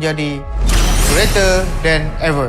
jadi greater than ever.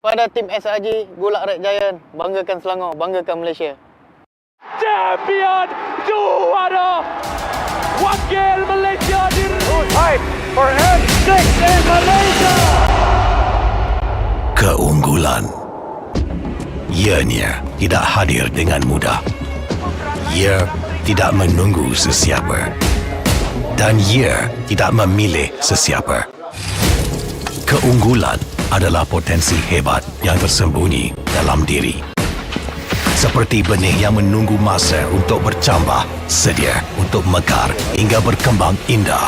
Pada tim SRG, Gulak Red Giant, banggakan Selangor, banggakan Malaysia. Champion juara wakil Malaysia fight for M6 in Malaysia. Keunggulan ianya tidak hadir dengan mudah. Ia tidak menunggu sesiapa dan ia tidak memilih sesiapa. Keunggulan adalah potensi hebat yang tersembunyi dalam diri. Seperti benih yang menunggu masa untuk bercambah, sedia untuk mekar hingga berkembang indah.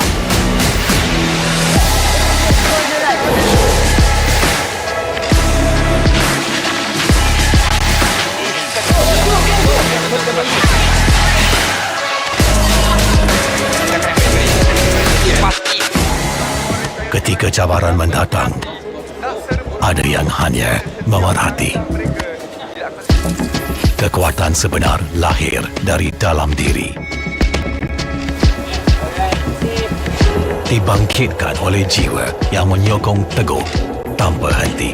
Ketika cabaran mendatang, ada yang hanya memerhati. Kekuatan sebenar lahir dari dalam diri. Dibangkitkan oleh jiwa yang menyokong teguh tanpa henti.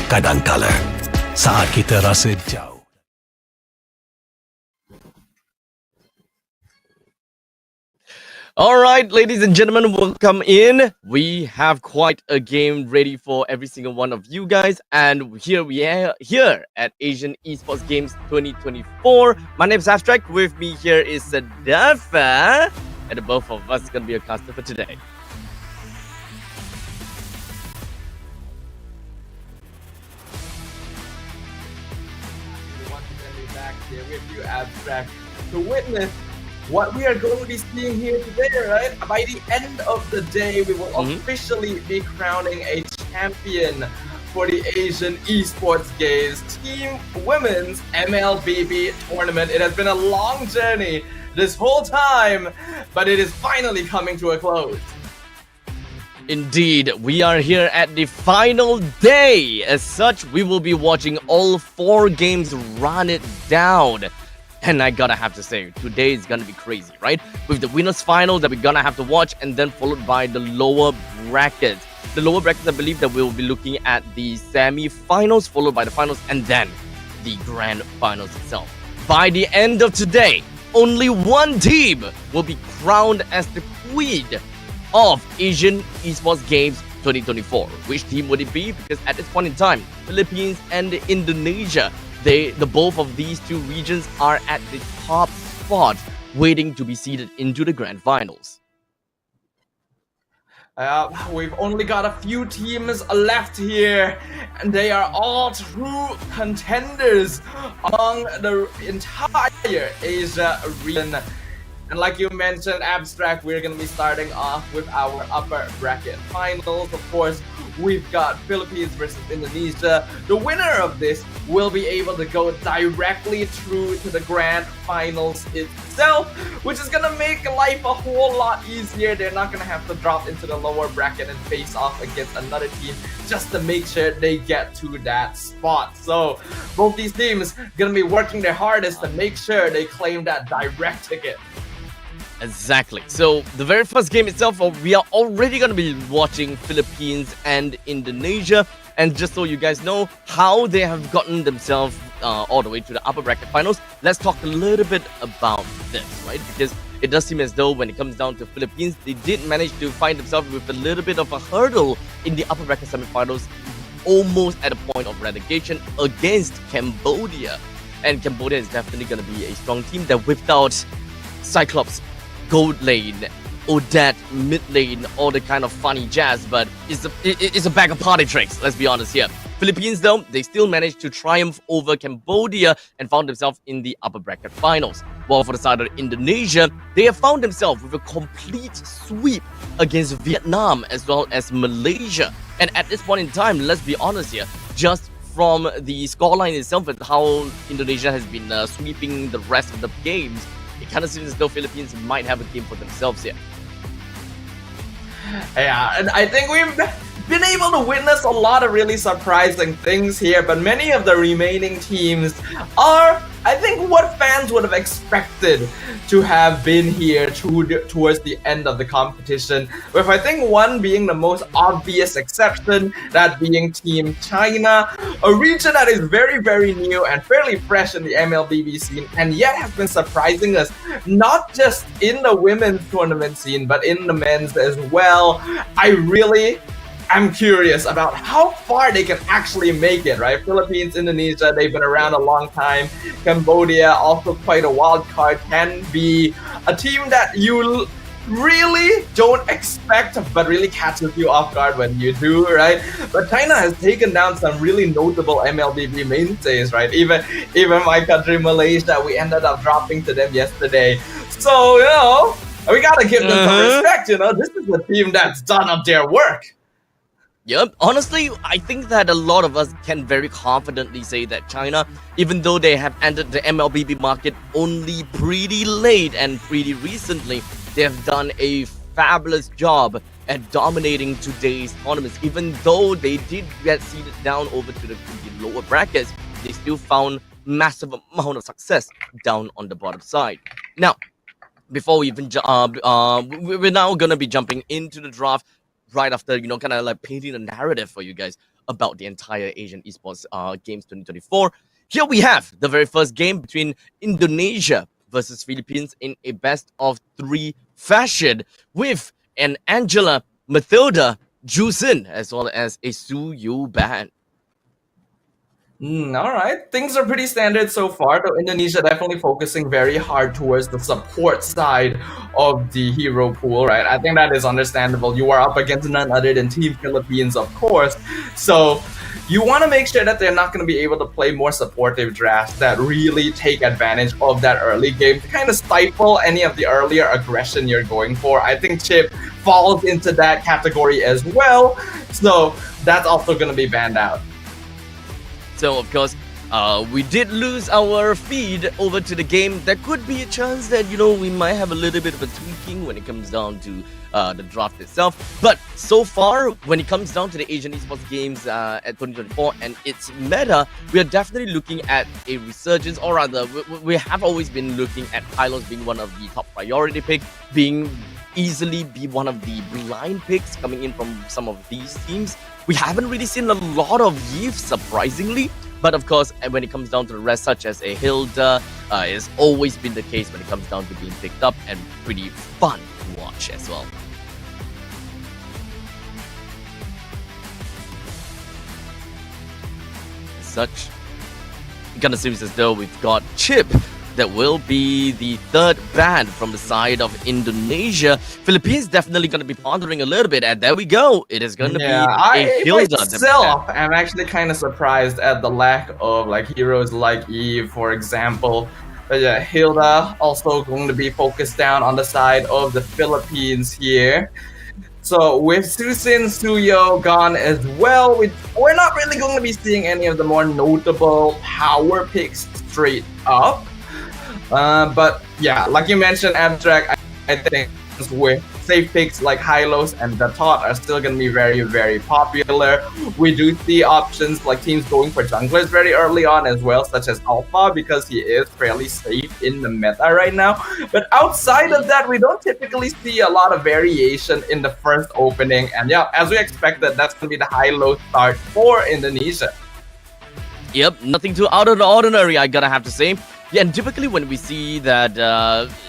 kadangkala saat kita rasa jauh. All right, ladies and gentlemen, welcome in. We have quite a game ready for every single one of you guys. And here we are here at Asian Esports Games 2024. My name is Abstract. With me here is Sadafa. And the both of us is going to be a caster for today. Once again, we're back here with you, Abstract, to witness what we are going to be seeing here today, right? By the end of the day, we will officially be crowning a champion for the Asian Esports Games Team Women's MLBB tournament. It has been a long journey this whole time, but it is finally coming to a close. Indeed, we are here at the final day. As such, we will be watching all 4 games run it down. And I gotta have to say, today is gonna be crazy, right? With the winners final that we're gonna have to watch, and then followed by the lower brackets. The lower brackets, I believe that we'll be looking at the semi-finals, followed by the finals, and then the grand finals itself. By the end of today, only one team will be crowned as the queen of Asian Esports Games 2024. Which team would it be? Because at this point in time, Philippines and Indonesia, the both of these two regions are at the top spot, waiting to be seeded into the grand finals. We've only got a few teams left here, and they are all true contenders among the entire Asia region. And like you mentioned, Abstract, we're going to be starting off with our upper bracket finals. Of course, we've got Philippines versus Indonesia. The winner of this will be able to go directly through to the grand finals itself, which is going to make life a whole lot easier. They're not going to have to drop into the lower bracket and face off against another team just to make sure they get to that spot. So both these teams going to be working their hardest to make sure they claim that direct ticket. Exactly. So the very first game itself, we are already going to be watching Philippines and Indonesia. And just so you guys know how they have gotten themselves all the way to the upper bracket finals, let's talk a little bit about this, right? Because it does seem as though when it comes down to Philippines, they did manage to find themselves with a little bit of a hurdle in the upper bracket semifinals, almost at a point of relegation against Cambodia. And Cambodia is definitely going to be a strong team that without Cyclops gold lane, Odette mid lane, all the kind of funny jazz, but it's a bag of party tricks, let's be honest here. Philippines though, they still managed to triumph over Cambodia and found themselves in the upper bracket finals. While for the side of Indonesia, they have found themselves with a complete sweep against Vietnam as well as Malaysia. And at this point in time, let's be honest here, just from the scoreline itself and how Indonesia has been sweeping the rest of the games, it kind of seems as though Philippines might have a game for themselves here. Yeah, and I think we've been able to witness a lot of really surprising things here, but many of the remaining teams are, I think, what fans would have expected to have been here towards the end of the competition, with I think one being the most obvious exception, that being Team China, a region that is very, very new and fairly fresh in the MLBB scene, and yet has been surprising us, not just in the women's tournament scene, but in the men's as well. I'm curious about how far they can actually make it, right? Philippines, Indonesia, they've been around a long time. Cambodia, also quite a wild card, can be a team that you really don't expect, but really catches you off guard when you do, right? But China has taken down some really notable MLBB mainstays, right? Even my country, Malaysia, we ended up dropping to them yesterday. So, we gotta give them some respect, This is a team that's done up their work. Yep, honestly, I think that a lot of us can very confidently say that China, even though they have entered the MLBB market only pretty late and pretty recently, they have done a fabulous job at dominating today's tournaments. Even though they did get seeded down over to the lower brackets, they still found massive amount of success down on the bottom side. Now, before we even we're now gonna be jumping into the draft right after, kind of like painting a narrative for you guys about the entire Asian Esports Games 2024. Here we have the very first game between Indonesia versus Philippines in a best of 3 fashion with an Angela, Mathilda, Jusin, as well as a Su Yu Ban. All right, things are pretty standard so far, though Indonesia definitely focusing very hard towards the support side of the hero pool, right? I think that is understandable. You are up against none other than Team Philippines, of course. So you want to make sure that they're not going to be able to play more supportive drafts that really take advantage of that early game to kind of stifle any of the earlier aggression you're going for. I think Chip falls into that category as well. So that's also going to be banned out. So, of course, we did lose our feed over to the game. There could be a chance that, we might have a little bit of a tweaking when it comes down to the draft itself. But so far, when it comes down to the Asian Esports Games at 2024 and its meta, we are definitely looking at a resurgence, or rather, we have always been looking at Hylos being one of the top priority picks, easily be one of the blind picks coming in from some of these teams. We haven't really seen a lot of Yves, surprisingly, but of course, when it comes down to the rest, such as a Hilda, it's always been the case when it comes down to being picked up and pretty fun to watch as well. As such, it kind of seems as though we've got Chip. That will be the third ban from the side of Indonesia. Philippines definitely going to be pondering a little bit, and there we go. It is going to be a Hilda. Myself, I'm actually kind of surprised at the lack of heroes like Eve, for example. But yeah, Hilda also going to be focused down on the side of the Philippines here. So with Susin, Suyo gone as well, we're not really going to be seeing any of the more notable power picks straight up. But yeah, like you mentioned, Abstract, I think with safe picks like Hylos and Datot are still going to be very, very popular. We do see options like teams going for junglers very early on as well, such as Alpha, because he is fairly safe in the meta right now. But outside of that, we don't typically see a lot of variation in the first opening. And yeah, as we expected, that's going to be the high-low start for Indonesia. Yep, nothing too out of the ordinary, I gotta have to say. Yeah, and typically when we see that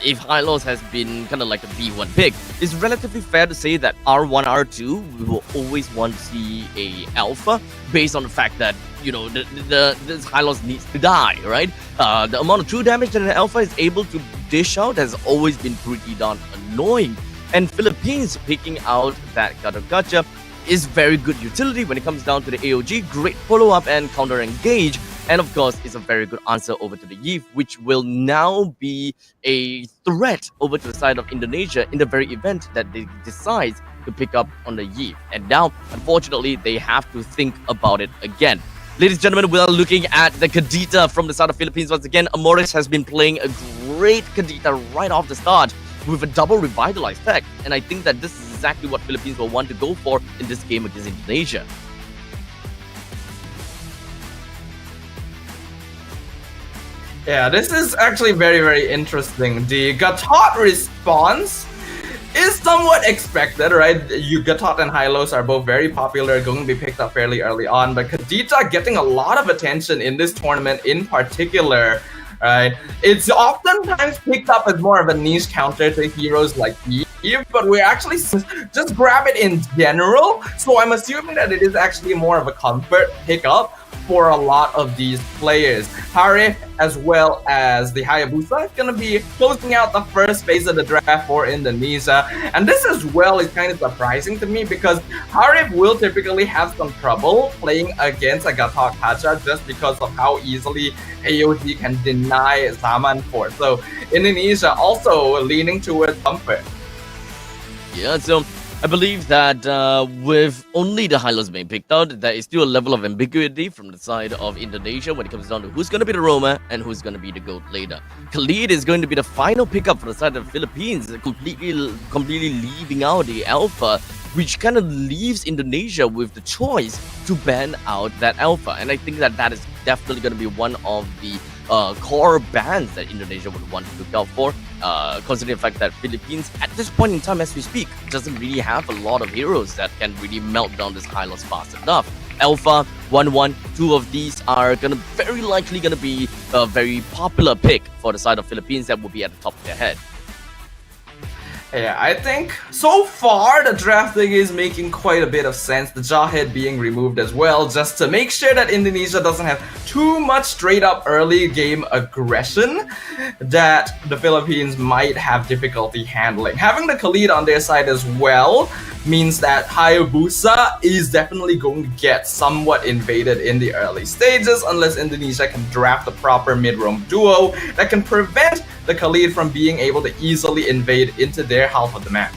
if Hylos has been kind of like a B1 pick, it's relatively fair to say that R1, R2, we will always want to see a alpha based on the fact that, this Hylos needs to die, right? The amount of true damage that an alpha is able to dish out has always been pretty darn annoying. And Philippines picking out that Gacha is very good utility when it comes down to the AOG, great follow-up and counter-engage. And of course, it's a very good answer over to the Yves, which will now be a threat over to the side of Indonesia in the very event that they decide to pick up on the Yves. And now, unfortunately, they have to think about it again. Ladies and gentlemen, we are looking at the Kadita from the side of Philippines. Once again, Amores has been playing a great Kadita right off the start with a double revitalized tech. And I think that this is exactly what Philippines will want to go for in this game against Indonesia. Yeah, this is actually very, very interesting. The Gatot response is somewhat expected, right? Gatot and Hylos are both very popular, going to be picked up fairly early on, but Kadita getting a lot of attention in this tournament in particular, right? It's oftentimes picked up as more of a niche counter to heroes like Eve, but we actually just grab it in general, so I'm assuming that it is actually more of a comfort pickup for a lot of these players. Harif as well as the Hayabusa is going to be closing out the first phase of the draft for Indonesia. And this as well is kind of surprising to me because Harif will typically have some trouble playing against a Gatot Kacha just because of how easily AOG can deny Zaman for. So Indonesia also leaning towards comfort. Yeah, so I believe that with only the Hylos being picked out, there is still a level of ambiguity from the side of Indonesia when it comes down to who's going to be the Roma and who's going to be the GOAT later. Khalid is going to be the final pickup for the side of the Philippines, completely leaving out the Alpha, which kind of leaves Indonesia with the choice to ban out that Alpha. And I think that that is definitely going to be one of the core bans that Indonesia would want to look out for, considering the fact that Philippines, at this point in time as we speak, doesn't really have a lot of heroes that can really melt down this Hylos fast enough. Alpha, 1-1. Two of these are very likely gonna be a very popular pick for the side of Philippines that will be at the top of their head. Yeah, I think so far the drafting is making quite a bit of sense. The Jawhead being removed as well, just to make sure that Indonesia doesn't have too much straight up early game aggression that the Philippines might have difficulty handling. Having the Khalid on their side as well means that Hayabusa is definitely going to get somewhat invaded in the early stages unless Indonesia can draft a proper mid-roam duo that can prevent the Khalid from being able to easily invade into their half of the map.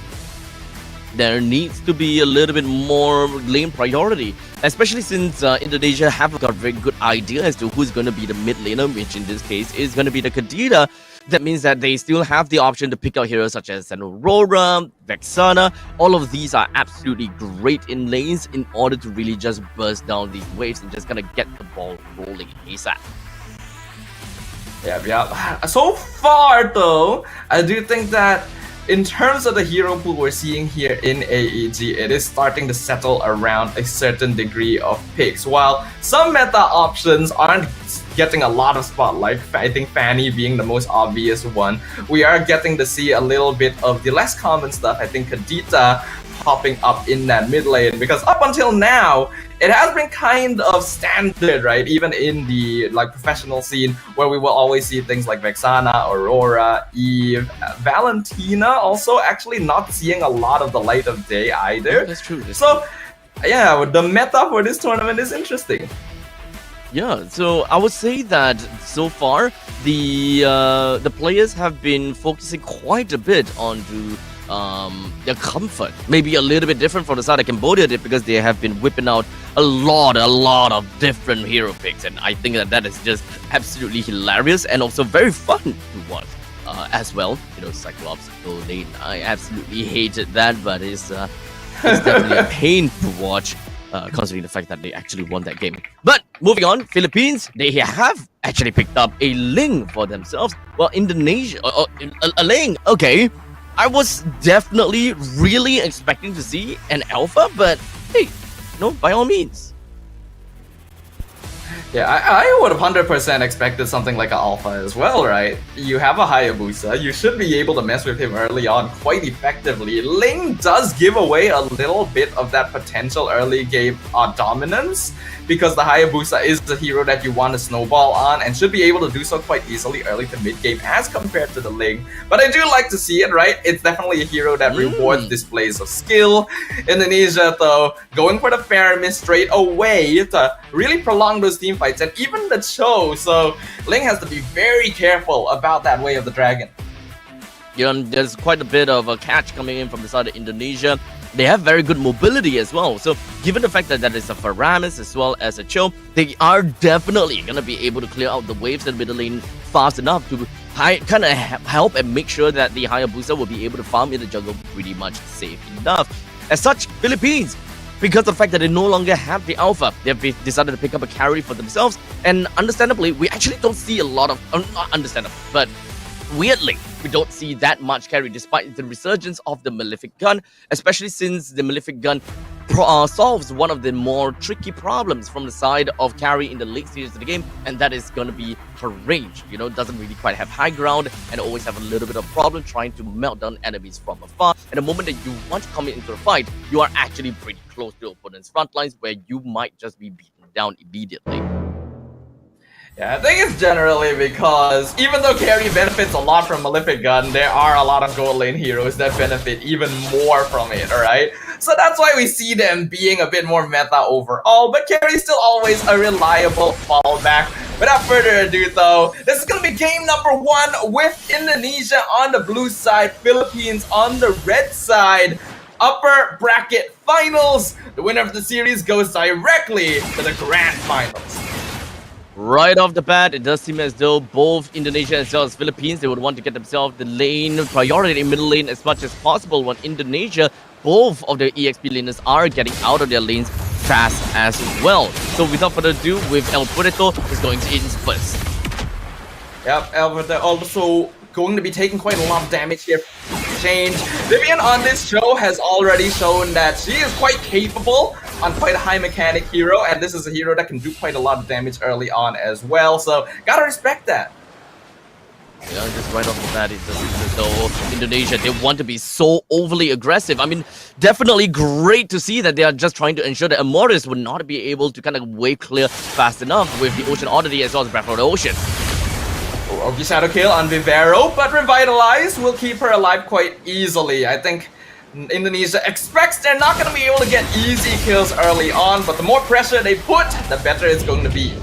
There needs to be a little bit more lane priority, especially since Indonesia have got a very good idea as to who's going to be the mid laner, which in this case is going to be the Kadira. That means that they still have the option to pick out heroes such as an Aurora, Vexana. All of these are absolutely great in lanes in order to really just burst down these waves and just kind of get the ball rolling ASAP. Yeah. So far, though, I do think that in terms of the hero pool we're seeing here in AEG, it is starting to settle around a certain degree of picks. While some meta options aren't getting a lot of spotlight, I think Fanny being the most obvious one, we are getting to see a little bit of the less common stuff. I think Kadita popping up in that mid lane, because up until now it has been kind of standard, right? Even in the professional scene, where we will always see things like Vexana, Aurora, Eve, Valentina also actually not seeing a lot of the light of day either. That's true. Yeah, the meta for this tournament is interesting. Yeah, so I would say that so far the players have been focusing quite a bit onto their comfort. Maybe a little bit different from the side of Cambodia did, because they have been whipping out a lot of different hero picks, and I think that is just absolutely hilarious and also very fun to watch as well. You know, Cyclops Gold Lane, I absolutely hated that, but it's definitely a pain to watch. Considering the fact that they actually won that game. But moving on, Philippines, they have actually picked up a Ling for themselves. Well, Indonesia, a Ling, okay. I was definitely really expecting to see an Alpha, but hey, no, by all means. Yeah, I would have 100% expected something like an Alpha as well, right? You have a Hayabusa, you should be able to mess with him early on quite effectively. Ling does give away a little bit of that potential early game dominance, because the Hayabusa is the hero that you want to snowball on and should be able to do so quite easily early to mid game as compared to the Ling. But I do like to see it, right? It's definitely a hero that rewards displays of skill. Indonesia, though, going for the fair miss straight away to really prolong those team fights and even the show. So Ling has to be very careful about that way of the dragon. Yeah, there's quite a bit of a catch coming in from the side of Indonesia. They have very good mobility as well. So given the fact that that is a Faramis as well as a Cho, they are definitely going to be able to clear out the waves in the middle lane fast enough to kind of help and make sure that the Hayabusa will be able to farm in the jungle pretty much safe enough. As such, Philippines, because of the fact that they no longer have the Alpha, they've decided to pick up a carry for themselves. And understandably, we actually don't see a lot of, not understandable, but weirdly, we don't see that much carry despite the resurgence of the Malefic Gun, especially since the Malefic Gun solves one of the more tricky problems from the side of carry in the late stages of the game, and that is going to be her range. You know, doesn't really quite have high ground and always have a little bit of problem trying to melt down enemies from afar. And the moment that you want to come into a fight, you are actually pretty close to opponent's front lines where you might just be beaten down immediately. Yeah, I think it's generally because even though carry benefits a lot from Malefic Gun, there are a lot of gold lane heroes that benefit even more from it, alright? So that's why we see them being a bit more meta overall, but carry is still always a reliable fallback. Without further ado though, this is going to be game number 1 with Indonesia on the blue side, Philippines on the red side. Upper bracket finals. The winner of the series goes directly to the grand finals. Right off the bat, it does seem as though both Indonesia as well as Philippines, they would want to get themselves the lane priority in middle lane as much as possible. When Indonesia, both of their EXP laners are getting out of their lanes fast as well. So without further ado, with El Puerto is going to in first. Yep, El Puerto also going to be taking quite a lot of damage here. Change. Vivian on this show has already shown that she is quite capable on quite a high mechanic hero, and this is a hero that can do quite a lot of damage early on as well, so gotta respect that. Yeah, just right off the bat, it doesn't seem as though Indonesia, they want to be so overly aggressive. I mean, definitely great to see that they are just trying to ensure that Amoris would not be able to kind of wave clear fast enough with the Ocean Oddity as well as Breath of the Ocean. Ogi Shadow Kill on Vivero, but Revitalize will keep her alive quite easily. I think Indonesia expects they're not going to be able to get easy kills early on, but the more pressure they put, the better it's going to be.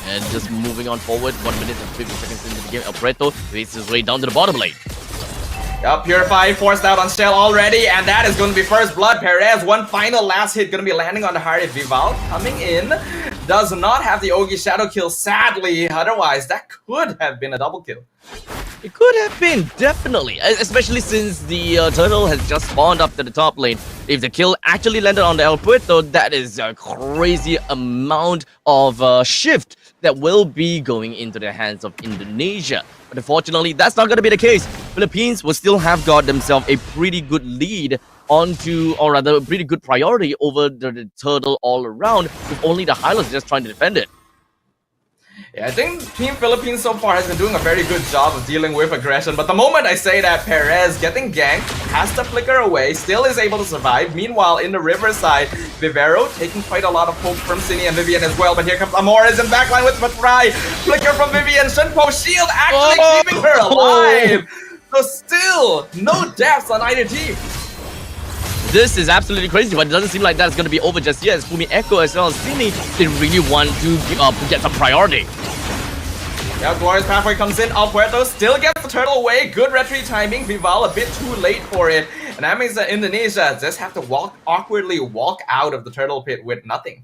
And just moving on forward, 1 minute and 50 seconds into the game, Alpreto makes his way down to the bottom lane. Yup, Purify forced out on Shell already, and that is going to be first blood. Perez, one final last hit, going to be landing on the Hardy. Vival coming in, does not have the Ogi Shadow Kill, sadly. Otherwise, that could have been a double kill. It could have been, definitely. Especially since the turtle has just spawned up to the top lane. If the kill actually landed on the El Puerto, that is a crazy amount of shift that will be going into the hands of Indonesia. But unfortunately, that's not going to be the case. Philippines will still have got themselves a pretty good lead onto, or rather, a pretty good priority over the turtle all around, with only the Highlands just trying to defend it. Yeah, I think Team Philippines so far has been doing a very good job of dealing with aggression, but the moment I say that, Perez getting ganked, has to flicker away, still is able to survive. Meanwhile, in the riverside, Vivero taking quite a lot of poke from Cine and Vivian as well, but here comes Amores in backline with Matrai. Flicker from Vivian, Shenpo shield actually keeping her alive! So still, no deaths on either team. This is absolutely crazy, but it doesn't seem like that's going to be over just yet. As Fumi Echo as well as Cine, they really want to get some priority. Yeah, Glorious Pathway comes in. El Puerto still gets the turtle away. Good retreat timing. Vival a bit too late for it. And that means that Indonesia just have to awkwardly walk out of the turtle pit with nothing.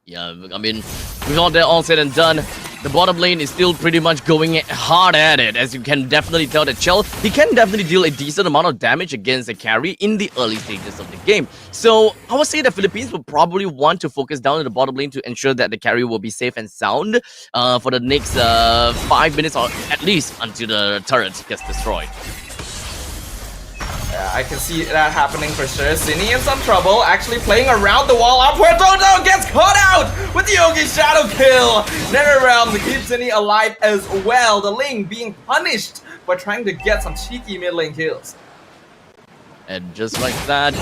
Yeah, I mean, with all that all said and done, the bottom lane is still pretty much going hard at it. As you can definitely tell that Chell, he can definitely deal a decent amount of damage against the carry in the early stages of the game. So I would say the Philippines will probably want to focus down in the bottom lane to ensure that the carry will be safe and sound for the next 5 minutes, or at least until the turret gets destroyed. Yeah, I can see that happening for sure. Cine in some trouble, actually playing around the wall. El Puerto gets caught out with the Ogi Shadow Kill. NetherRealm keeps Cine alive as well. The Ling being punished for trying to get some cheeky mid lane kills. And just like that,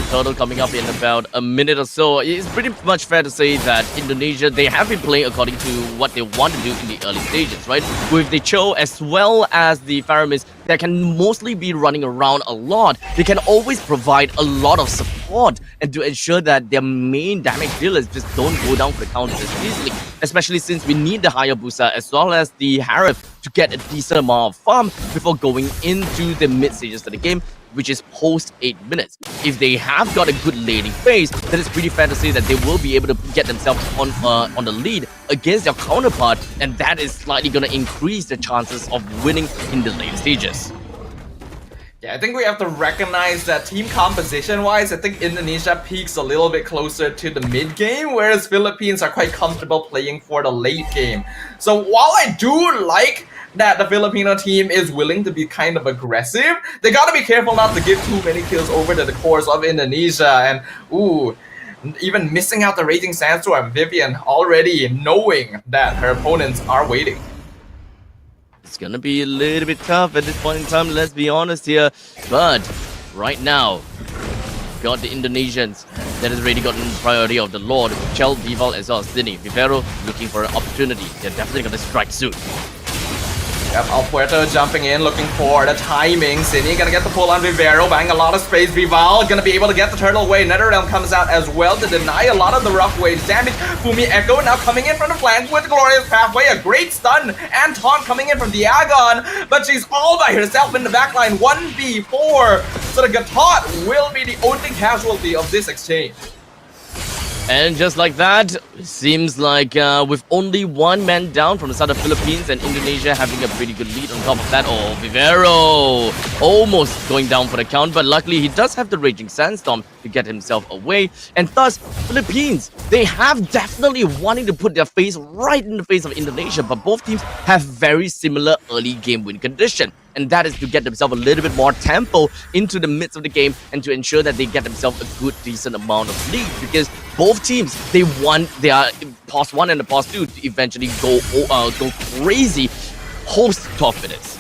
total coming up in about a minute or so. It's pretty much fair to say that Indonesia, they have been playing according to what they want to do in the early stages, right? With the Cho as well as the Faramis that can mostly be running around a lot, they can always provide a lot of support and to ensure that their main damage dealers just don't go down for the counters as easily, especially since we need the Hayabusa as well as the Harif to get a decent amount of farm before going into the mid stages of the game, which is post 8 minutes. If they have got a good laning phase, then it's pretty fair to say that they will be able to get themselves on the lead against their counterpart, and that is slightly going to increase the chances of winning in the later stages. Yeah, I think we have to recognize that team composition-wise, I think Indonesia peaks a little bit closer to the mid-game, whereas Philippines are quite comfortable playing for the late game. So while I do like that the Filipino team is willing to be kind of aggressive, they gotta be careful not to give too many kills over to the cores of Indonesia. And even missing out the Raging Sandstorm, Vivian already knowing that her opponents are waiting. It's gonna be a little bit tough at this point in time, let's be honest here. But right now, got the Indonesians that has already gotten priority of the Lord, Chell, Vival as well as Cine. Vivero looking for an opportunity. They're definitely gonna strike soon. Yep, El Puerto jumping in, looking for the timing. Cine gonna get the pull on Vivero, buying a lot of space. Vival gonna be able to get the turtle away. NetherRealm comes out as well to deny a lot of the rough waves damage. Fumi Echo now coming in from the flank with Glorious Pathway. A great stun and taunt coming in from Diagon, but she's all by herself in the backline. 1v4. So the Gatot will be the only casualty of this exchange. And just like that, it seems like with only one man down from the side of Philippines and Indonesia having a pretty good lead on top of that. Oh, Vivero almost going down for the count, but luckily he does have the Raging Sandstorm to get himself away. And thus, Philippines, they have definitely wanting to put their face right in the face of Indonesia, but both teams have very similar early game win condition. and that is to get themselves a little bit more tempo into the midst of the game and to ensure that they get themselves a good, decent amount of lead, because both teams, they want their pause 1 and the pause 2 to eventually go crazy host top minutes.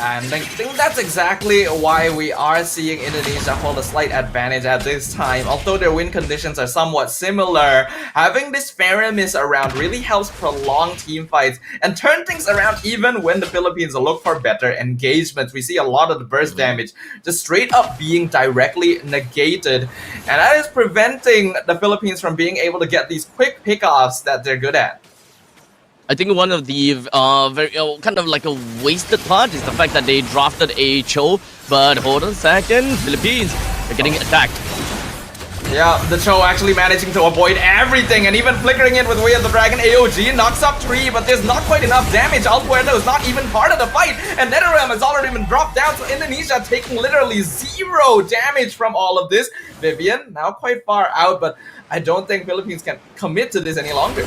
And I think that's exactly why we are seeing Indonesia hold a slight advantage at this time. Although their win conditions are somewhat similar, having this Faramis around really helps prolong team fights and turn things around even when the Philippines look for better engagements. We see a lot of the burst damage just straight up being directly negated, and that is preventing the Philippines from being able to get these quick pickoffs that they're good at. I think one of the very kind of like a wasted part is the fact that they drafted a Cho, but hold on a second, Philippines are getting attacked. Yeah, the Cho actually managing to avoid everything and even flickering in with Way of the Dragon. AOG knocks up 3, but there's not quite enough damage. El Puerto is not even part of the fight, and NetherRealm has already been dropped down, so Indonesia taking literally 0 damage from all of this. Vivian now quite far out, but I don't think Philippines can commit to this any longer.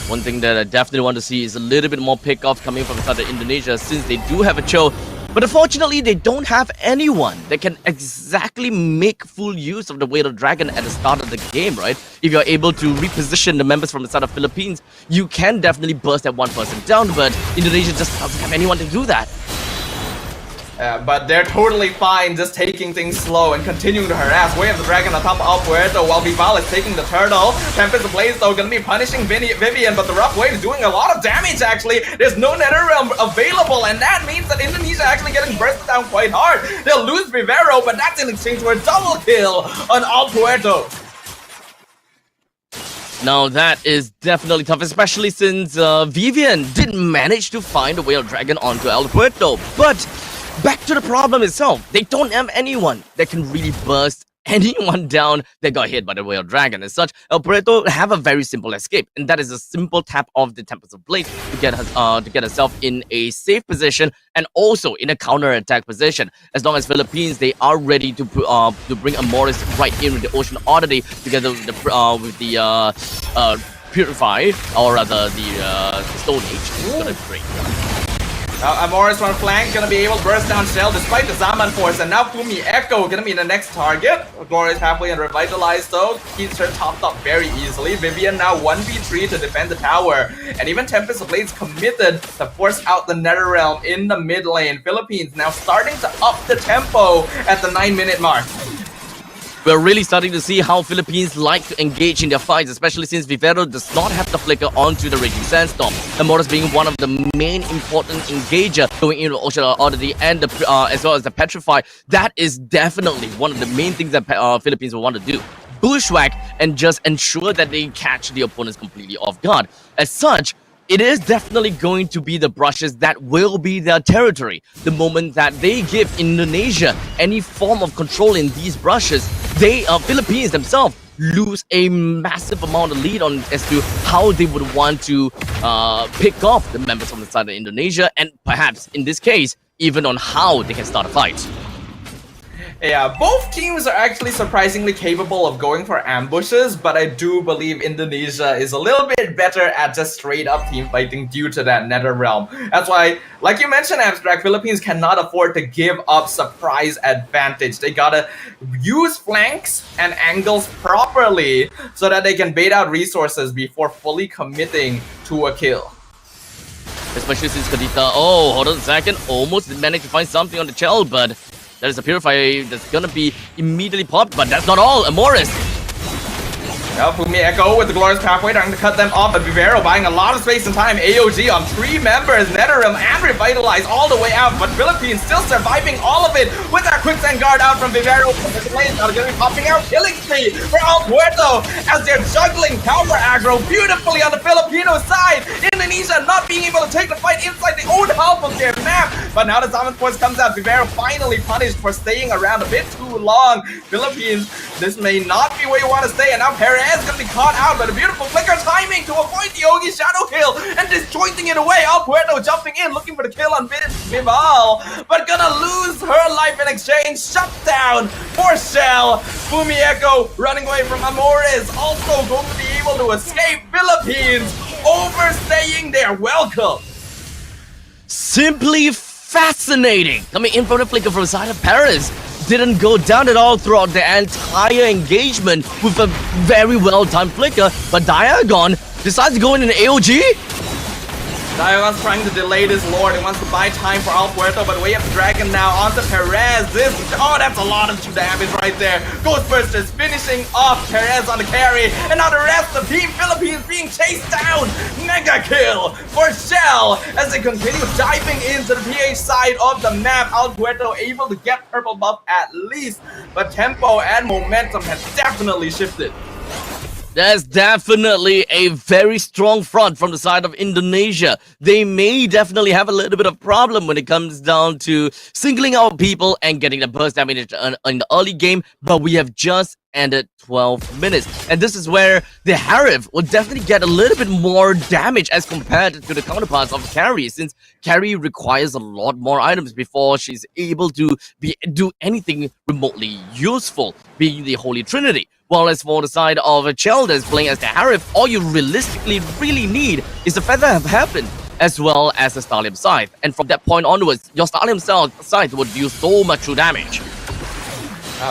One thing that I definitely want to see is a little bit more pickoff coming from inside of Indonesia, since they do have a Cho. But unfortunately, they don't have anyone that can exactly make full use of the Way of the Dragon at the start of the game, right? If you're able to reposition the members from the side of Philippines, you can definitely burst that one person down, but Indonesia just doesn't have anyone to do that. But they're totally fine just taking things slow and continuing to harass. Way of the Dragon on top of El Puerto while Vival is taking the turtle. Tempest Blaze though gonna be punishing Vivian, but the Rough Wave is doing a lot of damage actually. There's no NetherRealm available, and that means that Indonesia actually getting bursted down quite hard. They'll lose Vivero, but that's in exchange for a double kill on El Puerto. Now that is definitely tough, especially since Vivian did manage to find a Way of Dragon onto El Puerto, but back to the problem itself, they don't have anyone that can really burst anyone down that got hit by the Way of Dragon. As such, El Puerto have a very simple escape, and that is a simple tap of the Tempest of Blade to get herself in a safe position and also in a counter-attack position. As long as Philippines, they are ready to bring Amoris right in with the Ocean Oddity together with the Purify, or rather the Stone Age. It's gonna be great. Amoris on flank gonna be able to burst down Shell despite the Zaman force, and now Fumi Echo gonna be the next target. Glorious halfway and revitalized though, keeps her topped up very easily. Vivian now 1v3 to defend the tower, and even Tempest of Blades committed to force out the NetherRealm in the mid lane. Philippines now starting to up the tempo at the 9-minute mark. We're really starting to see how Philippines like to engage in their fights, especially since Vivero does not have the flicker onto the Raging Sandstorm. Amoris being one of the main important engager going into Ocean Oddity and the, as well as the Petrify. That is definitely one of the main things that Philippines will want to do. Bushwhack and just ensure that they catch the opponents completely off guard. As such, it is definitely going to be the brushes that will be their territory. The moment that they give Indonesia any form of control in these brushes, they, Philippines themselves, lose a massive amount of lead on as to how they would want to pick off the members from the side of Indonesia, and perhaps, in this case, even on how they can start a fight. Yeah, both teams are actually surprisingly capable of going for ambushes, but I do believe Indonesia is a little bit better at just straight up team fighting due to that NetherRealm. That's why, like you mentioned, Abstract, Philippines cannot afford to give up surprise advantage. They gotta use flanks and angles properly so that they can bait out resources before fully committing to a kill. Especially since Kadita, oh, hold on a second, almost managed to find something on the Chell, but there is a Purify that's gonna be immediately popped, but that's not all. Amoris. Now Fumi Echo with the Glorious Pathway trying to cut them off, but Vivero buying a lot of space and time. AOG on 3 members, NetherRealm and Revitalize all the way out, but Philippines still surviving all of it with that Quicksand Guard out from Vivero. The lanes are going to be popping out, killing spree for El Puerto as they're juggling counter aggro beautifully on the Filipino side. Indonesia not being able to take the fight inside the own half of their map, but now the Zaman Force comes out. Vivero finally punished for staying around a bit too long. Philippines, this may not be where you want to stay, and now Perez is going to be caught out, but a beautiful flicker timing to avoid the Yogi Shadow kill and disjointing it away. El Puerto jumping in, looking for the kill on Vival, but gonna lose her life in exchange. Shut down for Shell. Fumi Echo running away from Amoris, also going to be able to escape. Philippines overstaying their welcome. Simply fascinating. Coming in from the flicker from the side of Paris. Didn't go down at all throughout the entire engagement with a very well-timed flicker, but Diagon decides to go in an AOG. Diagon's trying to delay this Lord. He wants to buy time for Al Puerto, but we have Dragon now onto Perez. Oh, that's a lot of damage right there. Ghostbusters finishing off Perez on the carry, and now the rest of Team Philippines being chased down. Mega kill for Shell as they continue diving into the PH side of the map. Al Puerto able to get purple buff at least, but tempo and momentum has definitely shifted. There's definitely a very strong front from the side of Indonesia. They may definitely have a little bit of problem when it comes down to singling out people and getting the burst damage in the early game, but we have just ended 12 minutes. And this is where the Harif will definitely get a little bit more damage as compared to the counterparts of Carry, since Carry requires a lot more items before she's able to do anything remotely useful, being the Holy Trinity. While as for the side of Chell that's playing as the Harif, all you realistically really need is the Feather of Heaven as well as the Stallium Scythe. And from that point onwards, your Stallium Scythe would deal so much true damage.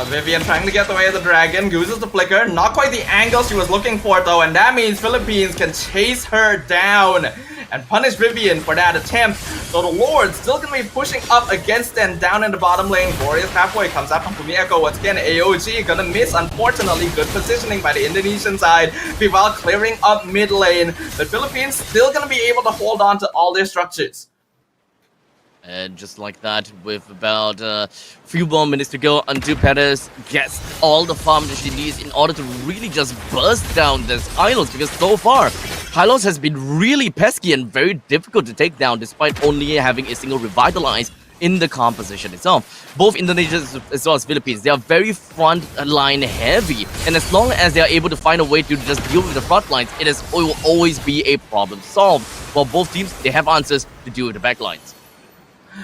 Vivian trying to get away with the dragon, uses the flicker, not quite the angle she was looking for though, and that means Philippines can chase her down and punish Vivian for that attempt. So the Lord's still gonna be pushing up against them down in the bottom lane. Glorious Pathway comes up from Fumi Echo once again. AOG gonna miss, unfortunately. Good positioning by the Indonesian side while clearing up mid lane. The Philippines still gonna be able to hold on to all their structures. And just like that, with about a few more minutes to go until Perez gets all the farm that she needs in order to really just burst down this Hylos, because so far, Hylos has been really pesky and very difficult to take down despite only having a single Revitalize in the composition itself. Both Indonesia as well as Philippines, they are very front line heavy, and as long as they are able to find a way to just deal with the front lines, it will always be a problem solved. While both teams, they have answers to deal with the back lines.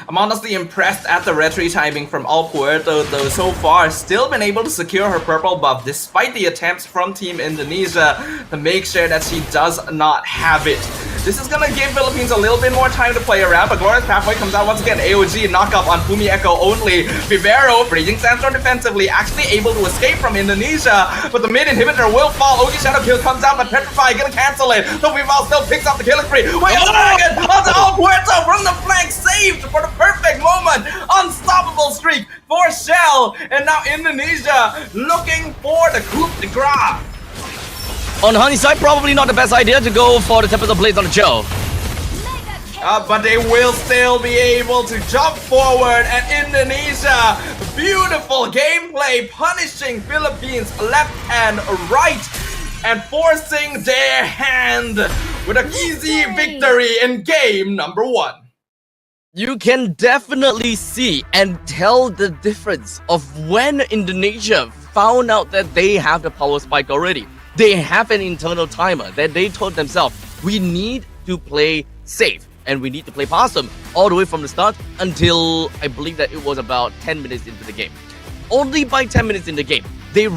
I'm honestly impressed at the retry timing from Al Puerto though. So far, still been able to secure her purple buff despite the attempts from Team Indonesia to make sure that she does not have it. This is gonna give Philippines a little bit more time to play around, but Glorious Pathway comes out once again. AOG knockup on Fumi Echo only. Vivero, Freezing Sandstorm defensively, actually able to escape from Indonesia, but the mid inhibitor will fall. Ogi Shadow Kill comes out, but Petrify gonna cancel it. So Vival still picks up the killing spree. Wait, Dragon onto Al Puerto from the flank, saved for the perfect moment. Unstoppable streak for Shell, and now Indonesia looking for the coup de grace. On Honey's side, probably not the best idea to go for the Tempest of Blades on the Joe. But they will still be able to jump forward, and Indonesia, beautiful gameplay, punishing Philippines left and right and forcing their hand with an easy victory in game number 1. You can definitely see and tell the difference of when Indonesia found out that they have the power spike already. They have an internal timer that they told themselves, we need to play safe and we need to play past them all the way from the start until I believe that it was about 10 minutes into the game. Only by 10 minutes in the game, they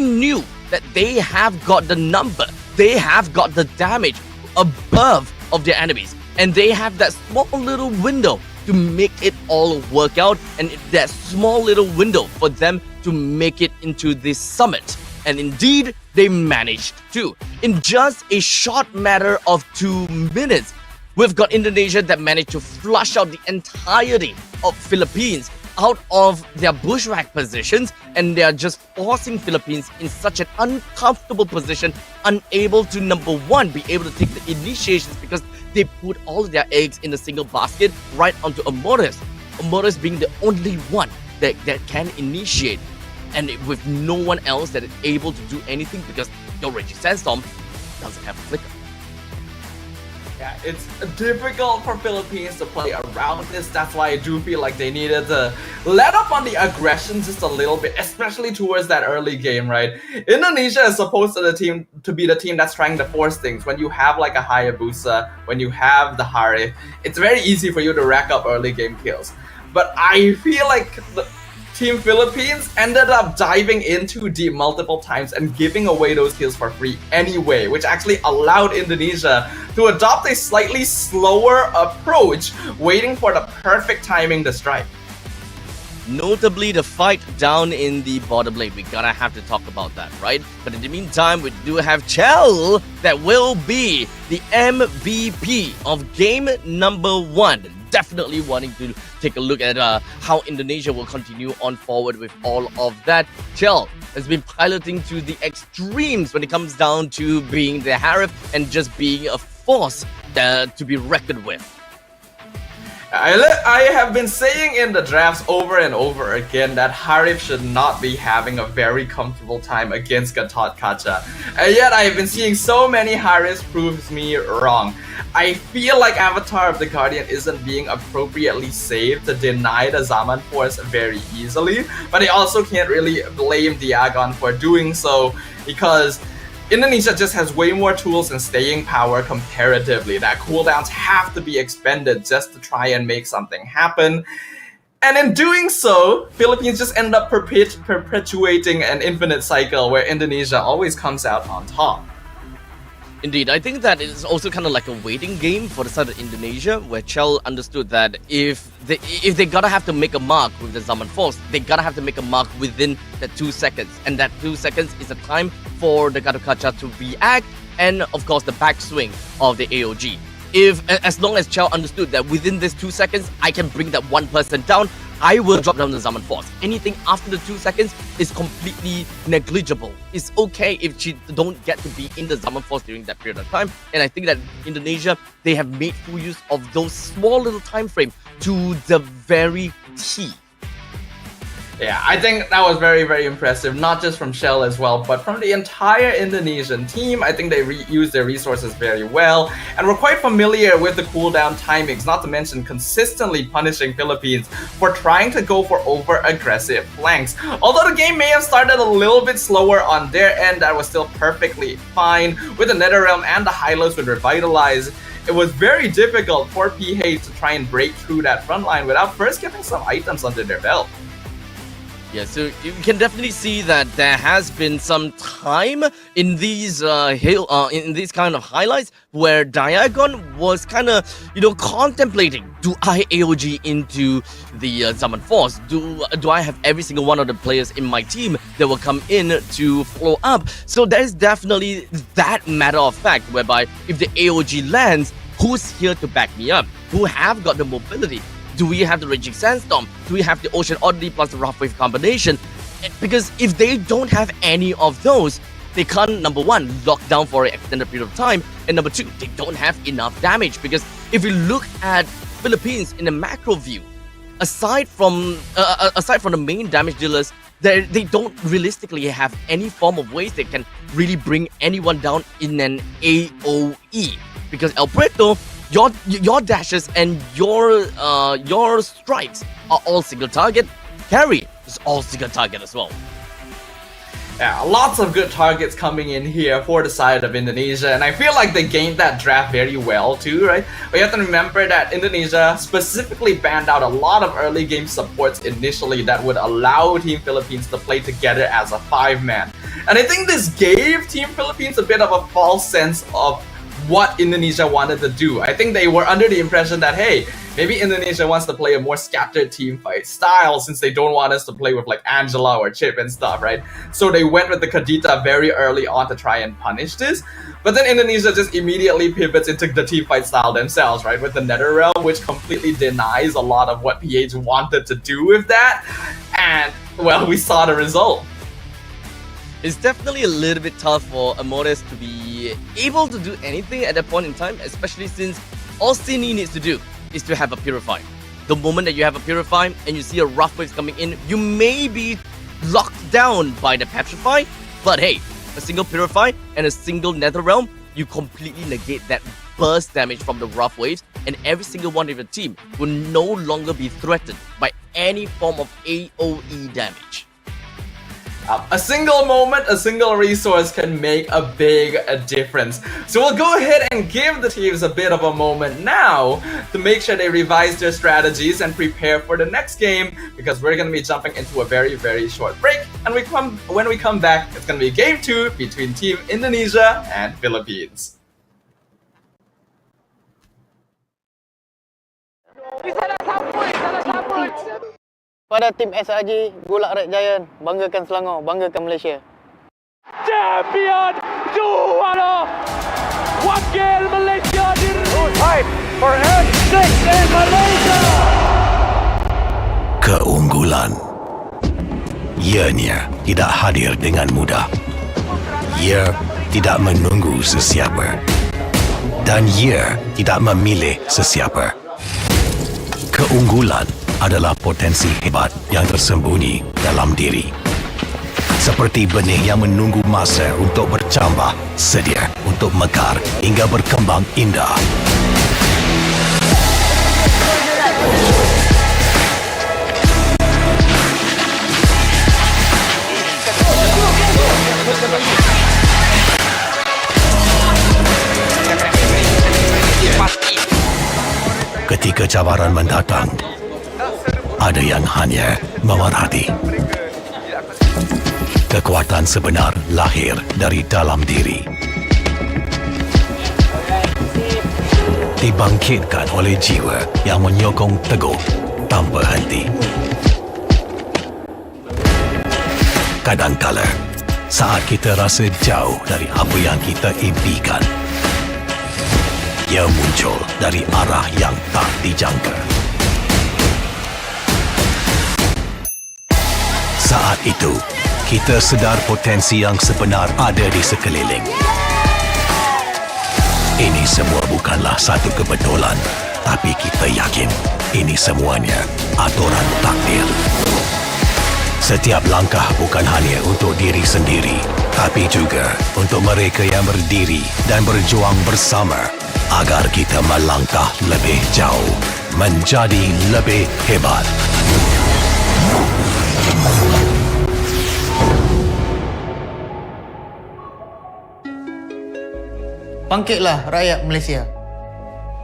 knew that they have got the number, they have got the damage above of their enemies, and they have that small little window to make it all work out, and that small little window for them to make it into this summit. And indeed, they managed to. In just a short matter of 2 minutes, we've got Indonesia that managed to flush out the entirety of Philippines out of their bushwhack positions, and they are just forcing Philippines in such an uncomfortable position, unable to, number one, be able to take the initiations because they put all of their eggs in a single basket right onto Amores. Amores being the only one that can initiate, and with no one else that is able to do anything because your Reggie Sandstorm doesn't have a flicker. Yeah, it's difficult for Philippines to play around this. That's why I do feel like they needed to let up on the aggression just a little bit, especially towards that early game, right? Indonesia is supposed to be the team that's trying to force things. When you have like a Hayabusa, when you have the Harif, it's very easy for you to rack up early game kills. But I feel like Team Philippines ended up diving in too deep multiple times and giving away those kills for free anyway, which actually allowed Indonesia to adopt a slightly slower approach, waiting for the perfect timing to strike. Notably, the fight down in the bottom lane. We gotta have to talk about that, right? But in the meantime, we do have Chell that will be the MVP of game number 1. Definitely wanting to take a look at how Indonesia will continue on forward with all of that. Chell has been piloting to the extremes when it comes down to being the Harif and just being a force to be reckoned with. I have been saying in the drafts over and over again that Harif should not be having a very comfortable time against Gatot Kaca. And yet I have been seeing so many Harifs proves me wrong. I feel like Avatar of the Guardian isn't being appropriately saved to deny the Zaman Force very easily, but I also can't really blame Diagon for doing so because Indonesia just has way more tools and staying power comparatively. That cooldowns have to be expended just to try and make something happen. And in doing so, Philippines just end up perpetuating an infinite cycle where Indonesia always comes out on top. Indeed, I think that it's also kind of like a waiting game for the side of Indonesia, where Chell understood that if they gotta have to make a mark with the Zaman Force, they gotta have to make a mark within that 2 seconds, and that 2 seconds is a time for the Gatot Kaca to react, and of course the backswing of the AOG. As long as Chell understood that within this 2 seconds, I can bring that one person down, I will drop down the Zaman Force. Anything after the 2 seconds is completely negligible. It's okay if she don't get to be in the Zaman Force during that period of time. And I think that Indonesia, they have made full use of those small little time frame to the very T. Yeah, I think that was very, very impressive, not just from Shell as well, but from the entire Indonesian team. I think they used their resources very well, and were quite familiar with the cooldown timings, not to mention consistently punishing Philippines for trying to go for over-aggressive flanks. Although the game may have started a little bit slower on their end, that was still perfectly fine. With the Netherrealm and the Hylos would revitalize, it was very difficult for PH to try and break through that front line without first getting some items under their belt. Yeah, so you can definitely see that there has been some time in these in these kind of highlights where Diagon was kind of, contemplating, do I AOG into the Zaman Force? Do I have every single one of the players in my team that will come in to follow up? So there's definitely that matter of fact whereby if the AOG lands, who's here to back me up? Who have got the mobility? Do we have the Raging Sandstorm? Do we have the Ocean Oddity plus the Rough Wave combination? Because if they don't have any of those, they can't, number one, lock down for an extended period of time, and number two, they don't have enough damage. Because if we look at Philippines in a macro view, aside from the main damage dealers, they don't realistically have any form of ways they can really bring anyone down in an AOE. Because El Preto, your dashes and your strikes are all single target. Carry is all single target as well. Yeah, lots of good targets coming in here for the side of Indonesia, and I feel like they gained that draft very well too, right? We have to remember that Indonesia specifically banned out a lot of early game supports initially that would allow Team Philippines to play together as a 5-man. And I think this gave Team Philippines a bit of a false sense of what Indonesia wanted to do. I think they were under the impression that, hey, maybe Indonesia wants to play a more scattered team fight style since they don't want us to play with like Angela or Chip and stuff, right? So they went with the Kadita very early on to try and punish this. But then Indonesia just immediately pivots into the team fight style themselves, right? With the Netherrealm, which completely denies a lot of what PH wanted to do with that. And, well, we saw the result. It's definitely a little bit tough for Amores to be able to do anything at that point in time, especially since all Cine needs to do is to have a Purify. The moment that you have a Purify and you see a Rough Wave coming in, you may be locked down by the Petrify, but hey, a single Purify and a single Netherrealm, you completely negate that burst damage from the Rough Waves, and every single one of your team will no longer be threatened by any form of AOE damage. A single moment, a single resource can make a big difference. So we'll go ahead and give the teams a bit of a moment now to make sure they revise their strategies and prepare for the next game, because we're going to be jumping into a very, very short break. And when we come back, it's going to be game 2 between Team Indonesia and Philippines. Pada tim SRG, Gulak Red Giant, banggakan Selangor, banggakan Malaysia. Champion juara wakil Malaysia fight for N6 in Malaysia. Keunggulan. Ianya tidak hadir dengan mudah. Ia tidak menunggu sesiapa. Dan ia tidak memilih sesiapa. Keunggulan adalah potensi hebat yang tersembunyi dalam diri. Seperti benih yang menunggu masa untuk bercambah, sedia untuk mekar hingga berkembang indah. Ketika cabaran mendatang, ada yang hanya memerhati. Kekuatan sebenar lahir dari dalam diri. Dibangkitkan oleh jiwa yang menyokong teguh tanpa henti. Kadangkala, saat kita rasa jauh dari apa yang kita impikan, ia muncul dari arah yang tak dijangka. Saat itu, kita sedar potensi yang sebenar ada di sekeliling. Ini semua bukanlah satu kebetulan, tapi kita yakin ini semuanya aturan takdir. Setiap langkah bukan hanya untuk diri sendiri, tapi juga untuk mereka yang berdiri dan berjuang bersama agar kita melangkah lebih jauh, menjadi lebih hebat. Bangkitlah rakyat Malaysia.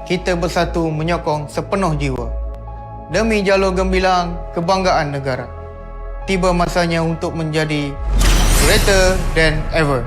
Kita bersatu menyokong sepenuh jiwa. Demi jalur gemilang kebanggaan negara. Tiba masanya untuk menjadi greater than ever.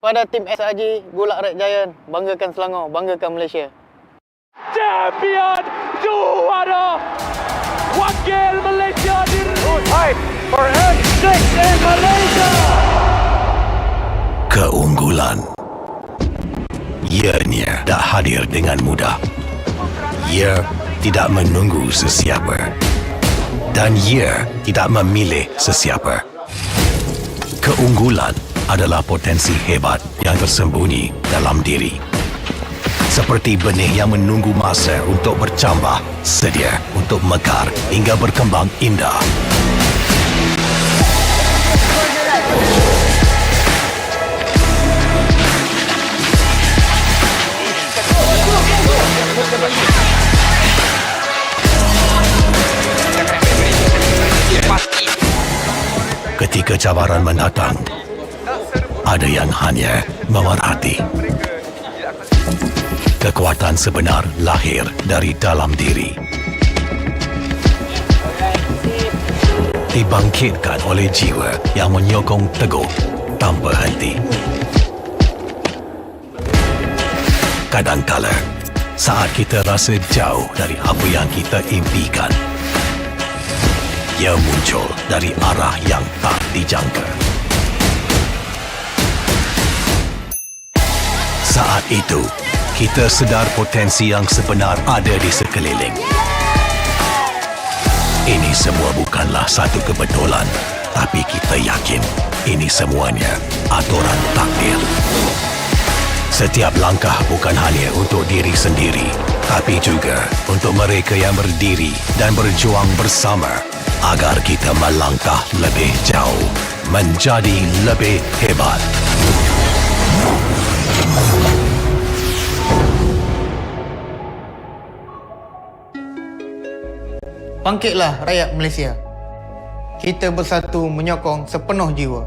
Pada tim SRG, Golak Red Giant, banggakan Selangor, banggakan Malaysia. Champion juara wakil Malaysia diri. For N6 in Malaysia. Keunggulan ianya tak hadir dengan mudah. Ia tidak menunggu sesiapa dan ia tidak memilih sesiapa. Keunggulan adalah potensi hebat yang tersembunyi dalam diri. Seperti benih yang menunggu masa untuk bercambah, sedia untuk mekar hingga berkembang indah. Ketika cabaran mendatang, ada yang hanya memerhati. Kekuatan sebenar lahir dari dalam diri. Dibangkitkan oleh jiwa yang menyokong teguh tanpa henti. Kadangkala, saat kita rasa jauh dari apa yang kita impikan, ia muncul dari arah yang tak dijangka. Saat itu, kita sedar potensi yang sebenar ada di sekeliling. Ini semua bukanlah satu kebetulan, tapi kita yakin ini semuanya aturan takdir. Setiap langkah bukan hanya untuk diri sendiri, tapi juga untuk mereka yang berdiri dan berjuang bersama agar kita melangkah lebih jauh, menjadi lebih hebat. Bangkitlah rakyat Malaysia. Kita bersatu menyokong sepenuh jiwa.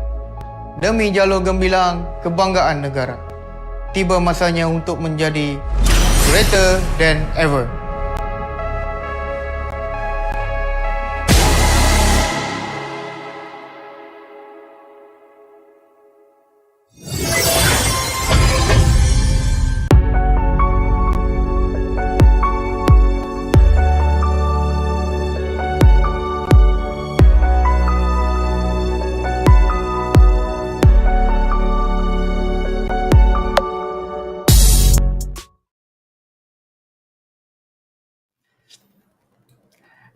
Demi jalur gemilang kebanggaan negara. Tiba masanya untuk menjadi greater than ever.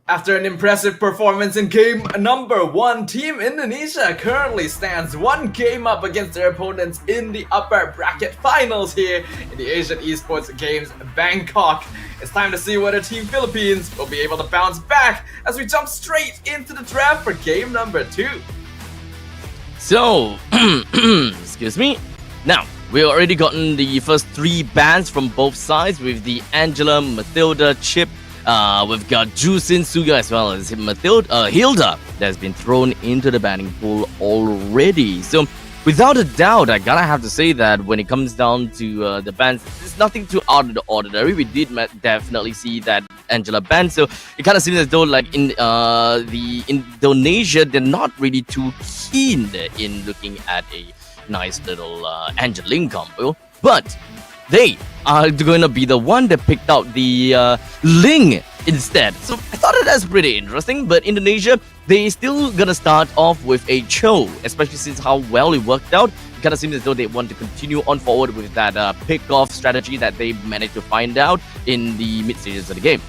After an impressive performance in game number 1, Team Indonesia currently stands 1 game up against their opponents in the upper bracket finals here in the Asian Esports Games Bangkok. It's time to see whether Team Philippines will be able to bounce back as we jump straight into the draft for game number 2. So, excuse me. Now, we've already gotten the first 3 bans from both sides with the Angela, Matilda, Chip. We've got Jusin Suga as well as Hilda that's been thrown into the banning pool already. So without a doubt, I gotta have to say that when it comes down to the bans, there's nothing too out of the ordinary. We did definitely see that Angela ban, so it kind of seems as though like in the Indonesia, they're not really too keen in looking at a nice little Angeline combo, but they are going to be the one that picked out the Ling instead. So I thought that's pretty interesting. But Indonesia, they still gonna start off with a Cho, especially since how well it worked out. It kind of seems as though they want to continue on forward with that pick-off strategy that they managed to find out in the mid-stages of the game.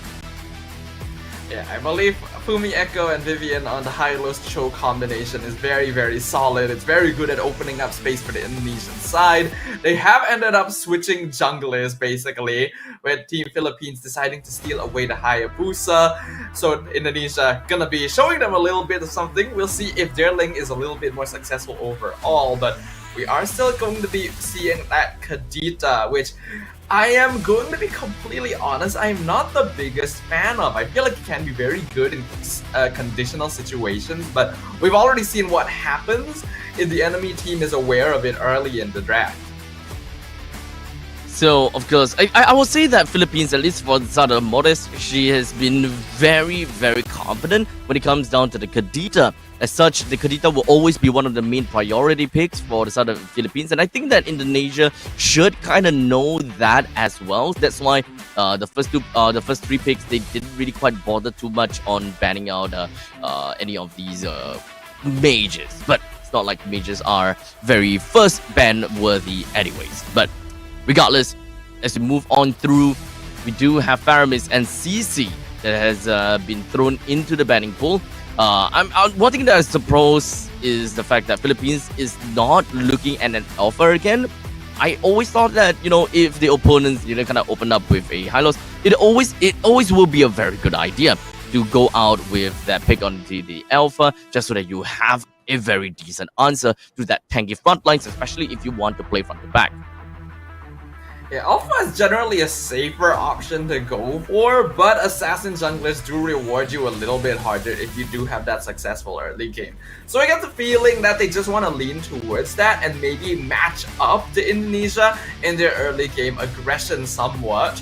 Yeah, I believe Fumi Echo and Vivian on the high-low Cho combination is very, very solid. It's very good at opening up space for the Indonesian side. They have ended up switching junglers basically, with Team Philippines deciding to steal away the Hayabusa. So Indonesia gonna be showing them a little bit of something. We'll see if their link is a little bit more successful overall, but we are still going to be seeing that Kadita, which I am going to be completely honest, I am not the biggest fan of. I feel like it can be very good in conditional situations, but we've already seen what happens if the enemy team is aware of it early in the draft. So, of course, I will say that Philippines, at least for Zada Modest, she has been very, very calm confident when it comes down to the Kadita. As such, the Kadita will always be one of the main priority picks for the Southern Philippines, and I think that Indonesia should kind of know that as well. That's why the first three picks, they didn't really quite bother too much on banning out any of these mages. But it's not like mages are very first ban worthy anyways. But regardless, as we move on through, we do have Faramis and CC that has been thrown into the banning pool. One thing that I suppose is the fact that Philippines is not looking at an alpha again. I always thought that, you know, if the opponents, you know, kind of open up with a high loss, it always will be a very good idea to go out with that pick on the alpha, just so that you have a very decent answer to that tanky front lines, especially if you want to play front to back. Yeah, Alpha is generally a safer option to go for, but Assassin Junglers do reward you a little bit harder if you do have that successful early game. So I get the feeling that they just want to lean towards that and maybe match up to Indonesia in their early game aggression somewhat.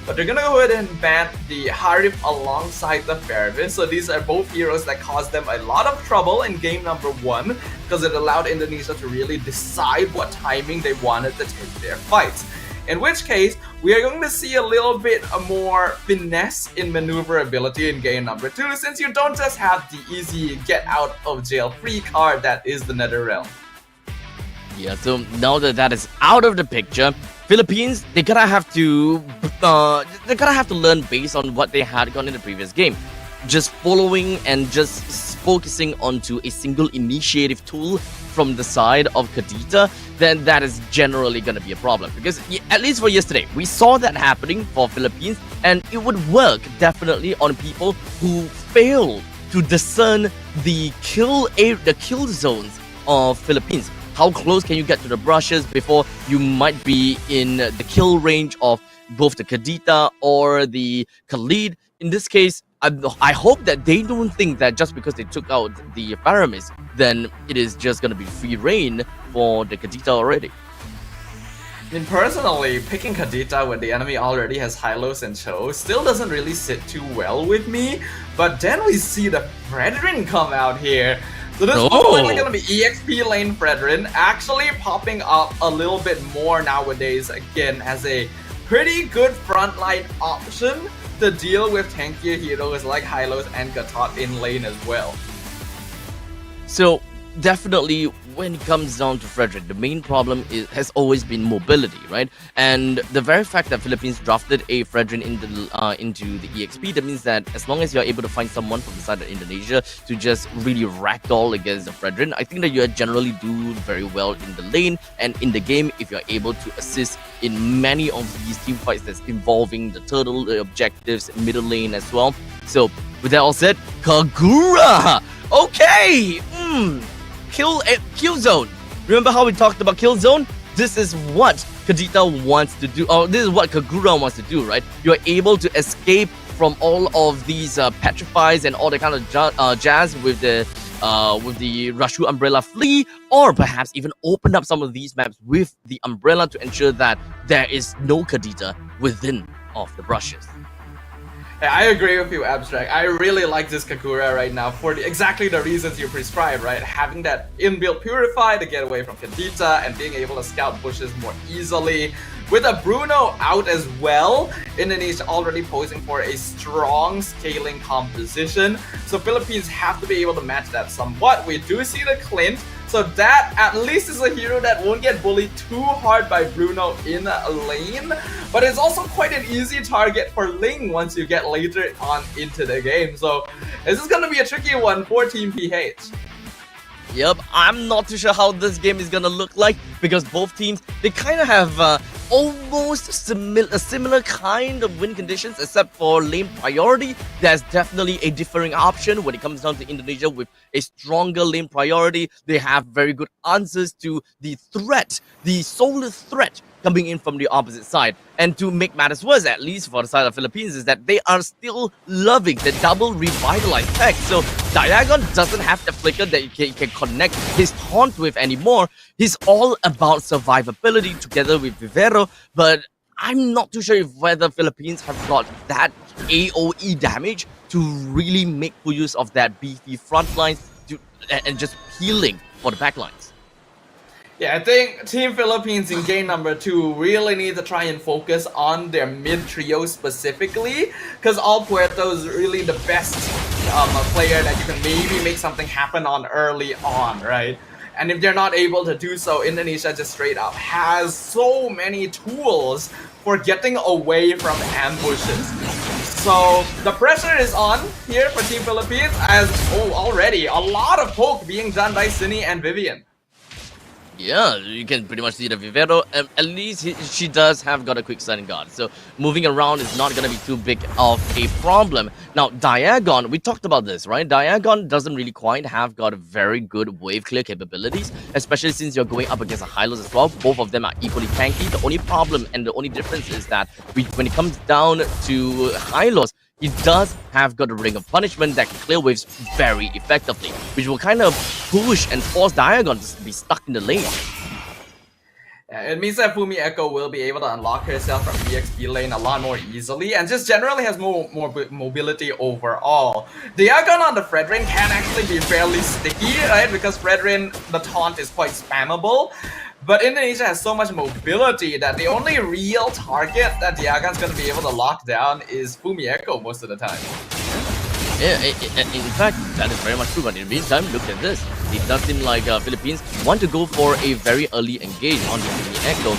But they're gonna go ahead and ban the Harif alongside the Fervis. So these are both heroes that caused them a lot of trouble in game number 1 because it allowed Indonesia to really decide what timing they wanted to take their fights. In which case, we are going to see a little bit more finesse in maneuverability in game number 2, since you don't just have the easy get out of jail free card that is the Nether Realm. Yeah, so now that that is out of the picture, Philippines, they gotta have to learn based on what they had gone in the previous game. Just following and just focusing onto a single initiative tool from the side of Kadita, then that is generally going to be a problem. Because at least for yesterday, we saw that happening for Philippines, and it would work definitely on people who fail to discern the kill zones of Philippines. How close can you get to the brushes before you might be in the kill range of both the Kadita or the Khalid? In this case, I hope that they don't think that just because they took out the Faramis, then it is just going to be free reign for the Kadita already. I mean, personally, picking Kadita when the enemy already has Hylos and Cho still doesn't really sit too well with me, but then we see the Fredrin come out here. So this is probably going to be EXP lane Fredrin, actually popping up a little bit more nowadays again as a pretty good frontline option to deal with tankier heroes like Hylos and Gatot in lane as well. So definitely when it comes down to Frederick, the main problem has always been mobility, right? And the very fact that Philippines drafted a Fredrin into the EXP, that means that as long as you're able to find someone from the side of Indonesia to just really ragdoll against the Fredrin, I think that you generally do very well in the lane and in the game if you're able to assist in many of these team fights that's involving the turtle, the objectives, middle lane as well. So with that all said, Kagura! Okay! Kill zone. Remember how we talked about kill zone? This is what Kadita wants to do. Oh, this is what Kagura wants to do, right? You're able to escape from all of these petrifies and all the kind of jazz with the Rashu Umbrella Flea, or perhaps even open up some of these maps with the Umbrella to ensure that there is no Kadita within of the brushes. Yeah, I agree with you, Abstract. I really like this Kagura right now for exactly the reasons you prescribe, right? Having that inbuilt Purify to get away from Kadita and being able to scout bushes more easily. With a Bruno out as well, Indonesia already posing for a strong scaling composition. So Philippines have to be able to match that somewhat. We do see the Clint, so that at least is a hero that won't get bullied too hard by Bruno in a lane. But it's also quite an easy target for Ling once you get later on into the game. So this is going to be a tricky one for Team PH. Yep, I'm not too sure how this game is gonna look like because both teams, they kind of have almost a similar kind of win conditions, except for lane priority. There's definitely a differing option when it comes down to Indonesia with a stronger lane priority. They have very good answers to the threat, the solid threat coming in from the opposite side. And to make matters worse, at least for the side of Philippines, is that they are still loving the double revitalized tech. So Diagon doesn't have the flicker that he can connect his taunt with anymore. He's all about survivability together with Vivero, but I'm not too sure if whether Philippines have got that AoE damage to really make full use of that beefy front lines and just healing for the back lines. Yeah, I think Team Philippines in game number 2 really need to try and focus on their mid trio specifically, because All Puerto is really the best player that you can maybe make something happen on early on, right? And if they're not able to do so, Indonesia just straight up has so many tools for getting away from ambushes. So the pressure is on here for Team Philippines as, already a lot of poke being done by Cine and Vivian. Yeah, you can pretty much see the Vivero. At least she does have got a quick stun guard, so moving around is not gonna be too big of a problem. Now, Diagon, we talked about this, right? Diagon doesn't really quite have got very good wave clear capabilities, especially since you're going up against a Hylos as well. Both of them are equally tanky. The only problem and the only difference is that when it comes down to Hylos, he does have got a Ring of Punishment that can clear waves very effectively, which will kind of push and force Diagon to be stuck in the lane. Yeah, it means that Fumi Echo will be able to unlock herself from EXP lane a lot more easily and just generally has more mobility overall. Diagon on the Fredrin can actually be fairly sticky, right? Because Fredrin, the taunt is quite spammable. But Indonesia has so much mobility that the only real target that Diagon's going to be able to lock down is Fumi Echo most of the time. Yeah, in fact, that is very much true. But in the meantime, look at this. It does seem like Philippines want to go for a very early engage on the Fumi Echo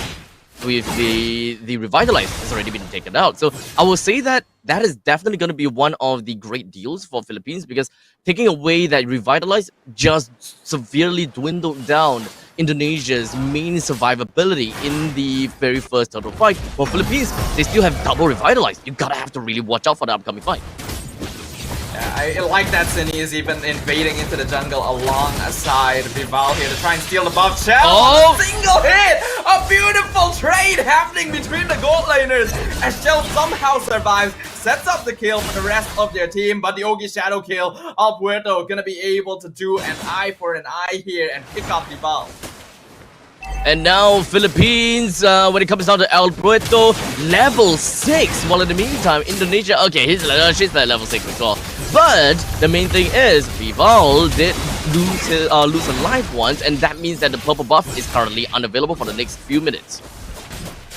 with the Revitalize has already been taken out. So I will say that that is definitely going to be one of the great deals for Philippines, because taking away that Revitalize just severely dwindled down Indonesia's main survivability in the very first turtle fight. For Philippines, they still have double Revitalize. You gotta have to really watch out for the upcoming fight. I like that Cine is even invading into the jungle alongside Vival here to try and steal the buff shell. Oh! Single hit! A beautiful trade happening between the gold laners as Shell somehow survives, sets up the kill for the rest of their team, but the Ogi Shadow kill, Al Puerto gonna be able to do an eye for an eye here and pick up Vival. And now Philippines, when it comes down to El Puerto, level 6. While in the meantime, Indonesia, okay, she's at level 6 as well. But the main thing is, Vival did lose her life once, and that means that the purple buff is currently unavailable for the next few minutes.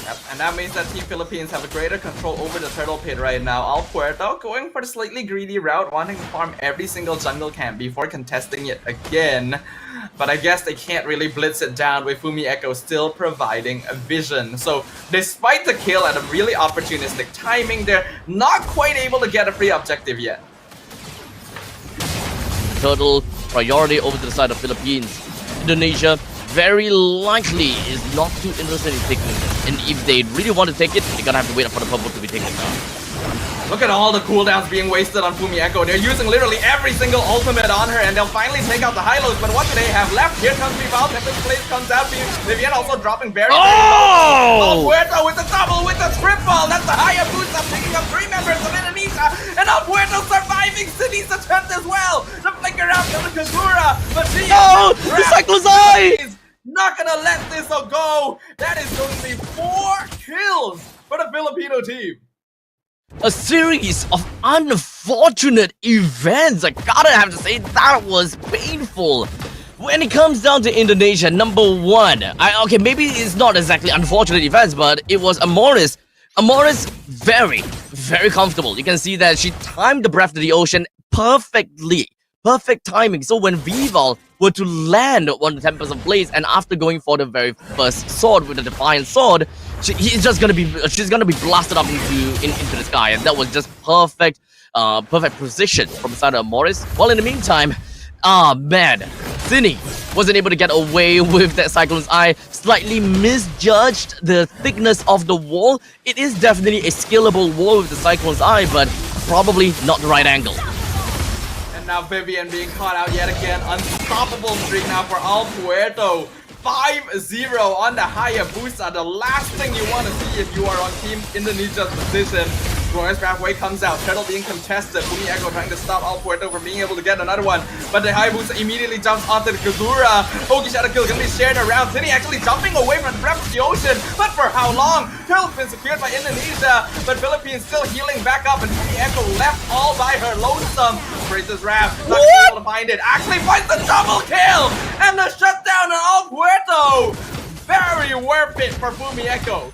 Yep, and that means that Team Philippines have a greater control over the turtle pit right now. Al Puerto going for the slightly greedy route, wanting to farm every single jungle camp before contesting it again. But I guess they can't really blitz it down with Fumi Echo still providing a vision. So despite the kill at a really opportunistic timing, they're not quite able to get a free objective yet. Total priority over to the side of Philippines. Indonesia very likely is not too interested in taking this. And if they really want to take it, they're gonna have to wait for the purple to be taken down. Look at all the cooldowns being wasted on Fumi Echo. They're using literally every single ultimate on her, and they'll finally take out the Hylos. But what do they have left? Here comes Vival. Tempest Blaze comes out. Vivian also dropping very Oh! Al Puerto with the double, with the triple. That's the Hayabusa picking up 3 members of Indonesia. And Al Puerto surviving City's attempt as well. The flicker out of the Kagura. But she the Cyclone's Eye! Not gonna let this go. That is going to be 4 kills for the Filipino team. A series of unfortunate events. I gotta have to say that was painful. When it comes down to Indonesia, number 1, okay, maybe it's not exactly unfortunate events, but it was Amoris. Amoris, very, very comfortable. You can see that she timed the Breath of the Ocean perfectly. Perfect timing. So when Vival were to land on the Tempest of Blaze, and after going for the very first sword with the Defiant Sword, she's gonna be blasted up into the sky, and that was just perfect, perfect precision from the side of Morris. While in the meantime, man, Cine wasn't able to get away with that Cyclone's Eye. Slightly misjudged the thickness of the wall. It is definitely a scalable wall with the Cyclone's Eye, but probably not the right angle. Now Vivian being caught out yet again. Unstoppable streak now for Al Puerto. 5-0 on the Hayabusa. The last thing you want to see if you are on Team Indonesia's position. Glorious Pathway comes out, Turtle being contested, Fumi Echo trying to stop Al Puerto from being able to get another one, but the Hayabusa immediately jumps onto the Kagura. Oki Shadow Kill gonna be shared around, City actually jumping away from the breath of the ocean, but for how long? Turtle's been secured by Indonesia, but Philippines still healing back up, and Fumi Echo left all by her lonesome. Praises Raph, not able to find it, actually finds the double kill, and the shutdown on Al Puerto! Very worth it for Fumi Echo.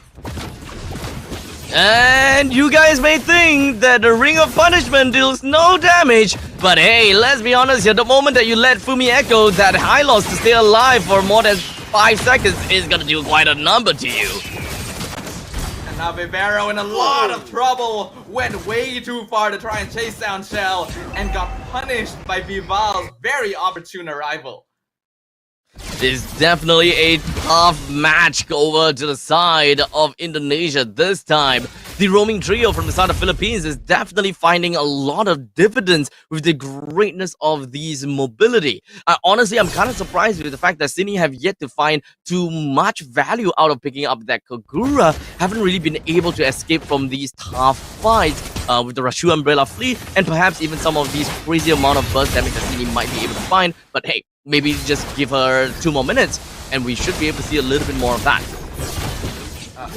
And you guys may think that the Ring of Punishment deals no damage, but hey, let's be honest here, the moment that you let Fumi Echo that high loss to stay alive for more than 5 seconds is gonna do quite a number to you. And now Vivero in a lot of trouble, went way too far to try and chase down Shell, and got punished by Vival's very opportune arrival. It's definitely a tough match over to the side of Indonesia this time. The roaming trio from the side of Philippines is definitely finding a lot of dividends with the greatness of these mobility. Honestly, I'm kind of surprised with the fact that Sydney have yet to find too much value out of picking up that Kagura. Haven't really been able to escape from these tough fights with the Rashu Umbrella Fleet, and perhaps even some of these crazy amount of burst damage that Sydney might be able to find. But hey, maybe just give her 2 more minutes and we should be able to see a little bit more of that.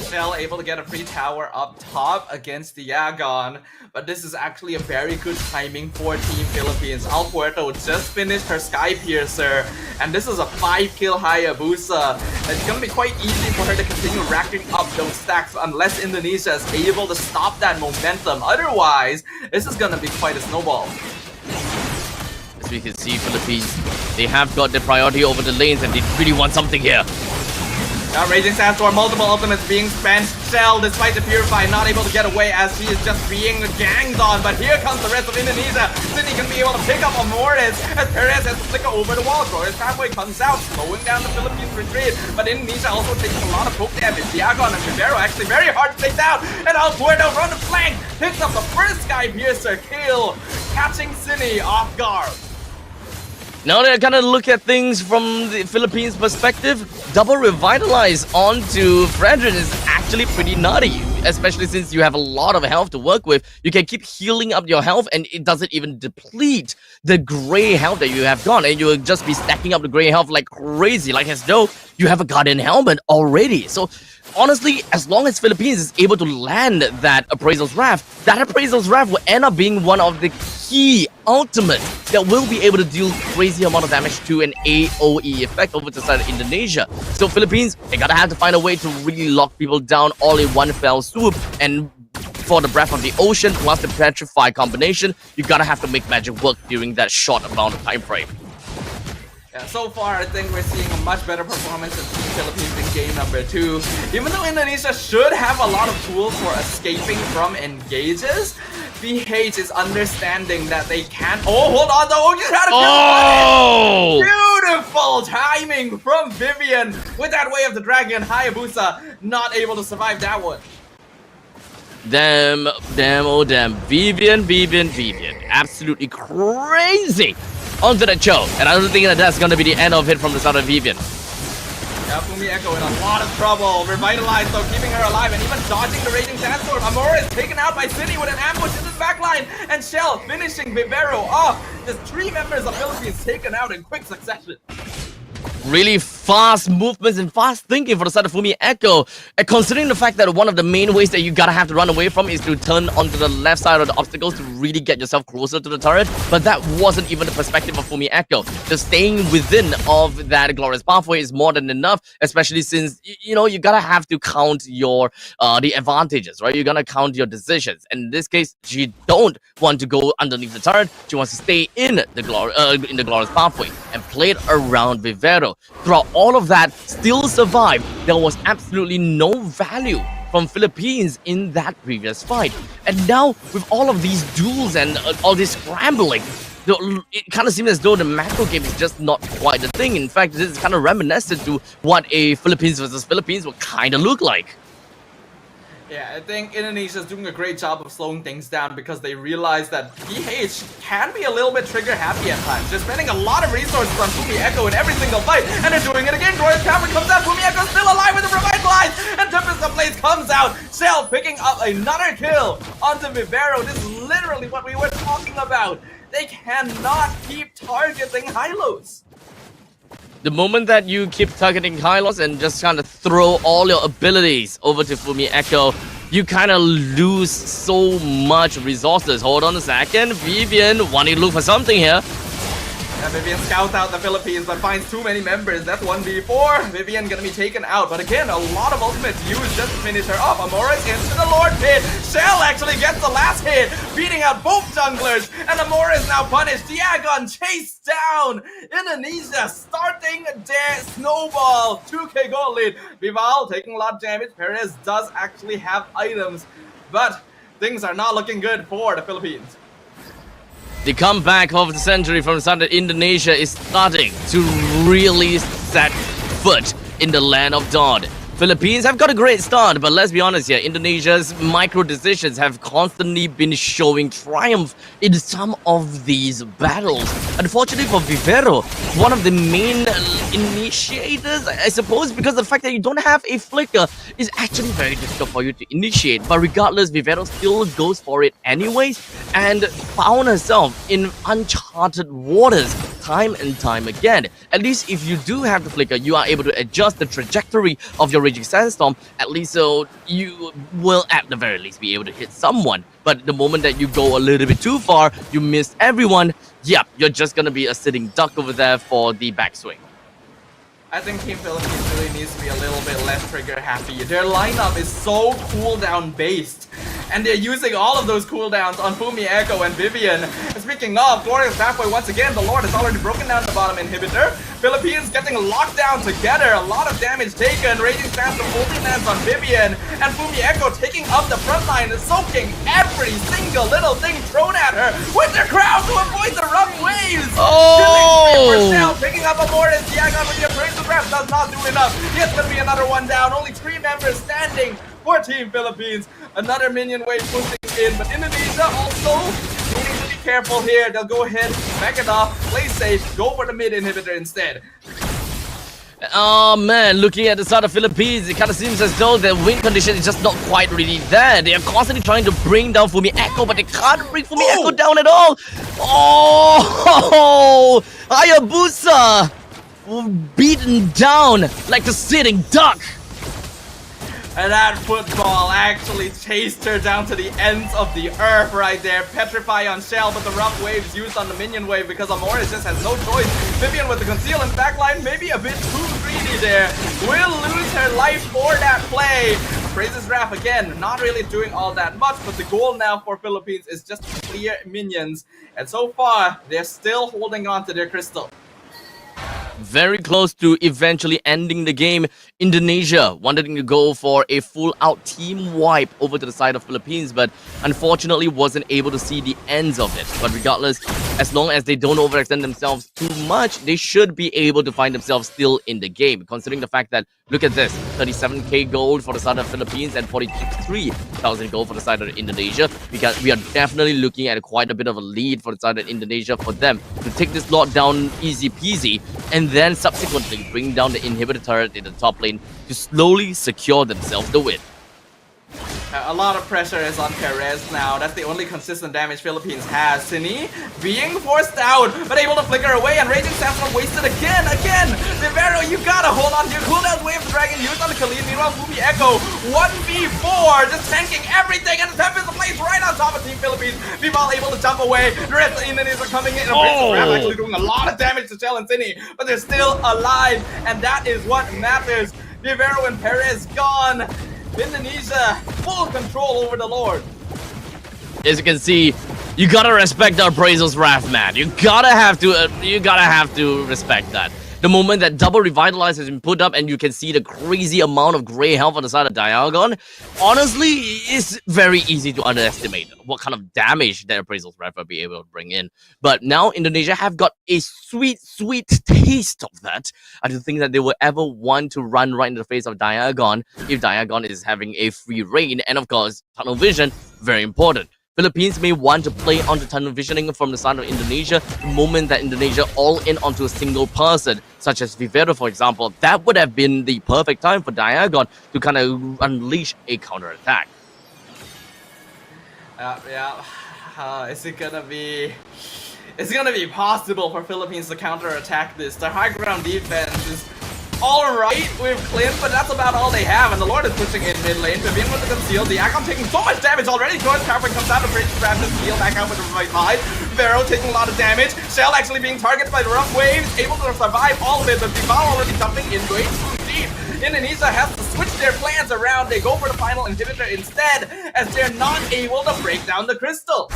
Shell able to get a free tower up top against the Yagon, but this is actually a very good timing for Team Philippines. Al Puerto just finished her Sky Piercer, and this is a 5-kill Hayabusa. It's gonna be quite easy for her to continue racking up those stacks unless Indonesia is able to stop that momentum. Otherwise, this is gonna be quite a snowball. As we can see, Philippines, they have got their priority over the lanes and they really want something here. Now Raging Sandstorm, multiple ultimates being spent. Shell, despite the Purify, not able to get away as she is just being ganged on. But here comes the rest of Indonesia. Sydney can be able to pick up on Morris as Perez has to flicker over the wall. Glorious Pathway comes out, slowing down the Philippines retreat. But Indonesia also taking a lot of poke damage. Diagon and Rivero actually very hard to take down. And Al Puerto from the flank picks up the first Sky Piercer kill, catching Sydney off guard. Now they're gonna look at things from the Philippines perspective. Double revitalize onto Fredrin is actually pretty nutty, especially since you have a lot of health to work with. You can keep healing up your health and it doesn't even deplete the gray health that you have gone, and you will just be stacking up the gray health like crazy, like as though you have a Guardian Helmet already. So honestly, as long as Philippines is able to land that Appraisal's Wrath, that Appraisal's Wrath will end up being one of the key ultimates that will be able to deal crazy amount of damage to an AoE effect over to the side of Indonesia. So Philippines, they gotta have to find a way to really lock people down all in one fell swoop, and for the Breath of the Ocean plus the Petrify combination, you gotta have to make magic work during that short amount of time frame. Yeah, so far I think we're seeing a much better performance in Team Philippines in game number 2. Even though Indonesia should have a lot of tools for escaping from engages, BH is understanding that they can't. Oh, hold on, though. You had a kill. Beautiful timing from Vivian with that Way of the Dragon. Hayabusa not able to survive that one. Damn, oh damn. Vivian. Absolutely crazy onto the choke. And I don't think that that's gonna be the end of it from the side of Vivian. Yeah, Fumi Echo in a lot of trouble. Revitalized though, keeping her alive and even dodging the Raging Sandstorm. Amora is taken out by City with an ambush in his backline. And Shell finishing Vivero off. Just 3 members of Philippines taken out in quick succession. Really fast movements and fast thinking for the side of Fumi Echo. And considering the fact that one of the main ways that you gotta have to run away from is to turn onto the left side of the obstacles to really get yourself closer to the turret. But that wasn't even the perspective of Fumi Echo. Just staying within of that Glorious Pathway is more than enough, especially since, you know, you gotta have to count your the advantages, right? You're gonna count your decisions. And in this case, she don't want to go underneath the turret. She wants to stay in the Glorious Pathway and play it around Vivero. Throughout all of that, still survived. There was absolutely no value from Philippines in that previous fight. And now, with all of these duels and all this scrambling, it kind of seems as though the macro game is just not quite the thing. In fact, this is kind of reminiscent to what a Philippines versus Philippines would kind of look like. Yeah, I think Indonesia is doing a great job of slowing things down because they realize that PH can be a little bit trigger happy at times. They're spending a lot of resources on Fumi Echo in every single fight, and they're doing it again. Glorious Pathway comes out, Fumi Echo still alive with the revival, revitalized, and Tempest Ablaze comes out. Shell picking up another kill onto Vivero. This is literally what we were talking about. They cannot keep targeting Hylos. The moment that you keep targeting Hylos and just kind of throw all your abilities over to Fumi Echo, you kind of lose so much resources. Hold on a second. Vivian wanting to look for something here. And Vivian scouts out the Philippines but finds too many members. That's 1v4. Vivian gonna be taken out. But again, a lot of ultimates used just to finish her off. Amoris into the Lord Pit. Shell actually gets the last hit, beating out both junglers. And Amoris now punished. Diagon chased down. Indonesia starting their snowball. 2k gold lead. Vival taking a lot of damage. Perez does actually have items. But things are not looking good for the Philippines. The comeback of the century from Southern Indonesia is starting to really set foot in the land of Dawn. Philippines have got a great start, but let's be honest here, Indonesia's micro decisions have constantly been showing triumph in some of these battles. Unfortunately for Vivero, one of the main initiators, I suppose, because the fact that you don't have a flicker is actually very difficult for you to initiate. But regardless, Vivero still goes for it anyways and found herself in uncharted waters time and time again. At least if you do have the flicker, you are able to adjust the trajectory of your Raging Sandstorm, at least so you will at the very least be able to hit someone. But the moment that you go a little bit too far, you miss everyone, yep, you're just gonna be a sitting duck over there for the backswing. I think Team Philippines really needs to be a little bit less trigger happy. Their lineup is so cooldown based, and they're using all of those cooldowns on Fumi Echo and Vivian. Speaking of, Glorious Halfway once again, the Lord has already broken down the bottom inhibitor. Philippines getting locked down together, a lot of damage taken. Raging Sandstorm holding lands on Vivian, and Fumi Echo taking up the front line and soaking every single little thing thrown at her with their crown to avoid the rough waves. Oh! Picking up a Mortis, Diagon with the appraisal grab does not do enough. Yes, gonna be another one down. Only 3 members standing for Team Philippines. Another minion wave pushing in, but Indonesia also needing to be careful here. They'll go ahead, back it off, play safe, go for the mid inhibitor instead. Oh man, looking at the side of Philippines, it kind of seems as though the win condition is just not quite really there. They are constantly trying to bring down Fumi Echo, but they can't bring Fumi Echo down at all. Oh, Hayabusa beaten down like a sitting duck. And that football actually chased her down to the ends of the earth right there. Petrify on Shell, but the rough waves used on the minion wave because Amoris just has no choice. Vivian with the conceal and backline, maybe a bit too greedy there. Will lose her life for that play. Praises Wrath again, not really doing all that much, but the goal now for Philippines is just to clear minions. And so far, they're still holding on to their crystal. Very close to eventually ending the game. Indonesia wanting to go for a full-out team wipe over to the side of Philippines, but unfortunately wasn't able to see the ends of it. But regardless, as long as they don't overextend themselves too much, they should be able to find themselves still in the game, considering the fact that, look at this, 37k gold for the side of Philippines and 43,000 gold for the side of Indonesia. Because we are definitely looking at quite a bit of a lead for the side of Indonesia for them to take this lot down easy peasy and then subsequently bring down the inhibitor turret in the top lane to slowly secure themselves the win. A lot of pressure is on Perez now. That's the only consistent damage Philippines has. Sini being forced out, but able to flicker away, and Raging Sandstorm wasted again. Vivero, you gotta hold on to your cooldowns. Wave of the Dragon used on the Khalid. Meanwhile, Fumi Echo 1v4, just tanking everything, and the Tempest plays right on top of Team Philippines. Vival able to jump away. The rest of the Indians are coming in. Actually doing a lot of damage to Shell and Sini, but they're still alive, and that is what matters. Vivero and Perez gone. Indonesia, full control over the Lord. As you can see, you gotta respect our Appraisal's Wrath, man. You gotta have to respect that. The moment that double revitalize has been put up and you can see the crazy amount of gray health on the side of Diagon, honestly, it's very easy to underestimate what kind of damage that Appraisal's Wrath will be able to bring in. But now Indonesia have got a sweet, sweet taste of that. I don't think that they will ever want to run right in the face of Diagon if Diagon is having a free reign. And of course, tunnel vision, very important. Philippines may want to play onto tunnel visioning from the side of Indonesia the moment that Indonesia all in onto a single person, such as Vivero, for example. That would have been the perfect time for Diagon to kind of unleash a counterattack. Is it gonna be... It's gonna be possible for Philippines to counterattack this. Their high ground defense is alright with Clint, but that's about all they have. And the Lord is pushing in mid lane. Vivian with the conceal. Diagon taking so much damage already. George Coward comes out of bridge, grabs his heal back out with the right side. Vero taking a lot of damage. Shell actually being targeted by the rough waves, able to survive all of it, but Bivao already dumping in way too deep. Indonesia has to switch their plans around. They go for the final inhibitor instead, as they're not able to break down the crystal.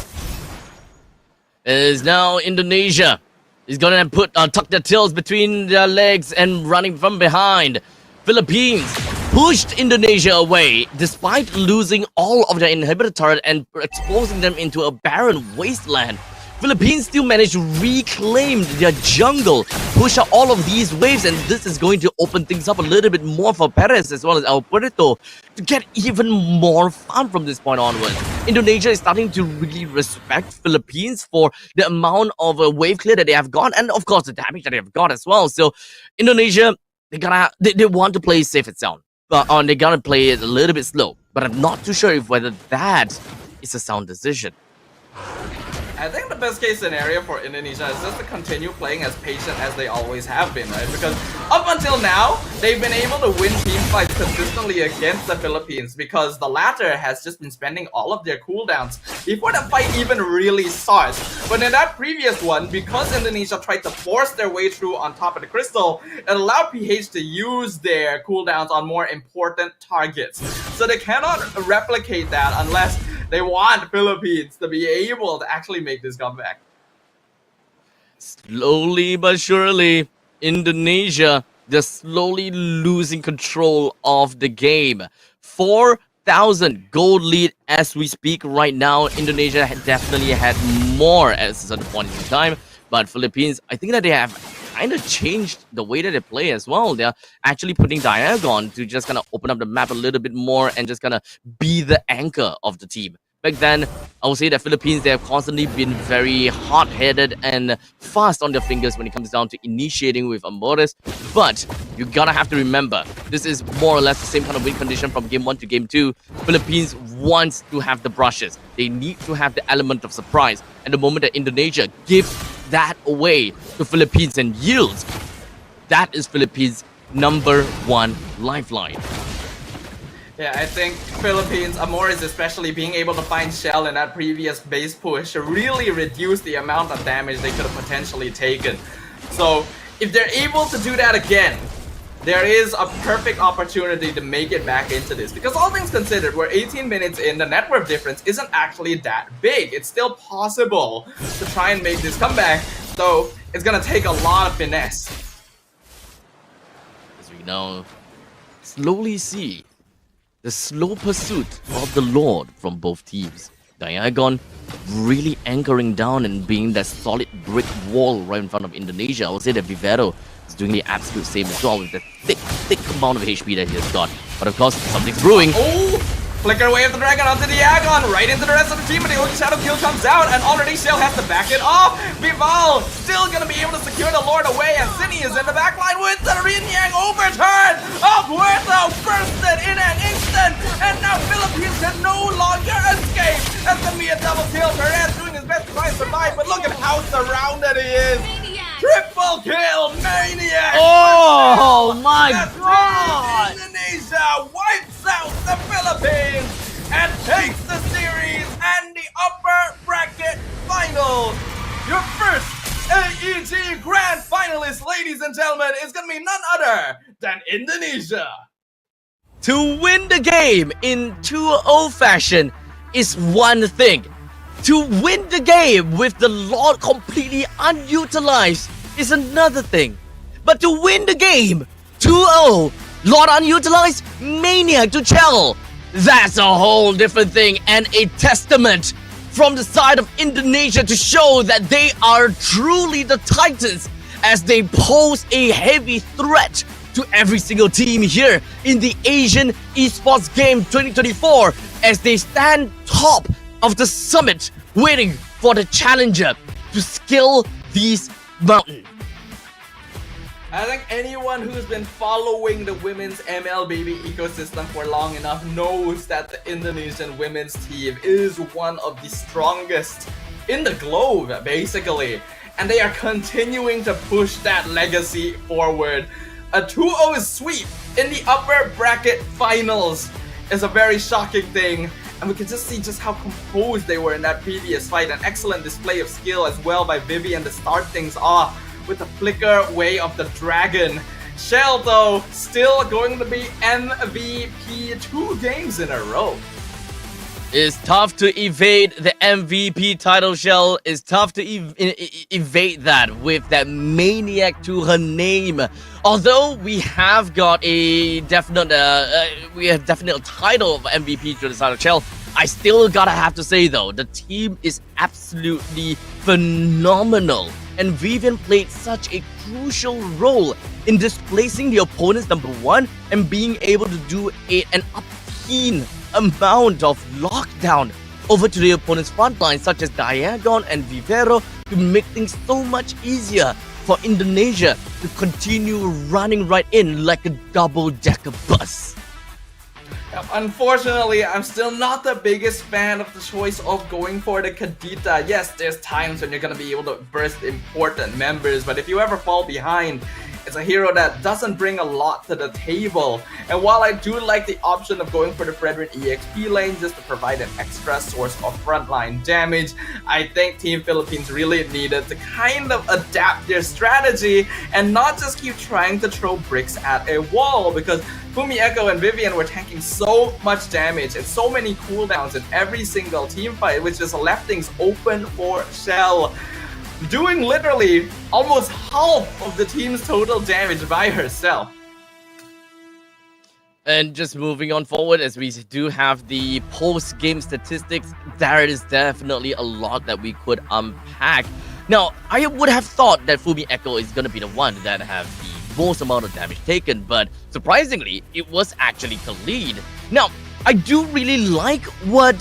It is now Indonesia. He's gonna tuck their tails between their legs and running from behind. Philippines pushed Indonesia away despite losing all of their inhibitor turret and exposing them into a barren wasteland. Philippines still managed to reclaim their jungle, push out all of these waves, and this is going to open things up a little bit more for Perez as well as El Puerto to get even more fun from this point onwards. Indonesia is starting to really respect Philippines for the amount of wave clear that they have got, and of course the damage that they have got as well. So Indonesia, they want to play safe and sound, but they're gonna play it a little bit slow. But I'm not too sure if whether that is a sound decision. I think the best case scenario for Indonesia is just to continue playing as patient as they always have been, right? Because up until now, they've been able to win team fights consistently against the Philippines because the latter has just been spending all of their cooldowns before the fight even really starts. But in that previous one, because Indonesia tried to force their way through on top of the crystal, it allowed PH to use their cooldowns on more important targets. So they cannot replicate that unless they want Philippines to be able to actually make this comeback. Slowly but surely, Indonesia, they're slowly losing control of the game. 4,000 gold lead as we speak right now. Indonesia definitely had more at a certain point in time. But Philippines, I think that they have kind of changed the way that they play as well. They're actually putting Diagon to just kind of open up the map a little bit more and just kind of be the anchor of the team. Back then, I would say that Philippines, they have constantly been very hot-headed and fast on their fingers when it comes down to initiating with Amores. But you gotta have to remember, this is more or less the same kind of win condition from game 1 to game 2. Philippines wants to have the brushes. They need to have the element of surprise. And the moment that Indonesia gives that away to Philippines and yields, that is Philippines' #1 lifeline. Yeah, I think Philippines, Amores especially, being able to find Shell in that previous base push really reduced the amount of damage they could have potentially taken. So if they're able to do that again, there is a perfect opportunity to make it back into this. Because all things considered, we're 18 minutes in, the net worth difference isn't actually that big. It's still possible to try and make this comeback, so it's gonna take a lot of finesse. As we now slowly see the slow pursuit of the Lord from both teams. Diagon really anchoring down and being that solid brick wall right in front of Indonesia. I would say that Vivero is doing the absolute same as well with the thick amount of HP that he has got. But of course, something's brewing. Oh! Flicker away of the dragon onto Diagon, right into the rest of the team, and the only shadow kill comes out, and already Shell has to back it off. Vival still gonna be able to secure the Lord away, and Cine is in the backline with the Yin Yang overturn. Puerto bursted in an instant, and now Philippines can no longer escape. That's gonna be a double kill. Perez doing his best to try and survive, but look at how surrounded he is. Triple kill, Maniac! Oh my That's god! right. Indonesia wipes out the Philippines and takes the series and the upper bracket finals. Your first AEG Grand Finalist, ladies and gentlemen, is going to be none other than Indonesia. To win the game in 2-0 fashion is one thing. To win the game with the Lord completely unutilized is another thing. But to win the game 2-0, Lord unutilized, Maniac to Chell, that's a whole different thing, and a testament from the side of Indonesia to show that they are truly the Titans as they pose a heavy threat to every single team here in the Asian Esports Game 2024 as they stand top of the summit, waiting for the challenger to scale these mountains. I think anyone who's been following the women's MLBB ecosystem for long enough knows that the Indonesian women's team is one of the strongest in the globe, basically. And they are continuing to push that legacy forward. A 2-0 sweep in the upper bracket finals is a very shocking thing. And we can just see just how composed they were in that previous fight. An excellent display of skill as well by Vivian to start things off with the flicker way of the dragon. Shell, though, still going to be MVP 2 games in a row. It's tough to evade the MVP title, Shell. It's tough to evade that with that maniac to her name. Although we have got a definite, title of MVP to the side of Shell, I still gotta have to say though, the team is absolutely phenomenal. And Vivian played such a crucial role in displacing the opponent's number 1 and being able to do an obscene amount of lockdown over to the opponent's front line, such as Diagon and Vivero, to make things so much easier for Indonesia to continue running right in like a double-decker bus. Unfortunately, I'm still not the biggest fan of the choice of going for the Kadita. Yes, there's times when you're gonna be able to burst important members, but if you ever fall behind, it's a hero that doesn't bring a lot to the table. And while I do like the option of going for the Fredrin EXP lane just to provide an extra source of frontline damage, I think Team Philippines really needed to kind of adapt their strategy and not just keep trying to throw bricks at a wall, because Fumi Echo and Vivian were tanking so much damage and so many cooldowns in every single team fight, which just left things open for Shell, doing literally almost half of the team's total damage by herself. And just moving on forward, as we do have the post-game statistics, there is definitely a lot that we could unpack. Now, I would have thought that Fumi Echo is going to be the one that have the most amount of damage taken, but surprisingly, it was actually Khalid. Now, I do really like what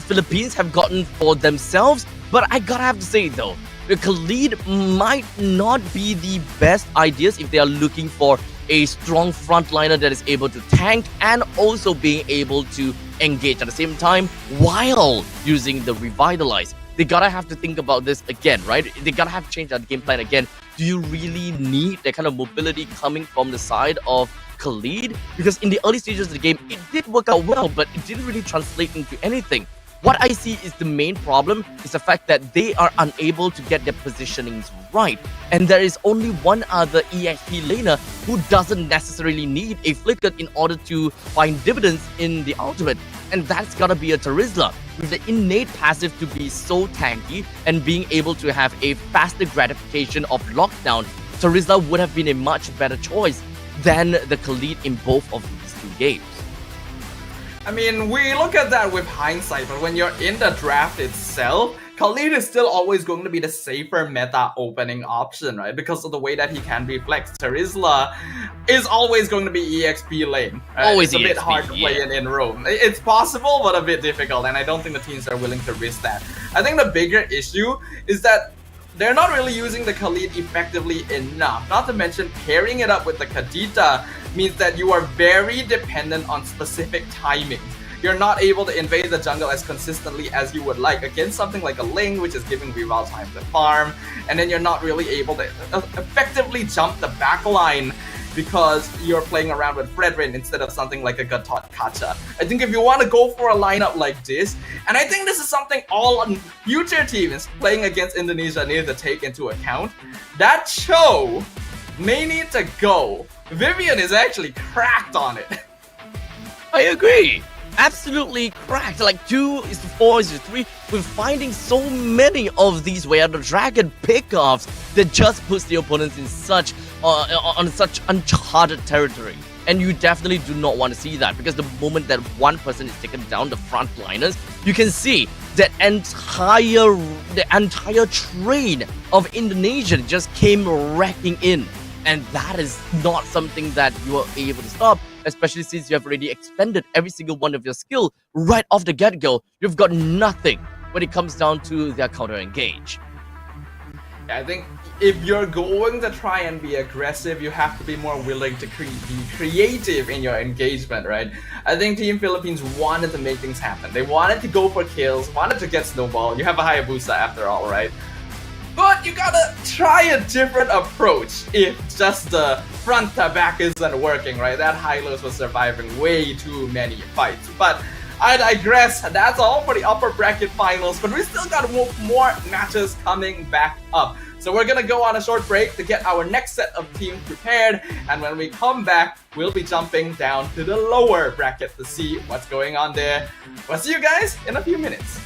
Philippines have gotten for themselves, but I gotta have to say though, Khalid might not be the best ideas if they are looking for a strong frontliner that is able to tank and also being able to engage at the same time while using the Revitalize. They gotta have to think about this again, right? They gotta have to change that game plan again. Do you really need that kind of mobility coming from the side of Khalid? Because in the early stages of the game, it did work out well, but it didn't really translate into anything. What I see is the main problem is the fact that they are unable to get their positionings right. And there is only one other EXP laner who doesn't necessarily need a flicker in order to find dividends in the ultimate. And that's gotta be a Terizla, with the innate passive to be so tanky and being able to have a faster gratification of lockdown. Terizla would have been a much better choice than the Khalid in both of these 2 games. I mean, we look at that with hindsight, but when you're in the draft itself, Khalid is still always going to be the safer meta opening option, right? Because of the way that he can be flexed. Terizla is always going to be EXP lane. Right? Always it's a EXP, bit hard to play in Rome. It's possible, but a bit difficult, and I don't think the teams are willing to risk that. I think the bigger issue is that they're not really using the Khalid effectively enough. Not to mention, pairing it up with the Kadita means that you are very dependent on specific timings. You're not able to invade the jungle as consistently as you would like against something like a Ling, which is giving reroll time to farm, and then you're not really able to effectively jump the backline because you're playing around with Fredrin instead of something like a Gatot Kacha. I think if you want to go for a lineup like this, and I think this is something all future teams playing against Indonesia need to take into account, that Cho may need to go. Vivian is actually cracked on it. I agree. Absolutely cracked. Like 2:4:3. We're finding so many of these where the dragon pickoffs that just puts the opponents in such on such uncharted territory. And you definitely do not want to see that, because the moment that one person is taken down, the frontliners, you can see that the entire train of Indonesian just came wrecking in. And that is not something that you are able to stop, especially since you have already expended every single one of your skill right off the get-go. You've got nothing when it comes down to their counter-engage. I think if you're going to try and be aggressive, you have to be more willing to be creative in your engagement, right? I think Team Philippines wanted to make things happen. They wanted to go for kills, wanted to get snowball. You have a Hayabusa after all, right? But you gotta try a different approach if just the front to back isn't working, right? That Hylos was surviving way too many fights. But I digress. That's all for the upper bracket finals, but we still got more matches coming back up. So we're gonna go on a short break to get our next set of teams prepared, and when we come back, we'll be jumping down to the lower bracket to see what's going on there. We'll see you guys in a few minutes.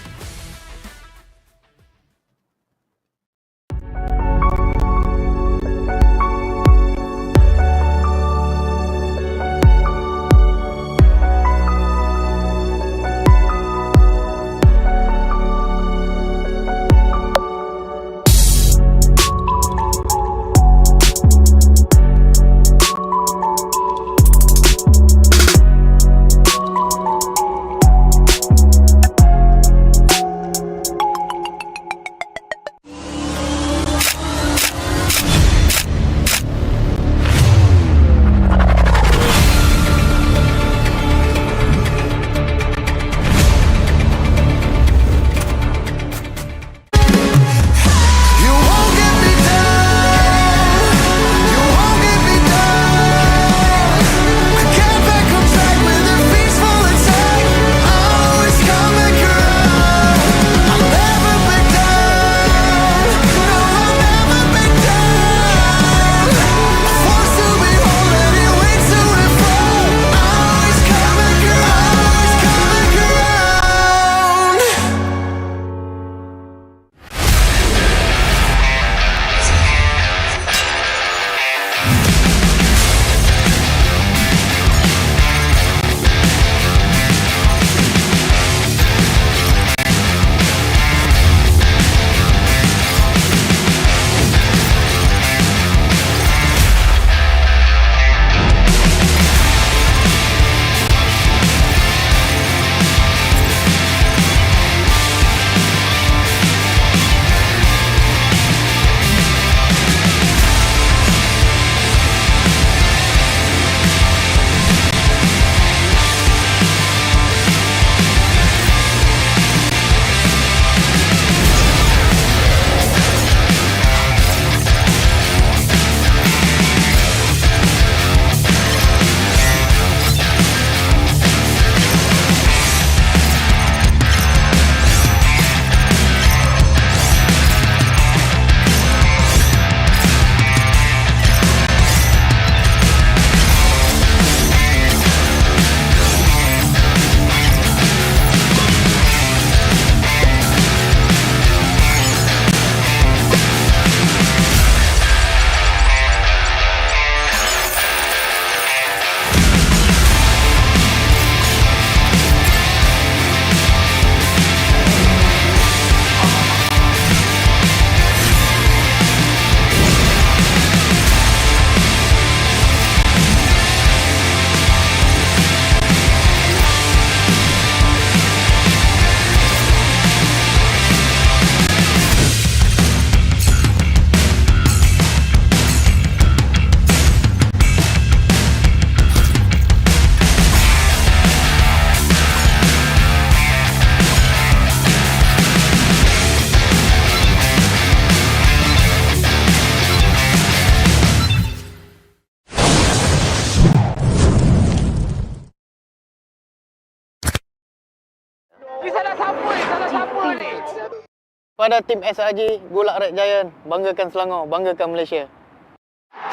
Pada tim SRG, Golak Red Giant, banggakan Selangor, banggakan Malaysia.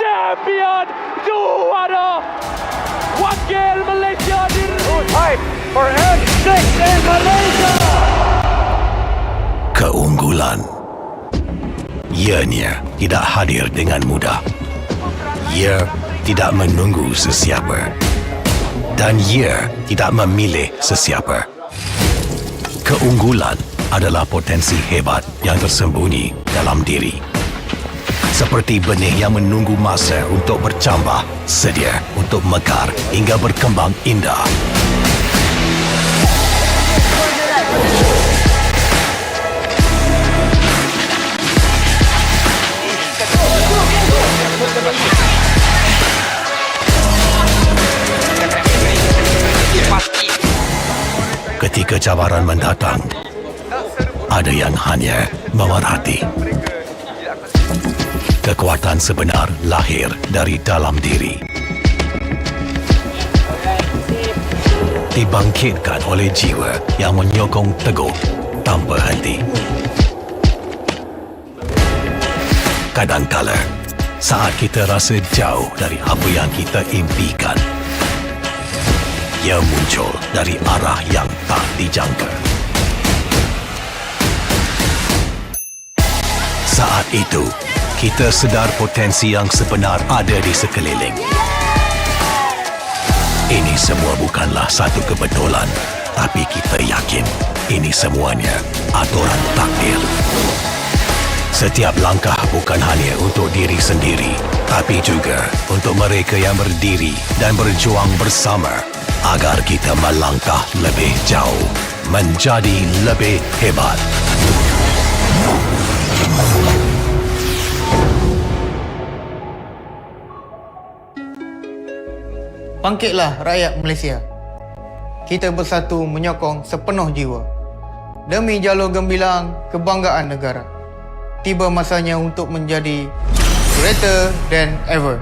Champion juara wakil Malaysia fight for N6 in Malaysia. Keunggulan ianya tidak hadir dengan mudah. Ia tidak menunggu sesiapa dan ia tidak memilih sesiapa. Keunggulan adalah potensi hebat yang tersembunyi dalam diri. Seperti benih yang menunggu masa untuk bercambah, sedia untuk mekar hingga berkembang indah. Ketika cabaran mendatang, ada yang hanya memerhati. Kekuatan sebenar lahir dari dalam diri. Dibangkitkan oleh jiwa yang menyokong teguh tanpa henti. Kadangkala, saat kita rasa jauh dari apa yang kita impikan, ia muncul dari arah yang tak dijangka. Saat itu, kita sedar potensi yang sebenar ada di sekeliling. Ini semua bukanlah satu kebetulan, tapi kita yakin ini semuanya aturan takdir. Setiap langkah bukan hanya untuk diri sendiri, tapi juga untuk mereka yang berdiri dan berjuang bersama agar kita melangkah lebih jauh, menjadi lebih hebat. Bangkitlah rakyat Malaysia. Kita bersatu menyokong sepenuh jiwa. Demi jalur gemilang kebanggaan negara. Tiba masanya untuk menjadi greater than ever.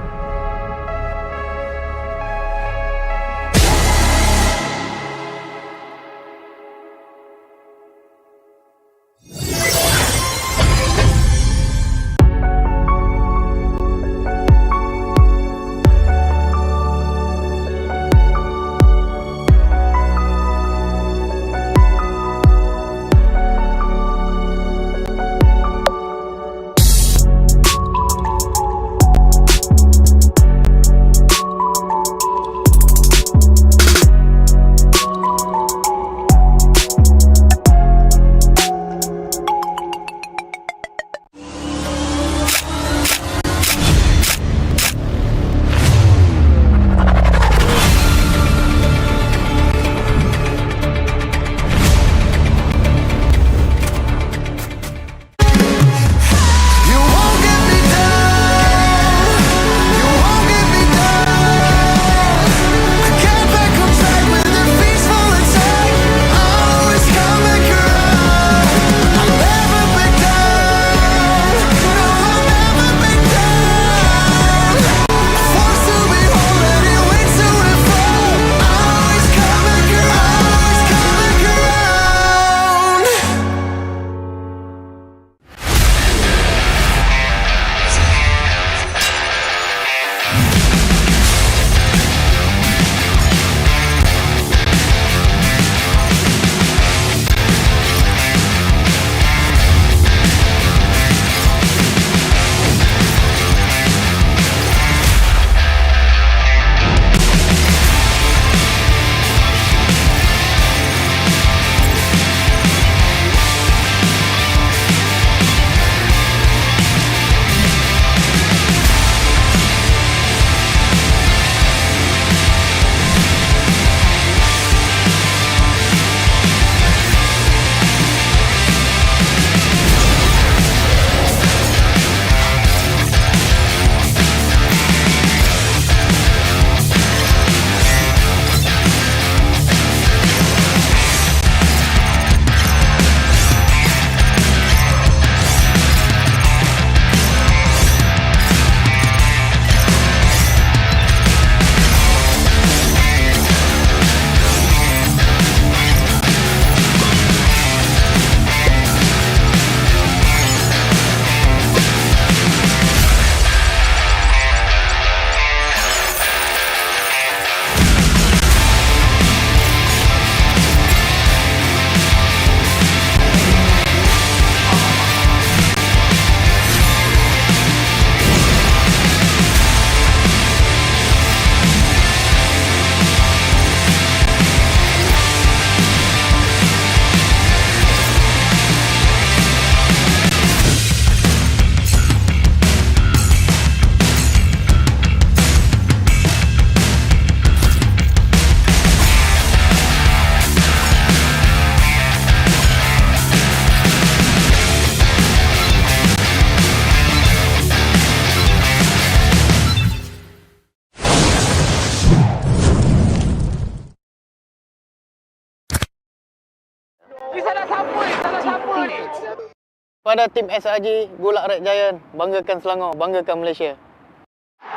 Pada tim SRG Golak Red Giant, banggakan Selangor, banggakan Malaysia.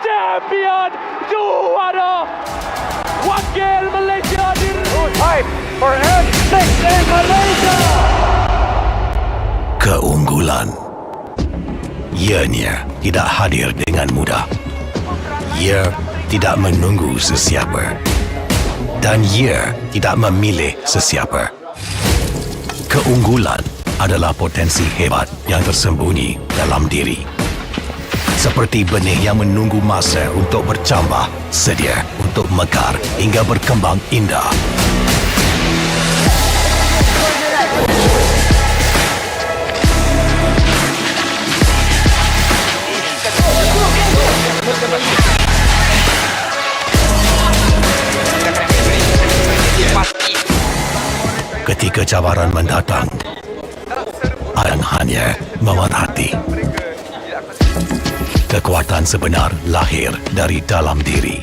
Champion juara wakil Malaysia fight for N6 in Malaysia. Keunggulan ianya tidak hadir dengan mudah. Ia tidak menunggu sesiapa dan ia tidak memilih sesiapa. Keunggulan adalah potensi hebat yang tersembunyi dalam diri. Seperti benih yang menunggu masa untuk bercambah, sedia untuk mekar hingga berkembang indah. Ketika cabaran mendatang, hanya memerhati. Kekuatan sebenar lahir dari dalam diri.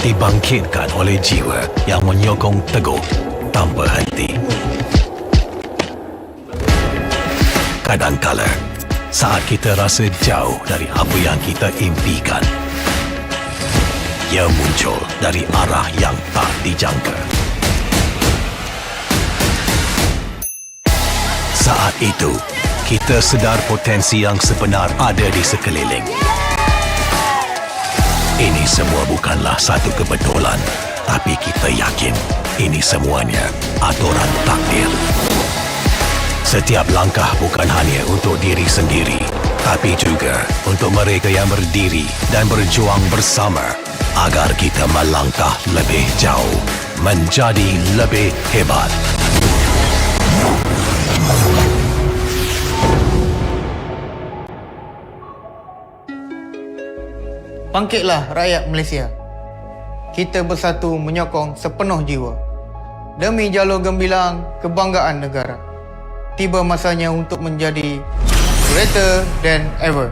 Dibangkitkan oleh jiwa yang menyokong teguh tanpa henti. Kadangkala, saat kita rasa jauh dari apa yang kita impikan, ia muncul dari arah yang tak dijangka. Saat itu, kita sedar potensi yang sebenar ada di sekeliling. Ini semua bukanlah satu kebetulan, tapi kita yakin ini semuanya aturan takdir. Setiap langkah bukan hanya untuk diri sendiri, tapi juga untuk mereka yang berdiri dan berjuang bersama agar kita melangkah lebih jauh, menjadi lebih hebat. Bangkitlah rakyat Malaysia. Kita bersatu menyokong sepenuh jiwa. Demi jalur gemilang kebanggaan negara. Tiba masanya untuk menjadi greater than ever.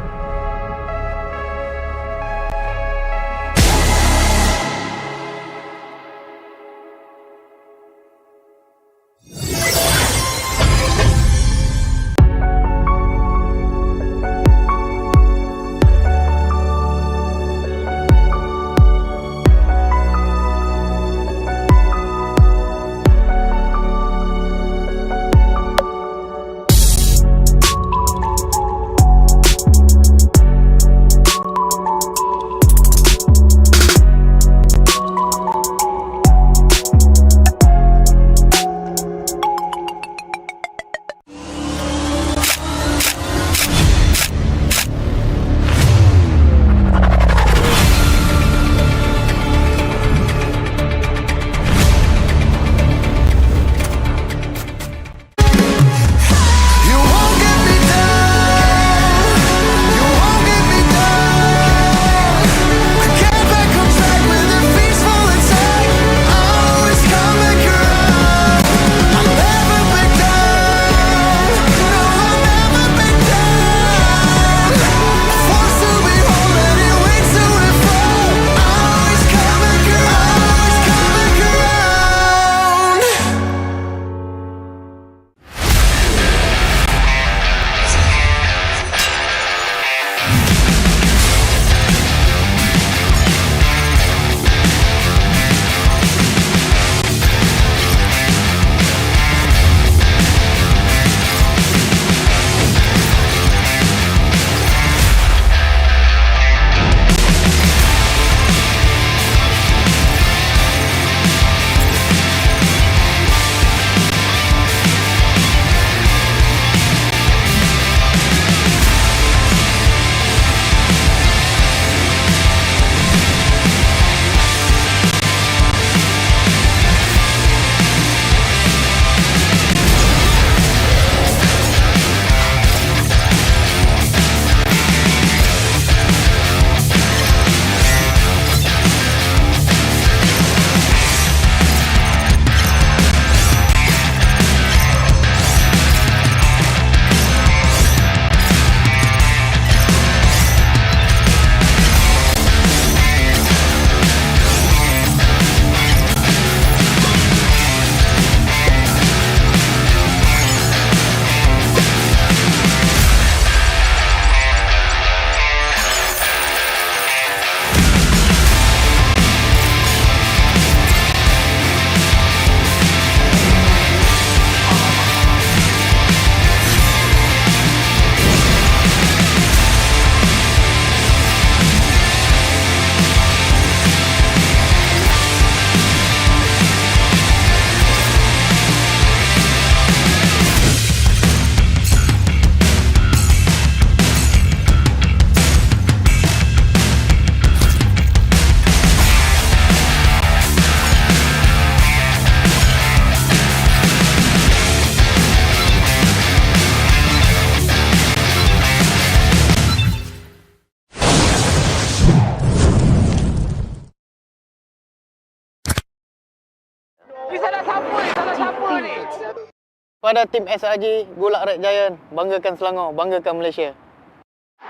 Kepada tim SRG, Golak Red Giant, banggakan Selangor, banggakan Malaysia.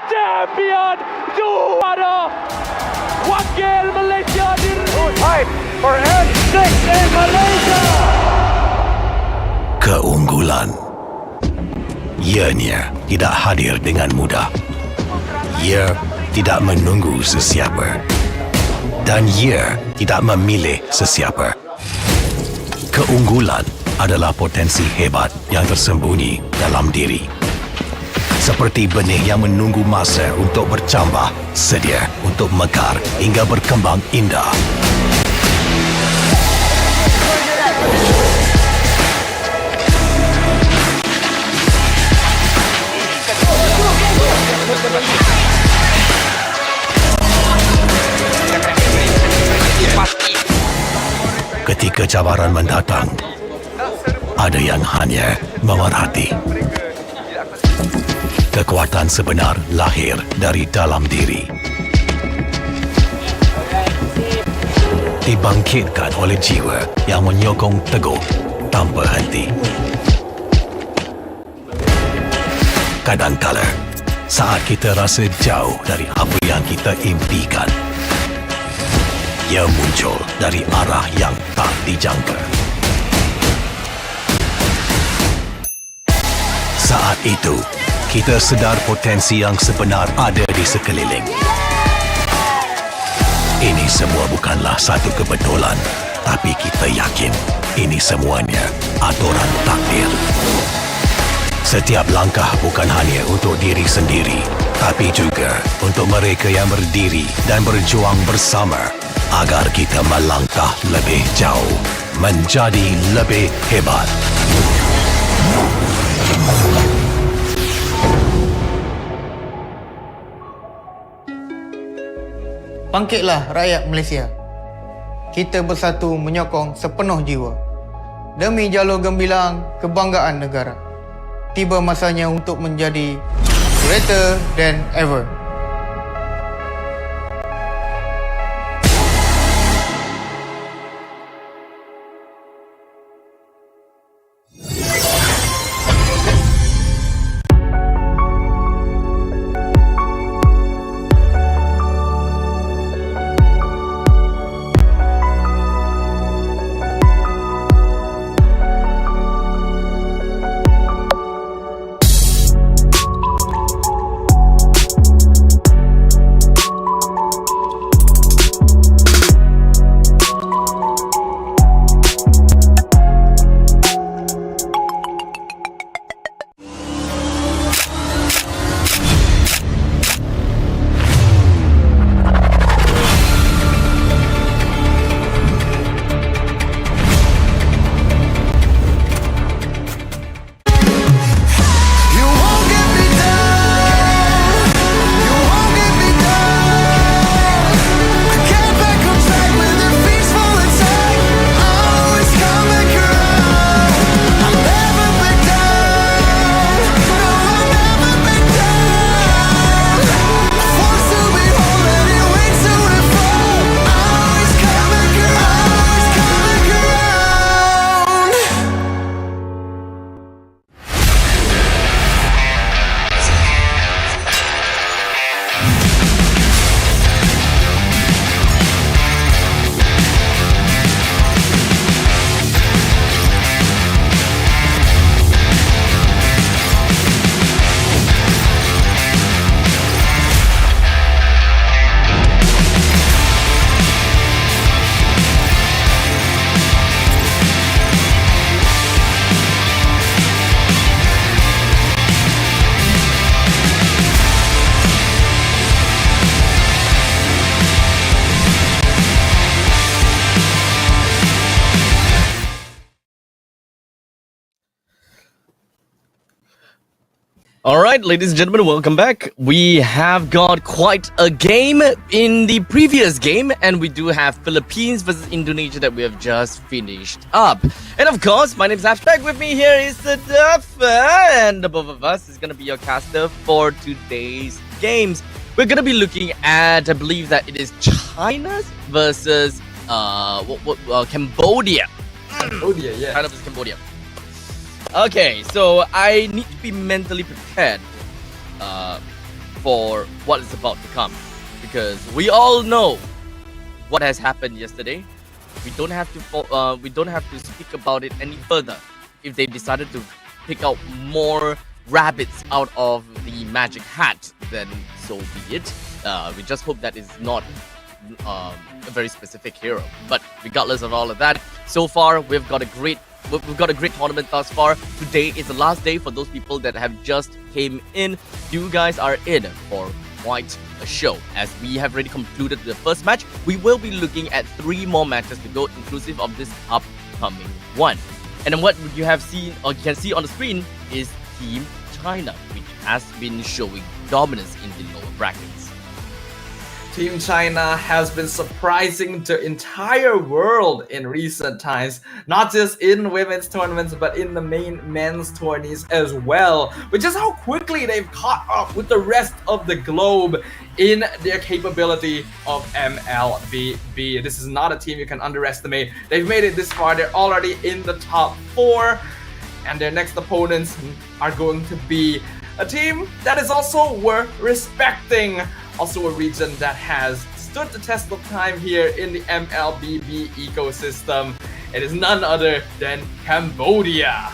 Champion juara wakil Malaysia fight for N6 in Malaysia. Keunggulan ianya tidak hadir dengan mudah. Ia tidak menunggu sesiapa dan ia tidak memilih sesiapa. Keunggulan adalah potensi hebat yang tersembunyi dalam diri. Seperti benih yang menunggu masa untuk bercambah, sedia untuk mekar hingga berkembang indah. Ketika cabaran mendatang, ada yang hanya memerhati. Kekuatan sebenar lahir dari dalam diri. Dibangkitkan oleh jiwa yang menyokong teguh tanpa henti. Kadangkala, saat kita rasa jauh dari apa yang kita impikan, ia muncul dari arah yang tak dijangka. Saat itu, kita sedar potensi yang sebenar ada di sekeliling. Ini semua bukanlah satu kebetulan, tapi kita yakin ini semuanya aturan takdir. Setiap langkah bukan hanya untuk diri sendiri, tapi juga untuk mereka yang berdiri dan berjuang bersama agar kita melangkah lebih jauh, menjadi lebih hebat. Bangkitlah rakyat Malaysia. Kita bersatu menyokong sepenuh jiwa. Demi jalur gemilang kebanggaan negara. Tiba masanya untuk menjadi greater than ever. Alright, ladies and gentlemen, welcome back. We have got quite a game in the previous game, and we do have Philippines versus Indonesia that we have just finished up. And of course, my name is Abstract. With me here is the and the both of us is going to be your caster for today's games. We're going to be looking at, I believe that it is China versus Cambodia. Cambodia, yeah. China versus Cambodia. Okay, so I need to be mentally prepared for what is about to come, because we all know what has happened yesterday. We don't have to speak about it any further. If they decided to pick out more rabbits out of the magic hat, then so be it. We just hope that is not a very specific hero. But regardless of all of that, so far we've got a great tournament thus far. Today is the last day for those people that have just came in. You guys are in for quite a show. As we have already concluded the first match, we will be looking at 3 more matches to go, inclusive of this upcoming one. And then what you have seen, or you can see on the screen, is Team China, which has been showing dominance in the lower brackets. Team China has been surprising the entire world in recent times, not just in women's tournaments, but in the main men's tourneys as well, which is how quickly they've caught up with the rest of the globe in their capability of MLBB. This is not a team you can underestimate. They've made it this far. They're already in the top 4, and their next opponents are going to be a team that is also worth respecting. Also a region that has stood the test of time here in the MLBB ecosystem. It is none other than Cambodia.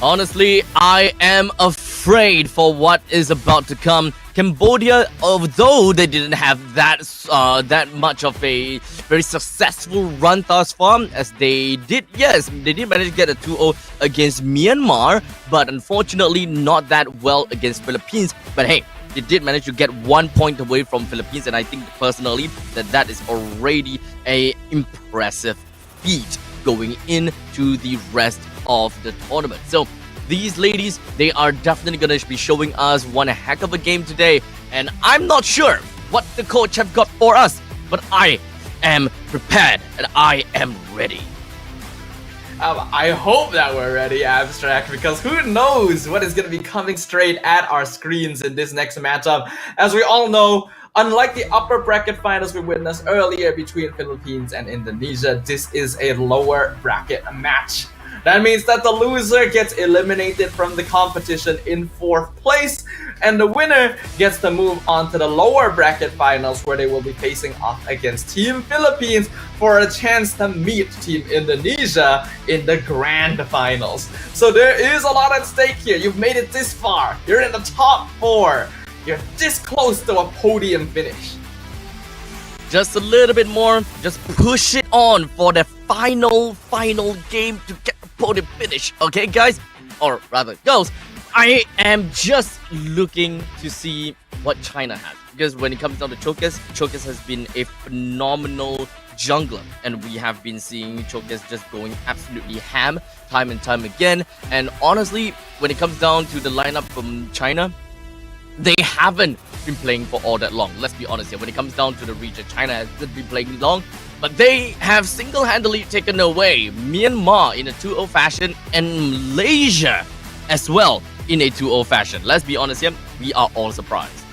Honestly, I am afraid for what is about to come. Cambodia, although they didn't have that much of a very successful run thus far, as they did manage to get a 2-0 against Myanmar, but unfortunately not that well against Philippines. But hey, they did manage to get 1 point away from Philippines, and I think personally that is already a impressive feat going into the rest of the tournament. So these ladies, they are definitely going to be showing us one heck of a game today, and I'm not sure what the coach have got for us, but I am prepared and I am ready. I hope that we're ready, Abstract, because who knows what is going to be coming straight at our screens in this next matchup. As we all know, unlike the upper bracket finals we witnessed earlier between Philippines and Indonesia, this is a lower bracket match. That means that the loser gets eliminated from the competition in 4th place, and the winner gets to move on to the lower bracket finals, where they will be facing off against Team Philippines for a chance to meet Team Indonesia in the grand finals. So there is a lot at stake here. You've made it this far. You're in the top 4. You're this close to a podium finish. Just a little bit more. Just push it on for the final game to get the podium finish. Okay, guys? Or rather, girls. I am just looking to see what China has. Because when it comes down to Chokas has been a phenomenal jungler. And we have been seeing Chokas just going absolutely ham time and time again. And honestly, when it comes down to the lineup from China, they haven't been playing for all that long. Let's be honest here. When it comes down to the region, China hasn't been playing long, but they have single-handedly taken away Myanmar in a 2-0 fashion and Malaysia as well in a 2-0 fashion. Let's be honest here, we are all surprised.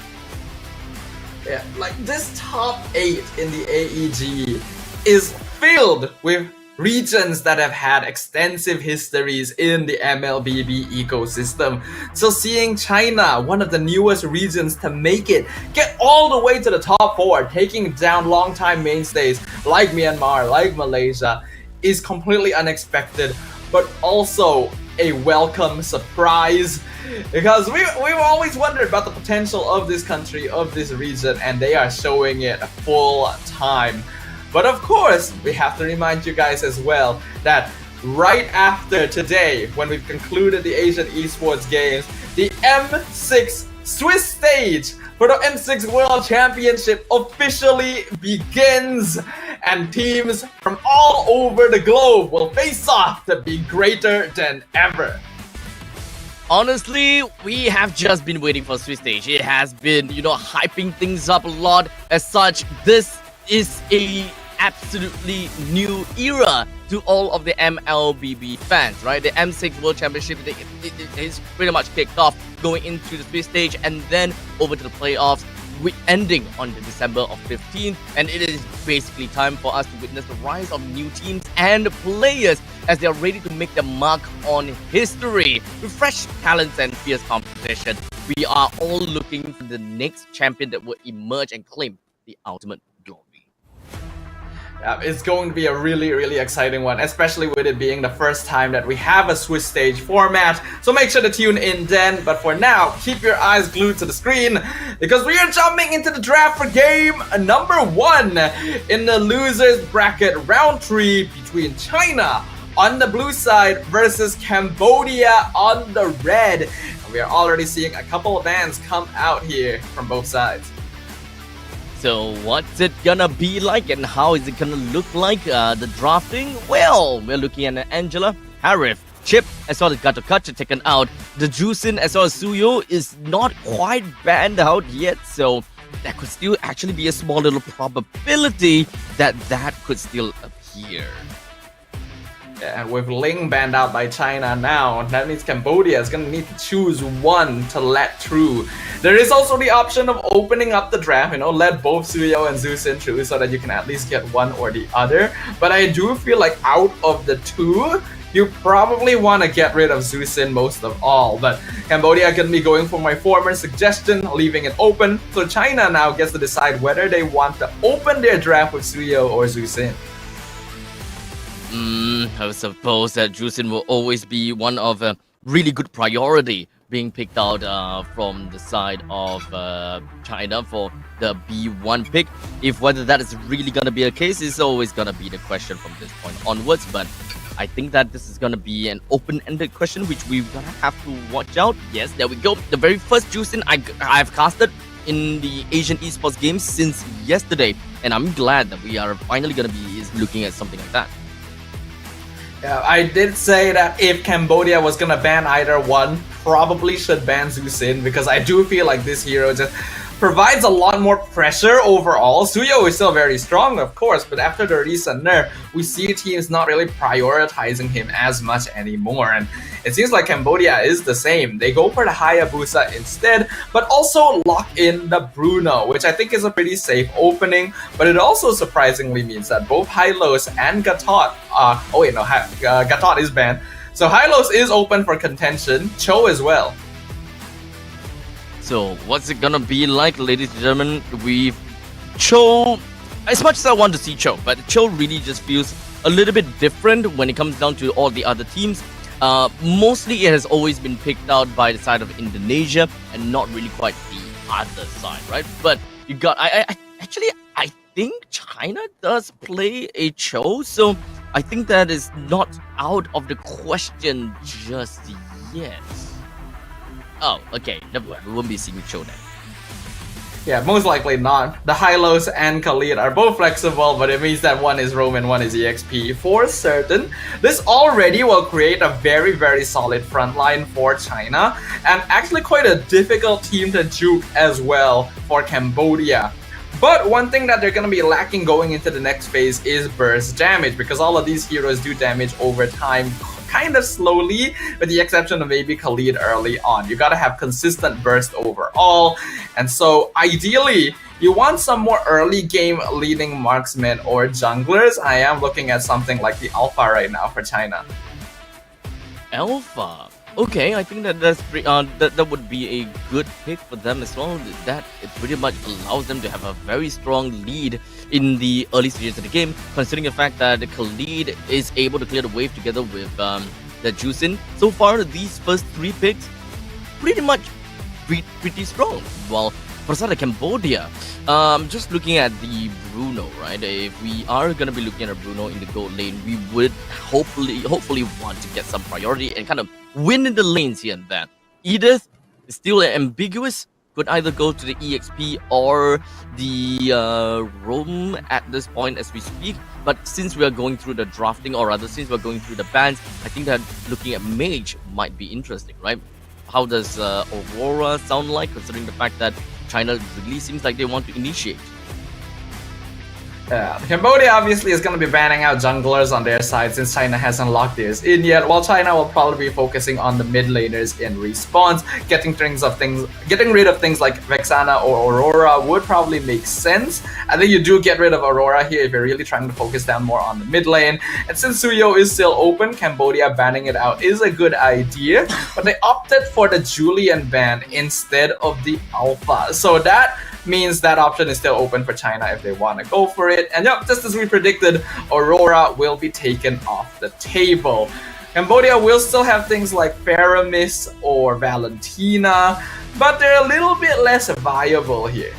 Yeah, like this top 8 in the AEG is filled with regions that have had extensive histories in the MLBB ecosystem. So seeing China, one of the newest regions to make it, get all the way to the top 4, taking down longtime mainstays like Myanmar, like Malaysia, is completely unexpected, but also a welcome surprise. Because we've always wondered about the potential of this country, of this region, and they are showing it full time. But of course, we have to remind you guys as well that right after today, when we've concluded the Asian Esports Games, the M6 Swiss stage for the M6 World Championship officially begins, and teams from all over the globe will face off to be greater than ever. Honestly, we have just been waiting for Swiss stage. It has been, hyping things up a lot. As such, this is a absolutely new era to all of the MLBB fans, right? The M6 World Championship it is pretty much kicked off, going into the Swiss stage and then over to the playoffs. we're ending on the December of 15th, and it is basically time for us to witness the rise of new teams and players as they are ready to make their mark on history. With fresh talents and fierce competition, we are all looking for the next champion that will emerge and claim the ultimate glory. Yeah, it's going to be a really exciting one, especially with it being the first time that we have a Swiss stage format. So make sure to tune in then. But for now, keep your eyes glued to the screen because we are jumping into the draft for game number 1 in the losers bracket round 3 between China on the blue side versus Cambodia on the red. And we are already seeing a couple of bands come out here from both sides. So what's it gonna be like and how is it gonna look like the drafting? Well, we're looking at Angela, Harif, Chip, as well as Gatokacha taken out. The Jusin as well as Suyo is not quite banned out yet, so there could still actually be a small little probability that that could still appear. And with Ling banned out by China now, that means Cambodia is going to need to choose one to let through. There is also the option of opening up the draft, let both Suyo and Zusin through so that you can at least get one or the other. But I do feel like out of the two, you probably want to get rid of Zusin most of all. But Cambodia can be going for my former suggestion, leaving it open. So China now gets to decide whether they want to open their draft with Suyo or Zusin. I suppose that Jusin will always be one of a really good priority being picked out from the side of China for the B1 pick. If whether that is really going to be the case is always going to be the question from this point onwards. But I think that this is going to be an open-ended question which we're going to have to watch out. Yes, there we go. The very first Jusin I've casted in the Asian Esports games since yesterday. And I'm glad that we are finally going to be looking at something like that. Yeah, I did say that if Cambodia was gonna ban either one, probably should ban Zusin because I do feel like this hero just provides a lot more pressure overall. Suyo is still very strong, of course, but after the recent nerf, we see teams not really prioritizing him as much anymore. And it seems like Cambodia is the same. They go for the Hayabusa instead, but also lock in the Bruno, which I think is a pretty safe opening. But it also surprisingly means that both Hylos and Gatot, Gatot is banned. So Hylos is open for contention, Cho as well. So what's it gonna be like, ladies and gentlemen? We've Cho, as much as I want to see Cho, but Cho really just feels a little bit different when it comes down to all the other teams. Mostly it has always been picked out by the side of Indonesia and not really quite the other side, right? But you got, I think China does play a Cho, so I think that is not out of the question just yet. Oh, okay. We won't be seeing Cho then. Yeah, most likely not. The Hylos and Khalid are both flexible, but it means that one is Roam and one is EXP for certain. This already will create a very solid front line for China, and actually quite a difficult team to juke as well for Cambodia. But one thing that they're going to be lacking going into the next phase is burst damage, because all of these heroes do damage over time kind of slowly, with the exception of maybe Khalid early on. You gotta have consistent burst overall, and so ideally you want some more early game leading marksmen or junglers. I am looking at something like the Alpha right now for China. Alpha. Okay, I think that would be a good pick for them as well. That it pretty much allows them to have a very strong lead in the early stages of the game, considering the fact that Khalid is able to clear the wave together with the Jusin. So far, these first 3 picks pretty much pretty strong. Well, for the side of Cambodia, just looking at the Bruno, right? If we are gonna be looking at a Bruno in the gold lane, we would hopefully want to get some priority and kind of win in the lanes here and there. Edith is still ambiguous. Could either go to the EXP or the Roam at this point as we speak. But since we are going through the drafting, or rather since we're going through the bans, I think that looking at Mage might be interesting, right? How does Aurora sound like, considering the fact that China really seems like they want to initiate? Cambodia obviously is going to be banning out junglers on their side since China hasn't locked theirs in yet, while China will probably be focusing on the mid laners in respawns. Getting rid of things like Vexana or Aurora would probably make sense. I think you do get rid of Aurora here if you're really trying to focus down more on the mid lane. And since Suyo is still open, Cambodia banning it out is a good idea, but they opted for the Julian ban instead of the Alpha. So that means that option is still open for China if they want to go for it. And yep, just as we predicted, Aurora will be taken off the table. Cambodia will still have things like Faramis or Valentina, but they're a little bit less viable here.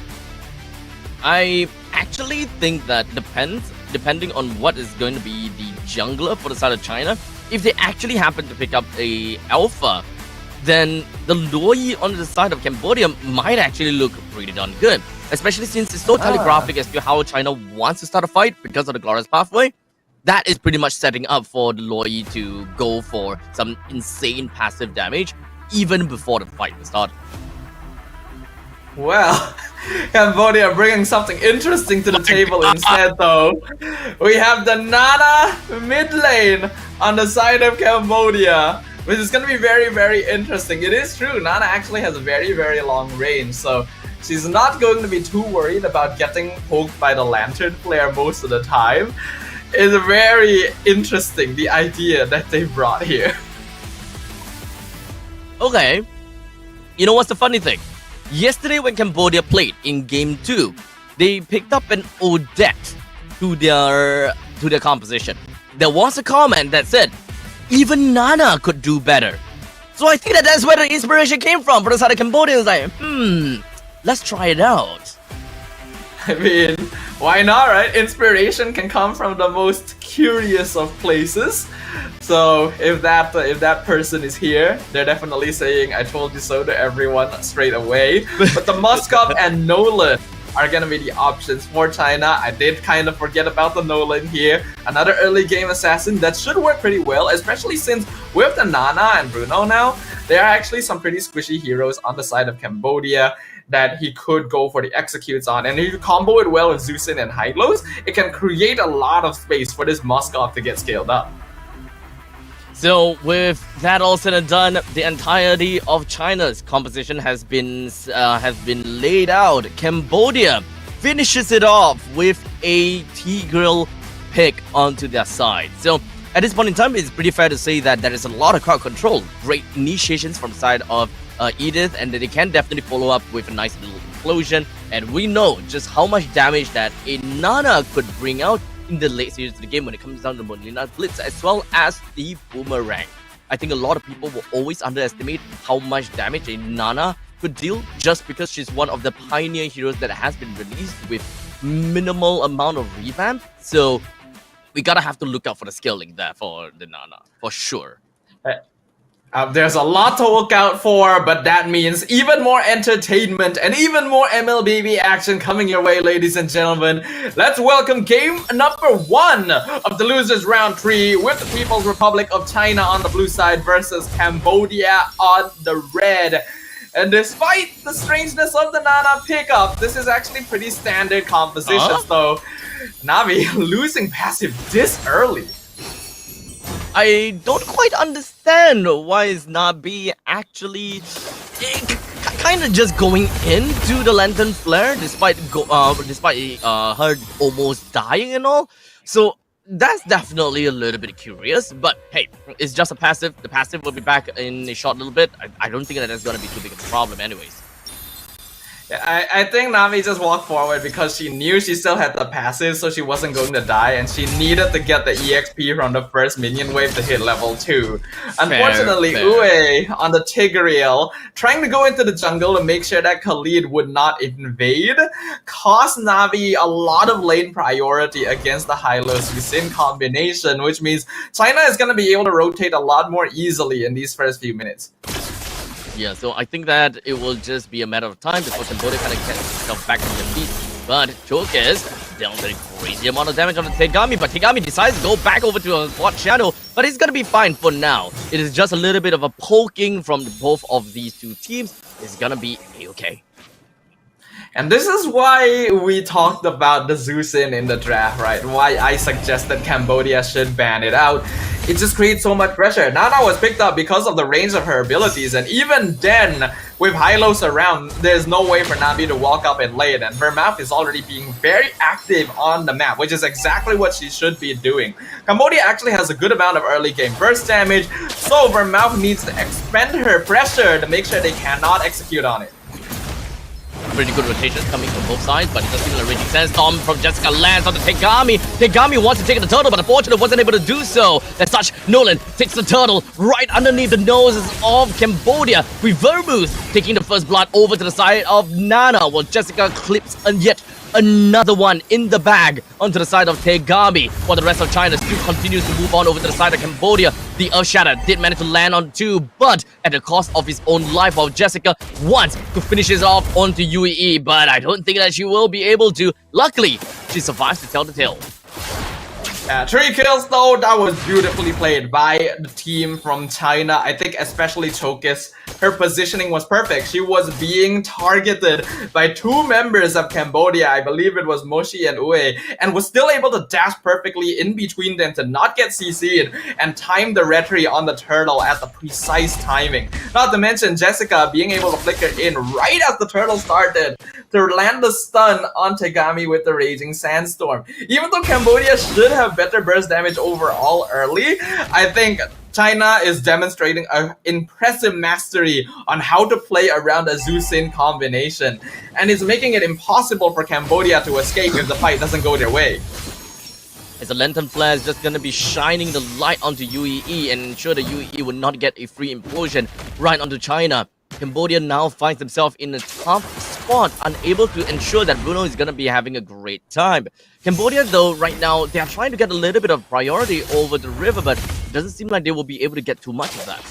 I actually think that depending on what is going to be the jungler for the side of China. If they actually happen to pick up a alpha, then the Loi on the side of Cambodia might actually look pretty darn good. Especially since it's so telegraphic as to how China wants to start a fight because of the Glorious Pathway. That is pretty much setting up for the Loi to go for some insane passive damage even before the fight was started. Well, Cambodia bringing something interesting to the table instead though. We have the Nana mid lane on the side of Cambodia, which is going to be very, very interesting. It is true, Nana actually has a very, very long range, so she's not going to be too worried about getting poked by the Lantern Flare most of the time. It's very interesting, the idea that they brought here. Okay, you know what's the funny thing? Yesterday when Cambodia played in Game 2, they picked up an Odette to their composition. There was a comment that said, even Nana could do better. So I think that's where the inspiration came from for the side of Cambodia. It's like, let's try it out. I mean, why not, right? Inspiration can come from the most curious of places. So if that person is here, they're definitely saying, I told you so to everyone straight away. But the Moskov and Nolan are gonna be the options for China. I did kind of forget about the Nolan here. Another early game assassin that should work pretty well, especially since with the Nana and Bruno now, there are actually some pretty squishy heroes on the side of Cambodia that he could go for the executes on. And if you combo it well with Zeusin and Hylos, it can create a lot of space for this Moskov to get scaled up. So with that all said and done, the entirety of China's composition has been laid out. Cambodia finishes it off with a Tigreal pick onto their side. So at this point in time, it's pretty fair to say that there is a lot of crowd control. Great initiations from the side of Edith, and they can definitely follow up with a nice little explosion. And we know just how much damage that a Nana could bring out in the late stages of the game when it comes down to Molina Blitz as well as the Boomerang. I think a lot of people will always underestimate how much damage a Nana could deal just because she's one of the pioneer heroes that has been released with minimal amount of revamp. So we gotta have to look out for the scaling there for the Nana, for sure. There's a lot to look out for, but that means even more entertainment and even more MLBB action coming your way, ladies and gentlemen. Let's welcome game number 1 of the losers round 3 with the People's Republic of China on the blue side versus Cambodia on the red. And despite the strangeness of the Nana pickup, this is actually pretty standard compositions though. Navi losing passive this early. I don't quite understand why is Nabi actually kind of just going into the Lantern Flare despite her almost dying and all. So that's definitely a little bit curious. But hey, it's just a passive. The passive will be back in a short little bit. I don't think that that's going to be too big of a problem anyways. I think Nami just walked forward because she knew she still had the passive, so she wasn't going to die, and she needed to get the EXP from the first minion wave to hit level 2. Unfortunately, Uwe on the Tigreal, trying to go into the jungle to make sure that Khalid would not invade, cost Navi a lot of lane priority against the Hylos Zeusin combination, which means China is going to be able to rotate a lot more easily in these first few minutes. Yeah, so I think that it will just be a matter of time before Cambodia kind of gets itself back to their feet. But Chokes dealt a crazy amount of damage on the Tegami, but Tegami decides to go back over to a bot channel, but it's gonna be fine for now. It is just a little bit of a poking from both of these two teams. It's gonna be a-okay. And this is why we talked about the Zeusin in the draft, right? Why I suggested Cambodia should ban it out. It just creates so much pressure. Nana was picked up because of the range of her abilities, and even then, with Hylos around, there's no way for Nabi to walk up and late, and Vermouth is already being very active on the map, which is exactly what she should be doing. Cambodia actually has a good amount of early game burst damage, so Vermouth needs to expend her pressure to make sure they cannot execute on it. Pretty good rotations coming from both sides, but it doesn't seem like Raging Sandstorm from Jessica lands on the Tegami. Tegami wants to take the turtle, but unfortunately wasn't able to do so. As such, Nolan takes the turtle right underneath the noses of Cambodia, with Vermouth taking the first blood over to the side of Nana, while Jessica clips yet another one in the bag onto the side of Tegami, while the rest of China still continues to move on over to the side of Cambodia. The Earth Shatter did manage to land on two, but at the cost of his own life, while Jessica wants to finish it off onto UEE, but I don't think that she will be able to. Luckily, she survives to tell the tale. 3 kills though, that was beautifully played by the team from China. I think especially Chokis, her positioning was perfect. She was being targeted by 2 members of Cambodia, I believe it was Moshi and Ue, and was still able to dash perfectly in between them to not get CC'd and time the retry on the turtle at the precise timing. Not to mention Jessica being able to flicker in right as the turtle started to land the stun on Tegami with the Raging Sandstorm. Even though Cambodia should have better burst damage overall early, I think China is demonstrating an impressive mastery on how to play around a Zeusin combination, and it's making it impossible for Cambodia to escape if the fight doesn't go their way. As the Lantern Flare is just going to be shining the light onto UEE and ensure that UEE will not get a free implosion right onto China. Cambodia now finds themselves in a tough spot, unable to ensure that Bruno is going to be having a great time. Cambodia, though, right now, they are trying to get a little bit of priority over the river, but it doesn't seem like they will be able to get too much of that.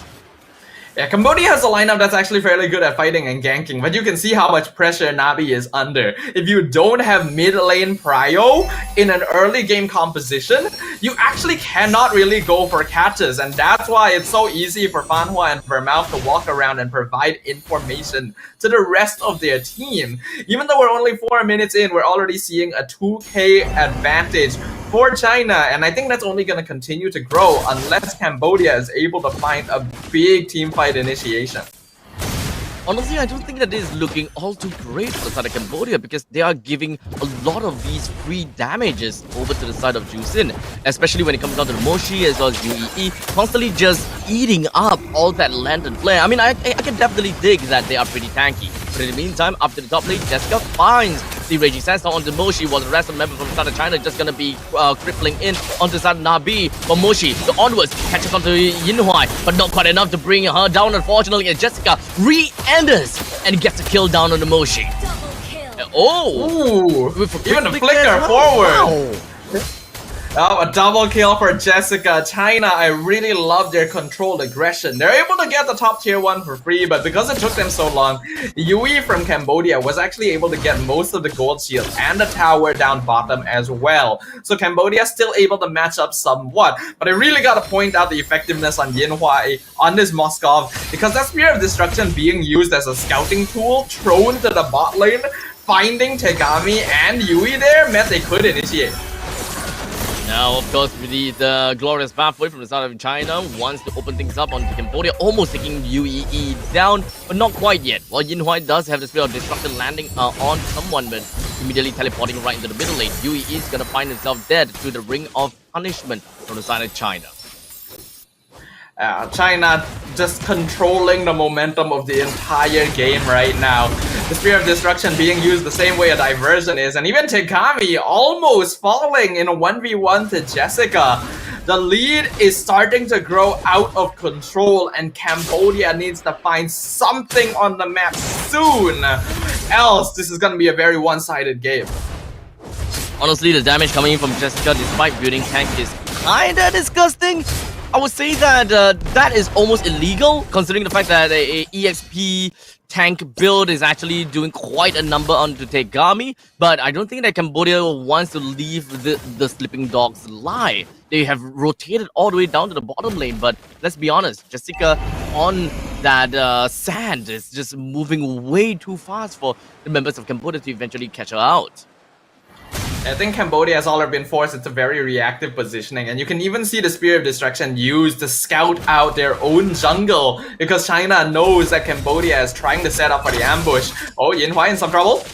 Yeah, Cambodia has a lineup that's actually fairly good at fighting and ganking, but you can see how much pressure Nabi is under. If you don't have mid lane prio in an early game composition, you actually cannot really go for catches, and that's why it's so easy for Fanhua and Vermouth to walk around and provide information to the rest of their team. Even though we're only 4 minutes in, we're already seeing a 2k advantage for China, and I think that's only going to continue to grow unless Cambodia is able to find a big team fight initiation. Honestly, I don't think that is looking all too great for the side of Cambodia, because they are giving a lot of these free damages over to the side of Zeusin, especially when it comes down to the Moshi as well as UEE, constantly just eating up all that Lantern Flare. I mean, I can definitely dig that they are pretty tanky. But in the meantime, up to the top lane, Jessica finds the Raging Sandstorm onto Moshi, while the rest of the members from the side of China are just gonna be crippling in onto the side of Nabi. But Moshi, the onwards, catches onto Yinhuai, but not quite enough to bring her down, unfortunately, and Jessica re-enters and gets a kill down on the Moshi. Ooh, even a flicker forward. Wow. Oh, a double kill for Jessica. China, I really love their controlled aggression. They're able to get the top tier 1 for free, but because it took them so long, Yui from Cambodia was actually able to get most of the gold shield and the tower down bottom as well. So Cambodia still able to match up somewhat, but I really gotta point out the effectiveness on Yinhuai on this Moskov, because that Spear of Destruction being used as a scouting tool, thrown to the bot lane, finding Tegami and Yui there meant they could initiate. Now, of course, with the glorious pathway from the side of China wants to open things up onto Cambodia, almost taking UEE down, but not quite yet. While Yinhuai does have the Spear of Destruction landing on someone, but immediately teleporting right into the middle lane, UEE is going to find himself dead to the Ring of Punishment from the side of China. China just controlling the momentum of the entire game right now. The Spear of Destruction being used the same way a diversion is, and even Tegami almost falling in a 1v1 to Jessica. The lead is starting to grow out of control, and Cambodia needs to find something on the map soon. Else, this is going to be a very one-sided game. Honestly, the damage coming in from Jessica, despite building tank, is kinda disgusting. I would say that that is almost illegal, considering the fact that a EXP tank build is actually doing quite a number onto Tegami, but I don't think that Cambodia wants to leave the sleeping dogs lie. They have rotated all the way down to the bottom lane, but let's be honest, Jessica on that sand is just moving way too fast for the members of Cambodia to eventually catch her out. I think Cambodia has already been forced into very reactive positioning, and you can even see the Spear of Destruction used to scout out their own jungle, because China knows that Cambodia is trying to set up for the ambush. Oh, Yinhua in some trouble?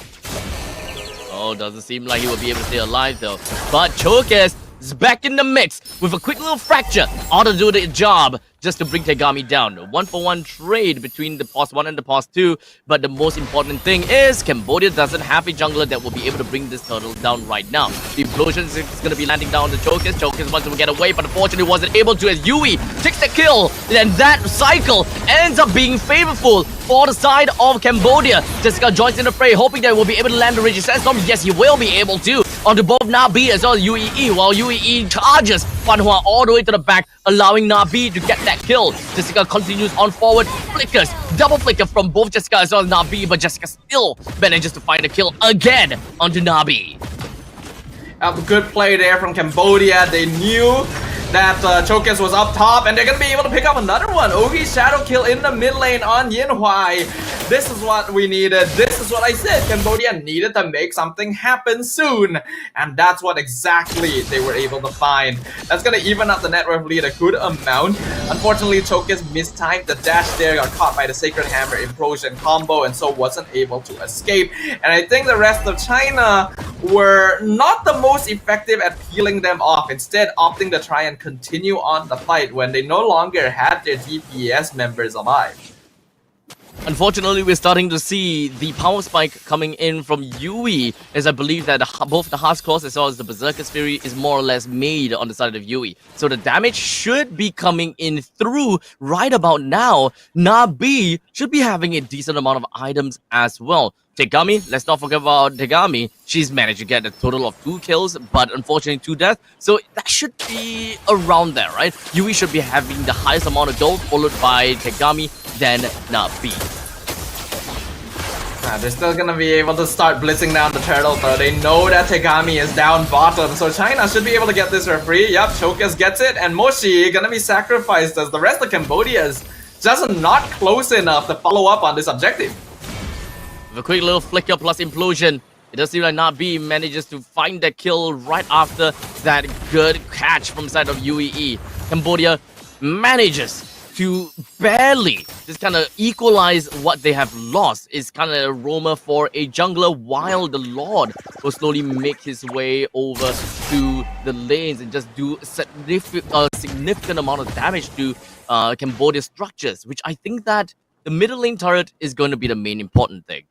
Oh, doesn't seem like he will be able to stay alive though. But Chokes is back in the mix with a quick little fracture. Ought to do the job just to bring Tegami down. 1-for-1 trade between the pos 1 and the pos 2. But the most important thing is Cambodia doesn't have a jungler that will be able to bring this turtle down right now. The implosion is going to be landing down on the Chokes. Chokes wants to get away, but unfortunately wasn't able to, as Yui takes the kill. And that cycle ends up being favorable for the side of Cambodia. Jessica joins in the fray, hoping that he will be able to land the Raging Sandstorm. Yes, he will be able to. Onto both Nabi as well as UEE, while UEE charges Fanhua all the way to the back, allowing Nabi to get that kill. Jessica continues on forward, flickers, double flicker from both Jessica as well as Nabi, but Jessica still manages to find a kill again onto Nabi. Good play there from Cambodia. They knew that Chokes was up top, and they're gonna be able to pick up another one. Ogi shadow kill in the mid lane on Yinhua. This is what we needed. This is what I said. Cambodia needed to make something happen soon, and that's what exactly they were able to find. That's gonna even up the net worth lead a good amount. Unfortunately, Chokes mistimed the dash there, got caught by the Sacred Hammer implosion combo, and so wasn't able to escape. And I think the rest of China were not the most effective at peeling them off, instead opting to try and continue on the fight when they no longer had their DPS members alive. Unfortunately, we're starting to see the power spike coming in from Yui, as I believe that both the Heart's Claws as well as the Berserker's Fury is more or less made on the side of Yui. So the damage should be coming in through right about now. Nabi should be having a decent amount of items as well. Tegami, let's not forget about Tegami. She's managed to get a total of 2 kills, but unfortunately 2 deaths. So that should be around there, right? Yui should be having the highest amount of gold, followed by Tegami, then Nabi. They're still gonna be able to start blitzing down the turtle, though. They know that Tegami is down bottom, so China should be able to get this for free. Yep, Chokes gets it, and Moshi gonna be sacrificed as the rest of Cambodia is just not close enough to follow up on this objective. With a quick little flicker plus implosion, it does seem like Nabi manages to find that kill right after that good catch from the side of UEE. Cambodia manages to barely just kind of equalize what they have lost. It's kind of a roamer for a jungler, while the Lord will slowly make his way over to the lanes and just do a significant amount of damage to Cambodia's structures, which I think that the middle lane turret is going to be the main important thing.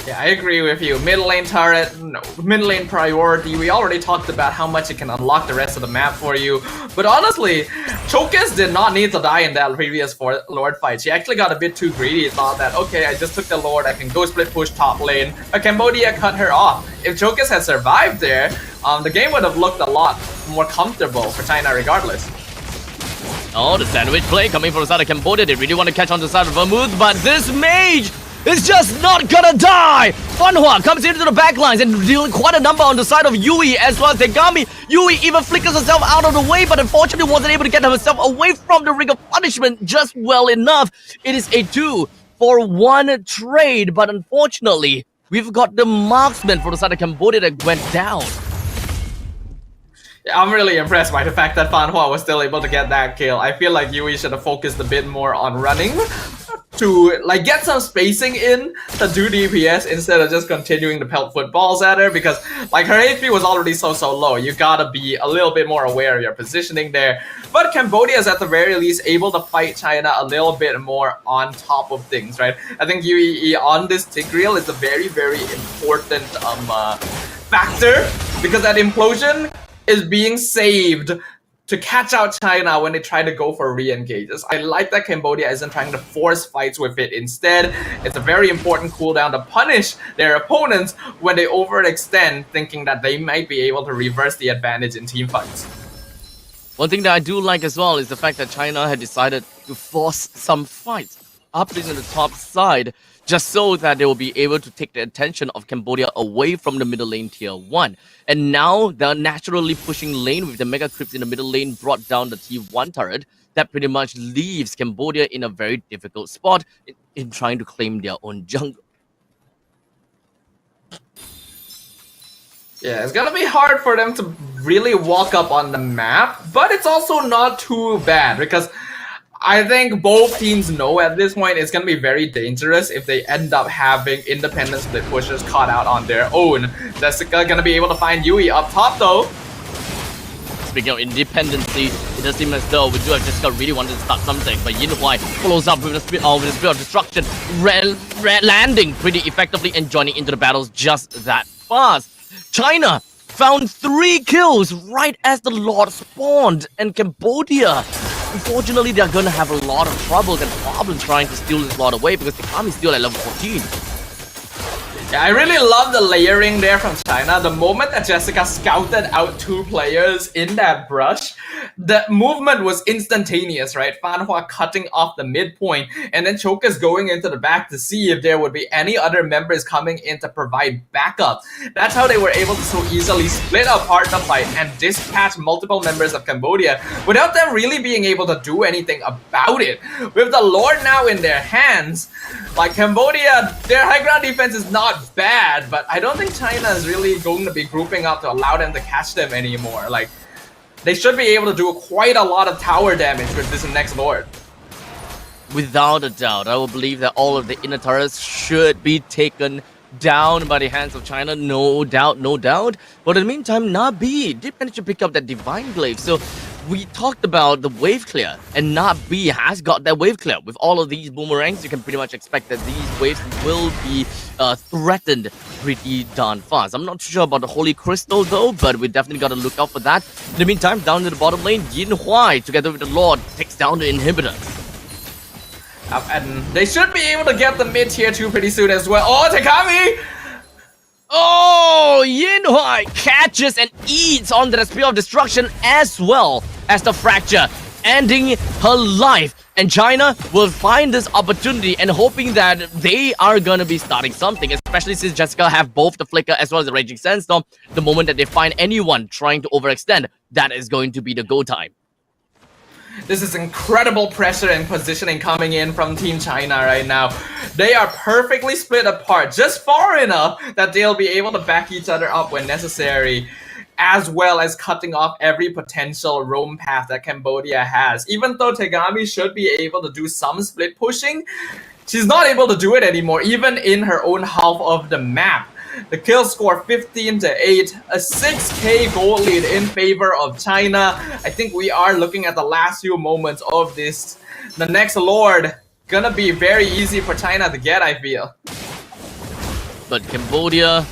Yeah, I agree with you. Middle lane turret, no, middle lane priority. We already talked about how much it can unlock the rest of the map for you. But honestly, Chokes did not need to die in that previous Lord fight. She actually got a bit too greedy. Thought that, okay, I just took the Lord, I can go split push top lane. But Cambodia cut her off. If Chokes had survived there, the game would have looked a lot more comfortable for China regardless. Oh, the sandwich play coming from the side of Cambodia. They really want to catch on the side of Vermouth, but this mage is just not gonna die! Fanhua comes into the backlines and dealing quite a number on the side of Yui as well as Tegami. Yui even flickers herself out of the way, but unfortunately wasn't able to get herself away from the ring of punishment just well enough. It is a 2-for-1 trade, but unfortunately, we've got the marksman for the side of Cambodia that went down. Yeah, I'm really impressed by the fact that Fanhua was still able to get that kill. I feel like Yui should have focused a bit more on running to like get some spacing in to do DPS instead of just continuing to pelt footballs at her, because like her HP was already so low. You gotta be a little bit more aware of your positioning there. But Cambodia is at the very least able to fight China a little bit more on top of things, right? I think UEE on this Tigreal is a very important factor, because that implosion is being saved to catch out China when they try to go for re-engages. I like that Cambodia isn't trying to force fights with it. Instead, it's a very important cooldown to punish their opponents when they overextend, thinking that they might be able to reverse the advantage in team fights. One thing that I do like as well is the fact that China had decided to force some fights up in the top side just so that they will be able to take the attention of Cambodia away from the middle lane tier 1. And now they're naturally pushing lane with the mega creeps in the middle lane brought down the T1 turret. That pretty much leaves Cambodia in a very difficult spot in trying to claim their own jungle. Yeah, it's gonna be hard for them to really walk up on the map, but it's also not too bad because I think both teams know at this point it's gonna be very dangerous if they end up having independent split pushers caught out on their own. Jessica gonna be able to find Yui up top though. Speaking of independency, it does seem as though we do have Jessica really wanted to start something, but Yin Huai follows up with a spirit of destruction, landing pretty effectively and joining into the battles just that fast. China found 3 kills right as the Lord spawned, and Cambodia, unfortunately, they're gonna have a lot of troubles and problems trying to steal this Lord away because the army is still at level 14. Yeah, I really love the layering there from China. The moment that Jessica scouted out 2 players in that brush, the movement was instantaneous, right? Fan Hua cutting off the midpoint, and then Choka's going into the back to see if there would be any other members coming in to provide backup. That's how they were able to so easily split apart the fight and dispatch multiple members of Cambodia without them really being able to do anything about it. With the Lord now in their hands, like Cambodia, their high ground defense is not bad, but I don't think China is really going to be grouping up to allow them to catch them anymore. Like, they should be able to do quite a lot of tower damage with this next Lord. Without a doubt, I will believe that all of the inner turrets should be taken down by the hands of China, no doubt, no doubt. But in the meantime, Nabi did manage to pick up that Divine Glaive. So we talked about the wave clear, and Nabi has got that wave clear. With all of these boomerangs, you can pretty much expect that these waves will be threatened pretty darn fast. I'm not too sure about the Holy Crystal though, but we definitely got to look out for that. In the meantime, down to the bottom lane, Yin Huai, together with the Lord, takes down the inhibitor. And they should be able to get the mid tier 2 pretty soon as well. Oh, Takami! Oh, Yin Huai catches and eats onto the Spear of Destruction as well as the Fracture, ending her life. And China will find this opportunity and hoping that they are gonna be starting something, especially since Jessica have both the Flicker as well as the Raging Sandstorm. The moment that they find anyone trying to overextend, that is going to be the go time. This is incredible pressure and positioning coming in from Team China right now. They are perfectly split apart, just far enough that they'll be able to back each other up when necessary, as well as cutting off every potential roam path that Cambodia has. Even though Tegami should be able to do some split pushing, she's not able to do it anymore, even in her own half of the map. The kill score 15-8, a 6k goal lead in favor of China. I think we are looking at the last few moments of this. The next Lord gonna be very easy for China to get, I feel. But Cambodia,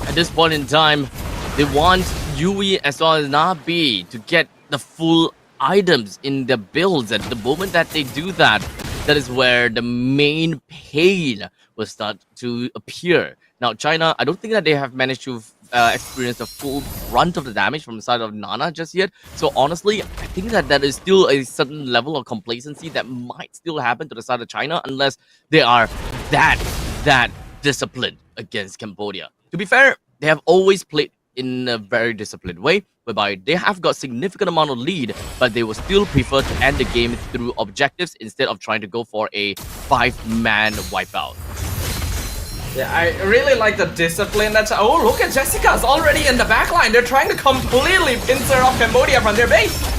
at this point in time, they want Yui as well as Nabi to get the full items in their builds. And the moment that they do that, that is where the main pain will start to appear. Now, China, I don't think that they have managed to experience the full brunt of the damage from the side of Nana just yet. So honestly, I think that there is still a certain level of complacency that might still happen to the side of China unless they are that disciplined against Cambodia. To be fair, they have always played in a very disciplined way, whereby they have got significant amount of lead, but they will still prefer to end the game through objectives instead of trying to go for a 5-man wipeout. Yeah, I really like the discipline that's... Oh, look at Jessica's already in the backline. They're trying to completely pincer off Cambodia from their base.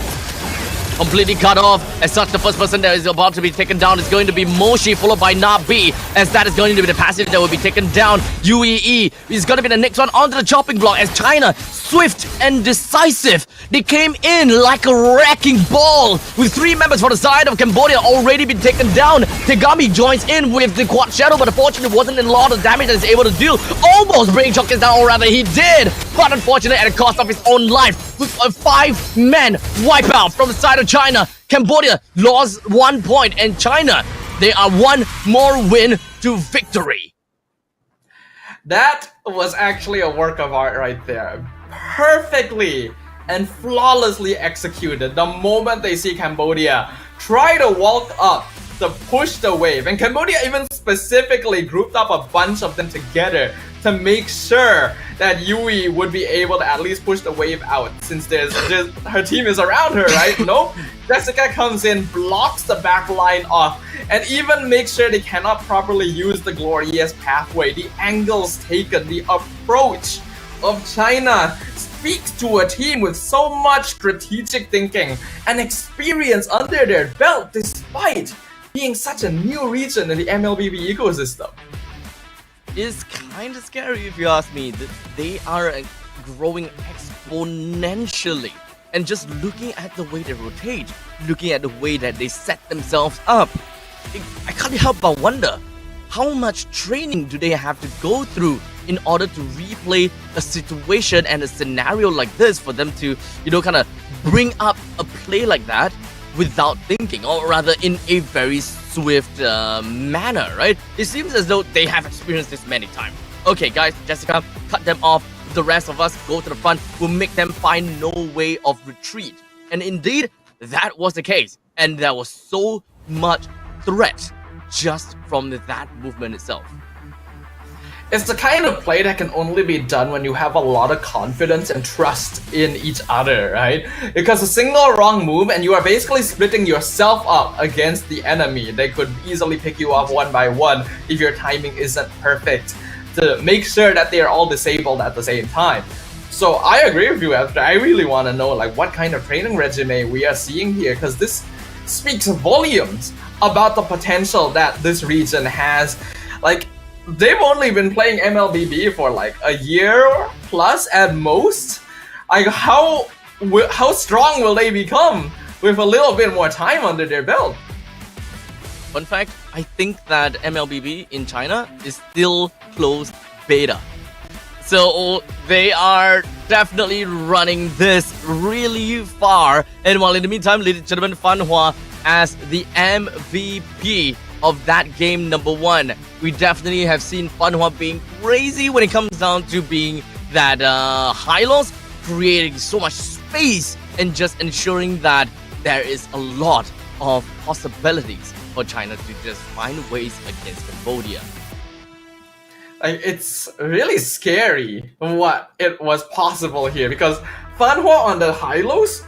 Completely cut off. As such, the first person that is about to be taken down is going to be Moshi, followed by Nabi, as that is going to be the passive that will be taken down. UEE is going to be the next one onto the chopping block as China, swift and decisive. They came in like a wrecking ball with 3 members for the side of Cambodia already been taken down. Tegami joins in with the quad shadow, but unfortunately wasn't in a lot of damage that he's able to deal. Almost bringing Chokers down, or rather he did, but unfortunately at the cost of his own life with a 5-man wipeout from the side of China. Cambodia lost 1 point, and China, they are 1 more win to victory. That was actually a work of art right there. Perfectly and flawlessly executed. The moment they see Cambodia try to walk up to push the wave. And Cambodia even specifically grouped up a bunch of them together to make sure that Yui would be able to at least push the wave out, since her team is around her, right? No, Jessica comes in, blocks the back line off, and even makes sure they cannot properly use the glorious pathway. The angles taken, the approach of China speaks to a team with so much strategic thinking and experience under their belt, despite being such a new region in the MLBB ecosystem. Is kind of scary if you ask me. That they are growing exponentially, and just looking at the way they rotate, looking at the way that they set themselves up, I can't help but wonder how much training do they have to go through in order to replay a situation and a scenario like this for them to, kind of bring up a play like that without thinking, or rather in a very swift manner, right? It seems as though they have experienced this many times. Okay, guys, Jessica, cut them off. The rest of us go to the front. We'll make them find no way of retreat. And indeed, that was the case. And there was so much threat just from that movement itself. It's the kind of play that can only be done when you have a lot of confidence and trust in each other, right? Because a single wrong move and you are basically splitting yourself up against the enemy. They could easily pick you off one by one if your timing isn't perfect, to make sure that they are all disabled at the same time. So I agree with you, After. I really want to know what kind of training regimen we are seeing here, because this speaks volumes about the potential that this region has. They've only been playing MLBB for a year plus at most. How strong will they become with a little bit more time under their belt? Fun fact, I think that MLBB in China is still closed beta. So they are definitely running this really far. And while in the meantime, ladies and gentlemen, Fan Hua as the MVP of that game number 1. We definitely have seen Fan Hua being crazy when it comes down to being that high loss, creating so much space and just ensuring that there is a lot of possibilities for China to just find ways against Cambodia. It's really scary what it was possible here, because Fan Hua on the high lows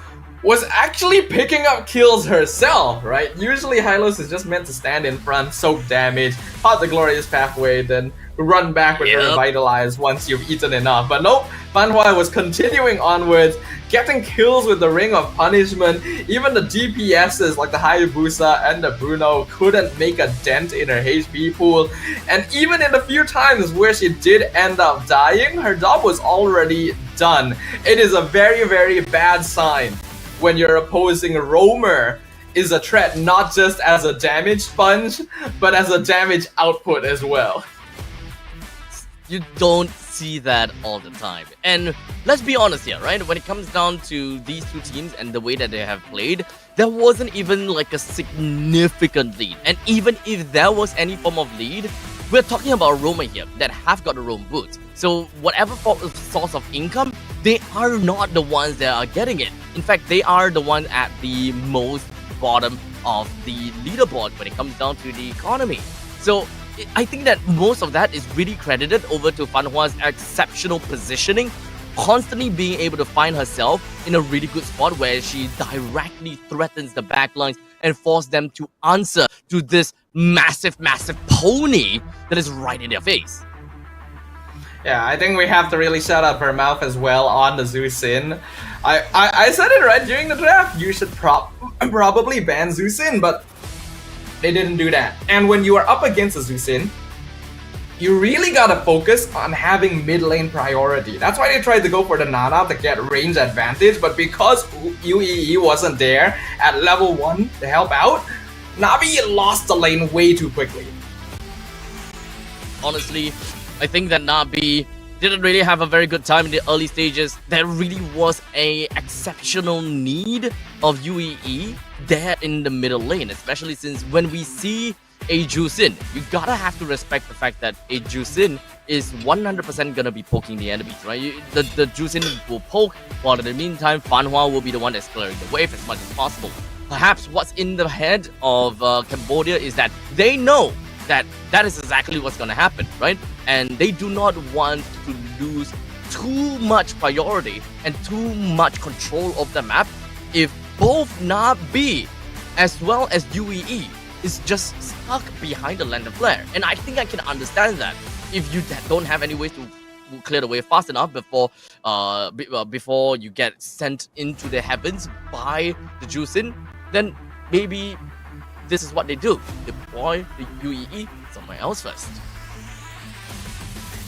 was actually picking up kills herself, right? Usually Hylos is just meant to stand in front, soak damage, pop the glorious pathway, then run back with Revitalize once you've eaten enough. But nope, Fan Hua was continuing onwards, getting kills with the Ring of Punishment. Even the DPSs like the Hayabusa and the Bruno couldn't make a dent in her HP pool. And even in the few times where she did end up dying, her job was already done. It is a very, very bad sign when your opposing roamer is a threat not just as a damage sponge, but as a damage output as well. You don't see that all the time. And let's be honest here, right? When it comes down to these two teams and the way that they have played, there wasn't even a significant lead. And even if there was any form of lead, we're talking about roamer here that have got their own boots. So whatever source of income, they are not the ones that are getting it. In fact, they are the ones at the most bottom of the leaderboard when it comes down to the economy. So I think that most of that is really credited over to Fan Hua's exceptional positioning, constantly being able to find herself in a really good spot where she directly threatens the backlines and force them to answer to this massive pony that is right in their face. Yeah, I think we have to really shut up her mouth as well on the Zusin. I said it right during the draft. You should probably ban Zusin, but they didn't do that. And when you are up against a Zusin, you really gotta focus on having mid lane priority. That's why they tried to go for the Nana to get range advantage, but because UEE wasn't there at level 1 to help out, Navi lost the lane way too quickly. Honestly, I think that Nabi didn't really have a very good time in the early stages. There really was a exceptional need of UEE there in the middle lane, especially since when we see a Jusin, you gotta have to respect the fact that a Jusin is 100% gonna be poking the enemies, right? The Jusin will poke, while in the meantime, Fan Hua will be the one that's clearing the wave as much as possible. perhaps what's in the head of Cambodia is that they know that that is exactly what's going to happen, right? And they do not want to lose too much priority and too much control of the map if both Nabi as well as UEE is just stuck behind the Lander Flare. And I think I can understand that. If you don't have any ways to clear the way fast enough before you get sent into the heavens by the Juicin, then maybe this is what they do. Deploy the UEE somewhere else first.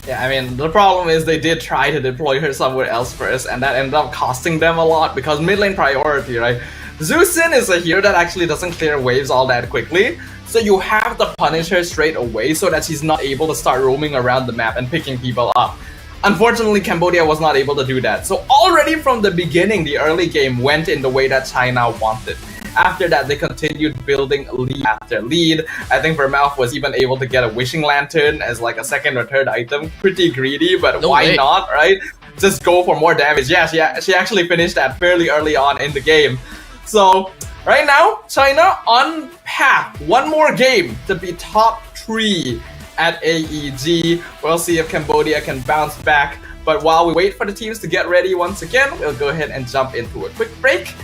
Yeah, I mean, the problem is they did try to deploy her somewhere else first, and that ended up costing them a lot because mid lane priority, right? Zusin is a hero that actually doesn't clear waves all that quickly, so you have to punish her straight away so that she's not able to start roaming around the map and picking people up. Unfortunately, Cambodia was not able to do that, so already from the beginning, the early game went in the way that China wanted. After that, they continued building lead after lead. I think Vermouth was even able to get a Wishing Lantern as like a second or third item. Pretty greedy, but why not, right? Just go for more damage. Yeah, she actually finished that fairly early on in the game. So, right now, China on path. One more game to be top 3 at AEG. We'll see if Cambodia can bounce back. But while we wait for the teams to get ready once again, we'll go ahead and jump into a quick break.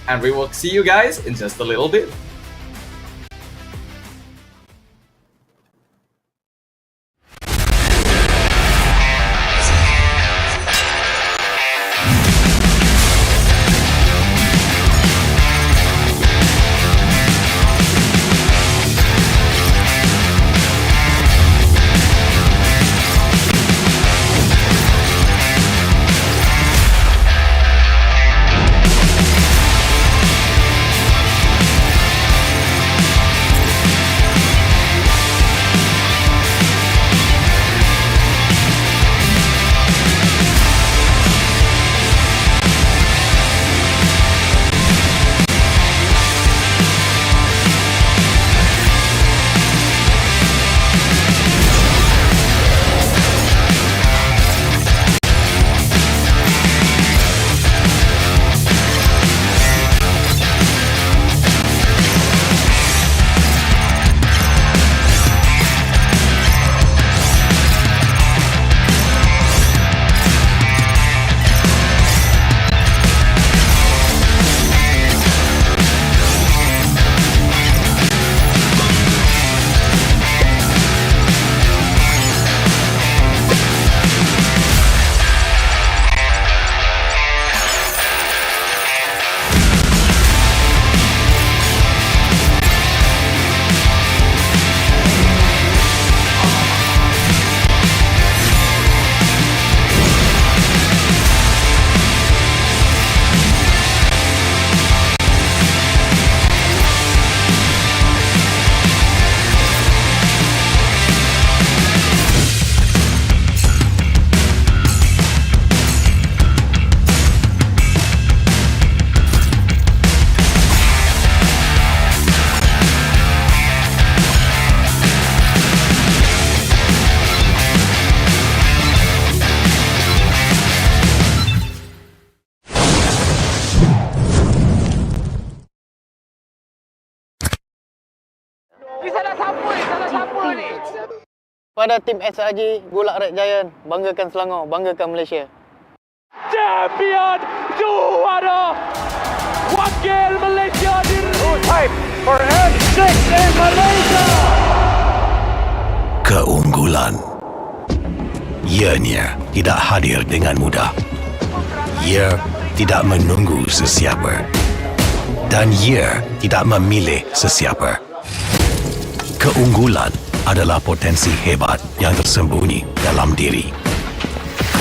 And we will see you guys in just a little bit. Pada tim SRG, Golak Red Giant, banggakan Selangor, banggakan Malaysia. Champion juara wakil Malaysia time for N6 in Malaysia. Keunggulan. Ianya tidak hadir dengan mudah. Ia tidak menunggu sesiapa. Dan ia tidak memilih sesiapa. Keunggulan adalah potensi hebat yang tersembunyi dalam diri.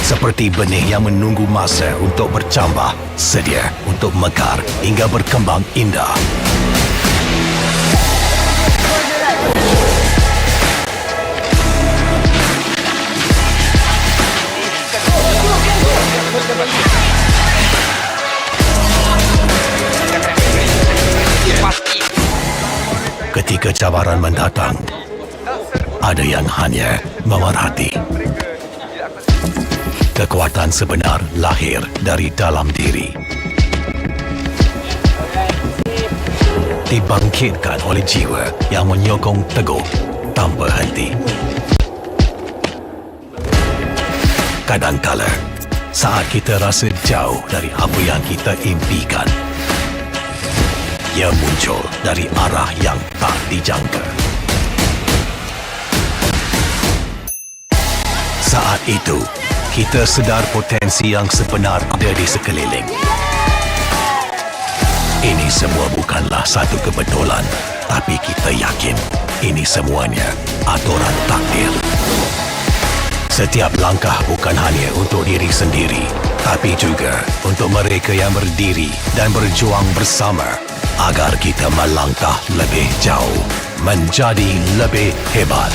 Seperti benih yang menunggu masa untuk bercambah, sedia untuk mekar hingga berkembang indah. Ketika cabaran mendatang, ada yang hanya memerhati. Kekuatan sebenar lahir dari dalam diri. dibangkitkan oleh jiwa yang menyokong teguh tanpa henti. Kadangkala, saat kita rasa jauh dari apa yang kita impikan, ia muncul dari arah yang tak dijangka. Saat itu, kita sedar potensi yang sebenar ada di sekeliling. Ini semua bukanlah satu kebetulan, tapi kita yakin ini semuanya aturan takdir. Setiap langkah bukan hanya untuk diri sendiri, tapi juga untuk mereka yang berdiri dan berjuang bersama agar kita melangkah lebih jauh, menjadi lebih hebat.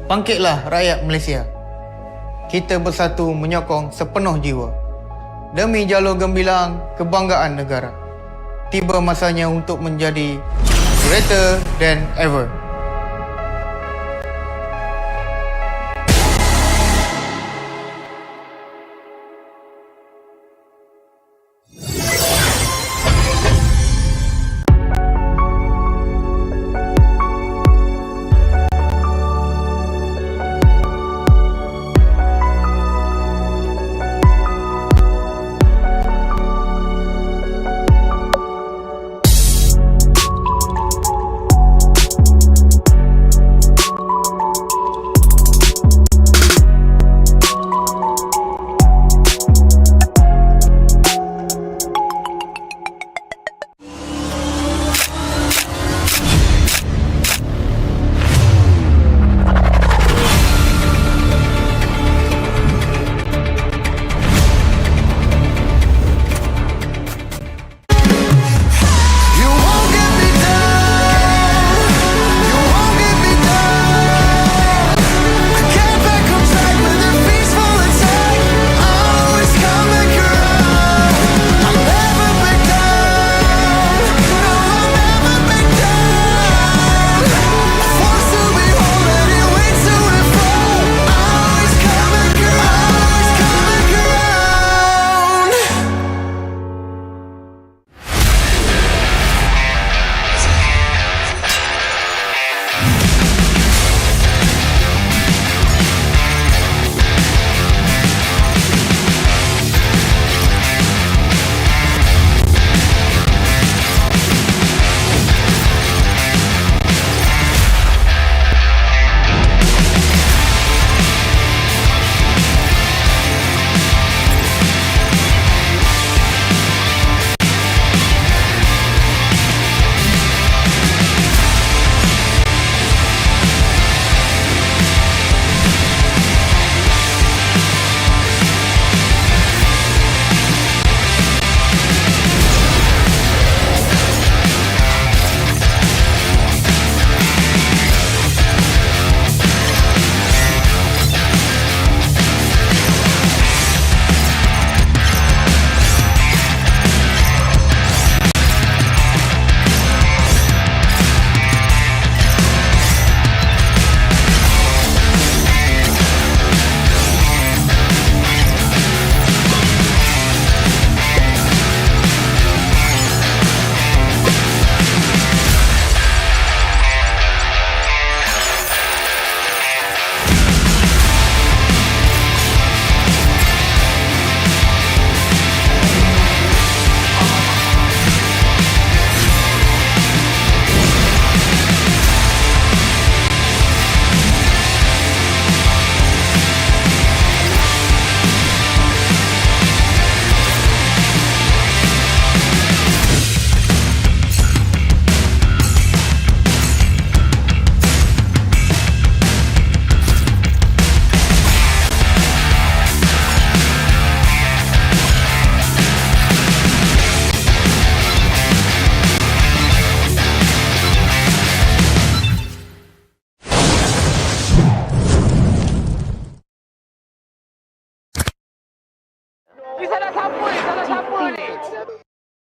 Bangkitlah rakyat Malaysia. Kita bersatu menyokong sepenuh jiwa. Demi jalur gemilang kebanggaan negara. Tiba masanya untuk menjadi greater than ever.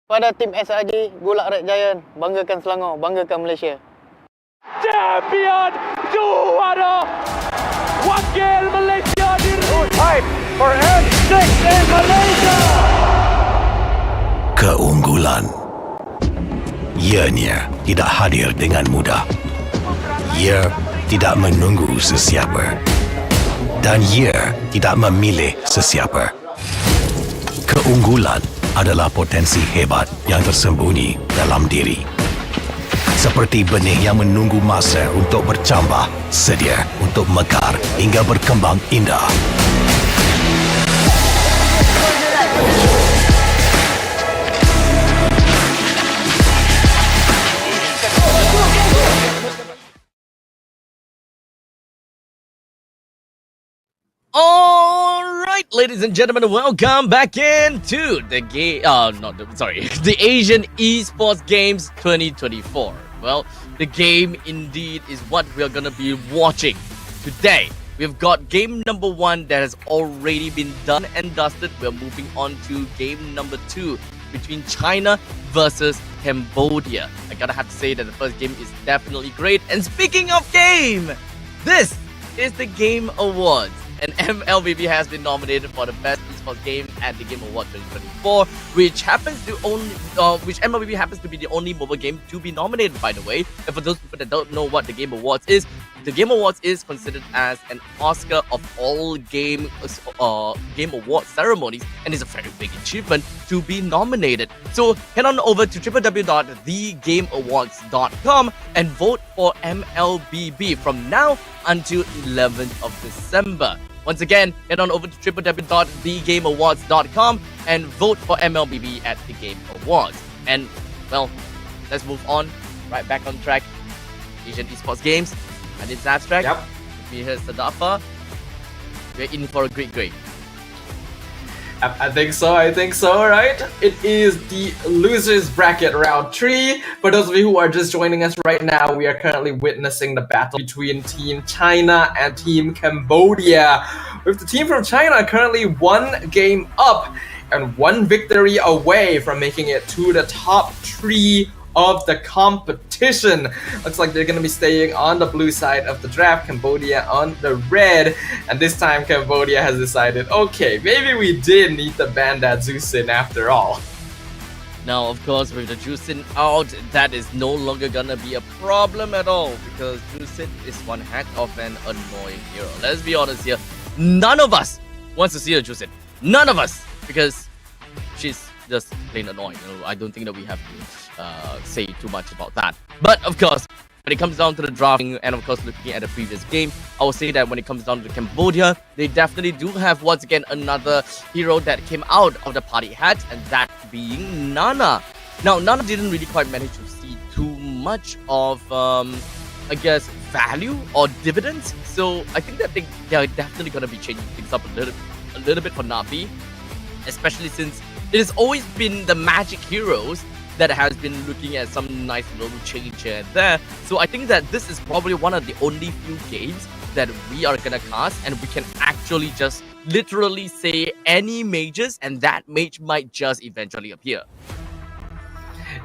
Pada tim SRG, Golak Red Giant, banggakan Selangor, banggakan Malaysia. Champion juara Wakil Malaysia di Type for N6 in Malaysia! Keunggulan. Ianya tidak hadir dengan mudah. Ia tidak menunggu sesiapa. Dan ia tidak memilih sesiapa. Keunggulan adalah potensi hebat yang tersembunyi dalam diri. Seperti benih yang menunggu masa untuk bercambah, sedia untuk mekar hingga berkembang indah. All right, ladies and gentlemen, welcome back into the the Asian Esports Games 2024. Well, the game indeed is what we are gonna be watching today. We've got game number 1 that has already been done and dusted. We're moving on to game number 2 between China versus Cambodia. I gotta have to say that the first game is definitely great. And speaking of game, this is the Game Awards. And MLBB has been nominated for the best esports game at the Game Awards 2024, which MLBB happens to be the only mobile game to be nominated, by the way. And for those people that don't know what the Game Awards is, the Game Awards is considered as an Oscar of all game award ceremonies, and it's a very big achievement to be nominated. So head on over to www.thegameawards.com and vote for MLBB from now until 11th of December. Once again, head on over to www.thegameawards.com and vote for MLBB at the Game Awards. And, well, let's move on. Right back on track. Asian Esports Games. And it's abstract. Yep. With me here's Sadafa. We're in for a great grade. I think so, right? It is the losers bracket round 3. For those of you who are just joining us right now, we are currently witnessing the battle between Team China and Team Cambodia. With the team from China currently 1 game up and 1 victory away from making it to the top 3 of the competition. Looks like they're going to be staying on the blue side of the draft, Cambodia on the red. And this time Cambodia has decided, okay, maybe we did need to ban that Zeusin after all. Now, of course, with the Juicin out, that is no longer gonna be a problem at all, because Juicin is one heck of an annoying hero. Let's be honest here, none of us wants to see a Juicin. None of us, because she's just plain annoying. You know, I don't think that we have to say too much about that. But of course, when it comes down to the drafting and of course looking at the previous game, I will say that when it comes down to Cambodia, they definitely do have once again another hero that came out of the party hat, and that being Nana. Now, Nana didn't really quite manage to see too much of I guess value or dividends. So I think that they are definitely gonna be changing things up a little bit for Navi, especially since it has always been the magic heroes that has been looking at some nice little change here and there. So I think that this is probably one of the only few games that we are gonna cast and we can actually just literally say any mages and that mage might just eventually appear.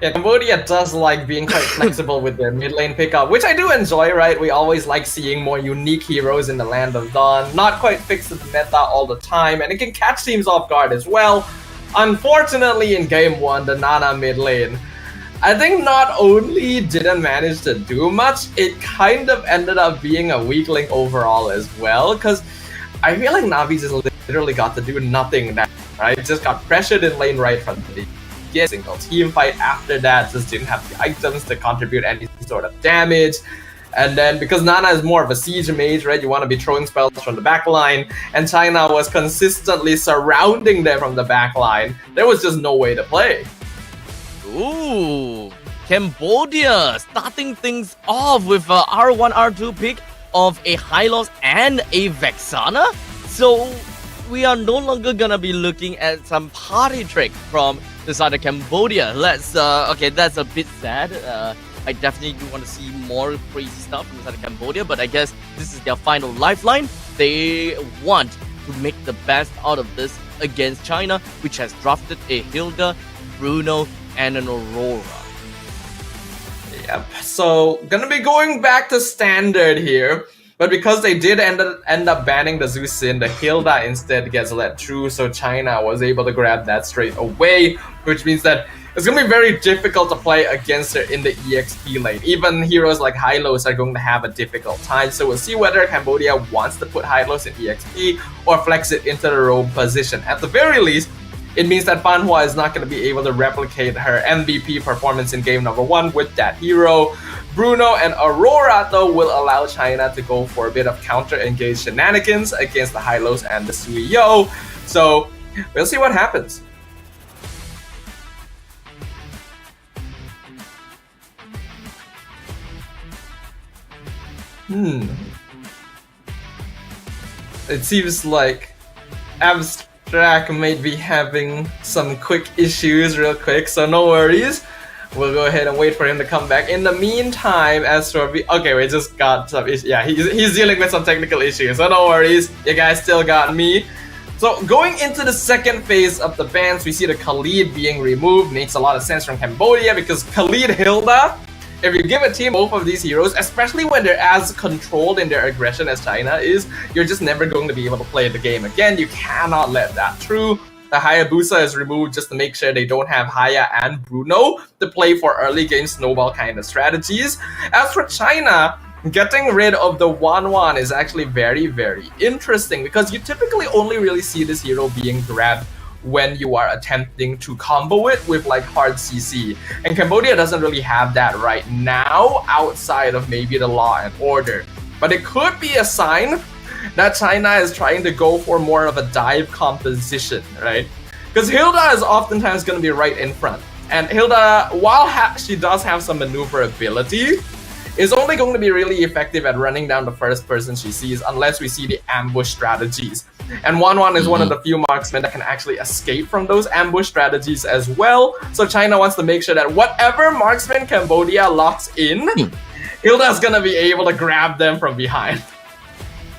Yeah, Cambodia does like being quite flexible with their mid lane pickup, which I do enjoy, right? We always like seeing more unique heroes in the Land of Dawn, not quite fixed to the meta all the time, and it can catch teams off guard as well. Unfortunately, in game 1, the Nana mid lane, I think not only didn't manage to do much, it kind of ended up being a weak link overall as well, because I feel like Navi just literally got to do nothing now, right? Just got pressured in lane right from the single team fight after that, just didn't have the items to contribute any sort of damage. And then because Nana is more of a siege mage, right, you want to be throwing spells from the back line, and China was consistently surrounding them from the back line, there was just no way to play. Ooh, Cambodia starting things off with a R1, R2 pick of a Hylos and a Vexana. So we are no longer gonna be looking at some party trick from the side of Cambodia. Okay, that's a bit sad. I definitely do want to see more crazy stuff from the side of Cambodia, but I guess this is their final lifeline. They want to make the best out of this against China, which has drafted a Hilda, Bruno, and an Aurora. Yep, so gonna be going back to standard here. But because they did end up banning the Zusin, the Hilda instead gets let through, so China was able to grab that straight away, which means that it's going to be very difficult to play against her in the EXP lane. Even heroes like Hylos are going to have a difficult time, so we'll see whether Cambodia wants to put Hylos in EXP or flex it into the roam position. At the very least, it means that Fanhua is not going to be able to replicate her MVP performance in game number 1 with that hero. Bruno and Aurora, though, will allow China to go for a bit of counter-engage shenanigans against the Hylos and the Suiyo. So, we'll see what happens. It seems like Abstract may be having some quick issues real quick, so no worries. We'll go ahead and wait for him to come back. In the meantime, okay, we just got some issues. Yeah, he's dealing with some technical issues, so no worries. You guys still got me. So going into the second phase of the bans, we see the Khalid being removed. Makes a lot of sense from Cambodia because Khalid Hilda, if you give a team both of these heroes, especially when they're as controlled in their aggression as China is, you're just never going to be able to play the game again. You cannot let that through. The Hayabusa is removed just to make sure they don't have Haya and Bruno to play for early game snowball kind of strategies. As for China, getting rid of the Wanwan is actually very, very interesting because you typically only really see this hero being grabbed when you are attempting to combo it with like hard CC. And Cambodia doesn't really have that right now outside of maybe the Law and Order. But it could be a sign that China is trying to go for more of a dive composition, right? Because Hilda is oftentimes going to be right in front. And Hilda, while she does have some maneuverability, is only going to be really effective at running down the first person she sees unless we see the ambush strategies. And Wanwan is one of the few marksmen that can actually escape from those ambush strategies as well. So China wants to make sure that whatever marksman Cambodia locks in, Hilda's going to be able to grab them from behind.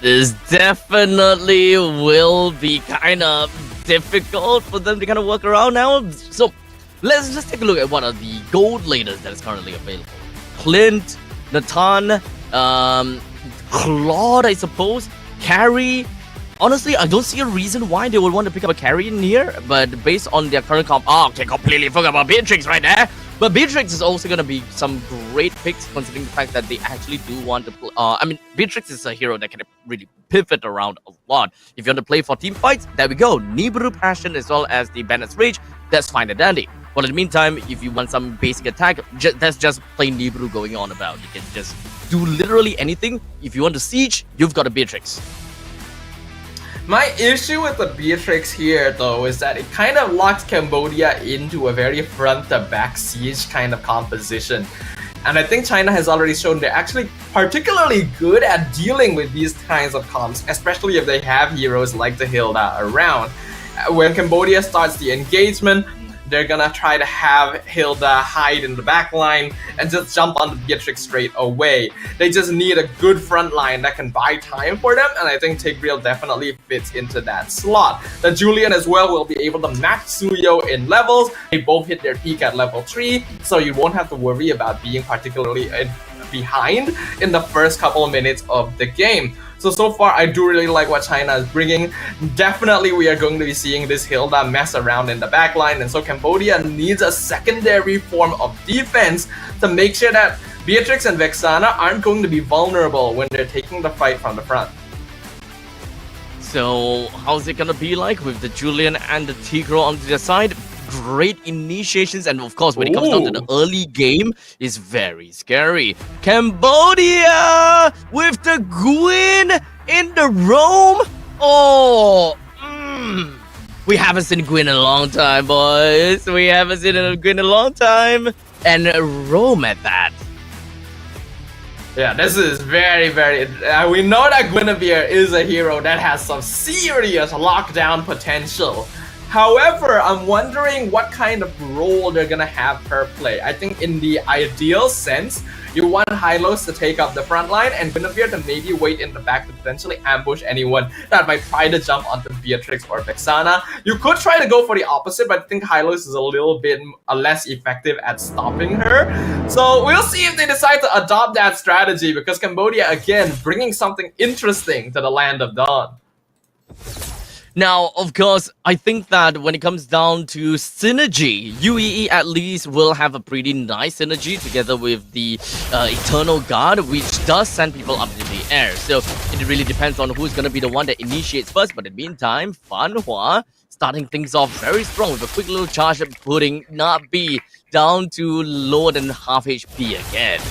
This definitely will be kind of difficult for them to kind of work around now. So let's just take a look at what are the gold laners that is currently available. Clint, Nathan, Claude, I suppose, Carry. Honestly, I don't see a reason why they would want to pick up a carry in here, but based on their current comp, okay, completely forgot about Beatrix right there. But Beatrix is also going to be some great picks considering the fact that they actually do want to play. I mean, Beatrix is a hero that can really pivot around a lot. If you want to play for team fights, there we go. Nibiru Passion as well as the Bandit's Rage, that's fine and dandy. But in the meantime, if you want some basic attack, that's just plain Nibiru going on about. You can just do literally anything. If you want to siege, you've got a Beatrix. My issue with the Beatrix here, though, is that it kind of locks Cambodia into a very front-to-back siege kind of composition. And I think China has already shown they're actually particularly good at dealing with these kinds of comps, especially if they have heroes like the Hilda around. When Cambodia starts the engagement, they're gonna try to have Hilda hide in the back line and just jump on the Beatrix straight away. They just need a good front line that can buy time for them, and I think Tigreal definitely fits into that slot. The Julian as well will be able to match Suyo in levels. They both hit their peak at level 3, so you won't have to worry about being particularly behind in the first couple of minutes of the game. So far, I do really like what China is bringing. Definitely, we are going to be seeing this Hilda mess around in the backline, and so Cambodia needs a secondary form of defense to make sure that Beatrix and Vexana aren't going to be vulnerable when they're taking the fight from the front. So, how's it gonna be like with the Julian and the Tigro on the side? Great initiations, and of course, when it comes down to the early game, it's very scary. Cambodia with the Gwyn in the roam. We haven't seen Gwyn in a long time, boys. We haven't seen Gwyn in a long time, and roam at that. Yeah, this is very, very... we know that Guinevere is a hero that has some serious lockdown potential. However, I'm wondering what kind of role they're gonna have her play. I think in the ideal sense, You want Hylos to take up the front line and Guinevere to maybe wait in the back to potentially ambush anyone that might try to jump onto Beatrix or Vexana. You could try to go for the opposite, but I think Hylos is a little bit less effective at stopping her. So we'll see if they decide to adopt that strategy, because Cambodia, again, bringing something interesting to the Land of Dawn. Now, of course, I think that when it comes down to synergy, UEE at least will have a pretty nice synergy together with the Eternal Guard, which does send people up into the air. So it really depends on who's going to be the one that initiates first. But in the meantime, Fanhua starting things off very strong with a quick little charge, putting Nabi down to lower than half HP again.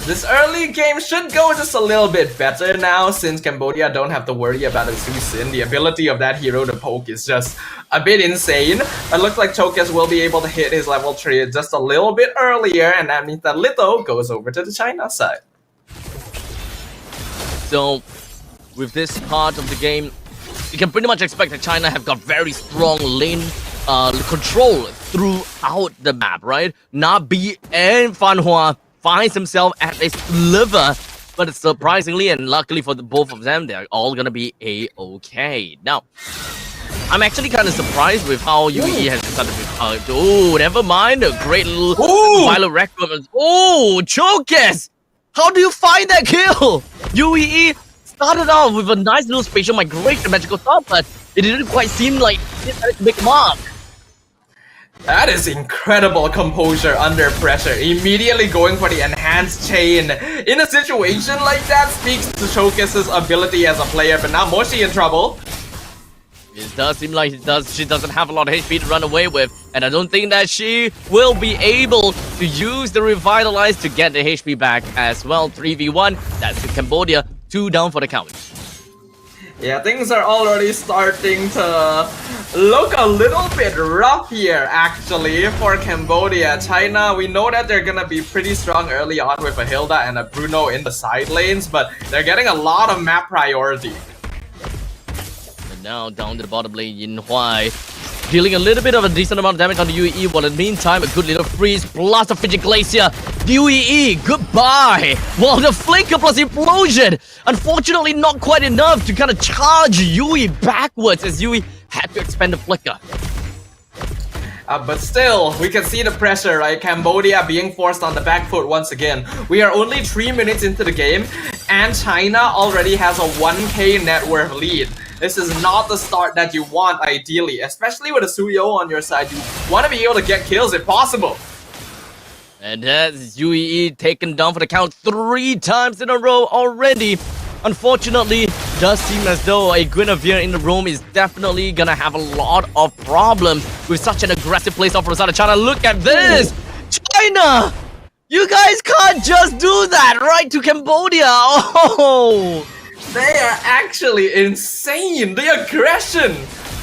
This early game should go just a little bit better now, since Cambodia don't have to worry about a Susin. The ability of that hero to poke is just a bit insane. It looks like Chokes will be able to hit his level 3 just a little bit earlier, and that means that Litho goes over to the China side. So, with this part of the game, you can pretty much expect that China have got very strong lane control throughout the map, right? Nabi and Fanhua finds himself at a sliver, but surprisingly and luckily for both of them, they're all gonna be a-okay. Now, I'm actually kind of surprised with how UE has decided to... oh, never mind, a great little Violet Requiem. Oh, Chokes! How do you find that kill? UEE started off with a nice little spatial migration magical stop, but it didn't quite seem like it had a big mark. That is incredible composure under pressure. Immediately going for the enhanced chain. In a situation like that speaks to Chokes' ability as a player, but now Moshi in trouble. It does seem like she doesn't have a lot of HP to run away with, and I don't think that she will be able to use the Revitalize to get the HP back as well. 3v1, that's Cambodia, 2 down for the count. Yeah, things are already starting to look a little bit rough here, actually, for Cambodia. China, we know that they're gonna be pretty strong early on with a Hilda and a Bruno in the side lanes, but they're getting a lot of map priority. And now down to the bottom lane, Yin Huai dealing a little bit of a decent amount of damage on the UEE, while in the meantime, a good little freeze plus a Frigid Glacier. UEE, goodbye! Well, the Flicker plus Implosion, unfortunately not quite enough to kind of charge Yui backwards, as Yui had to expend the Flicker. But still, we can see the pressure, right? Cambodia being forced on the back foot once again. We are only 3 minutes into the game, and China already has a 1k net worth lead. This is not the start that you want, ideally, especially with a Suyo on your side. You want to be able to get kills if possible. And that's UEE taken down for the count 3 times in a row already. Unfortunately, does seem as though a Guinevere in the room is definitely gonna have a lot of problems with such an aggressive place off from the side of China. Look at this! China! You guys can't just do that right to Cambodia! Oh! They are actually insane! The aggression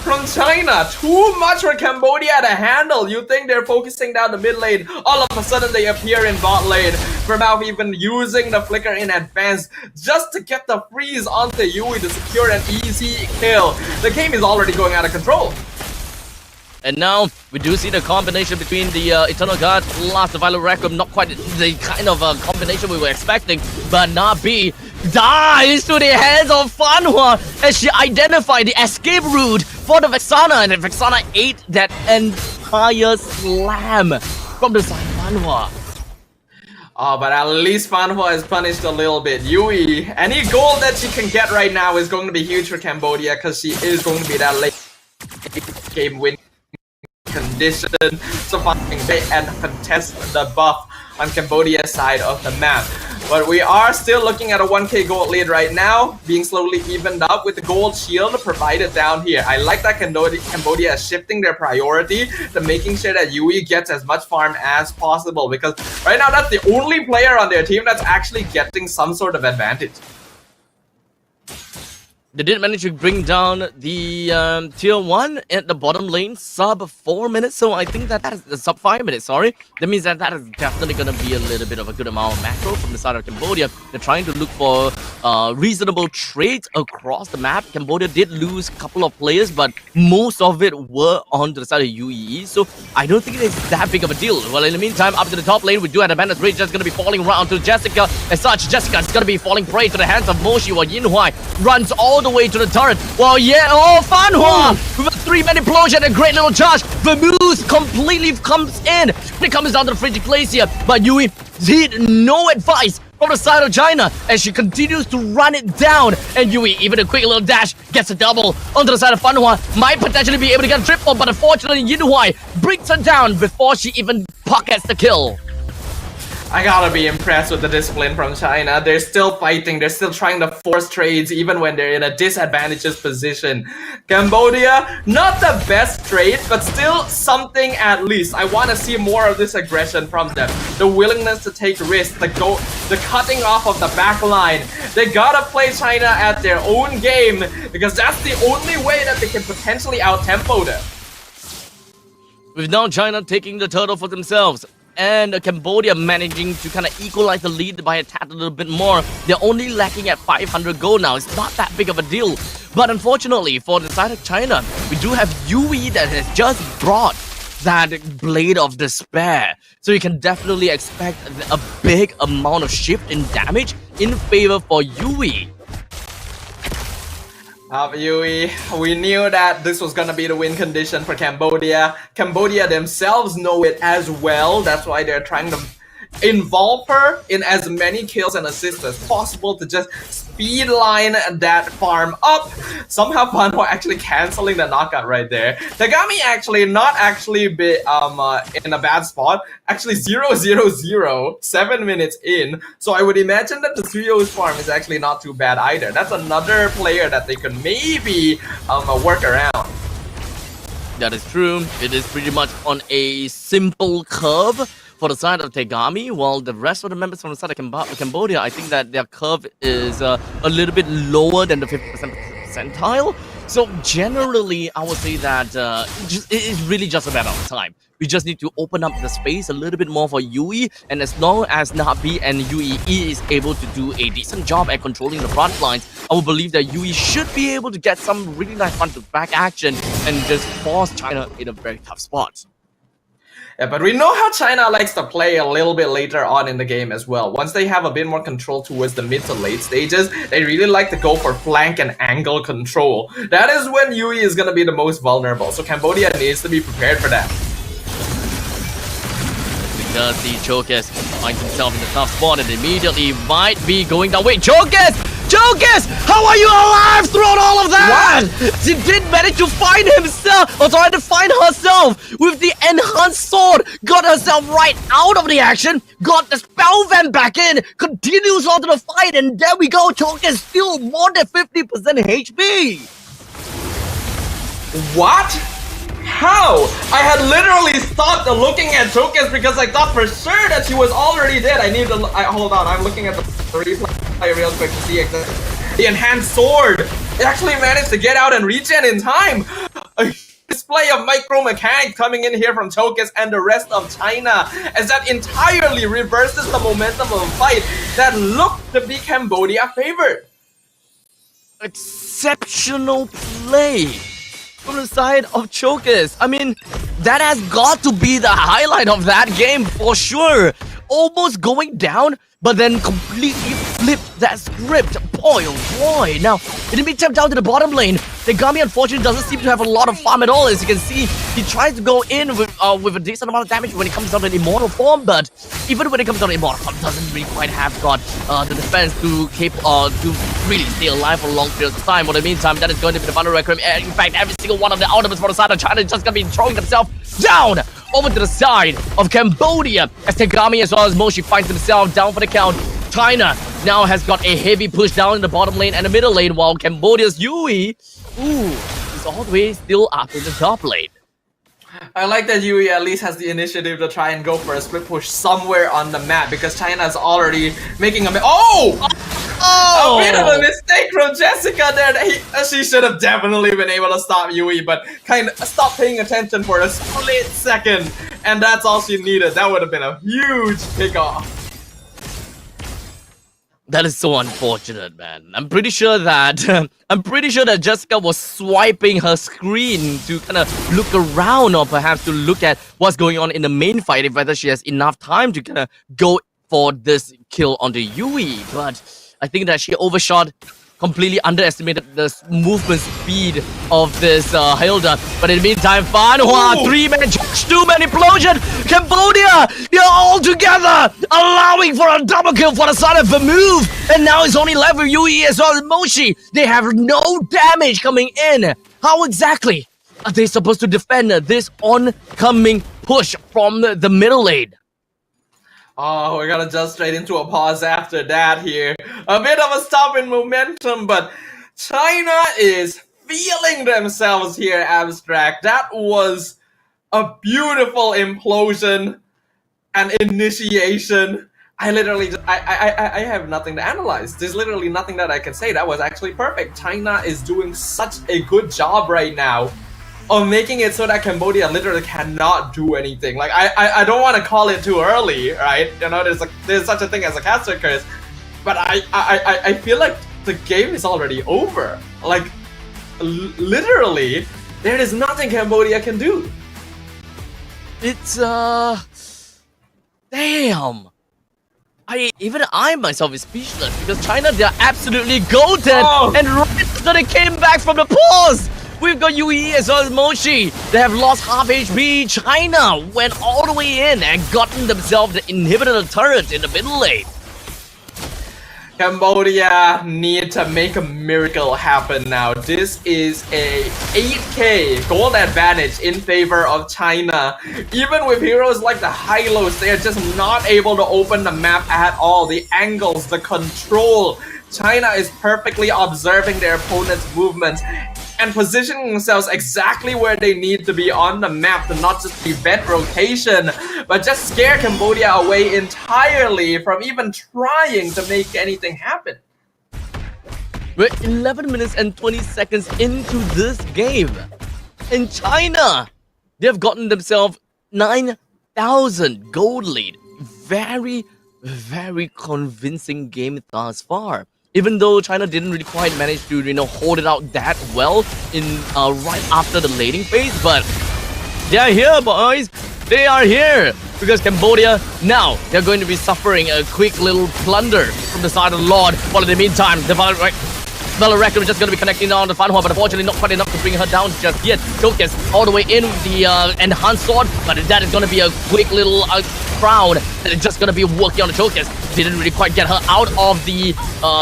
from China! Too much for Cambodia to handle! You think they're focusing down the mid lane, all of a sudden they appear in bot lane. Vermouth even using the flicker in advance just to get the freeze onto Yui to secure an easy kill. The game is already going out of control. And now, we do see the combination between the Eternal Guard plus the Violet Requiem. Not quite the kind of combination we were expecting, but Nabi dies to the hands of Fanhua as she identified the escape route for the Vexana, and the Vexana ate that entire slam from the side of Fanhua. Oh, but at least Fanhua is punished a little bit. Yui, any gold that she can get right now is going to be huge for Cambodia, because she is going to be that late game win condition so fucking big and contest the buff on Cambodia's side of the map. But we are still looking at a 1k gold lead right now, being slowly evened up with the gold shield provided down here. I like that Cambodia is shifting their priority to making sure that Yui gets as much farm as possible, because right now that's the only player on their team that's actually getting some sort of advantage. They did manage to bring down the tier 1 at the bottom lane, sub 4 minutes. So I think that is sub 5 minutes, sorry. That means that is definitely going to be a little bit of a good amount of macro from the side of Cambodia. They're trying to look for reasonable trades across the map. Cambodia did lose a couple of players, but most of it were on to the side of UEE. So I don't think it's that big of a deal. Well, in the meantime, up to the top lane, we do have a Bandit Rage that's going to be falling around to Jessica. As such, Jessica is going to be falling prey to the hands of Moshi, while Yinhuai runs all the way to the turret. Well, yeah, Fanhua with a 3-man implosion and a great little charge. Vermouth completely comes in. It comes down to the Frigid Glacier, but Yui did no advice from the side of China as she continues to run it down. And Yui, even a quick little dash, gets a double onto the side of Fanhua. Might potentially be able to get a triple, but unfortunately Yinhuai brings her down before she even pockets the kill. I gotta be impressed with the discipline from China. They're still fighting, they're still trying to force trades even when they're in a disadvantageous position. Cambodia, not the best trade, but still something at least. I want to see more of this aggression from them. The willingness to take risks, the cutting off of the back line. They gotta play China at their own game because that's the only way that they can potentially out-tempo them. With now China taking the turtle for themselves, and Cambodia managing to kind of equalize the lead by a tad a little bit more. They're only lacking at 500 gold now. It's not that big of a deal. But unfortunately, for the side of China, we do have Yui that has just brought that Blade of Despair. So you can definitely expect a big amount of shift in damage in favor for Yui. Yui, we knew that this was gonna be the win condition for Cambodia. Cambodia themselves know it as well. That's why they're trying to involve her in as many kills and assists as possible to just speed line that farm up. Somehow Fanhua actually canceling the knockout right there. Tagami actually not actually in a bad spot. Actually 0-0-0, 7 minutes in. So I would imagine that the Suyo's farm is actually not too bad either. That's another player that they could maybe work around. That is true. It is pretty much on a simple curve for the side of Tegami, while the rest of the members from the side of Cambodia, I think that their curve is a little bit lower than the 50% percentile. So generally, I would say that it is really just a matter of time. We just need to open up the space a little bit more for Yui, and as long as Nabi and UEE is able to do a decent job at controlling the front lines, I would believe that Yui should be able to get some really nice front-to-back action and just force China in a very tough spot. Yeah, but we know how China likes to play a little bit later on in the game as well. Once they have a bit more control towards the mid to late stages, they really like to go for flank and angle control. That is when Yui is going to be the most vulnerable, so Cambodia needs to be prepared for that. Because the Chokus finds himself in the tough spot and immediately might be going down. Wait, Chokus! Chokus! How are you alive throughout all of that? What? She did manage to find himself, or trying to find herself with the enhanced sword. Got herself right out of the action, got the spell vent back in, continues on to the fight, and there we go. Chokus still more than 50% HP. What? How? I had literally stopped looking at Chokus because I thought for sure that she was already dead. I need to hold on. I'm looking at the replay real quick to see exactly the enhanced sword. It actually managed to get out and regen in time. A display of micro mechanics coming in here from Chokus and the rest of China, as that entirely reverses the momentum of a fight that looked to be Cambodia favored. Exceptional play from the side of Chokus. I mean, that has got to be the highlight of that game for sure. Almost going down, but then completely flipped that script. Boy, oh boy. Now, in the meantime, down to the bottom lane, Tegami unfortunately doesn't seem to have a lot of farm at all. As you can see, he tries to go in with a decent amount of damage when it comes down to an immortal form, but even when it comes down to immortal form, doesn't really quite have got the defense to really stay alive for long periods of time. But in the meantime, that is going to be the final record. In fact, every single one of the ultimates for the side of China is just going to be throwing themselves down over to the side of Cambodia, as Tegami as well as Moshi finds himself down for the count. China now has got a heavy push down in the bottom lane and the middle lane, while Cambodia's Yui, is all the way still up in the top lane. I like that Yui at least has the initiative to try and go for a split push somewhere on the map, because China is already making a... A bit of a mistake from Jessica there. She should have definitely been able to stop Yui, but kind of stopped paying attention for a split second, and that's all she needed. That would have been a huge kickoff. That is so unfortunate, man. I'm pretty sure that Jessica was swiping her screen to kind of look around, or perhaps to look at what's going on in the main fight, if whether she has enough time to kind of go for this kill onto Yui. But I think that she overshot, completely underestimated the movement speed of this Hilda. But in the meantime, Fanhua, 3-man charge, 2-man implosion. Cambodia, they're all together, allowing for a double kill for the side of the move. And now it's only left with Yui as well as Moshi. They have no damage coming in. How exactly are they supposed to defend this oncoming push from the middle lane? Oh, we're gonna jump straight into a pause after that here. A bit of a stop in momentum, but China is feeling themselves here, Abstract. That was a beautiful implosion and initiation. I have nothing to analyze. There's literally nothing that I can say. That was actually perfect. China is doing such a good job right now of making it so that Cambodia literally cannot do anything. Like I don't want to call it too early, right? You know, there's such a thing as a caster curse, but I feel like the game is already over. Like literally, there is nothing Cambodia can do. It's damn. Even I myself is speechless, because China, they're absolutely goated, and right after they came back from the pause, we've got Yui as well as Moshi. They have lost half HP. China went all the way in and gotten themselves the inhibitor turret in the middle lane. Cambodia need to make a miracle happen now. This is a 8k gold advantage in favor of China. Even with heroes like the Hylos, they are just not able to open the map at all. The angles, the control. China is perfectly observing their opponent's movements and positioning themselves exactly where they need to be on the map to not just prevent rotation, but just scare Cambodia away entirely from even trying to make anything happen. We're 11 minutes and 20 seconds into this game, and China, they've gotten themselves 9,000 gold lead. Very, very convincing game thus far. Even though China didn't really quite manage to, hold it out that well in right after the laning phase, but they are here, boys. They are here, because Cambodia now, they're going to be suffering a quick little plunder from the side of Lord. While in the meantime, the Valorek is just going to be connecting down to Fanhua, but unfortunately not quite enough to bring her down just yet. Chokes all the way in with the enhanced sword, but that is going to be a quick little crowd that is just going to be working on the Chokes. Didn't really quite get her out of the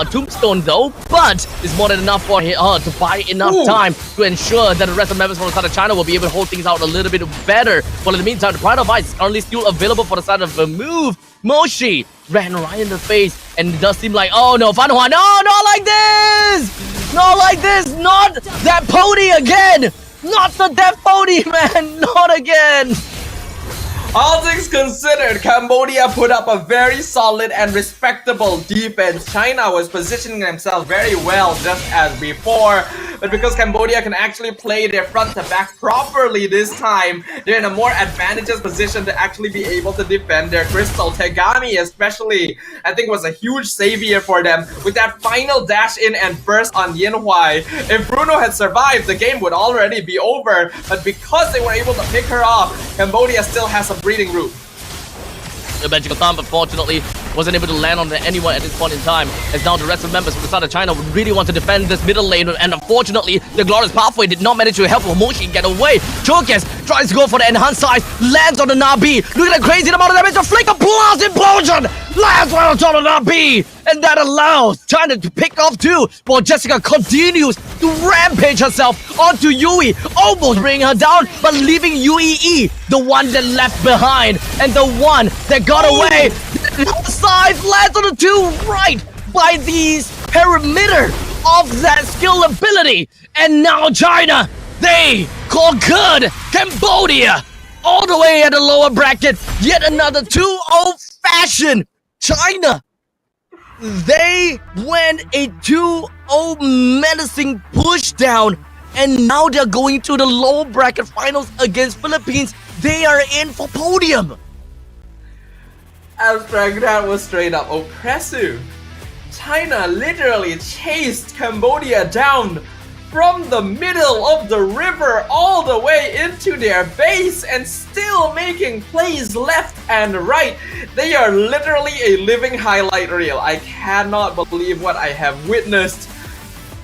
tombstone though, but it's more than enough for her to buy enough time to ensure that the rest of the members from the side of China will be able to hold things out a little bit better. While in the meantime, the Pride of Ice is currently still available for the side of the move. Moshi ran right in the face, and it does seem like, oh no, Fanhua, no, not like this! Not like this! Not that pony again! Not the death pony, man! Not again! All things considered, Cambodia put up a very solid and respectable defense. China was positioning themselves very well just as before, but because Cambodia can actually play their front to back properly this time, they're in a more advantageous position to actually be able to defend their crystal. Tegami especially, I think, was a huge savior for them with that final dash in and burst on Yinhuai. If Bruno had survived, the game would already be over, but because they were able to pick her off, Cambodia still has some breathing room. The magical thumb, unfortunately, wasn't able to land on anyone at this point in time, as now the rest of the members from the side of China would really want to defend this middle lane, and unfortunately, the Glorious Pathway did not manage to help Moshi get away. Chokes tries to go for the enhanced size, lands on the Nabi. Look at the crazy amount of damage, the Flicker Blast Implosion lands right on top of the Nabi, and that allows China to pick off too, while Jessica continues to rampage herself onto Yui, almost bringing her down, but leaving Yui, the one that left behind, and the one that got away. Side lands on the 2 right by the perimeter of that skill ability, and now China, they conquered Cambodia all the way at the lower bracket. Yet another 2-0 fashion. China, They went a 2-0 menacing push down, and now they're going to the lower bracket finals against Philippines. They are in for podium. Abstract, that was straight up oppressive. China literally chased Cambodia down from the middle of the river all the way into their base and still making plays left and right. They are literally a living highlight reel. I cannot believe what I have witnessed.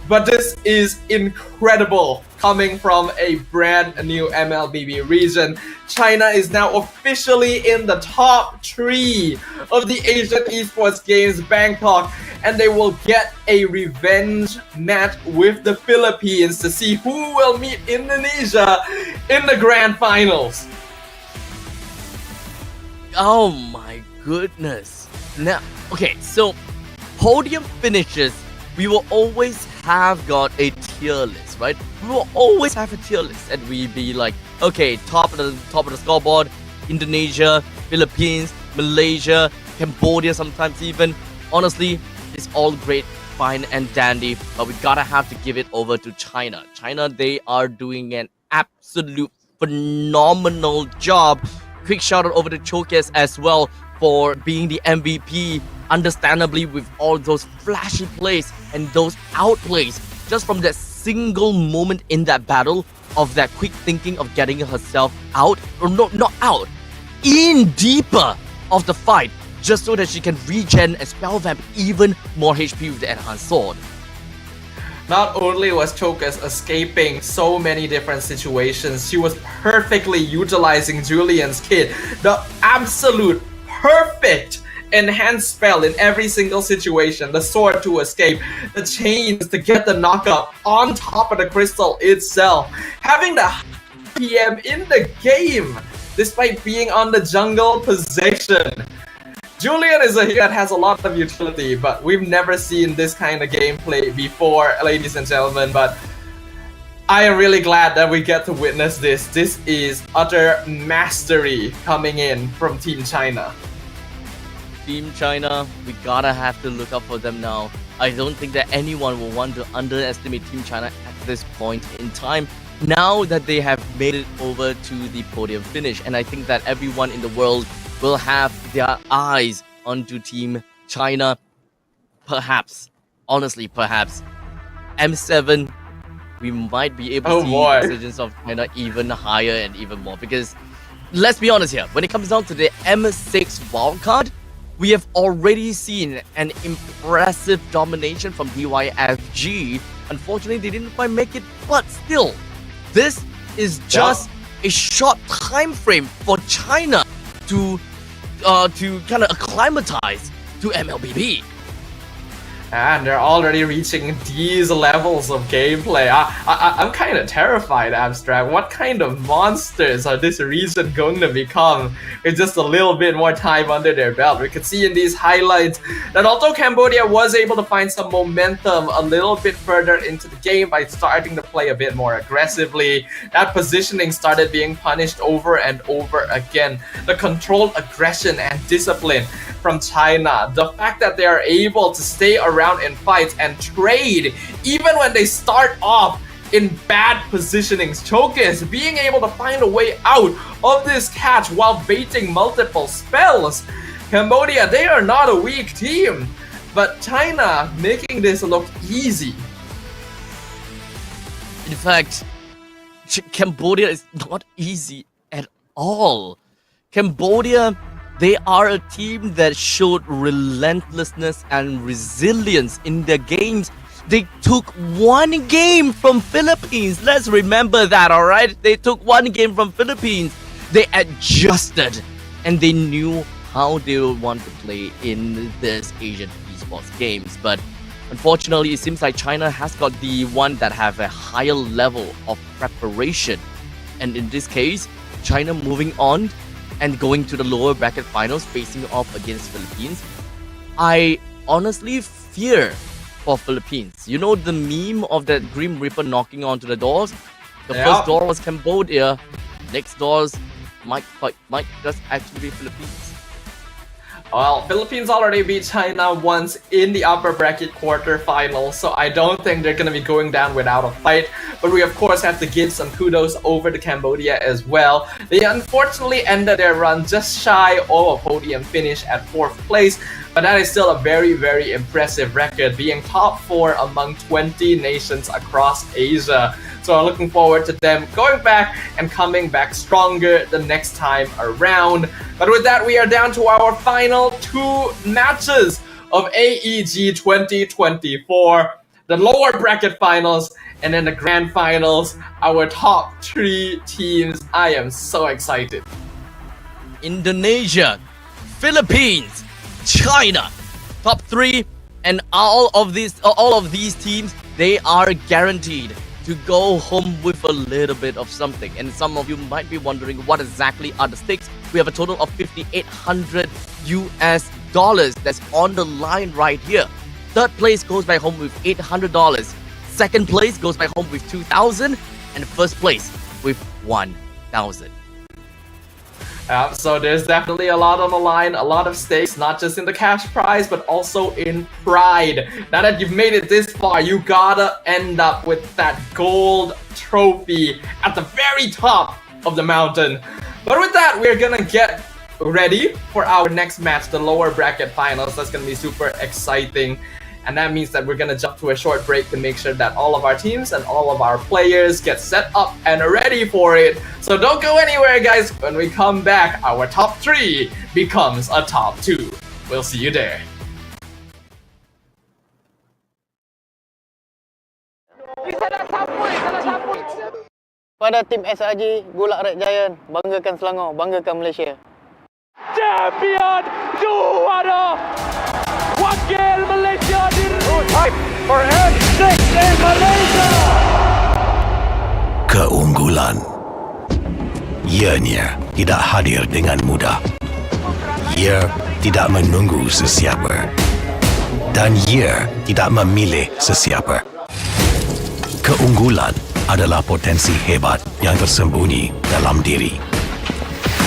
But this is incredible coming from a brand new MLBB region. China is now officially in the top 3 of the Asian Esports Games Bangkok, and they will get a revenge match with the Philippines to see who will meet Indonesia in the grand finals. Oh my goodness. Now, okay, so podium finishes, we will always have got a tier list, right? We will always have a tier list, and we be like, okay, top of the scoreboard, Indonesia, Philippines, Malaysia, Cambodia, sometimes even. Honestly, it's all great, fine and dandy, but we gotta have to give it over to China. China, they are doing an absolute phenomenal job. Quick shout out over to Chokes as well for being the MVP, understandably, with all those flashy plays and those outplays, just from that single moment in that battle of that quick thinking of getting herself out, or no, not out, in deeper of the fight, just so that she can regen and spell vamp even more HP with the enhanced sword. Not only was Chokas escaping so many different situations, she was perfectly utilizing Julian's kit, the absolute perfect enhanced spell in every single situation, the sword to escape, the chains to get the knockup on top of the crystal itself, having the PM in the game despite being on the jungle position. Julian is a hero that has a lot of utility, but we've never seen this kind of gameplay before, ladies and gentlemen. But I am really glad that we get to witness this. This is utter mastery coming in from Team China. Team China, we gotta have to look out for them now. I don't think that anyone will want to underestimate Team China at this point in time, now that they have made it over to the podium finish. And I think that everyone in the world will have their eyes onto Team China. Perhaps, honestly, perhaps, M7, we might be able to see the decisions of China even higher and even more. Because, let's be honest here, when it comes down to the M6 wildcard, we have already seen an impressive domination from DYFG. Unfortunately, they didn't quite make it, but still, this is just a short time frame for China to kind of acclimatize to MLBB. And they're already reaching these levels of gameplay. I'm kind of terrified, Abstract. What kind of monsters are this region going to become with just a little bit more time under their belt? We could see in these highlights that although Cambodia was able to find some momentum a little bit further into the game by starting to play a bit more aggressively, that positioning started being punished over and over again. The controlled aggression and discipline from China, the fact that they are able to stay around in fights and trade even when they start off in bad positionings. Chokes being able to find a way out of this catch while baiting multiple spells. Cambodia, they are not a weak team, but China making this look easy. In fact, Cambodia is not easy at all. Cambodia, they are a team that showed relentlessness and resilience in their games. They took one game from Philippines. Let's remember that, alright? They took one game from Philippines. They adjusted and they knew how they would want to play in this Asian Esports games. But unfortunately, it seems like China has got the one that have a higher level of preparation. And in this case, China moving on and going to the lower bracket finals, facing off against Philippines. I honestly fear for Philippines. You know the meme of that Grim Reaper knocking onto the doors? The first door was Cambodia. Next doors might just actually be Philippines. Well, Philippines already beat China once in the upper bracket quarterfinals, so I don't think they're gonna be going down without a fight. But we of course have to give some kudos over to Cambodia as well. They unfortunately ended their run just shy of a podium finish at 4th place, but that is still a very, very impressive record, being top 4 among 20 nations across Asia. So I'm looking forward to them going back and coming back stronger the next time around. But with that, we are down to our final 2 matches of AEG 2024. The lower bracket finals and then the grand finals. Our top 3 teams. I am so excited. Indonesia, Philippines, China, top 3, and all of these teams, they are guaranteed to go home with a little bit of something. And some of you might be wondering what exactly are the stakes. We have a total of $5,800 US that's on the line right here. 3rd place goes back home with $800. 2nd place goes back home with $2,000, and 1st place with $1,000. So there's definitely a lot on the line, a lot of stakes, not just in the cash prize, but also in pride. Now that you've made it this far, you gotta end up with that gold trophy at the very top of the mountain. But with that, we're gonna get ready for our next match, the lower bracket finals. That's gonna be super exciting. And that means that we're gonna jump to a short break to make sure that all of our teams and all of our players get set up and ready for it. So don't go anywhere, guys. When we come back, our top 3 becomes a top 2. We'll see you there. Pada tim SRG, Golak Red Giant, banggakan Selangor, banggakan Malaysia. Champion juara wakil Malaysia for N6 in Malaysia. Keunggulan ianya tidak hadir dengan mudah. Ia tidak menunggu sesiapa dan ia tidak memilih sesiapa. Keunggulan adalah potensi hebat yang tersembunyi dalam diri.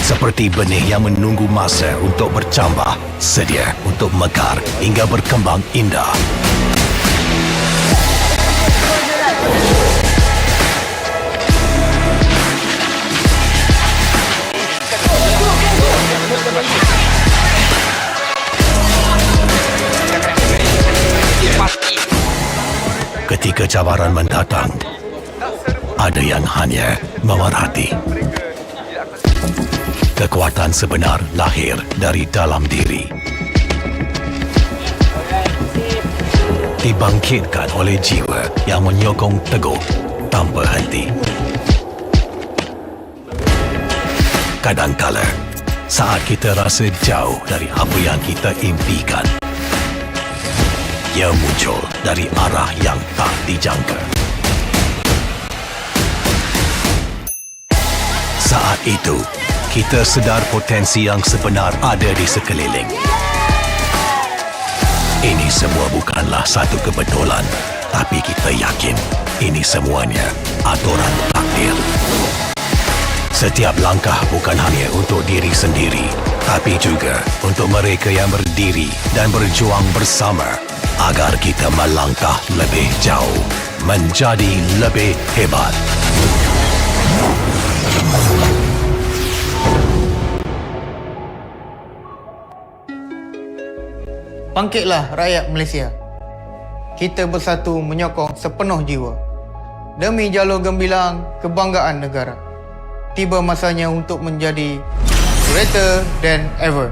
Seperti benih yang menunggu masa untuk bercambah, sedia untuk mekar hingga berkembang indah. Ketika cabaran mendatang, ada yang hanya memerhati. Kekuatan sebenar lahir dari dalam diri. Dibangkitkan oleh jiwa yang menyokong teguh tanpa henti. Kadangkala, saat kita rasa jauh dari apa yang kita impikan, ia muncul dari arah yang tak dijangka. Saat itu, kita sedar potensi yang sebenar ada di sekeliling. Ini semua bukanlah satu kebetulan, tapi kita yakin ini semuanya aturan takdir. Setiap langkah bukan hanya untuk diri sendiri, tapi juga untuk mereka yang berdiri dan berjuang bersama agar kita melangkah lebih jauh, menjadi lebih hebat. Bangkitlah rakyat Malaysia. Kita bersatu menyokong sepenuh jiwa. Demi jalur gemilang kebanggaan negara. Tiba masanya untuk menjadi greater than ever.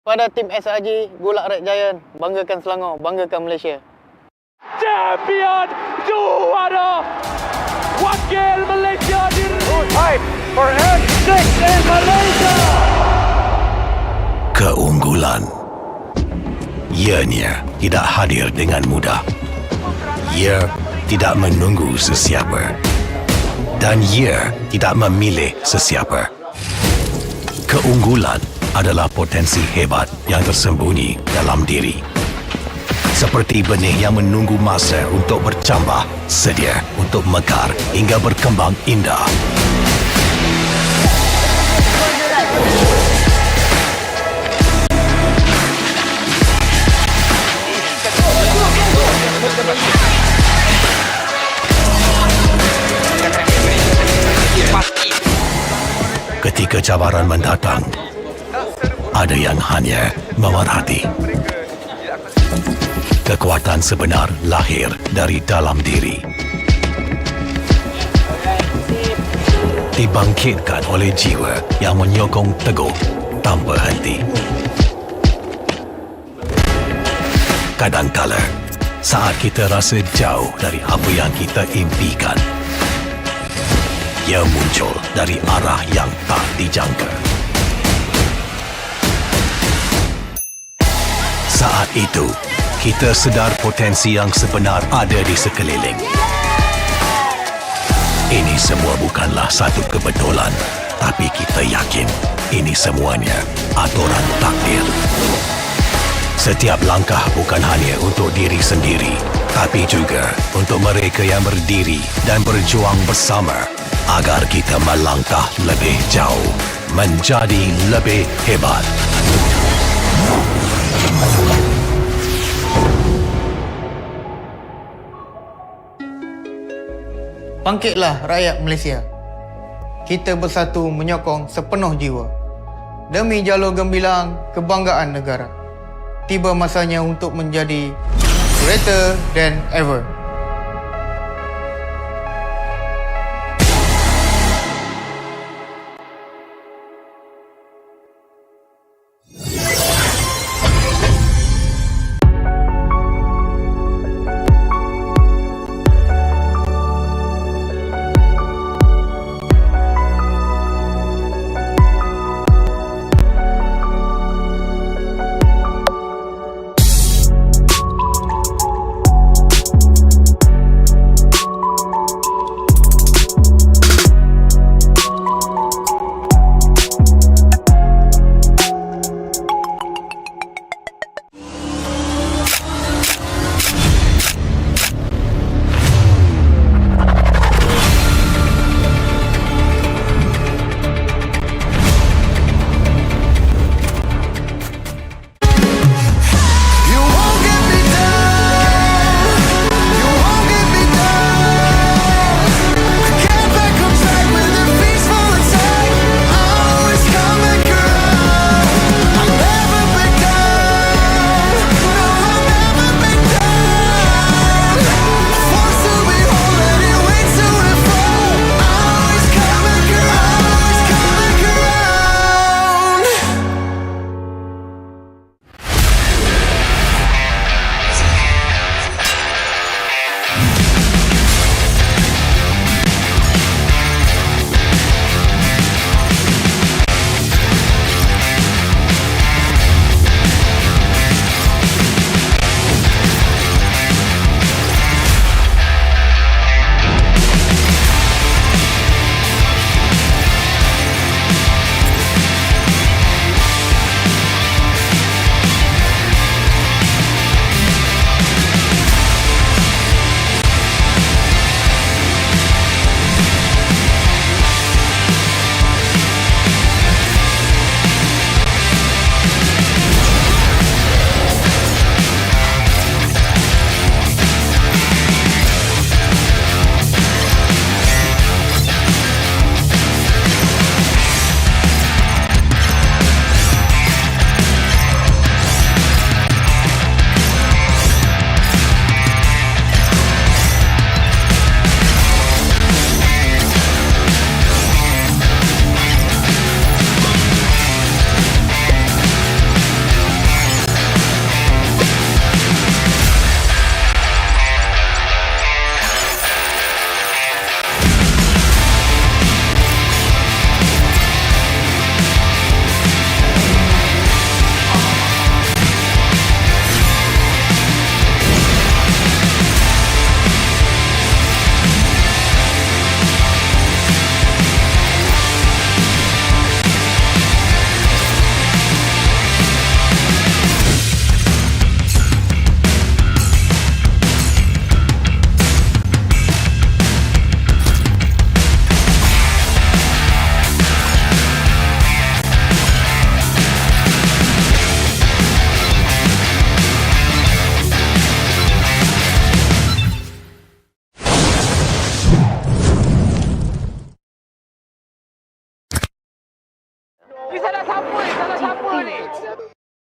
Pada tim SRG, Golak Red Giant, banggakan Selangor, banggakan Malaysia. Champion juara wakil Malaysia time for N6 in Malaysia. Keunggulan. Ianya tidak hadir dengan mudah. Ia tidak menunggu sesiapa. Dan ia tidak memilih sesiapa. Keunggulan adalah potensi hebat yang tersembunyi dalam diri. Seperti benih yang menunggu masa untuk bercambah, sedia untuk mekar hingga berkembang indah. Ketika cabaran mendatang, ada yang hanya memerhati. Kekuatan sebenar lahir dari dalam diri. Dibangkitkan oleh jiwa yang menyokong teguh tanpa henti. Kadangkala, saat kita rasa jauh dari apa yang kita impikan, ia muncul dari arah yang tak dijangka. Saat itu, kita sedar potensi yang sebenar ada di sekeliling. Ini semua bukanlah satu kebetulan, tapi kita yakin ini semuanya aturan takdir. Setiap langkah bukan hanya untuk diri sendiri, tapi juga untuk mereka yang berdiri dan berjuang bersama agar kita melangkah lebih jauh, menjadi lebih hebat. Bangkitlah rakyat Malaysia. Kita bersatu menyokong sepenuh jiwa. Demi jalur gemilang kebanggaan negara. Tiba masanya untuk menjadi greater than ever.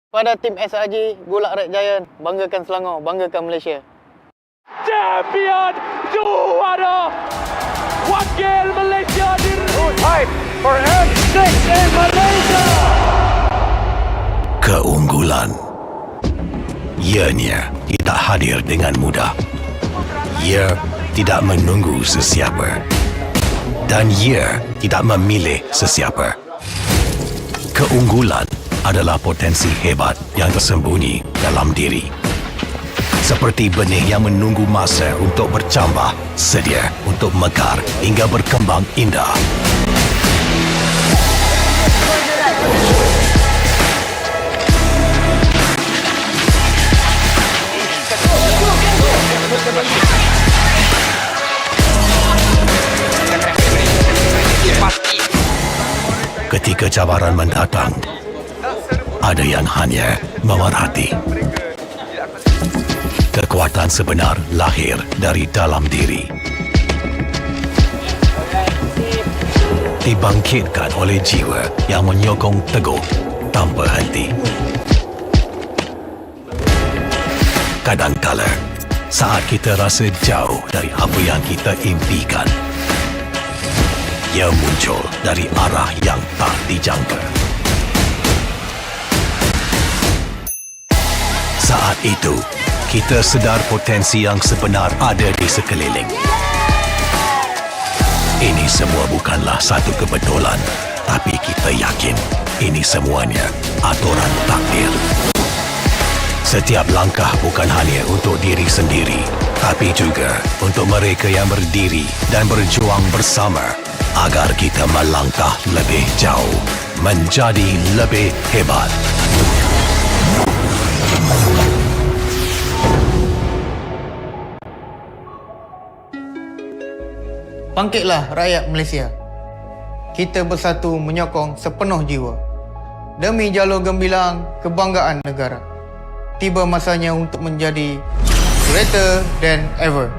Pada tim SRG, Golak Red Giant, banggakan Selangor, banggakan Malaysia. Champion juara wakil Malaysia fight for N6 in Malaysia. Keunggulan. Ianya tidak hadir dengan mudah. Ia tidak menunggu sesiapa. Dan ia tidak memilih sesiapa. Keunggulan adalah potensi hebat yang tersembunyi dalam diri. Seperti benih yang menunggu masa untuk bercambah, sedia untuk mekar hingga berkembang indah. Ketika cabaran mendatang, ada yang hanya memerhati. Kekuatan sebenar lahir dari dalam diri. Dibangkitkan oleh jiwa yang menyokong teguh tanpa henti. Kadangkala, saat kita rasa jauh dari apa yang kita impikan, ia muncul dari arah yang tak dijangka. Saat itu, kita sedar potensi yang sebenar ada di sekeliling. Ini semua bukanlah satu kebetulan, tapi kita yakin ini semuanya aturan takdir. Setiap langkah bukan hanya untuk diri sendiri, tapi juga untuk mereka yang berdiri dan berjuang bersama agar kita melangkah lebih jauh, menjadi lebih hebat. Bangkitlah rakyat Malaysia. Kita bersatu menyokong sepenuh jiwa. Demi jalur gemilang kebanggaan negara. Tiba masanya untuk menjadi greater than ever.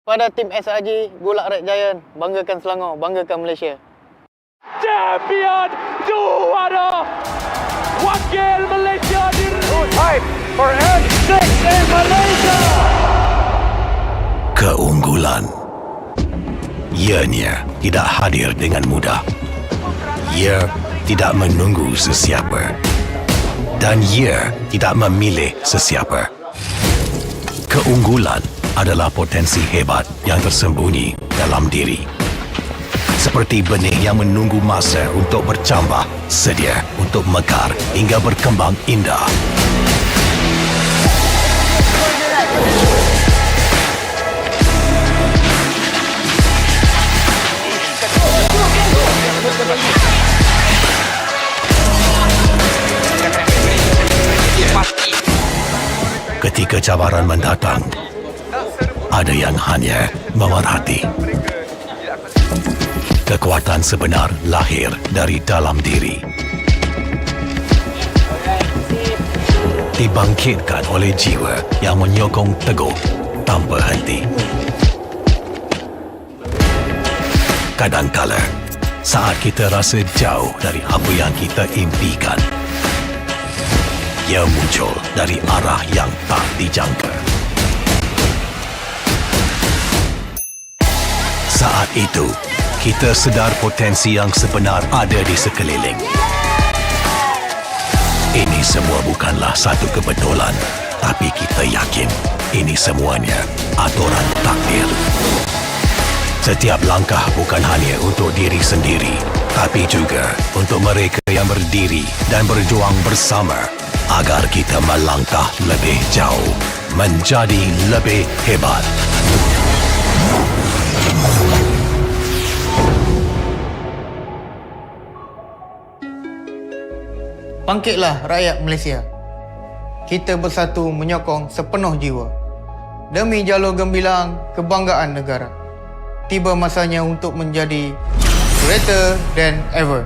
Pada tim SRG Golak Red Giant, banggakan Selangor, banggakan Malaysia. Champion juara wakil Malaysia fight for N6 in Malaysia. Keunggulan ianya tidak hadir dengan mudah. Ia tidak menunggu sesiapa dan ia tidak memilih sesiapa. Keunggulan adalah potensi hebat yang tersembunyi dalam diri. Seperti benih yang menunggu masa untuk bercambah, sedia untuk mekar hingga berkembang indah. Ketika cabaran mendatang, ada yang hanya memerhati. Kekuatan sebenar lahir dari dalam diri. Dibangkitkan oleh jiwa yang menyokong teguh tanpa henti. Kadangkala, saat kita rasa jauh dari apa yang kita impikan, ia muncul dari arah yang tak dijangka. Saat itu, kita sedar potensi yang sebenar ada di sekeliling. Ini semua bukanlah satu kebetulan, tapi kita yakin ini semuanya aturan takdir. Setiap langkah bukan hanya untuk diri sendiri, tapi juga untuk mereka yang berdiri dan berjuang bersama agar kita melangkah lebih jauh, menjadi lebih hebat. Bangkitlah rakyat Malaysia. Kita bersatu menyokong sepenuh jiwa. Demi jalur gemilang kebanggaan negara. Tiba masanya untuk menjadi greater than ever.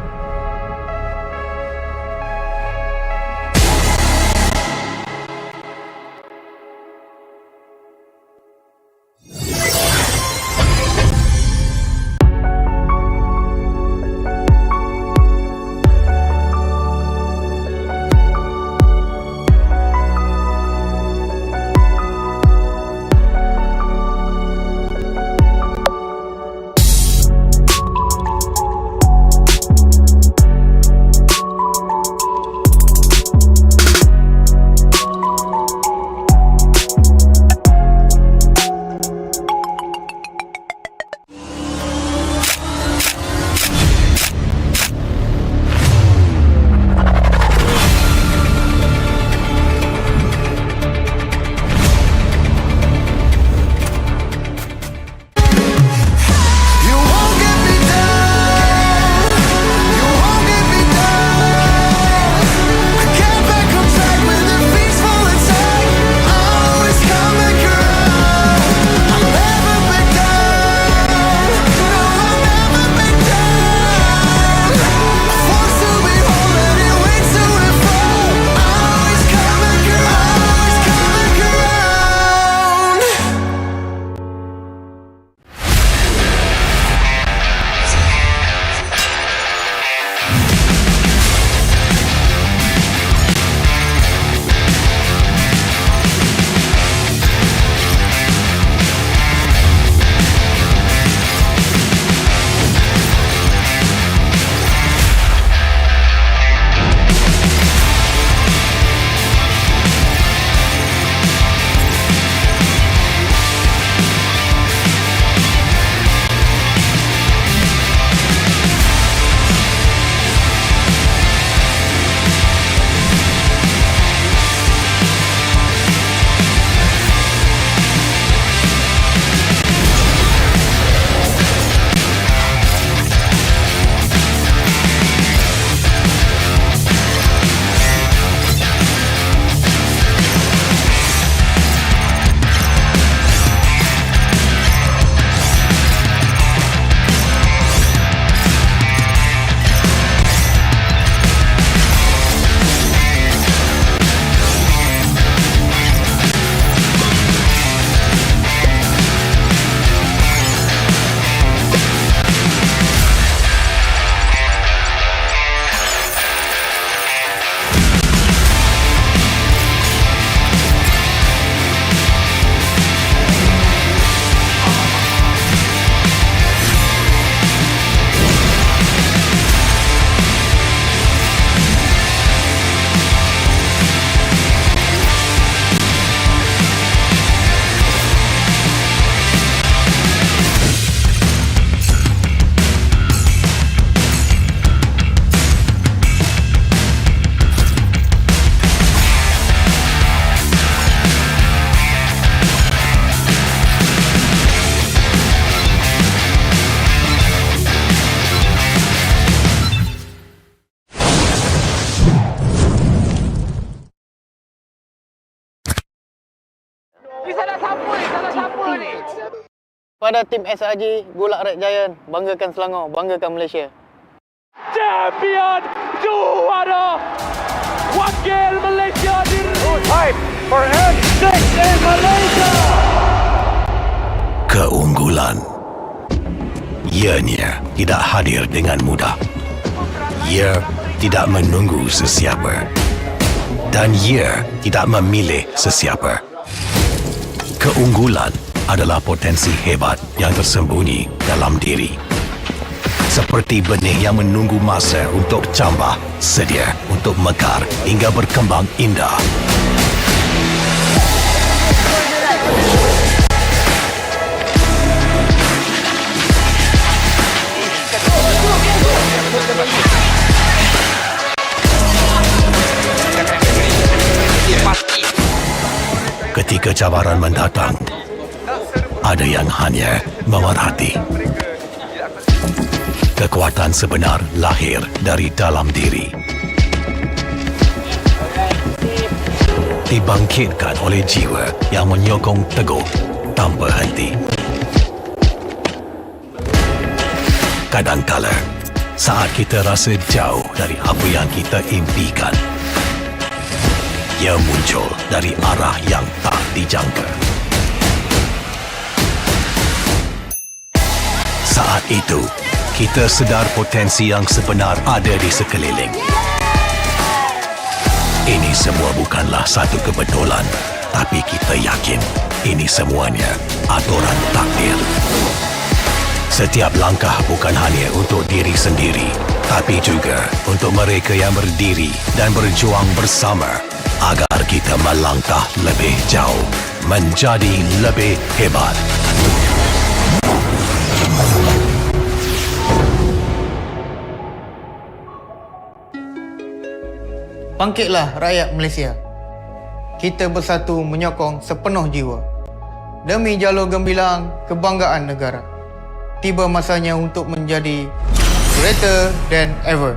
Pada tim SRG, Golak Red Giant, banggakan Selangor, banggakan Malaysia. Champion juara wakil Malaysia fight for N6 in Malaysia. Keunggulan ianya tidak hadir dengan mudah. Ia tidak menunggu sesiapa dan ia tidak memilih sesiapa. Keunggulan adalah potensi hebat yang tersembunyi dalam diri. Seperti benih yang menunggu masa untuk cambah, sedia untuk mekar hingga berkembang indah. Ketika cabaran mendatang, ada yang hanya memerhati. Kekuatan sebenar lahir dari dalam diri. Dibangkitkan oleh jiwa yang menyokong teguh tanpa henti. Kadangkala, saat kita rasa jauh dari apa yang kita impikan, ia muncul dari arah yang tak dijangka. Saat itu, kita sedar potensi yang sebenar ada di sekeliling. Ini semua bukanlah satu kebetulan, tapi kita yakin ini semuanya aturan takdir. Setiap langkah bukan hanya untuk diri sendiri, tapi juga untuk mereka yang berdiri dan berjuang bersama agar kita melangkah lebih jauh, menjadi lebih hebat. Bangkitlah rakyat Malaysia. Kita bersatu menyokong sepenuh jiwa. Demi jalur gemilang kebanggaan negara. Tiba masanya untuk menjadi greater than ever.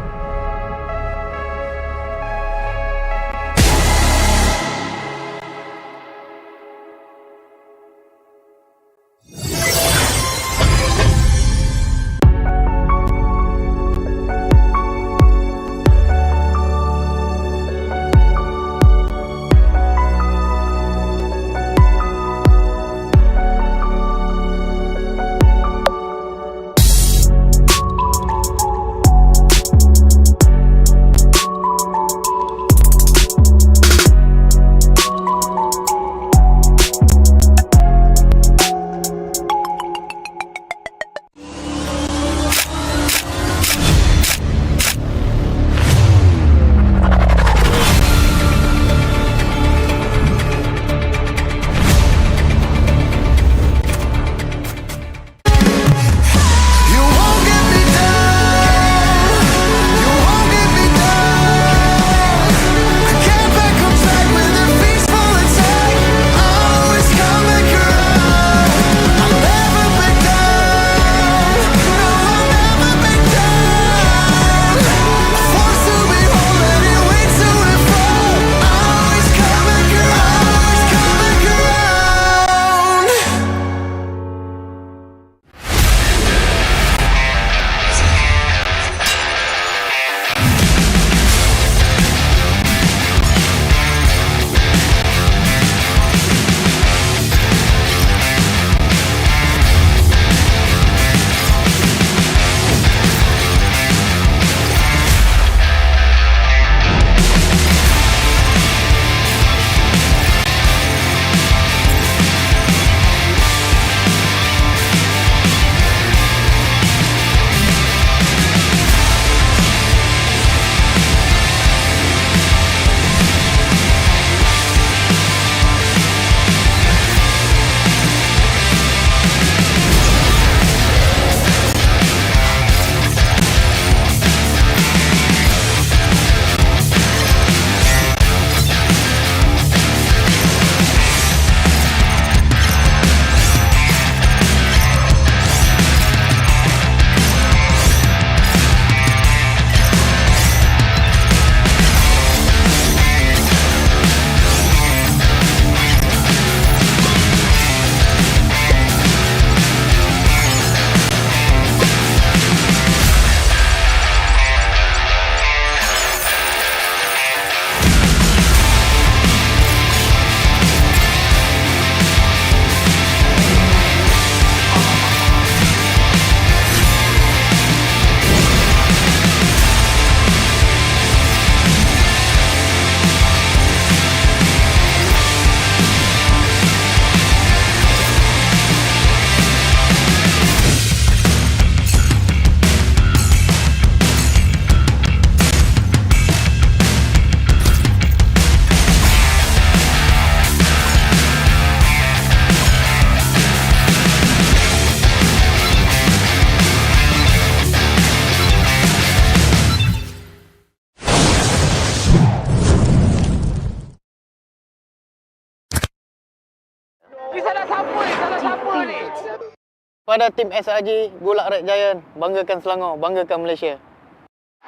Pada tim SRG, Golak Red Giant, banggakan Selangor, banggakan Malaysia.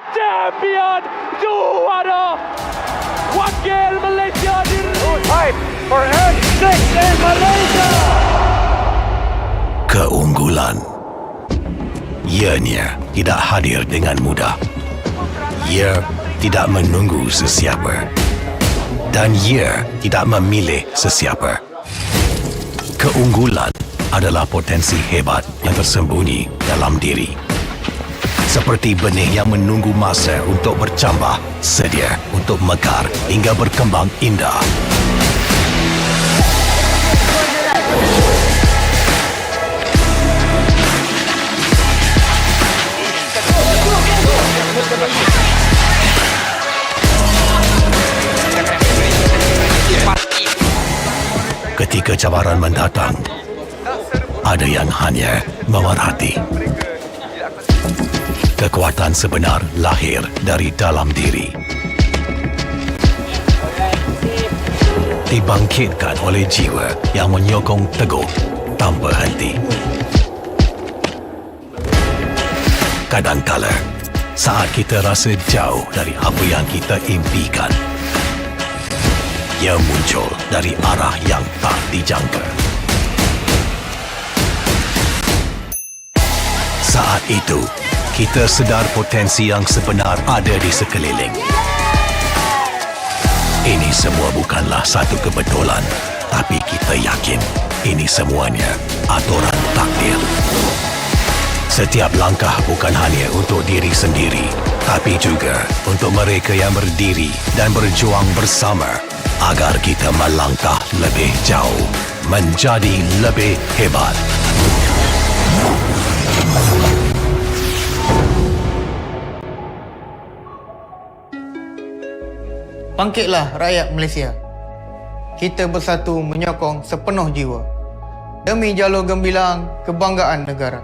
Champion juara wakil Malaysia Time for N6 in Malaysia. Keunggulan. Ianya tidak hadir dengan mudah. Ia tidak menunggu sesiapa. Dan ia tidak memilih sesiapa. Keunggulan adalah potensi hebat yang tersembunyi dalam diri. Seperti benih yang menunggu masa untuk bercambah, sedia untuk mekar hingga berkembang indah. Ketika cabaran mendatang, ada yang hanya memerhati. Kekuatan sebenar lahir dari dalam diri. Dibangkitkan oleh jiwa yang menyokong teguh tanpa henti. Kadangkala, saat kita rasa jauh dari apa yang kita impikan, ia muncul dari arah yang tak dijangka. Saat itu, kita sedar potensi yang sebenar ada di sekeliling. Ini semua bukanlah satu kebetulan, tapi kita yakin ini semuanya aturan takdir. Setiap langkah bukan hanya untuk diri sendiri, tapi juga untuk mereka yang berdiri dan berjuang bersama agar kita melangkah lebih jauh, menjadi lebih hebat. Bangkitlah rakyat Malaysia. Kita bersatu menyokong sepenuh jiwa. Demi jalur gemilang kebanggaan negara.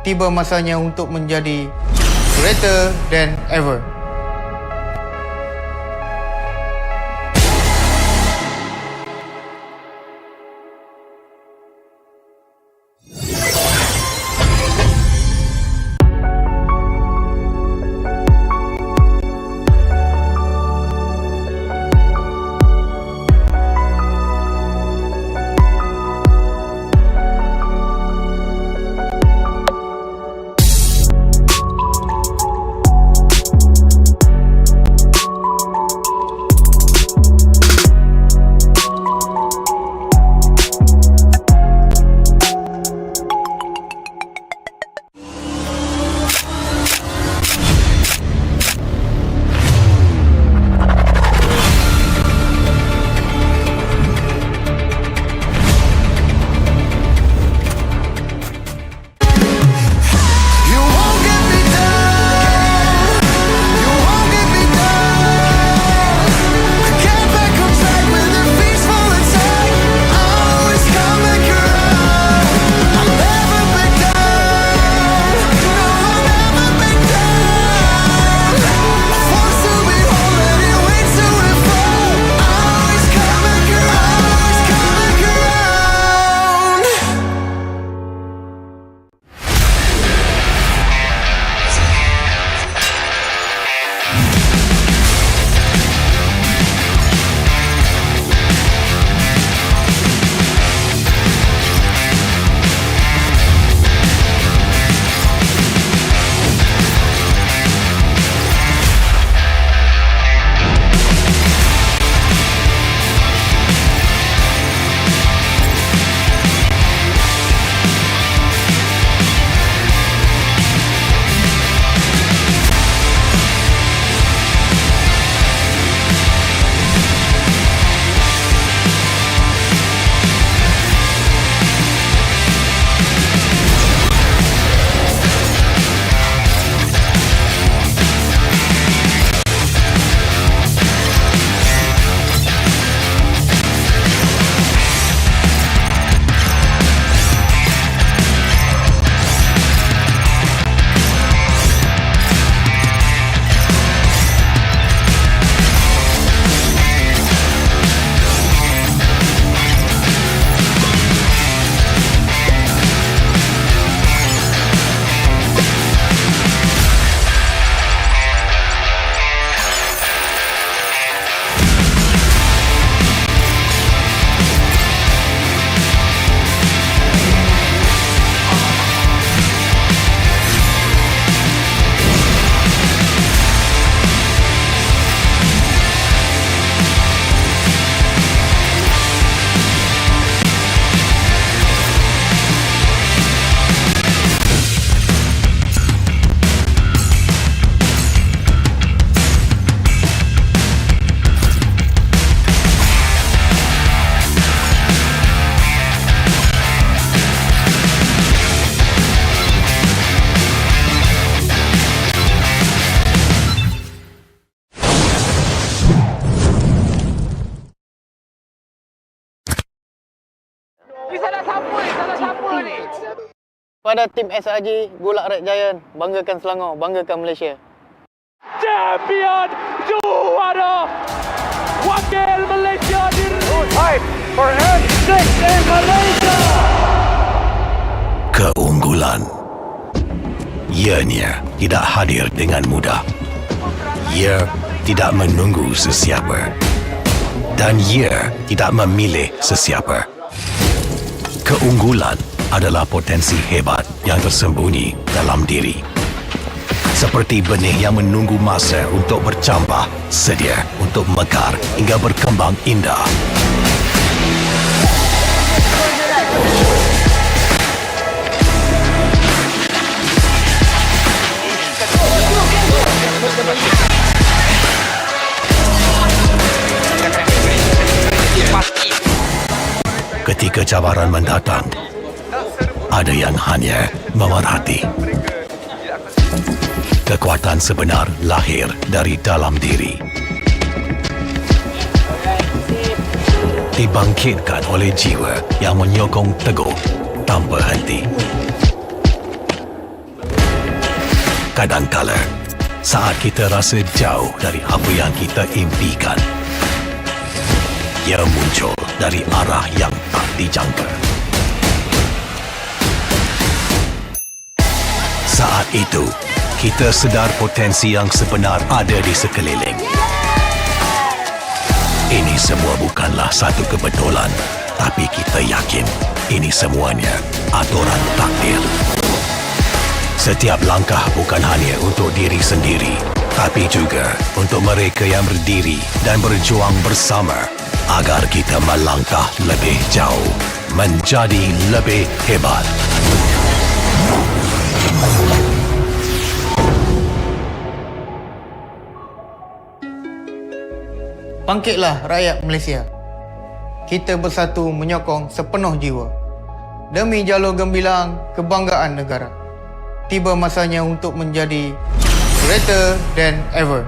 Tiba masanya untuk menjadi greater than ever. Pada tim SRG Golak Red Giant, banggakan Selangor, banggakan Malaysia. Champion juara wakil Malaysia fight for N6 in Malaysia. Keunggulan. Ianya tidak hadir dengan mudah. Ia tidak menunggu sesiapa. Dan ia tidak memilih sesiapa. Keunggulan adalah potensi hebat yang tersembunyi dalam diri. Seperti benih yang menunggu masa untuk bercambah, sedia untuk mekar hingga berkembang indah. Ketika cabaran mendatang, ada yang hanya memerhati. Kekuatan sebenar lahir dari dalam diri. Dibangkitkan oleh jiwa yang menyokong teguh tanpa henti. Kadangkala, saat kita rasa jauh dari apa yang kita impikan, ia muncul dari arah yang tak dijangka. Saat itu, kita sedar potensi yang sebenar ada di sekeliling. Ini semua bukanlah satu kebetulan, tapi kita yakin ini semuanya aturan takdir. Setiap langkah bukan hanya untuk diri sendiri, tapi juga untuk mereka yang berdiri dan berjuang bersama agar kita melangkah lebih jauh, menjadi lebih hebat. Bangkitlah rakyat Malaysia. Kita bersatu menyokong sepenuh jiwa. Demi jalur gemilang kebanggaan negara. Tiba masanya untuk menjadi greater than ever.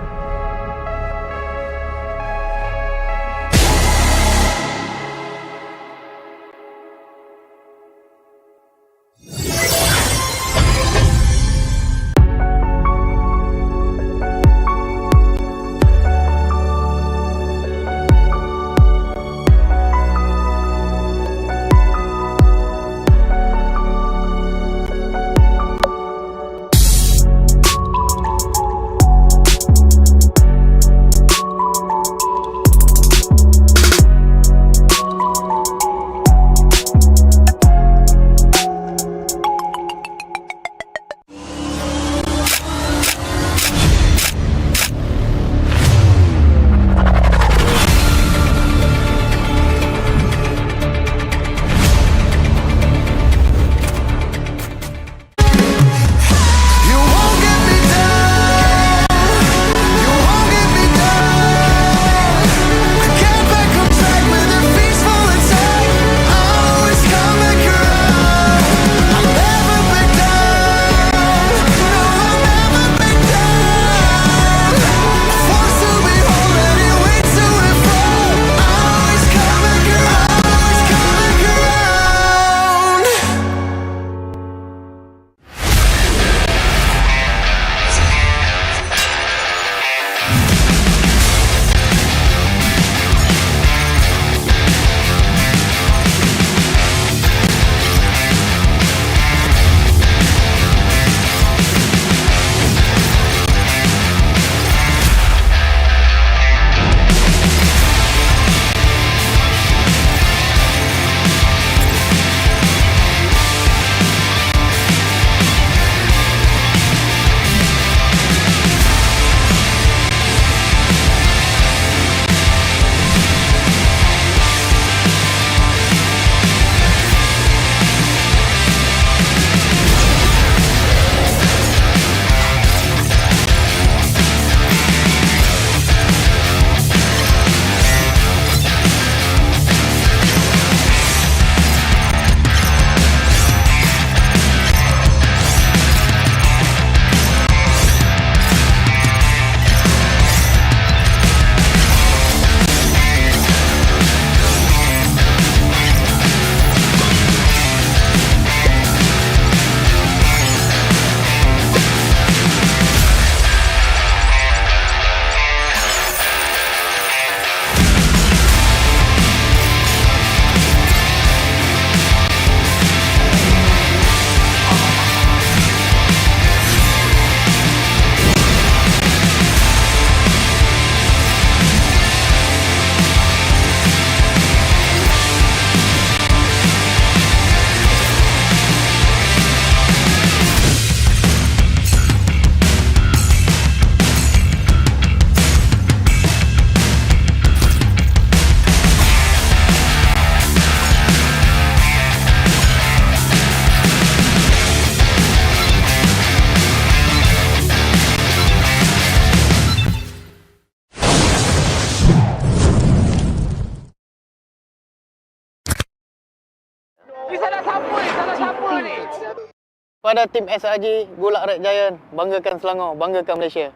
Pada tim SRG Golak Red Giant, banggakan Selangor, banggakan Malaysia.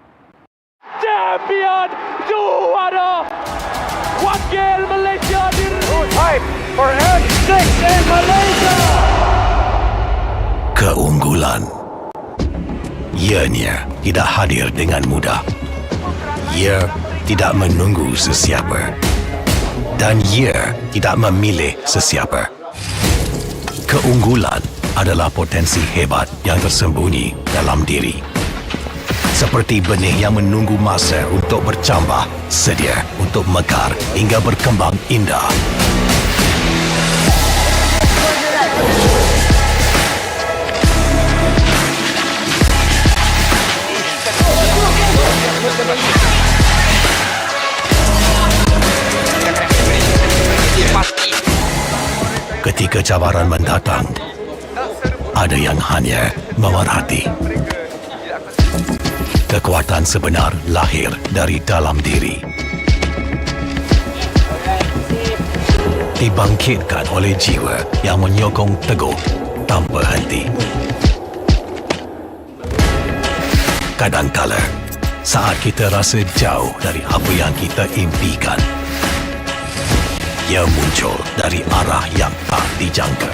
Champion juara wakil Malaysia Time for N6 in Malaysia. Keunggulan ianya tidak hadir dengan mudah. Ia tidak menunggu sesiapa dan ia tidak memilih sesiapa. Keunggulan adalah potensi hebat yang tersembunyi dalam diri. Seperti benih yang menunggu masa untuk bercambah, sedia untuk mekar hingga berkembang indah. Ketika cabaran mendatang, ada yang hanya memerhati. Kekuatan sebenar lahir dari dalam diri. Dibangkitkan oleh jiwa yang menyokong teguh tanpa henti. Kadangkala, saat kita rasa jauh dari apa yang kita impikan, ia muncul dari arah yang tak dijangka.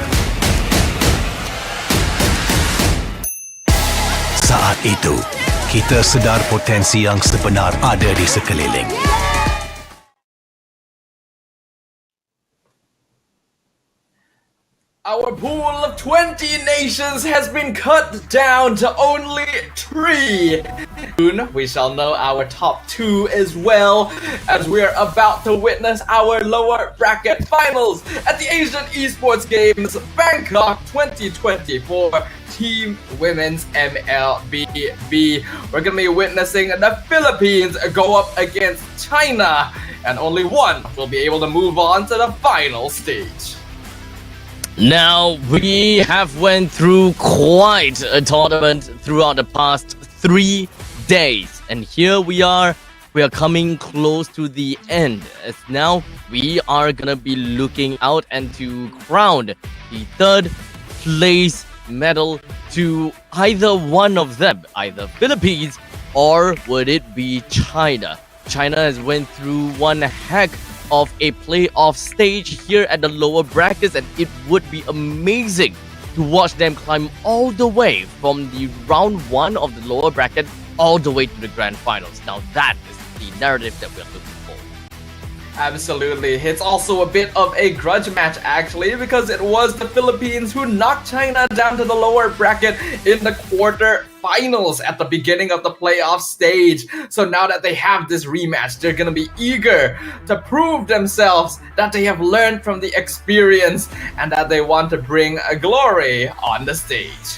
Saat itu, kita sedar potensi yang sebenar ada di sekeliling. Our pool of 20 nations has been cut down to only 3. Soon we shall know our top 2 as well, as we are about to witness our lower bracket finals at the Asian Esports Games Bangkok 2024 Team Women's MLBB. We're going to be witnessing the Philippines go up against China, and only one will be able to move on to the final stage. Now, we have went through quite a tournament throughout the past 3 days. And here we are coming close to the end. As now, we are gonna be looking out and to crown the 3rd place medal to either one of them, either Philippines or would it be China. China has went through one heck of a playoff stage here at the lower brackets, and it would be amazing to watch them climb all the way from the round 1 of the lower bracket all the way to the grand finals. Now that is the narrative that we're looking for. Absolutely. It's also a bit of a grudge match actually, because it was the Philippines who knocked China down to the lower bracket in the quarter-finals at the beginning of the playoff stage. So now that they have this rematch, they're gonna be eager to prove themselves that they have learned from the experience and that they want to bring a glory on the stage.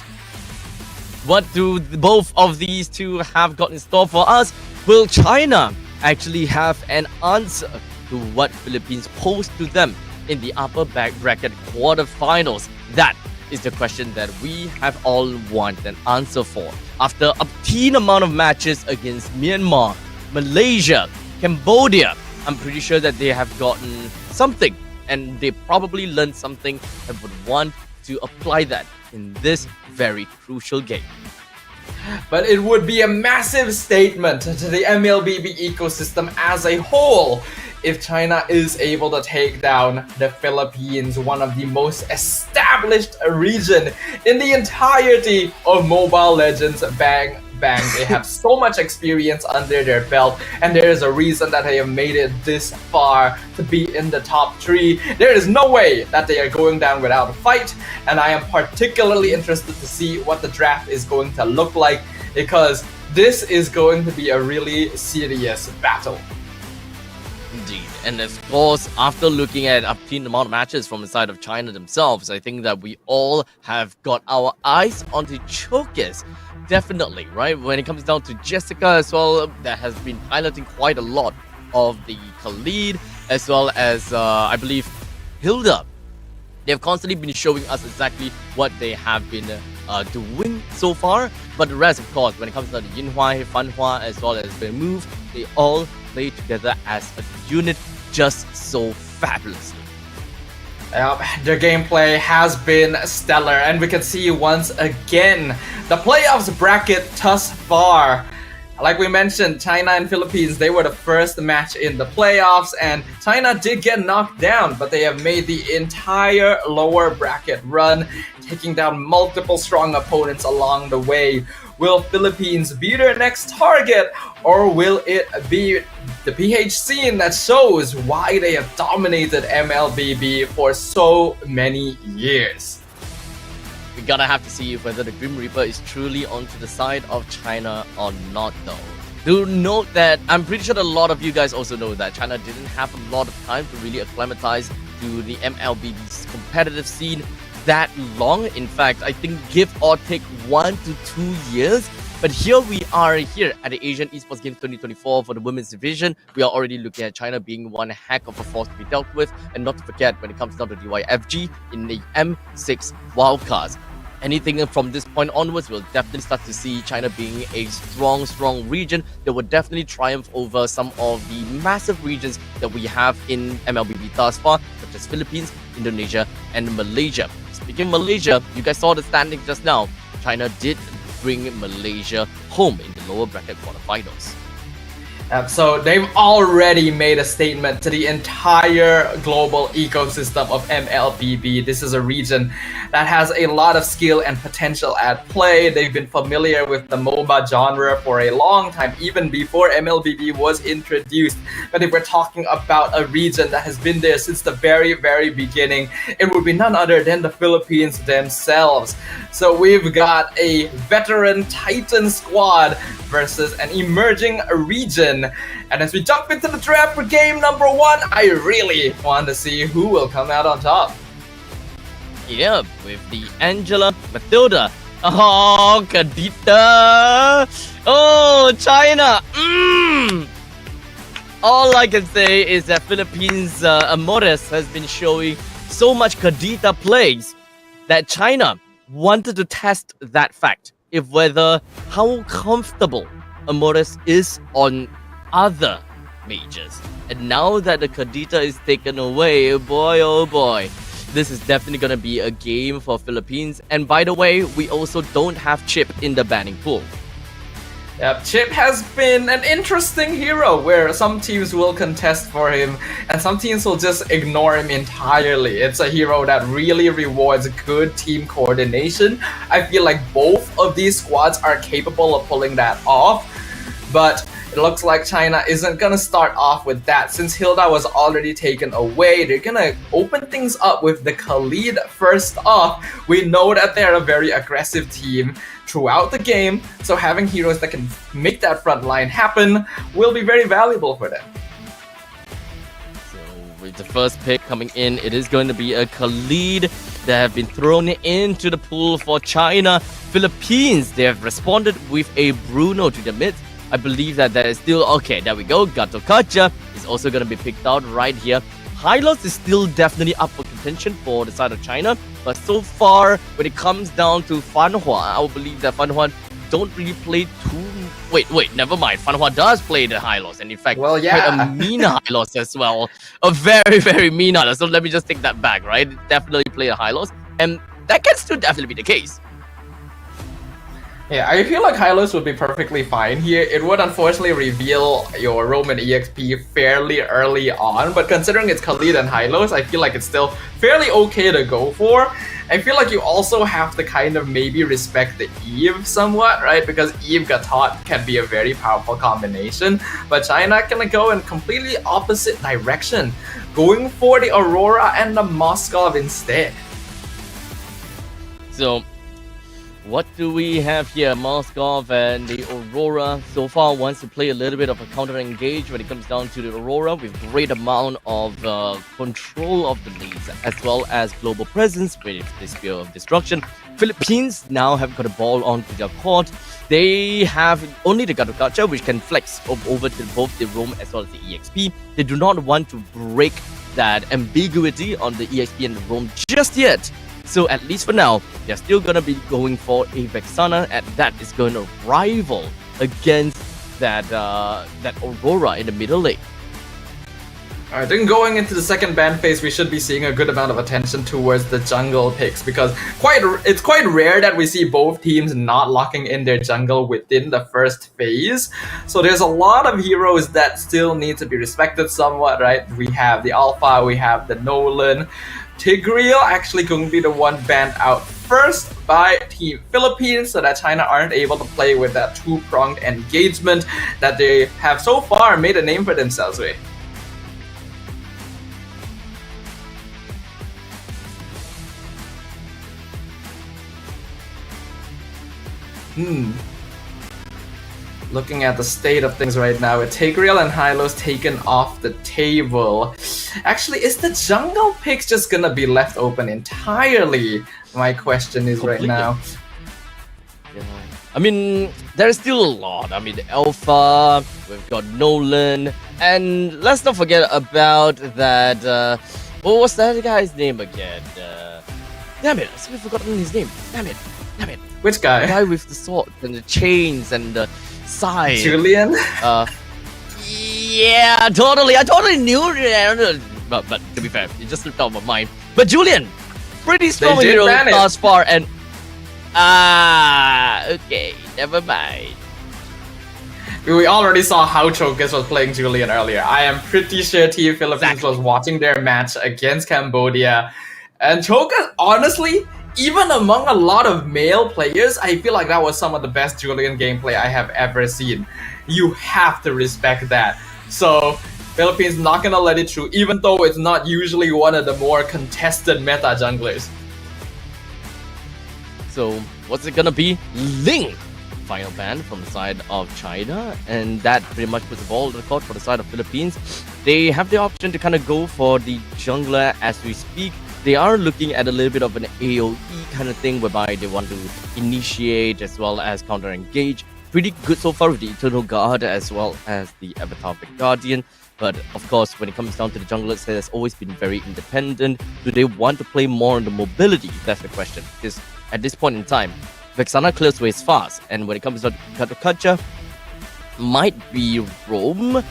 What do both of these two have got in store for us? Will China actually have an answer to what Philippines posed to them in the upper bracket quarterfinals? That is the question that we have all wanted an answer for. After a obscene amount of matches against Myanmar, Malaysia, Cambodia, I'm pretty sure that they have gotten something, and they probably learned something and would want to apply that in this very crucial game. But it would be a massive statement to the MLBB ecosystem as a whole if China is able to take down the Philippines, one of the most established region in the entirety of Mobile Legends Bang. They have so much experience under their belt, and there is a reason that they have made it this far to be in the top 3. There is no way that they are going down without a fight, and I am particularly interested to see what the draft is going to look like, because this is going to be a really serious battle. Indeed. And of course, after looking at a obscene amount of matches from the side of China themselves, I think that we all have got our eyes onto Chokers. Definitely, right? When it comes down to Jessica as well, that has been piloting quite a lot of the Khalid, as well as, I believe, Hilda. They've constantly been showing us exactly what they have been doing so far. But the rest, of course, when it comes down to Yinhuai, Fanhua, as well as the move, they all play together as a unit just so fabulously. Their gameplay has been stellar, and we can see once again the playoffs bracket thus far. Like we mentioned, China and Philippines, they were the first match in the playoffs, and China did get knocked down, but they have made the entire lower bracket run, taking down multiple strong opponents along the way. Will Philippines be their next target, or will it be the PH scene that shows why they have dominated MLBB for so many years? We gotta have to see whether the Grim Reaper is truly onto the side of China or not, though. Do note that I'm pretty sure a lot of you guys also know that China didn't have a lot of time to really acclimatize to the MLBB's competitive scene that long. In fact, I think give or take 1 to 2 years. But here we are here at the Asian Esports Games 2024 for the women's division. We are already looking at China being one heck of a force to be dealt with. And not to forget, when it comes down to DYFG in the M6 wildcards. Anything from this point onwards, we'll definitely start to see China being a strong region that will definitely triumph over some of the massive regions that we have in MLBB thus far, such as Philippines, Indonesia, and Malaysia. Speaking of Malaysia, you guys saw the standings just now. China did bring Malaysia home in the lower bracket quarterfinals. So they've already made a statement to the entire global ecosystem of MLBB. This is a region that has a lot of skill and potential at play. They've been familiar with the MOBA genre for a long time, even before MLBB was introduced. But if we're talking about a region that has been there since the very beginning, it would be none other than the Philippines themselves. So we've got a veteran Titan squad versus an emerging region. And as we jump into the draft for game number 1, I really want to see who will come out on top. Yeah, with the Angela Matilda. Oh, Kadita. Oh, China. All I can say is that Philippines Amores has been showing so much Kadita plays that China wanted to test that fact. If whether how comfortable Amores is on other majors. And now that the Kadita is taken away, boy oh boy, this is definitely gonna be a game for Philippines. And by the way, we also don't have Chip in the banning pool. Yep, Chip has been an interesting hero where some teams will contest for him and some teams will just ignore him entirely. It's a hero that really rewards good team coordination. I feel like both of these squads are capable of pulling that off, but it looks like China isn't gonna start off with that. Since Hilda was already taken away, they're gonna open things up with the Khalid first off. We know that they're a very aggressive team throughout the game, so having heroes that can make that front line happen will be very valuable for them. So with the first pick coming in, it is going to be a Khalid that have been thrown into the pool for China. Philippines, they have responded with a Bruno to the mid. I believe that there is still, okay, there we go. Gato Kacha is also going to be picked out right here. Hylos is still definitely up for contention for the side of China. But so far, when it comes down to Fanhua, I would believe that Fanhua don't really play too... Wait, never mind. Fanhua does play the Hylos. And in fact, well, yeah, quite a mean Hylos as well. A very mean Hylos. So let me just take that back, right? Definitely play the Hylos. And that can still definitely be the case. Yeah, I feel like Hylos would be perfectly fine here. It would unfortunately reveal your Roman EXP fairly early on, but considering it's Khalid and Hylos, I feel like it's still fairly okay to go for. I feel like you also have to kind of maybe respect the Eve somewhat, right? Because Eve Gatot can be a very powerful combination, but China gonna go in completely opposite direction, going for the Aurora and the Moskov instead. So, what do we have here? Moskov and the Aurora so far wants to play a little bit of a counter engage when it comes down to the Aurora with great amount of control of the leads as well as global presence with the Spear of Destruction. Philippines now have got a ball onto their court. They have only the Garukacha which can flex over to both the Roam as well as the EXP. They do not want to break that ambiguity on the EXP and the Roam just yet. So at least for now, they're still going to be going for a Vexana, and that is going to rival against that Aurora in the middle lane. I think going into the second ban phase, we should be seeing a good amount of attention towards the jungle picks because it's quite rare that we see both teams not locking in their jungle within the first phase. So there's a lot of heroes that still need to be respected somewhat, right? We have the Alpha, we have the Nolan. Tigreal actually going to be the one banned out first by Team Philippines so that China aren't able to play with that two-pronged engagement that they have so far made a name for themselves with. Looking at the state of things right now, with Tigreal and Hylos taken off the table. Actually, is the jungle picks just gonna be left open entirely? My question is Completely. right now. Yeah. I mean, there's still a lot. I mean, the Alpha, we've got Nolan, and let's not forget about that. What was that guy's name again? Damn it, I've forgotten his name. Damn it. Which The guy? guy with the sword and the chains and the scythe. Julian? Yeah, totally. I totally knew it. But to be fair, it just slipped out of my mind. But Julian, pretty strong did hero ban it. thus far, and okay, never mind. We already saw how Chokus was playing Julian earlier. I am pretty sure Team Philippines Exactly. was watching their match against Cambodia. And Chokus, honestly, even among a lot of male players, I feel like that was some of the best Julian gameplay I have ever seen. You have to respect that. So, Philippines not gonna let it through, even though it's not usually one of the more contested meta junglers. So, what's it gonna be? Ling! Final ban from the side of China, and that pretty much puts the ball to the court for the side of Philippines. They have the option to kind of go for the jungler as we speak. They are looking at a little bit of an AoE kind of thing whereby they want to initiate as well as counter engage. Pretty good so far with the Eternal Guard as well as the Avatar of the Guardian. But of course, when it comes down to the junglers, it has always been very independent. Do they want to play more on the mobility? That's the question. Because at this point in time, Vexana clears ways fast, and when it comes down to Kutcha, might be Rome.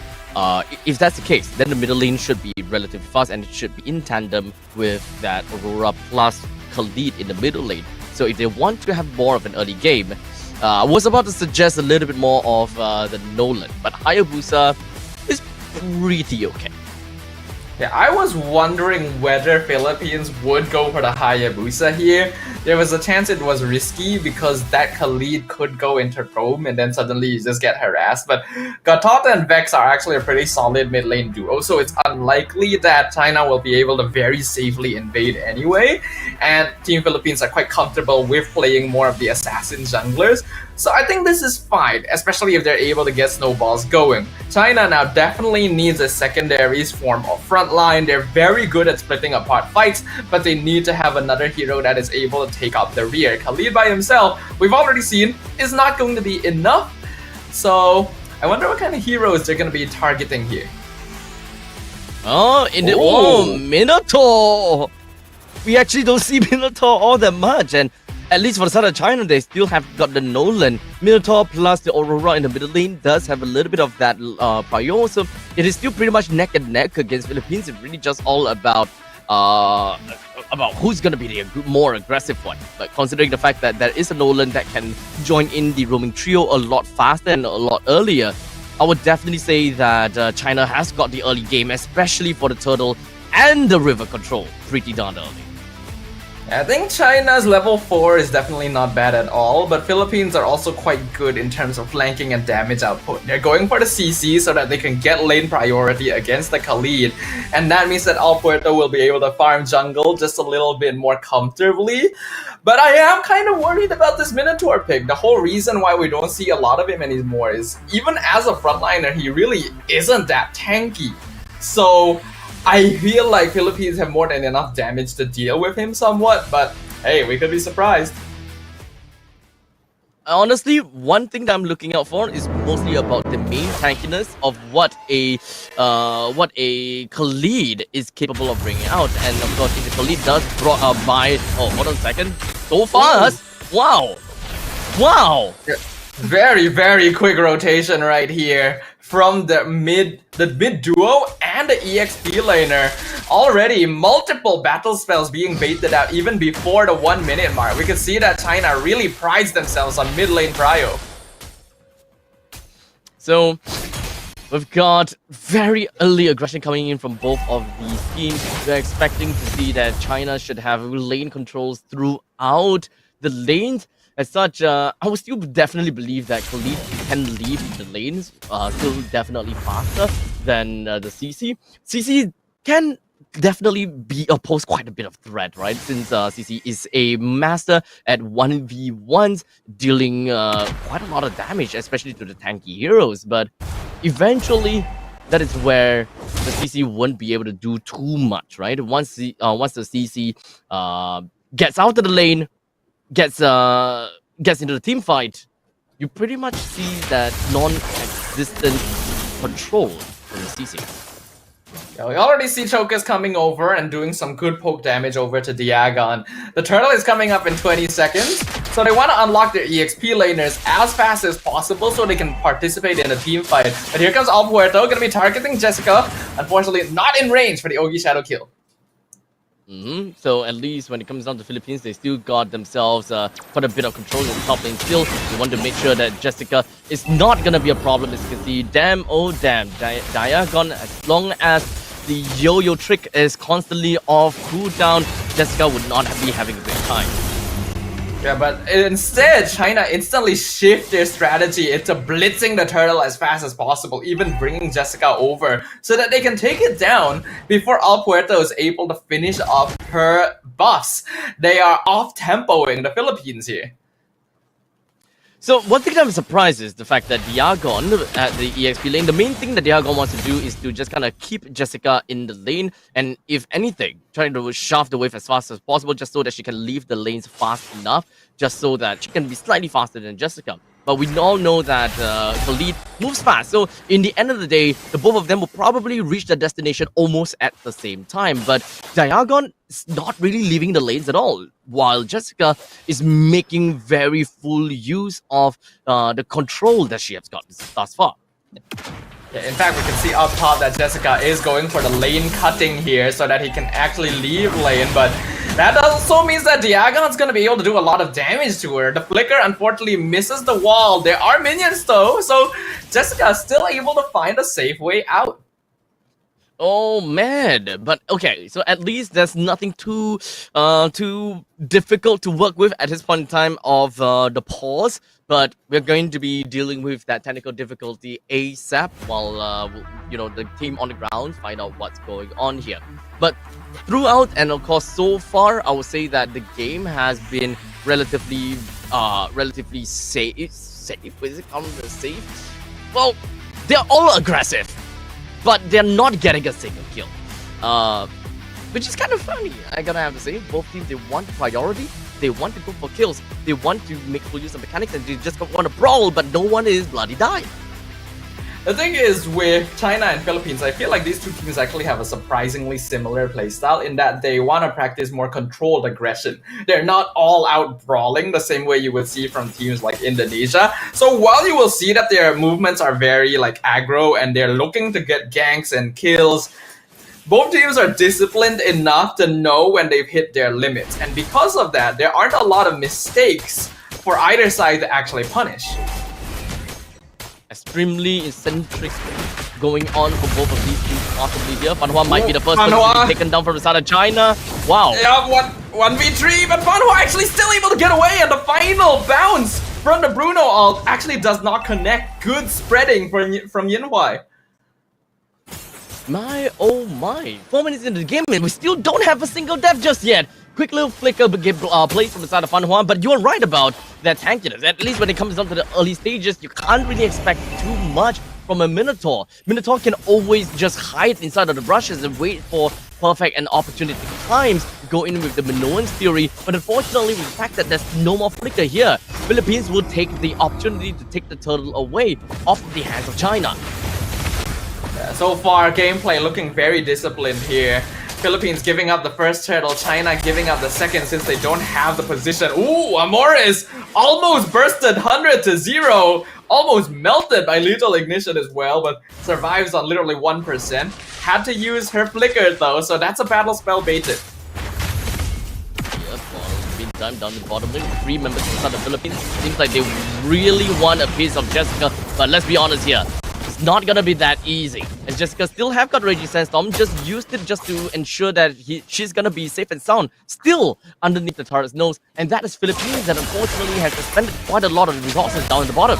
If that's the case, then the middle lane should be relatively fast, and it should be in tandem with that Aurora plus Khalid in the middle lane. So if they want to have more of an early game, I was about to suggest a little bit more of the Nolan, but Hayabusa is pretty okay. Yeah, I was wondering whether Philippines would go for the Hayabusa here. There was a chance it was risky because that Khalid could go into Rome and then suddenly you just get harassed. But Gatota and Vex are actually a pretty solid mid lane duo, so it's unlikely that China will be able to very safely invade anyway. And Team Philippines are quite comfortable with playing more of the assassin junglers. So I think this is fine, especially if they're able to get snowballs going. China now definitely needs a secondaries form of frontline. They're very good at splitting apart fights, but they need to have another hero that is able to take up the rear. Khalid by himself, we've already seen, is not going to be enough. So I wonder what kind of heroes they're going to be targeting here. Oh, Minotaur! We actually don't see Minotaur all that much, and at least for the side of China, they still have got the Nolan. Minotaur plus the Aurora in the middle lane does have a little bit of that prior, so it is still pretty much neck and neck against Philippines. It's really just all about who's gonna be the more aggressive one. But considering the fact that there is a Nolan that can join in the roaming trio a lot faster and a lot earlier, I would definitely say that China has got the early game, especially for the turtle and the river control, pretty darn early. I think China's level 4 is definitely not bad at all, but Philippines are also quite good in terms of flanking and damage output. They're going for the CC so that they can get lane priority against the Khalid, and that means that Al Puerto will be able to farm jungle just a little bit more comfortably. But I am kind of worried about this Minotaur pick. The whole reason why we don't see a lot of him anymore is, even as a frontliner, he really isn't that tanky. So I feel like Philippines have more than enough damage to deal with him somewhat, but hey, we could be surprised. Honestly, one thing that I'm looking out for is mostly about the main tankiness of what a Khalid is capable of bringing out, and of course, if the Khalid does buy, hold on a second, so fast, wow, Very, very quick rotation right here from the mid duo and and the EXP laner. Already multiple battle spells being baited out even before the 1 minute mark. We can see that China really prides themselves on mid lane prio. So we've got very early aggression coming in from both of these teams. We're expecting to see that China should have lane controls throughout the lanes. As such, I would still definitely believe that Khalid can leave the lanes still definitely faster than the CC. CC can definitely pose quite a bit of threat, right? Since CC is a master at 1v1s, dealing quite a lot of damage, especially to the tanky heroes. But eventually, that is where the CC won't be able to do too much, right? Once the CC gets out of the lane, gets into the team fight, you pretty much see that non-existent control from the CC. Yeah, we already see Chokers coming over and doing some good poke damage over to Diagon. The turtle is coming up in 20 seconds, so they want to unlock their EXP laners as fast as possible so they can participate in the team fight. But here comes Al Puerto, gonna be targeting Jessica. Unfortunately, not in range for the Ogi Shadow kill. So at least when it comes down to Philippines, they still got themselves quite a bit of control in the top lane. Still, they want to make sure that Jessica is not going to be a problem. As you can see, damn, oh damn, Diagon, as long as the yo-yo trick is constantly off cooldown, Jessica would not be having a good time. Yeah, but instead, China instantly shift their strategy into blitzing the turtle as fast as possible, even bringing Jessica over so that they can take it down before Al Puerto is able to finish off her buffs. They are off-tempoing the Philippines here. So one thing that I'm surprised is the fact that Diagon at the EXP lane, the main thing that Diagon wants to do is to just kind of keep Jessica in the lane, and if anything, trying to shove the wave as fast as possible just so that she can leave the lanes fast enough, just so that she can be slightly faster than Jessica. But we all know that Khalid moves fast, so in the end of the day, the both of them will probably reach their destination almost at the same time. But Diagon is not really leaving the lanes at all, while Jessica is making very full use of the control that she has got thus far. Yeah, in fact, we can see up top that Jessica is going for the lane cutting here so that he can actually leave lane, but that also means that Diagon's gonna be able to do a lot of damage to her. The flicker unfortunately misses the wall. There are minions though, so Jessica is still able to find a safe way out. Oh man, but okay, so at least there's nothing too difficult to work with at this point in time of the pause, but we're going to be dealing with that technical difficulty ASAP while the team on the ground find out what's going on here. But throughout, and of course so far, I would say that the game has been relatively safe. Is it on the safe? Well, they're all aggressive, but they're not getting a single kill, which is kind of funny. I gotta have to say, both teams, they want priority, they want to go for kills, they want to make full use of mechanics, and they just want to brawl, but no one is bloody dying. The thing is, with China and Philippines, I feel like these two teams actually have a surprisingly similar playstyle in that they want to practice more controlled aggression. They're not all out brawling the same way you would see from teams like Indonesia. So while you will see that their movements are very like aggro and they're looking to get ganks and kills, both teams are disciplined enough to know when they've hit their limits. And because of that, there aren't a lot of mistakes for either side to actually punish. Extremely eccentric going on for both of these teams possibly here. Fanhua might be the first one to be taken down from the side of China. Wow. Yeah, 1v3, but Fanhua actually still able to get away, and the final bounce from the Bruno ult actually does not connect. Good spreading from Yinhuai. My oh my. 4 minutes into the game and we still don't have a single death just yet. Quick little flicker plays from the side of Fanhua, but you're right about that tankiness. At least when it comes down to the early stages, you can't really expect too much from a Minotaur. Minotaur can always just hide inside of the brushes and wait for perfect and opportunity times to go in with the Minoan's theory, but unfortunately with the fact that there's no more flicker here, Philippines will take the opportunity to take the turtle away off the hands of China. Yeah, so far, gameplay looking very disciplined here. Philippines giving up the first turtle, China giving up the second since they don't have the position. Ooh, Amores almost bursted 100-0. Almost melted by Lethal Ignition as well, but survives on literally 1%. Had to use her flicker though, so that's a battle spell baited. Yep, meantime, down the bottom lane, 3 members inside the Philippines. Seems like they really want a piece of Jessica, but let's be honest here. It's not gonna be that easy. As Jessica still have got Raging Sandstorm, just used it just to ensure that she's gonna be safe and sound, still underneath the turret's nose, and that is Philippines that unfortunately has expended quite a lot of resources down in the bottom.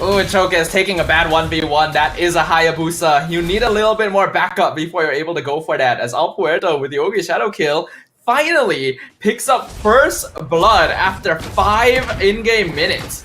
Ooh, Choke is taking a bad 1v1. That is a Hayabusa. You need a little bit more backup before you're able to go for that. As Al Puerto with the Ogi Shadow kill finally picks up first blood after 5 in-game minutes.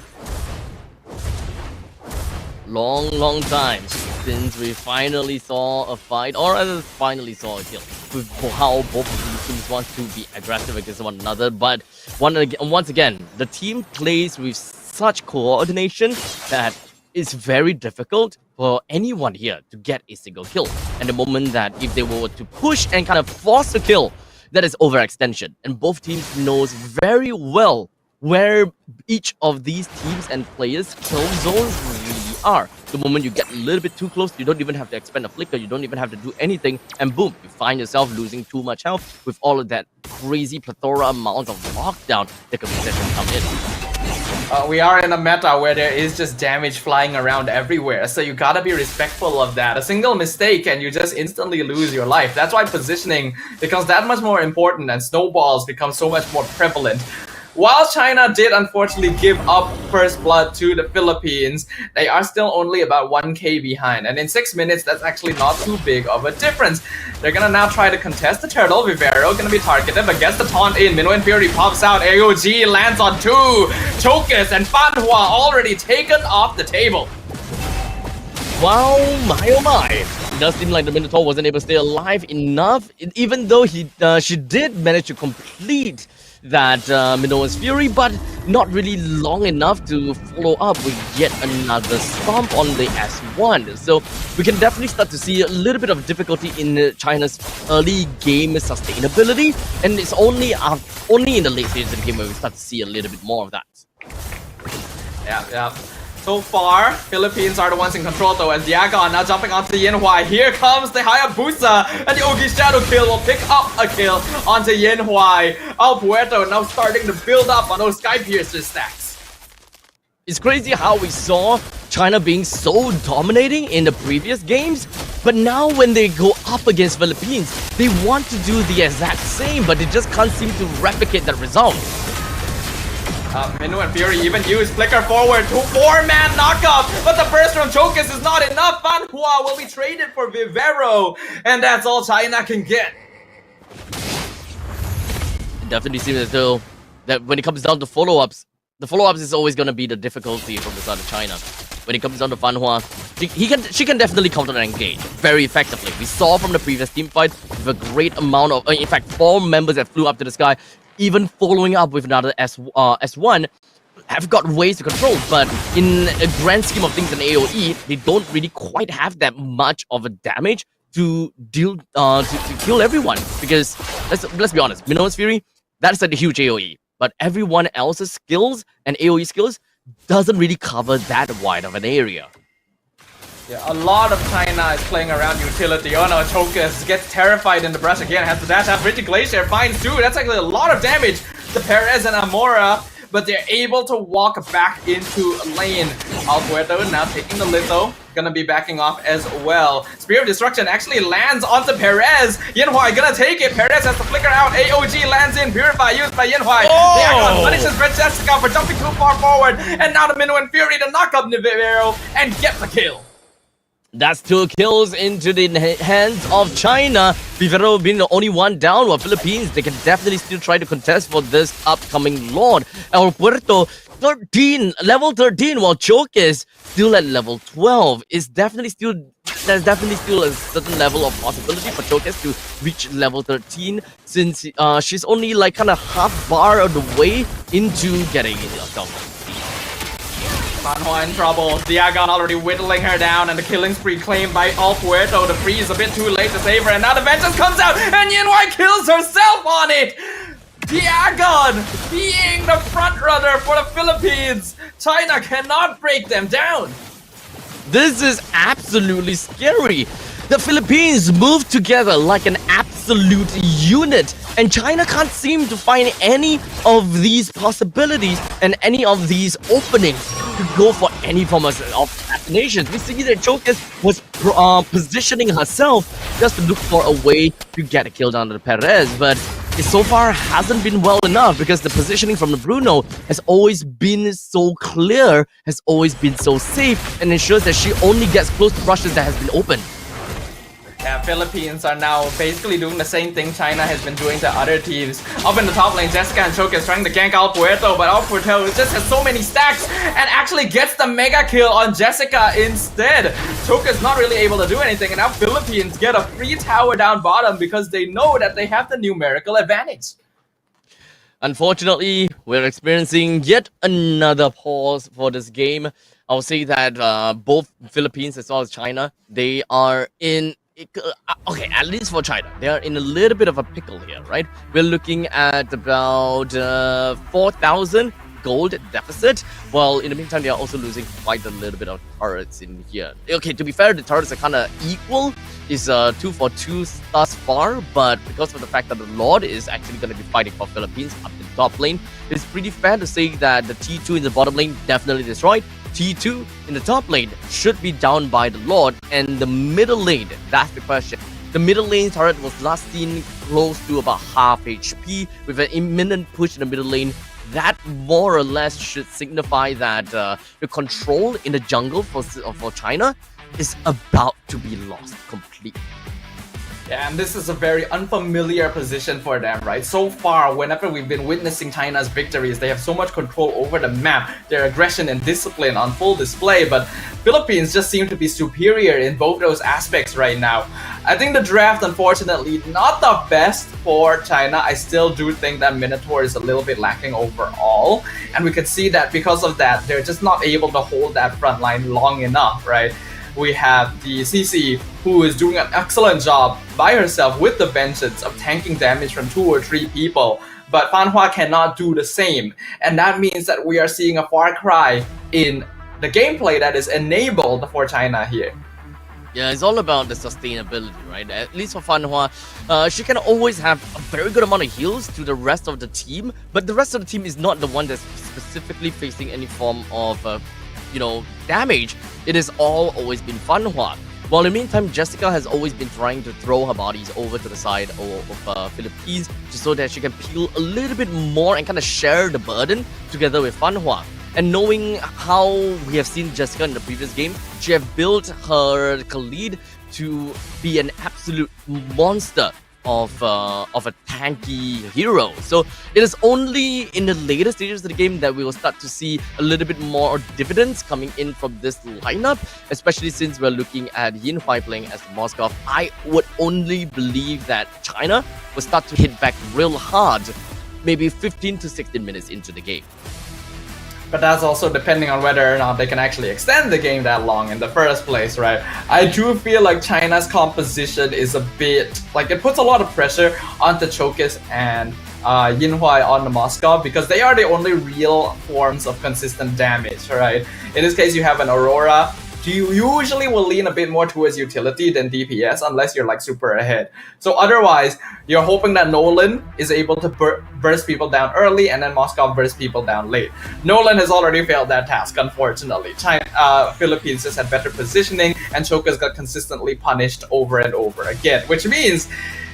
Long time since we finally saw a fight, or rather finally saw a kill, with how both of these teams want to be aggressive against one another. But once again, the team plays with such coordination that it's very difficult for anyone here to get a single kill. And the moment that if they were to push and kind of force a kill, that is overextension. And both teams knows very well where each of these teams and players' kill zones really are. The moment you get a little bit too close, you don't even have to expend a flicker, you don't even have to do anything, and boom, you find yourself losing too much health with all of that crazy plethora amount of lockdown that can potentially come in. We are in a meta where there is just damage flying around everywhere, so you gotta be respectful of that. A single mistake and you just instantly lose your life. That's why positioning becomes that much more important and snowballs become so much more prevalent. While China did unfortunately give up first blood to the Philippines, they are still only about 1k behind. And in 6 minutes, that's actually not too big of a difference. They're gonna now try to contest the turtle. Vivero gonna be targeted, but gets the taunt in. Minnow and Fury pops out. AOG lands on 2. Chokus and Fanhua already taken off the table. Wow, my oh my. It does seem like the Minotaur wasn't able to stay alive enough, even though she did manage to complete that Minotaur's Fury, but not really long enough to follow up with yet another stomp on the S1. So we can definitely start to see a little bit of difficulty in China's early game sustainability, and it's only in the late stages of the game where we start to see a little bit more of that. Yeah. So far, Philippines are the ones in control though, as Diagon now jumping onto Yenhuai. Here comes the Hayabusa, and the Ogi Shadow kill will pick up a kill onto Yenhuai. Al Puerto now starting to build up on those Sky Piercer stacks. It's crazy how we saw China being so dominating in the previous games, but now when they go up against Philippines, they want to do the exact same, but they just can't seem to replicate that result. Minnow and Fury even use flicker forward to 4-man knockup, but the burst from Chokus is not enough. Fanhua will be traded for Vivero, and that's all China can get. It definitely seems as though that when it comes down to follow-ups, the follow-ups is always going to be the difficulty from the side of China. When it comes down to Fanhua, she can definitely counter and engage very effectively. We saw from the previous team fight with a great amount of, in fact, 4 members that flew up to the sky, even following up with another S1, have got ways to control, but in a grand scheme of things in AoE, they don't really quite have that much of a damage to deal to kill everyone. Because let's be honest, Minotaur's Fury, that's a huge AoE, but everyone else's skills and AoE skills doesn't really cover that wide of an area. Yeah, a lot of China is playing around utility. Oh no, Chokus gets terrified in the brush again, has to dash out. Rigid Glacier finds 2. That's actually a lot of damage to Perez and Amora, but they're able to walk back into lane. Al Puerto now taking the litho, gonna be backing off as well. Spear of Destruction actually lands onto Perez. Yenhuai gonna take it. Perez has to flicker out. AOG lands in. Purify used by Yenhuai. Oh! Diagon punishes Red Jessica for jumping too far forward, and now the Minnow and Fury to knock up Nivero and get the kill. That's 2 kills into the hands of China. Vivero being the only one down, while Philippines, they can definitely still try to contest for this upcoming Lord. El Puerto, level 13, while Choke is still at level 12. There's definitely still a certain level of possibility for Choke to reach level 13, since she's only like kind of half bar of the way into getting herself. Fanhua in trouble. Diagon already whittling her down, and the killing spree claimed by All Puerto. The freeze a bit too late to save her, and now the vengeance comes out, and Yinhui kills herself on it! Diagon being the front runner for the Philippines. China cannot break them down. This is absolutely scary. The Philippines move together like an absolute unit, and China can't seem to find any of these possibilities and any of these openings to go for any form of assassinations. We see that Chokers was positioning herself just to look for a way to get a kill down to Perez, but it so far hasn't been well enough because the positioning from the Bruno has always been so clear, has always been so safe, and ensures that she only gets close to rushes that has been opened. Yeah, Philippines are now basically doing the same thing China has been doing to other teams. Up in the top lane, Jessica and Choke is trying to gank Al Puerto, but Al Puerto just has so many stacks and actually gets the mega kill on Jessica instead. Choke is not really able to do anything, and now Philippines get a free tower down bottom because they know that they have the numerical advantage. Unfortunately, we're experiencing yet another pause for this game. I'll say that both Philippines as well as China, they are in... Okay, at least for China, they are in a little bit of a pickle here, right? We're looking at about 4,000 gold deficit, while in the meantime, they are also losing quite a little bit of turrets in here. Okay, to be fair, the turrets are kind of equal. It's 2 for 2 thus far, but because of the fact that the Lord is actually going to be fighting for Philippines up in the top lane, it's pretty fair to say that the T2 in the bottom lane definitely destroyed. T2 in the top lane should be down by the Lord, and the middle lane, that's the question. The middle lane turret was last seen close to about half HP with an imminent push in the middle lane. That more or less should signify that the control in the jungle for China is about to be lost completely. Yeah, and this is a very unfamiliar position for them, right? So far, whenever we've been witnessing China's victories, they have so much control over the map, their aggression and discipline on full display, but Philippines just seem to be superior in both those aspects right now. I think the draft, unfortunately, not the best for China. I still do think that Minotaur is a little bit lacking overall, and we can see that because of that, they're just not able to hold that front line long enough, right? We have the CC, who is doing an excellent job by herself with the vengeance of tanking damage from 2 or 3 people, but Fanhua cannot do the same, and that means that we are seeing a far cry in the gameplay that is enabled for China here. Yeah, it's all about the sustainability, right? At least for Fanhua, she can always have a very good amount of heals to the rest of the team, but the rest of the team is not the one that's specifically facing any form of damage. It has always been Fanhua. While in the meantime, Jessica has always been trying to throw her bodies over to the side of Philippines just so that she can peel a little bit more and kind of share the burden together with Fanhua. And knowing how we have seen Jessica in the previous game, she have built her Khalid to be an absolute monster of a tanky hero. So it is only in the later stages of the game that we will start to see a little bit more dividends coming in from this lineup, especially since we're looking at Yinhui playing as Moskov. I would only believe that China will start to hit back real hard, maybe 15 to 16 minutes into the game. But that's also depending on whether or not they can actually extend the game that long in the first place, right? I do feel like China's composition is a bit, like it puts a lot of pressure onto Chokis and Yinhui on the Moskov because they are the only real forms of consistent damage, right? In this case, you have an Aurora. You usually will lean a bit more towards utility than DPS unless you're like super ahead. So otherwise, you're hoping that Nolan is able to burst people down early and then Moskov burst people down late. Nolan has already failed that task, unfortunately. Philippines just had better positioning and Chokas got consistently punished over and over again, which means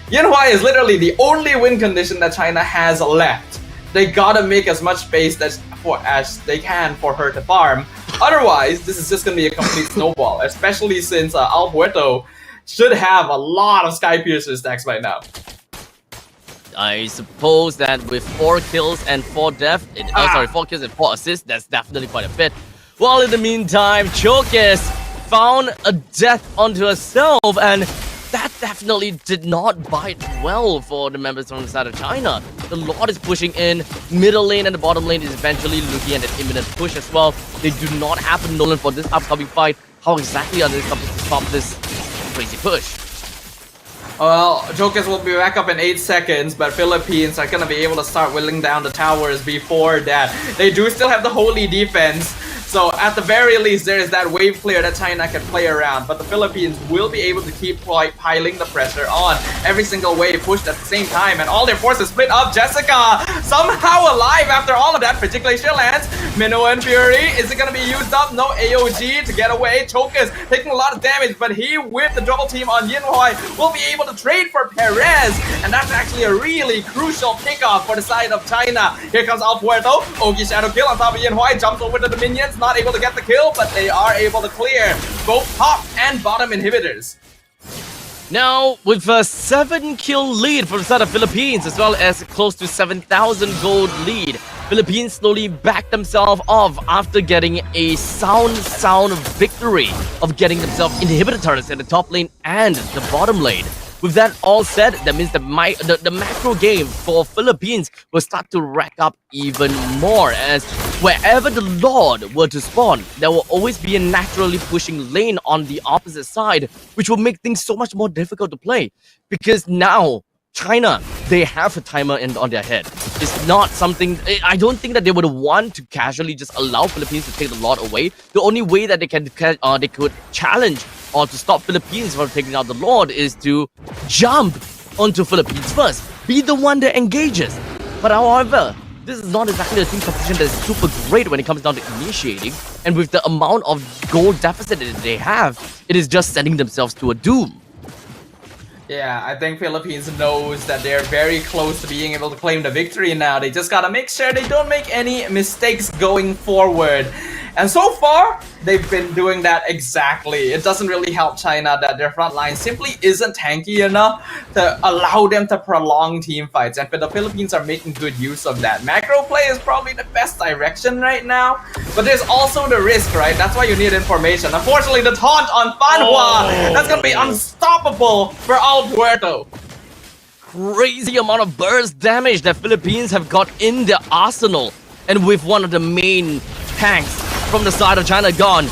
Yinhui is literally the only win condition that China has left. They gotta make as much space as they can for her to farm. Otherwise, this is just going to be a complete snowball, especially since Al Puerto should have a lot of Sky Piercer stacks right now. I suppose that with 4 kills and 4 deaths, 4 kills and 4 assists, that's definitely quite a bit. While in the meantime, Chokis found a death onto herself, and that definitely did not bite well for the members from the side of China. The Lord is pushing in, middle lane and the bottom lane is eventually looking at an imminent push as well. They do not have a Nolan for this upcoming fight. How exactly are they supposed to stop this crazy push? Well, Jokers will be back up in 8 seconds, but Philippines are gonna be able to start whittling down the towers before that. They do still have the holy defense, so at the very least there is that wave clear that China can play around, but the Philippines will be able to keep piling the pressure on. Every single wave pushed at the same time, and all their forces split up. Jessica somehow alive after all of that. Frigilation lands. Minnow and Fury, is it gonna be used up? No AOG to get away. Chokers taking a lot of damage, but he with the double team on Yinhuai will be able to trade for Perez, and that's actually a really crucial pickoff for the side of China. Here comes Al Puerto. Ogi shadow kill on top of Yinhuai, jumps over to the minions, not able to get the kill, but they are able to clear both top and bottom inhibitors. Now, with a 7-kill lead for the side of Philippines, as well as close to 7,000 gold lead, Philippines slowly back themselves off after getting a sound victory of getting themselves inhibitor turrets at the top lane and the bottom lane. With that all said, that means that the macro game for Philippines will start to rack up even more, as wherever the Lord were to spawn, there will always be a naturally pushing lane on the opposite side, which will make things so much more difficult to play. Because now, China, they have a timer on their head. It's not something... I don't think that they would want to casually just allow Philippines to take the Lord away. The only way that they could challenge or to stop Philippines from taking out the Lord is to jump onto Philippines first. Be the one that engages. But however, this is not exactly a team competition that is super great when it comes down to initiating. And with the amount of goal deficit that they have, it is just sending themselves to a doom. Yeah, I think Philippines knows that they're very close to being able to claim the victory now. They just gotta make sure they don't make any mistakes going forward. And so far, they've been doing that exactly. It doesn't really help China that their front line simply isn't tanky enough to allow them to prolong team fights. And the Philippines are making good use of that. Macro play is probably the best direction right now. But there's also the risk, right? That's why you need information. Unfortunately, the taunt on Fanhua, that's gonna be unstoppable for Al Puerto. Crazy amount of burst damage that Philippines have got in their arsenal. And with one of the main tanks from the side of China gone.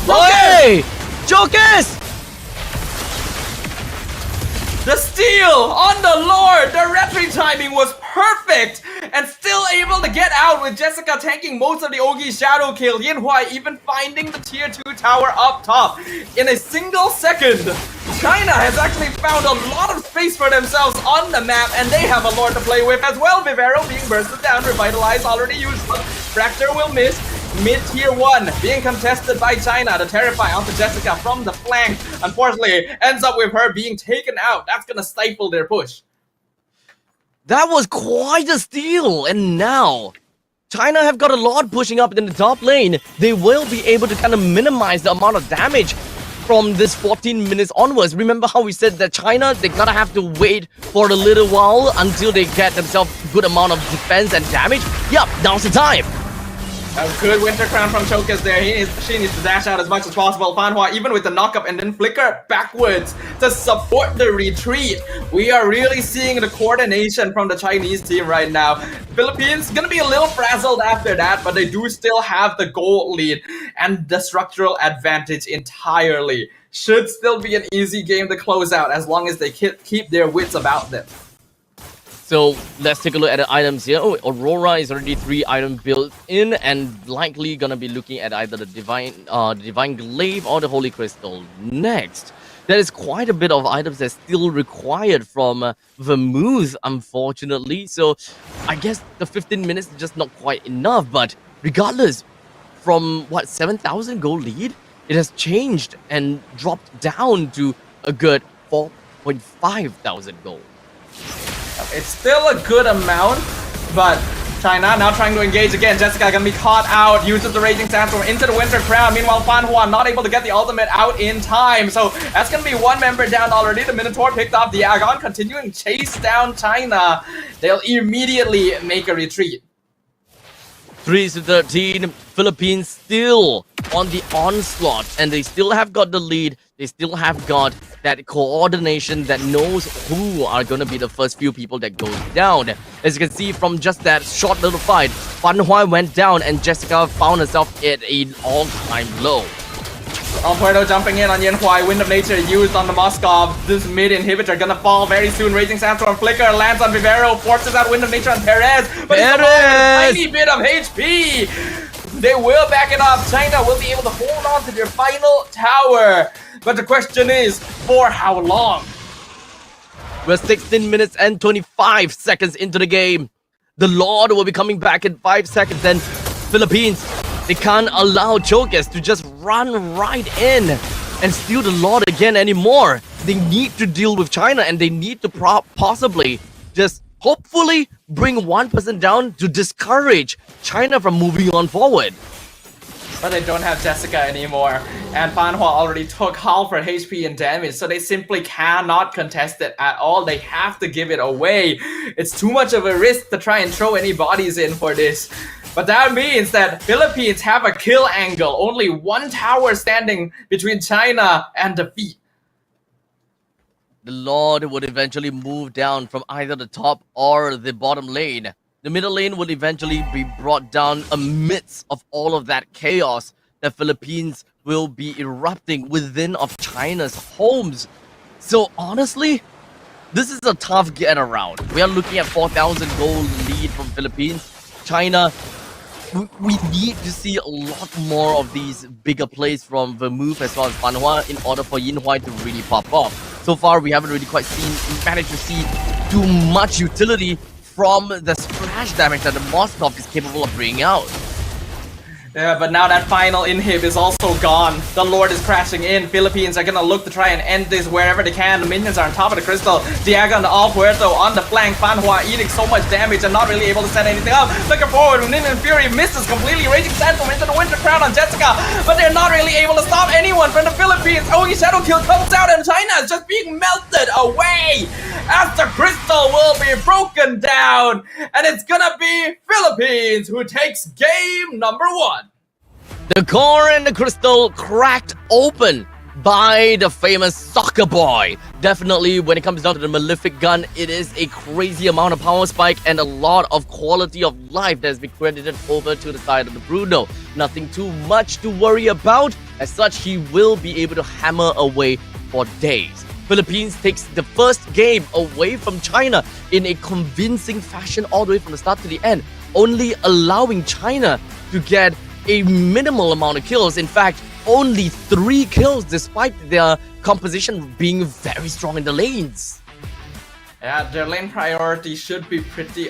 Hey! Jokers! The steal on the Lord! The retry timing was perfect! And still able to get out with Jessica tanking most of the Ogi shadow kill. Yinhuai even finding the tier 2 tower up top. In a single second, China has actually found a lot of space for themselves on the map, and they have a Lord to play with as well. Vivero being bursted down, Revitalize already used. Fracture will miss. Mid-tier 1 being contested by China. The Terrify onto Jessica from the flank. Unfortunately, ends up with her being taken out. That's gonna stifle their push. That was quite a steal. And now, China have got a lot pushing up in the top lane. They will be able to kind of minimize the amount of damage from this 14 minutes onwards. Remember how we said that China, they gotta have to wait for a little while until they get themselves a good amount of defense and damage? Yup, now's the time. A good Winter Crown from Chokas there. She needs to dash out as much as possible. Fanhua, even with the knockup and then flicker backwards to support the retreat. We are really seeing the coordination from the Chinese team right now. Philippines gonna be a little frazzled after that, but they do still have the gold lead and the structural advantage entirely. Should still be an easy game to close out as long as they keep their wits about them. So let's take a look at the items here. Oh, Aurora is already 3 items built in, and likely gonna be looking at either the Divine Glaive or the Holy Crystal next. There is quite a bit of items that's still required from Vermouth, unfortunately. So I guess the 15 minutes is just not quite enough. But regardless, from what, 7,000 gold lead, it has changed and dropped down to a good 4.5 thousand gold. It's still a good amount, but China now trying to engage again. Jessica gonna be caught out, uses the Raging Sandstorm into the Winter Crown. Meanwhile, Fanhua not able to get the ultimate out in time. So that's gonna be one member down already. The Minotaur picked off the Agon, continuing chase down China. They'll immediately make a retreat. 3-13, Philippines still on the onslaught, and they still have got the lead. They still have got that coordination that knows who are going to be the first few people that goes down. As you can see from just that short little fight, Fan Hua went down and Jessica found herself at an all-time low. Puerto jumping in on Yen Huai, Wind of Nature used on the Moskov. This mid inhibitor gonna fall very soon. Raging Sandstorm Flicker lands on Vivero, forces out Wind of Nature on Perez, but it's a tiny bit of HP. They will back it up. China will be able to hold on to their final tower. But the question is, for how long? We're 16 minutes and 25 seconds into the game. The Lord will be coming back in 5 seconds. Then Philippines, they can't allow Chokers to just run right in and steal the Lord again anymore. They need to deal with China, and they need to possibly just hopefully bring one person down to discourage China from moving on forward. But they don't have Jessica anymore, and Fan Hua already took half her HP and damage, so they simply cannot contest it at all. They have to give it away. It's too much of a risk to try and throw any bodies in for this. But that means that Philippines have a kill angle. Only one tower standing between China and defeat. The Lord would eventually move down from either the top or the bottom lane. The middle lane would eventually be brought down amidst of all of that chaos that Philippines will be erupting within of China's homes. So honestly, this is a tough get around. We are looking at 4,000 gold lead from Philippines. China, we need to see a lot more of these bigger plays from Vermouth as well as Fan Hua in order for Yin Huai to really pop off. So far, we haven't really quite managed to see too much utility from the splash damage that the Moskov is capable of bringing out. Yeah, but now that final inhib is also gone. The Lord is crashing in. Philippines are gonna look to try and end this wherever they can. The minions are on top of the crystal. Diago and All Puerto on the flank. Fan Hua eating so much damage and not really able to set anything up. Looking forward, Ninja Fury misses completely. Raging Sandstorm into the Winter Crown on Jessica, but they're not really able to stop anyone from the Philippines. Only Shadow Kill comes out and China is just being melted away as the crystal will be broken down. And it's gonna be Philippines who takes game number 1. The core and the crystal cracked open by the famous soccer boy. Definitely, when it comes down to the Malefic gun, it is a crazy amount of power spike and a lot of quality of life that has been credited over to the side of the Bruno. Nothing too much to worry about. As such, he will be able to hammer away for days. Philippines takes the first game away from China in a convincing fashion all the way from the start to the end, only allowing China to get a minimal amount of kills. In fact, only 3 kills despite their composition being very strong in the lanes. Yeah, their lane priority should be pretty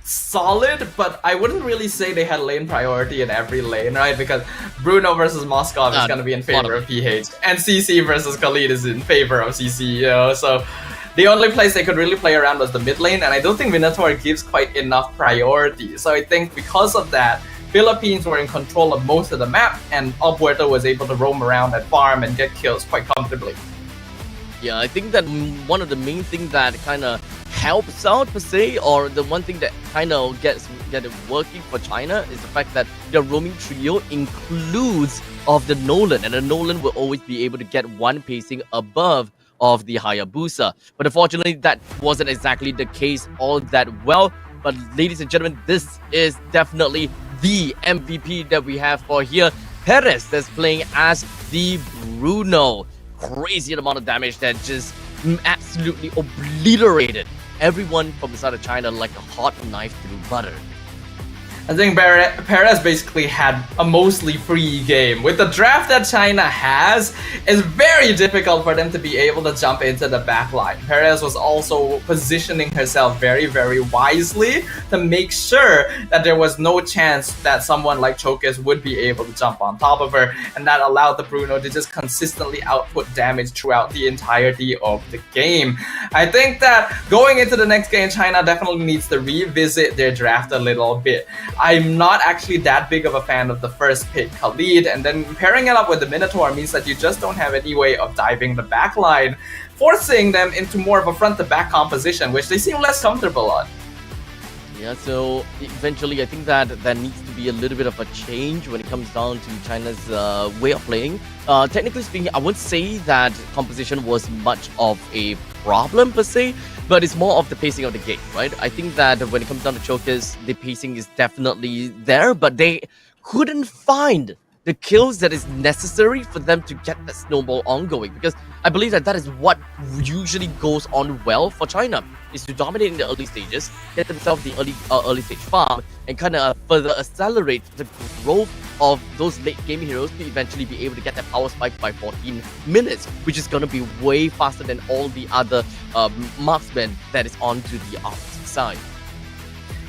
solid, but I wouldn't really say they had lane priority in every lane, right? Because Bruno versus Moskov is going to be in favor of PH, and CC versus Khalid is in favor of CC, you know, so the only place they could really play around was the mid lane, and I don't think Minotaur gives quite enough priority. So I think because of that, Philippines were in control of most of the map, and All Puerto was able to roam around and farm and get kills quite comfortably. Yeah, I think that one of the main things that kind of helps out per se, or the one thing that kind of gets it working for China, is the fact that their roaming trio includes of the Nolan, and the Nolan will always be able to get one pacing above of the Hayabusa. But unfortunately, that wasn't exactly the case all that well. But ladies and gentlemen, this is definitely the MVP that we have for here. Perez that's playing as the Bruno. Crazy amount of damage that just absolutely obliterated everyone from the side of China like a hot knife through butter. I think Perez basically had a mostly free game. With the draft that China has, it's very difficult for them to be able to jump into the backline. Perez was also positioning herself very, very wisely to make sure that there was no chance that someone like Chokes would be able to jump on top of her, and that allowed the Bruno to just consistently output damage throughout the entirety of the game. I think that going into the next game, China definitely needs to revisit their draft a little bit. I'm not actually that big of a fan of the first pick, Khalid, and then pairing it up with the Minotaur means that you just don't have any way of diving the backline, forcing them into more of a front-to-back composition, which they seem less comfortable on. Yeah, so eventually I think that there needs to be a little bit of a change when it comes down to China's way of playing. Technically speaking, I would say that composition was much of a problem per se, but it's more of the pacing of the game, right? I think that when it comes down to chokers, the pacing is definitely there, but they couldn't find the kills that is necessary for them to get that snowball ongoing, because I believe that is what usually goes on well for China, is to dominate in the early stages, get themselves the early stage farm, and kind of further accelerate the growth of those late game heroes to eventually be able to get that power spike by 14 minutes, which is going to be way faster than all the other marksmen that is onto the opposite side.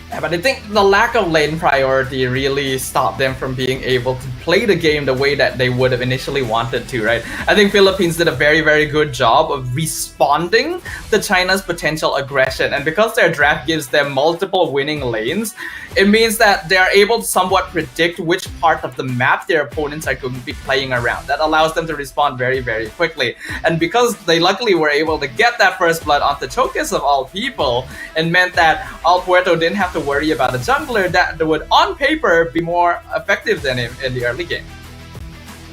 Yeah, but I think the lack of lane priority really stopped them from being able to play the game the way that they would have initially wanted to, right? I think Philippines did a very, very good job of responding to China's potential aggression. And because their draft gives them multiple winning lanes, it means that they are able to somewhat predict which part of the map their opponents are going to be playing around. That allows them to respond very, very quickly. And because they luckily were able to get that first blood onto Chokers of all people, it meant that All Puerto didn't have to worry about a jungler that would, on paper, be more effective than him in the early game.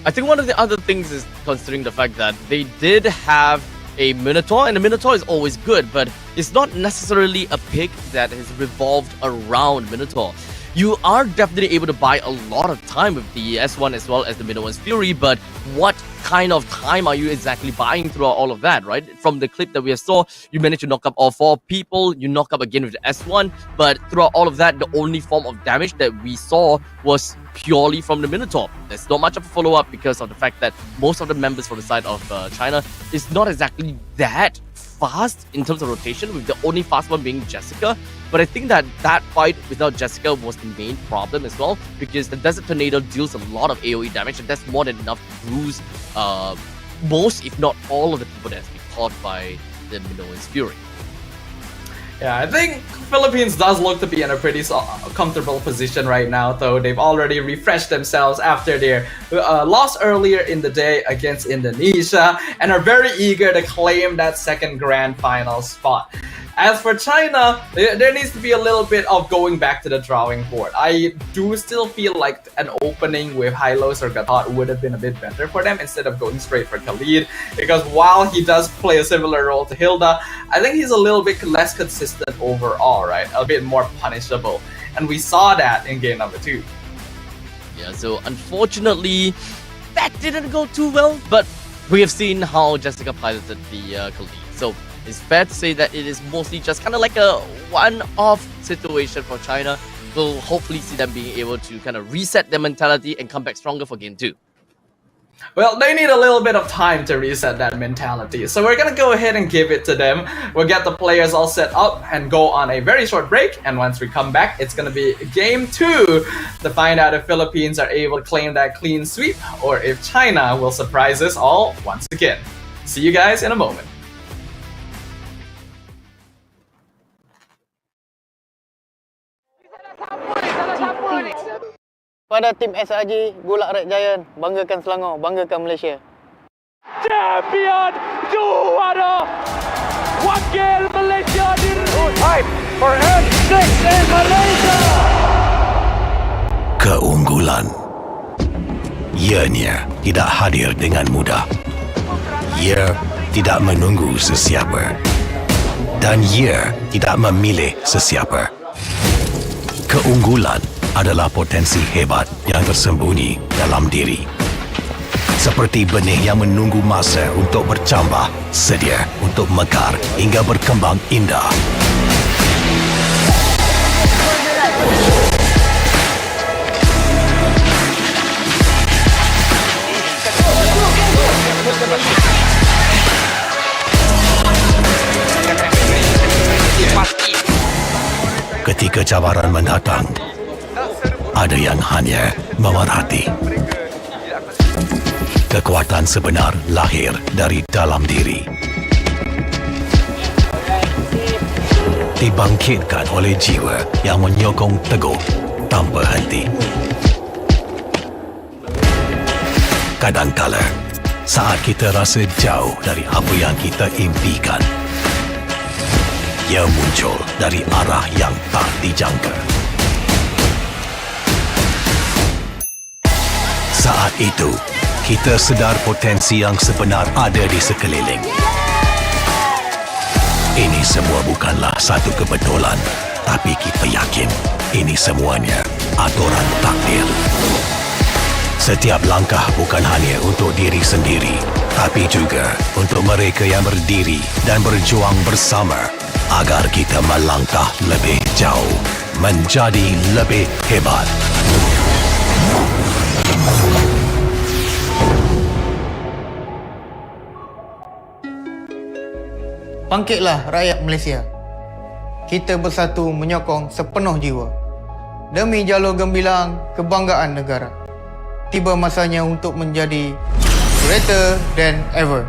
I think one of the other things is considering the fact that they did have a Minotaur, and a Minotaur is always good, but it's not necessarily a pick that has revolved around Minotaur. You are definitely able to buy a lot of time with the S1 as well as the Minotaur's Fury, but what kind of time are you exactly buying throughout all of that, right? From the clip that we saw, you managed to knock up all 4 people, you knock up again with the S1, but throughout all of that, the only form of damage that we saw was purely from the Minotaur. There's not much of a follow-up because of the fact that most of the members from the side of China is not exactly that fast in terms of rotation, with the only fast one being Jessica. But I think that fight without Jessica was the main problem as well, because the Desert Tornado deals a lot of AoE damage, and that's more than enough to bruise most, if not all, of the people that's been caught by the Minotaur's Fury. Yeah, I think Philippines does look to be in a pretty comfortable position right now, though. They've already refreshed themselves after their loss earlier in the day against Indonesia, and are very eager to claim that second grand final spot. As for China, there needs to be a little bit of going back to the drawing board. I do still feel like an opening with Hylos or Gatot would have been a bit better for them instead of going straight for Khalid, because while he does play a similar role to Hilda, I think he's a little bit less consistent overall, right? A bit more punishable. And we saw that in game number 2. Yeah, so unfortunately, that didn't go too well, but we have seen how Jessica piloted the Khalid. So it's fair to say that it is mostly just kind of like a one-off situation for China. We'll hopefully see them being able to kind of reset their mentality and come back stronger for game 2. Well, they need a little bit of time to reset that mentality, so we're gonna go ahead and give it to them. We'll get the players all set up and go on a very short break, and once we come back, it's gonna be game 2 to find out if Philippines are able to claim that clean sweep, or if China will surprise us all once again. See you guys in a moment. Pada tim SRG, Gulak Red Giant, banggakan Selangor, banggakan Malaysia. Champion juara wakil Malaysia time for N6 in Malaysia. Keunggulan. Ianya tidak hadir dengan mudah. Ia tidak menunggu sesiapa. Dan ia tidak memilih sesiapa. Keunggulan adalah potensi hebat yang tersembunyi dalam diri. Seperti benih yang menunggu masa untuk bercambah, sedia untuk mekar hingga berkembang indah. Ketika cabaran mendatang, ada yang hanya memerhati. Kekuatan sebenar lahir dari dalam diri. Dibangkitkan oleh jiwa yang menyokong teguh tanpa henti. Kadangkala, saat kita rasa jauh dari apa yang kita impikan, ia muncul dari arah yang tak dijangka. Saat itu, kita sedar potensi yang sebenar ada di sekeliling. Ini semua bukanlah satu kebetulan, tapi kita yakin ini semuanya aturan takdir. Setiap langkah bukan hanya untuk diri sendiri, tapi juga untuk mereka yang berdiri dan berjuang bersama agar kita melangkah lebih jauh, menjadi lebih hebat. Bangkitlah rakyat Malaysia. Kita bersatu menyokong sepenuh jiwa demi jalur gemilang kebanggaan negara. Tiba masanya untuk menjadi greater than ever.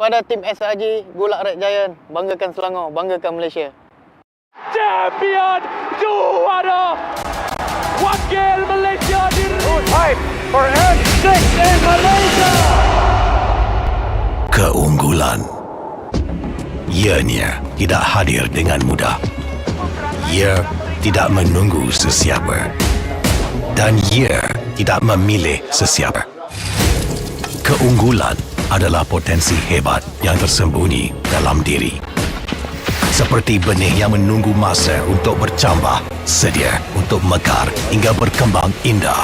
Pada tim SRG, Golak Red Giant, banggakan Selangor, banggakan Malaysia. Champion juara wakil Malaysia fight for N6 in Malaysia. Keunggulan ianya tidak hadir dengan mudah. Ia tidak menunggu sesiapa. Dan ia tidak memilih sesiapa. Keunggulan adalah potensi hebat yang tersembunyi dalam diri. Seperti benih yang menunggu masa untuk bercambah, sedia untuk mekar hingga berkembang indah.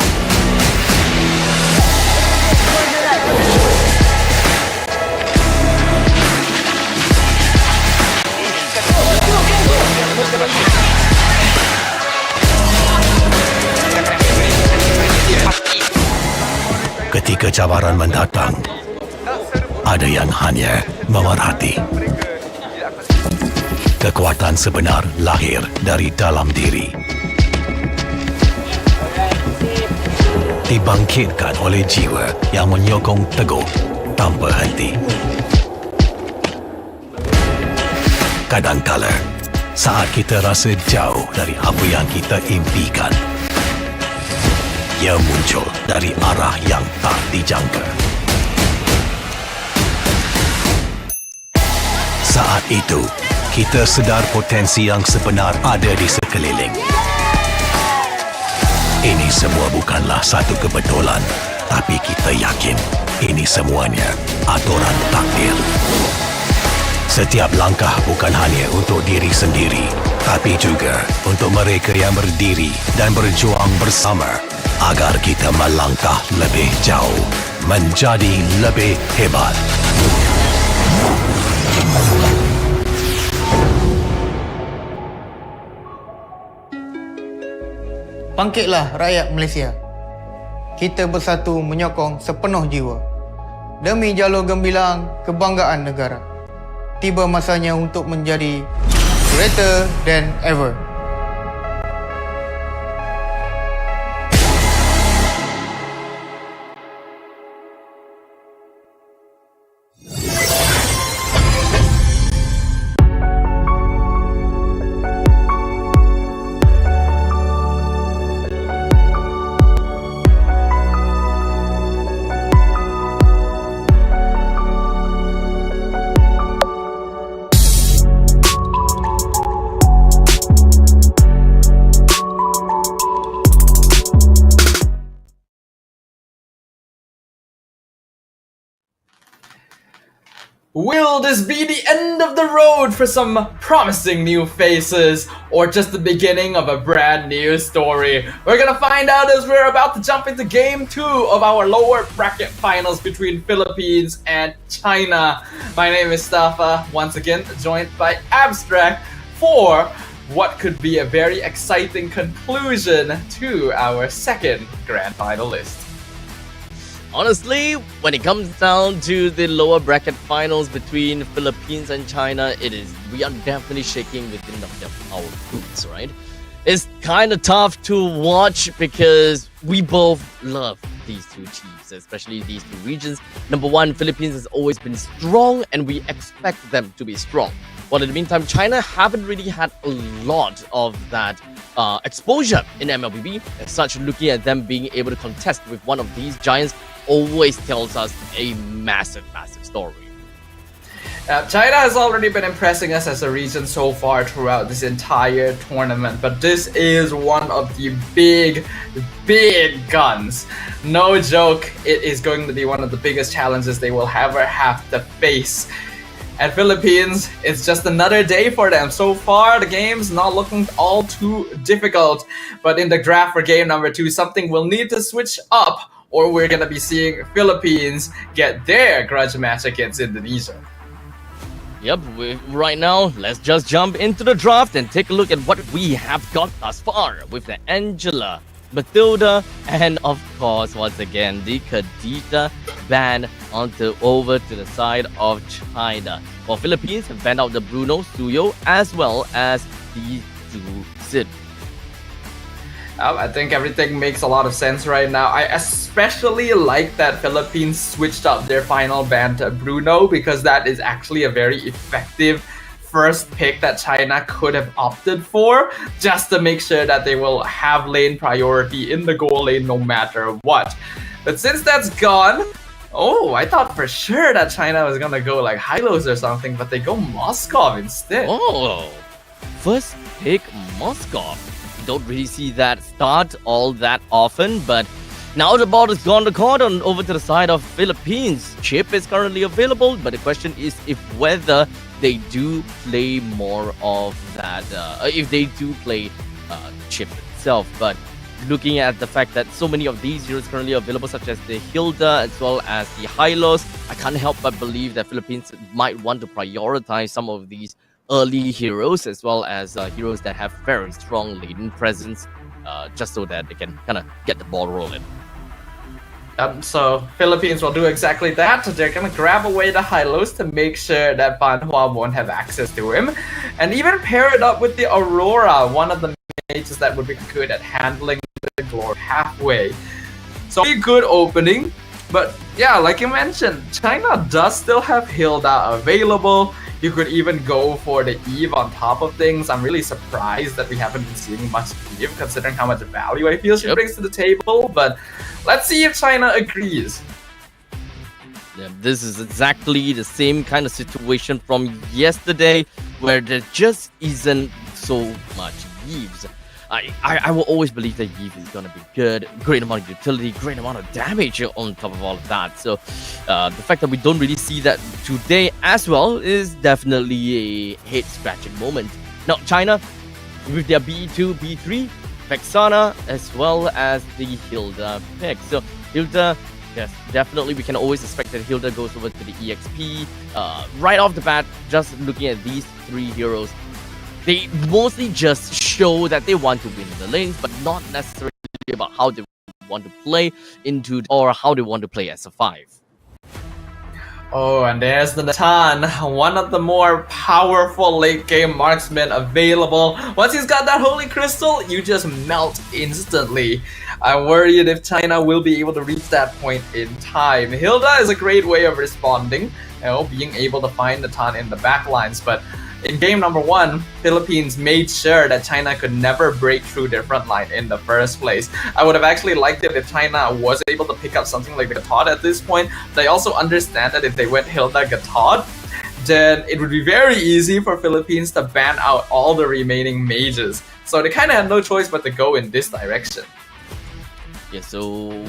Ketika cabaran mendatang, ada yang hanya memerhati. Kekuatan sebenar lahir dari dalam diri. Dibangkitkan oleh jiwa yang menyokong teguh tanpa henti. Kadangkala, saat kita rasa jauh dari apa yang kita impikan, ia muncul dari arah yang tak dijangka. Saat itu, kita sedar potensi yang sebenar ada di sekeliling. Ini semua bukanlah satu kebetulan, tapi kita yakin ini semuanya aturan takdir. Setiap langkah bukan hanya untuk diri sendiri, tapi juga untuk mereka yang berdiri dan berjuang bersama agar kita melangkah lebih jauh, menjadi lebih hebat. Bangkitlah rakyat Malaysia. Kita bersatu menyokong sepenuh jiwa. Demi jalur gemilang kebanggaan negara. Tiba masanya untuk menjadi greater than ever. Will this be the end of the road for some promising new faces, or just the beginning of a brand new story? We're gonna find out as we're about to jump into Game 2 of our lower bracket finals between Philippines and China. My name is Stafa, once again joined by Abstract for what could be a very exciting conclusion to our second grand finalist. Honestly, when it comes down to the lower bracket finals between Philippines and China, we are definitely shaking within our boots, right? It's kind of tough to watch because we both love these two teams, especially these two regions. Number one, Philippines has always been strong and we expect them to be strong. While in the meantime, China haven't really had a lot of that exposure in MLBB. As such, looking at them being able to contest with one of these giants always tells us a massive story. China has already been impressing us as a region so far throughout this entire tournament, but this is one of the big guns. No joke, it is going to be one of the biggest challenges they will ever have to face. And Philippines, it's just another day for them. So far, the game's not looking all too difficult, but in the draft for game number 2, something will need to switch up, or we're gonna be seeing Philippines get their grudge match against Indonesia. Yep, right now, let's just jump into the draft and take a look at what we have got thus far with the Angela, Matilda, and of course, once again, the Khadija banned over to the side of China. While Philippines have banned out the Bruno, Suyo, as well as the Zhu Zid. I think everything makes a lot of sense right now. I especially like that Philippines switched up their final ban to Bruno, because that is actually a very effective first pick that China could have opted for, just to make sure that they will have lane priority in the goal lane no matter what. But since that's gone, I thought for sure that China was gonna go like Hylos or something, but they go Moskov instead. Oh, first pick Moskov. don't really see that start all that often, but now the ball has gone to court and over to the side of Philippines. Chip is currently available, but the question is if whether they do play more of that, if they do play Chip itself. But looking at the fact that so many of these heroes currently available, such as the Hilda as well as the Hylos, I can't help but believe that Philippines might want to prioritize some of these early heroes as well as heroes that have very strong latent presence, just so that they can kind of get the ball rolling. So Philippines will do exactly that. They're gonna grab away the Hylos to make sure that Ban Hua won't have access to him, and even pair it up with the Aurora, one of the mages that would be good at handling the Glory halfway. So a good opening, but yeah, like you mentioned, China does still have Hilda available. You could even go for the Eve on top of things. I'm really surprised that we haven't been seeing much Eve, considering how much value I feel she brings to the table. But let's see if China agrees. Yeah, this is exactly the same kind of situation from yesterday, where there just isn't so much Eves. I will always believe that Eve is going to be good, great amount of utility, great amount of damage on top of all of that. So the fact that we don't really see that today as well is definitely a head-scratching moment. Now, China, with their B2, B3, Vexana, as well as the Hilda pick. So Hilda, yes, definitely we can always expect that Hilda goes over to the EXP. Right off the bat, just looking at these three heroes, they mostly just show that they want to win the lanes, but not necessarily about how they want to play into or how they want to play as a 5. Oh, and there's the Natan, one of the more powerful late game marksmen available. Once he's got that Holy Crystal, you just melt instantly. I'm worried if China will be able to reach that point in time. Hilda is a great way of responding, you know, being able to find Natan in the backlines, but in game number 1, Philippines made sure that China could never break through their front line in the first place. I would have actually liked it if China was able to pick up something like the Gatod at this point. They also understand that if they went Hilda Gatod, then it would be very easy for Philippines to ban out all the remaining mages. So they kind of had no choice but to go in this direction. Yeah, so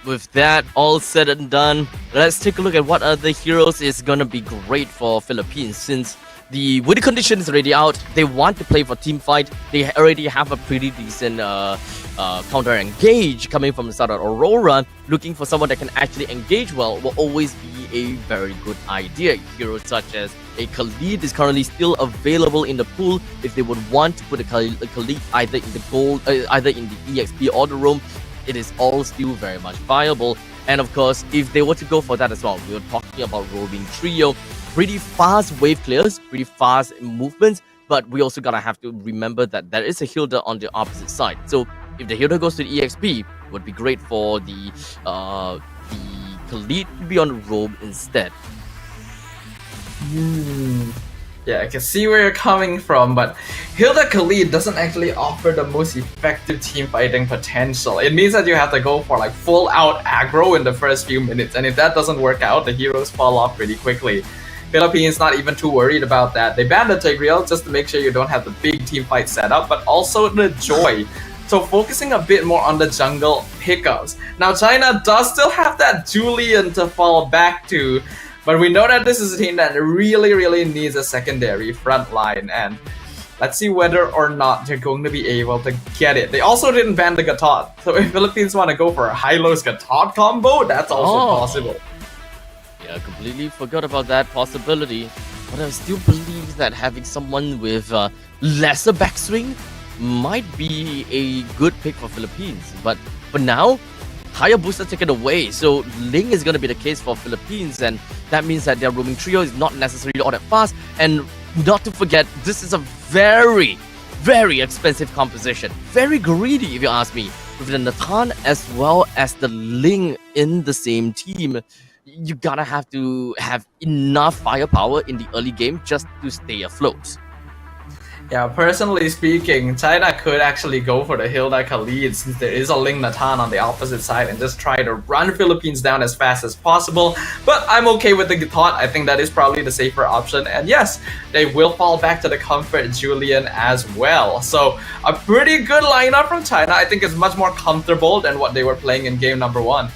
with that all said and done, let's take a look at what other heroes is going to be great for Philippines, since the winning condition is already out. They want to play for team fight. They already have a pretty decent counter engage coming from the side of Aurora. Looking for someone that can actually engage well will always be a very good idea. Heroes such as a Khalid is currently still available in the pool if they would want to put a Khalid either in the gold, either in the EXP or the roam. It is all still very much viable. And of course, if they were to go for that as well, we were talking about roving trio. Pretty fast wave clears, pretty fast movements, but we also gotta have to remember that there is a Hilda on the opposite side. So if the Hilda goes to the EXP, it would be great for the Khalid to be on the robe instead. Yeah, I can see where you're coming from, but Hilda Khalid doesn't actually offer the most effective team fighting potential. It means that you have to go for like full out aggro in the first few minutes, and if that doesn't work out, the heroes fall off pretty quickly. Philippines not even too worried about that. They banned the Tigreal just to make sure you don't have the big team fight setup, but also the Joy. So focusing a bit more on the jungle pickups. Now China does still have that Julian to fall back to, but we know that this is a team that really needs a secondary front line, and let's see whether or not they're going to be able to get it. They also didn't ban the Gatod, so if Philippines want to go for a Hylos Gatod combo, that's also possible. Yeah, I completely forgot about that possibility. But I still believe that having someone with lesser backswing might be a good pick for Philippines. But for now, higher booster taken away. So Ling is going to be the case for Philippines. And that means that their roaming trio is not necessarily all that fast. And not to forget, this is a very expensive composition. Very greedy, if you ask me. With the Natan as well as the Ling in the same team, you gotta have to have enough firepower in the early game just to stay afloat. Yeah, personally speaking, China could actually go for the Hilda Khalid since there is a Ling Natan on the opposite side and just try to run Philippines down as fast as possible. But I'm okay with the thought. I think that is probably the safer option. And yes, they will fall back to the comfort Julian as well. So a pretty good lineup from China. I think it's much more comfortable than what they were playing in game number 1.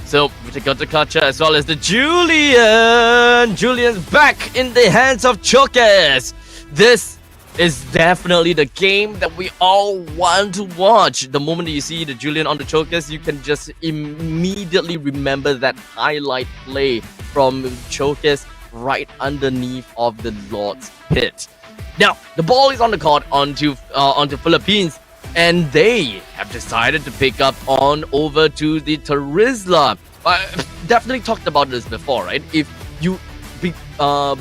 So we got the Kacha as well as the Julian. Julian's back in the hands of Chokers. This is definitely the game that we all want to watch. The moment you see the Julian on the Chokers, you can just immediately remember that highlight play from Chokers right underneath of the Lord's pit. Now the ball is on the court onto Philippines. And they have decided to pick up on over to the Terizla. Definitely talked about this before, right? If you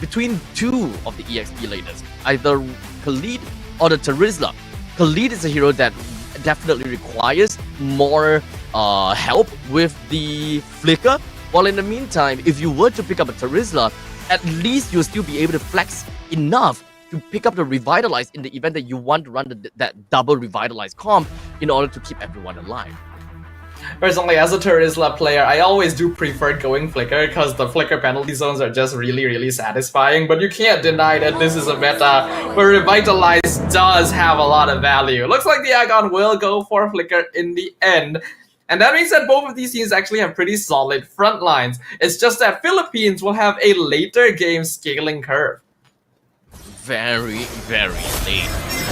between two of the EXP leaders, either Khalid or the Terizla, Khalid is a hero that definitely requires more help with the flicker. While in the meantime, if you were to pick up a Terizla, at least you'll still be able to flex enough to pick up the Revitalize in the event that you want to run that double Revitalize comp in order to keep everyone alive. Personally, as a Terizla player, I always do prefer going Flicker because the Flicker penalty zones are just really, really satisfying. But you can't deny that this is a meta where Revitalize does have a lot of value. Looks like the Agon will go for Flicker in the end. And that means that both of these teams actually have pretty solid front lines. It's just that Philippines will have a later game scaling curve. Very, very late.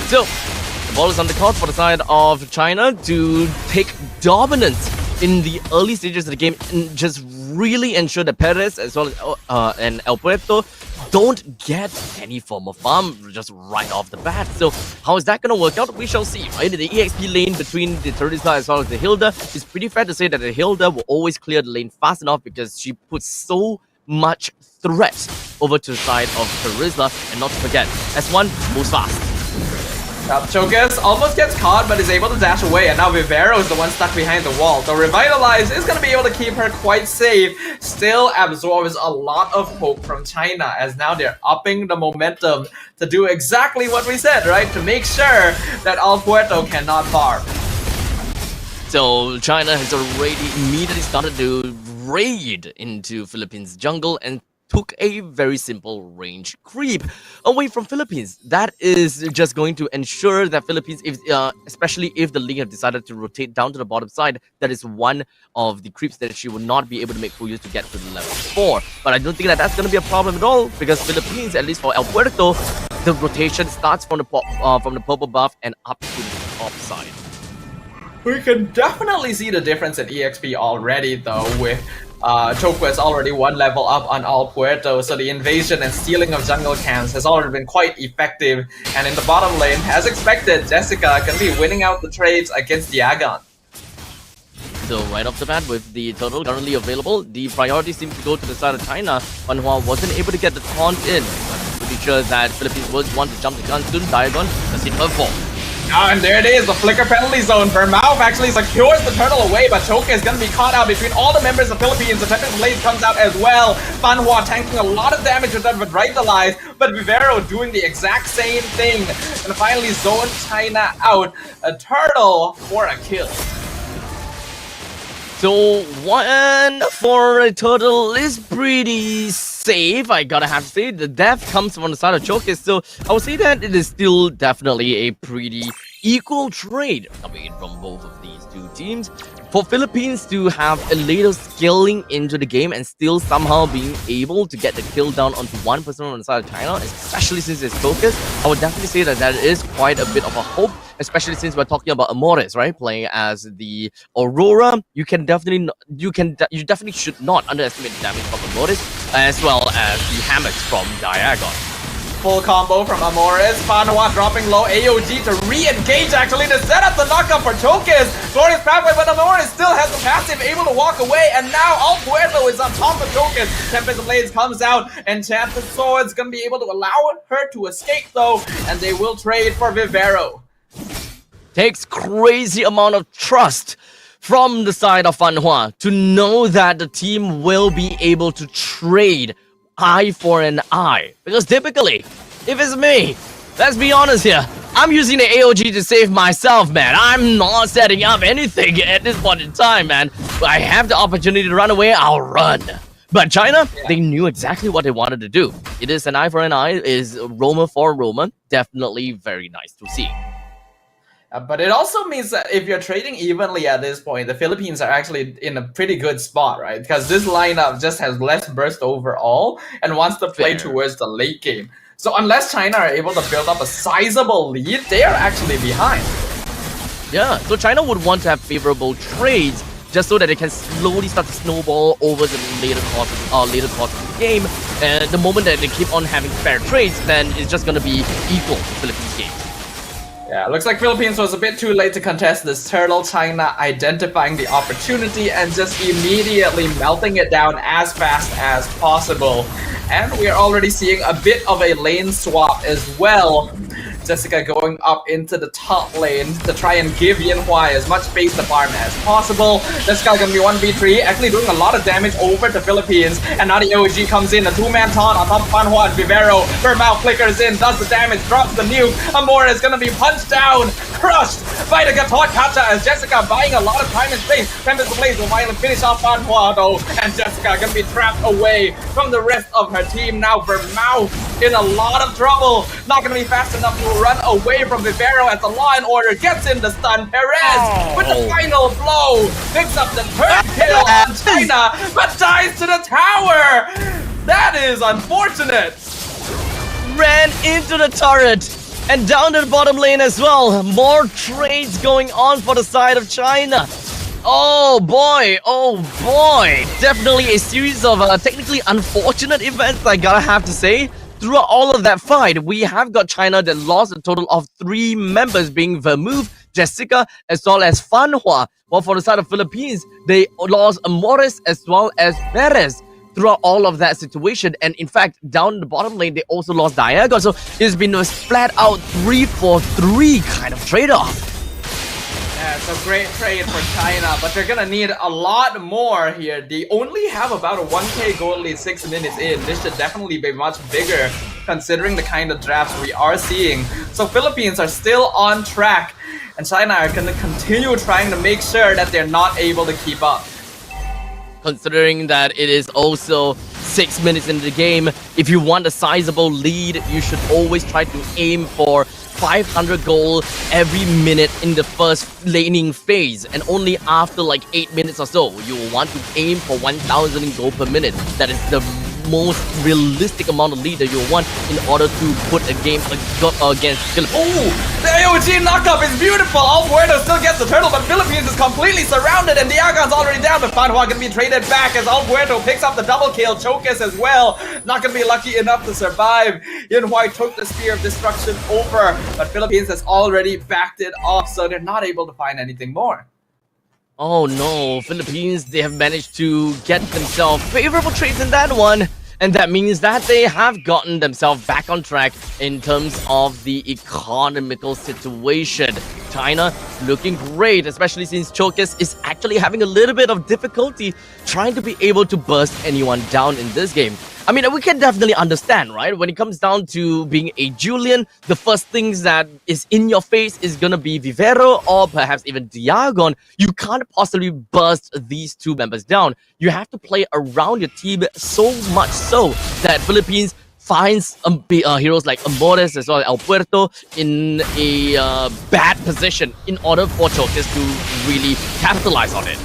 So, the ball is on the court for the side of China to take dominance in the early stages of the game and just really ensure that Perez as well as and El Puerto don't get any form of farm just right off the bat. So how is that going to work out? We shall see, right? The EXP lane between the Terizla as well as the Hilda is pretty fair to say that the Hilda will always clear the lane fast enough because she puts so much threat over to the side of Terizla, and not to forget, S1 moves fast. Chokers almost gets caught but is able to dash away, and now Vivero is the one stuck behind the wall. So Revitalize is going to be able to keep her quite safe. Still absorbs a lot of hope from China as now they're upping the momentum to do exactly what we said, right? To make sure that El Puerto cannot farm. So China has already immediately started to raid into Philippines jungle and took a very simple range creep away from Philippines. That is just going to ensure that Philippines, if especially if the league have decided to rotate down to the bottom side, that is one of the creeps that she will not be able to make full use to get to the level 4. But I don't think that that's going to be a problem at all because Philippines, at least for El Puerto, the rotation starts from the purple buff and up to the top side. We can definitely see the difference in EXP already though, with Chokwa is already one level up on El Puerto, so the invasion and stealing of jungle camps has already been quite effective. And in the bottom lane, as expected, Jessica can be winning out the trades against the Agon. So right off the bat, with the turtle currently available, the priority seems to go to the side of China. Fanhua wasn't able to get the taunt in, but I'm pretty sure that Philippines would want to jump the gun soon. Diagon has hit her fall. And there it is, the flicker penalty zone. Vermouth actually secures the turtle away, but Choke is going to be caught out between all the members of Philippines. The Tempest Blade comes out as well. Fanhua tanking a lot of damage with that Revitalize, but Vivero doing the exact same thing. And finally zone China out. A turtle for a kill. So one for a turtle is pretty safe, I gotta have to say. The death comes from the side of Chokers, so I would say that it is still definitely a pretty equal trade coming in from both of these two teams. For Philippines to have a little scaling into the game and still somehow being able to get the kill down onto one person on the side of China, especially since it's Chokers, I would definitely say that that is quite a bit of a hope, especially since we're talking about Amores, right? Playing as the Aurora, you definitely should not underestimate the damage from Amores, as well as the hammocks from Diagon. Full combo from Amores. Fanhua dropping low AOG to re-engage actually to set up the knockup for Chokers. Glorious pathway, but Amores still has the passive, able to walk away, and now El Puerto is on top of Chokers. Tempest Blades comes out, Enchanted Sword's gonna be able to allow her to escape though, and they will trade for Vivero. Takes crazy amount of trust from the side of Fanhua to know that the team will be able to trade eye for an eye, because typically if it's me, let's be honest here. I'm using the AOG to save myself, man. I'm not setting up anything at this point in time, man. I have the opportunity to run away, I'll run. But China, they knew exactly what they wanted to do. It is an eye for an eye, it is Roma for Roma. Definitely very nice to see. But it also means that if you're trading evenly at this point, the Philippines are actually in a pretty good spot, right? Because this lineup just has less burst overall and wants to play towards the late game. So unless China are able to build up a sizable lead, they are actually behind. Yeah, so China would want to have favorable trades just so that they can slowly start to snowball over the later course of the game. And the moment that they keep on having fair trades, then it's just going to be equal Philippines game. Yeah, looks like Philippines was a bit too late to contest this turtle. China identifying the opportunity and just immediately melting it down as fast as possible. And we are already seeing a bit of a lane swap as well. Jessica going up into the top lane to try and give Yinhua as much space to farm as possible. Jessica gonna be 1v3, actually doing a lot of damage over to Philippines. And now the OG comes in, a two-man taunt on top of Fanhua and Vivero. Vermouth flickers in, does the damage, drops the nuke. Amora is gonna be punched down, crushed by the Gatot Kacha as Jessica buying a lot of time and space. Tempest Blaze will finally finish off Fanhua though. And Jessica gonna be trapped away from the rest of her team. Now Vermouth in a lot of trouble. Not gonna be fast enough to run away from Vivero as the Law and Order gets in the stun. Perez with the final blow picks up the third kill on China, but dies to the tower. That is unfortunate. Ran into the turret and down to the bottom lane as well. More trades going on for the side of China. Oh boy, definitely a series of technically unfortunate events, I gotta have to say. Throughout all of that fight, we have got China that lost a total of 3 members, being Vermouth, Jessica, as well as Fanhua. While for the side of Philippines, they lost Amores as well as Perez throughout all of that situation. And in fact, down the bottom lane, they also lost Diago. So it's been a flat out 3-for-3 kind of trade-off. Yeah, it's a great trade for China, but they're gonna need a lot more here. They only have about a 1k gold lead 6 minutes in. This should definitely be much bigger considering the kind of drafts we are seeing. So Philippines are still on track, and China are gonna continue trying to make sure that they're not able to keep up. Considering that it is also 6 minutes into the game, if you want a sizable lead, you should always try to aim for 500 gold every minute in the first laning phase, and only after like 8 minutes or so you will want to aim for 1000 gold per minute. That is the most realistic amount of lead that you'll want in order to put a game against Philippines. Oh, the AOG knockup is beautiful. Alpuerto still gets the turtle, but Philippines is completely surrounded, and Diagon's already down. But Fanhua gonna be traded back as Alpuerto picks up the double kill. Chokes as well. Not gonna be lucky enough to survive. Yinhua took the Spear of Destruction over, but Philippines has already backed it off, so they're not able to find anything more. Oh no, Philippines, they have managed to get themselves favorable trades in that one. And that means that they have gotten themselves back on track in terms of the economical situation. China looking great, especially since Chokes is actually having a little bit of difficulty trying to be able to burst anyone down in this game. I mean, we can definitely understand, right? When it comes down to being a Julian, the first things that is in your face is gonna be Vivero or perhaps even Diagon. You can't possibly burst these 2 members down. You have to play around your team so much so that Philippines finds heroes like Amores as well as El Puerto in a bad position in order for Chokes to really capitalize on it.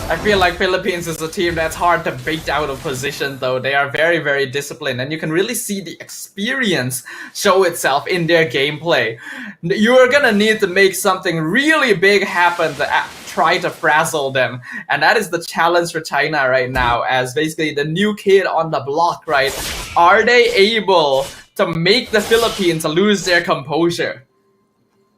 I feel like Philippines is a team that's hard to bait out of position though. They are very, very disciplined, and you can really see the experience show itself in their gameplay. You're gonna need to make something really big happen to try to frazzle them, and that is the challenge for China right now, as basically the new kid on the block, right? Are they able to make the Philippines lose their composure?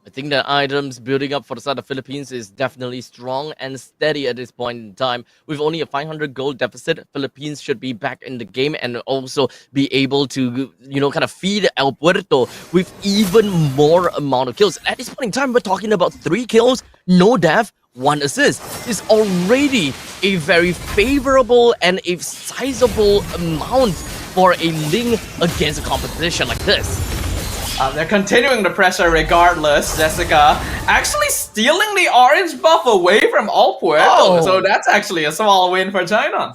I think the items building up for the side of Philippines is definitely strong and steady at this point in time. With only a 500 gold deficit, Philippines should be back in the game and also be able to, kind of feed El Puerto with even more amount of kills. At this point in time, we're talking about 3 kills, no death, 1 assist. Is already a very favorable and a sizable amount for a Ling against a competition like this. They're continuing the pressure regardless. Jessica actually stealing the orange buff away from All Puerto. So that's actually a small win for China.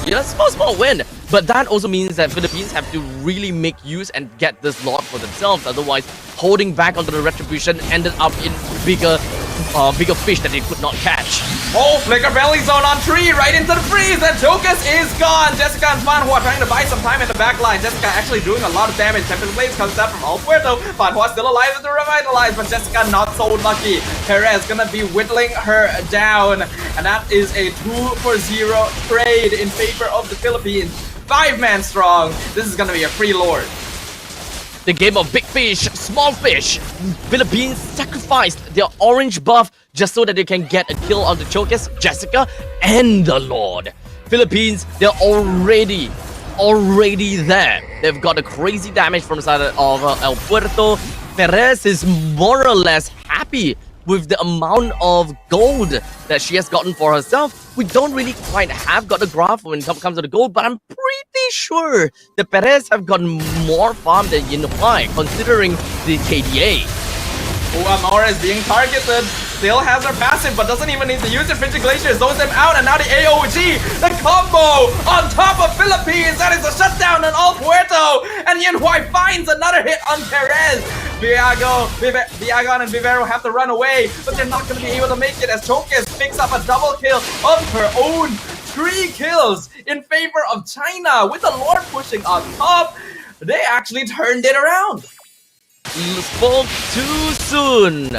Yeah, small win. But that also means that Philippines have to really make use and get this lot for themselves. Otherwise, holding back onto the retribution ended up in bigger fish that they could not catch. Oh, flicker belly zone on Tree, right into the freeze, and Jokas is gone. Jessica and Fanhua trying to buy some time in the back line. Jessica actually doing a lot of damage. Tempest Blades comes down from All Puerto. Fanhua still alive to revitalize, but Jessica not so lucky. Perez gonna be whittling her down, and that is a 2-for-0 trade in favor of the Philippines. 5-man strong. This is gonna be a free lord. The game of big fish, small fish. Philippines sacrificed their orange buff just so that they can get a kill on the Chokas, Jessica, and the Lord. Philippines, they're already there. They've got a crazy damage from the side of El Puerto. Perez is more or less happy with the amount of gold that she has gotten for herself. We don't really quite have got a graph when it comes to the gold, but I'm pretty sure that Perez have gotten more farm than Yin Huai, considering the KDA. Amora is being targeted. Still has her passive, but doesn't even need to use it. Frigid Glacier throws them out, and now the AOG, the combo on top of Philippines. That is a shutdown on All Puerto, and Yin Huai finds another hit on Perez. Viagon and Vivero have to run away, but they're not going to be able to make it as Chokas picks up a double kill of her own. 3 kills in favor of China with the Lord pushing on top. They actually turned it around. Spoke too soon.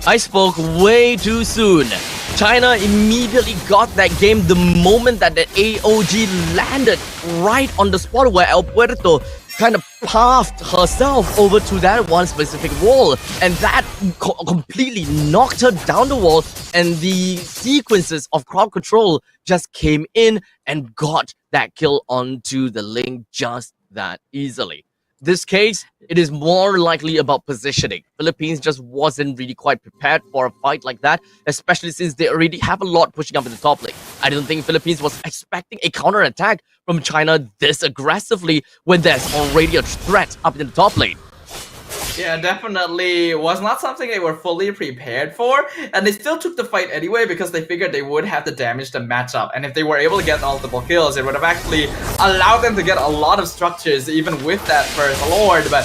I spoke way too soon. China immediately got that game the moment that the AOG landed right on the spot where El Puerto kind of pathed herself over to that one specific wall, and that completely knocked her down the wall, and the sequences of crowd control just came in and got that kill onto the Ling just that easily. This case, it is more likely about positioning. Philippines just wasn't really quite prepared for a fight like that, especially since they already have a lot pushing up in the top lane. I don't think Philippines was expecting a counter-attack from China this aggressively when there's already a threat up in the top lane. Yeah, definitely was not something they were fully prepared for, and they still took the fight anyway because they figured they would have to damage the matchup, and if they were able to get multiple kills, it would have actually allowed them to get a lot of structures even with that first Lord. But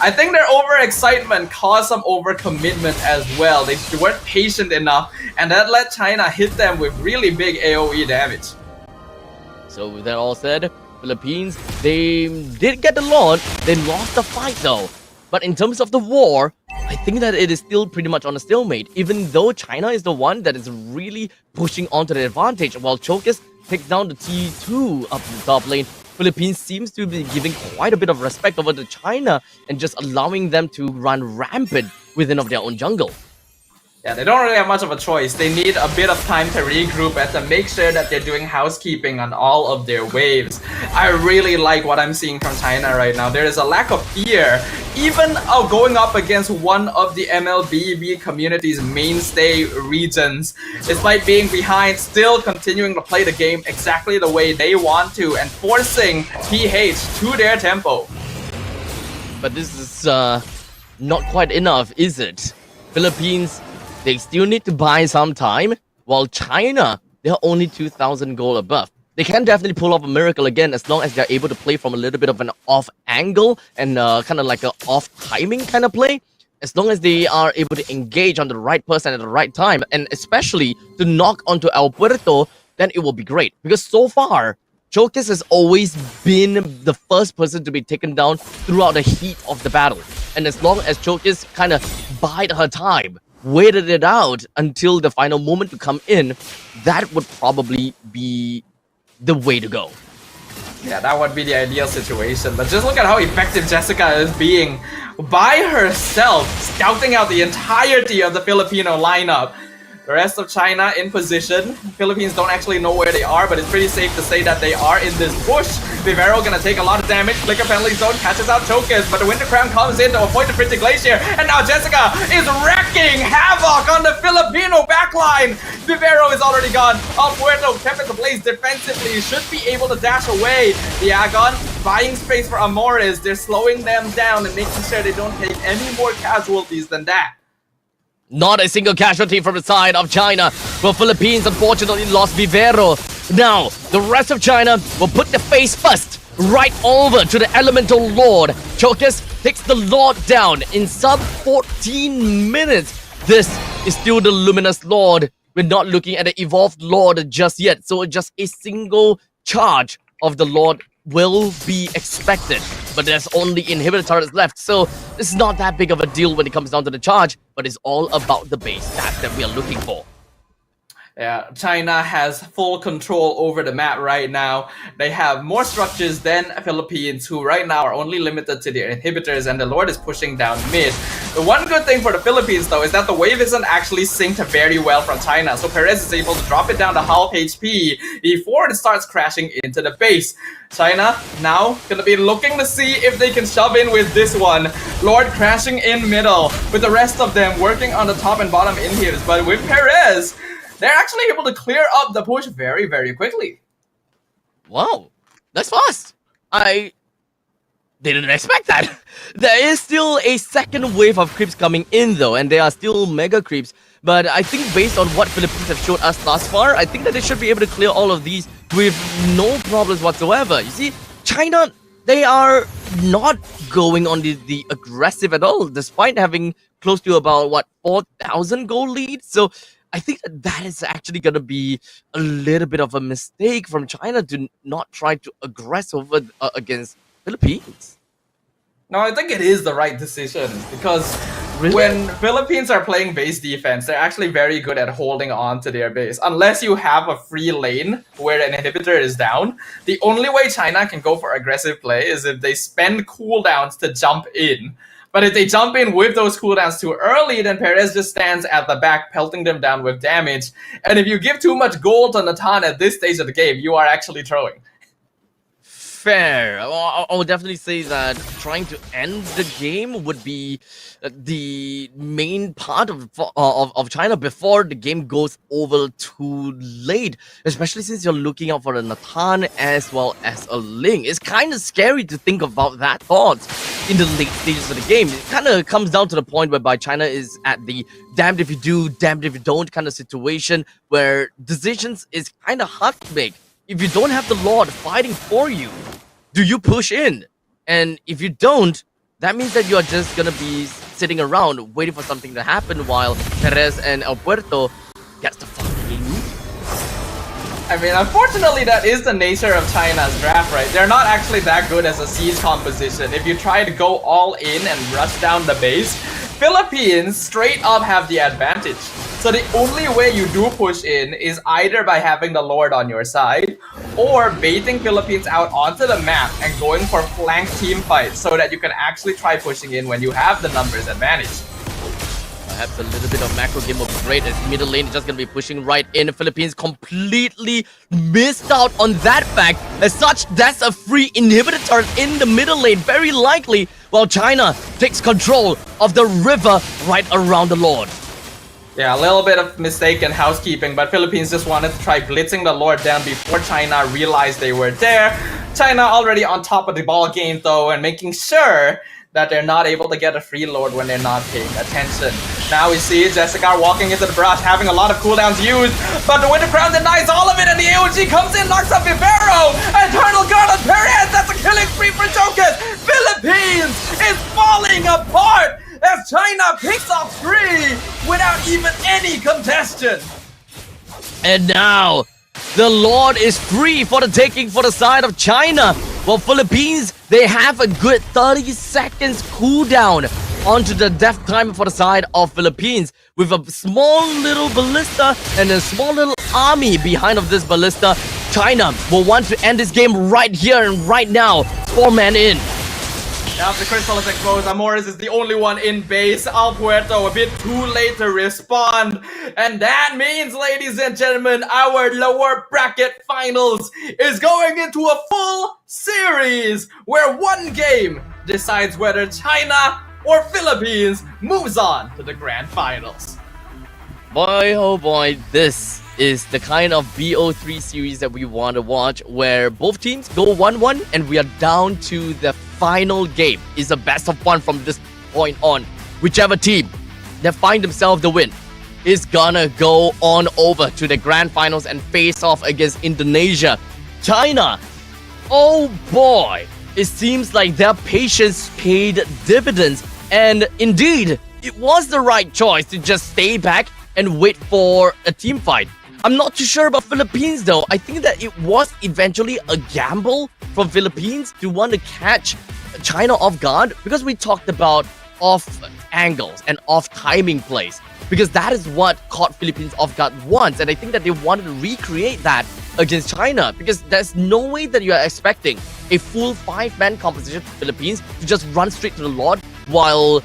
I think their overexcitement caused some overcommitment as well. They weren't patient enough, and that let China hit them with really big AoE damage. So with that all said, Philippines, they did get the Lord. They lost the fight though. But in terms of the war, I think that it is still pretty much on a stalemate, even though China is the one that is really pushing onto the advantage. While Chokas takes down the T2 up in the top lane, Philippines seems to be giving quite a bit of respect over to China and just allowing them to run rampant within of their own jungle. Yeah, they don't really have much of a choice. They need a bit of time to regroup and to make sure that they're doing housekeeping on all of their waves. I really like what I'm seeing from China right now. There is a lack of fear, even going up against one of the MLBB community's mainstay regions. Despite being behind, still continuing to play the game exactly the way they want to and forcing PH to their tempo. But this is not quite enough, is it? Philippines, they still need to buy some time, while China, they're only 2,000 gold above. They can definitely pull off a miracle again as long as they're able to play from a little bit of an off angle and kind of like an off timing kind of play. As long as they are able to engage on the right person at the right time, and especially to knock onto El Puerto, then it will be great. Because so far, Chokas has always been the first person to be taken down throughout the heat of the battle. And as long as Chokas kind of bide her time, waited it out until the final moment to come in, that would probably be the way to go. Yeah, that would be the ideal situation. But just look at how effective Jessica is being by herself, scouting out the entirety of the Filipino lineup. The rest of China in position. Philippines don't actually know where they are, but it's pretty safe to say that they are in this push. Vivero gonna take a lot of damage. Flicker penalty zone catches out Chokas, but the Winter Crown comes in to avoid the Frigid Glacier, and now Jessica is wrecking havoc on the Filipino back backline. Vivero is already gone. El Puerto kept it to place defensively. Should be able to dash away. The Agon buying space for Amores. They're slowing them down and making sure they don't take any more casualties than that. Not a single casualty from the side of China. Well, Philippines unfortunately lost Vivero. Now, the rest of China will put the face first right over to the Elemental Lord. Chokus takes the Lord down in sub 14 minutes. This is still the Luminous Lord. We're not looking at the Evolved Lord just yet. So just a single charge of the Lord will be expected. But there's only inhibitor turrets left. So it's not that big of a deal when it comes down to the charge. But it's all about the base stats that we are looking for. Yeah, China has full control over the map right now. They have more structures than Philippines, who right now are only limited to their inhibitors, and the Lord is pushing down mid. The one good thing for the Philippines, though, is that the wave isn't actually synced very well from China, so Perez is able to drop it down to half HP before it starts crashing into the base. China now gonna be looking to see if they can shove in with this one. Lord crashing in middle, with the rest of them working on the top and bottom inhibs, but with Perez, they're actually able to clear up the push very, very quickly. Wow, that's fast. I didn't expect that. There is still a second wave of creeps coming in though, and they are still mega creeps. But I think based on what Philippines have showed us thus far, I think that they should be able to clear all of these with no problems whatsoever. You see, China, they are not going on the aggressive at all, despite having close to about, what, 4,000 goal lead? So I think that is actually going to be a little bit of a mistake from China to not try to aggress over against Philippines. No, I think it is the right decision because when Philippines are playing base defense, they're actually very good at holding on to their base. Unless you have a free lane where an inhibitor is down, the only way China can go for aggressive play is if they spend cooldowns to jump in. But if they jump in with those cooldowns too early, then Perez just stands at the back, pelting them down with damage. And if you give too much gold to Natan at this stage of the game, you are actually throwing. Fair. I would definitely say that trying to end the game would be the main part of China before the game goes over too late. Especially since you're looking out for a Natan as well as a Ling. It's kind of scary to think about that thought in the late stages of the game. It kind of comes down to the point whereby China is at the damned if you do, damned if you don't kind of situation where decisions is kind of hard to make. If you don't have the Lord fighting for you, do you push in? And if you don't, that means that you are just gonna be sitting around waiting for something to happen while Perez and El Puerto gets the fucking loot. I mean, unfortunately, that is the nature of China's draft, right? They're not actually that good as a siege composition. If you try to go all in and rush down the base, Philippines straight up have the advantage. So the only way you do push in is either by having the Lord on your side or baiting Philippines out onto the map and going for flank team fights so that you can actually try pushing in when you have the numbers advantage. Perhaps a little bit of macro game would be great as middle lane is just going to be pushing right in. The Philippines completely missed out on that fact. As such, that's a free inhibitor turret in the middle lane, very likely, while China takes control of the river right around the Lord. Yeah, a little bit of mistaken housekeeping, but Philippines just wanted to try blitzing the Lord down before China realized they were there. China already on top of the ball game though, and making sure that they're not able to get a free Lord when they're not paying attention. Now we see Jessica walking into the brush, having a lot of cooldowns used, but the Winter Crown denies all of it, and the AOG comes in, knocks up Vivero, and Eternal Guard on Perez. That's a killing spree for Jokas. Philippines is falling apart as China picks off 3 without even any congestion. And now, the Lord is free for the taking for the side of China. While Philippines, they have a good 30 seconds cooldown onto the death timer for the side of Philippines. With a small little ballista and a small little army behind of this ballista, China will want to end this game right here and right now. 4-man in. After Crystal is exposed, Amores is the only one in base. El Puerto a bit too late to respond. And that means, ladies and gentlemen, our lower bracket finals is going into a full series where one game decides whether China or Philippines moves on to the grand finals. Boy, oh boy, this is the kind of BO3 series that we want to watch, where both teams go 1-1 and we are down to the final game. It's a best of one from this point on. Whichever team that find themselves the win is gonna go on over to the grand finals and face off against Indonesia. China, oh boy, it seems like their patience paid dividends, and indeed, it was the right choice to just stay back and wait for a team fight. I'm not too sure about Philippines though. I think that it was eventually a gamble from Philippines to want to catch China off guard, because we talked about off angles and off timing plays, because that is what caught Philippines off guard once, and I think that they wanted to recreate that against China, because there's no way that you are expecting a full 5-man composition for Philippines to just run straight to the Lord while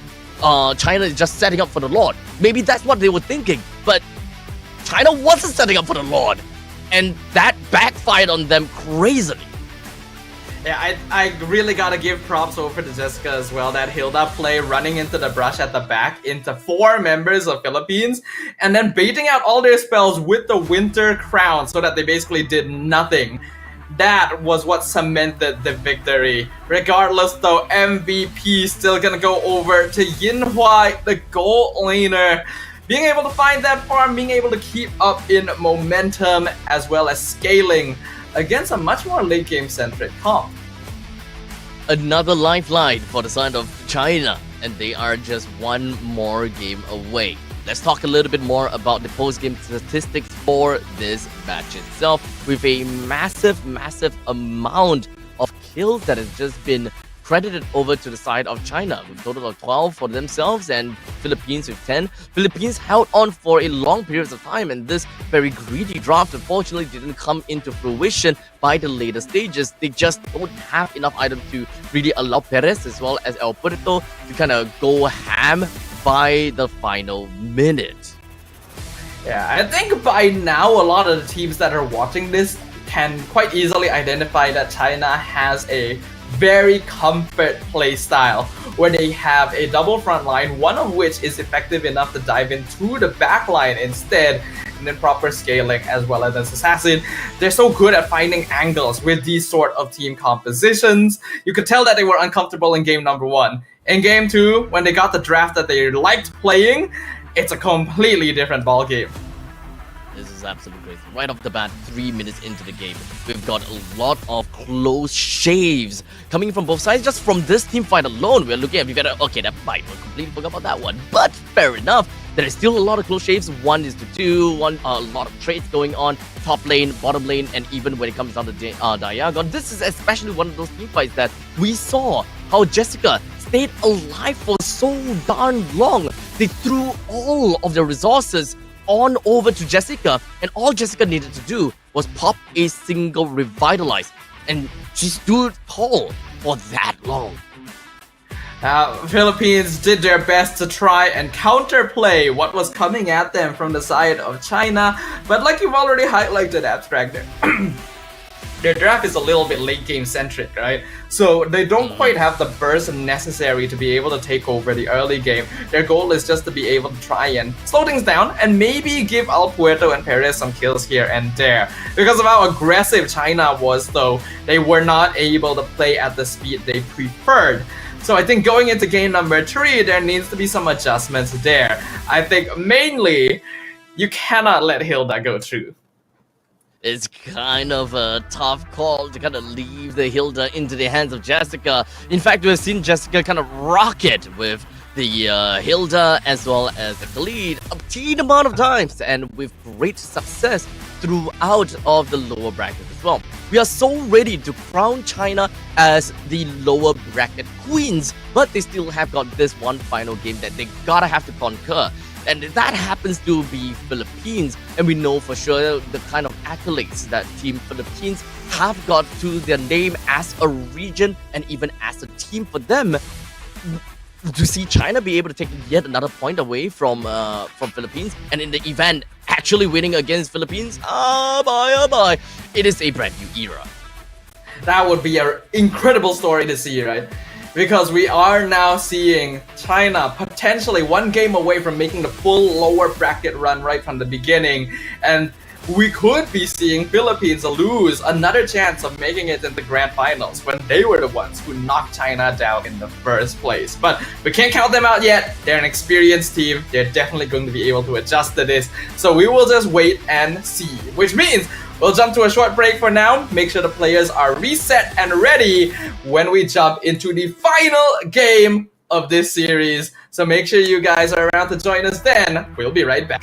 China is just setting up for the Lord. Maybe that's what they were thinking, but China wasn't setting up for the Lord, and that backfired on them crazily. Yeah, I really gotta give props over to Jessica as well. That Hilda play running into the brush at the back into 4 members of Philippines and then baiting out all their spells with the Winter Crown so that they basically did nothing. That was what cemented the victory. Regardless though, MVP still gonna go over to Yinhua, the gold laner. Being able to find that farm, being able to keep up in momentum as well as scaling against a much more late game centric comp. Another lifeline for the side of China, and they are just one more game away. Let's talk a little bit more about the post-game statistics for this match itself, with a massive amount of kills that has just been credited over to the side of China, with a total of 12 for themselves and Philippines with 10. Philippines held on for a long period of time, and this very greedy draft unfortunately didn't come into fruition by the later stages. They just don't have enough items to really allow Perez as well as El Puerto to kind of go ham by the final minute. Yeah, I think by now a lot of the teams that are watching this can quite easily identify that China has a very comfort play style where they have a double front line, one of which is effective enough to dive into the back line instead, and then proper scaling as well as assassin. They're so good at finding angles with these sort of team compositions. You could tell that they were uncomfortable in game number 1. In game 2, when they got the draft that they liked playing, it's a completely different ball game. This is absolutely crazy. Right off the bat, 3 minutes into the game, we've got a lot of close shaves coming from both sides. Just from this team fight alone, we're looking at, okay, that fight, we completely forgot about that one. But fair enough, there is still a lot of close shaves. 1-2, a lot of trades going on, top lane, bottom lane, and even when it comes down to Diagon. This is especially one of those team fights that we saw how Jessica stayed alive for so darn long. They threw all of their resources on over to Jessica, and all Jessica needed to do was pop a single revitalize, and she stood tall for that long. Philippines did their best to try and counterplay what was coming at them from the side of China, but like you've already highlighted, Abstract, their draft is a little bit late game centric, right? So they don't quite have the burst necessary to be able to take over the early game. Their goal is just to be able to try and slow things down and maybe give El Puerto and Perez some kills here and there. Because of how aggressive China was though, they were not able to play at the speed they preferred. So I think going into game number 3, there needs to be some adjustments there. I think mainly, you cannot let Hilda go through. It's kind of a tough call to kind of leave the Hilda into the hands of Jessica. In fact, we've seen Jessica kind of rocket with the Hilda as well as the Khalid a teen amount of times, and with great success throughout of the lower bracket as well. We are so ready to crown China as the lower bracket queens, but they still have got this one final game that they gotta have to conquer. And that happens to be Philippines, and we know for sure the kind of accolades that Team Philippines have got to their name as a region and even as a team. For them to see China be able to take yet another point away from Philippines, and in the event actually winning against Philippines, oh boy, it is a brand new era. That would be an incredible story to see, right? because we are now seeing China potentially one game away from making the full lower bracket run right from the beginning, and we could be seeing Philippines lose another chance of making it in the grand finals when they were the ones who knocked China down in the first place. But we can't count them out yet. They're an experienced team. They're definitely going to be able to adjust to this. So we will just wait and see, which means we'll jump to a short break for now. Make sure the players are reset and ready when we jump into the final game of this series. So make sure you guys are around to join us then. We'll be right back.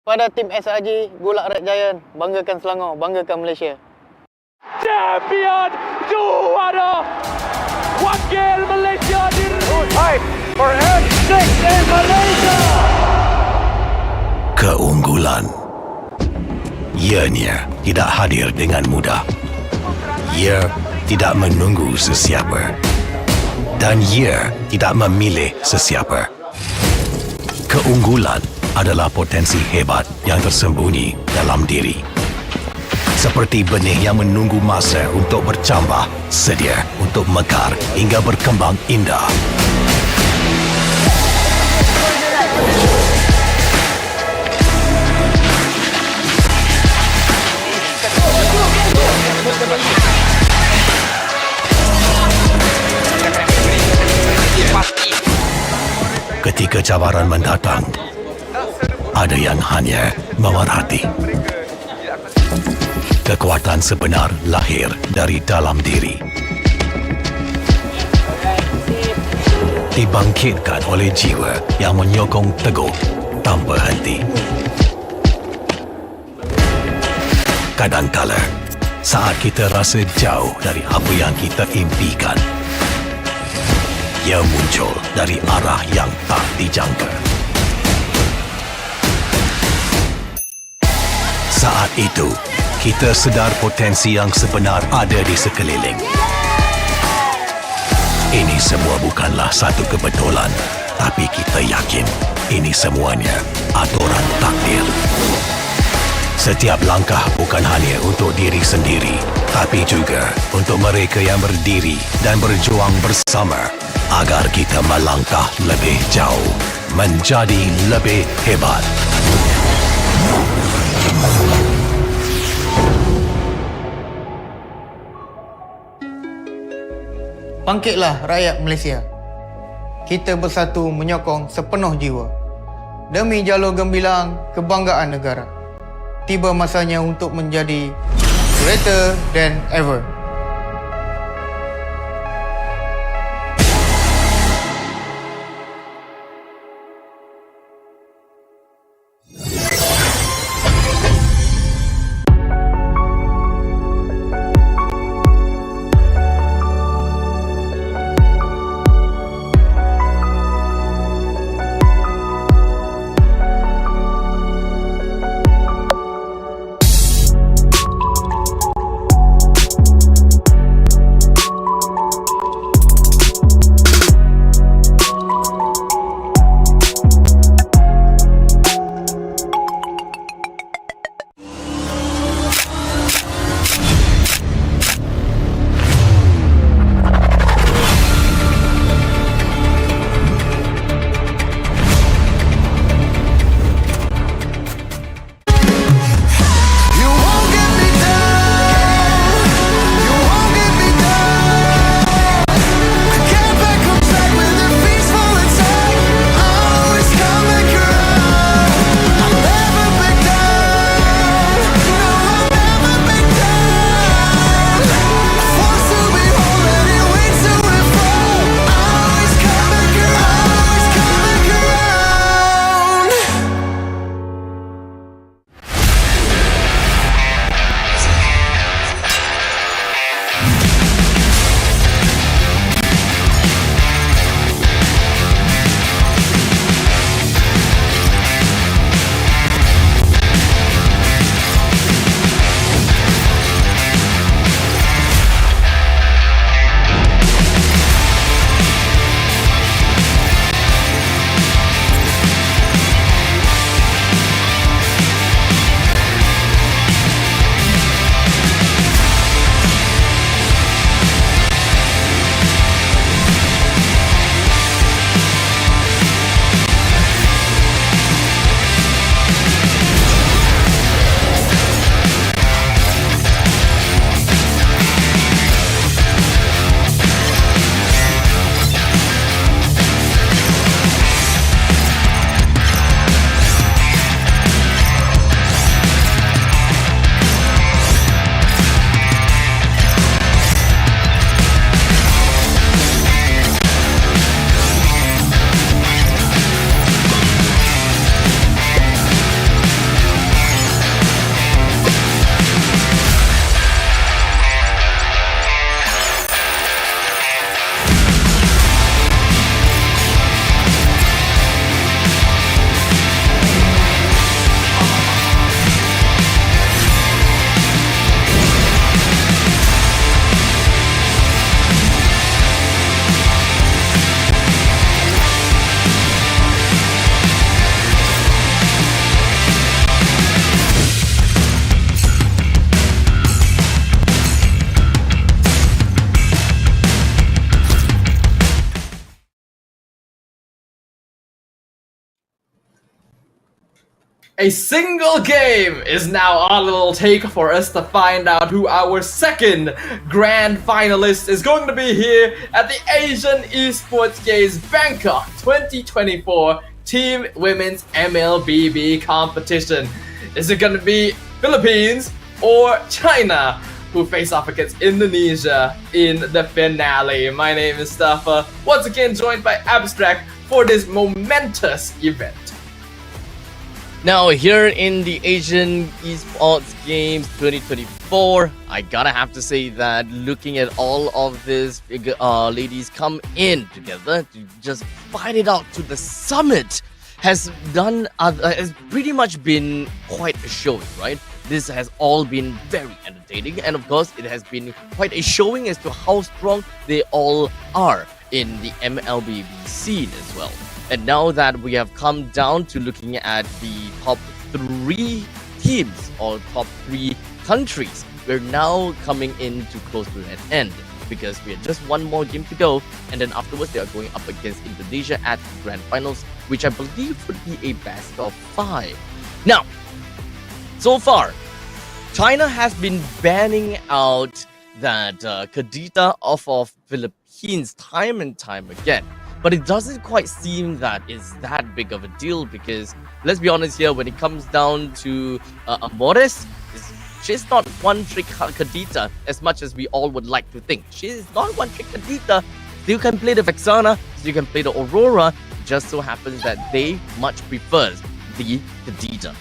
Pada tim SRG, Golak Red Giant, banggakan Selangor, banggakan Malaysia. Champion juara wakil Malaysia fight for N6 in Malaysia. Keunggulan ianya tidak hadir dengan mudah. Ia tidak menunggu sesiapa dan ia tidak memilih sesiapa. Keunggulan adalah potensi hebat yang tersembunyi dalam diri. Seperti benih yang menunggu masa untuk bercambah, sedia untuk mekar hingga berkembang indah. Ketika cabaran mendatang, ada yang hanya memerhati. Kekuatan sebenar lahir dari dalam diri. Dibangkitkan oleh jiwa yang menyokong teguh tanpa henti. Kadangkala, Saat kita rasa jauh dari apa yang kita impikan, ia muncul dari arah yang tak dijangka. Saat itu, kita sedar potensi yang sebenar ada di sekeliling. Ini semua bukanlah satu kebetulan, tapi kita yakin ini semuanya aturan takdir. Setiap langkah bukan hanya untuk diri sendiri, tapi juga untuk mereka yang berdiri dan berjuang bersama agar kita melangkah lebih jauh, menjadi lebih hebat. Bangkitlah rakyat Malaysia. Kita bersatu menyokong sepenuh jiwa. Demi jalur gemilang kebanggaan negara. Tiba masanya untuk menjadi greater than ever. A single game is now our little take for us to find out who our second grand finalist is going to be here at the Asian Esports Games Bangkok 2024 Team Women's MLBB competition. Is it going to be Philippines or China who face off against Indonesia in the finale? My name is Staffa, once again joined by Abstract for this momentous event. Now, here in the Asian Esports Games 2024, I gotta have to say that looking at all of these ladies come in together to just fight it out to the summit has pretty much been quite a showing, right? This has all been very entertaining, and of course, it has been quite a showing as to how strong they all are in the MLBB scene as well. And now that we have come down to looking at the top 3 teams or top 3 countries, we're now coming into close to an end because we have just one more game to go, and then afterwards they are going up against Indonesia at the Grand Finals, which I believe would be a best of 5. Now, so far, China has been banning out that Kadita off of Philippines time and time again. But it doesn't quite seem that it's that big of a deal because, let's be honest here, when it comes down to Amores, she's not one-trick Kadita as much as we all would like to think. She's not one-trick Kadita. You can play the Vexana, so you can play the Aurora. It just so happens that they much prefers the Kadita.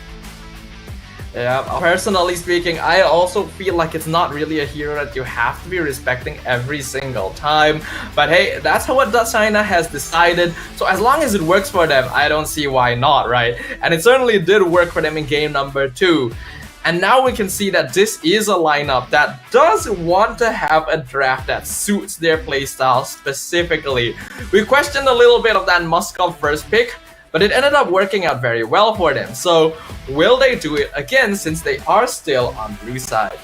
Yeah, personally speaking, I also feel like it's not really a hero that you have to be respecting every single time. But hey, that's what China has decided. So as long as it works for them, I don't see why not, right? And it certainly did work for them in game number 2. And now we can see that this is a lineup that does want to have a draft that suits their playstyle specifically. We questioned a little bit of that Moskov first pick, but it ended up working out very well for them. So will they do it again since they are still on blue side?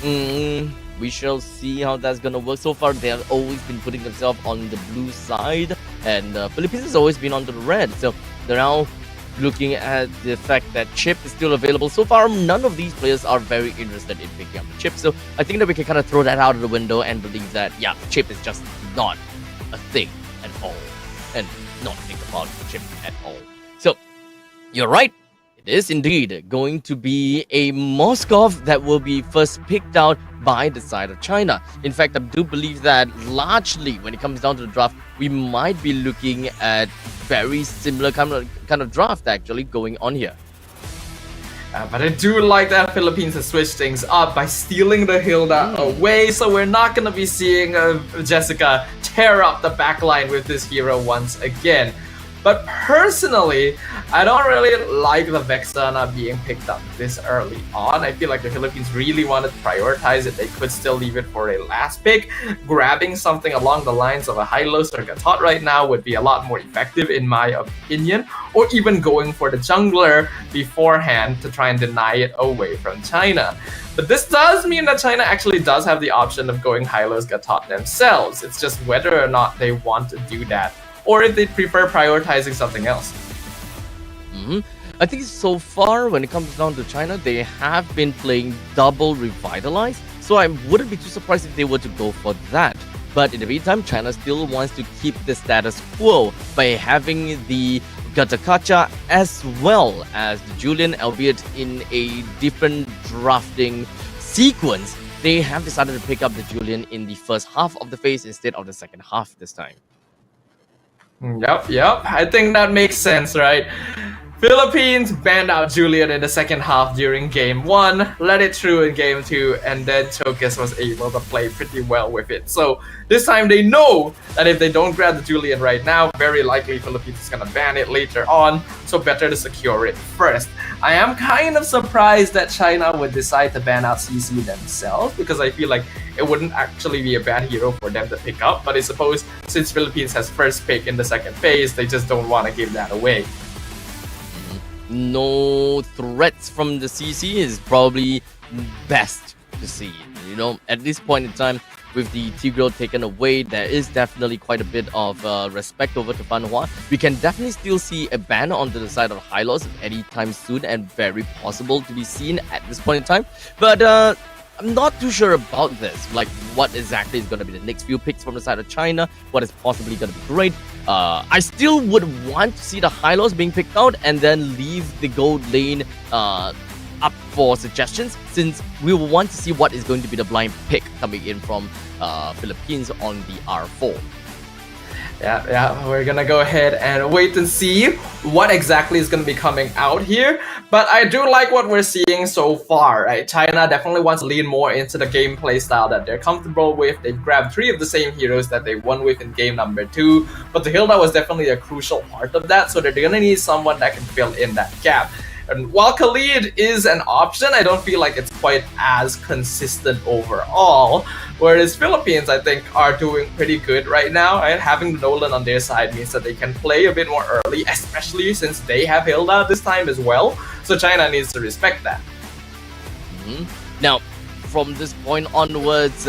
We shall see how that's gonna work. So far, they have always been putting themselves on the blue side, and Philippines has always been on the red. So they're now looking at the fact that chip is still available. So far, none of these players are very interested in picking up the chip. So I think that we can kind of throw that out of the window and believe that, yeah, chip is just not a thing at all. And not think about chip at all. So, you're right. It is indeed going to be a Moskov that will be first picked out by the side of China. In fact, I do believe that largely when it comes down to the draft, we might be looking at very similar kind of draft actually going on here. But I do like that Philippines has switched things up by stealing the Hilda away, so we're not going to be seeing Jessica tear up the backline with this hero once again. But personally, I don't really like the Vexana being picked up this early on. I feel like the Philippines really wanted to prioritize it. They could still leave it for a last pick. Grabbing something along the lines of a Hylos or Gatot right now would be a lot more effective in my opinion. Or even going for the jungler beforehand to try and deny it away from China. But this does mean that China actually does have the option of going Hylos Gatot themselves. It's just whether or not they want to do that, or if they prefer prioritizing something else. I think so far, when it comes down to China, they have been playing double Revitalize, so I wouldn't be too surprised if they were to go for that. But in the meantime, China still wants to keep the status quo by having the Gatakacha as well as the Julian, albeit in a different drafting sequence. They have decided to pick up the Julian in the first half of the phase instead of the second half this time. Yep. I think that makes sense, right? Philippines banned out Julian in the second half during game 1, let it through in game 2, and then Chokus was able to play pretty well with it. So this time they know that if they don't grab the Julian right now, very likely Philippines is gonna ban it later on, so better to secure it first. I am kind of surprised that China would decide to ban out CC themselves, because I feel like it wouldn't actually be a bad hero for them to pick up, but I suppose since Philippines has first pick in the second phase, they just don't want to give that away. No threats from the CC is probably best to see. You know, at this point in time, with the Tigreal taken away, there is definitely quite a bit of respect over to Fanhua. We can definitely still see a ban onto the side of Hylos anytime soon, and very possible to be seen at this point in time. But I'm not too sure about this. Like, what exactly is going to be the next few picks from the side of China? What is possibly going to be great? I still would want to see the Hylos being picked out and then leave the gold lane up for suggestions, since we will want to see what is going to be the blind pick coming in from Philippines on the R4. Yeah, we're gonna go ahead and wait and see what exactly is gonna be coming out here. But I do like what we're seeing so far, right? China definitely wants to lean more into the gameplay style that they're comfortable with. They've grabbed 3 of the same heroes that they won with in game number 2, but the Hilda was definitely a crucial part of that, so they're gonna need someone that can fill in that gap. And while Khalid is an option, I don't feel like it's quite as consistent overall. Whereas Philippines, I think, are doing pretty good right now. Right? Having Nolan on their side means that they can play a bit more early, especially since they have Hilda this time as well. So China needs to respect that. Now, from this point onwards,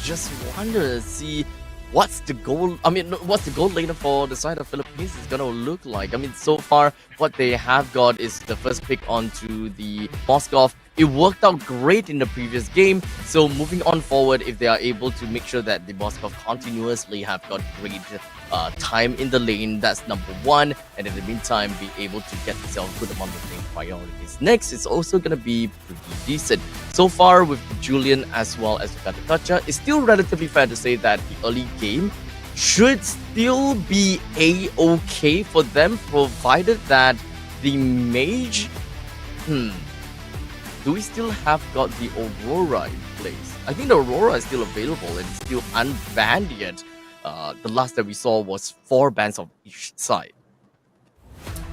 just wonder to see what's the goal. I mean, what's the goal later for the side of Philippines is gonna look like. I mean, so far what they have got is the first pick onto the Moskov. It worked out great in the previous game, so moving on forward, if they are able to make sure that the Moskov continuously have got great time in the lane, that's number 1, and in the meantime be able to get themselves a good amount of lane priorities. Next, it's also going to be pretty decent. So far with Julian as well as Katakacha, it's still relatively fair to say that the early game should still be a-okay for them, provided that the mage... Do we still have got the Aurora in place? I think the Aurora is still available and still unbanned yet. The last that we saw was 4 bans of each side.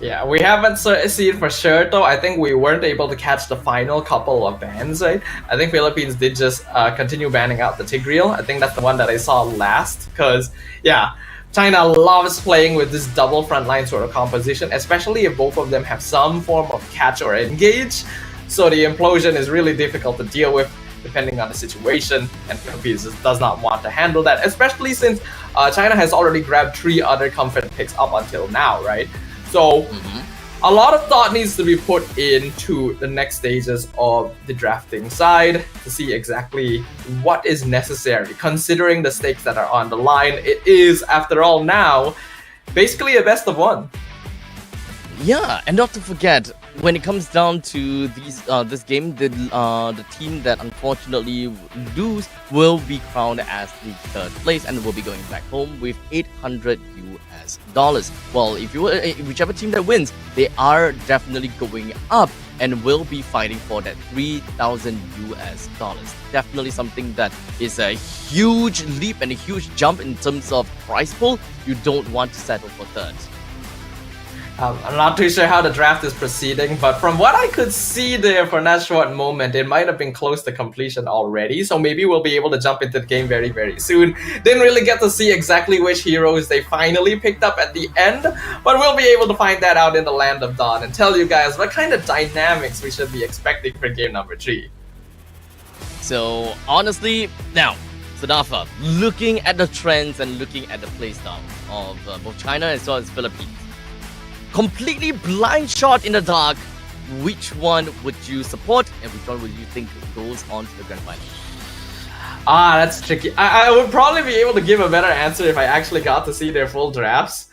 Yeah, we haven't seen for sure though. I think we weren't able to catch the final couple of bans, right? I think Philippines did just continue banning out the Tigreal. I think that's the one that I saw last, because yeah, China loves playing with this double frontline sort of composition, especially if both of them have some form of catch or engage. So the implosion is really difficult to deal with depending on the situation, and Philippines just does not want to handle that, especially since China has already grabbed 3 other comfort picks up until now, right? So a lot of thought needs to be put into the next stages of the drafting side to see exactly what is necessary, considering the stakes that are on the line. It is, after all now, basically a best of 1. Yeah, and not to forget, when it comes down to these this game, the team that unfortunately lose will be crowned as the 3rd place and will be going back home with $800 US. Well, if you whichever team that wins, they are definitely going up and will be fighting for that $3,000 US. Definitely something that is a huge leap and a huge jump in terms of prize pool. You don't want to settle for 3rd. I'm not too sure how the draft is proceeding, but from what I could see there for that short moment, it might have been close to completion already, so maybe we'll be able to jump into the game very, very soon. Didn't really get to see exactly which heroes they finally picked up at the end, but we'll be able to find that out in the Land of Dawn and tell you guys what kind of dynamics we should be expecting for game number 3. So, honestly, now, Sadafa, looking at the trends and looking at the playstyle of both China as well as Philippines, completely blind shot in the dark, which one would you support and which one would you think goes on to the grand final? That's tricky. I would probably be able to give a better answer if I actually got to see their full drafts.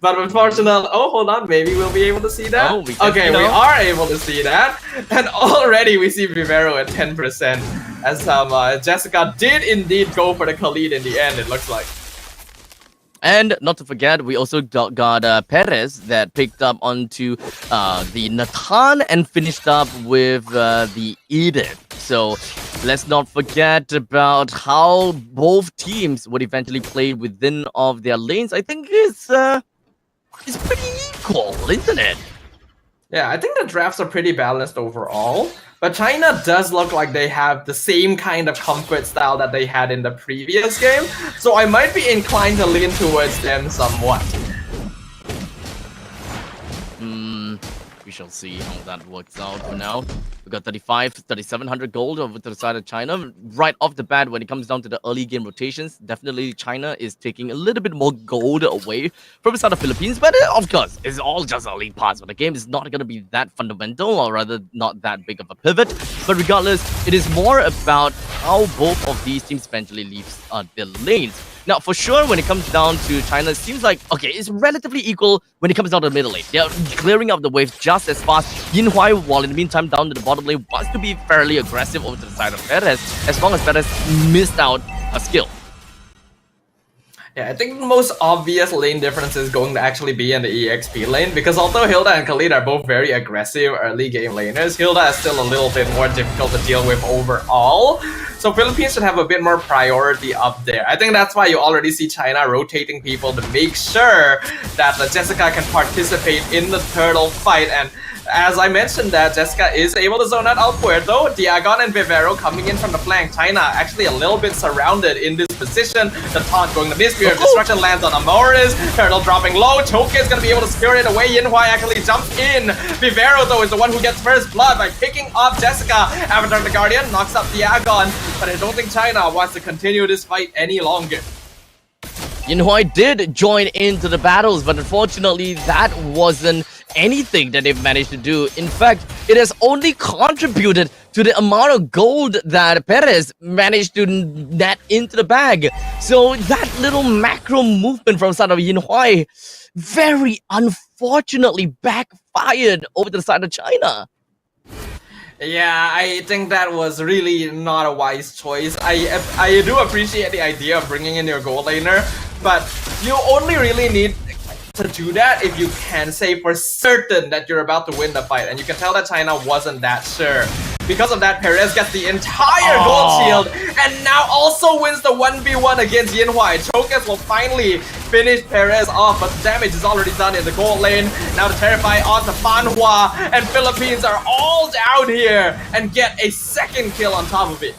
But unfortunately, hold on, maybe we'll be able to see that. Oh, we we are able to see that. And already we see Vivero at 10%. As Jessica did indeed go for the Khalid in the end, it looks like. And not to forget, we also got Perez that picked up onto the Nathan and finished up with the Edith. So let's not forget about how both teams would eventually play within of their lanes. I think it's pretty equal, isn't it? Yeah, I think the drafts are pretty balanced overall. But China does look like they have the same kind of comfort style that they had in the previous game, so I might be inclined to lean towards them somewhat. We shall see how that works out for now. We got 3,700 gold over to the side of China. Right off the bat, when it comes down to the early game rotations, definitely China is taking a little bit more gold away from the side of Philippines. But of course, it's all just early parts. But the game is not going to be that fundamental, or rather not that big of a pivot. But regardless, it is more about how both of these teams eventually leave their lanes. Now, for sure, when it comes down to China, it seems like, okay, it's relatively equal when it comes down to the middle lane. They're clearing up the wave just as fast. Yinhuai, while in the meantime, down to the bottom lane, wants to be fairly aggressive over to the side of Perez, as long as Perez missed out a skill. Yeah, I think the most obvious lane difference is going to actually be in the EXP lane, because although Hilda and Khalid are both very aggressive early game laners, Hilda is still a little bit more difficult to deal with overall. So Philippines should have a bit more priority up there. I think that's why you already see China rotating people to make sure that Jessica can participate in the turtle fight. And as I mentioned, that Jessica is able to zone out El Puerto. Diagon and Vivero coming in from the flank. China actually a little bit surrounded in this position. The taunt going to Mistweaver. Destruction lands on Amoris. Turtle dropping low. Choke is going to be able to spirit it away. Yinhuai actually jumps in. Vivero, though, is the one who gets first blood by picking up Jessica. Avatar the Guardian knocks up Diagon. But I don't think China wants to continue this fight any longer. Yinhuai did join into the battles, but unfortunately that wasn't anything that they've managed to do. In fact, it has only contributed to the amount of gold that Perez managed to net into the bag. So that little macro movement from side of Yinhuai very unfortunately backfired over to the side of China. Yeah, I think that was really not a wise choice. I do appreciate the idea of bringing in your gold laner, but you only really need to do that if you can say for certain that you're about to win the fight, and you can tell that China wasn't that sure. Because of that, Perez gets the entire gold shield and now also wins the 1v1 against Yinhuai. Chokas will finally finish Perez off, but the damage is already done in the gold lane. Now the Terrify onto Fanhua, and Philippines are all down here and get a second kill on top of it.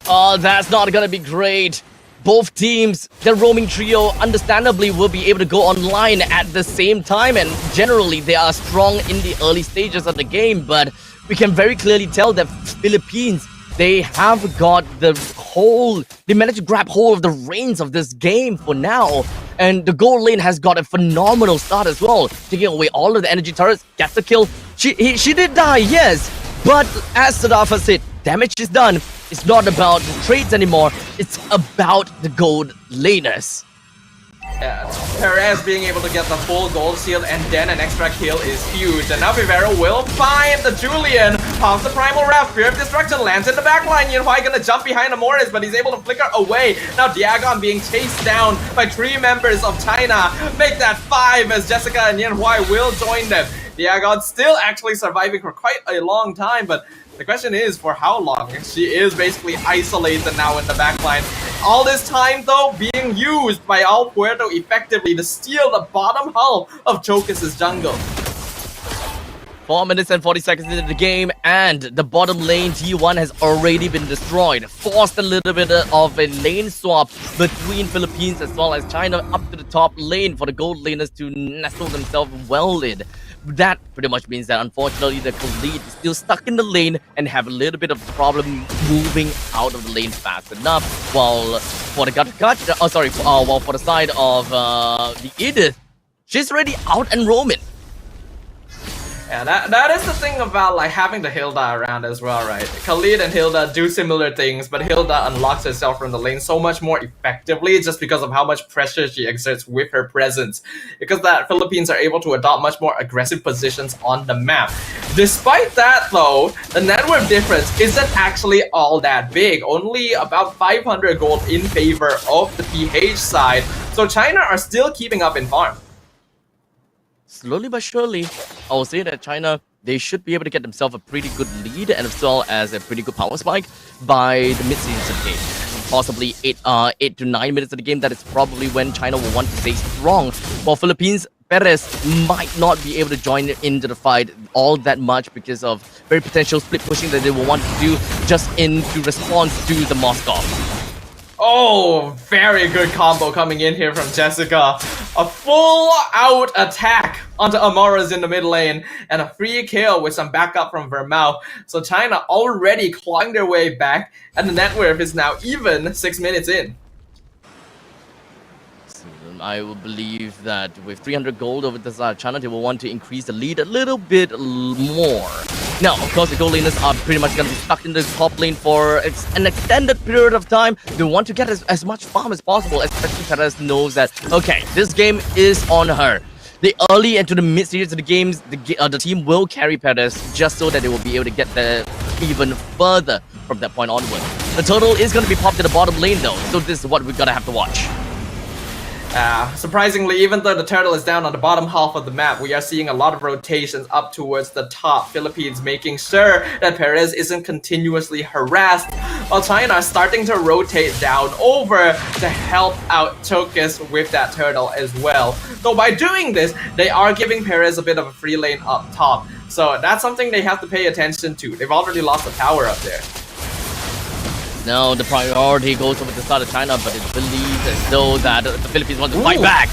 Oh, that's not gonna be great. Both teams, the roaming trio, understandably will be able to go online at the same time, and generally they are strong in the early stages of the game, but we can very clearly tell that Philippines, they have got they managed to grab hold of the reins of this game for now. And the gold lane has got a phenomenal start as well, taking away all of the energy turrets, gets the kill. She did die, yes, but as Sadafa said, damage is done. It's not about the trades anymore, it's about the gold laners. Yeah, Perez being able to get the full gold shield and then an extra kill is huge. And now Vivero will find the Julian. Pops the Primal Wrath. Fear of Destruction lands in the backline. Yinhuai gonna jump behind Amoris, but he's able to flicker away. Now Diagon being chased down by 3 members of China. Make that 5 as Jessica and Yinhuai will join them. Diagon still actually surviving for quite a long time, but the question is for how long? She is basically isolated now in the backline. All this time though being used by El Puerto effectively to steal the bottom half of Chokas' jungle. 4 minutes and 40 seconds into the game, and the bottom lane T1 has already been destroyed. Forced a little bit of a lane swap between Philippines as well as China up to the top lane for the gold laners to nestle themselves well in. That pretty much means that unfortunately the Khalid is still stuck in the lane and have a little bit of problem moving out of the lane fast enough. While for the while for the side of the Edith, she's already out and roaming. Yeah, that is the thing about like having the Hilda around as well, right? Khalid and Hilda do similar things, but Hilda unlocks herself from the lane so much more effectively just because of how much pressure she exerts with her presence. Because that Philippines are able to adopt much more aggressive positions on the map. Despite that though, the net worth difference isn't actually all that big. Only about 500 gold in favor of the PH side. So China are still keeping up in farm. Slowly but surely, I will say that China, they should be able to get themselves a pretty good lead and as well as a pretty good power spike by the mid-season of the game. Possibly 8 to 9 minutes of the game, that is probably when China will want to stay strong. While Philippines, Perez might not be able to join into the fight all that much because of very potential split pushing that they will want to do just into response to the Moskov. Oh, very good combo coming in here from Jessica. A full-out attack onto Amoras in the mid lane, and a free kill with some backup from Vermouth. So China already clawing their way back, and the net worth is now even 6 minutes in. I will believe that with 300 gold over the side of China, they will want to increase the lead a little bit more. Now, of course, the gold laners are pretty much going to be stuck in the top lane for an extended period of time. They want to get as much farm as possible, especially Perez knows that, okay, this game is on her. The early and to the mid-series of the games, the team will carry Perez just so that they will be able to get there even further from that point onward. The total is going to be popped to the bottom lane though, so this is what we're going to have to watch. Surprisingly, even though the turtle is down on the bottom half of the map, we are seeing a lot of rotations up towards the top. Philippines making sure that Perez isn't continuously harassed, while China are starting to rotate down over to help out Chokis with that turtle as well. Though by doing this, they are giving Perez a bit of a free lane up top. So that's something they have to pay attention to. They've already lost the tower up there. Now the priority goes over the side of China, but it believes as though that the Philippines want to fight back.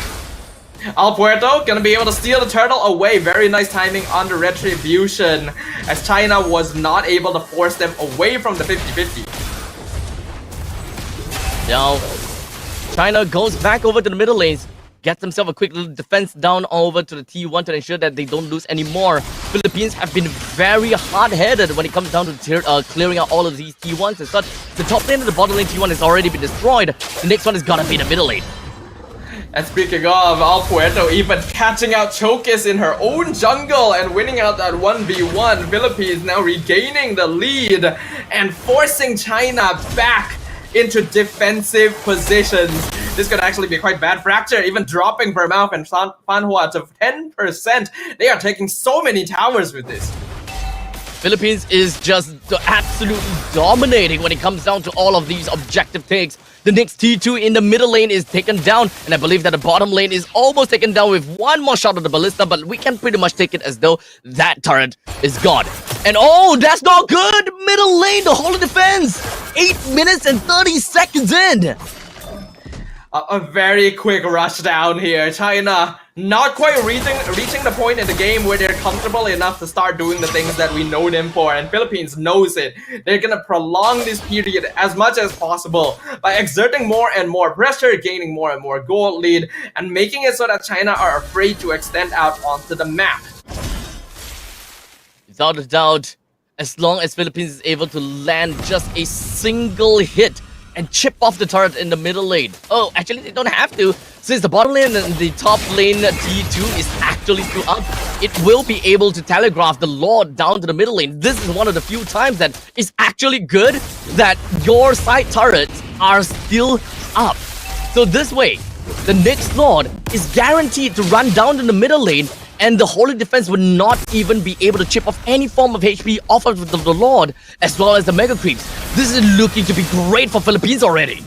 Al Puerto gonna be able to steal the turtle away. Very nice timing on the retribution, as China was not able to force them away from the 50-50. Now, China goes back over to the middle lanes, gets themselves a quick little defense down over to the T1 to ensure that they don't lose any more. Philippines have been very hard-headed when it comes down to clearing out all of these T1s and such. The top lane and the bottom lane T1 has already been destroyed. The next one is gonna be the middle lane. And speaking of, Al Puerto even catching out Chokis in her own jungle and winning out that 1v1. Philippines now regaining the lead and forcing China back into defensive positions. This could actually be quite bad. Fracture even dropping Vermouth and Fanhua to 10%. They are taking so many towers with this. Philippines is just absolutely dominating when it comes down to all of these objective takes. The next T2 in the middle lane is taken down, and I believe that the bottom lane is almost taken down with one more shot of the ballista, but we can pretty much take it as though that turret is gone. And oh, that's not good! Middle lane, the whole defense! 8 minutes and 30 seconds in! A very quick rush down here. China not quite reaching the point in the game where they're comfortable enough to start doing the things that we know them for, and Philippines knows it. They're gonna prolong this period as much as possible by exerting more and more pressure, gaining more and more gold lead, and making it so that China are afraid to extend out onto the map. Without a doubt, as long as Philippines is able to land just a single hit and chip off the turret in the middle lane. Oh, actually they don't have to. Since the bottom lane and the top lane T2 is actually still up, it will be able to telegraph the Lord down to the middle lane. This is one of the few times that it's actually good that your side turrets are still up. So this way, the next Lord is guaranteed to run down to the middle lane, and the Holy Defense would not even be able to chip off any form of HP off of the Lord, as well as the Mega Creeps. This is looking to be great for Philippines already.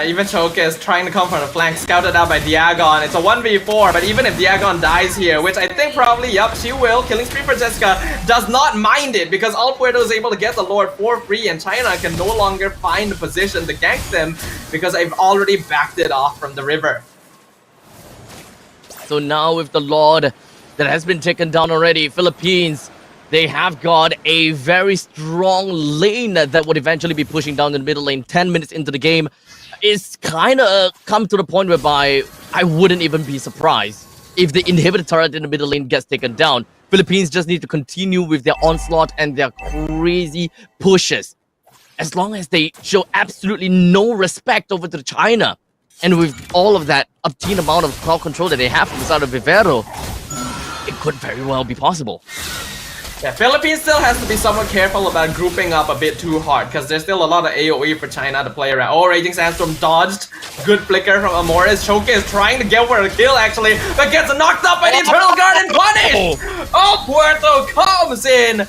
Even Choke is trying to come from the flank, scouted out by Diagon. It's a 1v4, but even if Diagon dies here, which I think probably, yup, she will, Killing Spree for Jessica does not mind it, because Al Puerto is able to get the Lord for free, and China can no longer find a position to gank them, because they've already backed it off from the river. So now with the Lord that has been taken down already, Philippines, they have got a very strong lane that would eventually be pushing down in the middle lane. 10 minutes into the game, it's kind of come to the point whereby I wouldn't even be surprised if the inhibitor turret in the middle lane gets taken down. Philippines just need to continue with their onslaught and their crazy pushes. As long as they show absolutely no respect over to China, and with all of that obscene amount of crowd control that they have from the side of Vivero, it could very well be possible. Yeah, Philippines still has to be somewhat careful about grouping up a bit too hard, because there's still a lot of AoE for China to play around. Oh, Raging Sandstorm dodged. Good flicker from Amores. Choke is trying to get for a kill, actually, but gets knocked up by the Eternal Guard and punished! Oh, Puerto comes in!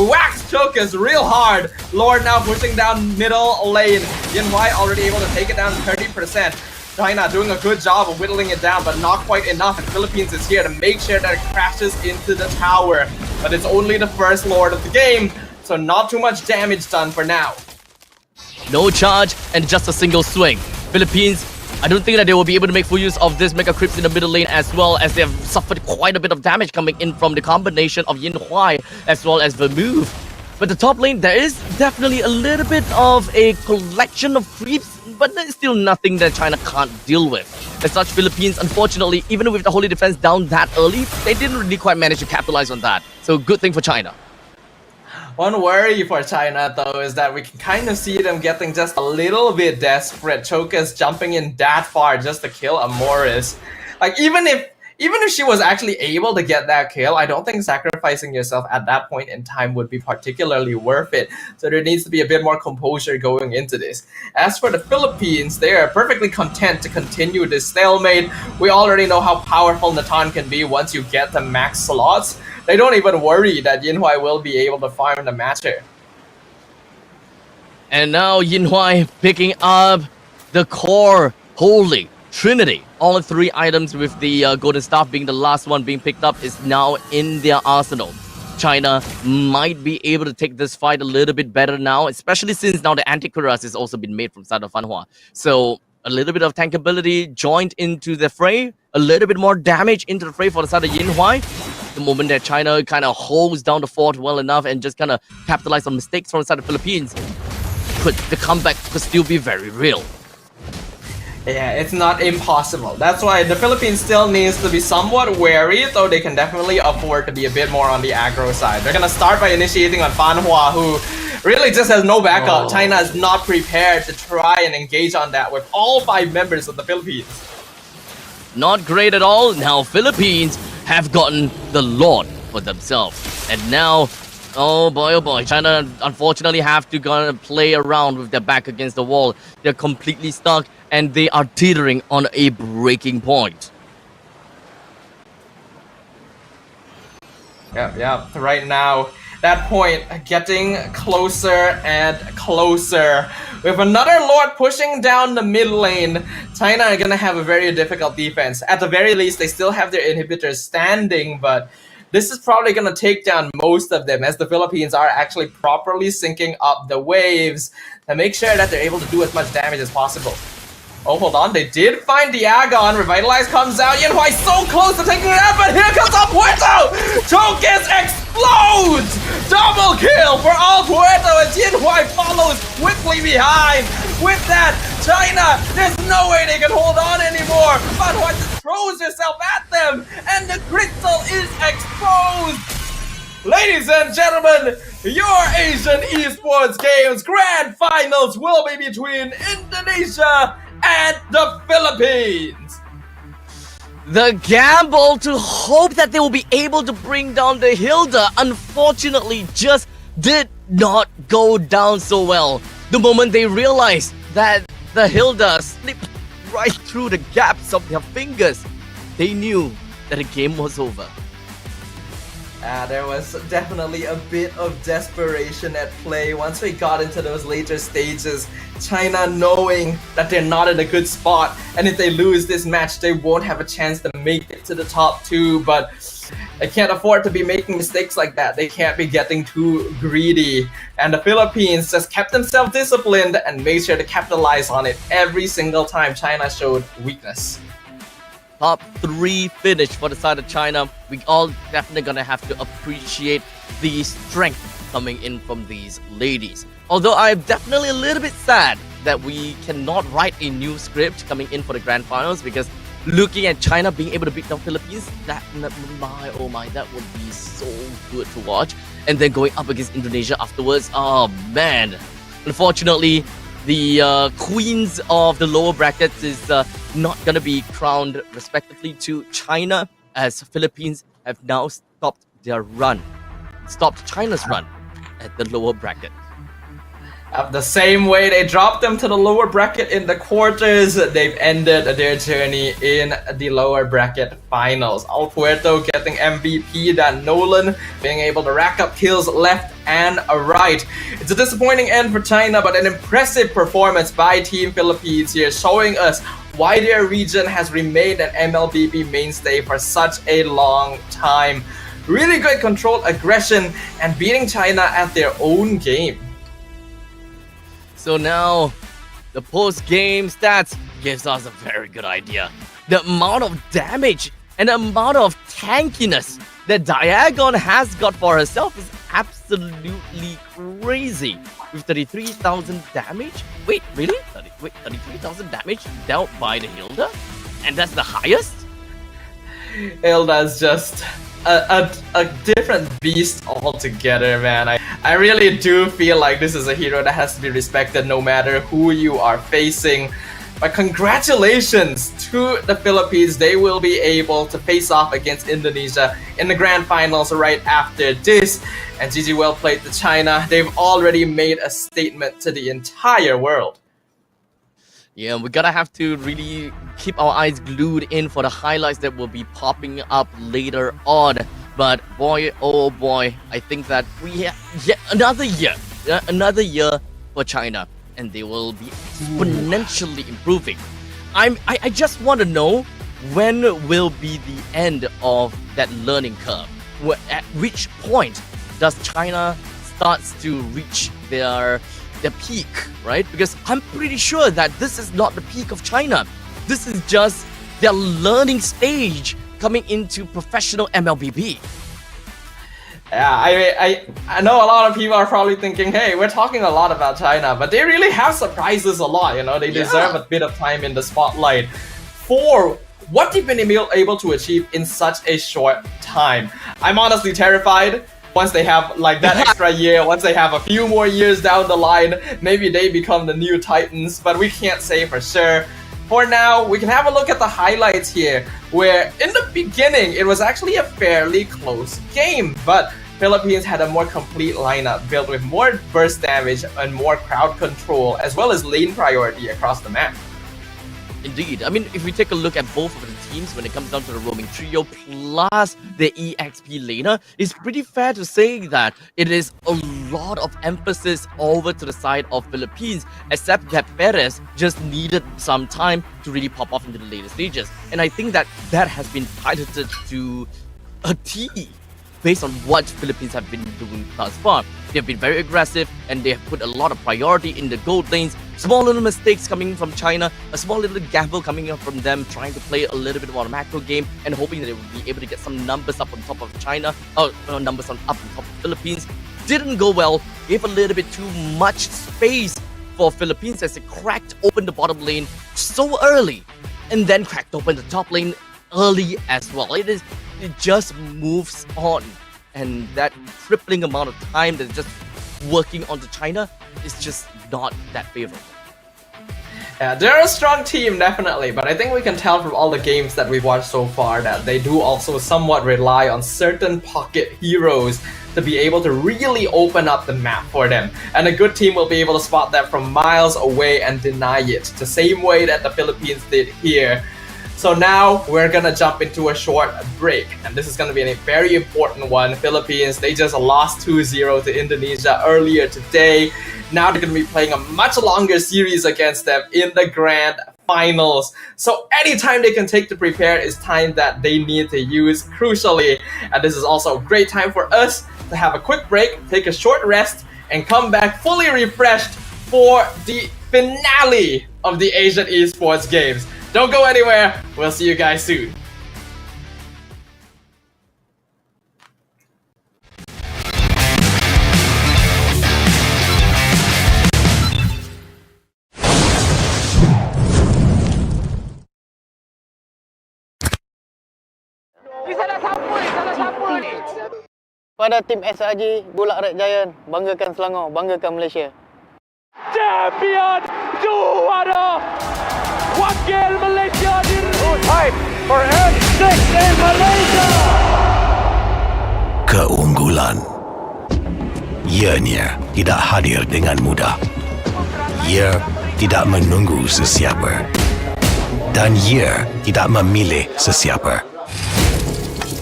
Whacks Choke is real hard. Lord now pushing down middle lane. Yin Huai already able to take it down to 30%. China doing a good job of whittling it down, but not quite enough, and Philippines is here to make sure that it crashes into the tower. But it's only the first Lord of the game, so not too much damage done for now. No charge and just a single swing. Philippines, I don't think that they will be able to make full use of this Mega Creeps in the middle lane, as well as they have suffered quite a bit of damage coming in from the combination of Yin Huai as well as Vermouth. But the top lane, there is definitely a little bit of a collection of creeps, but there's still nothing that China can't deal with. As such, Philippines, unfortunately, even with the Holy Defense down that early, they didn't really quite manage to capitalize on that. So good thing for China. One worry for China, though, is that we can kind of see them getting just a little bit desperate. Choke is jumping in that far just to kill Amoris. Like, even if even if she was actually able to get that kill, I don't think sacrificing yourself at that point in time would be particularly worth it. So there needs to be a bit more composure going into this. As for the Philippines, they are perfectly content to continue this stalemate. We already know how powerful Natan can be once you get the max slots. They don't even worry that Yinhuai will be able to farm the match here. And now Yinhuai picking up the core holy trinity. All three items with the golden staff being the last one being picked up is now in their arsenal. China might be able to take this fight a little bit better now, especially since now the anti-cuirass has also been made from side of Fanhua. So a little bit of tankability joined into the fray, a little bit more damage into the fray for the side of Yinhuai. The moment that China kind of holds down the fort well enough and just kind of capitalize on mistakes from the side of the Philippines, the comeback could still be very real. Yeah, it's not impossible. That's why the Philippines still needs to be somewhat wary, though they can definitely afford to be a bit more on the aggro side. They're gonna start by initiating on Fanhua, who really just has no backup. China is not prepared to try and engage on that with all 5 members of the Philippines. Not great at all. Now Philippines have gotten the Lord for themselves. And now, oh boy, China unfortunately have to gonna play around with their back against the wall. They're completely stuck and they are teetering on a breaking point. Yeah. Right now, that point getting closer and closer. With another Lord pushing down the mid lane, China are gonna have a very difficult defense. At the very least, they still have their inhibitors standing, but this is probably going to take down most of them, as the Philippines are actually properly syncing up the waves to make sure that they're able to do as much damage as possible. Oh, hold on. They did find the Agon. Revitalize comes out. Yinhuai so close to taking it out, but here comes El Puerto! Chokis explodes! Double kill for El Puerto as Yinhuai follows quickly behind. With that, China, there's no way they can hold on anymore. Fanhua just throws herself at them, and the crystal is exposed. Ladies and gentlemen, your Asian Esports Games Grand Finals will be between Indonesia and the Philippines. The gamble to hope that they will be able to bring down the Hilda unfortunately just did not go down so well. The moment they realized that the Hilda slipped right through the gaps of their fingers, they knew that the game was over. There was definitely a bit of desperation at play once we got into those later stages. China knowing that they're not in a good spot, and if they lose this match, they won't have a chance to make it to the top 2, but they can't afford to be making mistakes like that. They can't be getting too greedy. And the Philippines just kept themselves disciplined and made sure to capitalize on it every single time China showed weakness. Top 3 finish for the side of China. We all definitely gonna have to appreciate the strength coming in from these ladies. Although I'm definitely a little bit sad that we cannot write a new script coming in for the grand finals, because looking at China being able to beat the Philippines, that oh my, that would be so good to watch. And then going up against Indonesia afterwards, oh man. Unfortunately, the queens of the lower brackets is not gonna be crowned respectively to China, as Philippines have now stopped China's run at the lower bracket. The same way they dropped them to the lower bracket in the quarters, they've ended their journey in the lower bracket finals. El Puerto getting MVP, Dan Nolan being able to rack up kills left and right. It's a disappointing end for China, but an impressive performance by Team Philippines here, showing us why their region has remained an MLBB mainstay for such a long time. Really good controlled aggression and beating China at their own game. So now, the post-game stats gives us a very good idea. The amount of damage and the amount of tankiness that Diagon has got for herself is absolutely crazy. With 33,000 damage? Wait, really? 33,000 damage dealt by the Hilda? And that's the highest? Hilda's just a different beast altogether, man. I really do feel like this is a hero that has to be respected no matter who you are facing. But congratulations to the Philippines. They will be able to face off against Indonesia in the grand finals right after this. And GG well played to China. They've already made a statement to the entire world. Yeah, we're gonna have to really keep our eyes glued in for the highlights that will be popping up later on. But boy, oh boy, I think that we have yet another year for China, and they will be exponentially improving. I just want to know, when will be the end of that learning curve? At which point does China starts to reach their peak, right? Because I'm pretty sure that this is not the peak of China. This is just their learning stage coming into professional MLBB. Yeah, I know a lot of people are probably thinking, hey, we're talking a lot about China, but they really have surprised us a lot, you know. They deserve a bit of time in the spotlight for what they've been able to achieve in such a short time. I'm honestly terrified. Once they have like that extra year, once they have a few more years down the line, maybe they become the new Titans, but we can't say for sure. For now, we can have a look at the highlights here, where in the beginning, it was actually a fairly close game, but Philippines had a more complete lineup built with more burst damage and more crowd control, as well as lane priority across the map. Indeed. I mean, if we take a look at both of the teams when it comes down to the roaming trio plus the EXP laner, it's pretty fair to say that it is a lot of emphasis over to the side of Philippines, except that Perez just needed some time to really pop off into the later stages. And I think that that has been piloted to a T based on what Philippines have been doing thus far. They've been very aggressive and they have put a lot of priority in the gold lanes. Small little mistakes coming from China, a small little gamble coming up from them, trying to play a little bit more macro game and hoping that they will be able to get some numbers up on top of China, numbers up on top of Philippines. Didn't go well, gave a little bit too much space for Philippines as it cracked open the bottom lane so early and then cracked open the top lane early as well. It just moves on, and that crippling amount of time that's just working onto China is just not that favorable. Yeah, they're a strong team, definitely, but I think we can tell from all the games that we've watched so far that they do also somewhat rely on certain pocket heroes to be able to really open up the map for them. And a good team will be able to spot that from miles away and deny it, the same way that the Philippines did here. So now we're gonna jump into a short break, and this is gonna be a very important one. Philippines, they just lost 2-0 to Indonesia earlier today. Now they're gonna be playing a much longer series against them in the grand finals. So anytime they can take to prepare is time that they need to use crucially. And this is also a great time for us to have a quick break, take a short rest, and come back fully refreshed for the finale of the Asian Esports Games. Don't go anywhere. We'll see you guys soon. Pada tim SRG Bulak Red Giant, banggakan Selangor, banggakan Malaysia. Champion juara wakil Malaysia di fight for N6 in Malaysia. Keunggulan ianya tidak hadir dengan mudah. Ia tidak menunggu sesiapa dan ia tidak memilih sesiapa.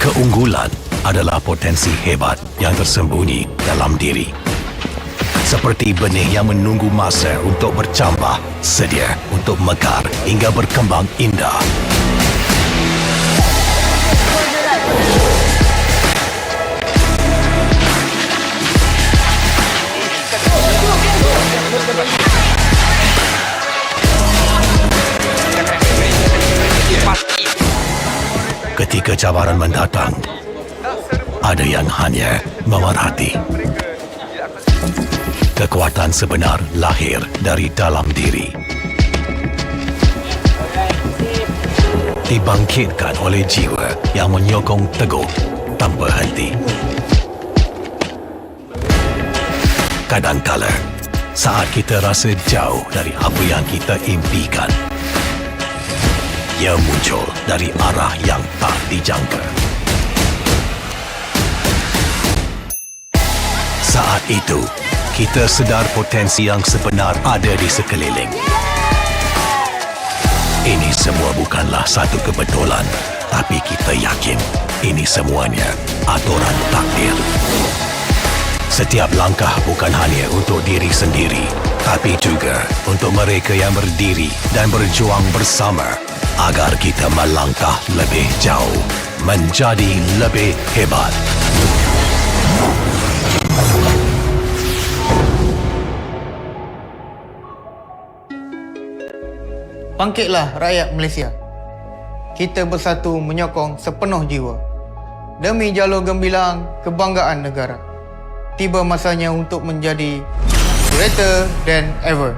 Keunggulan adalah potensi hebat yang tersembunyi dalam diri. Seperti benih yang menunggu masa untuk bercambah, sedia untuk mekar hingga berkembang indah. Ketika cabaran mendatang, ada yang hanya memerhati. Kekuatan sebenar lahir dari dalam diri. Dibangkitkan oleh jiwa yang menyokong teguh tanpa henti. Kadangkala, saat kita rasa jauh dari apa yang kita impikan, Ia muncul dari arah yang tak dijangka. Saat itu, kita sedar potensi yang sebenar ada di sekeliling. Ini semua bukanlah satu kebetulan, tapi kita yakin ini semuanya aturan takdir. Setiap langkah bukan hanya untuk diri sendiri, tapi juga untuk mereka yang berdiri dan berjuang bersama agar kita melangkah lebih jauh, menjadi lebih hebat. Bangkitlah rakyat Malaysia. Kita bersatu menyokong sepenuh jiwa. Demi jalur gemilang kebanggaan negara. Tiba masanya untuk menjadi greater than ever.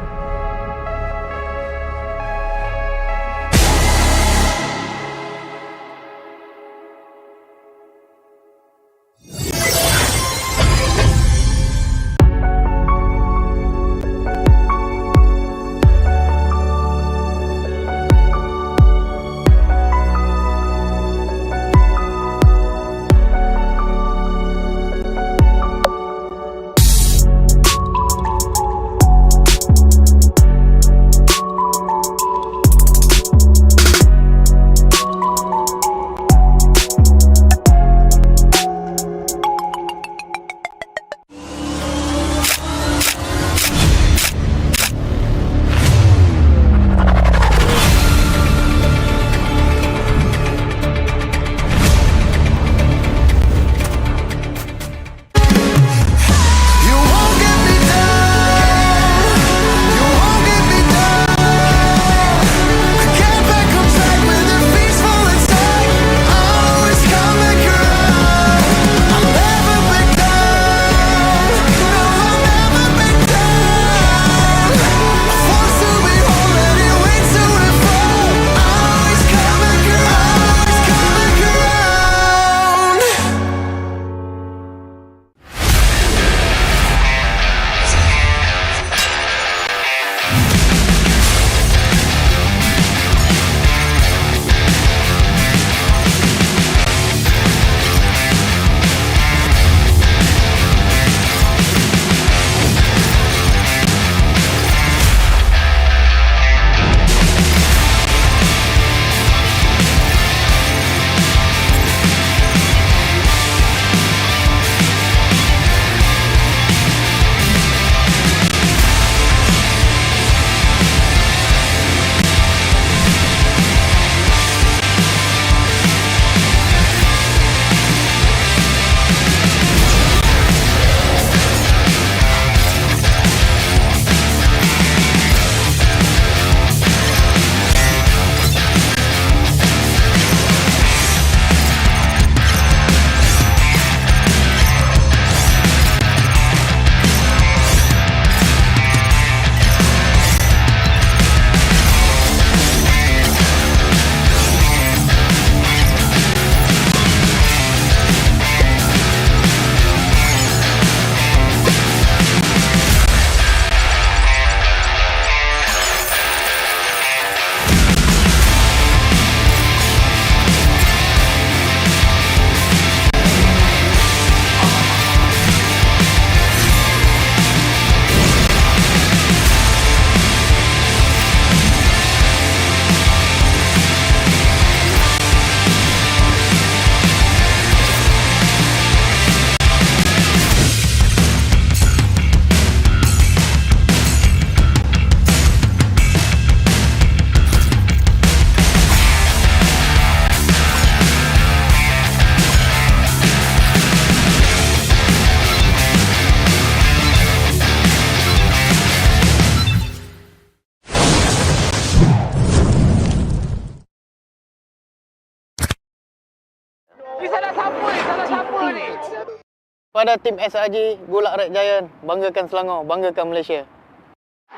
Pada tim SRG, Golak Red Giant, banggakan Selangor, banggakan Malaysia.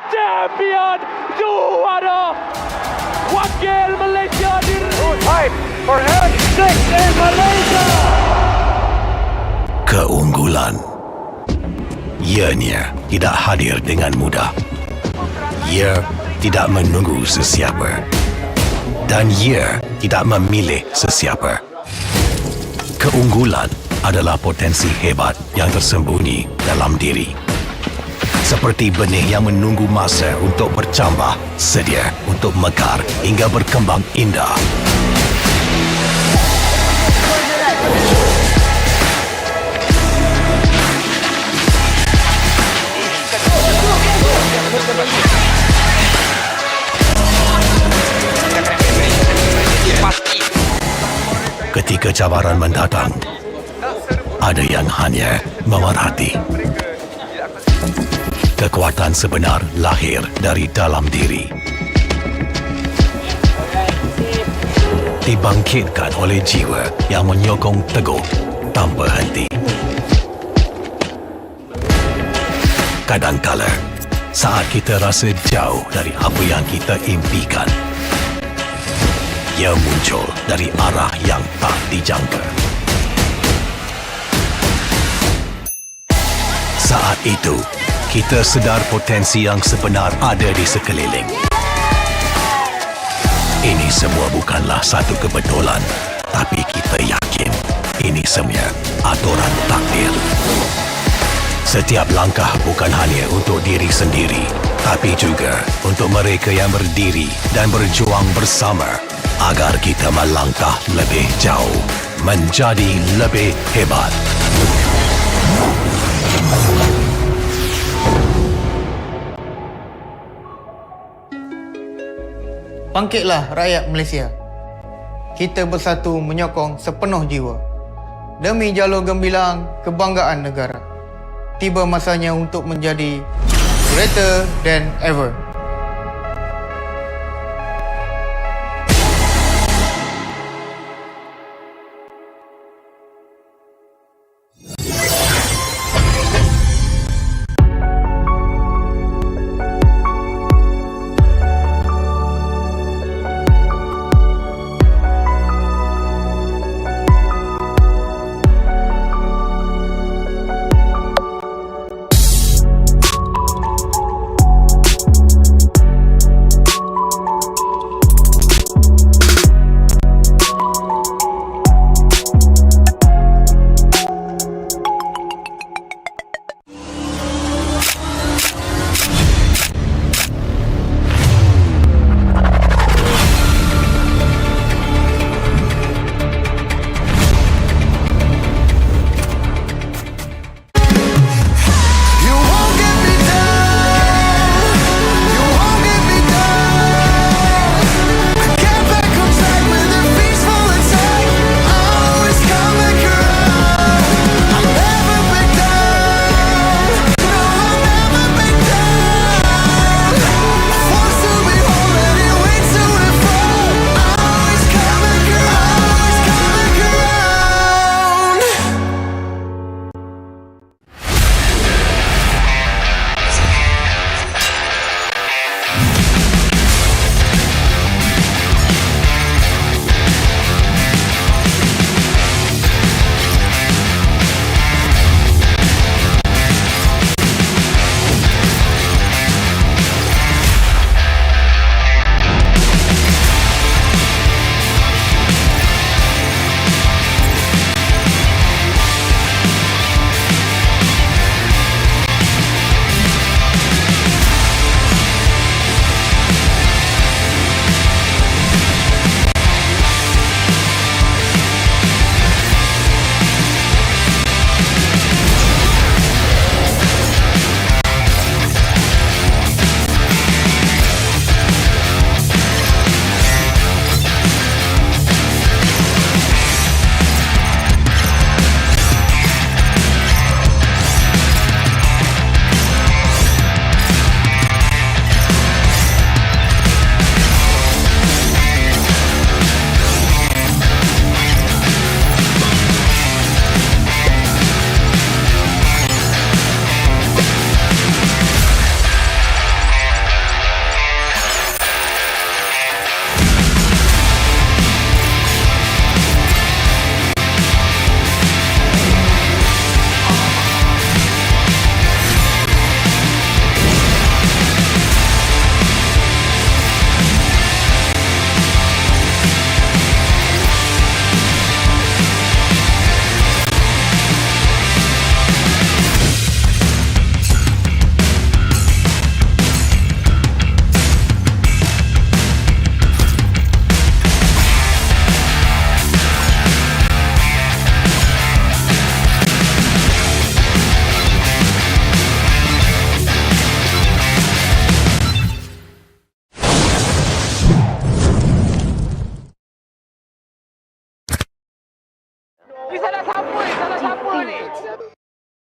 Champion juara wakil Malaysia di time for N6 in Malaysia. Keunggulan ianya tidak hadir dengan mudah. Ia tidak menunggu sesiapa. Dan ia tidak memilih sesiapa. Keunggulan adalah potensi hebat yang tersembunyi dalam diri. Seperti benih yang menunggu masa untuk bercambah, sedia untuk mekar hingga berkembang indah. Ketika cabaran mendatang, ada yang hanya memerhati. Kekuatan sebenar lahir dari dalam diri. Dibangkitkan oleh jiwa yang menyokong teguh tanpa henti. Kadangkala, saat kita rasa jauh dari apa yang kita impikan, ia muncul dari arah yang tak dijangka. Saat itu, kita sedar potensi yang sebenar ada di sekeliling. Ini semua bukanlah satu kebetulan, tapi kita yakin ini semua aturan takdir. Setiap langkah bukan hanya untuk diri sendiri, tapi juga untuk mereka yang berdiri dan berjuang bersama agar kita melangkah lebih jauh, menjadi lebih hebat. Bangkitlah rakyat Malaysia. Kita bersatu menyokong sepenuh jiwa. Demi jalur gemilang kebanggaan negara. Tiba masanya untuk menjadi greater than ever.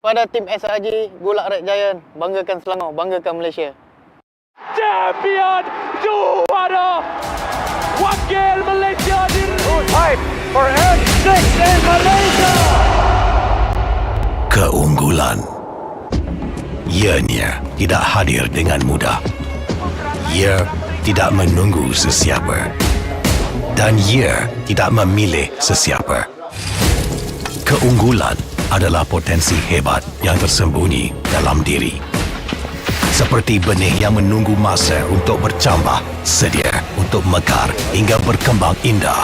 Pada tim SRG, Golak Red Giant, banggakan Selangor, banggakan Malaysia. Champion juara wakil Malaysia fight for N6 in Malaysia. Keunggulan ianya tidak hadir dengan mudah. Ia tidak menunggu sesiapa dan ia tidak memilih sesiapa. Keunggulan adalah potensi hebat yang tersembunyi dalam diri. Seperti benih yang menunggu masa untuk bercambah, sedia untuk mekar hingga berkembang indah.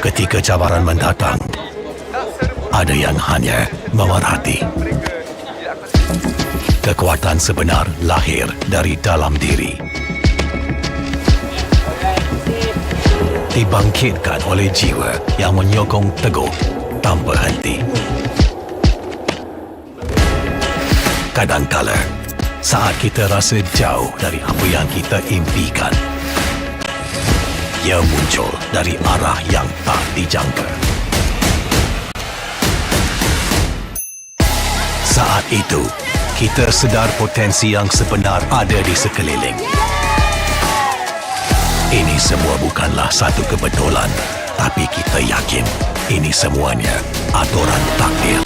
Ketika cabaran mendatang, ada yang hanya memerhati. Kekuatan sebenar lahir dari dalam diri. Dibangkitkan oleh jiwa yang menyokong teguh tanpa henti. Kadangkala, saat kita rasa jauh dari apa yang kita impikan, ia muncul dari arah yang tak dijangka. Saat itu, kita sedar potensi yang sebenar ada di sekeliling. Ini semua bukanlah satu kebetulan, tapi kita yakin ini semuanya aturan takdir.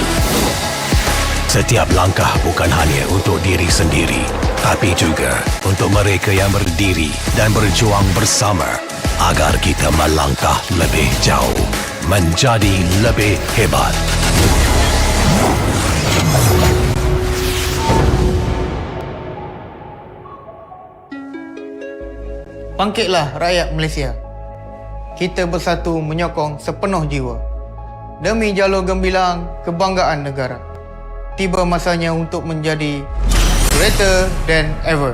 Setiap langkah bukan hanya untuk diri sendiri, tapi juga untuk mereka yang berdiri dan berjuang bersama agar kita melangkah lebih jauh, menjadi lebih hebat. Bangkitlah rakyat Malaysia. Kita bersatu menyokong sepenuh jiwa. Demi jalur gemilang kebanggaan negara. Tiba masanya untuk menjadi greater than ever.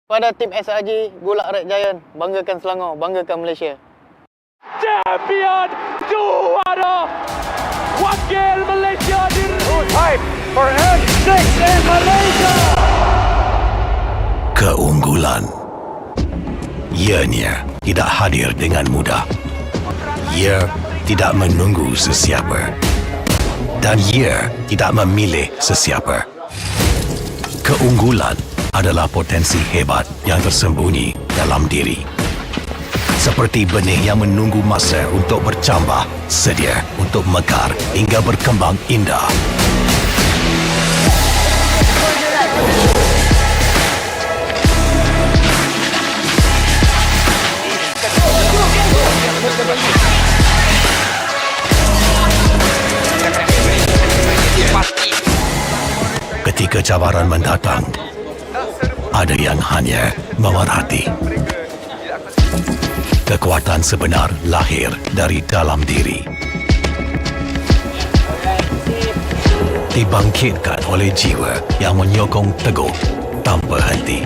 Pada tim SRG, Golak Red Giant, banggakan Selangor, banggakan Malaysia. Champion juara wakil Malaysia Fight for N6 in Malaysia. Keunggulan ianya tidak hadir dengan mudah. Ia tidak menunggu sesiapa dan ia tidak memilih sesiapa. Keunggulan adalah potensi hebat yang tersembunyi dalam diri. Seperti benih yang menunggu masa untuk bercambah, sedia untuk mekar hingga berkembang indah. Ketika cabaran mendatang, ada yang hanya memerhati. Kekuatan sebenar lahir dari dalam diri. Dibangkitkan oleh jiwa yang menyokong teguh tanpa henti.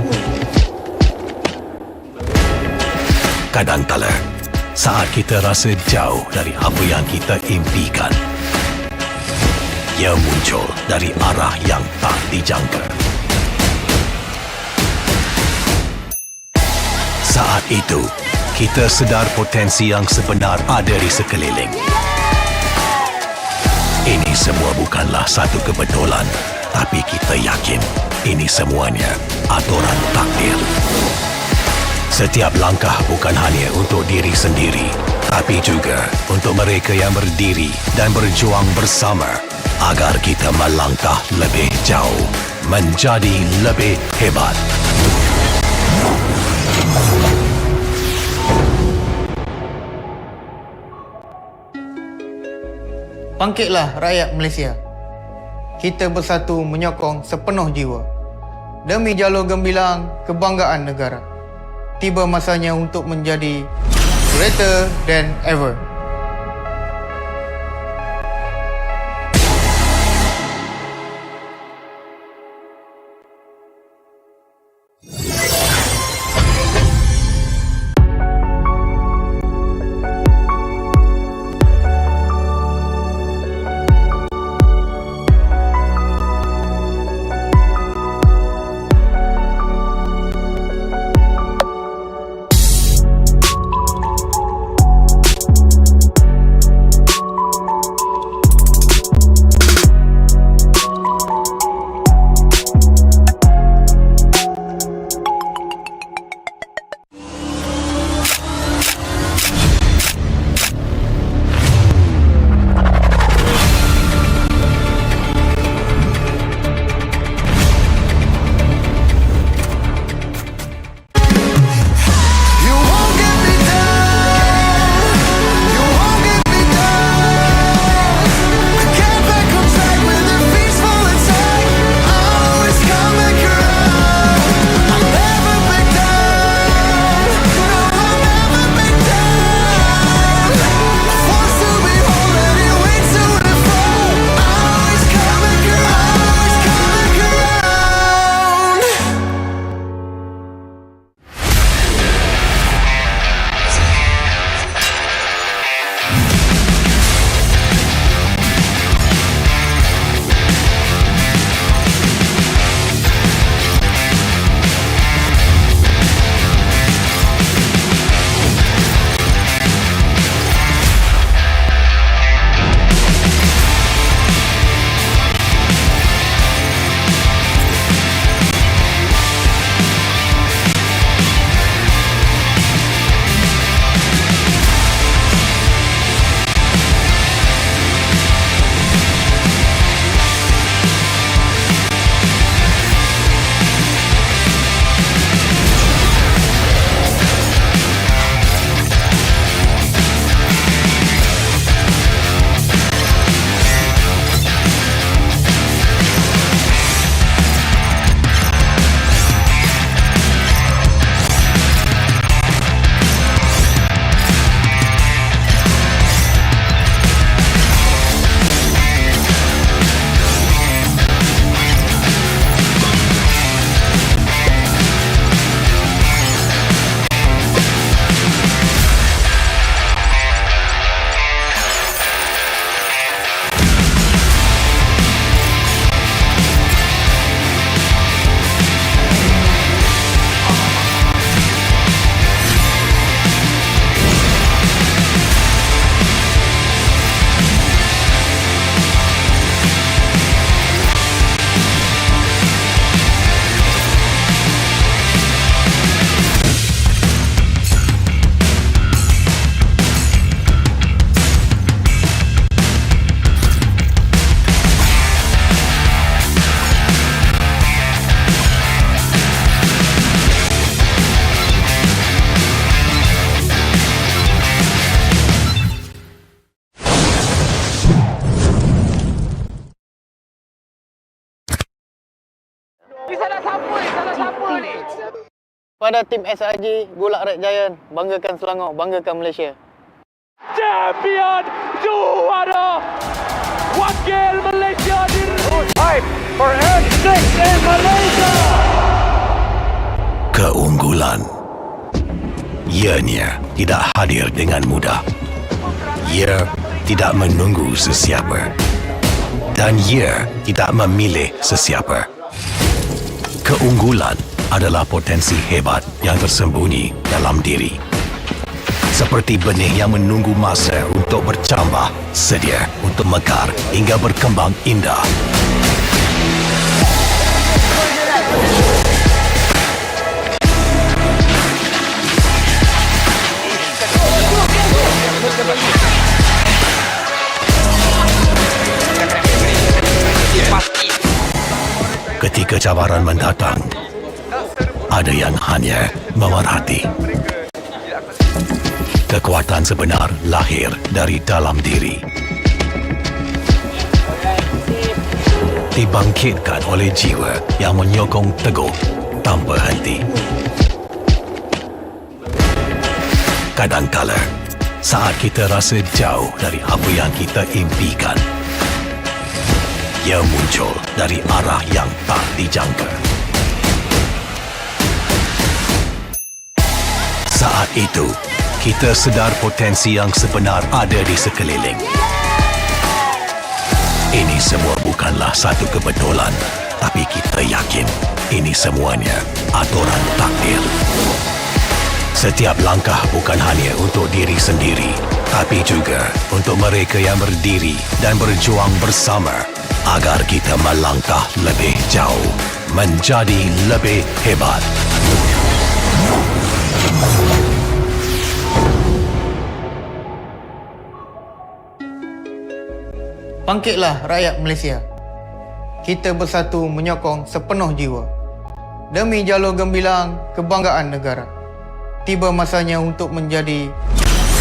Kadangkala, saat kita rasa jauh dari apa yang kita impikan, ia muncul dari arah yang tak dijangka. Saat itu, kita sedar potensi yang sebenar ada di sekeliling. Ini semua bukanlah satu kebetulan, tapi kita yakin ini semuanya aturan takdir. Setiap langkah bukan hanya untuk diri sendiri, tapi juga untuk mereka yang berdiri dan berjuang bersama agar kita melangkah lebih jauh, menjadi lebih hebat. Bangkitlah rakyat Malaysia. Kita bersatu menyokong sepenuh jiwa. Demi jalur gemilang kebanggaan negara. Tiba masanya untuk menjadi greater than ever. Pada tim SRG Golak Red Giant, banggakan Selangor, banggakan Malaysia. Champion juara wakil Malaysia Hype for N6 in Malaysia. Keunggulan ianya tidak hadir dengan mudah. Ia tidak menunggu sesiapa dan ia tidak memilih sesiapa. Keunggulan adalah potensi hebat yang tersembunyi dalam diri. Seperti benih yang menunggu masa untuk bercambah, sedia untuk mekar hingga berkembang indah. Ketika cabaran mendatang, ada yang hanya memerhati. Kekuatan sebenar lahir dari dalam diri. Dibangkitkan oleh jiwa yang menyokong teguh tanpa henti. Kadangkala, saat kita rasa jauh dari apa yang kita impikan, ia muncul dari arah yang tak dijangka. Saat itu, kita sedar potensi yang sebenar ada di sekeliling. Ini semua bukanlah satu kebetulan, tapi kita yakin ini semuanya aturan takdir. Setiap langkah bukan hanya untuk diri sendiri, tapi juga untuk mereka yang berdiri dan berjuang bersama agar kita melangkah lebih jauh, menjadi lebih hebat. Bangkitlah rakyat Malaysia. Kita bersatu menyokong sepenuh jiwa. Demi jalur gemilang kebanggaan negara. Tiba masanya untuk menjadi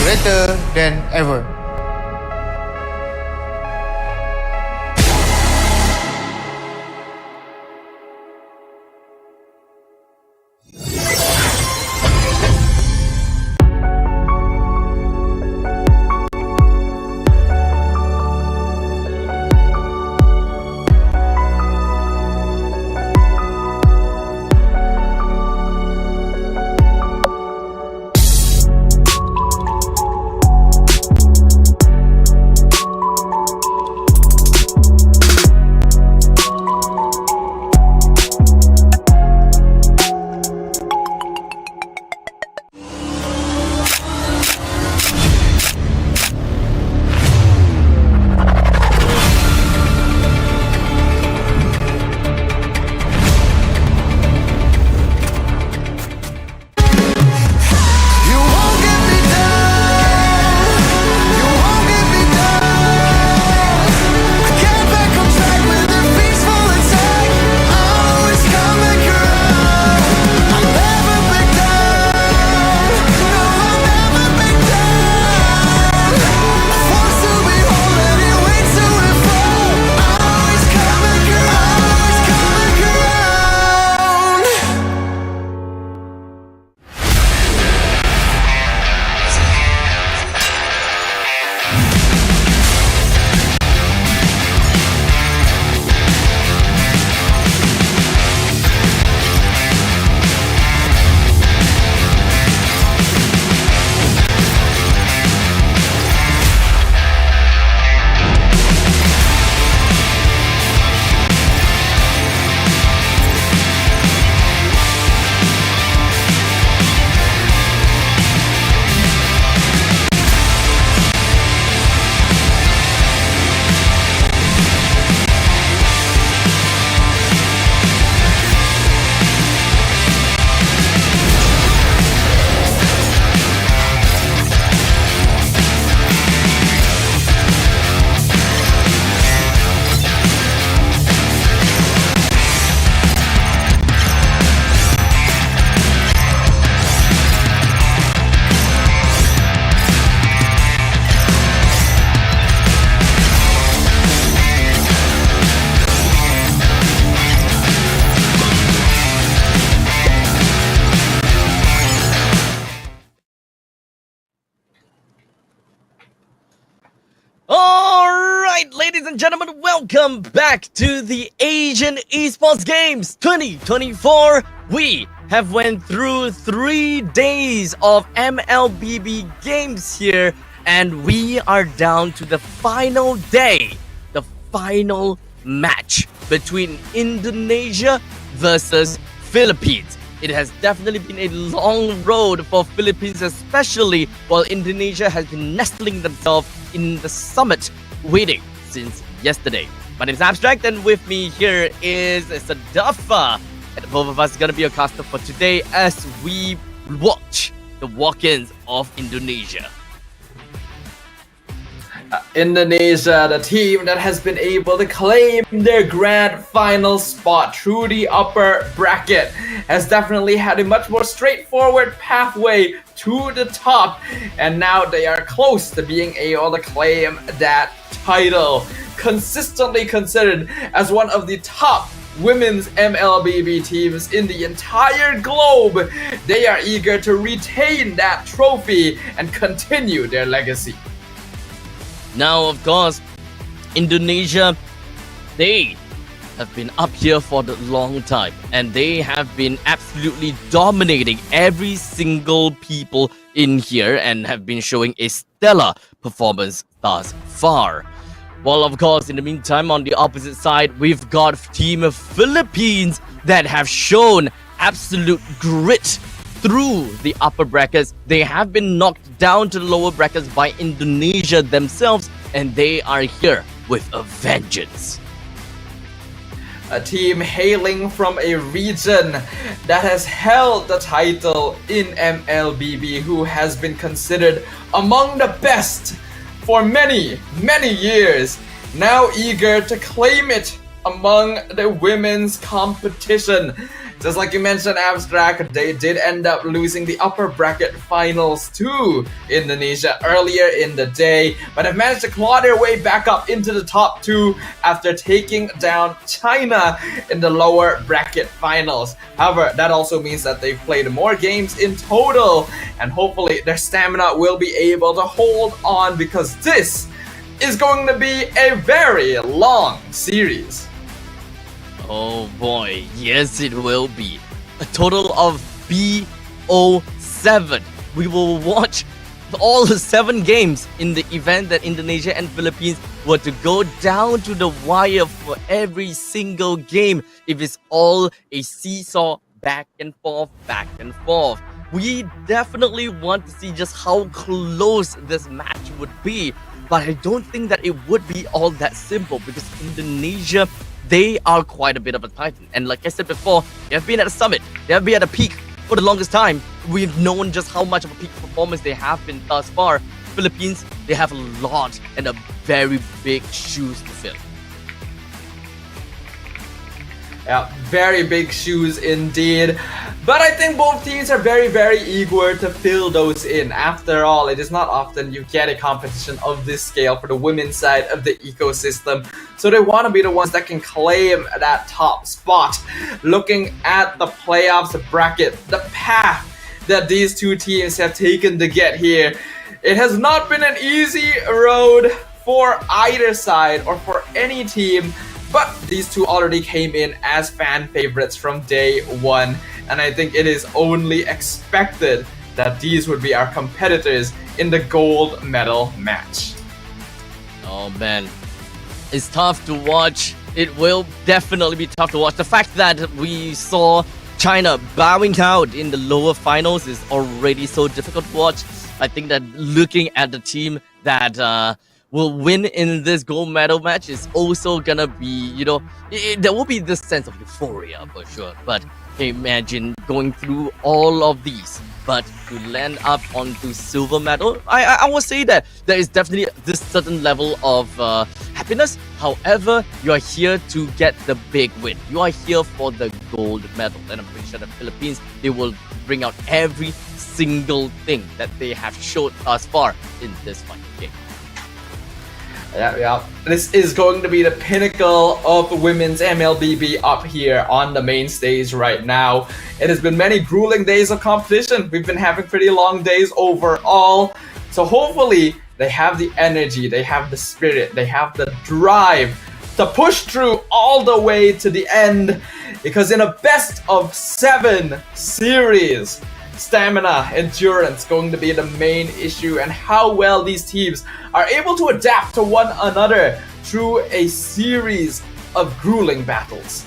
greater than ever. and gentlemen, welcome back to the Asian Esports Games 2024. We have went through 3 days of MLBB games here, and we are down to the final day, the final match between Indonesia versus Philippines. It has definitely been a long road for Philippines, especially while Indonesia has been nestling themselves in the summit, waiting since yesterday. My name is Abstract, and with me here is Sadafa. And both of us are gonna be your caster for today as we watch the walk-ins of Indonesia. Indonesia, the team that has been able to claim their grand final spot through the upper bracket, has definitely had a much more straightforward pathway to the top, and now they are close to being able to claim that title. Consistently considered as one of the top women's MLBB teams in the entire globe, they are eager to retain that trophy and continue their legacy. Now, of course, Indonesia, they have been up here for a long time, and they have been absolutely dominating every single people in here and have been showing a stellar performance thus far. Well, of course, in the meantime, on the opposite side, we've got Team Philippines that have shown absolute grit through the upper brackets. They have been knocked down to the lower brackets by Indonesia themselves, and they are here with a vengeance. A team hailing from a region that has held the title in MLBB, who has been considered among the best for many, many years, now eager to claim it among the women's competition. Just like you mentioned, Abstract, they did end up losing the upper bracket finals to Indonesia earlier in the day, but have managed to claw their way back up into the top 2 after taking down China in the lower bracket finals. However, that also means that they've played more games in total, and hopefully their stamina will be able to hold on, because this is going to be a very long series. Oh boy, yes it will be. A total of BO7. We will watch all 7 games in the event that Indonesia and Philippines were to go down to the wire for every single game. If it's all a seesaw, back and forth, back and forth. We definitely want to see just how close this match would be. But I don't think that it would be all that simple, because Indonesia, they are quite a bit of a titan. And like I said before, they have been at a summit. They have been at a peak for the longest time. We've known just how much of a peak performance they have been thus far. Philippines, they have a lot and a very big shoes to fill. Yeah, very big shoes indeed. But I think both teams are very, very eager to fill those in. After all, it is not often you get a competition of this scale for the women's side of the ecosystem. So they want to be the ones that can claim that top spot. Looking at the playoffs bracket, the path that these two teams have taken to get here, it has not been an easy road for either side or for any team. But these two already came in as fan favorites from day one, and I think it is only expected that these would be our competitors in the gold medal match. Oh man, it's tough to watch. It will definitely be tough to watch. The fact that we saw China bowing out in the lower finals is already so difficult to watch. I think that looking at the team that will win in this gold medal match is also gonna be, there will be this sense of euphoria for sure. But imagine going through all of these, but to land up onto silver medal, I will say that there is definitely this certain level of happiness. However, you are here to get the big win. You are here for the gold medal, and I'm pretty sure the Philippines, they will bring out every single thing that they have showed thus far in this final game. Yeah. This is going to be the pinnacle of women's MLBB up here on the main stage right now. It has been many grueling days of competition. We've been having pretty long days overall. So hopefully they have the energy, they have the spirit, they have the drive to push through all the way to the end. Because in a best of 7 series, stamina, endurance going to be the main issue, and how well these teams are able to adapt to one another through a series of grueling battles.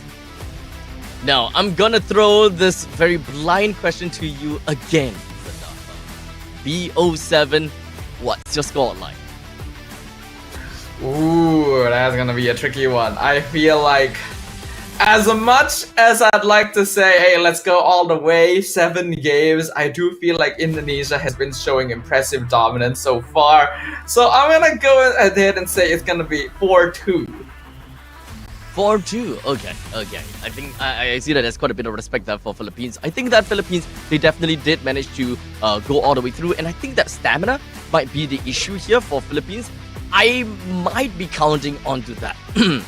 Now, I'm gonna throw this very blind question to you again. BO7, what's your scoreline? Ooh, that's gonna be a tricky one. I feel like, as much as I'd like to say, hey, let's go all the way, 7 games, I do feel like Indonesia has been showing impressive dominance so far. So I'm gonna go ahead and say it's gonna be 4-2. 4-2. Okay. I think I see that there's quite a bit of respect there for Philippines. I think that Philippines, they definitely did manage to go all the way through, and I think that stamina might be the issue here for Philippines. I might be counting onto that.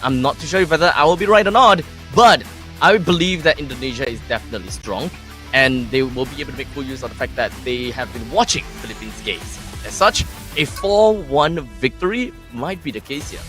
I'm not too sure whether I will be right or not, but I believe that Indonesia is definitely strong, and they will be able to make full use of the fact that they have been watching Philippines games. As such, a 4-1 victory might be the case here.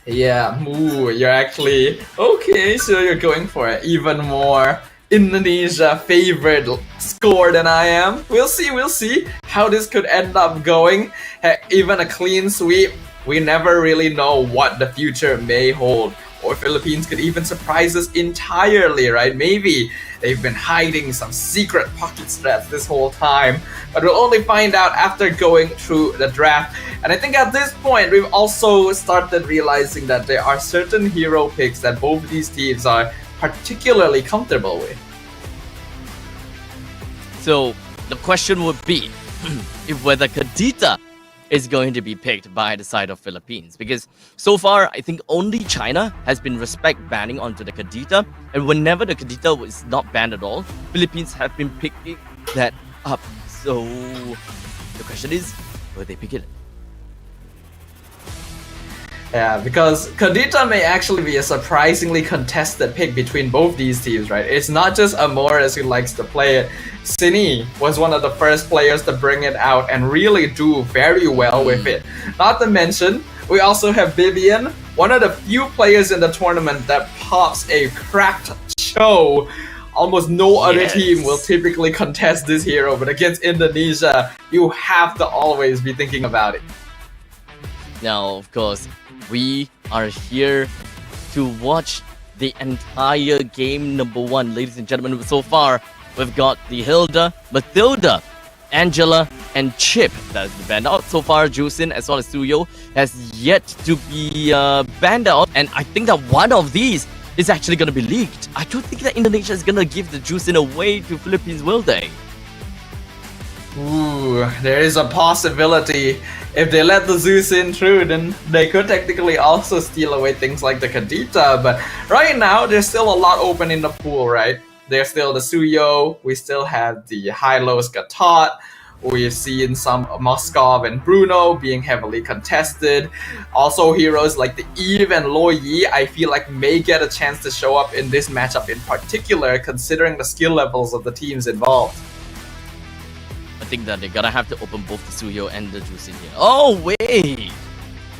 Yeah, ooh, you're actually okay, so you're going for it. Even more Indonesia favorite score than I am. We'll see how this could end up going. Heck, even a clean sweep, we never really know what the future may hold. Or Philippines could even surprise us entirely, right? Maybe they've been hiding some secret pocket strats this whole time, but we'll only find out after going through the draft. And I think at this point, we've also started realizing that there are certain hero picks that both of these teams are particularly comfortable with. So the question would be if whether Kadita is going to be picked by the side of Philippines, because so far I think only China has been respect banning onto the Kadita, and whenever the Kadita was not banned at all, Philippines have been picking that up. So the question is, will they pick it? Yeah, because Kadita may actually be a surprisingly contested pick between both these teams, right? It's not just Amores who likes to play it. Cine was one of the first players to bring it out and really do very well with it. Not to mention, we also have Vivian, one of the few players in the tournament that pops a cracked show. Almost no other team will typically contest this hero, but against Indonesia, you have to always be thinking about it. Now, of course, we are here to watch the entire game number 1, ladies and gentlemen. So far, we've got the Hilda, Mathilda, Angela, and Chip that's banned out. So far, Jusin as well as Suyo has yet to be banned out, and I think that one of these is actually going to be leaked. I don't think that Indonesia is going to give the Jusin away to Philippines, will they? Ooh, there is a possibility. If they let the Zeus in through, then they could technically also steal away things like the Kadita. But right now, there's still a lot open in the pool, right? There's still the Suyo. We still have the Hylos Gatot. We've seen some Moskov and Bruno being heavily contested. Also, heroes like the Eve and Lo Yi, I feel like may get a chance to show up in this matchup in particular, considering the skill levels of the teams involved. I think that they're gonna have to open both the Suyo and the Jusin here. Oh, wait!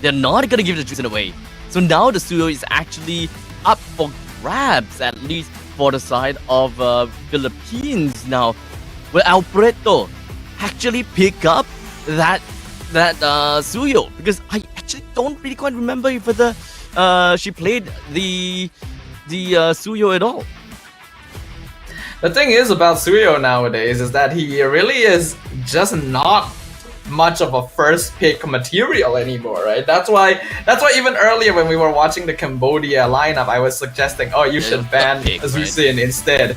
They're not gonna give the Jusin away. So now the Suyo is actually up for grabs, at least for the side of Philippines. Now, will Alfredo actually pick up that Suyo? Because I actually don't really quite remember if whether she played the Suyo at all. The thing is about Suyo nowadays is that he really is just not much of a first pick material anymore, right? That's why even earlier when we were watching the Cambodia lineup, I was suggesting, oh, you should ban Zusin instead.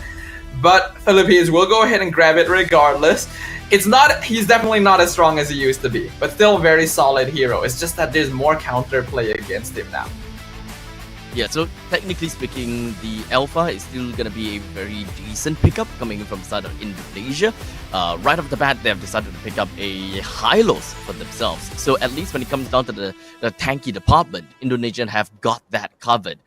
But Philippines will go ahead and grab it regardless. He's definitely not as strong as he used to be, but still a very solid hero. It's just that there's more counterplay against him now. Yeah, so technically speaking, the Alpha is still going to be a very decent pickup coming from the side of Indonesia. Right off the bat, they have decided to pick up a Hylos for themselves. So at least when it comes down to the tanky department, Indonesian have got that covered.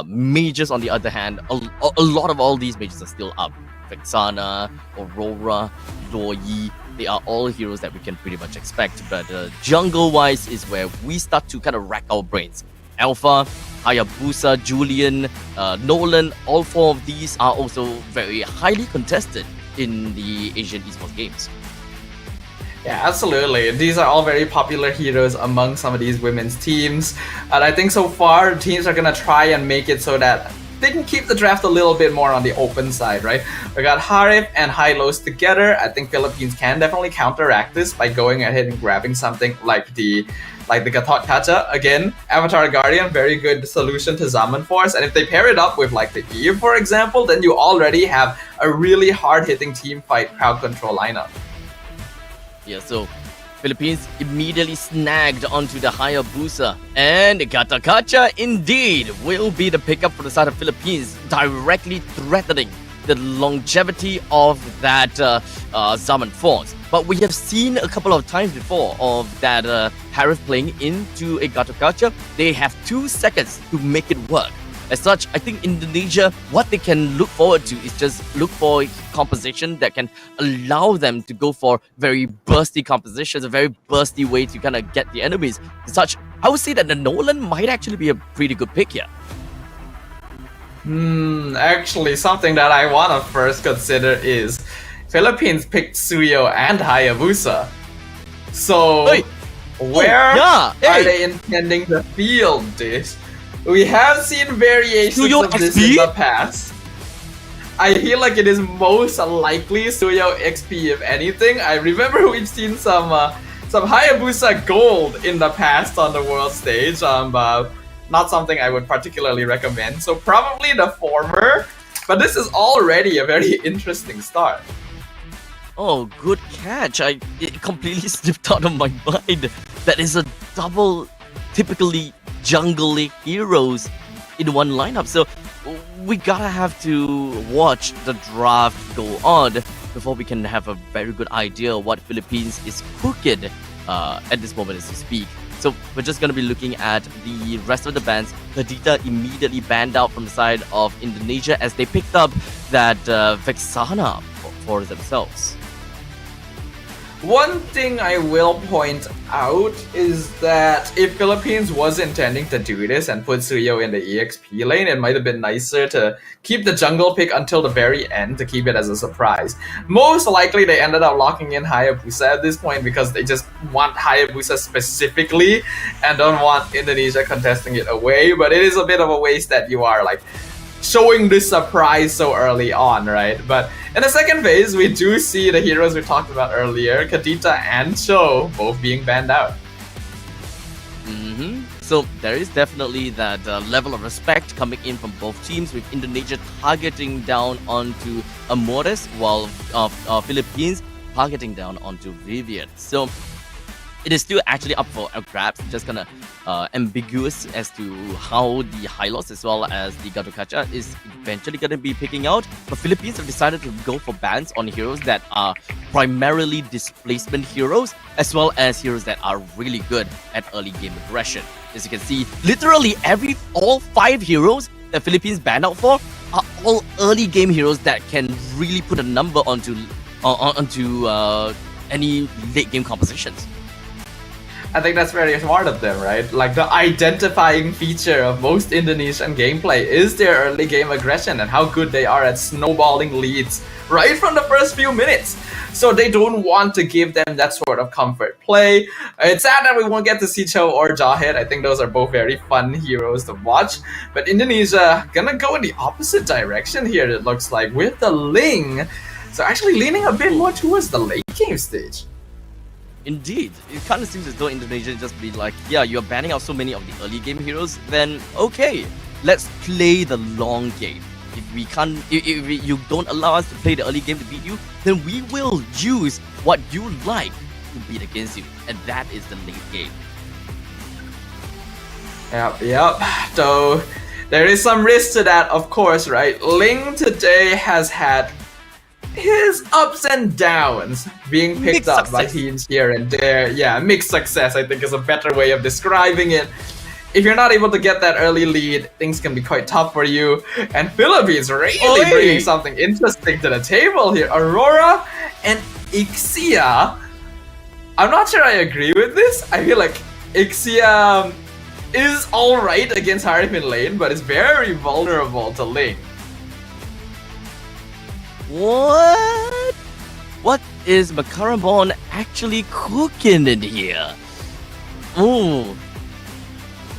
Mages, on the other hand, a lot of all these mages are still up. Vexana, Aurora, Lo Yi, they are all heroes that we can pretty much expect. But jungle-wise is where we start to kind of rack our brains. Alpha, Hayabusa, Julian, Nolan, all four of these are also very highly contested in the Asian Esports Games. Yeah, absolutely. These are all very popular heroes among some of these women's teams. And I think so far, teams are going to try and make it so that they can keep the draft a little bit more on the open side, right? We got Harif and Hylos together. I think Philippines can definitely counteract this by going ahead and grabbing something like the Gatot Kacha. Again, Avatar Guardian, very good solution to Zaman Force. And if they pair it up with like the Eve, for example, then you already have a really hard-hitting team fight crowd control lineup. Yeah, so Philippines immediately snagged onto the Hayabusa, and Gatakacha indeed will be the pickup for the side of Philippines, directly threatening the longevity of that Zaman Force. But we have seen a couple of times before of that Harif playing into a Gatakacha. They have 2 seconds to make it work. As such, I think Indonesia, what they can look forward to is just look for composition that can allow them to go for very bursty compositions, a very bursty way to kind of get the enemies. As such, I would say that the Nolan might actually be a pretty good pick here. Actually, something that I want to first consider is Philippines picked Suyo and Hayabusa. So, where are they intending to field this? We have seen variations Suyo of this XP? in the past. I feel like it is most likely Suyo XP if anything. I remember we've seen some Hayabusa gold in the past on the world stage. Not something I would particularly recommend. So probably the former, but this is already a very interesting start. Oh, good catch. It completely slipped out of my mind. That is a double, typically jungle heroes in one lineup. So we gotta have to watch the draft go on before we can have a very good idea what Philippines is cooking at this moment as we speak. So we're just gonna be looking at the rest of the bans. Kadita immediately banned out from the side of Indonesia as they picked up that Vexana for themselves. One thing I will point out is that if Philippines was intending to do this and put Suyo in the EXP lane, it might have been nicer to keep the jungle pick until the very end to keep it as a surprise. Most likely they ended up locking in Hayabusa at this point because they just want Hayabusa specifically and don't want Indonesia contesting it away, but it is a bit of a waste that you are like showing this surprise so early on, right? But in the second phase, we do see the heroes we talked about earlier, Kadita and Cho, both being banned out. So there is definitely that level of respect coming in from both teams, with Indonesia targeting down onto Amores, while Philippines targeting down onto Vivian. So it is still actually up for grabs, just kind of ambiguous as to how the Hylos as well as the Gatotkacha is eventually going to be picking out. But Philippines have decided to go for bans on heroes that are primarily displacement heroes, as well as heroes that are really good at early game aggression. As you can see, literally all 5 heroes that Philippines banned out for are all early game heroes that can really put a number onto any late game compositions. I think that's very smart of them, right? Like, the identifying feature of most Indonesian gameplay is their early game aggression and how good they are at snowballing leads right from the first few minutes. So they don't want to give them that sort of comfort play. It's sad that we won't get to see Cho or Jahid. I think those are both very fun heroes to watch. But Indonesia gonna go in the opposite direction here, it looks like, with the Ling. So actually leaning a bit more towards the late game stage. Indeed, it kind of seems as though Indonesia just be like, yeah, you're banning out so many of the early game heroes, then okay, let's play the long game. If you don't allow us to play the early game to beat you, then we will use what you like to beat against you, and that is the late game. Yep. So there is some risk to that, of course, right? Ling today has had his ups and downs, being picked up by teams here and there. Yeah, mixed success, I think, is a better way of describing it. If you're not able to get that early lead, things can be quite tough for you. And Philippines really bringing something interesting to the table here. Aurora and Ixia, I'm not sure I agree with this. I feel like Ixia is alright against Harif in lane, but is very vulnerable to Ling. What? What is Makarabon actually cooking in here? Ooh.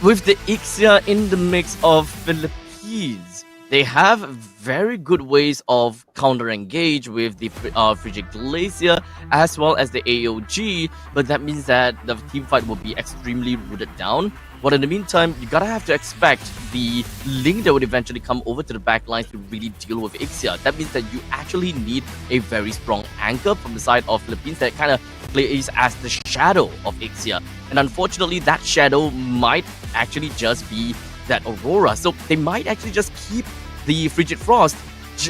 With the Ixia in the mix of Philippines, they have very good ways of counter-engage with the Frigid Glacier as well as the AOG, but that means that the team fight will be extremely rooted down. But in the meantime, you gotta have to expect the Link that would eventually come over to the back lines to really deal with Ixia. That means that you actually need a very strong anchor from the side of Philippines that kind of plays as the shadow of Ixia. And unfortunately, that shadow might actually just be that Aurora. So they might actually just keep the Frigid Frost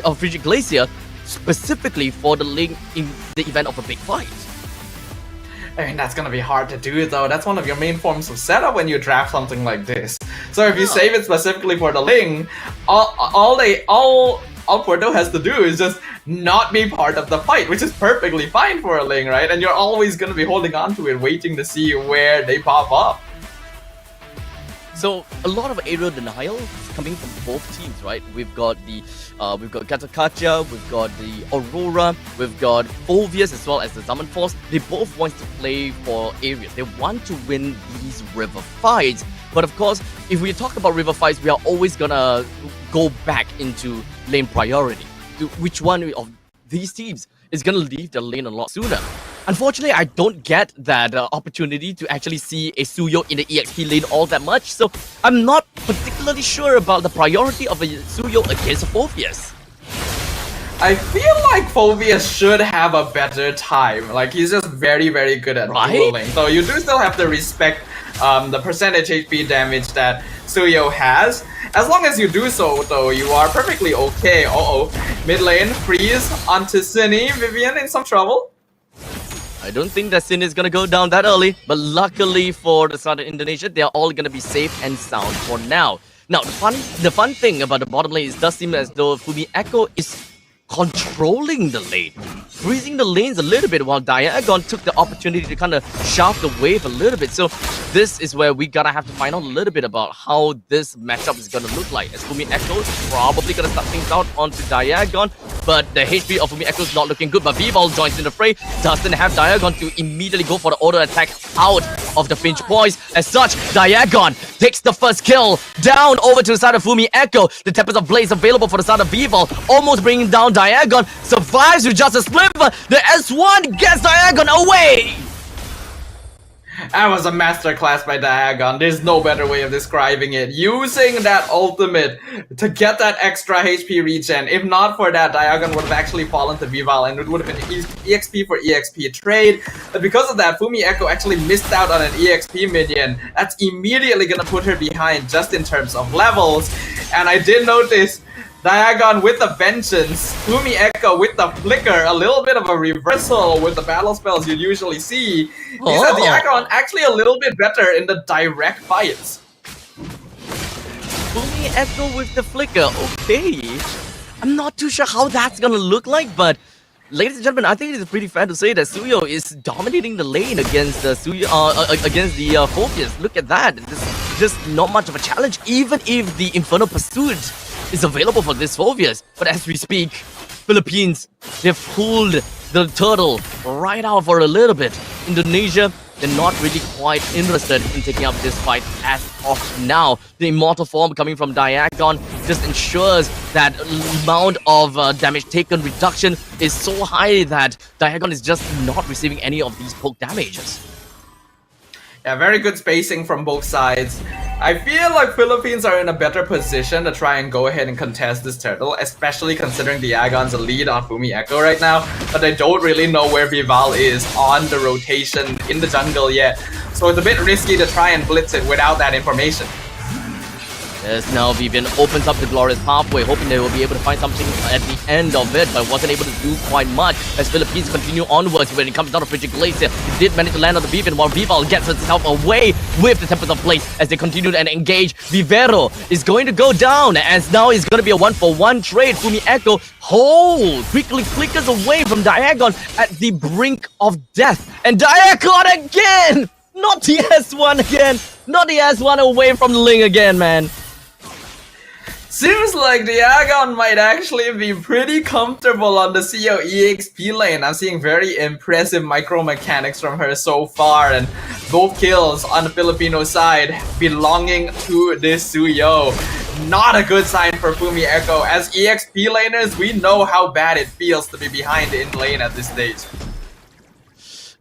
or Frigid Glacier specifically for the Link in the event of a big fight. I mean, that's gonna be hard to do though. That's one of your main forms of setup when you draft something like this. So if you save it specifically for the Ling, all Porto has to do is just not be part of the fight, which is perfectly fine for a Ling, right? And you're always gonna be holding on to it, waiting to see where they pop up. So a lot of aerial denial coming from both teams, right? We've got Katakacha, we've got the Aurora, we've got Phoveus as well as the Zaman Force. They both want to play for areas. They want to win these river fights. But of course, if we talk about river fights, we are always gonna go back into lane priority. Which one of these teams is gonna leave the lane a lot sooner? Unfortunately, I don't get that opportunity to actually see a Suyo in the EXP lane all that much, so I'm not particularly sure about the priority of a Suyo against a Phoveus. I feel like Phoveus should have a better time. Like, he's just very, very good at dueling. So you do still have to respect the percentage HP damage that Suyo has. As long as you do so, though, you are perfectly okay. Mid lane, freeze onto Cine. Vivian in some trouble. I don't think that Sin is gonna go down that early, but luckily for the Southern Indonesia, they are all gonna be safe and sound for now. Now, the fun thing about the bottom lane is it does seem as though Fumi Echo is controlling the lane, freezing the lanes a little bit while Diagon took the opportunity to kind of shaft the wave a little bit. So this is where we gotta have to find out a little bit about how this matchup is gonna look like, as Fumi Echo is probably gonna start things out onto Diagon, but the HP of Fumi Echo is not looking good. But V-Ball joins in the fray, doesn't have Diagon to immediately go for the auto attack out of the pinch poise. As such, Diagon takes the first kill down over to the side of Fumi Echo. The Tempest of Blaze available for the side of V-Ball, almost bringing down Diagon, survives with just a sliver. The S1 gets Diagon away. That was a masterclass by Diagon. There's no better way of describing it. Using that ultimate to get that extra HP regen. If not for that, Diagon would have actually fallen to Vival and it would have been EXP for EXP trade. But because of that, Fumi Echo actually missed out on an EXP minion. That's immediately gonna put her behind just in terms of levels. And I did notice Diagon with the vengeance, Fumi Echo with the flicker, a little bit of a reversal with the battle spells you usually see. These are Diagon actually a little bit better in the direct fights. Fumi Echo with the flicker, okay. I'm not too sure how that's gonna look like, but ladies and gentlemen, I think it is pretty fair to say that Suyo is dominating the lane against the Phoveus. Look at that. This is just not much of a challenge, even if the Infernal Pursuit is available for this Phoveus. But as we speak, Philippines, they've pulled the turtle right out for a little bit. Indonesia, they're not really quite interested in taking up this fight as of now. The immortal form coming from Diagon just ensures that amount of damage taken reduction is so high that Diagon is just not receiving any of these poke damages. Yeah, very good spacing from both sides. I feel like Philippines are in a better position to try and go ahead and contest this turtle, especially considering Diagon's lead on Fumi Echo right now, but they don't really know where Vival is on the rotation in the jungle yet, so it's a bit risky to try and blitz it without that information. As now Vivian opens up the glorious pathway, hoping they will be able to find something at the end of it, but wasn't able to do quite much as Philippines continue onwards when it comes down to Frigid Glacier. He did manage to land on the Vivian while Vival gets herself away with the Tempest of Place as they continue and engage. Vivero is going to go down as now it's going to be a 1-for-1 trade. Fumi Echo quickly flickers away from Diagon at the brink of death. And Diagon again! Not the S1 again! Not the S1 away from the Ling again, man. Seems like Diagon might actually be pretty comfortable on the CO EXP lane. I'm seeing very impressive micro mechanics from her so far, and both kills on the Filipino side belonging to this Suyo. Not a good sign for Fumi Echo. As EXP laners, we know how bad it feels to be behind in lane at this stage.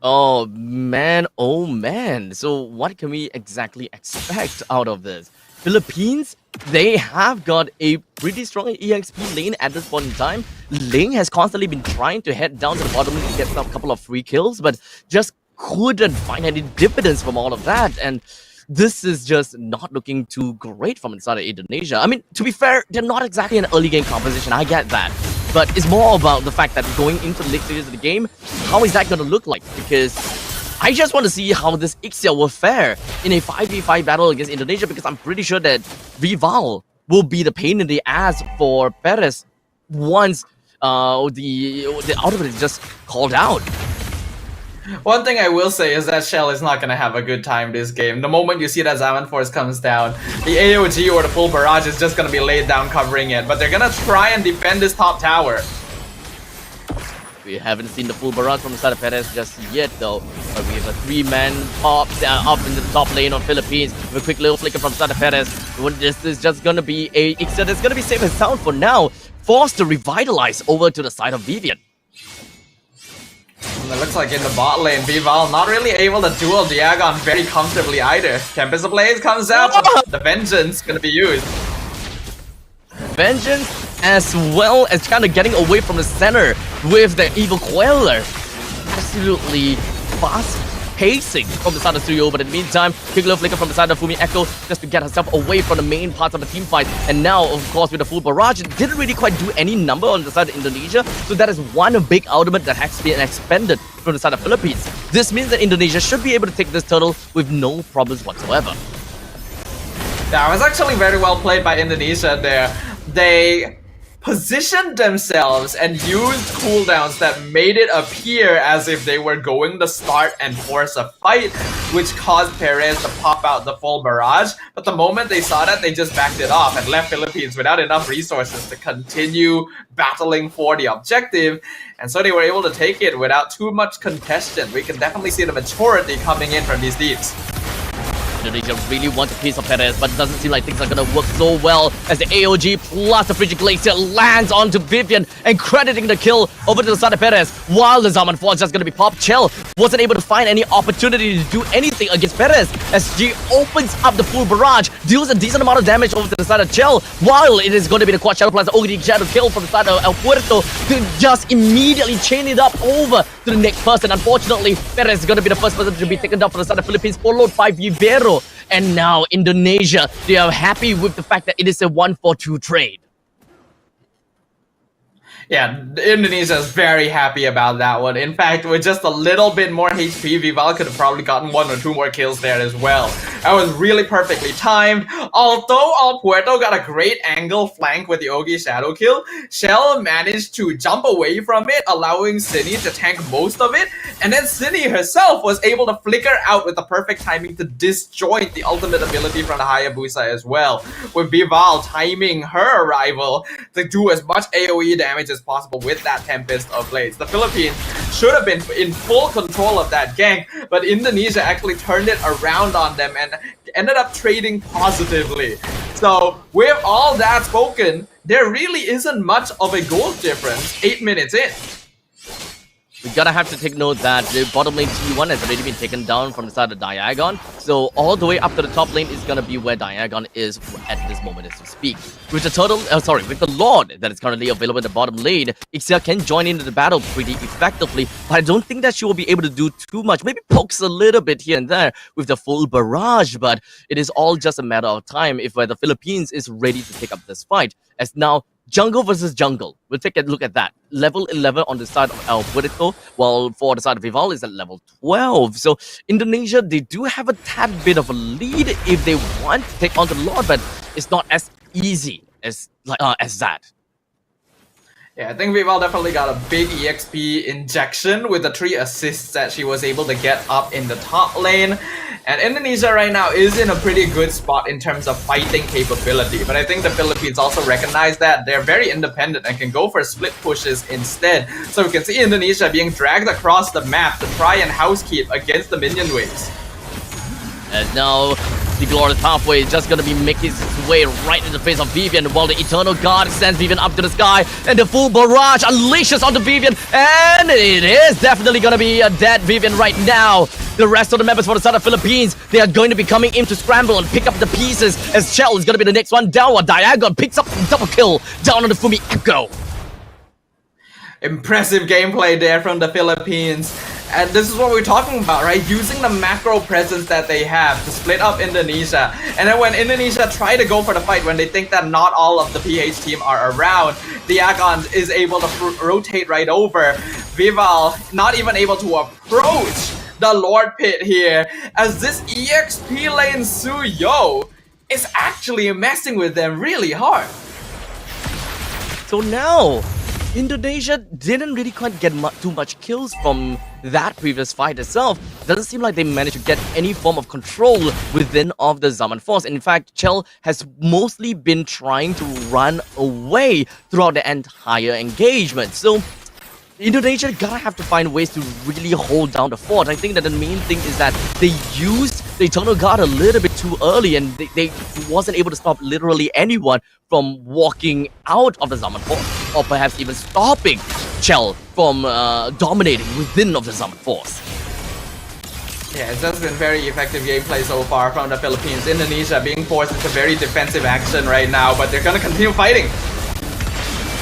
Oh man. So what can we exactly expect out of this? Philippines, they have got a pretty strong EXP lane at this point in time. Ling has constantly been trying to head down to the bottom lane to get a couple of free kills, but just couldn't find any dividends from all of that. And this is just not looking too great from inside of Indonesia. I mean, to be fair, they're not exactly an early game composition, I get that. But it's more about the fact that going into the late stages of the game, how is that going to look like? Because I just want to see how this Ixia will fare in a 5v5 battle against Indonesia, because I'm pretty sure that Vival will be the pain in the ass for Perez once the ultimate is just called out. One thing I will say is that Shell is not going to have a good time this game. The moment you see that Zaman Force comes down, the AOG or the full barrage is just going to be laid down covering it. But they're going to try and defend this top tower. We haven't seen the full barrage from the side of Perez just yet though. But we have a 3-man pop up into the top lane of Philippines. With a quick little flicker from the side of Perez. This is just going to be a Ixia that's going to be safe and sound for now. Forced to revitalize over to the side of Vivian. And it looks like in the bot lane, Vival not really able to duel Diagon very comfortably either. Tempest of Blaze comes out, the Vengeance gonna be used. Vengeance as well as kind of getting away from the center with the Evil Queller. Absolutely fast pacing from the side of Studio, but in the meantime, quick little flicker from the side of Fumi Echo just to get herself away from the main parts of the team fight. And now, of course, with the full barrage, it didn't really quite do any number on the side of Indonesia. So that is one big ultimate that has been expended from the side of Philippines. This means that Indonesia should be able to take this turtle with no problems whatsoever. Yeah, it was actually very well played by Indonesia there. They positioned themselves and used cooldowns that made it appear as if they were going to start and force a fight, which caused Perez to pop out the full barrage. But the moment they saw that, they just backed it off and left Philippines without enough resources to continue battling for the objective. And so they were able to take it without too much contention. We can definitely see the maturity coming in from these teams. Indonesia really wants a piece of Perez, but it doesn't seem like things are going to work so well as the AOG plus the Frigid Glacier lands onto Vivian and crediting the kill over to the side of Perez, while the Zaman Force is just going to be popped. Chell wasn't able to find any opportunity to do anything against Perez as she opens up the full barrage, deals a decent amount of damage over to the side of Chell, while it is going to be the Quad Shadow plus the OD Shadow kill from the side of El Puerto to just immediately chain it up over to the next person. Unfortunately, Perez is going to be the first person to be taken down from the side of Philippines, followed by Vivero. And now Indonesia, they are happy with the fact that it is a 1-for-2 trade. Yeah, Indonesia is very happy about that one. In fact, with just a little bit more HP, Vival could have probably gotten 1 or 2 more kills there as well. That was really perfectly timed. Although El Puerto got a great angle flank with the Ogi Shadow kill, Shell managed to jump away from it, allowing Cindy to tank most of it. And then Cindy herself was able to flicker out with the perfect timing to disjoint the ultimate ability from the Hayabusa as well, with Vival timing her arrival to do as much AoE damage as possible with that Tempest of Blades. The Philippines should have been in full control of that gank, but Indonesia actually turned it around on them and ended up trading positively. So with all that spoken, there really isn't much of a gold difference 8 minutes in. we gotta have to take note that the bottom lane T1 has already been taken down from the side of Diagon. So all the way up to the top lane is gonna be where Diagon is at this moment as we speak. With the with the Lord that is currently available in the bottom lane, Ixia can join into the battle pretty effectively, but I don't think that she will be able to do too much. Maybe pokes a little bit here and there with the full barrage, but it is all just a matter of time if the Philippines is ready to take up this fight. As now, jungle versus jungle. We'll take a look at that. Level 11 on the side of El Puerto, while for the side of Vival is at level 12. So Indonesia, they do have a tad bit of a lead if they want to take on the Lord, but it's not as easy as that. Yeah, I think Vival definitely got a big EXP injection with the 3 assists that she was able to get up in the top lane. And Indonesia right now is in a pretty good spot in terms of fighting capability. But I think the Philippines also recognize that they're very independent and can go for split pushes instead. So we can see Indonesia being dragged across the map to try and housekeep against the minion waves. And now, the glorious pathway is just gonna be making its way right in the face of Vivian, while the Eternal Guard sends Vivian up to the sky, and the full barrage unleashes onto Vivian, and it is definitely gonna be a dead Vivian right now. The rest of the members for the side of Philippines, they are going to be coming in to scramble and pick up the pieces, as Shell is gonna be the next one down, while Diagon picks up double kill down on the Fumi Echo. Impressive gameplay there from the Philippines. And this is what we're talking about, right? Using the macro presence that they have to split up Indonesia. And then when Indonesia try to go for the fight, when they think that not all of the PH team are around, Diagon is able to rotate right over. Vival not even able to approach the Lord Pit here, as this EXP lane Suyo is actually messing with them really hard. So now, Indonesia didn't really quite get too much kills from that previous fight itself. Doesn't seem like they managed to get any form of control within of the Zaman force. In fact, Chell has mostly been trying to run away throughout the entire engagement. So Indonesia gotta have to find ways to really hold down the fort. I think that the main thing is that they used the Eternal Guard a little bit too early, and they wasn't able to stop literally anyone from walking out of the Zaman fort, or perhaps even stopping Chell from dominating within of the Zaman force. Yeah, it's just been very effective gameplay so far from the Philippines. Indonesia being forced into very defensive action right now, but they're gonna continue fighting.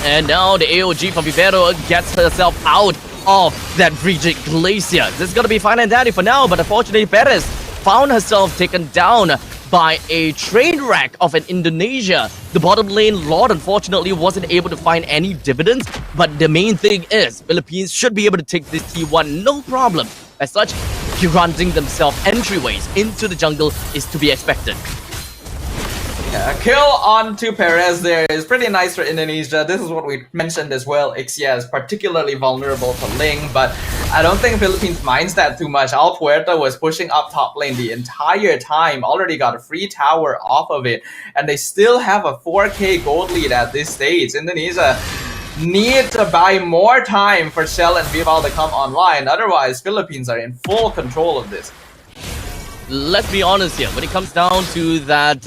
And now the AOG from Vivero gets herself out of that frigid glacier. This is gonna be fine and dandy for now, but unfortunately Perez found herself taken down by a train wreck of an Indonesia. The bottom lane Lord unfortunately wasn't able to find any dividends, but the main thing is Philippines should be able to take this T1 no problem. As such, granting themselves entryways into the jungle is to be expected. Yeah, a kill onto Perez there is pretty nice for Indonesia. This is what we mentioned as well. Ixia is particularly vulnerable to Ling, but I don't think Philippines minds that too much. Al Puerta was pushing up top lane the entire time, already got a free tower off of it, and they still have a 4k gold lead at this stage. Indonesia need to buy more time for Shell and Vival to come online, otherwise Philippines are in full control of this. Let's be honest here, when it comes down to that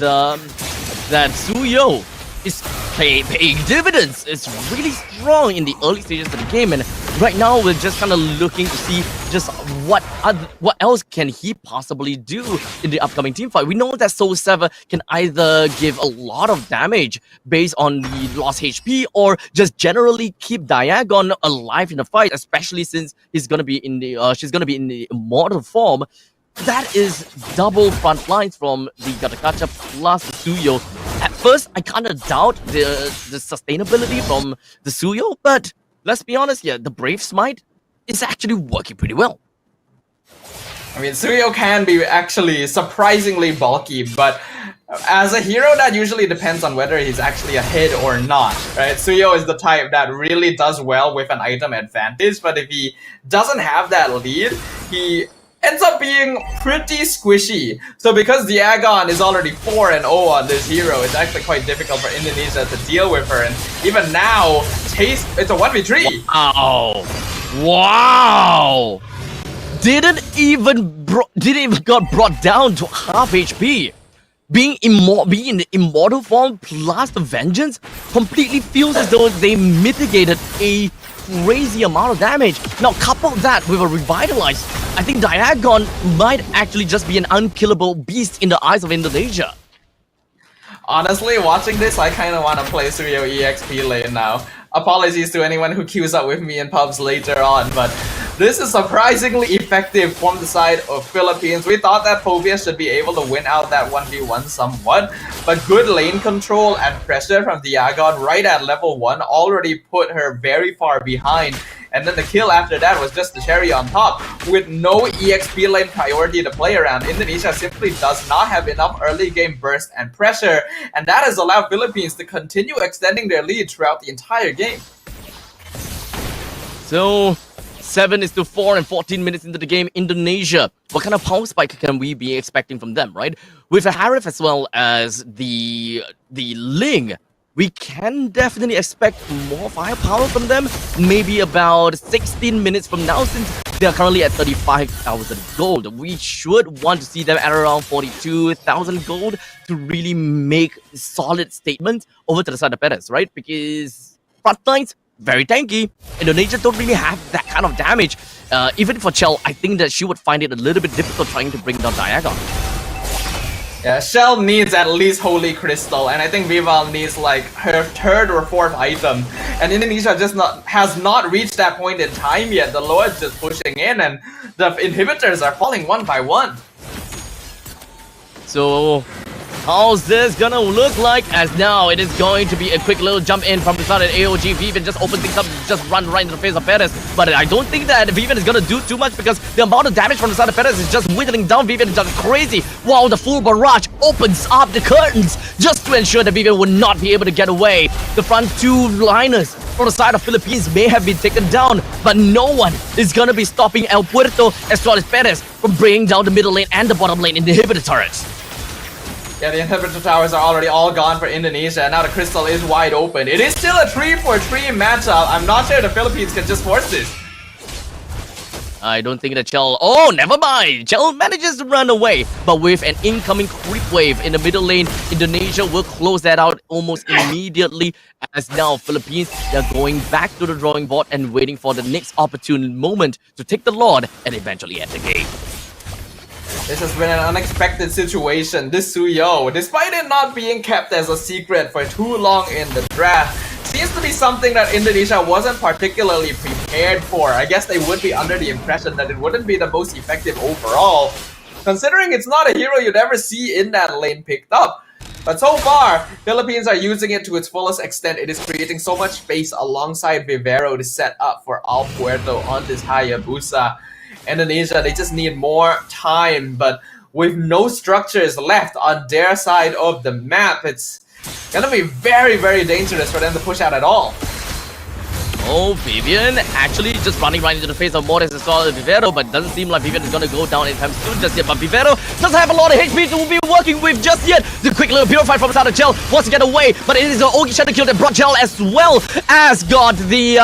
that Suyo is paying dividends. It's really strong in the early stages of the game, and right now we're just kind of looking to see just what else can he possibly do in the upcoming team fight. We know that Soul Sever can either give a lot of damage based on the lost HP, or just generally keep Diagon alive in the fight, especially since he's gonna be in the she's gonna be in the immortal form. That is double front lines from the Gatakacha plus the Suyo. At first, I kind of doubt the sustainability from the Suyo, but let's be honest here, the Brave Smite is actually working pretty well. I mean, Suyo can be actually surprisingly bulky, but as a hero, that usually depends on whether he's actually a hit or not, right? Suyo is the type that really does well with an item advantage, but if he doesn't have that lead, he ends up being pretty squishy. So because Diagon is already 4-0 on this hero, it's actually quite difficult for Indonesia to deal with her. And even now, it's a 1v3. Wow! Didn't even got brought down to half HP. Being in the immortal form plus the vengeance completely feels as though they mitigated a crazy amount of damage. Now couple that with a revitalized, I think Diagon might actually just be an unkillable beast in the eyes of Indonesia. Honestly, watching this, I kind of want to play Suyo EXP lane now. Apologies to anyone who queues up with me in pubs later on, but this is surprisingly effective from the side of Philippines. We thought that Povia should be able to win out that 1v1 somewhat, but good lane control and pressure from Diagon right at level 1 already put her very far behind. And then the kill after that was just the cherry on top. With no EXP lane priority to play around, Indonesia simply does not have enough early game burst and pressure, and that has allowed Philippines to continue extending their lead throughout the entire game. So 7-4 and 14 minutes into the game, Indonesia. What kind of power spike can we be expecting from them, right? With a Harif as well as the Ling, we can definitely expect more firepower from them. Maybe about 16 minutes from now, since they are currently at 35,000 gold. We should want to see them at around 42,000 gold to really make solid statements over to the side of Perez, right? Because front lines, very tanky. Indonesia don't really have that kind of damage. Even for Chell, I think that she would find it a little bit difficult trying to bring down Diagon. Yeah, Shell needs at least Holy Crystal, and I think Vival needs like her third or fourth item. And Indonesia has not reached that point in time yet. The Lord's just pushing in, and the inhibitors are falling one by one. So how's this gonna look like? As now it is going to be a quick little jump in from the side of AOG. Vivian just open things up, just run right into the face of Perez. But I don't think that Vivian is gonna do too much, because the amount of damage from the side of Perez is just whittling down Vivian. Is just crazy. Wow, the full barrage opens up the curtains just to ensure that Vivian would not be able to get away. The front two liners from the side of Philippines may have been taken down, but no one is gonna be stopping El Puerto as well as Perez from bringing down the middle lane and the bottom lane in the inhibitor turrets. Yeah, the inhibitor towers are already all gone for Indonesia, and now the crystal is wide open. It is still a 3-for-3 matchup. I'm not sure the Philippines can just force this. I don't think that Chell... Oh, never mind! Chell manages to run away, but with an incoming creep wave in the middle lane, Indonesia will close that out almost immediately, as now Philippines, they're going back to the drawing board and waiting for the next opportune moment to take the Lord and eventually end the game. This has been an unexpected situation. This Suyo, despite it not being kept as a secret for too long in the draft, seems to be something that Indonesia wasn't particularly prepared for. I guess they would be under the impression that it wouldn't be the most effective overall, considering it's not a hero you'd ever see in that lane picked up. But so far, Philippines are using it to its fullest extent. It is creating so much space alongside Vivero to set up for El Puerto on this Hayabusa. Indonesia, they just need more time, but with no structures left on their side of the map, it's gonna be very, very dangerous for them to push out at all. Oh, Vivian actually just running right into the face of Morris as well as Vivero, but doesn't seem like Vivian is going to go down anytime soon just yet. But Vivero doesn't have a lot of HP to be working with just yet. The quick little purify from the side of Chell wants to get away, but it is an Ogi Shadow kill that brought Chell as well as got the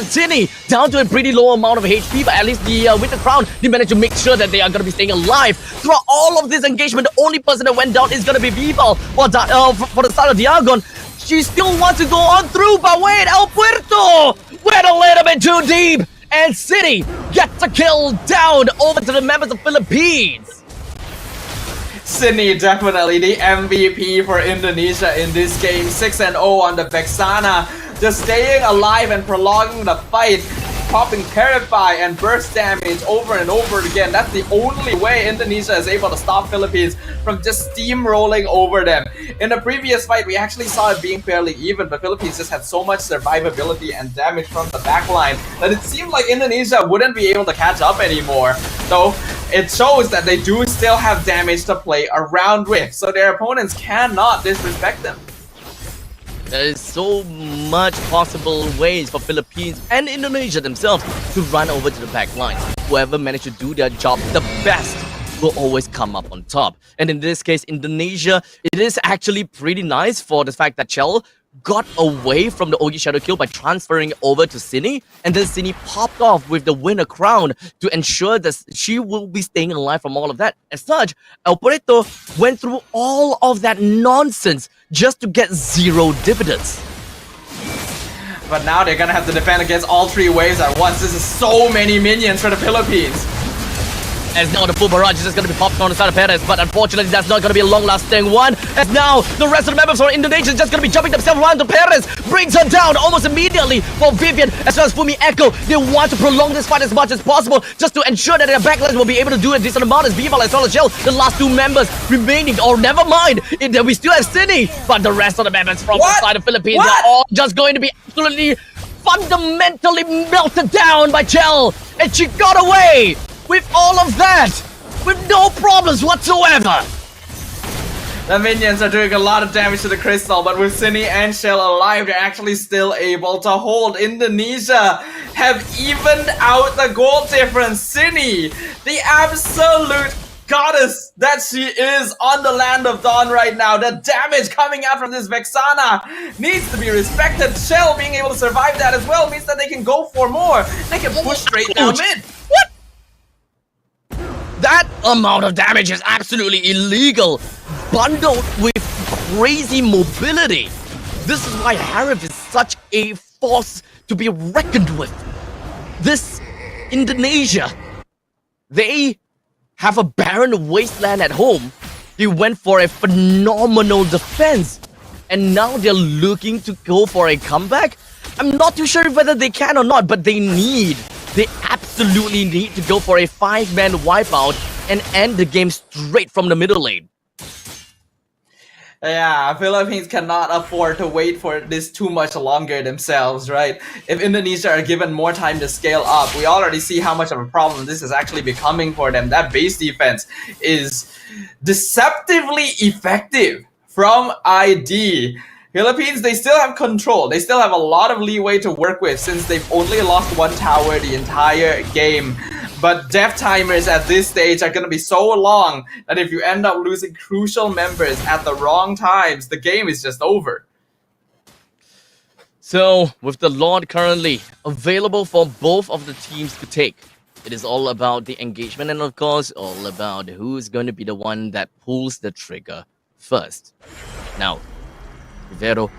Cine down to a pretty low amount of HP, but at least the Winter Crown did manage to make sure that they are going to be staying alive. Throughout all of this engagement, the only person that went down is going to be Vival. Well, for the side of Diagon, she still wants to go on through, but wait, El Puerto went a little bit too deep, and City gets a kill down over to the members of Philippines. Sydney definitely the MVP for Indonesia in this game. 6-0 on the Vexana, just staying alive and prolonging the fight, popping Terrify and burst damage over and over again. That's the only way Indonesia is able to stop Philippines from just steamrolling over them. In the previous fight, we actually saw it being fairly even, but Philippines just had so much survivability and damage from the backline that it seemed like Indonesia wouldn't be able to catch up anymore. So it shows that they do still have damage to play around with, so their opponents cannot disrespect them. There is so much possible ways for Philippines and Indonesia themselves to run over to the back line. Whoever managed to do their job the best will always come up on top. And in this case, Indonesia, it is actually pretty nice for the fact that Chell got away from the Ogi Shadow kill by transferring over to Cine, and then Cine popped off with the Winner Crown to ensure that she will be staying alive from all of that. As such, El Puerto went through all of that nonsense just to get zero dividends. But now they're gonna have to defend against all 3 waves at once. This is so many minions for the Philippines. As now the full barrage is just going to be popped on the side of Perez, but unfortunately that's not going to be a long-lasting one. As now the rest of the members from Indonesia is just going to be jumping themselves around to Perez, brings her down almost immediately for Vivian as well as Fumi Echo. They want to prolong this fight as much as possible just to ensure that their backline will be able to do a decent amount as Vival as well as Shell, the last 2 members remaining. Or never mind, we still have Sydney, but the rest of the members from the side of Philippines are all just going to be absolutely fundamentally melted down by Chell, and she got away with all of that, with no problems whatsoever. The minions are doing a lot of damage to the crystal, but with Cindy and Shell alive, they're actually still able to hold. Indonesia have evened out the goal difference. Cindy, the absolute goddess that she is on the land of Dawn right now. The damage coming out from this Vexana needs to be respected. Shell being able to survive that as well means that they can go for more. They can push straight down mid. What? That amount of damage is absolutely illegal, bundled with crazy mobility. This is why Harif is such a force to be reckoned with. This Indonesia, they have a barren wasteland at home. They went for a phenomenal defense, and now they're looking to go for a comeback. I'm not too sure whether they can or not, but they absolutely need to go for a 5-man wipeout and end the game straight from the middle lane. Yeah, Philippines cannot afford to wait for this too much longer themselves, right? If Indonesia are given more time to scale up, we already see how much of a problem this is actually becoming for them. That base defense is deceptively effective from ID. Philippines, they still have control. They still have a lot of leeway to work with since they've only lost 1 tower the entire game. But death timers at this stage are going to be so long that if you end up losing crucial members at the wrong times, the game is just over. So, with the Lord currently available for both of the teams to take, it is all about the engagement and, of course, all about who's going to be the one that pulls the trigger first. Now, Vivero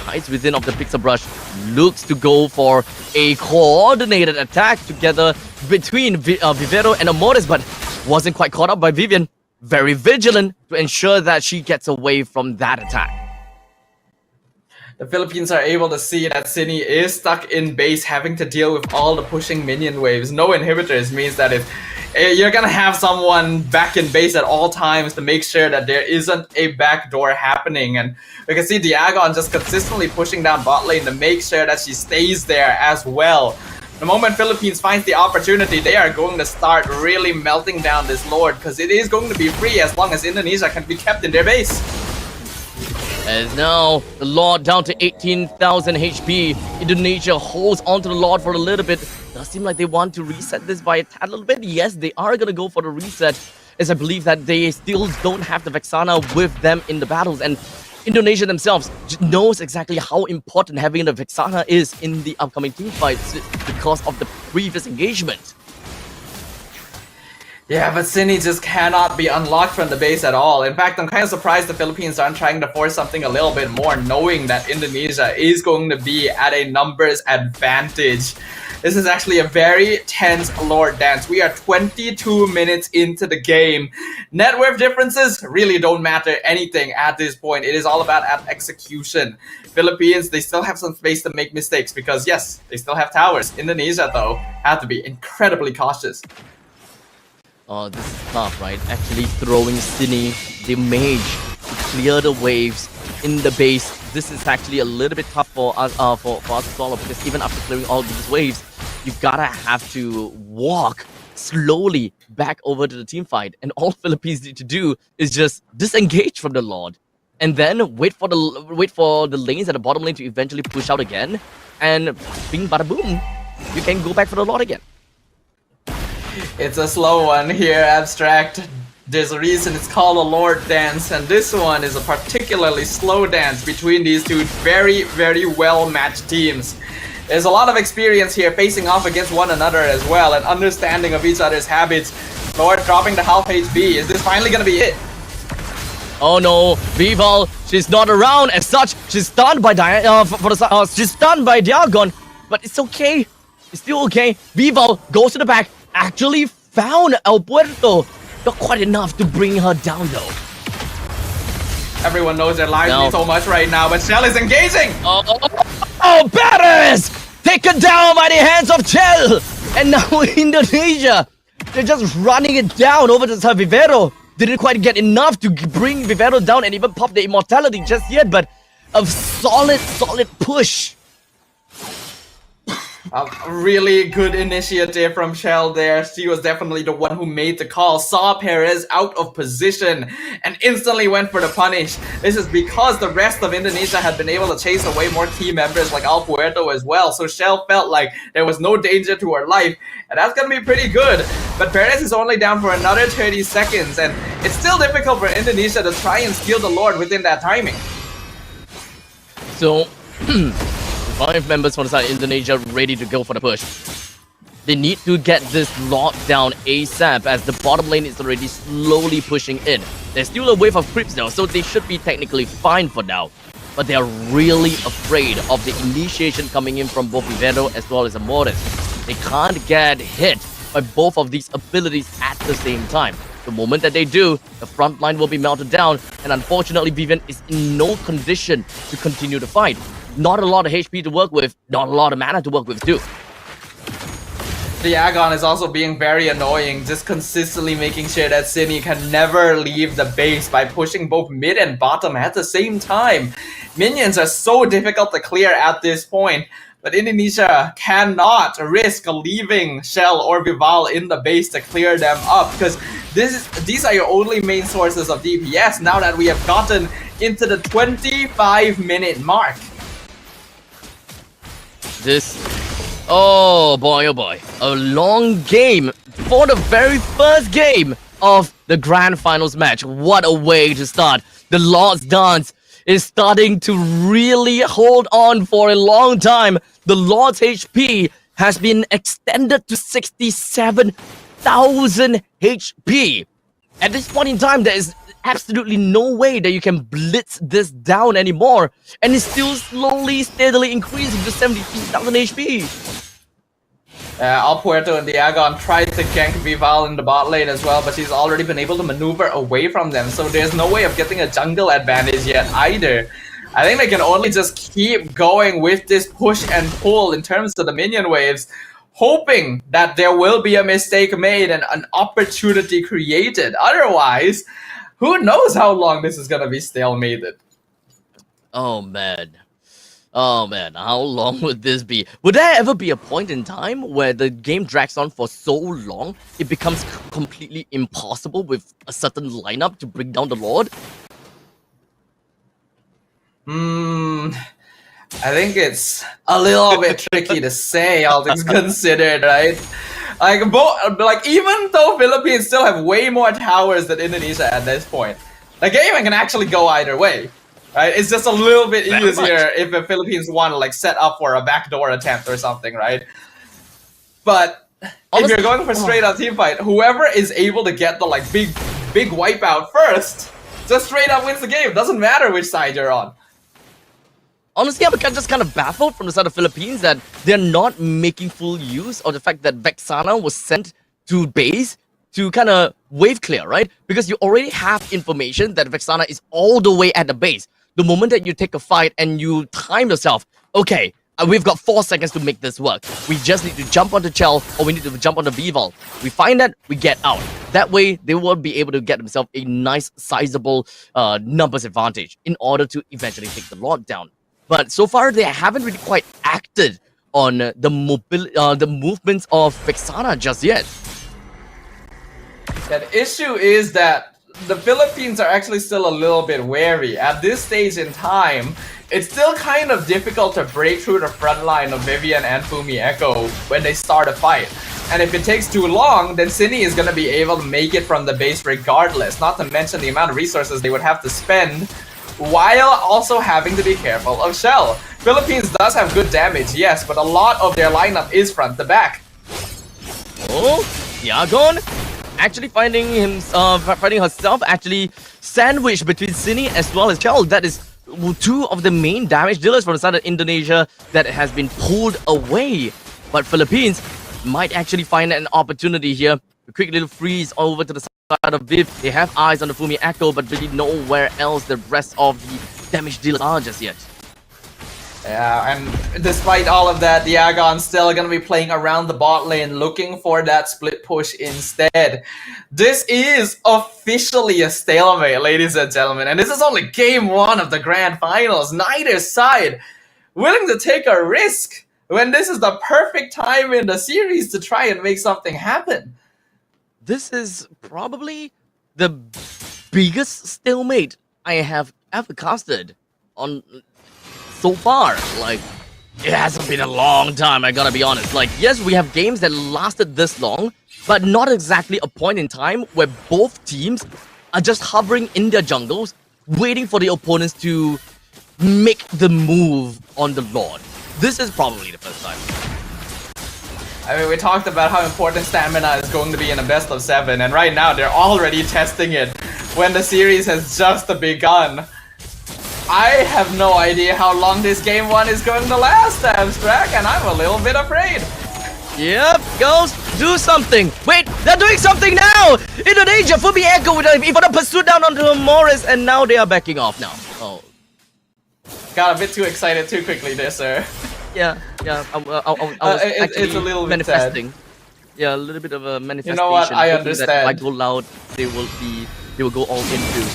hides within of the Pixel Brush, looks to go for a coordinated attack together between Vivero and Amores, but wasn't quite caught up by Vivian. Very vigilant to ensure that she gets away from that attack. The Philippines are able to see that Cine is stuck in base, having to deal with all the pushing minion waves. No inhibitors means that you're gonna have someone back in base at all times to make sure that there isn't a backdoor happening. And we can see Diagon just consistently pushing down bot lane to make sure that she stays there as well. The moment Philippines finds the opportunity, they are going to start really melting down this Lord, because it is going to be free as long as Indonesia can be kept in their base. As now, the Lord down to 18,000 HP. Indonesia holds onto the Lord for a little bit. Does seem like they want to reset this by a tad little bit. Yes, they are going to go for the reset, as I believe that they still don't have the Vexana with them in the battles. And Indonesia themselves knows exactly how important having the Vexana is in the upcoming team fights because of the previous engagement. Yeah, but Cine just cannot be unlocked from the base at all. In fact, I'm kind of surprised the Philippines aren't trying to force something a little bit more, knowing that Indonesia is going to be at a numbers advantage. This is actually a very tense Lord dance. We are 22 minutes into the game. Net worth differences really don't matter anything at this point. It is all about execution. Philippines, they still have some space to make mistakes because, yes, they still have towers. Indonesia, though, have to be incredibly cautious. Oh, this is tough, right? Actually throwing Cine, the mage, to clear the waves in the base. This is actually a little bit tough for us, for us to follow, because even after clearing all these waves, you gotta have to walk slowly back over to the team fight. And all Philippines need to do is just disengage from the Lord, and then wait for the lanes at the bottom lane to eventually push out again. And bing bada boom, you can go back for the Lord again. It's a slow one here, Abstract. There's a reason it's called a Lord dance, and this one is a particularly slow dance between these two very, very well-matched teams. There's a lot of experience here facing off against one another as well, and understanding of each other's habits. Lord dropping to half HP. Is this finally gonna be it? Oh no, Vival, she's not around. As such, she's stunned by she's stunned by Diagon, but it's okay. It's still okay. Vival goes to the back. Actually found El Puerto. Not quite enough to bring her down though. Everyone knows their lives mean so much right now, but Shell is engaging! Oh, Paris! Taken down by the hands of Shell! And now Indonesia, they're just running it down over to Vivero. Didn't quite get enough to bring Vivero down and even pop the immortality just yet, but a solid push. A really good initiative from Shell there. She was definitely the one who made the call, saw Perez out of position, and instantly went for the punish. This is because the rest of Indonesia had been able to chase away more key members like Al Puerto as well, so Shell felt like there was no danger to her life, and that's gonna be pretty good. But Perez is only down for another 30 seconds, and it's still difficult for Indonesia to try and steal the Lord within that timing. So, 5 members from the side of Indonesia ready to go for the push. They need to get this locked down ASAP as the bottom lane is already slowly pushing in. There's still a wave of creeps now, so they should be technically fine for now. But they are really afraid of the initiation coming in from both Vivero as well as Amores. They can't get hit by both of these abilities at the same time. The moment that they do, the front line will be melted down, and unfortunately Vivian is in no condition to continue the fight. Not a lot of HP to work with, not a lot of mana to work with too. The Agon is also being very annoying, just consistently making sure that Cine can never leave the base by pushing both mid and bottom at the same time. Minions are so difficult to clear at this point, but Indonesia cannot risk leaving Shell or Vival in the base to clear them up, because these are your only main sources of DPS now that we have gotten into the 25-minute mark. Oh boy, a long game for the very first game of the Grand Finals match. What a way to start. The Lord's Dance is starting to really hold on for a long time. The Lord's HP has been extended to 67,000 HP. At this point in time, there is absolutely no way that you can blitz this down anymore, and it's still slowly, steadily increasing to 73,000 HP. Al Puerto and Diagon tried to gank Vival in the bot lane as well, but he's already been able to maneuver away from them, so there's no way of getting a jungle advantage yet either. I think they can only just keep going with this push and pull in terms of the minion waves, hoping that there will be a mistake made and an opportunity created. Otherwise, who knows how long this is gonna be stalemated? Oh man, how long would this be? Would there ever be a point in time where the game drags on for so long, it becomes completely impossible with a certain lineup to bring down the Lord? I think it's a little bit tricky to say, all things considered, right? Like even though Philippines still have way more towers than Indonesia at this point, the game can actually go either way, right? It's just a little bit easier if the Philippines want to like set up for a backdoor attempt or something, right? But if you're going for straight up team fight, whoever is able to get the like big wipeout first, just straight up wins the game. Doesn't matter which side you're on. Honestly, I'm just kind of baffled from the side of Philippines that they're not making full use of the fact that Vexana was sent to base to kind of wave clear, right? Because you already have information that Vexana is all the way at the base. The moment that you take a fight and you time yourself, okay, we've got 4 seconds to make this work. We just need to jump onto Chell or we need to jump onto Vival. We find that, we get out. That way, they will be able to get themselves a nice, sizable numbers advantage in order to eventually take the Lord down. But so far, they haven't really quite acted on the movements of Vexana just yet. The issue is that the Philippines are actually still a little bit wary. At this stage in time, it's still kind of difficult to break through the front line of Vivian and Fumi Echo when they start a fight. And if it takes too long, then Cine is going to be able to make it from the base regardless, not to mention the amount of resources they would have to spend while also having to be careful of Shell. Philippines does have good damage, yes, but a lot of their lineup is front to back. Oh, Diagon actually finding herself actually sandwiched between Sini as well as Chell. That is two of the main damage dealers from the side of Indonesia that has been pulled away. But Philippines might actually find an opportunity here. A quick little freeze over to the side of Viv. They have eyes on the Fumi Echo, but really nowhere else the rest of the damage dealers are just yet. Yeah, and despite all of that, the Agon's still gonna be playing around the bot lane, looking for that split push instead. This is officially a stalemate, ladies and gentlemen, and this is only game 1 of the grand finals. Neither side willing to take a risk when this is the perfect time in the series to try and make something happen. This is probably the biggest stalemate I have ever casted on so far. Like, it hasn't been a long time, I gotta be honest. Like, yes, we have games that lasted this long, but not exactly a point in time where both teams are just hovering in their jungles, waiting for the opponents to make the move on the Lord. This is probably the first time. I mean, we talked about how important stamina is going to be in a best of 7, and right now they're already testing it when the series has just begun. I have no idea how long this game 1 is going to last, Abstract, and I'm a little bit afraid. Yep, Ghost, do something. Wait, they're doing something now! Indonesia, Fumi Echo with a pursuit down onto Morris, and now they are backing off now. Oh. Got a bit too excited too quickly there, sir. Yeah, I was actually it's a little bit manifesting. sad. Yeah, a little bit of a manifestation. You know what? I hoping understand. That if I go loud, they will go all in too.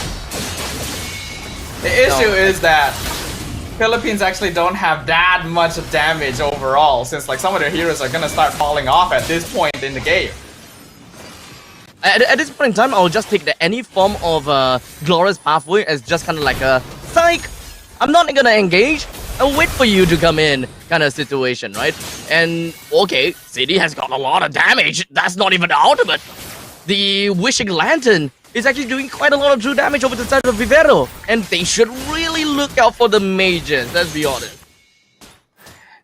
The issue is that Philippines actually don't have that much damage overall, since like some of their heroes are gonna start falling off at this point in the game. At this point in time, I'll just take any form of glorious pathway as just kind of like a psych. I'm not gonna engage. I'll wait for you to come in kind of situation, right? And okay, City has got a lot of damage. That's not even the ultimate. The Wishing Lantern is actually doing quite a lot of true damage over the side of Vivero, and they should really look out for the mages, let's be honest.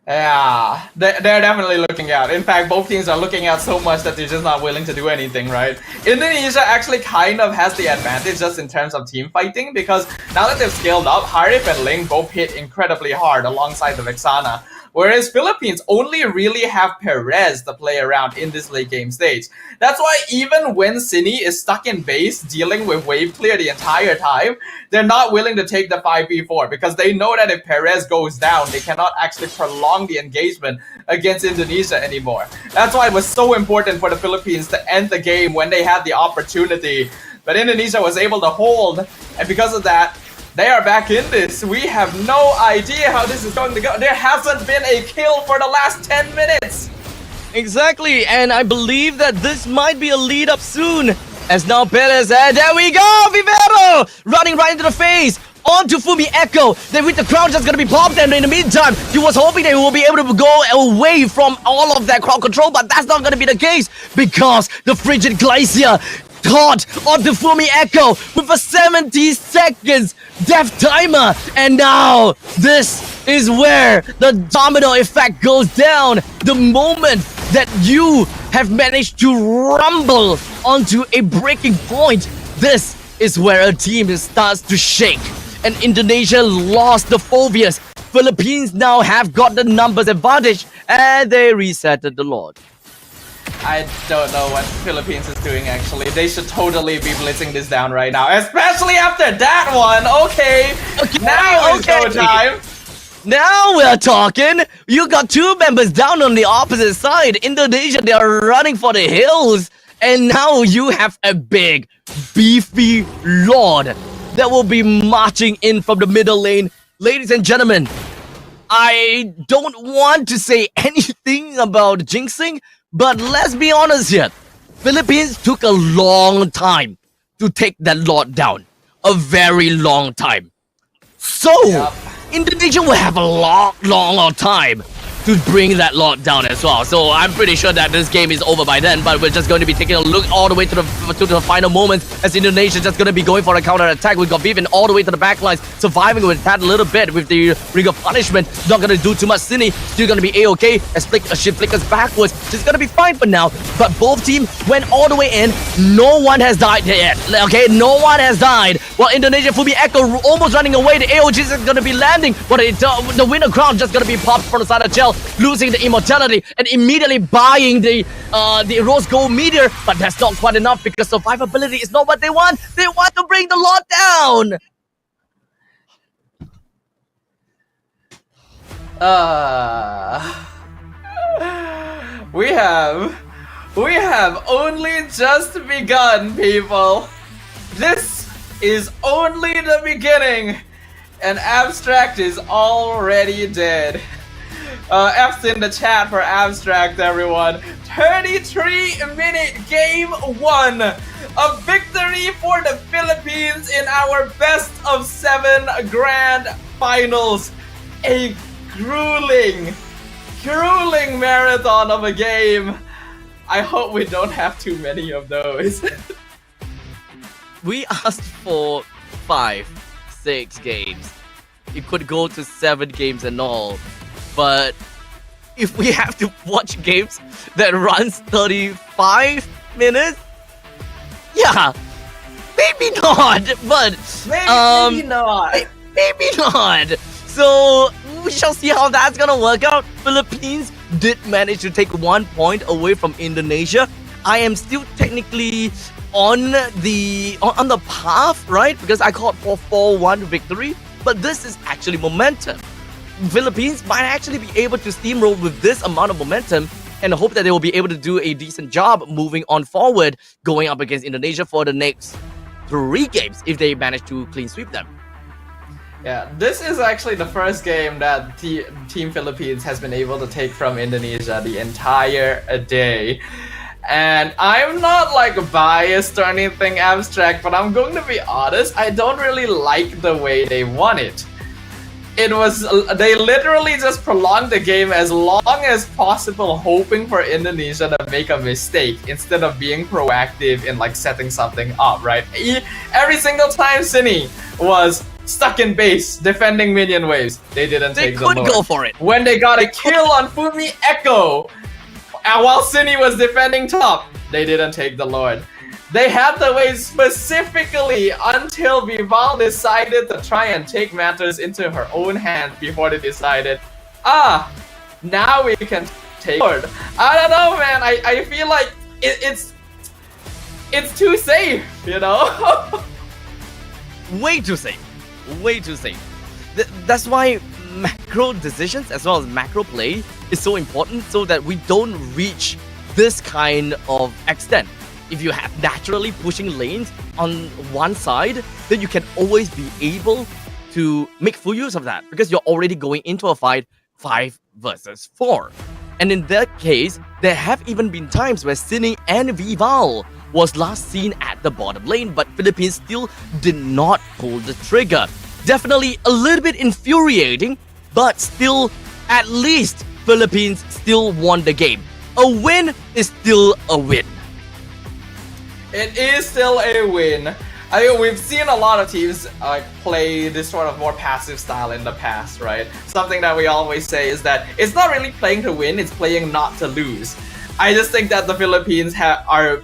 Yeah, they're definitely looking out. In fact, both teams are looking out so much that they're just not willing to do anything, right? Indonesia actually kind of has the advantage just in terms of team fighting, because now that they've scaled up, Harif and Ling both hit incredibly hard alongside the Vexana. Whereas Philippines only really have Perez to play around in this late game stage. That's why even when Cine is stuck in base dealing with wave clear the entire time, they're not willing to take the 5v4 because they know that if Perez goes down, they cannot actually prolong the engagement against Indonesia anymore. That's why it was so important for the Philippines to end the game when they had the opportunity. But Indonesia was able to hold, and because of that, they are back in this. We have no idea how this is going to go. There hasn't been a kill for the last 10 minutes. Exactly, and I believe that this might be a lead up soon. As now Perez, and there we go, Vivero! Running right into the face. On to Fumi Echo. Then with the crowd just gonna be popped, and in the meantime, he was hoping they will be able to go away from all of that crowd control, but that's not gonna be the case because the Frigid Glacier caught on the Fumi Echo with a 70 seconds death timer, and now this is where the domino effect goes down. The moment that you have managed to rumble onto a breaking point, this is where a team starts to shake. And Indonesia lost the Phobias. Philippines now have got the numbers advantage, and they resetted the Lord. I don't know what Philippines is doing actually. They should totally be blitzing this down right now, especially after that one. Okay, now it's go time. Now we're talking. You got two members down on the opposite side. Indonesia, they are running for the hills. And now you have a big, beefy Lord that will be marching in from the middle lane. Ladies and gentlemen, I don't want to say anything about jinxing, but let's be honest here. Philippines took a long time to take that Lord down. A very long time. So, Indonesia will have a lot longer time to bring that lot down as well. So I'm pretty sure that this game is over by then, but we're just going to be taking a look all the way to the final moments as Indonesia just going to be going for a counter attack. We've got Vivian all the way to the back lines, surviving with that a little bit with the Ring of Punishment. Not going to do too much. Cine still going to be A-okay as she flickers backwards. She's going to be fine for now, but both teams went all the way in. No one has died yet. Okay, no one has died. While Indonesia, Fumi Echo almost running away. The AOGs is going to be landing, but the winner crown just going to be popped from the side of Gel, losing the immortality and immediately buying the Rose Gold Meteor. But that's not quite enough because survivability is not what they want. They want to bring the lot down. We have only just begun, people. This is only the beginning, and Abstract is already dead. F's in the chat for Abstract, everyone. 33-minute game 1. A victory for the Philippines in our best of 7 grand finals. A grueling marathon of a game. I hope we don't have too many of those. We asked for 5, 6 games. It could go to 7 games and all. But if we have to watch games that runs 35 minutes, yeah, maybe not. But maybe not. Maybe not. So we shall see how that's gonna work out. Philippines did manage to take 1 point away from Indonesia. I am still technically on the path, right? Because I called for 4-1 victory, but this is actually momentum. Philippines might actually be able to steamroll with this amount of momentum and hope that they will be able to do a decent job moving on forward, going up against Indonesia for the next 3 games if they manage to clean sweep them. Yeah, this is actually the first game that Team Philippines has been able to take from Indonesia the entire day. And I'm not like biased or anything, Abstract, but I'm going to be honest, I don't really like the way they won it. They literally just prolonged the game as long as possible, hoping for Indonesia to make a mistake instead of being proactive in like setting something up, right? Every single time Cine was stuck in base defending minion waves, they didn't take the Lord. They could go for it. When they got a kill on Fumi Echo, and while Cine was defending top, they didn't take the Lord. They had to wait specifically until Vival decided to try and take matters into her own hands before they decided, now we can take Lord. I don't know, man. I feel like it's too safe, you know? Way too safe. Way too safe. That's why macro decisions as well as macro play is so important, so that we don't reach this kind of extent. If you have naturally pushing lanes on one side, then you can always be able to make full use of that because you're already going into a fight 5 versus 4. And in that case, there have even been times where Cine and Vival was last seen at the bottom lane, but Philippines still did not pull the trigger. Definitely a little bit infuriating, but still, at least Philippines still won the game. A win is still a win. It is still a win. I mean, we've seen a lot of teams play this sort of more passive style in the past, right? Something that we always say is that it's not really playing to win, it's playing not to lose. I just think that the Philippines are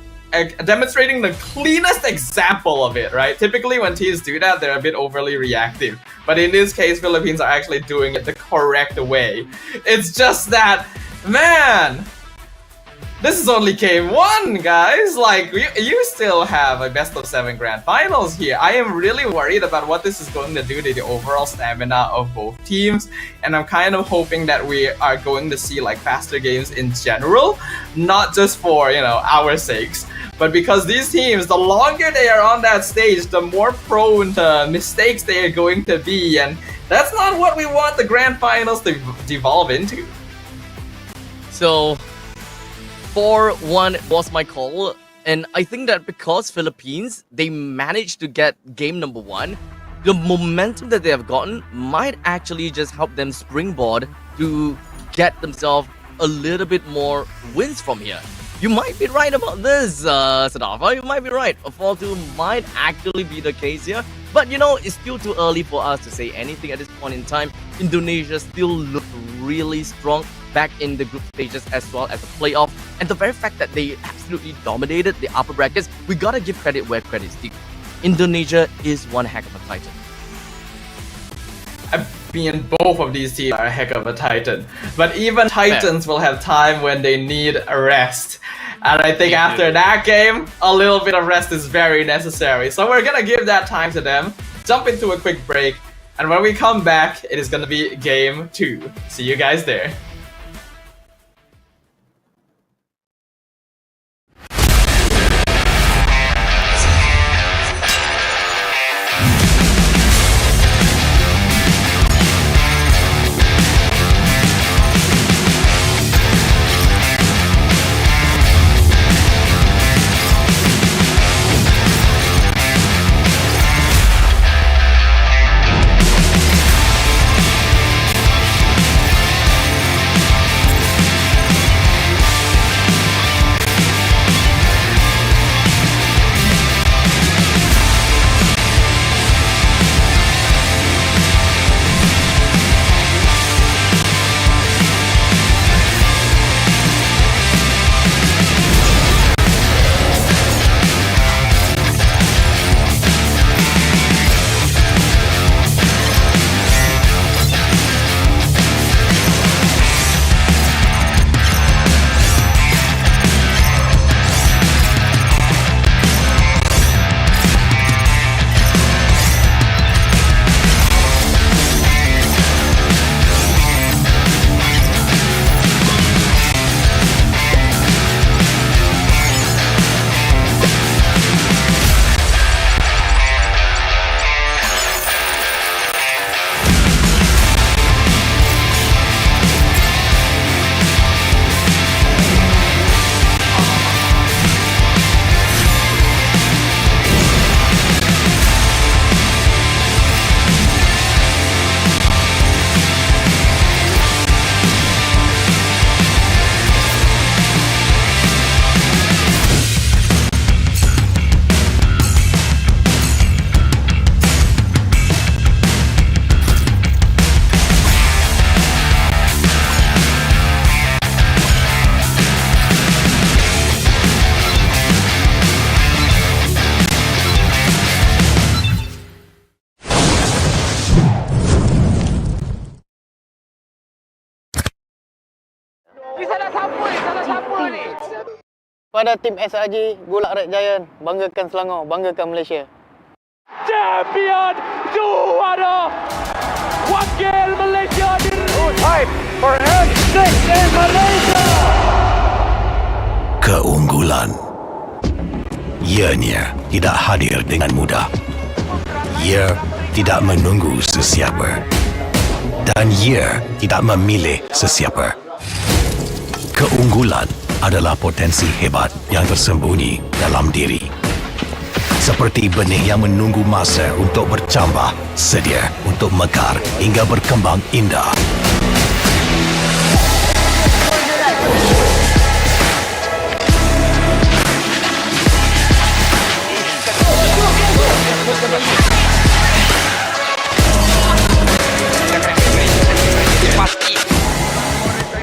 demonstrating the cleanest example of it, right? Typically when teams do that, they're a bit overly reactive. But in this case, Philippines are actually doing it the correct way. It's just that, man, this is only game 1, guys. Like, you still have a best of 7 grand finals here. I am really worried about what this is going to do to the overall stamina of both teams. And I'm kind of hoping that we are going to see like faster games in general, not just for, you know, our sakes, but because these teams, the longer they are on that stage, the more prone to mistakes they are going to be. And that's not what we want the grand finals to devolve into. So 4-1 was my call, and I think that because Philippines, they managed to get game number 1, the momentum that they have gotten might actually just help them springboard to get themselves a little bit more wins from here. You might be right about this, Sadafa. You might be right. A 4-2 might actually be the case here. But you know, it's still too early for us to say anything at this point in time. Indonesia still look really strong back in the group stages as well as the playoff. And the very fact that they absolutely dominated the upper brackets, we gotta give credit where credit's due. Indonesia is one heck of a titan. I mean, both of these teams are a heck of a titan. But even titans will have time when they need a rest. And I think after that game, a little bit of rest is very necessary. So we're gonna give that time to them, jump into a quick break, and when we come back, it is gonna be game 2. See you guys there. Pada tim SRG, Golak Red Giant, banggakan Selangor, banggakan Malaysia. Champion juara wakil Malaysia di time for N6 in Malaysia. Keunggulan ianya tidak hadir dengan mudah. Ia tidak menunggu sesiapa dan ia tidak memilih sesiapa. Keunggulan adalah potensi hebat yang tersembunyi dalam diri. Seperti benih yang menunggu masa untuk bercambah, sedia untuk mekar hingga berkembang indah.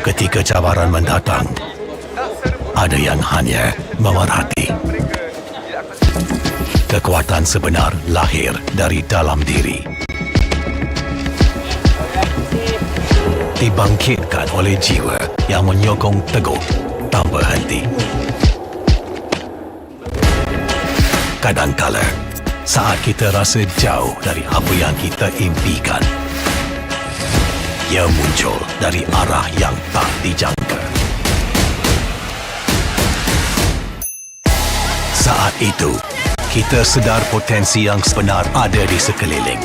Ketika cabaran mendatang, ada yang hanya memerhati. Kekuatan sebenar lahir dari dalam diri. Dibangkitkan oleh jiwa yang menyokong teguh tanpa henti. Kadangkala, saat kita rasa jauh dari apa yang kita impikan, ia muncul dari arah yang tak dijangka. Saat itu, kita sedar potensi yang sebenar ada di sekeliling.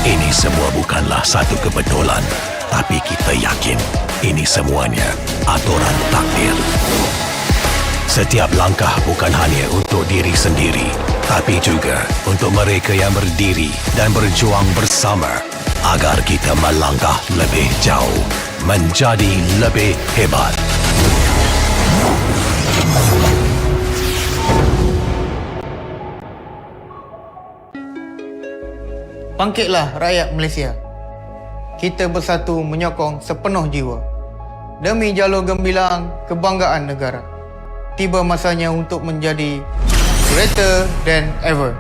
Ini semua bukanlah satu kebetulan, tapi kita yakin ini semuanya aturan takdir. Setiap langkah bukan hanya untuk diri sendiri, tapi juga untuk mereka yang berdiri dan berjuang bersama agar kita melangkah lebih jauh, menjadi lebih hebat. Bangkitlah rakyat Malaysia. Kita bersatu menyokong sepenuh jiwa. Demi jalur gemilang kebanggaan negara. Tiba masanya untuk menjadi greater than ever.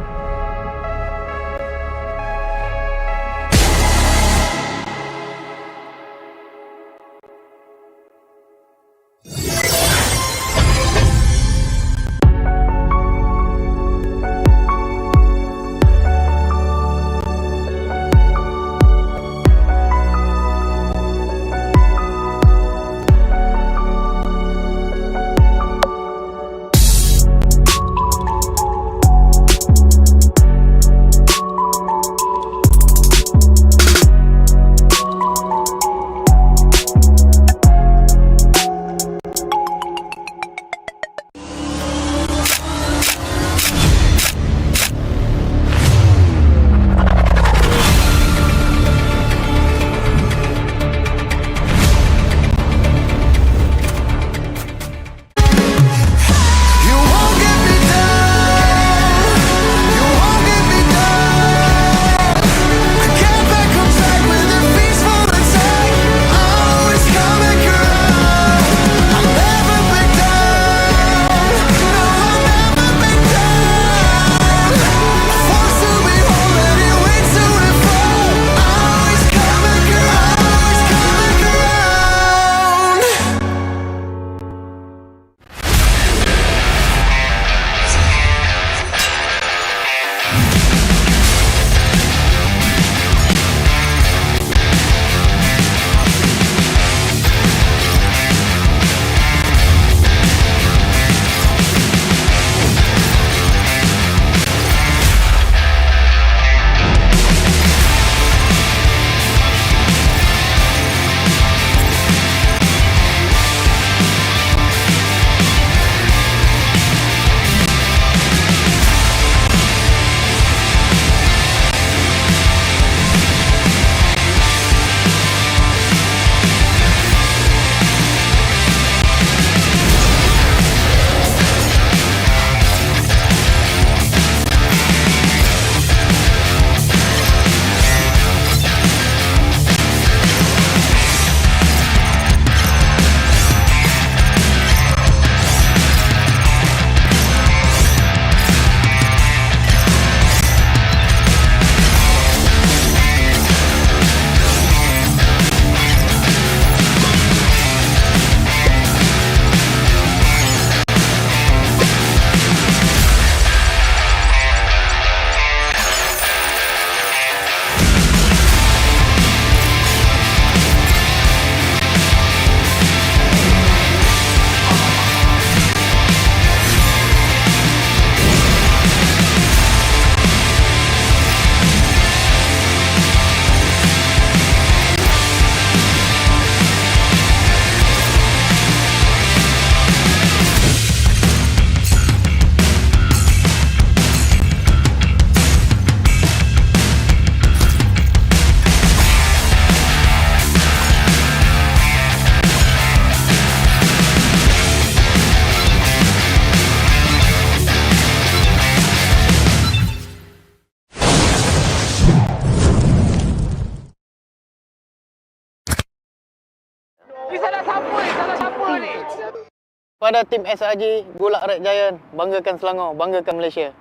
Pada tim SRG, Golak Red Giant, banggakan Selangor, banggakan Malaysia.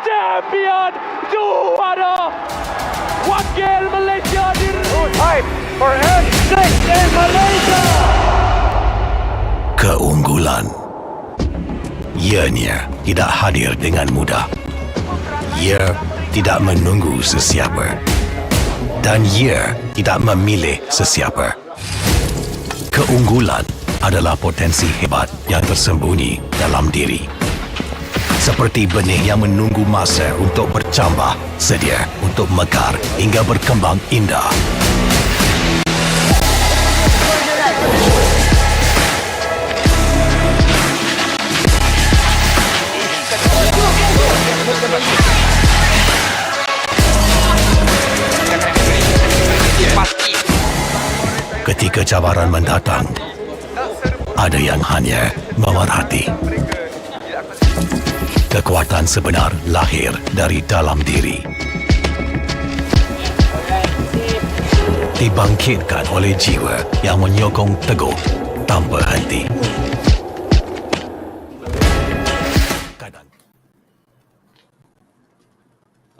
Champion juara wakil Malaysia di time for handshake in Malaysia. Keunggulan ianya tidak hadir dengan mudah. Ia tidak menunggu sesiapa dan ia tidak memilih sesiapa. Keunggulan adalah potensi hebat yang tersembunyi dalam diri. Seperti benih yang menunggu masa untuk bercambah, sedia untuk mekar hingga berkembang indah. kecabaran mendatang, ada yang hanya memerhati. Kekuatan sebenar lahir dari dalam diri. Dibangkitkan oleh jiwa yang menyokong teguh tanpa henti.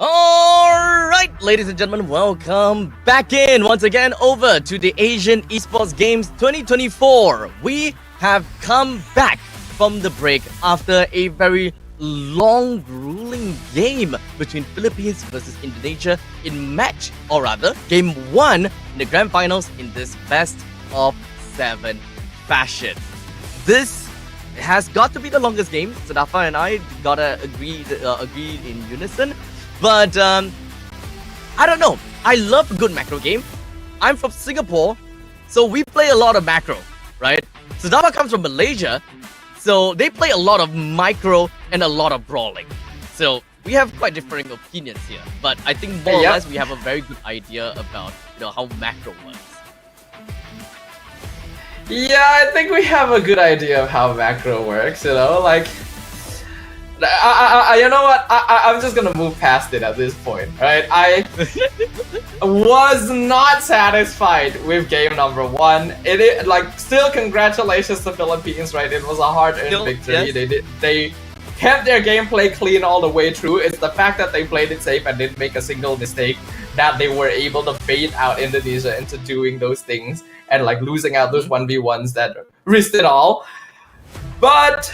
Alright, ladies and gentlemen, welcome back in once again over to the Asian Esports Games 2024. We have come back from the break after a very long, grueling game between Philippines versus Indonesia in match, or rather, game 1 in the grand finals in this best of 7 fashion. This has got to be the longest game. Sadafa and I gotta agree in unison. But I don't know. I love a good macro game. I'm from Singapore, so we play a lot of macro, right? Sadafa comes from Malaysia, so they play a lot of micro and a lot of brawling. So we have quite differing opinions here. But I think more or less we have a very good idea about how macro works. Yeah, I think we have a good idea of how macro works, like... you know what? I'm just gonna move past it at this point, right? I was not satisfied with game number 1. Still congratulations to Philippines, right? It was a hard-earned victory. Yes. They kept their gameplay clean all the way through. It's the fact that they played it safe and didn't make a single mistake that they were able to bait out Indonesia into doing those things and losing out those 1v1s that risked it all. But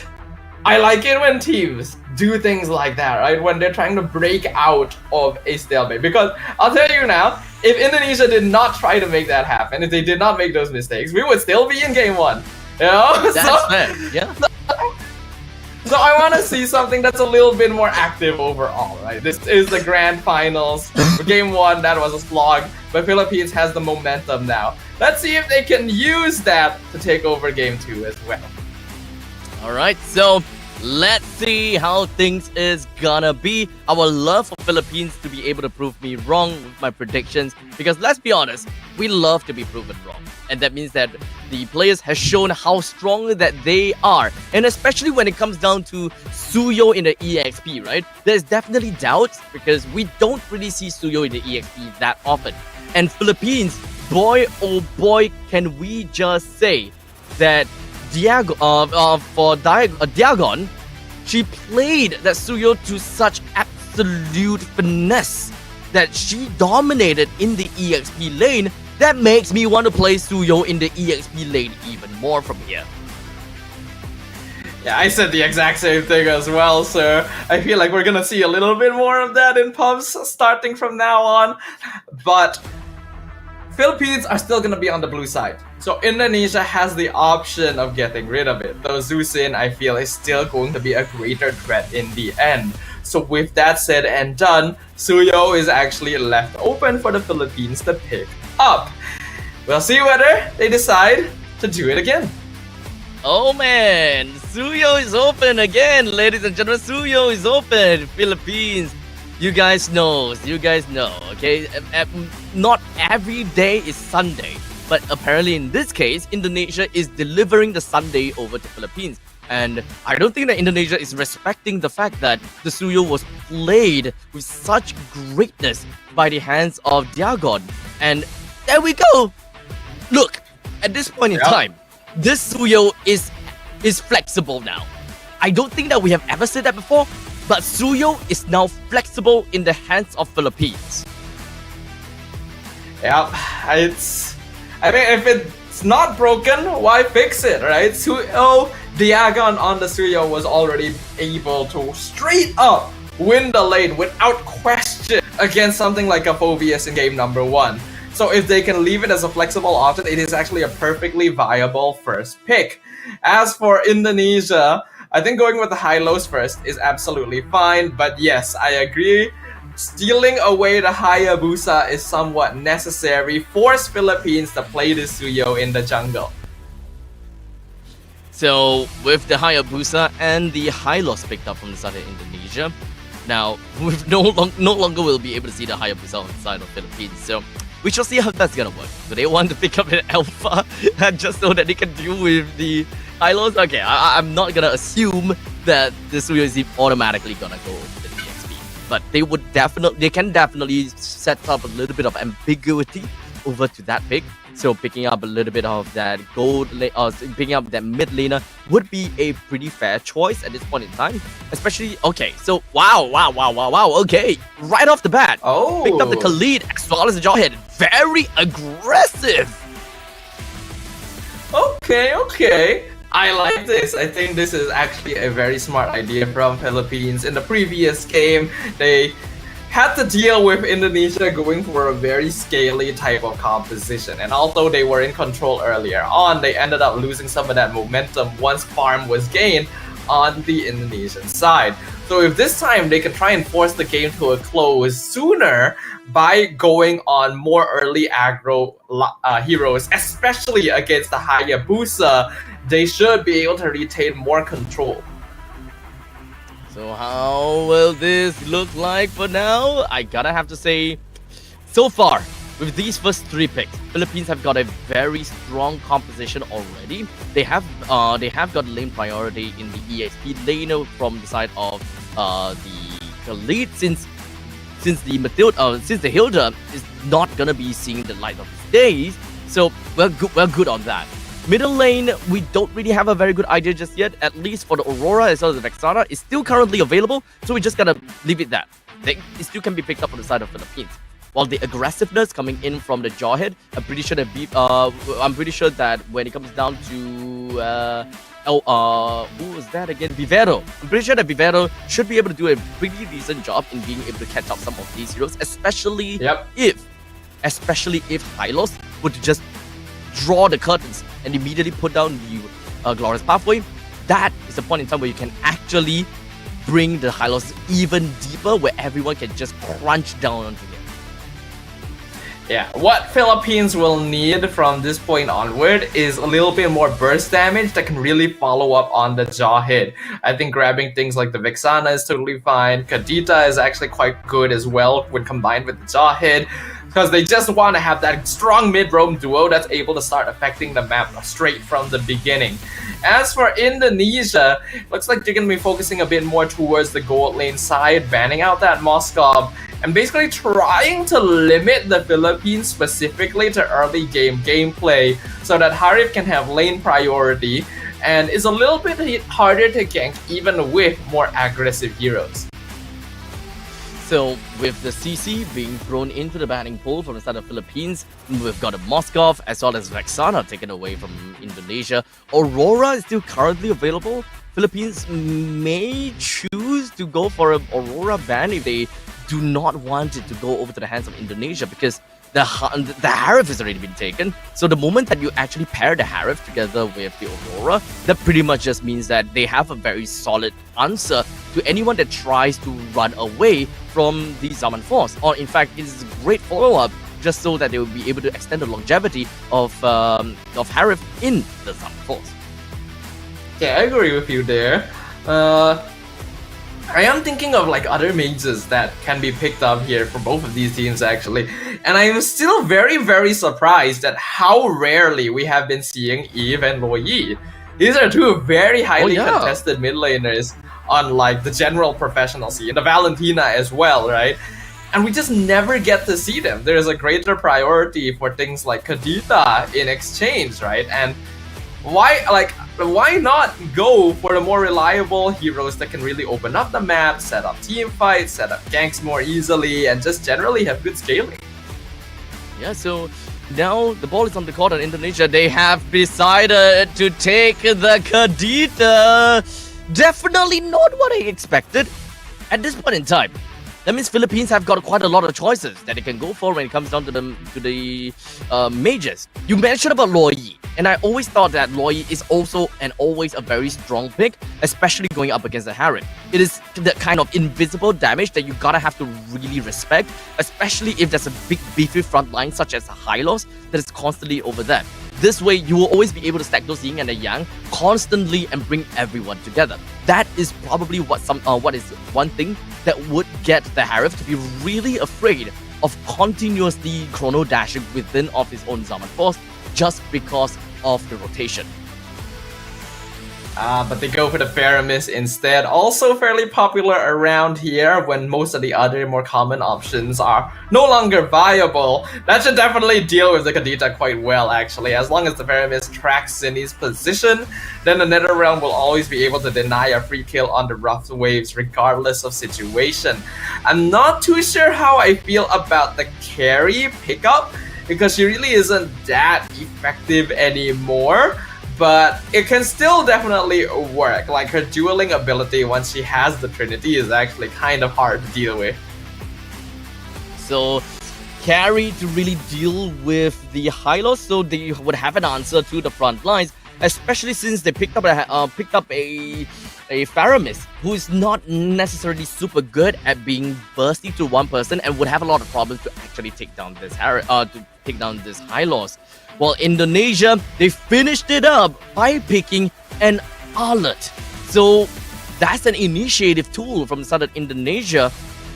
I like it when teams do things like that, right? When they're trying to break out of a stalemate. Because I'll tell you now, if Indonesia did not try to make that happen, if they did not make those mistakes, we would still be in game 1. That's fair. Yeah. So I want to see something that's a little bit more active overall, right? This is the grand finals. Game 1, that was a slog, but Philippines has the momentum now. Let's see if they can use that to take over game 2 as well. Alright, so let's see how things is gonna be. I would love for Philippines to be able to prove me wrong with my predictions, because let's be honest, we love to be proven wrong. And that means that the players have shown how strong that they are. And especially when it comes down to Suyo in the EXP, right? There's definitely doubts because we don't really see Suyo in the EXP that often. And Philippines, boy oh boy, can we just say that Diagon, she played that Suyo to such absolute finesse that she dominated in the EXP lane. That makes me want to play Suyo in the EXP lane even more from here. Yeah, I said the exact same thing as well, sir. I feel like we're gonna see a little bit more of that in pubs starting from now on. But Philippines are still gonna be on the blue side. So Indonesia has the option of getting rid of it. Though Zusin, I feel, is still going to be a greater threat in the end. So with that said and done, Suyo is actually left open for the Philippines to pick up. We'll see whether they decide to do it again. Oh man, Suyo is open again, ladies and gentlemen. Suyo is open. Philippines, you guys know, okay? Not every day is Sunday, but apparently in this case, Indonesia is delivering the Sunday over to Philippines. And I don't think that Indonesia is respecting the fact that the Suyo was played with such greatness by the hands of Diagon. And there we go. Look, at this point in time, this Suyo is flexible now. I don't think that we have ever said that before, but Suyo is now flexible in the hands of Philippines. Yeah, I mean, if it's not broken, why fix it, right? Suyo, Diagon on the Suyo was already able to straight up win the lane without question against something like a Phobius in game number 1. So if they can leave it as a flexible option, it is actually a perfectly viable first pick. As for Indonesia, I think going with the high-lows first is absolutely fine. But yes, I agree. Stealing away the Hayabusa is somewhat necessary. Force Philippines to play the Suyo in the jungle. So with the Hayabusa and the high loss picked up from the side of Indonesia, now we no longer will be able to see the Hayabusa on the side of Philippines. So We shall see how that's gonna work. Do they want to pick up an alpha just so that they can deal with the Hylos? Okay, I'm not gonna assume that this is automatically gonna go with the EXP, but they can definitely set up a little bit of ambiguity over to that pick. So picking up a little bit of that picking up that mid laner would be a pretty fair choice at this point in time. Especially, okay, so wow, okay. Right off the bat, picked up the Khalid as well as the Jawhead. Very aggressive. Okay. I like this. I think this is actually a very smart idea from Philippines. In the previous game, they had to deal with Indonesia going for a very scaly type of composition, and although they were in control earlier on, they ended up losing some of that momentum once farm was gained on the Indonesian side. So if this time they can try and force the game to a close sooner by going on more early aggro heroes, especially against the Hayabusa, they should be able to retain more control. So how will this look like for now? I gotta have to say, so far, with these first 3 picks, Philippines have got a very strong composition already. They have got lane priority in the EXP laner from the side of the Khalid, since the Hilda is not gonna be seeing the light of days. So we're good on that. Middle lane, we don't really have a very good idea just yet, at least for the Aurora as well as the Vexana. It's still currently available, so we just gotta leave it that. It still can be picked up on the side of Philippines. While the aggressiveness coming in from the Jawhead, I'm pretty sure that when it comes down to who was that again? Vivero. I'm pretty sure that Vivero should be able to do a pretty decent job in being able to catch up some of these heroes, especially if Hylos would just draw the curtains and immediately put down the Glorious Pathway. That is the point in time where you can actually bring the Hylos even deeper, where everyone can just crunch down onto him. Yeah, what Philippines will need from this point onward is a little bit more burst damage that can really follow up on the Jawhead. I think grabbing things like the Vexana is totally fine. Kadita is actually quite good as well when combined with the Jawhead, because they just want to have that strong mid-roam duo that's able to start affecting the map straight from the beginning. As for Indonesia, looks like they're going to be focusing a bit more towards the gold lane side, banning out that Moskov, and basically trying to limit the Philippines specifically to early game gameplay so that Harif can have lane priority and is a little bit harder to gank even with more aggressive heroes. So with the CC being thrown into the banning pool from the side of Philippines, we've got a Moskov as well as Vexana taken away from Indonesia. Aurora is still currently available. Philippines may choose to go for an Aurora ban if they do not want it to go over to the hands of Indonesia, because the Harif has already been taken. So the moment that you actually pair the Harif together with the Aurora, that pretty much just means that they have a very solid answer to anyone that tries to run away from the Zaman Force. Or in fact, it is a great follow-up just so that they will be able to extend the longevity of Harif in the Zaman Force. Yeah, I agree with you there. I am thinking of like other mages that can be picked up here for both of these teams actually, and I am still very, very surprised at how rarely we have been seeing Eve and Loyi. These are two very highly contested mid laners on like the general professional scene, the Valentina as well, right? And we just never get to see them. There is a greater priority for things like Kadita in exchange, right? And why not go for the more reliable heroes that can really open up the map, set up team fights, set up ganks more easily, and just generally have good scaling? Yeah, so now the ball is on the court in Indonesia. They have decided to take the Kadita. Definitely not what I expected at this point in time. That means Philippines have got quite a lot of choices that they can go for when it comes down to the mages. You mentioned about Loyi, and I always thought that Loyi is also and always a very strong pick, especially going up against the Harith. It is the kind of invisible damage that you gotta have to really respect, especially if there's a big beefy front line such as Hylos that is constantly over there. This way, you will always be able to stack those yin and the yang constantly and bring everyone together. That is probably what is one thing that would get the Harith to be really afraid of continuously chrono dashing within of his own Zaman Force just because of the rotation. But they go for the Faramis instead. Also fairly popular around here when most of the other more common options are no longer viable. That should definitely deal with the Kadita quite well, actually. As long as the Faramis tracks Zinni's position, then the NetherRealm will always be able to deny a free kill on the rough waves regardless of situation. I'm not too sure how I feel about the carry pickup because she really isn't that effective anymore. But it can still definitely work. Like her dueling ability once she has the Trinity is actually kind of hard to deal with. So carry to really deal with the Hylos, so they would have an answer to the front lines, especially since they picked up a Faramis who is not necessarily super good at being bursty to one person and would have a lot of problems to actually take down this Hylos. Well, Indonesia, they finished it up by picking an Arlet. So that's an initiative tool from the side of Indonesia.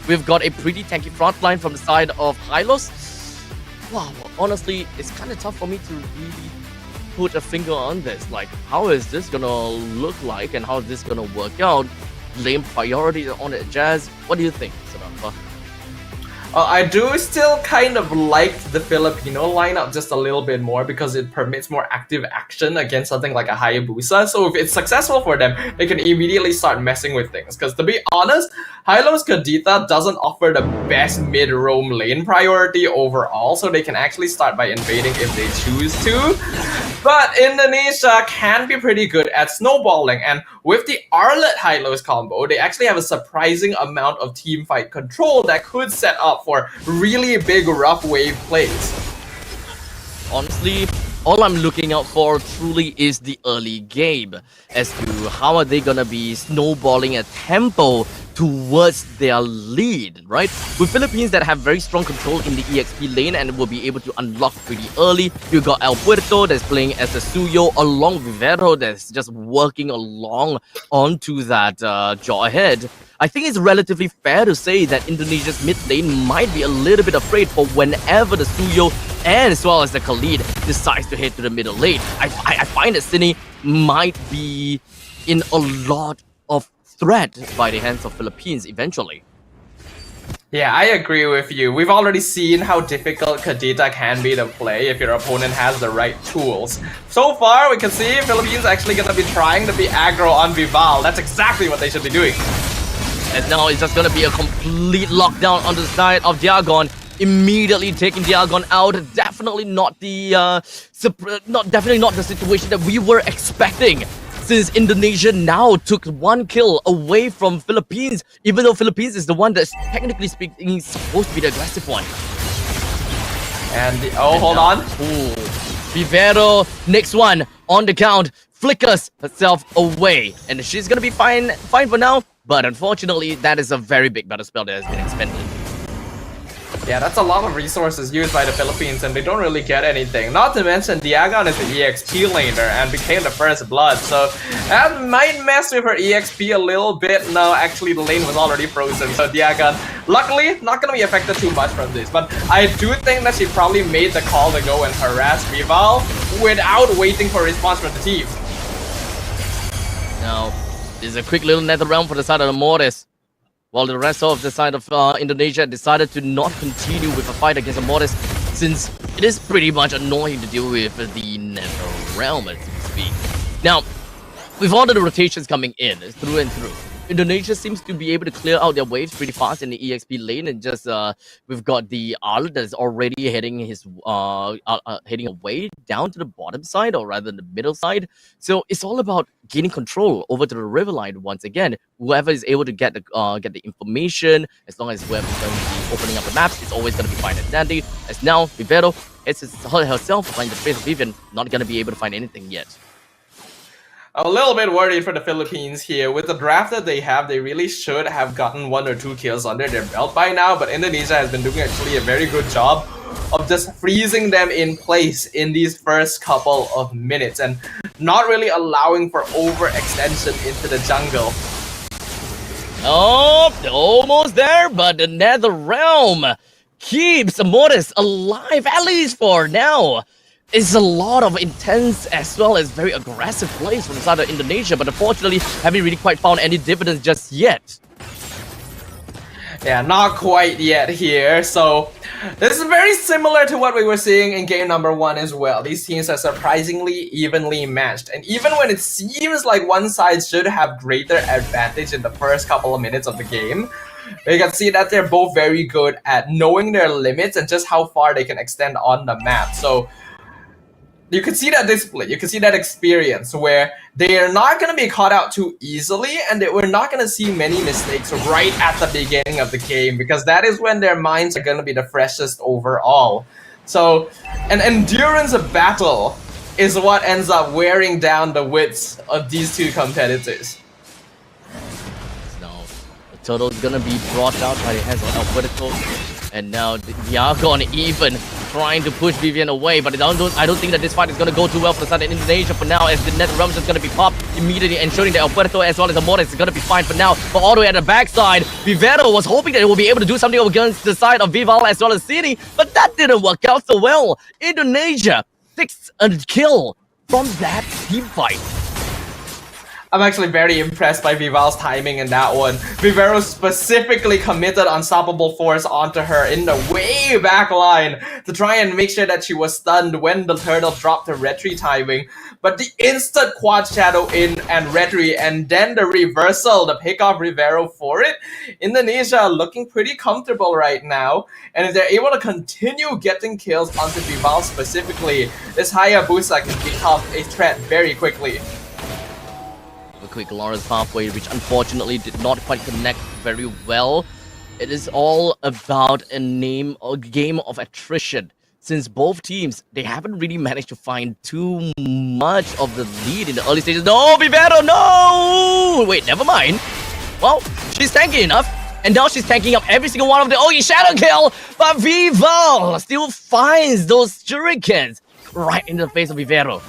We've got a pretty tanky front line from the side of Hylos. Wow, honestly, it's kind of tough for me to really put a finger on this. Like, how is this gonna look like and how is this gonna work out? Lane priority on the Jazz. What do you think, Sadanpa? I do still kind of like the Filipino lineup just a little bit more because it permits more active action against something like a Hayabusa. So if it's successful for them, they can immediately start messing with things. Because to be honest, Hylos Kadita doesn't offer the best mid-roam lane priority overall, so they can actually start by invading if they choose to. But Indonesia can be pretty good at snowballing, and with the Arlet Hylos combo, they actually have a surprising amount of teamfight control that could set up for really big rough wave plays. Honestly, all I'm looking out for truly is the early game as to how are they gonna be snowballing a tempo towards their lead, right? With Philippines that have very strong control in the EXP lane and will be able to unlock pretty early. You got El Puerto that's playing as a Suyo along with Vero that's just working along onto that jaw ahead. I think it's relatively fair to say that Indonesia's mid lane might be a little bit afraid for whenever the Suyo and as well as the Khalid decides to head to the middle lane. I find that Zinni might be in a lot of threat by the hands of Philippines eventually. Yeah, I agree with you. We've already seen how difficult Kadita can be to play if your opponent has the right tools. So far, we can see Philippines actually gonna be trying to be aggro on Vival. That's exactly what they should be doing. And now it's just gonna be a complete lockdown on the side of Diagon. Immediately taking Diagon out. Definitely not the situation that we were expecting. Since Indonesia now took one kill away from Philippines, even though Philippines is the one that's technically speaking supposed to be the aggressive one. And hold on. Ooh, Vivero, next one on the count, flickers herself away, and she's gonna be fine for now. But unfortunately, that is a very big battle spell that has been expended. Yeah, that's a lot of resources used by the Philippines and they don't really get anything. Not to mention, Diagon is the EXP laner and became the first blood, so that might mess with her EXP a little bit. No, actually the lane was already frozen, so Diagon, luckily, not gonna be affected too much from this. But I do think that she probably made the call to go and harass Vival without waiting for a response from the team. Now, there's a quick little NetherRealm for the side of the Mortis. While the rest of the side of Indonesia decided to not continue with a fight against the Mortis, since it is pretty much annoying to deal with the NetherRealm, so to speak. Now, with all the rotations coming in, through and through, Indonesia seems to be able to clear out their waves pretty fast in the EXP lane, and just we've got the Arlet that's already heading heading away down to the bottom side, or rather the middle side. So it's all about gaining control over to the riverline once again. Whoever is able to get the information, as long as whoever's going to be opening up the maps, it's always going to be fine and dandy. As now Vivero it's herself to find the face of Vivian, not going to be able to find anything yet. I'm a little bit worried for the Philippines here. With the draft that they have, they really should have gotten 1 or 2 kills under their belt by now, but Indonesia has been doing actually a very good job of just freezing them in place in these first couple of minutes and not really allowing for overextension into the jungle. Oh, almost there, but the NetherRealm keeps Mortis alive, at least for now. It's a lot of intense as well as very aggressive plays from the side of Indonesia, but unfortunately haven't really quite found any dividends just yet. Yeah, not quite yet here. So this is very similar to what we were seeing in game number 1 as well. These teams are surprisingly evenly matched. And even when it seems like one side should have greater advantage in the first couple of minutes of the game, you can see that they're both very good at knowing their limits and just how far they can extend on the map. So you can see that discipline, you can see that experience where they are not going to be caught out too easily, and we're not going to see many mistakes right at the beginning of the game, because that is when their minds are going to be the freshest overall. So an endurance of battle is what ends up wearing down the wits of these two competitors. Now, the total is going to be brought out by the hands of Alberto, and now Diago on even trying to push Vivian away, but I don't think that this fight is going to go too well for the side of Indonesia for now, as the net realm is just going to be popped immediately, ensuring that Alberto as well as Amores is going to be fine for now. But all the way at the backside, Vivero was hoping that he will be able to do something against the side of Vival as well as City, but that didn't work out so well. Indonesia 6 a kill from that team fight. I'm actually very impressed by Vival's timing in that one. Vivero specifically committed Unstoppable Force onto her in the way back line to try and make sure that she was stunned when the turtle dropped her retry timing. But the instant quad shadow in and retry, and then the reversal to pick off Rivero for it. Indonesia looking pretty comfortable right now, and if they're able to continue getting kills onto Vival specifically, this Hayabusa can become a threat very quickly. A quick Lawrence halfway, which unfortunately did not quite connect very well. It is all about a game of attrition. Since both teams, they haven't really managed to find too much of the lead in the early stages. No, Vivero, no! Wait, never mind. Well, she's tanky enough. And now she's tanking up every single one of the... Oh, shadow kill! But Vival still finds those shurikens right into the face of Vivero.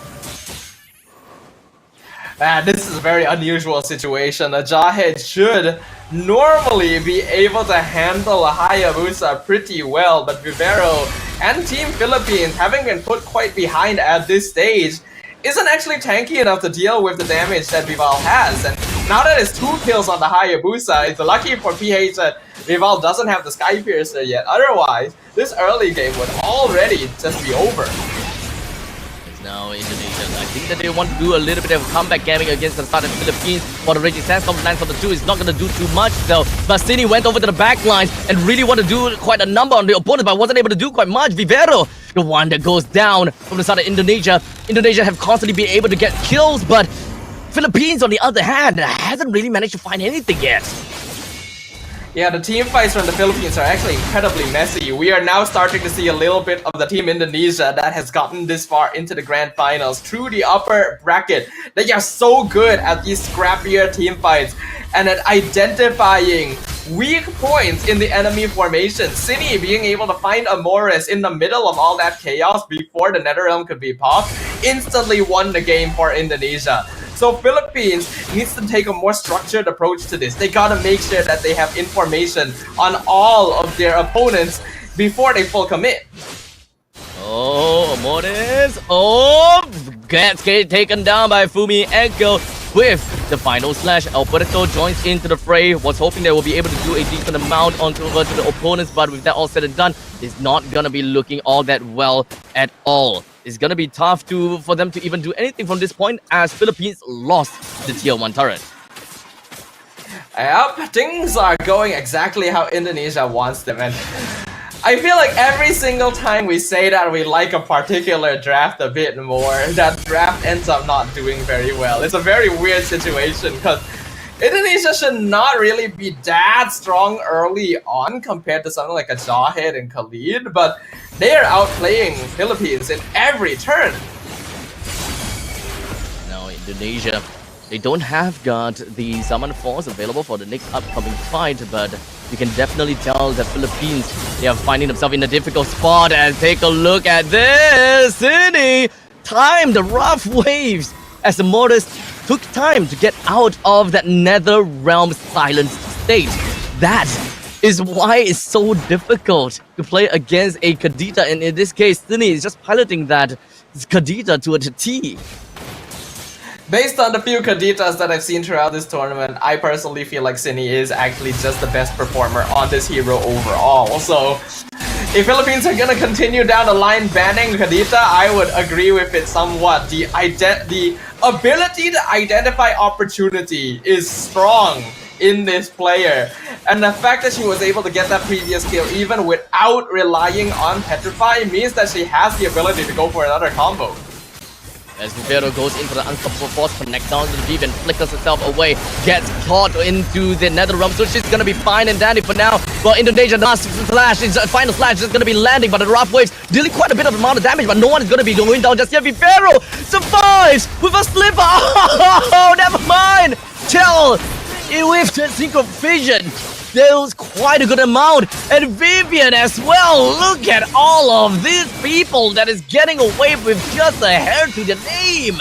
This is a very unusual situation. A Jawhead should normally be able to handle a Hayabusa pretty well, but Vivero and Team Philippines, having been put quite behind at this stage, isn't actually tanky enough to deal with the damage that Vival has. And now that it's 2 kills on the Hayabusa, it's lucky for PH that Vival doesn't have the Sky Piercer yet. Otherwise, this early game would already just be over. Now Indonesia, I think that they want to do a little bit of comeback gaming against the start of the Philippines. For the Raging Sandstorm lands on the 2 is not going to do too much though. Bastini went over to the back lines and really wanted to do quite a number on the opponent, but wasn't able to do quite much. Vivero, the one that goes down from the side of Indonesia. Indonesia have constantly been able to get kills, but Philippines on the other hand hasn't really managed to find anything yet. Yeah, the team fights from the Philippines are actually incredibly messy. We are now starting to see a little bit of the team Indonesia that has gotten this far into the grand finals through the upper bracket. They are so good at these scrappier team fights and at identifying weak points in the enemy formation. Cine being able to find Amores in the middle of all that chaos before the Netherrealm could be popped instantly won the game for Indonesia. So Philippines needs to take a more structured approach to this. They gotta make sure that they have information on all of their opponents before they full commit. Oh, Amores. Oh, gets taken down by Fumi Echo with the final slash. Alberto joins into the fray. Was hoping they will be able to do a decent amount onto the opponents, but with that all said and done, it's not gonna be looking all that well at all. It's gonna be tough for them to even do anything from this point, as Philippines lost the tier 1 turret. Yep, things are going exactly how Indonesia wants them, and I feel like every single time we say that we like a particular draft a bit more, that draft ends up not doing very well. It's a very weird situation because Indonesia should not really be that strong early on compared to something like a Jawhead and Khalid, but they are outplaying Philippines in every turn. Now Indonesia, they don't have got the Summon Force available for the next upcoming fight, but you can definitely tell that Philippines, they are finding themselves in a difficult spot. And take a look at this! Cine timed the rough waves as the Mortis took time to get out of that Nether Realm silenced state. That is why it's so difficult to play against a Kadita, and in this case, Cine is just piloting that Kadita to a T. Based on the few Kaditas that I've seen throughout this tournament, I personally feel like Cine is actually just the best performer on this hero overall. So, if Philippines are gonna continue down the line banning Kadita, I would agree with it somewhat. The ability to identify opportunity is strong in this player, and the fact that she was able to get that previous kill even without relying on Petrify means that she has the ability to go for another combo. As Vivero goes into the unstoppable force, connects down to the deep and flickers herself away, gets caught into the nether realm, so she's gonna be fine and dandy for now. Well, Indonesia, the last slash, final slash is gonna be landing, but the rough waves dealing quite a bit of amount of damage, but no one is gonna be going down just yet. Vivero survives with a slipper. Oh, never mind. Tell with the synchro vision. There was quite a good amount, and Vivian as well. Look at all of these people that is getting away with just a hair to the name.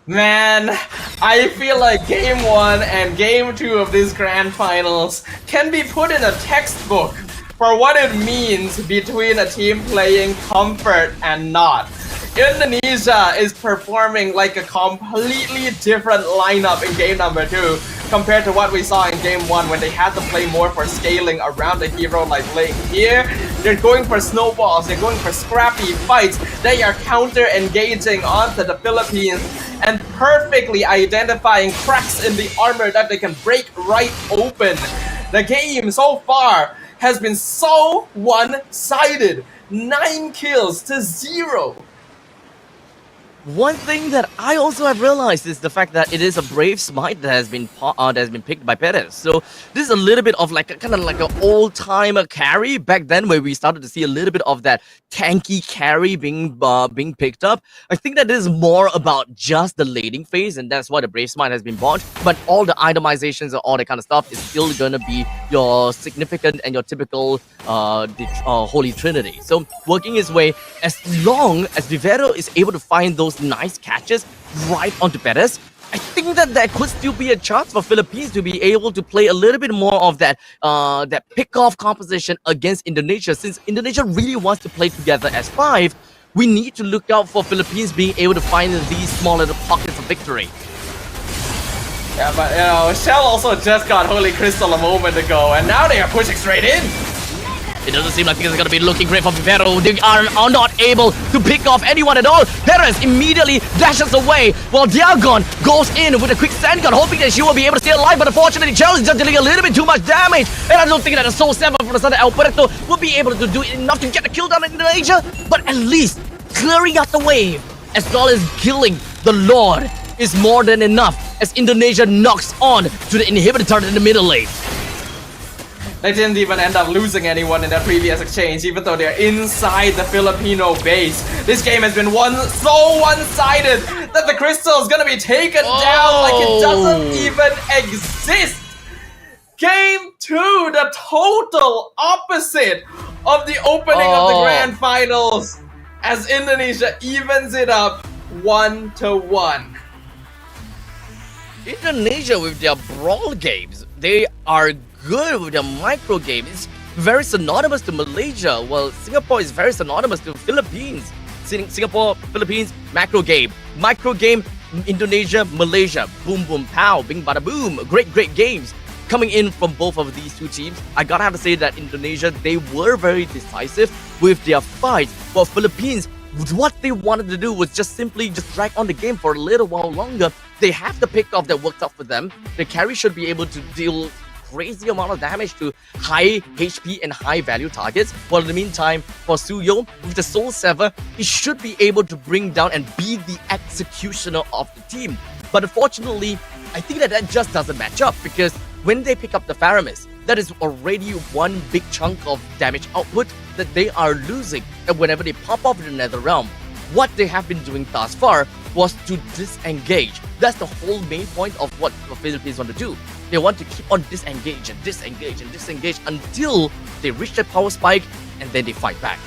Man, I feel like Game 1 and Game 2 of these Grand Finals can be put in a textbook for what it means between a team playing Comfort and not. Indonesia is performing like a completely different lineup in game number 2 compared to what we saw in game 1 when they had to play more for scaling around a hero like Link. Here, they're going for snowballs, they're going for scrappy fights, they are counter-engaging onto the Philippines and perfectly identifying cracks in the armor that they can break right open. The game so far has been so one-sided. 9 kills to 0. One thing that I also have realized is the fact that it is a Brave Smite that has been picked by Perez. So this is a little bit of like kind of like an old-timer carry back then, where we started to see a little bit of that tanky carry being picked up. I think that is more about just the laning phase, and that's why the Brave Smite has been bought. But all the itemizations and all that kind of stuff is still gonna be your significant and your typical Holy Trinity. So working his way, as long as Vivero is able to find those nice catches right onto Perez, I think that there could still be a chance for Philippines to be able to play a little bit more of that pick-off composition against Indonesia. Since Indonesia really wants to play together as 5, we need to look out for Philippines being able to find these small little pockets of victory. Yeah, but you know, Shell also just got Holy Crystal a moment ago, and now they are pushing straight in. It doesn't seem like things are going to be looking great for Vivero. They are not able to pick off anyone at all. Perez immediately dashes away while Diagon goes in with a quick sand gun, hoping that she will be able to stay alive. But unfortunately, Chell is just dealing a little bit too much damage. And I don't think that a Soul 7 from the side of Alberto will be able to do enough to get the kill down in Indonesia. But at least clearing out the wave, as well as killing the Lord, is more than enough as Indonesia knocks on to the inhibitor turret in the middle lane. They didn't even end up losing anyone in that previous exchange, even though they're inside the Filipino base. This game has been so one-sided that the crystal is gonna be taken down like it doesn't even exist. Game 2, the total opposite of the opening of the Grand Finals, as Indonesia evens it up 1-1. Indonesia with their brawl games, they are good with their micro game. It's very synonymous to Malaysia. Well, Singapore is very synonymous to Philippines. Singapore, Philippines, macro game. Micro game, Indonesia, Malaysia. Boom, boom, pow, bing, bada, boom. Great games coming in from both of these two teams. I gotta have to say that Indonesia, they were very decisive with their fight. While Philippines, what they wanted to do was just simply drag on the game for a little while longer. They have the pick off that worked out for them. The carry should be able to deal crazy amount of damage to high HP and high value targets. While in the meantime, for Suyo, with the Soul 7, he should be able to bring down and be the executioner of the team. But unfortunately, I think that just doesn't match up, because when they pick up the Faramis, that is already one big chunk of damage output that they are losing. And whenever they pop off in the Nether Realm, what they have been doing thus far was to disengage. That's the whole main point of what the Philippines want to do. They want to keep on disengage until they reach their power spike, and then they fight back.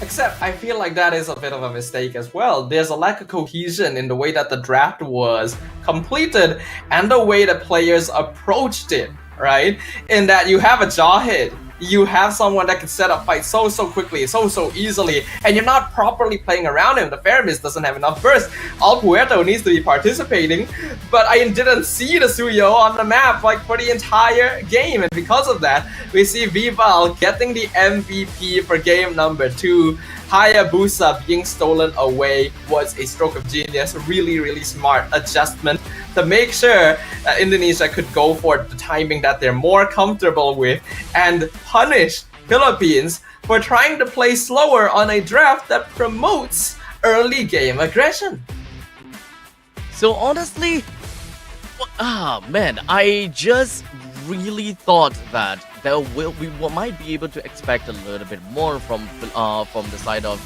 Except I feel like that is a bit of a mistake as well. There's a lack of cohesion in the way that the draft was completed and the way that players approached it. right? In that you have a jawhead, you have someone that can set up fights so quickly, so easily, and you're not properly playing around him. The Faramis doesn't have enough burst. Al Puerto needs to be participating, but I didn't see the Suyo on the map like for the entire game, and because of that, we see Vival getting the MVP for game number 2. Hayabusa being stolen away was a stroke of genius, really smart adjustment to make sure that Indonesia could go for the timing that they're more comfortable with and punish Philippines for trying to play slower on a draft that promotes early game aggression. So honestly, man, I just really thought that we might be able to expect a little bit more from the side of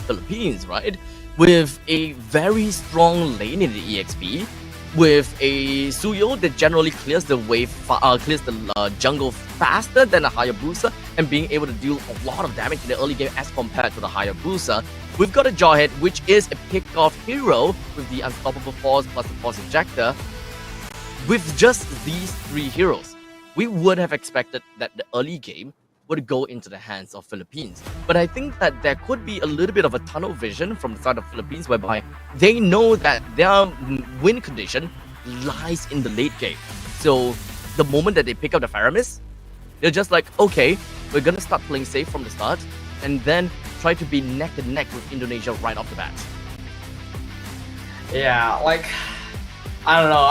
Philippines, right? With a very strong lane in the EXP, with a Suyo that generally clears the way, clears the jungle faster than a Hayabusa, and being able to deal a lot of damage in the early game as compared to the Hayabusa. We've got a Jawhead, which is a pick-off hero with the Unstoppable Force plus the Force Ejector. With just these 3 heroes, we would have expected that the early game would go into the hands of Philippines. But I think that there could be a little bit of a tunnel vision from the side of Philippines, whereby they know that their win condition lies in the late game. So the moment that they pick up the Faramis, they're just like, okay, we're gonna start playing safe from the start, and then try to be neck and neck with Indonesia right off the bat. Yeah, like, I don't know.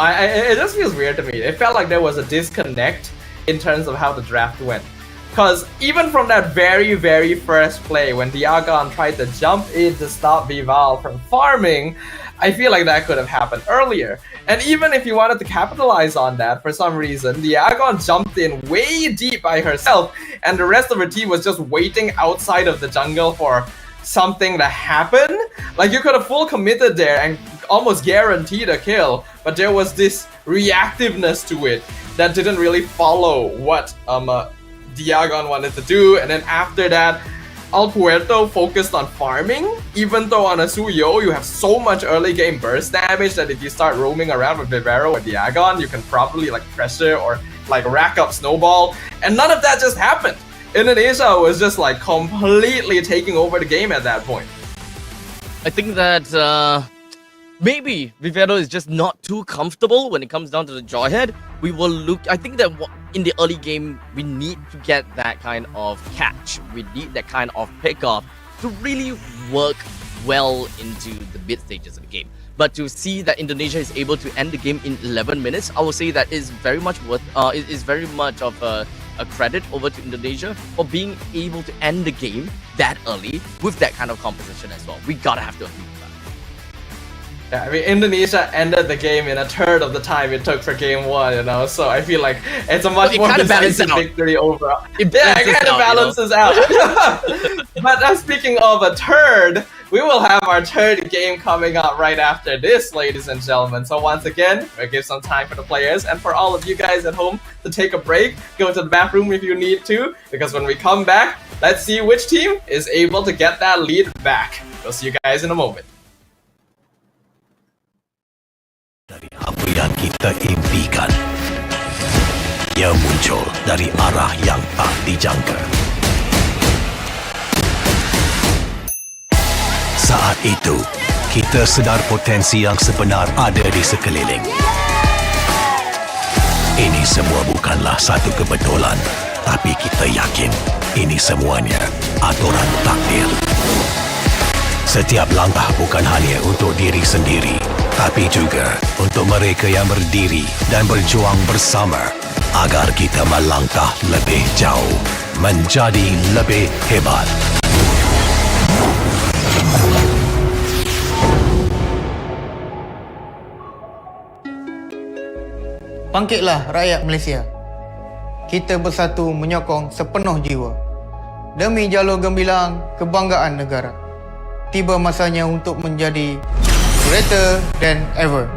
It just feels weird to me. It felt like there was a disconnect in terms of how the draft went. Because even from that very first play, when Diagon tried to jump in to stop Vival from farming, I feel like that could have happened earlier. And even if you wanted to capitalize on that, for some reason, Diagon jumped in way deep by herself, and the rest of her team was just waiting outside of the jungle for something to happen. Like, you could have full committed there and almost guaranteed a kill, but there was this reactiveness to it that didn't really follow what Diagon wanted to do. And then after that, Al Puerto focused on farming, even though on a Suyo you have so much early game burst damage that if you start roaming around with Vivero or Diagon, you can probably like pressure or like rack up snowball, and none of that just happened. Indonesia was just like completely taking over the game at that point. I think that maybe Vivero is just not too comfortable when it comes down to the Jawhead. We will look, I think that in the early game, we need to get that kind of catch. We need that kind of pickoff to really work well into the mid stages of the game. But to see that Indonesia is able to end the game in 11 minutes, I would say that is very much is very much of a credit over to Indonesia for being able to end the game that early with that kind of composition as well. We gotta have to agree with that. Yeah, I mean, Indonesia ended the game in a third of the time it took for game 1, you know, so I feel like it's a much more decisive victory overall. It kind of balances out. But speaking of a third, we will have our third game coming up right after this, ladies and gentlemen. So once again, we'll give some time for the players and for all of you guys at home to take a break, go to the bathroom if you need to, because when we come back, let's see which team is able to get that lead back. We'll see you guys in a moment. Dari apa yang kita impikan, ia muncul dari arah yang tak dijangka. Saat itu, kita sedar potensi yang sebenar ada di sekeliling. Ini semua bukanlah satu kebetulan, tapi kita yakin ini semuanya aturan takdir. Setiap langkah bukan hanya untuk diri sendiri, tapi juga untuk mereka yang berdiri dan berjuang bersama agar kita melangkah lebih jauh, menjadi lebih hebat. Bangkitlah rakyat Malaysia. Kita bersatu menyokong sepenuh jiwa. Demi jalur gemilang kebanggaan negara. Tiba masanya untuk menjadi greater than ever.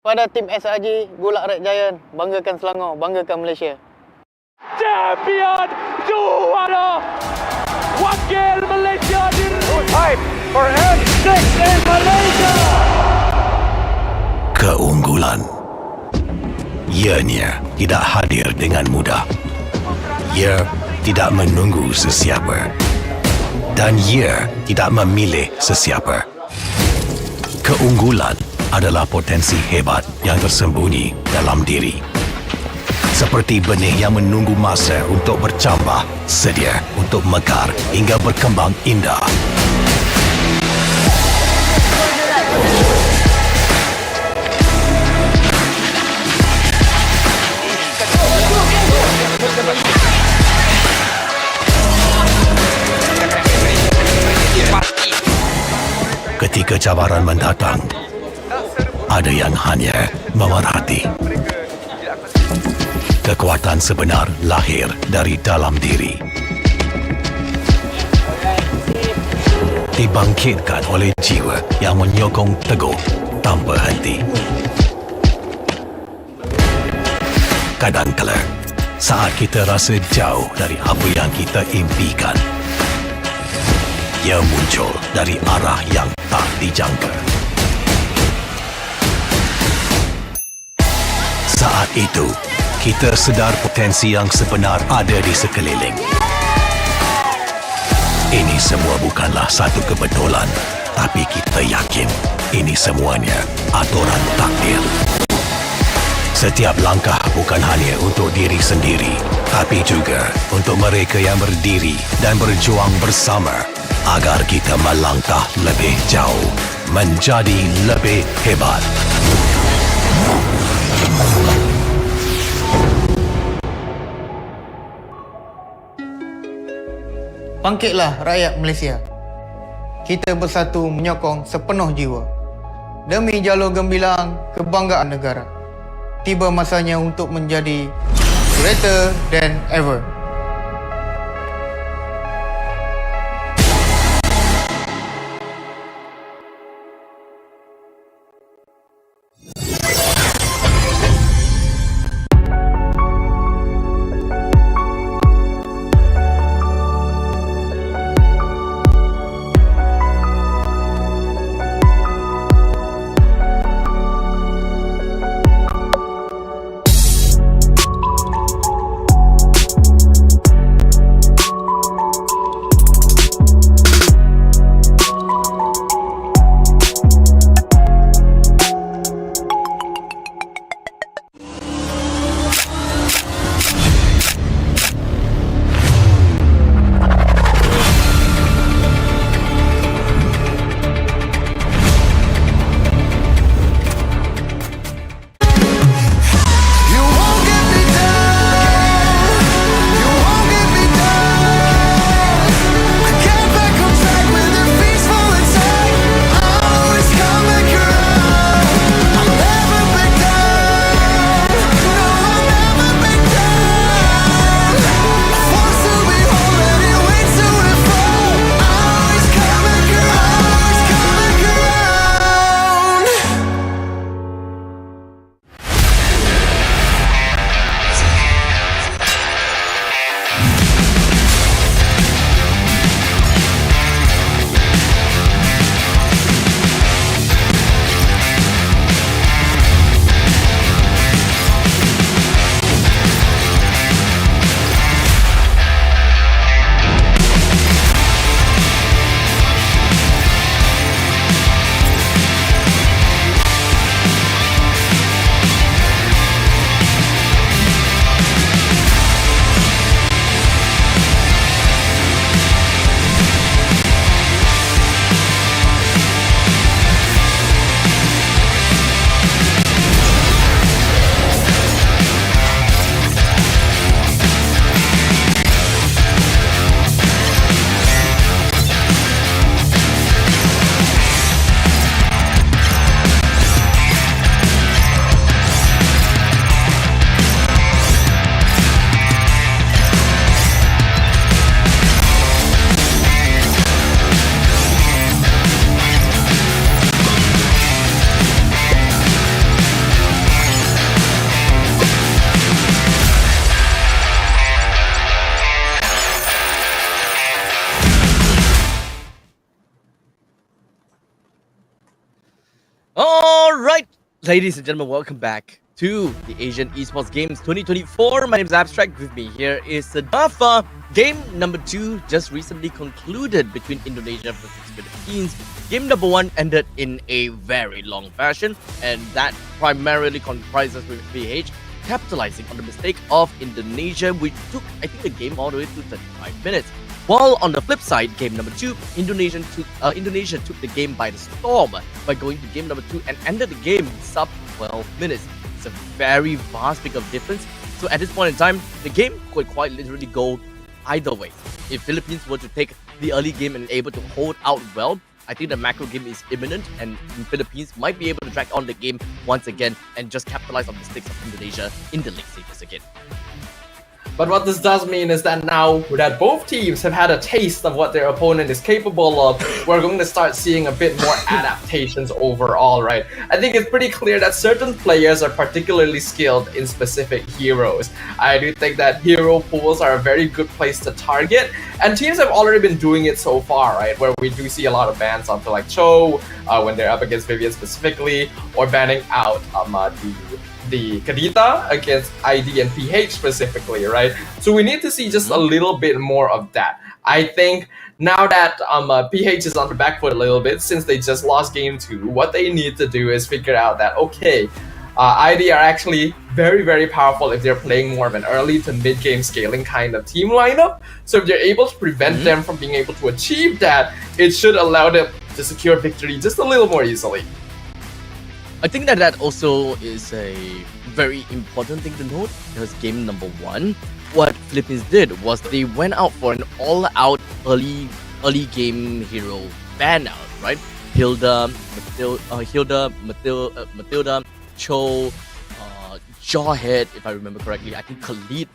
Pada tim SRG, Golak Red Giant, banggakan Selangor, banggakan Malaysia. Champion juara wakil Malaysia time for M6 in Malaysia. Keunggulan. Ianya tidak hadir dengan mudah. Ia tidak menunggu sesiapa. Dan ia tidak memilih sesiapa. Keunggulan adalah potensi hebat yang tersembunyi dalam diri. Seperti benih yang menunggu masa untuk bercambah, sedia untuk mekar hingga berkembang indah. Ketika cabaran mendatang, ada yang hanya memerhati. Kekuatan sebenar lahir dari dalam diri. Dibangkitkan oleh jiwa yang menyokong teguh tanpa henti. Kadangkala, saat kita rasa jauh dari apa yang kita impikan, ia muncul dari arah yang tak dijangka. Saat itu, kita sedar potensi yang sebenar ada di sekeliling. Ini semua bukanlah satu kebetulan, tapi kita yakin ini semuanya aturan takdir. Setiap langkah bukan hanya untuk diri sendiri, tapi juga untuk mereka yang berdiri dan berjuang bersama agar kita melangkah lebih jauh, menjadi lebih hebat. Bangkitlah rakyat Malaysia. Kita bersatu menyokong sepenuh jiwa. Demi jalur gemilang kebanggaan negara. Tiba masanya untuk menjadi greater than ever. Ladies and gentlemen, welcome back to the Asian Esports Games 2024. My name is Abstract. With me here is Sadafa. Game number 2 just recently concluded between Indonesia versus Philippines. Game number 1 ended in a very long fashion, and that primarily comprises with PH capitalizing on the mistake of Indonesia, which took, I think, the game all the way to 35 minutes. While on the flip side, game number 2, Indonesia took the game by the storm by going to game number 2 and ended the game in sub 12 minutes. It's a very vast big of difference. So at this point in time, the game could quite literally go either way. If Philippines were to take the early game and able to hold out well, I think the macro game is imminent, and Philippines might be able to drag on the game once again and just capitalize on the mistakes of Indonesia in the late stages again. But what this does mean is that now that both teams have had a taste of what their opponent is capable of, we're going to start seeing a bit more adaptations overall, right? I think it's pretty clear that certain players are particularly skilled in specific heroes. I do think that hero pools are a very good place to target, and teams have already been doing it so far, right? Where we do see a lot of bans onto like Cho when they're up against Vivian specifically, or banning out the Kadita against ID and PH specifically, right? So we need to see just a little bit more of that. I think now that PH is on the back foot a little bit since they just lost game 2, what they need to do is figure out that, okay, ID are actually very, very powerful if they're playing more of an early to mid-game scaling kind of team lineup. So if they're able to prevent them from being able to achieve that, it should allow them to secure victory just a little more easily. I think that also is a very important thing to note, because game number 1, what Philippines did was they went out for an all-out early game hero ban out, right? Matilda, Cho, Jawhead, if I remember correctly. I think Khalid,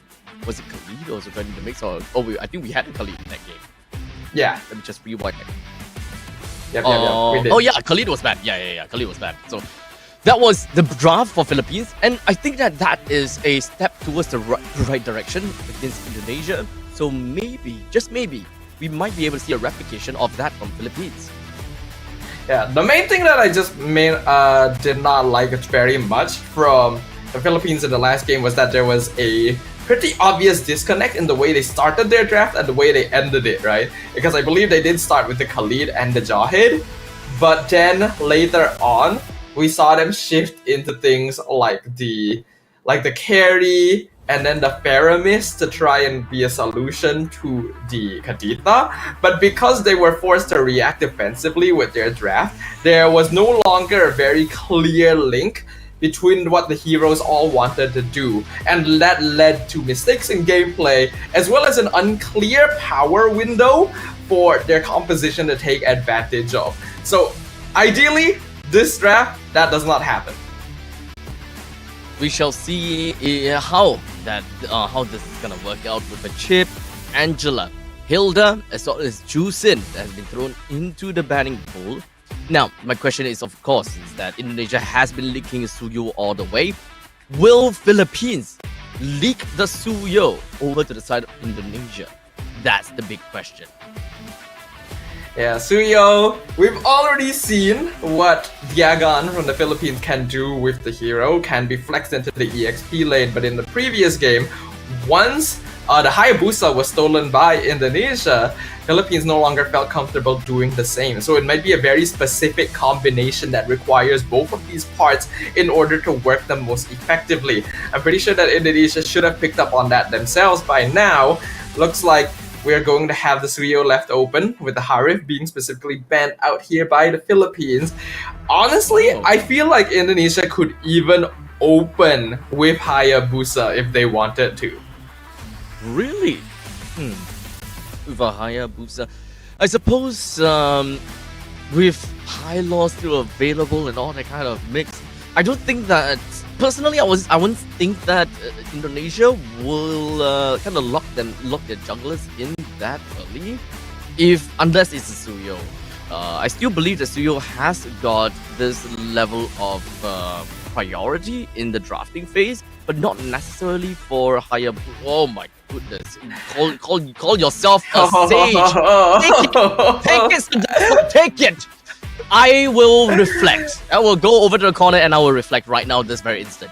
was it Khalid or was it in the mix? I think we had Khalid in that game. Yeah. Let me just rewind it. Yep, we did. Oh yeah, Khalid was bad. Yeah, Khalid was bad. So that was the draft for Philippines, and I think that is a step towards the right direction against Indonesia. So maybe, just maybe, we might be able to see a replication of that from Philippines. Yeah, the main thing that I just did not like very much from the Philippines in the last game was that there was a pretty obvious disconnect in the way they started their draft and the way they ended it, right? Because I believe they did start with the Khalid and the Jawhead, but then later on, we saw them shift into things like the carry and then the Faramis to try and be a solution to the Kadita. But because they were forced to react defensively with their draft, there was no longer a very clear link between what the heroes all wanted to do, and that led to mistakes in gameplay as well as an unclear power window for their composition to take advantage of. So ideally, this draft, that does not happen. We shall see how this is gonna work out with the Chip, Angela, Hilda, as well as Jusin that has been thrown into the banning pool. Now, my question is, of course, is that Indonesia has been leaking Suyo all the way. Will Philippines leak the Suyo over to the side of Indonesia? That's the big question. Yeah, Suyo, we've already seen what Diagon from the Philippines can do with the hero, can be flexed into the EXP lane, but in the previous game, once the Hayabusa was stolen by Indonesia, Philippines no longer felt comfortable doing the same. So it might be a very specific combination that requires both of these parts in order to work them most effectively. I'm pretty sure that Indonesia should have picked up on that themselves by now. Looks like we're going to have the Suyo left open, with the Harif being specifically banned out here by the Philippines. Honestly, I feel like Indonesia could even open with Hayabusa if they wanted to. Really? With a Hayabusa, I suppose with high loss still available and all that kind of mix, I don't think that, personally, I wouldn't think that Indonesia will kind of lock their junglers in that early, unless it's a Suyo. I still believe that Suyo has got this level of priority in the drafting phase, but not necessarily for higher. Oh my goodness! Call yourself a sage. Take it, take it. I will reflect. I will go over to the corner and I will reflect right now, this very instant.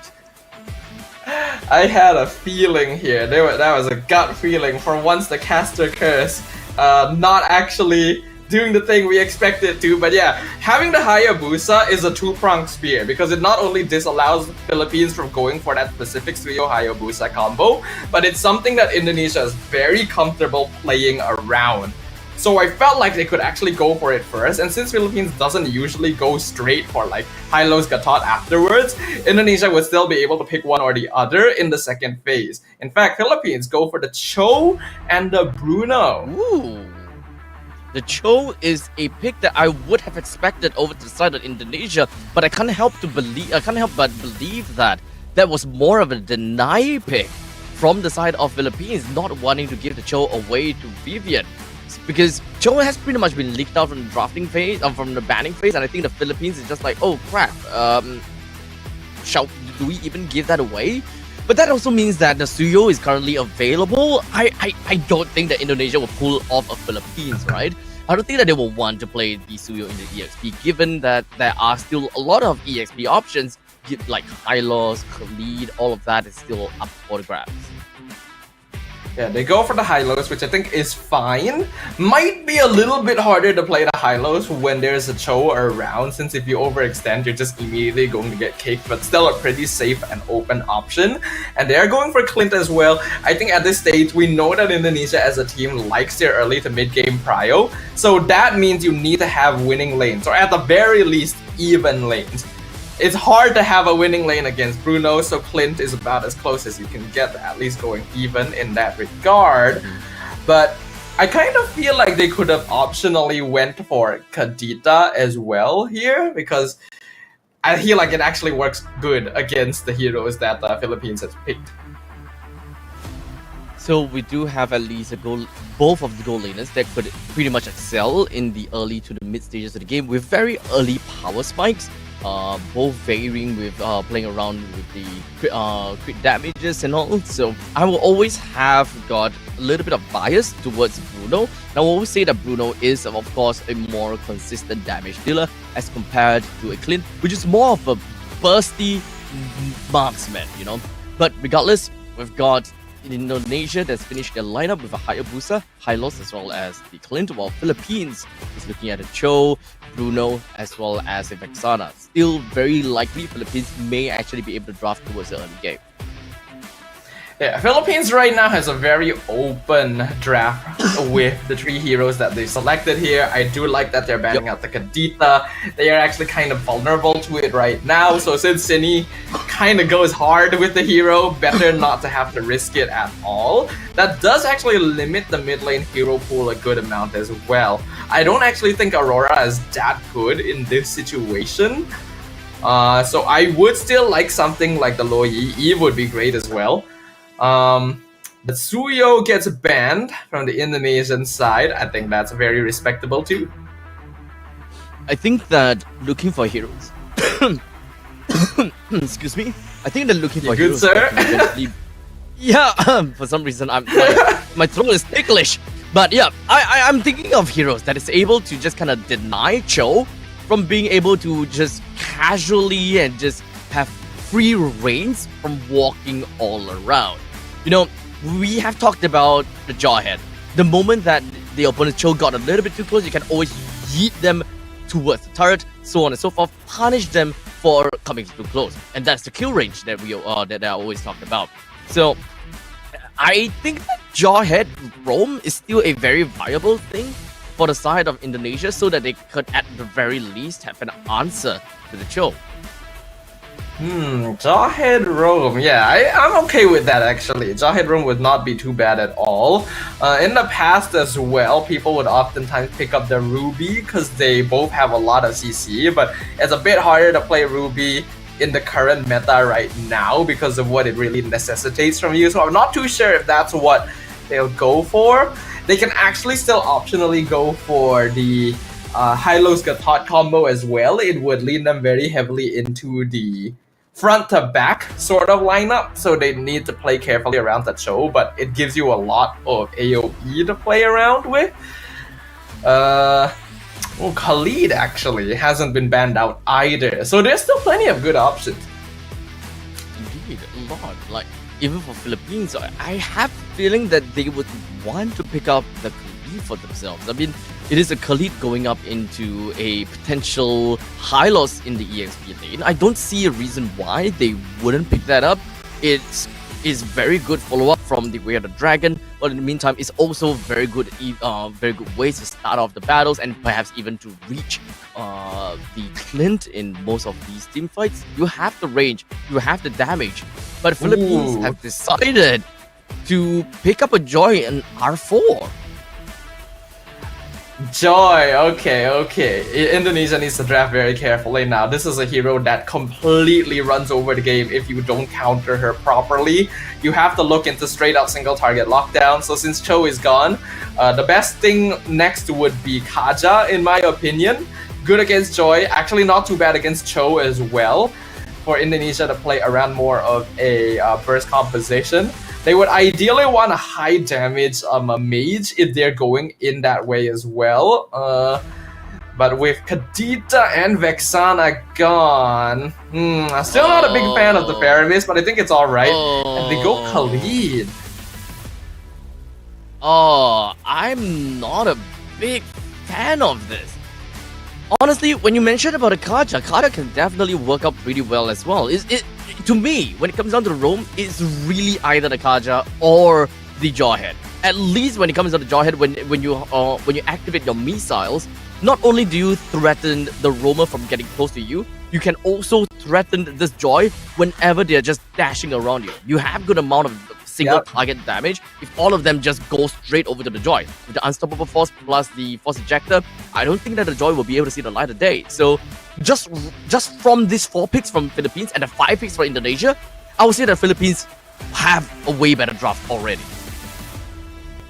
I had a feeling here. That was a gut feeling for once the caster curse not actually doing the thing we expected to. But yeah, having the Hayabusa is a two-pronged spear because it not only disallows the Philippines from going for that specific Suyo Hayabusa combo, but it's something that Indonesia is very comfortable playing around. So I felt like they could actually go for it first, and since Philippines doesn't usually go straight for like high-lows gatot afterwards, Indonesia would still be able to pick one or the other in the second phase. In fact, Philippines go for the Cho and the Bruno. Ooh. The Cho is a pick that I would have expected over to the side of Indonesia, but I can't help but believe that that was more of a deny pick from the side of Philippines, not wanting to give the Cho away to Vivian. Because Cho has pretty much been leaked out from the drafting phase, from the banning phase, and I think the Philippines is just like, oh crap, do we even give that away? But that also means that the Suyo is currently available. I don't think that Indonesia will pull off a Philippines, right? I don't think that they will want to play the Suyo in the EXP, given that there are still a lot of EXP options, like Hylos, Khalid, all of that is still up for the grabs. Yeah, they go for the high-lows, which I think is fine. Might be a little bit harder to play the high-lows when there's a Cho around, since if you overextend, you're just immediately going to get kicked, but still a pretty safe and open option. And they're going for Clint as well. I think at this stage, we know that Indonesia as a team likes their early to mid-game prio, so that means you need to have winning lanes, or at the very least, even lanes. It's hard to have a winning lane against Bruno, so Clint is about as close as you can get, at least going even in that regard. But I kind of feel like they could have optionally went for Kadita as well here, because I feel like it actually works good against the heroes that the Philippines has picked. So we do have at least both of the goal laners that could pretty much excel in the early to the mid stages of the game with very early power spikes. Both varying with playing around with the crit damages and all. So I will always have got a little bit of bias towards Bruno. And I will always say that Bruno is, of course, a more consistent damage dealer as compared to a Clint, which is more of a bursty marksman, you know. But regardless, we've got Indonesia that's finished their lineup with a Hayabusa, Hylos, as well as the Clint, while Philippines is looking at a Cho, Bruno, as well as a Vexana. Still very likely Philippines may actually be able to draft towards the early game. Yeah, Philippines right now has a very open draft with the three heroes that they selected here. I do like that they're banning out the Kadita. They are actually kind of vulnerable to it right now. So since Cine kind of goes hard with the hero, better not to have to risk it at all. That does actually limit the mid lane hero pool a good amount as well. I don't actually think Aurora is that good in this situation. So I would still like something like the Lo Yi. Eve would be great as well. The Suyo gets banned from the Indonesian side. I think that's very respectable too. I think that looking for heroes. Excuse me. I think that looking for good, heroes. sir? Yeah, for some reason my throat is ticklish. But yeah, I'm thinking of heroes that is able to just kind of deny Cho from being able to just casually and just have free reigns from walking all around. You know, we have talked about the Jawhead. The moment that the opponent's Cho got a little bit too close, you can always yeet them towards the turret, so on and so forth, punish them for coming too close. And that's the kill range that that I always talked about. So I think that Jawhead roam is still a very viable thing for the side of Indonesia, so that they could at the very least have an answer to the Cho. Jawhead roam. Yeah, I'm okay with that actually. Jawhead roam would not be too bad at all. In the past as well, people would oftentimes pick up the Ruby because they both have a lot of CC, but it's a bit harder to play Ruby in the current meta right now because of what it really necessitates from you. So I'm not too sure if that's what they'll go for. They can actually still optionally go for the Hylos Gatot combo as well. It would lead them very heavily into the front to back sort of lineup, so they need to play carefully around the Cho, but it gives you a lot of AoE to play around with. Oh, Khalid actually hasn't been banned out either. So there's still plenty of good options. Indeed, a lot. Like, even for Philippines, I have a feeling that they would want to pick up the Khalid for themselves. I mean, it is a Khalid going up into a potential high loss in the EXP lane. I don't see a reason why they wouldn't pick that up. It's very good follow-up from the Way of the Dragon, but in the meantime, it's also very good ways to start off the battles and perhaps even to reach the Clint in most of these team fights. You have the range, you have the damage, but Philippines have decided to pick up a Joy in R4. Joy, okay. Indonesia needs to draft very carefully now. This is a hero that completely runs over the game if you don't counter her properly. You have to look into straight up single target lockdown. So since Cho is gone, the best thing next would be Kaja, in my opinion. Good against Joy, actually not too bad against Cho as well. For Indonesia to play around more of a burst composition. They would ideally want a high damage a mage if they're going in that way as well. But with Kadita and Vexana gone, I'm still not a big fan of the Faramis, but I think it's alright. And they go Khalid. Oh, I'm not a big fan of this. Honestly, when you mentioned about a Kaja can definitely work out pretty well as well. To me, when it comes down to the roam, it's really either the Kaja or the Jawhead. At least when it comes down to Jawhead, when you activate your missiles, not only do you threaten the roamer from getting close to you, you can also threaten this Joy whenever they're just dashing around you. You have good amount of single target damage if all of them just go straight over to the Joy. With the Unstoppable Force plus the Force Ejector, I don't think that the Joy will be able to see the light of day. So just from these 4 picks from Philippines and the 5 picks for Indonesia, I would say that Philippines have a way better draft already.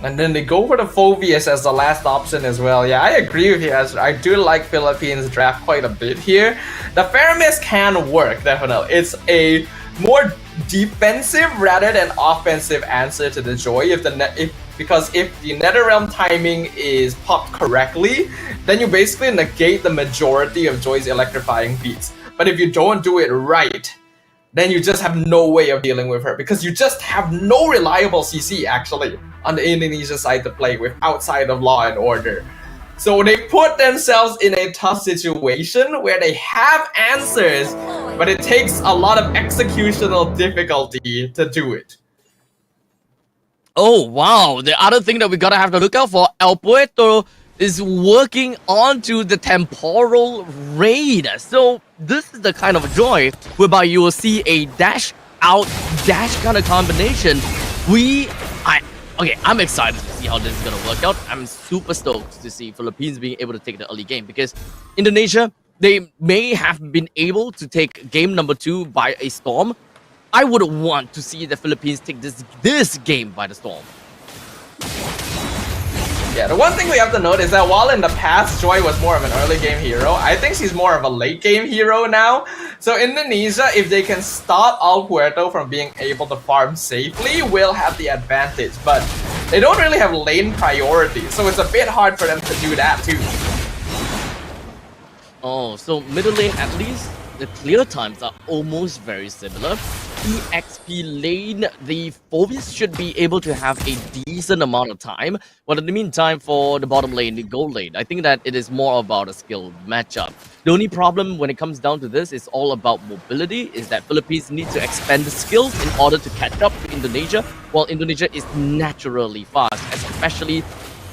And then they go for the Phobius as the last option as well. Yeah, I agree with you. I do like Philippines draft quite a bit here. The Faramis can work, definitely. It's a more defensive rather than offensive answer to the Joy. Because if the NetherRealm timing is popped correctly, then you basically negate the majority of Joy's electrifying beats. But if you don't do it right, then you just have no way of dealing with her because you just have no reliable CC actually on the Indonesia side to play with outside of Law and Order. So they put themselves in a tough situation where they have answers, but it takes a lot of executional difficulty to do it. Oh wow, the other thing that we gotta have to look out for, El Puerto is working onto the temporal raid. So this is the kind of Joy whereby you will see a dash out, dash kind of combination. I'm excited to see how this is gonna work out. I'm super stoked to see Philippines being able to take the early game because Indonesia, they may have been able to take game number 2 by a storm. I would want to see the Philippines take this game by the storm. Yeah, the one thing we have to note is that while in the past Joy was more of an early game hero, I think she's more of a late game hero now. So Indonesia, if they can stop El Puerto from being able to farm safely, will have the advantage. But they don't really have lane priority, so it's a bit hard for them to do that too. Oh, so middle lane at least, the clear times are almost very similar. EXP lane, the Phobius should be able to have a decent amount of time. But in the meantime, for the bottom lane, the gold lane, I think that it is more about a skill matchup. The only problem when it comes down to this is all about mobility, is that Philippines need to expand the skills in order to catch up to Indonesia, while Indonesia is naturally fast, especially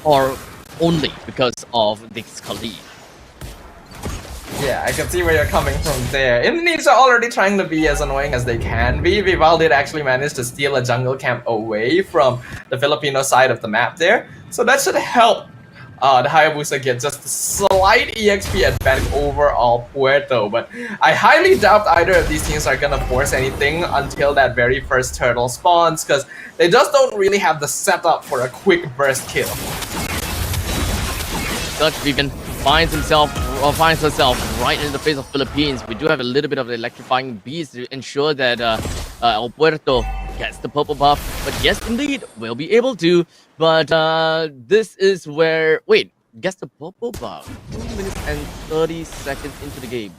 or only because of this Khalid. Yeah, I can see where you're coming from there. Indonesia already trying to be as annoying as they can be. Vival did actually manage to steal a jungle camp away from the Filipino side of the map there. So that should help the Hayabusa get just a slight EXP advantage over El Puerto. But I highly doubt either of these teams are gonna force anything until that very first turtle spawns, because they just don't really have the setup for a quick burst kill. Dutch Vivian finds herself right in the face of Philippines. We do have a little bit of the electrifying beast to ensure that El Puerto gets the purple buff. But yes, indeed, we'll be able to. But this is where... Wait, gets the purple buff. 2 minutes and 30 seconds into the game.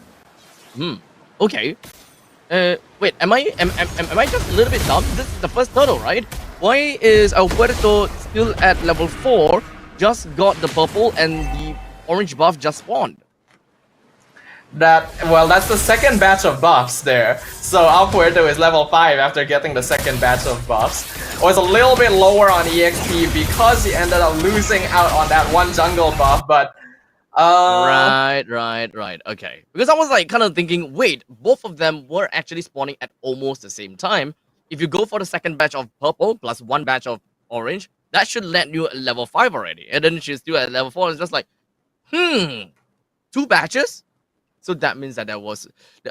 Okay. Wait, am I just a little bit dumb? This is the first turtle, right? Why is Alberto still at level 4? Just got the purple and the orange buff just spawned. That's the second batch of buffs there. So Al Puerto is level 5 after getting the second batch of buffs. Was a little bit lower on EXP because he ended up losing out on that one jungle buff, but Right. Okay. Because I was like kind of thinking, wait, both of them were actually spawning at almost the same time. If you go for the second batch of purple plus one batch of orange, that should land you at level 5 already. And then she's still at level 4. It's just like, 2 batches? So that means that there was,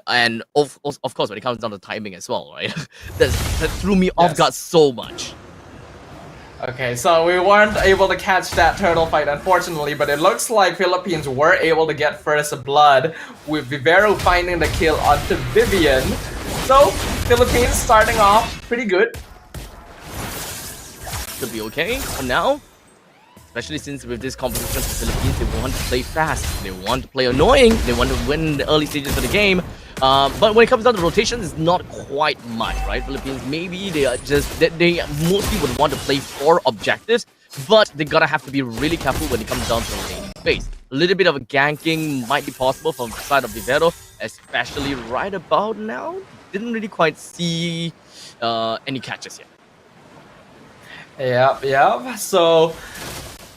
and of course, when it comes down to timing as well, right? that threw me off guard so much. Okay, so we weren't able to catch that turtle fight, unfortunately, but it looks like Philippines were able to get first blood, with Vivero finding the kill onto Vivian. So, Philippines starting off pretty good. Should be okay for now. Especially since with this competition for the Philippines, they want to play fast, they want to play annoying, they want to win the early stages of the game. But when it comes down to rotation, it's not quite much, right? Philippines, maybe they are just, they mostly would want to play 4 objectives, but they gotta have to be really careful when it comes down to the laning phase. A little bit of a ganking might be possible from the side of Vivero, especially right about now. Didn't really quite see any catches yet. Yep. So,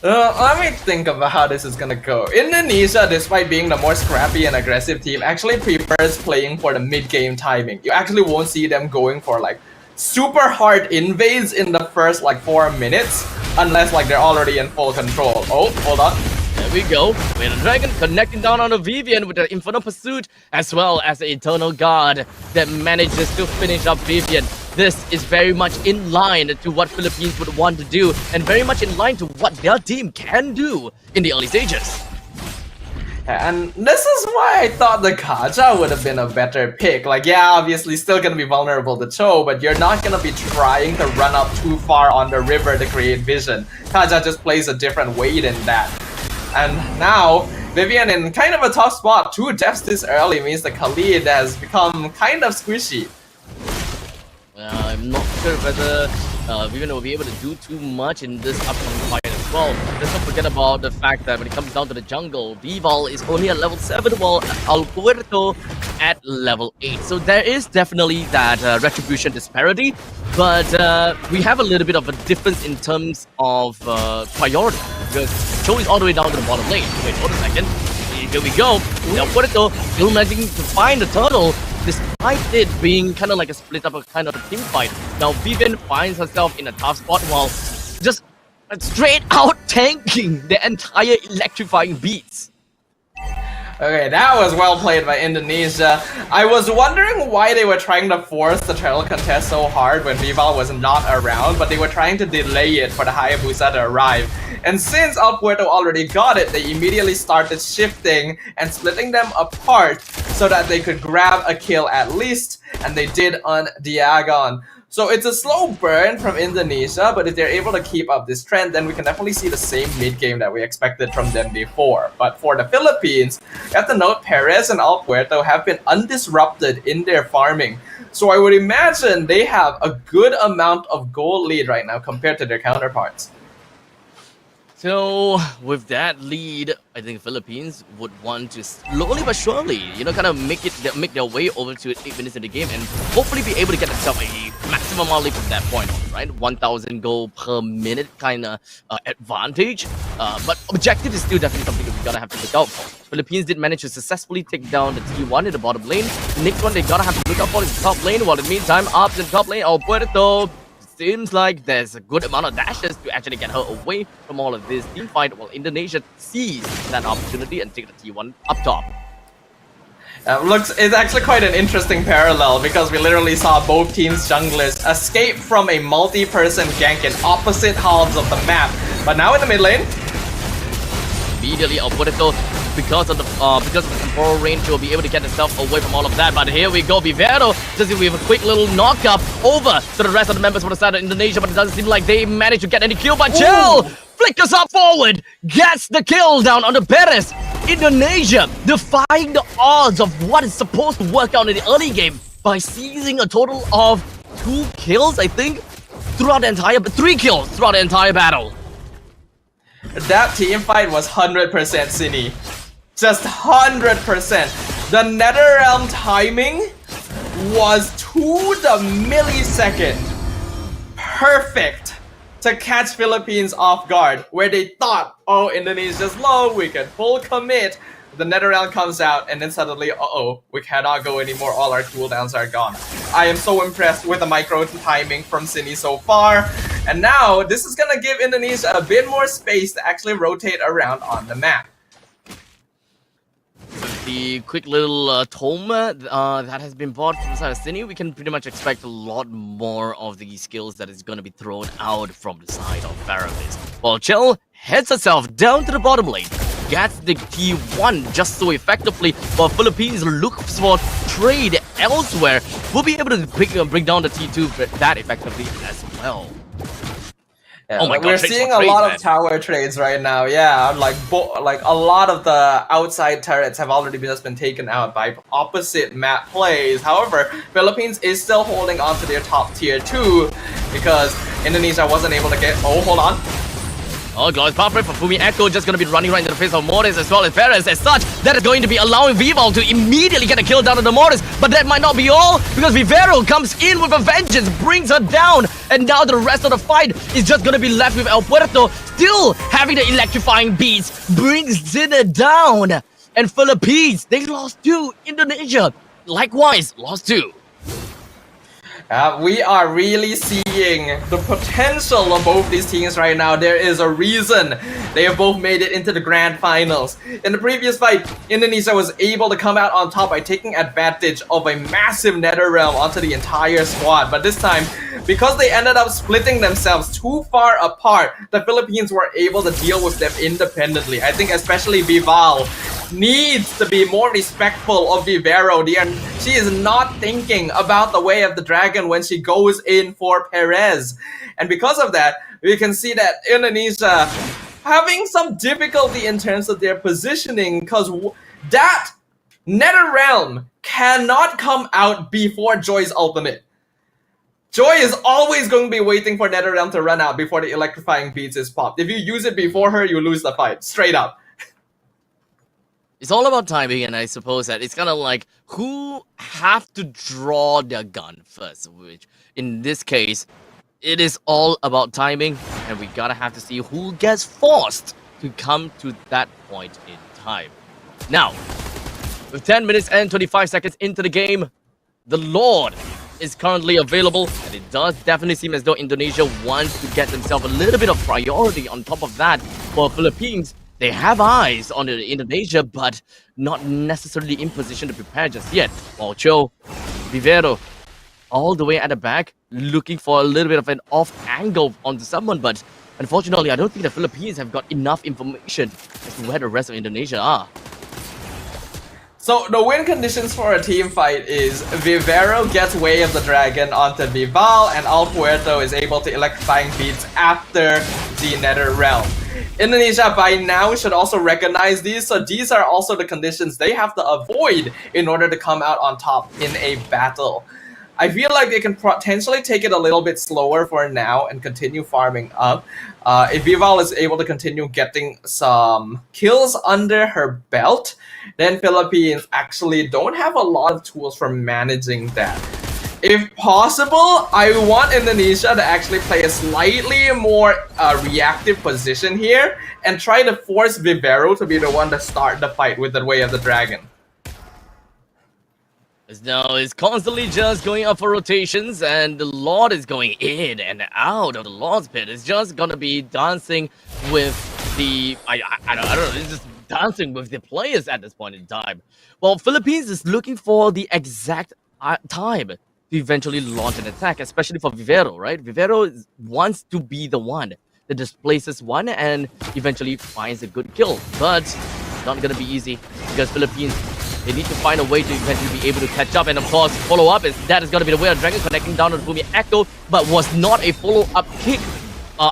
let me think about how this is gonna go. Indonesia, despite being the more scrappy and aggressive team, actually prefers playing for the mid-game timing. You actually won't see them going for like super hard invades in the first like 4 minutes, unless like they're already in full control. Oh, hold on. There we go. With the Dragon connecting down on the Vivian with the Infernal Pursuit, as well as the Eternal Guard that manages to finish up Vivian. This is very much in line to what Philippines would want to do, and very much in line to what their team can do in the early stages. And this is why I thought the Kaja would have been a better pick. Like, yeah, obviously still gonna be vulnerable to Cho, but you're not gonna be trying to run up too far on the river to create vision. Kaja just plays a different way than that. And now, Vivian in kind of a tough spot. 2 deaths this early means the Khalid has become kind of squishy. I'm not sure whether Vivian will be able to do too much in this upcoming fight as well. Let's not forget about the fact that when it comes down to the jungle, Vival is only at level 7 while Alpuerto at level 8. So there is definitely that retribution disparity, but we have a little bit of a difference in terms of priority, because Cho is all the way down to the bottom lane. Wait, hold a second. Here we go. Alpuerto still managing to find the turtle, despite it being kind of like a split up, a kind of a team fight. Now Vivian finds herself in a tough spot while just straight out tanking the entire electrifying beats. Okay, that was well played by Indonesia. I was wondering why they were trying to force the turtle contest so hard when Vival was not around, but they were trying to delay it for the Hayabusa to arrive. And since El Puerto already got it, they immediately started shifting and splitting them apart so that they could grab a kill at least, and they did on Diagon. So it's a slow burn from Indonesia, but if they're able to keep up this trend, then we can definitely see the same mid-game that we expected from them before. But for the Philippines, you have to note Perez and El Puerto have been undisrupted in their farming. So I would imagine they have a good amount of gold lead right now compared to their counterparts. So with that lead, I think Philippines would want to slowly but surely, kind of make their way over to 8 minutes in the game and hopefully be able to get themselves a maximum amount lead from that point on, right? 1,000 gold per minute kind of advantage. But objective is still definitely something that we gotta have to look out for. Philippines did manage to successfully take down the T1 in the bottom lane. The next one they gotta have to look out for is the top lane, while in the meantime, up in the top lane, El Puerto seems like there's a good amount of dashes to actually get her away from all of this team fight, while Indonesia sees that opportunity and take the T1 up top. It's actually quite an interesting parallel because we literally saw both teams' junglers escape from a multi-person gank in opposite halves of the map. But now in the mid lane, immediately El Puerto, because of the temporal range, will be able to get himself away from all of that. But here we go, Vivero does we have a quick little knock-up over to the rest of the members for the side of Indonesia, but it doesn't seem like they managed to get any kill. But Chill flickers up forward, gets the kill down on the Perez. Indonesia defying the odds of what is supposed to work out in the early game by seizing a total of 2 kills, I think, throughout the entire, 3 kills throughout the entire battle. That team fight was 100% Cine. Just 100%. The NetherRealm timing was to the millisecond perfect to catch Philippines off guard, where they thought, oh, Indonesia's low, we can full commit. The NetherRealm comes out, and then suddenly, uh-oh, we cannot go anymore, all our cooldowns are gone. I am so impressed with the micro timing from Cine so far, and now this is gonna give Indonesia a bit more space to actually rotate around on the map. With the quick little tome that has been bought from side of Cine, we can pretty much expect a lot more of the skills that is going to be thrown out from the side of Faramis. While Chell heads herself down to the bottom lane, gets the T1 just so effectively, while Philippines looks for trade elsewhere, will be able to bring down the T2 that effectively as well. Yeah, oh my God, we're seeing a lot of tower trades right now. Yeah, like a lot of the outside turrets have already just been taken out by opposite map plays. However, Philippines is still holding on to their top tier 2 because Indonesia wasn't able to get. Oh, hold on. Oh, Glorious Pathway for Fumi Echo just going to be running right into the face of Mortis as well as Perez. As such, that is going to be allowing Vival to immediately get a kill down on the Mortis. But that might not be all, because Vivero comes in with a vengeance, brings her down. And now the rest of the fight is just going to be left with El Puerto still having the electrifying beats, brings Zinner down. And Philippines, they lost 2. Indonesia, likewise, lost 2. We are really seeing the potential of both these teams right now. There is a reason they have both made it into the grand finals. In the previous fight, Indonesia was able to come out on top by taking advantage of a massive NetherRealm onto the entire squad. But this time, because they ended up splitting themselves too far apart, the Philippines were able to deal with them independently. I think especially Vival needs to be more respectful of Vivero. She is not thinking about the way of the dragon when she goes in for Perez. And because of that, we can see that Indonesia having some difficulty in terms of their positioning, because that NetherRealm cannot come out before Joy's ultimate. Joy is always going to be waiting for NetherRealm to run out before the electrifying beats is popped. If you use it before her, you lose the fight, straight up. It's all about timing, and I suppose that it's kind of like who have to draw their gun first, which in this case, it is all about timing, and we gotta have to see who gets forced to come to that point in time. Now, with 10 minutes and 25 seconds into the game, the Lord is currently available, and it does definitely seem as though Indonesia wants to get themselves a little bit of priority on top of that. For Philippines, they have eyes on Indonesia, but not necessarily in position to prepare just yet. While Cho, Vivero, all the way at the back, looking for a little bit of an off angle onto someone, but unfortunately, I don't think the Philippines have got enough information as to where the rest of Indonesia are. So the win conditions for a team fight is Vivero gets Way of the Dragon onto Vival, and El Puerto is able to electrifying beats after the NetherRealm. Indonesia by now should also recognize these, so these are also the conditions they have to avoid in order to come out on top in a battle. I feel like they can potentially take it a little bit slower for now and continue farming up. If Vival is able to continue getting some kills under her belt, then Philippines actually don't have a lot of tools for managing that. If possible, I want Indonesia to actually play a slightly more reactive position here and try to force Vivero to be the one to start the fight with the Way of the Dragon. Now it's constantly just going up for rotations, and the Lord is going in and out of the Lord's pit. It's just gonna be dancing with the I don't know. It's just dancing with the players at this point in time. Well, Philippines is looking for the exact time to eventually launch an attack, especially for Vivero, right? Vivero wants to be the one that displaces one and eventually finds a good kill, but it's not gonna be easy because Philippines, they need to find a way to eventually be able to catch up, and of course, follow up is that is going to be the Way of Dragon connecting down to Fumi Echo, but was not a follow-up kick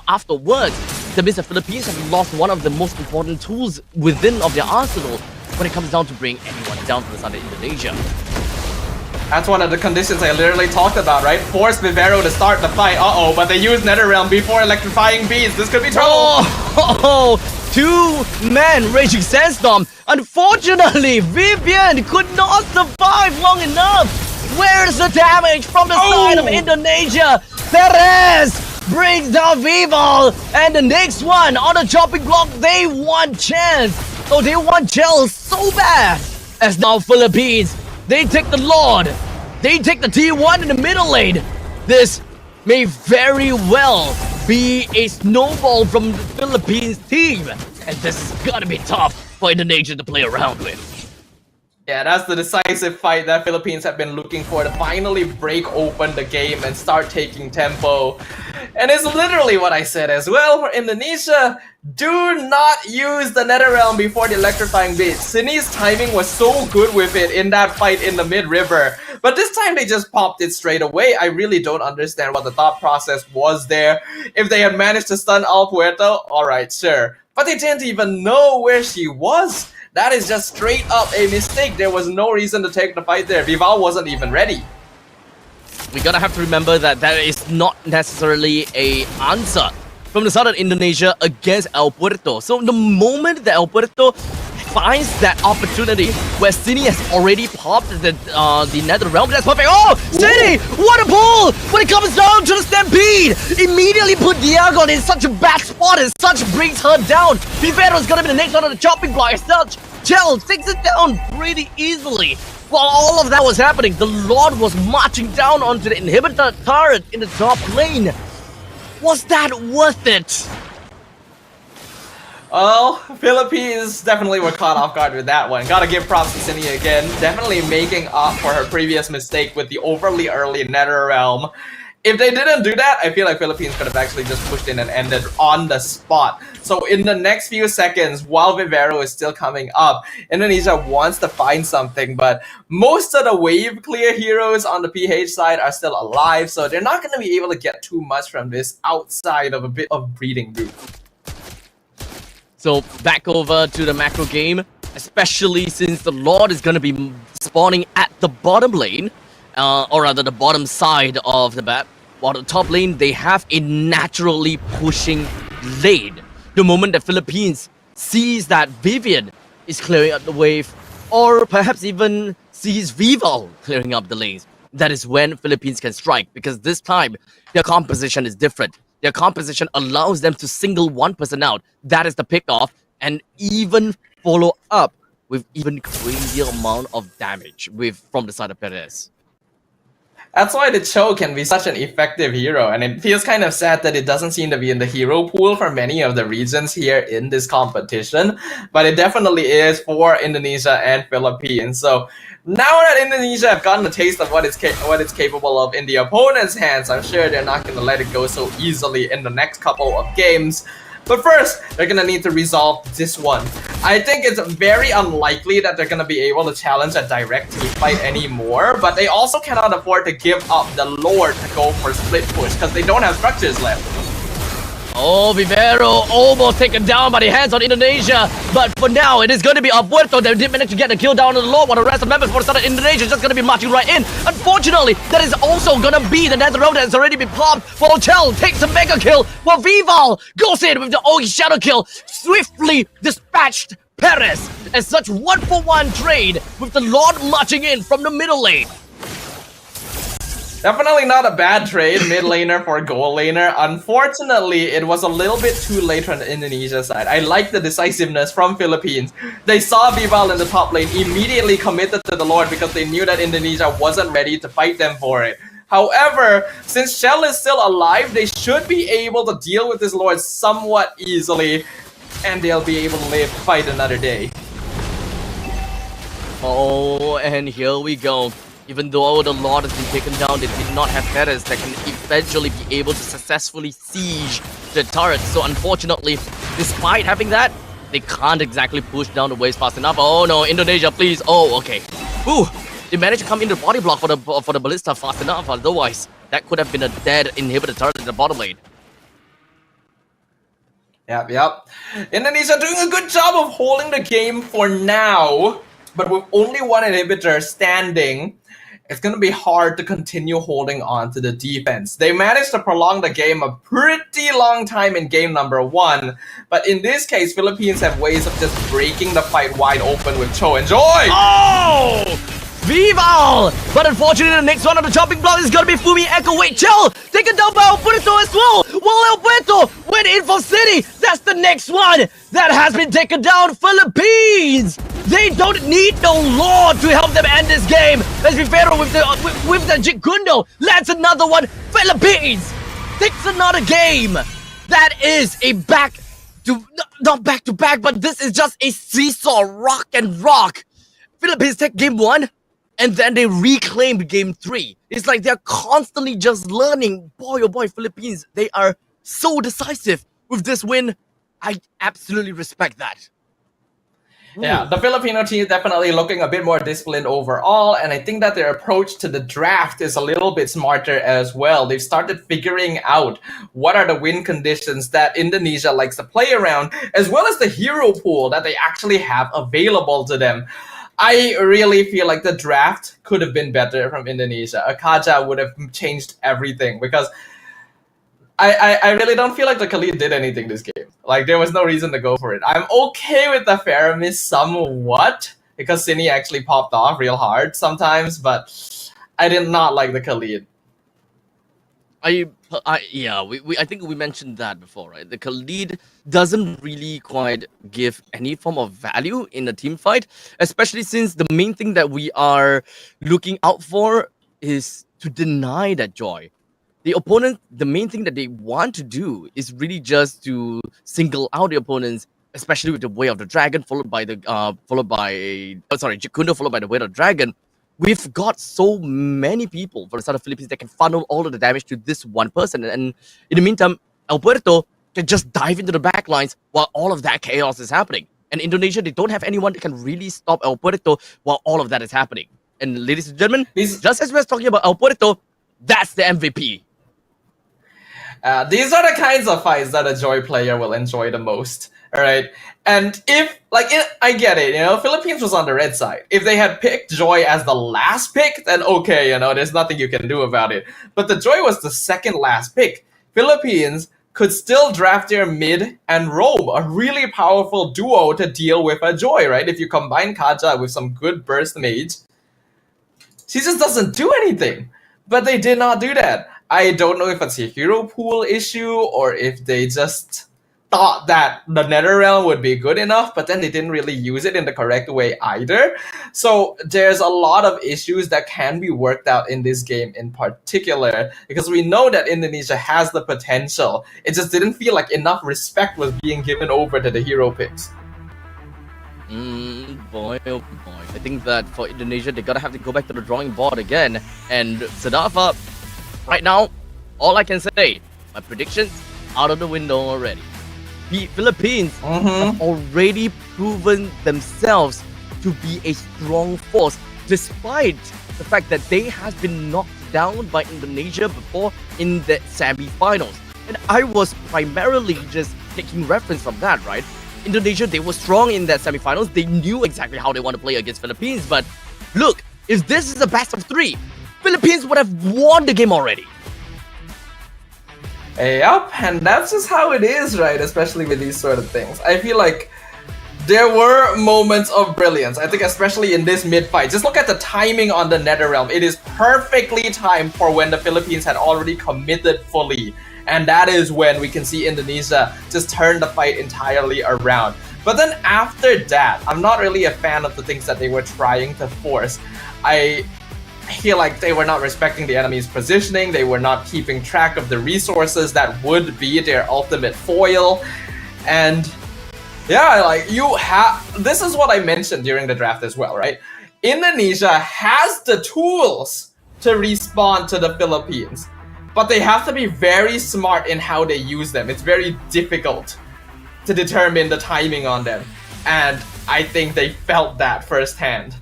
afterwards. That means the Philippines have lost one of the most important tools within of their arsenal when it comes down to bring anyone down from the side of Indonesia. That's one of the conditions I literally talked about, right? Force Vivero to start the fight. Uh-oh, but they use NetherRealm before electrifying beats. This could be trouble. Oh, two-man Raging Sandstorm. Unfortunately, Vivian could not survive long enough. Where's the damage from the side of Indonesia? Perez brings down Vival. And the next one on the chopping block, they want chance. Oh, they want gel so bad. As now Philippines, they take the Lord. They take the T1 in the middle lane. This may very well be a snowball from the Philippines team. And this is gonna be tough for Indonesia to play around with. Yeah, that's the decisive fight that Philippines have been looking for to finally break open the game and start taking tempo. And it's literally what I said as well for Indonesia. Do not use the NetherRealm before the electrifying beat. Sini's timing was so good with it in that fight in the mid-river. But this time they just popped it straight away. I really don't understand what the thought process was there. If they had managed to stun Al Puerto, alright, sure. But they didn't even know where she was. That is just straight up a mistake. There was no reason to take the fight there. Vival wasn't even ready. We gotta have to remember that that is not necessarily a answer from the side of Indonesia against El Puerto. So the moment that El Puerto finds that opportunity where Cine has already popped the NetherRealm, that's perfect. Oh, Cine! What a pull! When it comes down to the Stampede, immediately put Diagon in such a bad spot and such brings her down. Vivero is gonna be the next one on the chopping block as such. Gel takes it down pretty easily. While all of that was happening, the Lord was marching down onto the inhibitor turret in the top lane. Was that worth it? Well, Philippines definitely were caught off guard with that one. Gotta give props to Cine again. Definitely making up for her previous mistake with the overly early NetherRealm. If they didn't do that, I feel like Philippines could have actually just pushed in and ended on the spot. So in the next few seconds, while Vivero is still coming up, Indonesia wants to find something, but most of the wave clear heroes on the PH side are still alive, so they're not going to be able to get too much from this outside of a bit of breeding route. So back over to the macro game, especially since the Lord is going to be spawning at the bottom lane, or rather the bottom side of the map. While the top lane, they have a naturally pushing lane. The moment that Philippines sees that Vivian is clearing up the wave, or perhaps even sees Vival clearing up the lanes, that is when Philippines can strike, because this time their composition is different. Their composition allows them to single one person out. That is the pickoff, and even follow up with even crazier amount of damage from the side of Perez. That's why the Cho can be such an effective hero, and it feels kind of sad that it doesn't seem to be in the hero pool for many of the regions here in this competition, but it definitely is for Indonesia and Philippines. So now that Indonesia have gotten a taste of what it's capable of in the opponent's hands, I'm sure they're not going to let it go so easily in the next couple of games. But first, they're going to need to resolve this one. I think it's very unlikely that they're going to be able to challenge a direct team fight anymore, but they also cannot afford to give up the Lord to go for split push because they don't have structures left. Oh, Vivero almost taken down by the hands on Indonesia. But for now, it is going to be El Puerto that did manage to get the kill down on the Lord, while the rest of the members for the side of Indonesia is just going to be marching right in. Unfortunately, that is also going to be the NetherRealm that has already been popped. Voltel takes a mega kill, while Vival goes in with the Ogi Shadow kill. Swiftly dispatched Perez as such 1-for-1 trade with the Lord marching in from the middle lane. Definitely not a bad trade, mid laner for goal laner. Unfortunately, it was a little bit too late on the Indonesia side. I like the decisiveness from Philippines. They saw Vival in the top lane, immediately committed to the Lord because they knew that Indonesia wasn't ready to fight them for it. However, since Shell is still alive, they should be able to deal with this Lord somewhat easily, and they'll be able to fight another day. Oh, and here we go. Even though the Lord has been taken down, they did not have Perez that can eventually be able to successfully siege the turret. So unfortunately, despite having that, they can't exactly push down the waves fast enough. Oh no, Indonesia, please. Oh, okay. Ooh, they managed to come into the body block for the ballista fast enough. Otherwise, that could have been a dead inhibitor turret in the bottom lane. Yep. Indonesia doing a good job of holding the game for now, but with only one inhibitor standing, it's going to be hard to continue holding on to the defense. They managed to prolong the game a pretty long time in game number 1, but in this case, Philippines have ways of just breaking the fight wide open with Cho and Joy. Oh! Vival! But unfortunately, the next one on the chopping block is gonna be Fumi Echo. Wait, chill! Taken down by El Puerto as well! Well, El Puerto went in for City! That's the next one that has been taken down. Philippines! They don't need no law to help them end this game. Let's be fair with the Jikundo. That's another one. Philippines takes another game. That is a not back to back, but this is just a seesaw, rock and rock. Philippines take game 1, and then they reclaimed game 3. It's like they're constantly just learning. Boy, oh boy, Philippines, they are so decisive with this win. I absolutely respect that. Yeah, the Filipino team is definitely looking a bit more disciplined overall, and I think that their approach to the draft is a little bit smarter as well. They've started figuring out what are the win conditions that Indonesia likes to play around, as well as the hero pool that they actually have available to them. I really feel like the draft could have been better from Indonesia. Akaja would have changed everything, because I really don't feel like the Khalid did anything this game. Like, there was no reason to go for it. I'm okay with the Faramis somewhat, because Cine actually popped off real hard sometimes, but I did not like the Khalid. I think we mentioned that before, right? The Khalid doesn't really quite give any form of value in a team fight, especially since the main thing that we are looking out for is to deny that joy. The opponent, the main thing that they want to do is really just to single out the opponents, especially with the Way of the Dragon, followed by Jikundo, followed by the Way of the Dragon. We've got so many people for the side of Philippines that can funnel all of the damage to this one person. And in the meantime, El Puerto can just dive into the back lines while all of that chaos is happening. And Indonesia, they don't have anyone that can really stop El Puerto while all of that is happening. And ladies and gentlemen, just as we're talking about El Puerto, that's the MVP. These are the kinds of fights that a Joy player will enjoy the most. All right. And I get it, Philippines was on the red side. If they had picked Joy as the last pick, then okay, there's nothing you can do about it. But the Joy was the second last pick. Philippines could still draft their mid and roam, a really powerful duo to deal with a Joy, right? If you combine Kaja with some good burst mage, she just doesn't do anything. But they did not do that. I don't know if it's a hero pool issue or if they just thought that the Netherrealm would be good enough, but then they didn't really use it in the correct way either. So there's a lot of issues that can be worked out in this game in particular, because we know that Indonesia has the potential. It just didn't feel like enough respect was being given over to the hero picks. Boy, oh boy. I think that for Indonesia, they're gonna have to go back to the drawing board again. And Sadafa, right now, all I can say, my predictions out of the window already. The Philippines have already proven themselves to be a strong force, despite the fact that they have been knocked down by Indonesia before in the semi-finals. And I was primarily just taking reference from that, right? Indonesia, they were strong in that semi-finals. They knew exactly how they want to play against Philippines. But look, if this is the best of 3, Philippines would have won the game already. Yep, and that's just how it is, right? Especially with these sort of things. I feel like there were moments of brilliance. I think especially in this mid-fight. Just look at the timing on the Netherrealm. It is perfectly timed for when the Philippines had already committed fully. And that is when we can see Indonesia just turn the fight entirely around. But then after that, I'm not really a fan of the things that they were trying to force. I feel like they were not respecting the enemy's positioning. They were not keeping track of the resources that would be their ultimate foil. And yeah, like this is what I mentioned during the draft as well, right? Indonesia has the tools to respond to the Philippines, but they have to be very smart in how they use them. It's very difficult to determine the timing on them. And I think they felt that firsthand.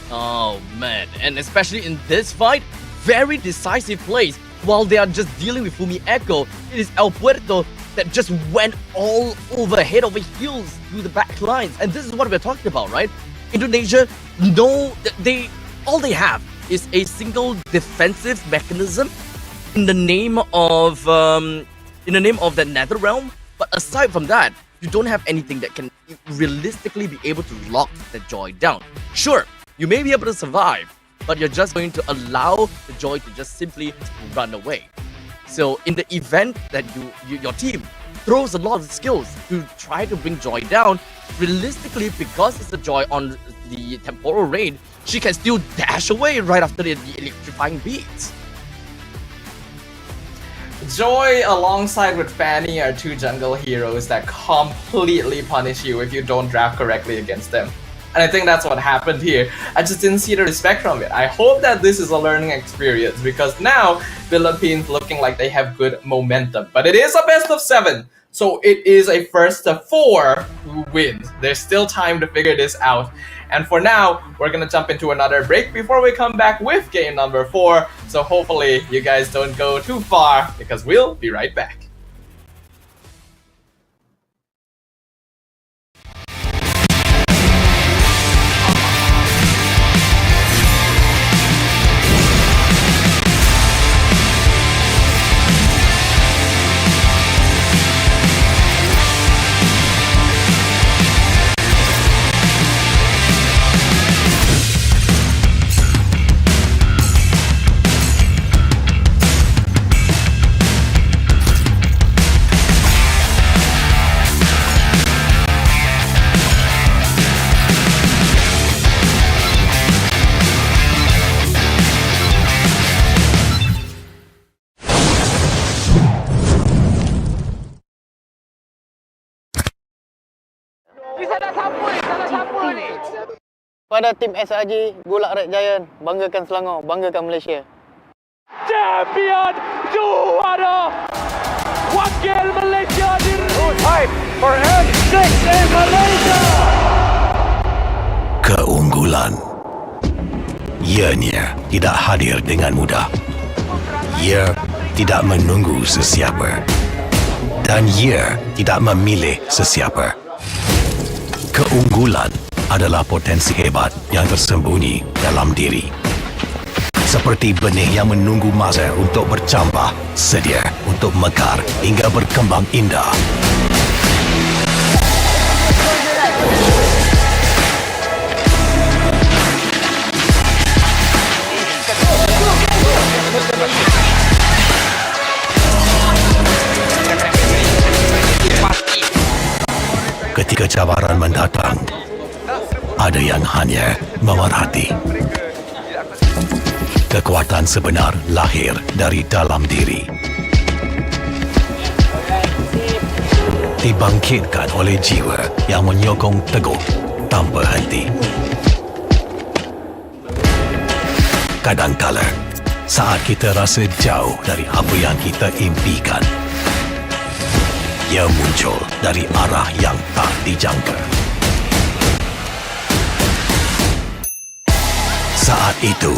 Oh man, and especially in this fight, very decisive plays. While they are just dealing with Fumi Echo, it is El Puerto that just went all over head over heels through the back lines. And this is what we're talking about, right? Indonesia, all they have is a single defensive mechanism in the name of the Nether Realm. But aside from that, you don't have anything that can realistically be able to lock the Joy down. Sure, you may be able to survive, but you're just going to allow the Joy to just simply run away. So in the event that your team throws a lot of skills to try to bring Joy down, realistically, because it's a Joy on the temporal rain, she can still dash away right after the electrifying beats. Joy alongside with Fanny are two jungle heroes that completely punish you if you don't draft correctly against them. And I think that's what happened here. I just didn't see the respect from it. I hope that this is a learning experience because now Philippines looking like they have good momentum. But it is a best of 7. So it is a first of 4 who wins. There's still time to figure this out. And for now, we're gonna jump into another break before we come back with game number 4. So hopefully you guys don't go too far because we'll be right back. Pada tim SRG, Golak Red Giant, banggakan Selangor, banggakan Malaysia. Champion juara wakil Malaysia Hype for M6 in Malaysia. Keunggulan ianya tidak hadir dengan mudah. Ia tidak menunggu sesiapa dan ia tidak memilih sesiapa. Keunggulan adalah potensi hebat yang tersembunyi dalam diri. Seperti benih yang menunggu masa untuk bercambah, sedia untuk mekar hingga berkembang indah. Ketika cabaran mendatang, ada yang hanya memerhati. Kekuatan sebenar lahir dari dalam diri. Dibangkitkan oleh jiwa yang menyokong teguh tanpa henti. Kadangkala, saat kita rasa jauh dari apa yang kita impikan, ia muncul dari arah yang tak dijangka. Saat itu,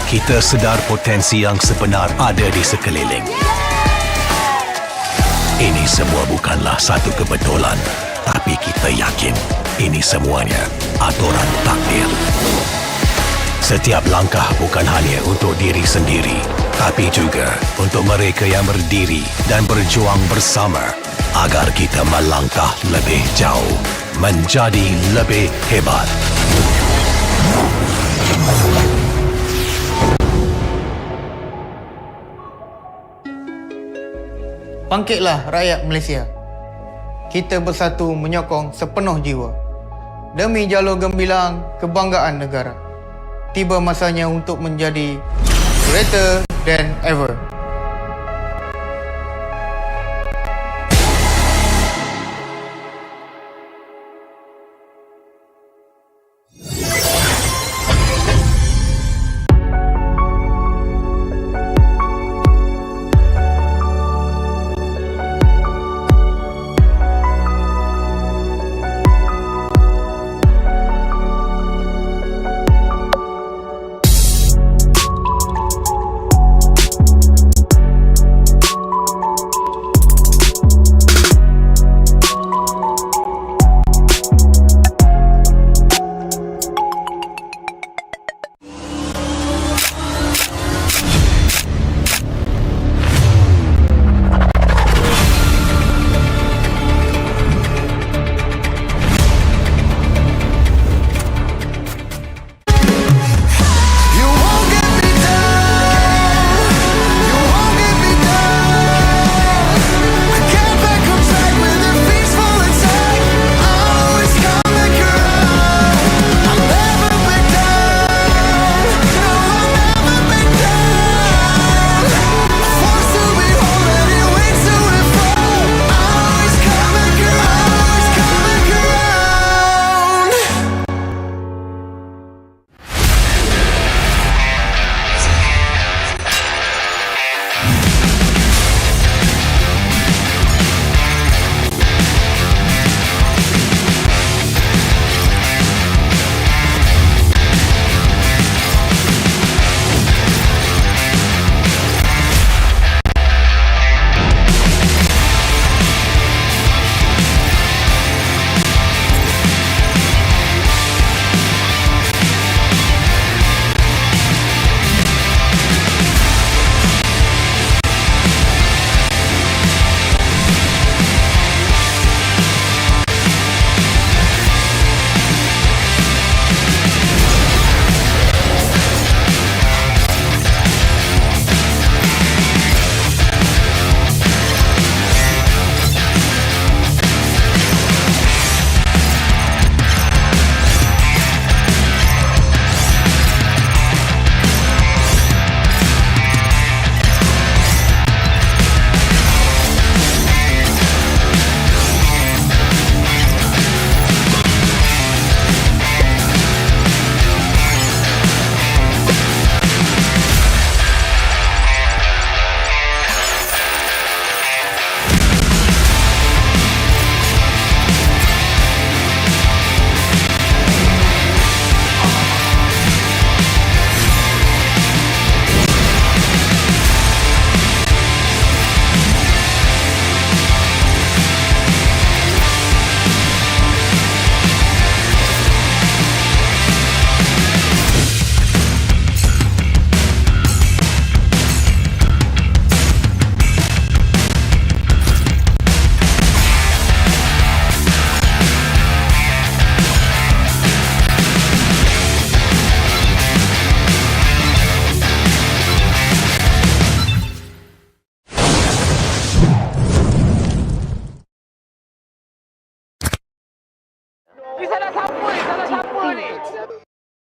kita sedar potensi yang sebenar ada di sekeliling. Ini semua bukanlah satu kebetulan, tapi kita yakin ini semuanya aturan takdir. Setiap langkah bukan hanya untuk diri sendiri, tapi juga untuk mereka yang berdiri dan berjuang bersama agar kita melangkah lebih jauh, menjadi lebih hebat. Bangkitlah rakyat Malaysia. Kita bersatu menyokong sepenuh jiwa. Demi jalur gemilang kebanggaan negara. Tiba masanya untuk menjadi greater than ever.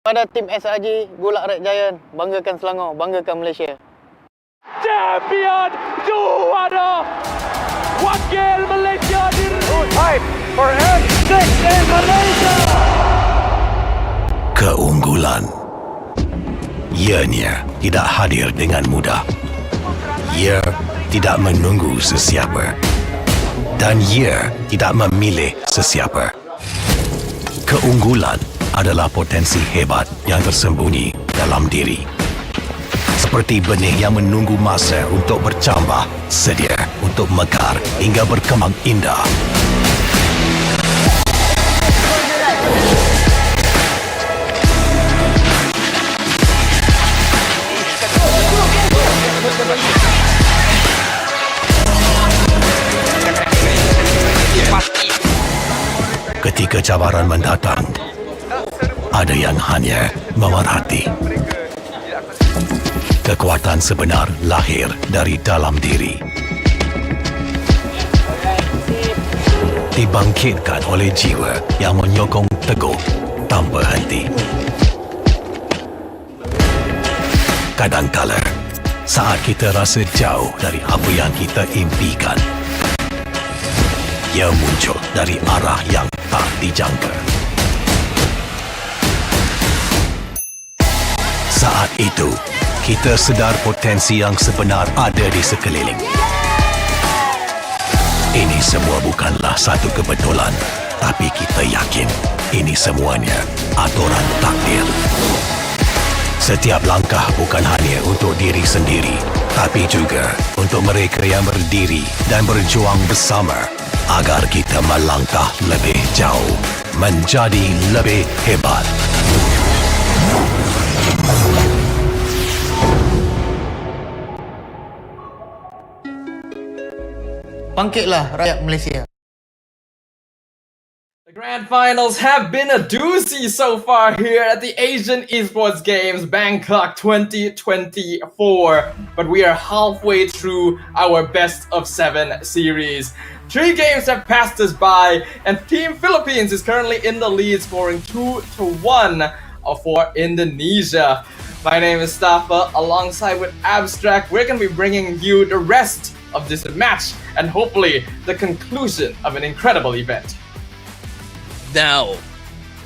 Pada tim SRG, Golak Red Giant, banggakan Selangor, banggakan Malaysia. Champion juara wakil Malaysia time for M6 in Malaysia. Keunggulan. Ianya tidak hadir dengan mudah. Ia tidak menunggu sesiapa. Dan ia tidak memilih sesiapa. Keunggulan adalah potensi hebat yang tersembunyi dalam diri. Seperti benih yang menunggu masa untuk bercambah, sedia untuk mekar hingga berkembang indah. Ketika cabaran mendatang, ada yang hanya memerhati. Kekuatan sebenar lahir dari dalam diri. Dibangkitkan oleh jiwa yang menyokong teguh tanpa henti. Kadangkala, saat kita rasa jauh dari apa yang kita impikan, ia muncul dari arah yang tak dijangka. Saat itu, kita sedar potensi yang sebenar ada di sekeliling. Ini semua bukanlah satu kebetulan, tapi kita yakin ini semuanya aturan takdir. Setiap langkah bukan hanya untuk diri sendiri, tapi juga untuk mereka yang berdiri dan berjuang bersama agar kita melangkah lebih jauh, menjadi lebih hebat. Bangkitlah rakyat Malaysia. The grand finals have been a doozy so far here at the Asian Esports Games Bangkok 2024, but we are halfway through our best of 7 series. 3 games have passed us by, and Team Philippines is currently in the lead, scoring 2-1 for Indonesia. My name is Stafa, alongside with Abstract. We're going to be bringing you the rest of this match and hopefully the conclusion of an incredible event. Now,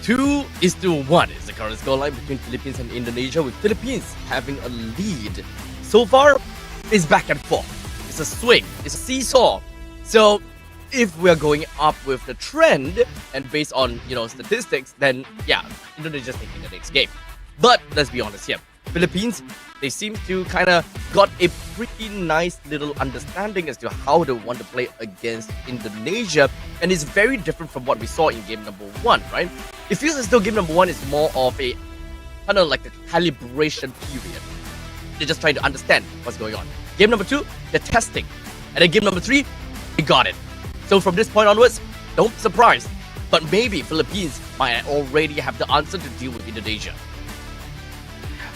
2-1 is the current scoreline between Philippines and Indonesia, with Philippines having a lead. So far, it's back and forth. It's a swing. It's a seesaw. So, if we're going up with the trend and based on, statistics, then yeah, Indonesia's taking the next game. But let's be honest here. Philippines, they seem to kind of got a pretty nice little understanding as to how they want to play against Indonesia, and it's very different from what we saw in game number 1, right? It feels as though game number 1 is more of a kind of like a calibration period. They're just trying to understand what's going on. Game number 2, they're testing, and then game number 3, they got it. So from this point onwards, don't be surprised, but maybe Philippines might already have the answer to deal with Indonesia.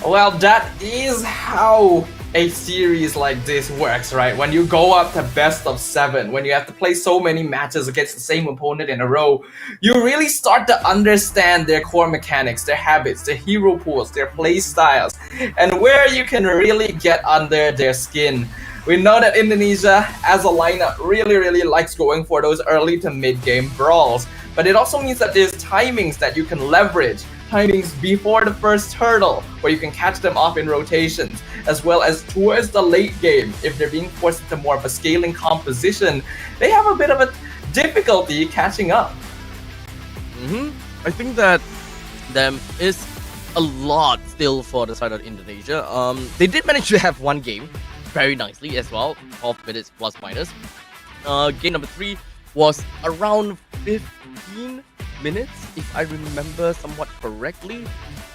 Well, that is how a series like this works, right? When you go up to best of 7, when you have to play so many matches against the same opponent in a row, you really start to understand their core mechanics, their habits, their hero pools, their play styles, and where you can really get under their skin. We know that Indonesia, as a lineup, really likes going for those early to mid-game brawls, but it also means that there's timings that you can leverage. Timings before the first hurdle, where you can catch them off in rotations, as well as towards the late game, if they're being forced into more of a scaling composition, they have a bit of a difficulty catching up. I think that there is a lot still for the side of Indonesia. They did manage to have one game very nicely as well, 12 minutes plus minus. Game number 3 was around 15 minutes, if I remember somewhat correctly.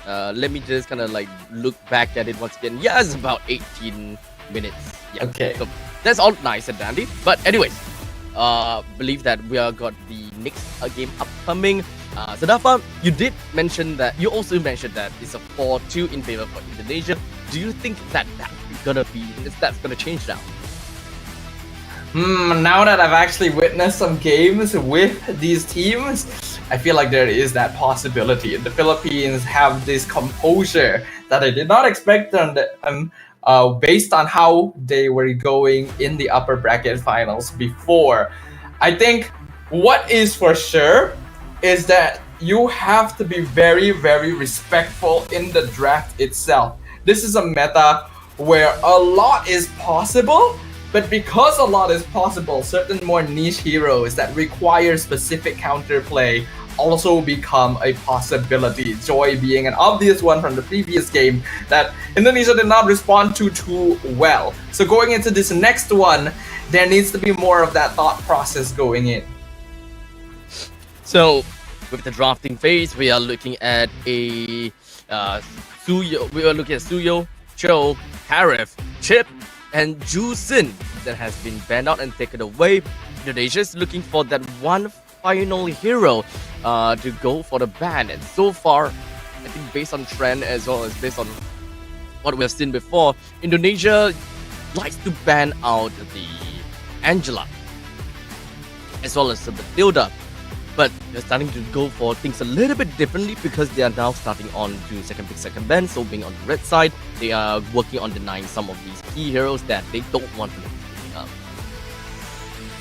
Let me just kind of like look back at it once again. Yeah, it's about 18 minutes. Yeah. Okay. So that's all nice and dandy. But anyways, believe that we are got the next game upcoming. Sadafa, you also mentioned that it's a 4-2 in favor for Indonesia. Do you think that's gonna change now? Now that I've actually witnessed some games with these teams, I feel like there is that possibility. The Philippines have this composure that I did not expect on based on how they were going in the upper bracket finals before. I think what is for sure is that you have to be very, very respectful in the draft itself. This is a meta where a lot is possible, but because a lot is possible, certain more niche heroes that require specific counterplay also become a possibility. Joy being an obvious one from the previous game that Indonesia did not respond to too well. So going into this next one, there needs to be more of that thought process going in. So with the drafting phase, we are looking at a Suyo. We are looking at Suyo, Cho, Harif, Chip, and Ju Sin that has been banned out and taken away. Indonesia is looking for that one final hero to go for the ban, and so far, I think based on trend as well as based on what we have seen before, Indonesia likes to ban out the Angela as well as the Buildup. But they're starting to go for things a little bit differently because they are now starting on to second pick, second ban. So being on the red side, they are working on denying some of these key heroes that they don't want to pick up.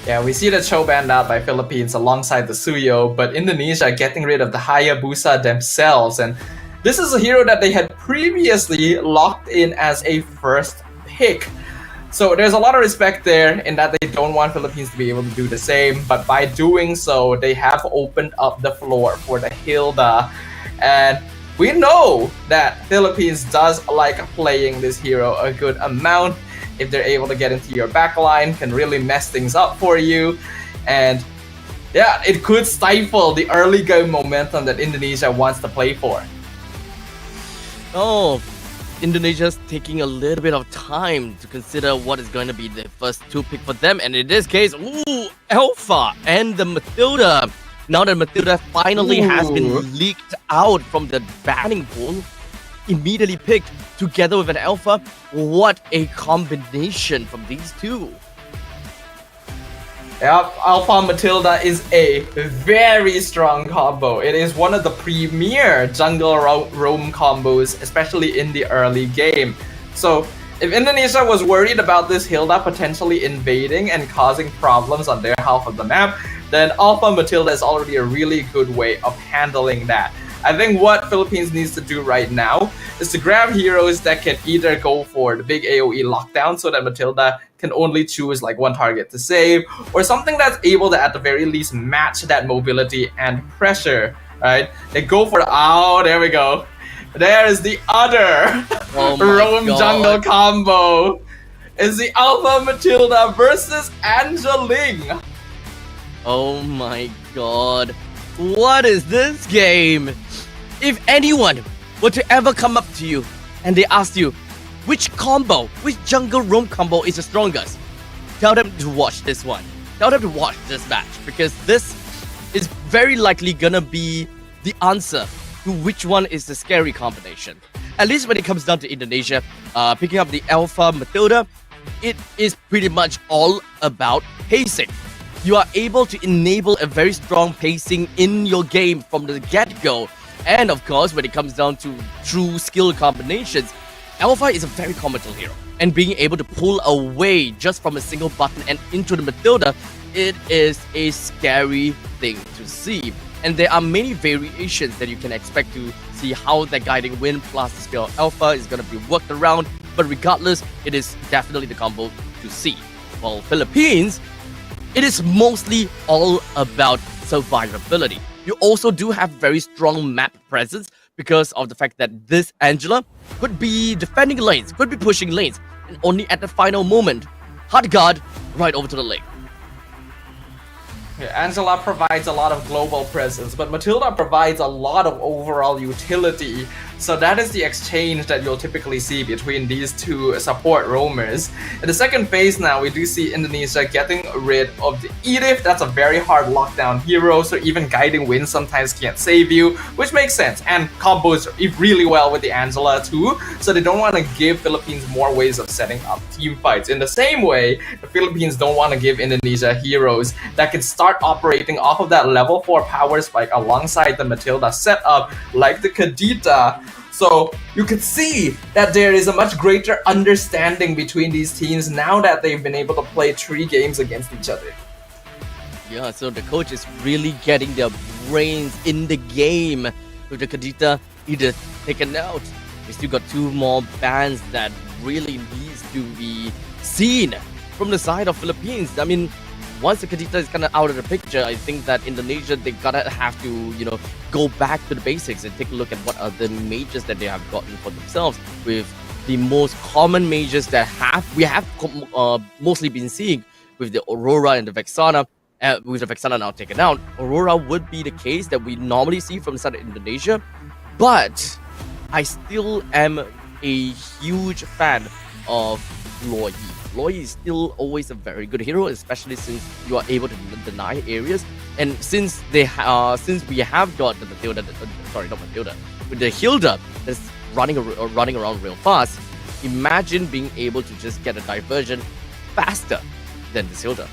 Yeah, we see the Cho banned out by Philippines alongside the Suyo, but Indonesia getting rid of the Hayabusa themselves. And this is a hero that they had previously locked in as a first pick. So there's a lot of respect there in that they don't want Philippines to be able to do the same, but by doing so, they have opened up the floor for the Hilda. And we know that Philippines does like playing this hero a good amount. If they're able to get into your backline, can really mess things up for you. And yeah, it could stifle the early game momentum that Indonesia wants to play for. Oh, Indonesia's taking a little bit of time to consider what is going to be the first two pick for them, and in this case, Alpha and the Matilda. Now that Matilda finally has been leaked out from the banning pool, immediately picked together with an Alpha. What a combination from these two. Yep, Alpha Matilda is a very strong combo. It is one of the premier jungle roam combos, especially in the early game. So if Indonesia was worried about this Hilda potentially invading and causing problems on their half of the map, then Alpha Matilda is already a really good way of handling that. I think what Philippines needs to do right now is to grab heroes that can either go for the big AoE lockdown so that Matilda can only choose like one target to save, or something that's able to at the very least match that mobility and pressure, right? They go for there we go. There is the other roam jungle combo. Is the Alpha Matilda versus Angeling. Oh my god. What is this game? If anyone were to ever come up to you and they ask you which jungle roam combo is the strongest, tell them to watch this one. Tell them to watch this match, because this is very likely gonna be the answer to which one is the scary combination. At least when it comes down to Indonesia, picking up the Alpha Matilda, it is pretty much all about pacing. You are able to enable a very strong pacing in your game from the get-go. And of course, when it comes down to true skill combinations, Alpha is a very comical hero. And being able to pull away just from a single button and into the Matilda, it is a scary thing to see. And there are many variations that you can expect to see how the guiding wind plus the spell Alpha is going to be worked around. But regardless, it is definitely the combo to see. While Philippines, it is mostly all about survivability. You also do have very strong map presence because of the fact that this Angela could be defending lanes, could be pushing lanes, and only at the final moment, hard guard right over to the lane. Yeah, Angela provides a lot of global presence, but Matilda provides a lot of overall utility. So that is the exchange that you'll typically see between these two support roamers. In the second phase now, we do see Indonesia getting rid of the Edith. That's a very hard lockdown hero, so even guiding wind sometimes can't save you, which makes sense. And combos really well with the Angela too, so they don't want to give Philippines more ways of setting up team fights. In the same way, the Philippines don't want to give Indonesia heroes that can start operating off of that level 4 power spike alongside the Matilda setup, like the Kadita. So you can see that there is a much greater understanding between these teams now that they've been able to play 3 games against each other. Yeah, so the coach is really getting their brains in the game with the Kadita either taken out. We still got 2 more bans that really needs to be seen from the side of Philippines. I mean, once the Kadita is kind of out of the picture, I think that Indonesia, they gotta have to, go back to the basics and take a look at what are the majors that they have gotten for themselves. With the most common majors that we have mostly been seeing with the Aurora and the Vexana. With the Vexana now taken out, Aurora would be the case that we normally see from the side of Indonesia. But I still am a huge fan of Loyi. Loyi is still always a very good hero, especially since you are able to deny areas. And since we have got the Matilda, with the Hilda that's running around real fast, imagine being able to just get a diversion faster than the Hilda.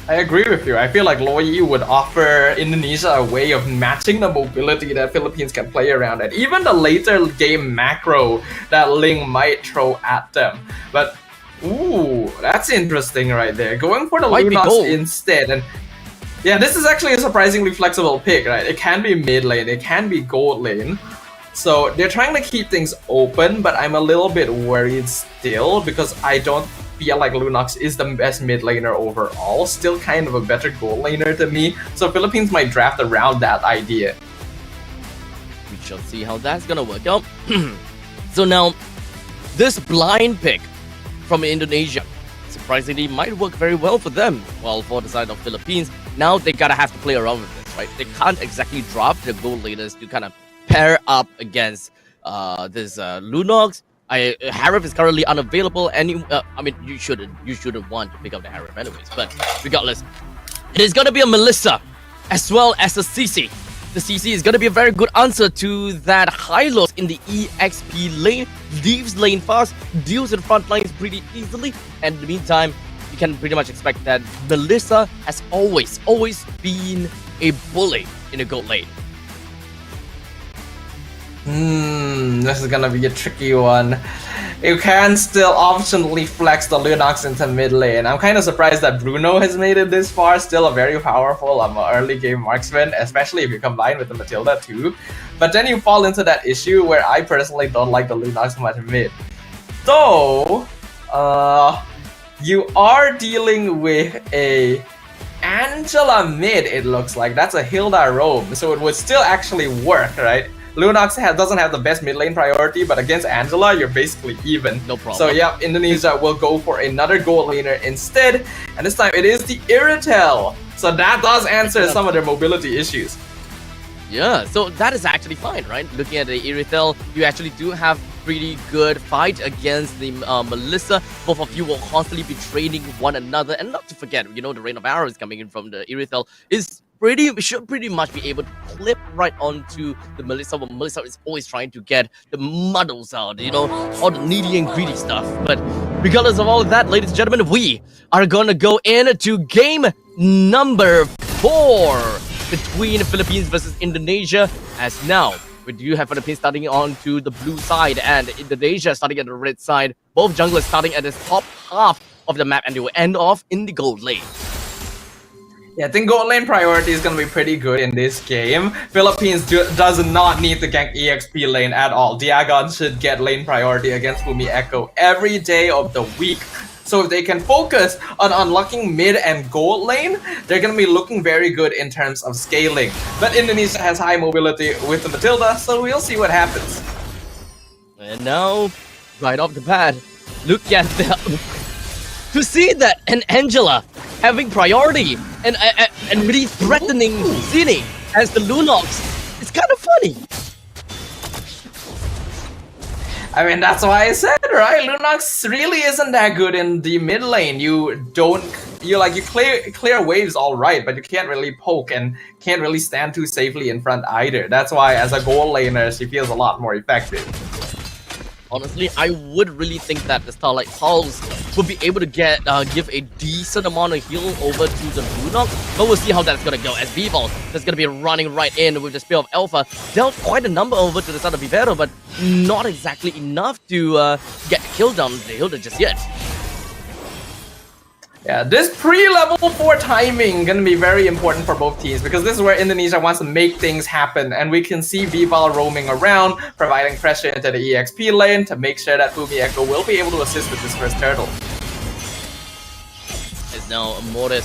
I agree with you. I feel like Loyi would offer Indonesia a way of matching the mobility that Philippines can play around, and even the later game macro that Ling might throw at them. But ooh, that's interesting right there. Going for the Lunox instead, and yeah, this is actually a surprisingly flexible pick, right? It can be mid lane, it can be gold lane. So they're trying to keep things open, but I'm a little bit worried still because I don't feel like Lunox is the best mid laner overall. Still kind of a better gold laner to me. So Philippines might draft around that idea. We shall see how that's gonna work out. So now, this blind pick from Indonesia surprisingly might work very well for them. While for the side of Philippines, now they gotta have to play around with this, right? They can't exactly drop the gold laners to kind of pair up against this Lunox. Harif is currently unavailable, and I mean, you shouldn't want to pick up the Harif anyways. But regardless, it is gonna be a Melissa as well as a CC. The CC is gonna be a very good answer to that Hylos in the EXP lane. Leaves lane fast, deals in front lines pretty easily, and in the meantime, you can pretty much expect that Melissa has always been a bully in a gold lane. This is gonna be a tricky one. You can still optionally flex the Lunox into mid lane. I'm kind of surprised that Bruno has made it this far. Still a very powerful early game marksman, especially if you combine with the Matilda too. But then you fall into that issue where I personally don't like the Lunox much mid. So, you are dealing with a Angela mid, it looks like. That's a Hilda roam, so it would still actually work, right? Lunox doesn't have the best mid lane priority, but against Angela, you're basically even. No problem. So yeah, Indonesia will go for another gold laner instead, and this time it is the Iritel. So that does answer some of their mobility issues. Yeah, so that is actually fine, right? Looking at the Iritel, you actually do have pretty good fight against the Melissa. Both of you will constantly be training one another, and not to forget, the rain of arrows coming in from the Iritel should pretty much be able to clip right onto the Melissa, but Melissa is always trying to get the muddles out, all the needy and greedy stuff. But regardless of all of that, ladies and gentlemen, we are gonna go into game number 4 between Philippines versus Indonesia, as now we do have Philippines starting on to the blue side and Indonesia starting at the red side. Both junglers starting at the top half of the map, and they will end off in the gold lane. Yeah, I think gold lane priority is going to be pretty good in this game. Philippines does not need to gank EXP lane at all. Diagon should get lane priority against Fumi Echo every day of the week. So if they can focus on unlocking mid and gold lane, they're going to be looking very good in terms of scaling. But Indonesia has high mobility with the Matilda, so we'll see what happens. And now, right off the bat, look at to see that an Angela having priority and really threatening Zini as the Lunox. It's kind of funny. I mean, that's why I said, right? Lunox really isn't that good in the mid lane. You clear waves all right, but you can't really poke and can't really stand too safely in front either. That's why as a goal laner, she feels a lot more effective. Honestly, I would really think that the Starlight Pulse would be able to give a decent amount of heal over to the Lunox, but we'll see how that's gonna go. As Vivol is gonna be running right in with the Spear of Alpha, dealt quite a number over to the side of Vivero, but not exactly enough to get killed down the Hilda just yet. Yeah, this pre-level 4 timing gonna be very important for both teams because this is where Indonesia wants to make things happen, and we can see Vival roaming around, providing pressure into the EXP lane to make sure that Fumi Echo will be able to assist with this first turtle. As now Mortis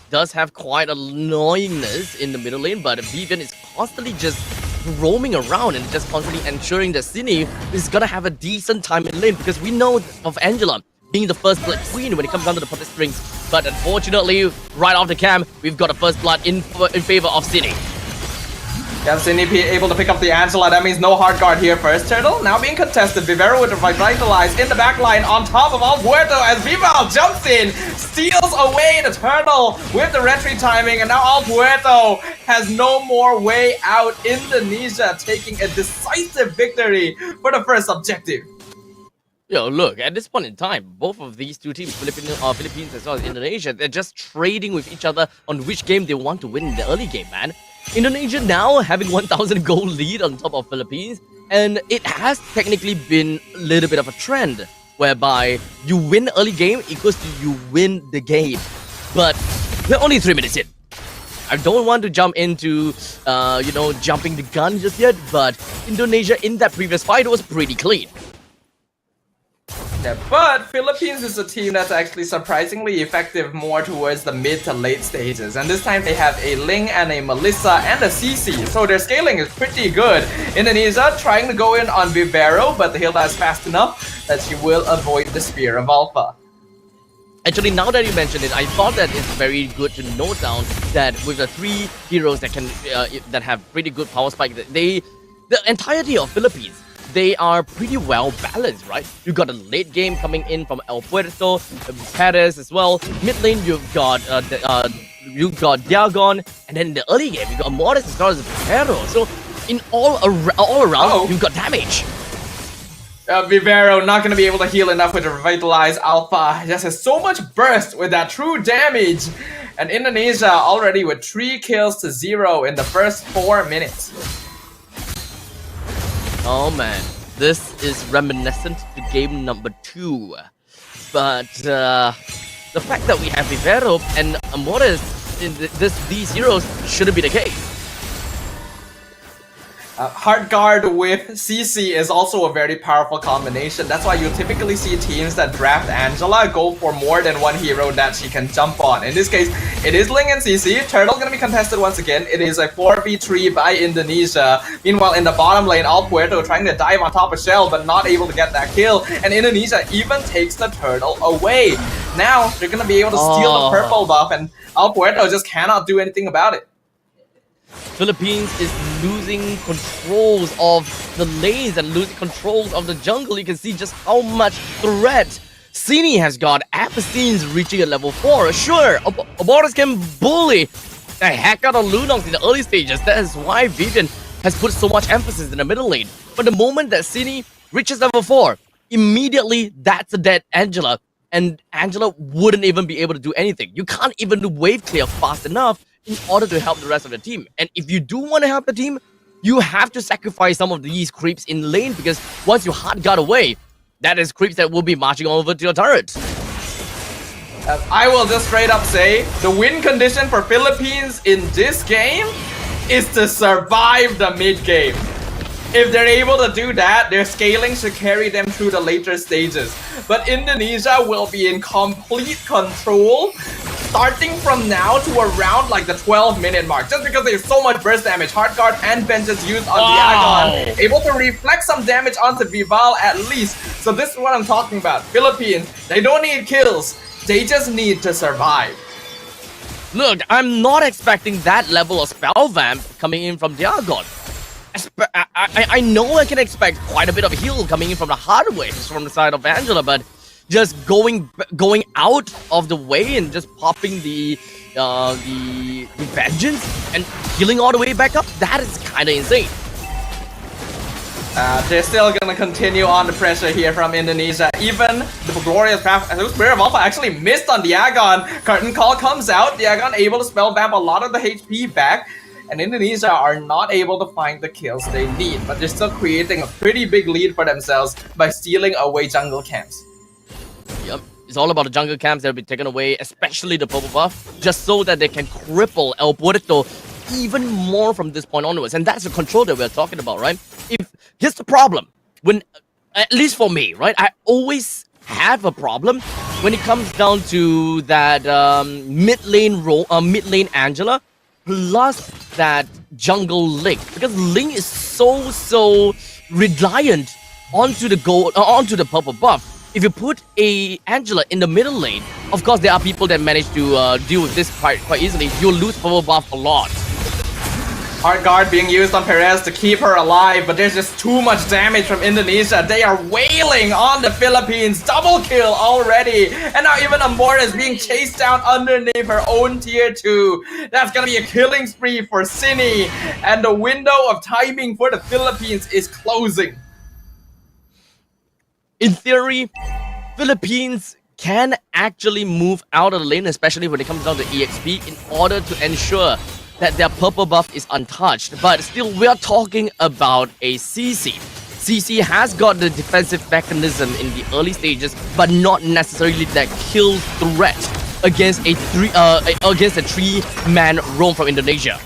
does have quite annoyingness in the middle lane, but Vivian is constantly just roaming around and just constantly ensuring that Cine is gonna have a decent time in lane because we know of Angela being the first blood queen when it comes down to the puppet strings, but unfortunately, right off the camp, we've got a first blood in favor of Cine. Yeah, Cindy able to pick up the Angela. That means no hard guard here. First turtle now being contested. Vivero with the Revitalize in the back line on top of Alpuerto as Vival jumps in, steals away the turtle with the retreat timing, and now Alpuerto has no more way out. Indonesia taking a decisive victory for the first objective. Yo, look, at this point in time, both of these two teams, Philippines as well as Indonesia, they're just trading with each other on which game they want to win in the early game, man. Indonesia now having 1,000 goal lead on top of Philippines, and it has technically been a little bit of a trend, whereby you win early game equals to you win the game. But we're only 3 minutes in. I don't want to jump into, jumping the gun just yet, but Indonesia in that previous fight was pretty clean. Yeah, but Philippines is a team that's actually surprisingly effective more towards the mid to late stages, and this time they have a Ling and a Melissa and a CC, so their scaling is pretty good. Indonesia trying to go in on Vivero, but the Hilda is fast enough that she will avoid the Spear of Alpha. Actually, now that you mentioned it, I thought that it's very good to note down that with the 3 heroes that can that have pretty good power spike, the entirety of Philippines, they are pretty well balanced, right? You got a late game coming in from El Puerto, Perez as well. Mid lane you've got Diagon, and then in the early game you got Mortis as well as Vivero. So in all around you've got damage. Vivero not going to be able to heal enough with the Revitalize Alpha. He just has so much burst with that true damage. And Indonesia already with 3 kills to 0 in the first 4 minutes. Oh man, this is reminiscent to game number 2. But the fact that we have Vivero and Mortis in these heroes shouldn't be the case. Hard guard with CC is also a very powerful combination. That's why you typically see teams that draft Angela go for more than one hero that she can jump on. In this case, it is Ling and CC. Turtle gonna be contested once again. It is a 4v3 by Indonesia. Meanwhile, in the bottom lane, Alpuerto trying to dive on top of Shell, but not able to get that kill. And Indonesia even takes the turtle away. Now, they're gonna be able to steal the purple buff, and Alpuerto just cannot do anything about it. Philippines is losing controls of the lanes and losing controls of the jungle. You can see just how much threat Cine has got. Apostines reaching at level 4. Sure, Abortus can bully the heck out of Lunox in the early stages. That is why Vivian has put so much emphasis in the middle lane. But the moment that Cine reaches level 4, immediately that's a dead Angela. And Angela wouldn't even be able to do anything. You can't even do wave clear fast enough in order to help the rest of the team. And if you do want to help the team, you have to sacrifice some of these creeps in lane, because once you hard guard away, that is creeps that will be marching over to your turret. I will just straight up say, the win condition for Philippines in this game is to survive the mid game. If they're able to do that, their scaling should carry them through the later stages. But Indonesia will be in complete control starting from now to around like the 12-minute mark, just because there's so much burst damage. Hard guard and vengeance used on Diagon, able to reflect some damage onto Vival at least. So this is what I'm talking about. Philippines, they don't need kills, they just need to survive. Look, I'm not expecting that level of spell vamp coming in from Diagon. I know I can expect quite a bit of heal coming in from the hard waves from the side of Angela, but just going out of the way and just popping the vengeance and healing all the way back up, that is kind of insane. They're still gonna continue on the pressure here from Indonesia. Even the glorious path, Spirit of Alpha actually missed on Diagon. Curtain Call comes out. Diagon able to spell vamp a lot of the HP back. And Indonesia are not able to find the kills they need. But they're still creating a pretty big lead for themselves by stealing away jungle camps. Yep. It's all about the jungle camps that will be taken away, especially the purple buff, just so that they can cripple El Puerto even more from this point onwards. And that's the control that we're talking about, right? Here's the problem. When, at least for me, right? I always have a problem when it comes down to that mid lane Angela plus that jungle Link, because Link is so reliant onto the purple buff. If you put a Angela in the middle lane, of course there are people that manage to deal with this quite easily. You'll lose purple buff a lot. Hard guard being used on Perez to keep her alive, but there's just too much damage from Indonesia. They are wailing on the Philippines. Double kill already. And now even Amora is being chased down underneath her own tier 2. That's gonna be a killing spree for Cine. And the window of timing for the Philippines is closing. In theory, Philippines can actually move out of the lane, especially when it comes down to EXP, in order to ensure that their purple buff is untouched. But still, we are talking about a CC. CC has got the defensive mechanism in the early stages, but not necessarily that kill threat against a three-man roam from Indonesia.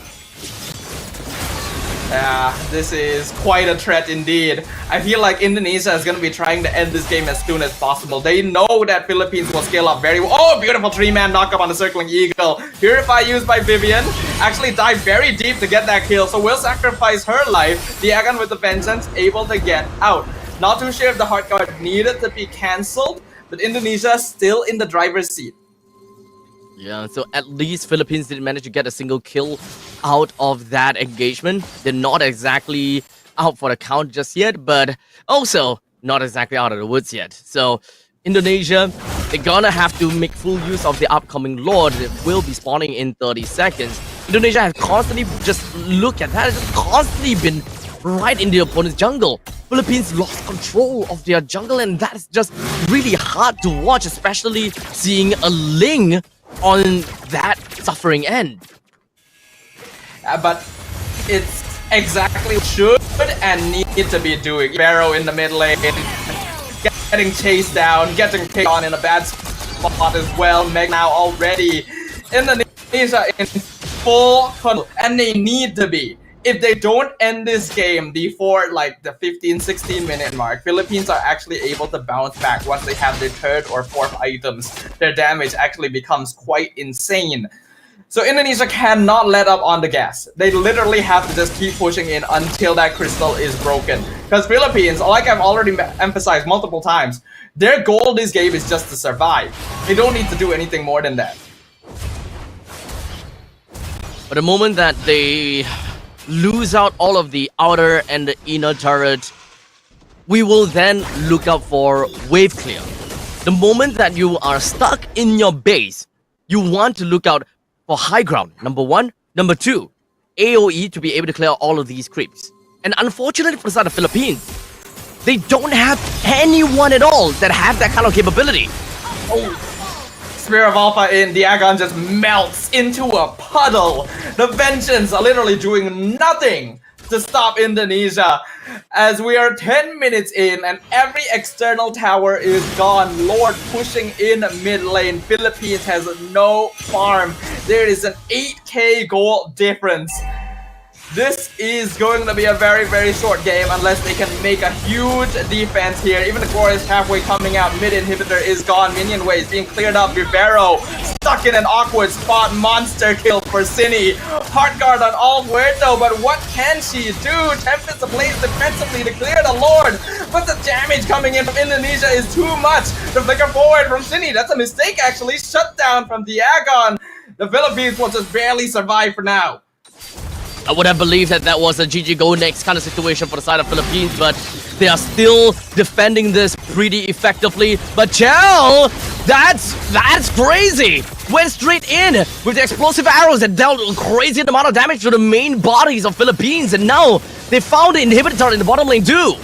Yeah, this is quite a threat indeed. I feel like Indonesia is going to be trying to end this game as soon as possible. They know that Philippines will scale up very well. Oh, beautiful three-man knockup on the Circling Eagle. Purify used by Vivian. Actually dived very deep to get that kill, so will sacrifice her life. Diagon with the Vengeance able to get out. Not too sure if the Heart Guard needed to be cancelled, but Indonesia still in the driver's seat. Yeah, so at least Philippines didn't manage to get a single kill out of that engagement. They're not exactly out for the count just yet, but also not exactly out of the woods yet. So Indonesia, they're gonna have to make full use of the upcoming Lord that will be spawning in 30 seconds. Indonesia has constantly, just look at that, it's constantly been right in the opponent's jungle. Philippines lost control of their jungle, and that's just really hard to watch, especially seeing a Ling on that suffering end. But it's exactly what should and need to be doing. Barrow in the mid lane, getting chased down, getting kicked on in a bad spot as well. Meg now already. Indonesia in full control, and they need to be. If they don't end this game before like the 15-16 minute mark, Philippines are actually able to bounce back once they have their third or fourth items. Their damage actually becomes quite insane. So Indonesia cannot let up on the gas. They literally have to just keep pushing in until that crystal is broken. Because Philippines, like I've already emphasized multiple times, their goal this game is just to survive. They don't need to do anything more than that. But the moment that they lose out all of the outer and the inner turret, we will then look out for wave clear. The moment that you are stuck in your base, you want to look out for high ground, number one. Number two, AoE to be able to clear all of these creeps. And unfortunately for the side of the Philippines, they don't have anyone at all that have that kind of capability. Oh. Spirit of Alpha in, Diagon just melts into a puddle. The Vengeance are literally doing nothing to stop Indonesia. As we are 10 minutes in and every external tower is gone. Lord pushing in mid lane. Philippines has no farm. There is an 8k goal difference. This is going to be a very, very short game unless they can make a huge defense here. Even the glorious halfway coming out. Mid inhibitor is gone. Minion waves being cleared up. Vivero stuck in an awkward spot. Monster kill for Cine. Heart guard on All Muerto, but what can she do? Tempest ablaze defensively to clear the Lord. But the damage coming in from Indonesia is too much. The flicker forward from Cine. That's a mistake actually. Shut down from Diagon. The Philippines will just barely survive for now. I would have believed that that was a GG go next kind of situation for the side of Philippines, but they are still defending this pretty effectively. But Chell, that's crazy. Went straight in with the explosive arrows that dealt a crazy amount of damage to the main bodies of Philippines, and now they found the inhibitor in the bottom lane too.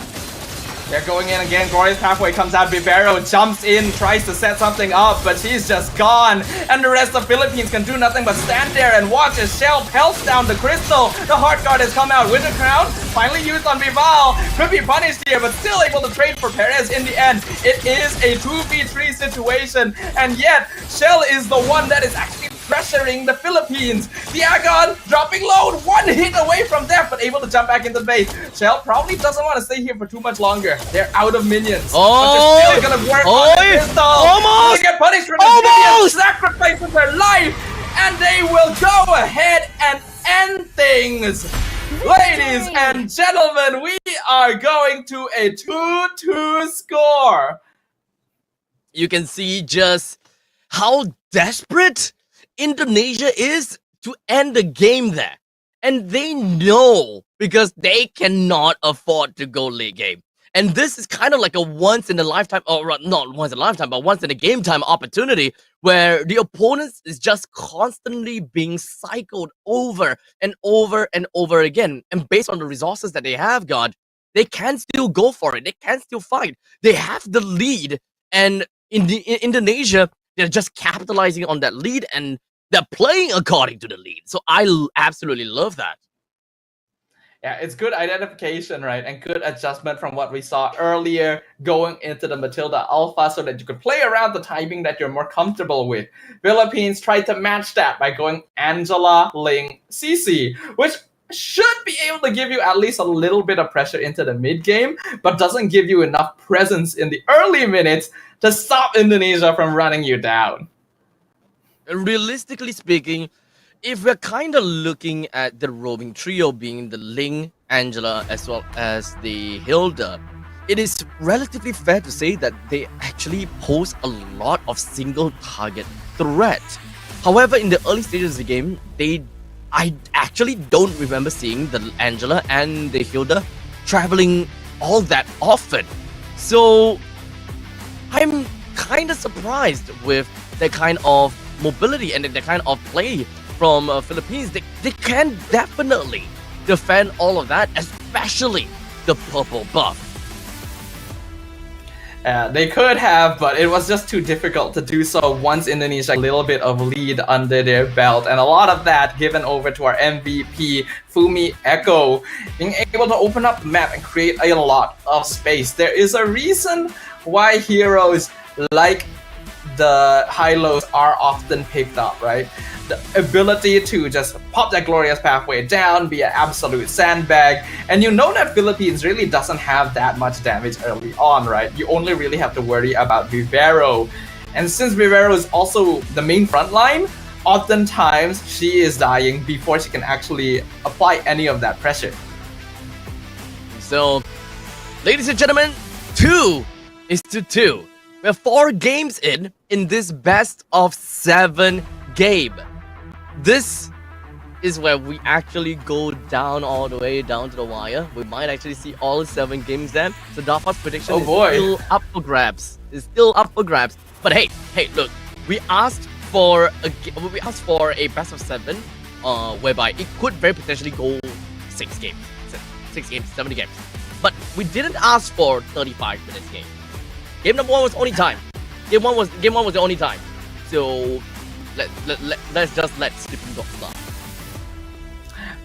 They're going in again. Glorious Pathway comes out. Vivero jumps in, tries to set something up, but she's just gone. And the rest of Philippines can do nothing but stand there and watch as Shell pelts down the crystal. The Heart Guard has come out with a crown, finally used on Vival. Could be punished here, but still able to trade for Perez in the end. It is a 2v3 situation, and yet Shell is the one that is actually pressuring the Philippines. The Agon dropping low, one hit away from death, but able to jump back into the base. Shell probably doesn't want to stay here for too much longer. They're out of minions. Oh, but they're still gonna work on the crystal. Almost! They get punished for the minions, sacrificing their life, and they will go ahead and end things. Ladies and gentlemen, we are going to a 2-2 score. You can see just how desperate Indonesia is to end the game there. And they know because they cannot afford to go late game. And this is kind of like a once in a lifetime, or not once in a lifetime, but once in a game time opportunity where the opponents is just constantly being cycled over and over and over again. And based on the resources that they have got, they can still go for it. They can still fight. They have the lead. And in Indonesia, they're just capitalizing on that lead and they're playing according to the lead. So I absolutely love that. Yeah, it's good identification, right? And good adjustment from what we saw earlier going into the Matilda Alpha so that you could play around the timing that you're more comfortable with. Philippines tried to match that by going Angela, Ling, CC, which should be able to give you at least a little bit of pressure into the mid game, but doesn't give you enough presence in the early minutes to stop Indonesia from running you down. Realistically speaking, if we're kind of looking at the roaming trio being the Ling, Angela, as well as the Hilda, it is relatively fair to say that they actually pose a lot of single target threat. However, in the early stages of the game, I actually don't remember seeing the Angela and the Hilda traveling all that often. So I'm kind of surprised with the kind of mobility and the kind of play from Philippines. They can definitely defend all of that, especially the purple buff. They could have, but it was just too difficult to do so once Indonesia a little bit of lead under their belt, and a lot of that given over to our MVP Fumi Echo, being able to open up the map and create a lot of space. There is a reason why heroes like the high-lows are often picked up, right? The ability to just pop that Glorious Pathway down, be an absolute sandbag, and you know that Philippines really doesn't have that much damage early on, right? You only really have to worry about Vivero. And since Vivero is also the main front line, oftentimes she is dying before she can actually apply any of that pressure. So, ladies and gentlemen, 2-2. We're 4 games in this best of 7 game. This is where we actually go down all the way down to the wire. We might actually see all 7 games then. So Dafa's prediction is still up for grabs. But hey, look, we asked for a best of 7, whereby it could very potentially go 6 games, 7 games. But we didn't ask for 35 minutes game. Game number 1 was only time. Game one was the only time. So let's just let Sleeping Dog start.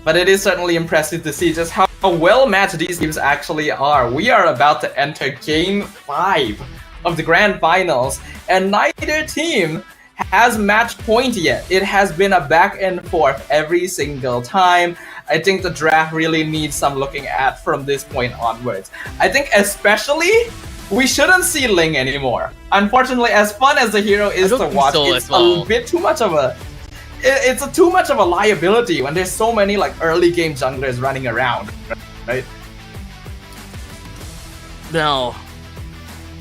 But it is certainly impressive to see just how well matched these teams actually are. We are about to enter Game 5 of the Grand Finals, and neither team has match point yet. It has been a back and forth every single time. I think the draft really needs some looking at from this point onwards. I think especially we shouldn't see Ling anymore. Unfortunately, as fun as the hero is to watch, it's a bit too much of a too much of a liability when there's so many like early game junglers running around, right? Now,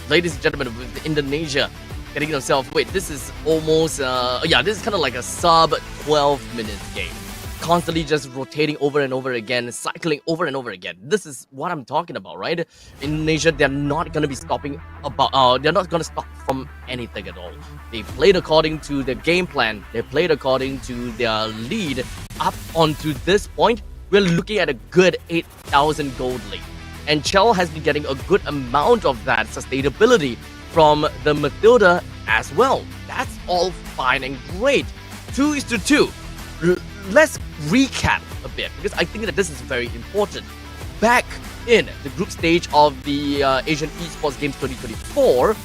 ladies and gentlemen, with Indonesia getting themselves, this is almost this is kind of like a sub 12 minutes game. constantly just rotating over and over again, cycling over and over again. This is what I'm talking about, right? Indonesia, they're not going to be stopping they're not going to stop from anything at all. They played according to their game plan. They played according to their lead up onto this point. We're looking at a good 8,000 gold lead. And Chell has been getting a good amount of that sustainability from the Matilda as well. That's all fine and great. 2-2. Let's recap a bit, because I think that this is very important. Back in the group stage of the Asian Esports Games 2024,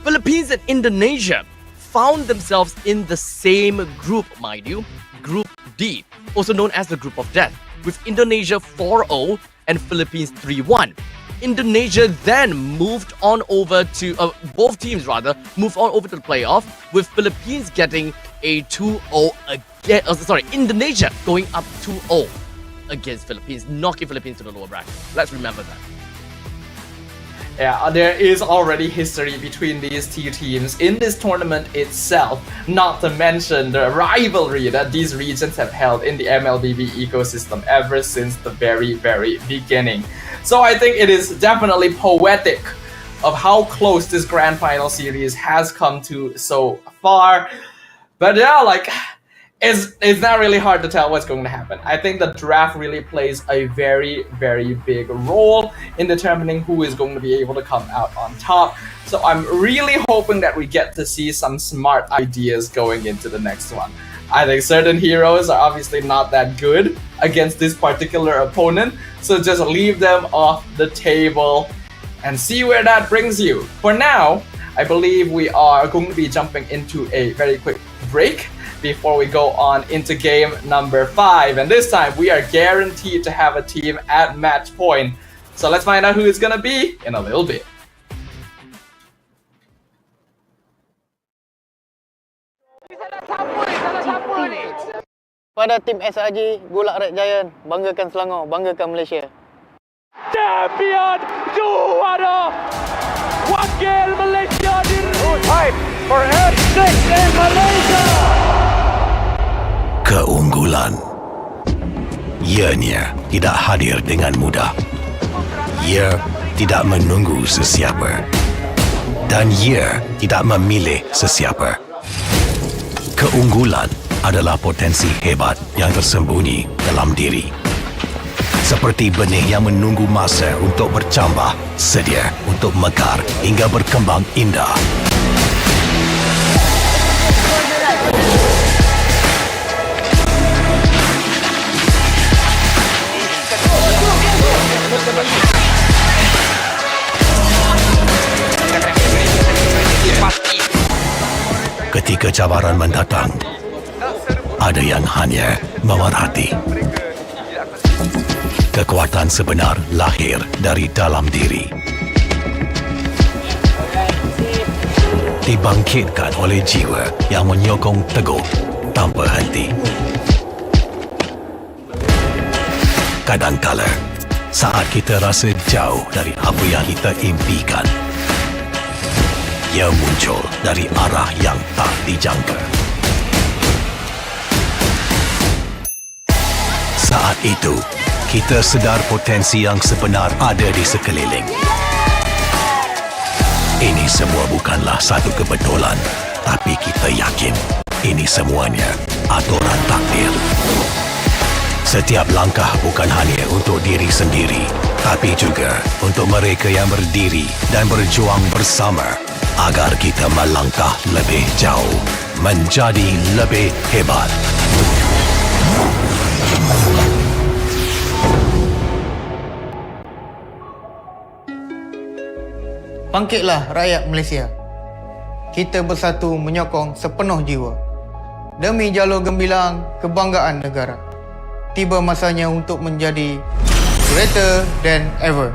Philippines and Indonesia found themselves in the same group, mind you, Group D, also known as the Group of Death, with Indonesia 4-0 and Philippines 3-1. Indonesia then moved on over to, both teams rather, moved on over to the playoff, with Philippines getting a 2-0 again. Indonesia going up 2-0 against Philippines, knocking Philippines to the lower bracket. Let's remember that. Yeah, there is already history between these two teams in this tournament itself, not to mention the rivalry that these regions have held in the MLBB ecosystem ever since the very, very beginning. So I think it is definitely poetic of how close this grand final series has come to so far. But yeah, like, it's not really hard to tell what's going to happen. I think the draft really plays a very, very big role in determining who is going to be able to come out on top. So I'm really hoping that we get to see some smart ideas going into the next one. I think certain heroes are obviously not that good against this particular opponent, so just leave them off the table and see where that brings you. For now, I believe we are going to be jumping into a very quick break before we go on into game number 5, and this time we are guaranteed to have a team at match point. So let's find out who it's gonna be in a little bit. Pada tim SRG, Golak Red Giant, banggakan Selangor, banggakan Malaysia. Champion juara wakil Malaysia time for F6 in Malaysia. Keunggulan ianya tidak hadir dengan mudah. Ia tidak menunggu sesiapa dan ia tidak memilih sesiapa. Keunggulan adalah potensi hebat yang tersembunyi dalam diri. Seperti benih yang menunggu masa untuk bercambah, sedia untuk mekar hingga berkembang indah. Ketika cabaran mendatang, ada yang hanya memerhati. Kekuatan sebenar lahir dari dalam diri. Dibangkitkan oleh jiwa yang menyokong teguh tanpa henti. Kadangkala, saat kita rasa jauh dari apa yang kita impikan, ia muncul dari arah yang tak dijangka. Saat itu, kita sedar potensi yang sebenar ada di sekeliling. Ini semua bukanlah satu kebetulan, tapi kita yakin ini semuanya aturan takdir. Setiap langkah bukan hanya untuk diri sendiri, tapi juga untuk mereka yang berdiri dan berjuang bersama agar kita melangkah lebih jauh, menjadi lebih hebat. Bangkitlah rakyat Malaysia. Kita bersatu menyokong sepenuh jiwa. Demi jalur gemilang kebanggaan negara. Tiba masanya untuk menjadi greater than ever.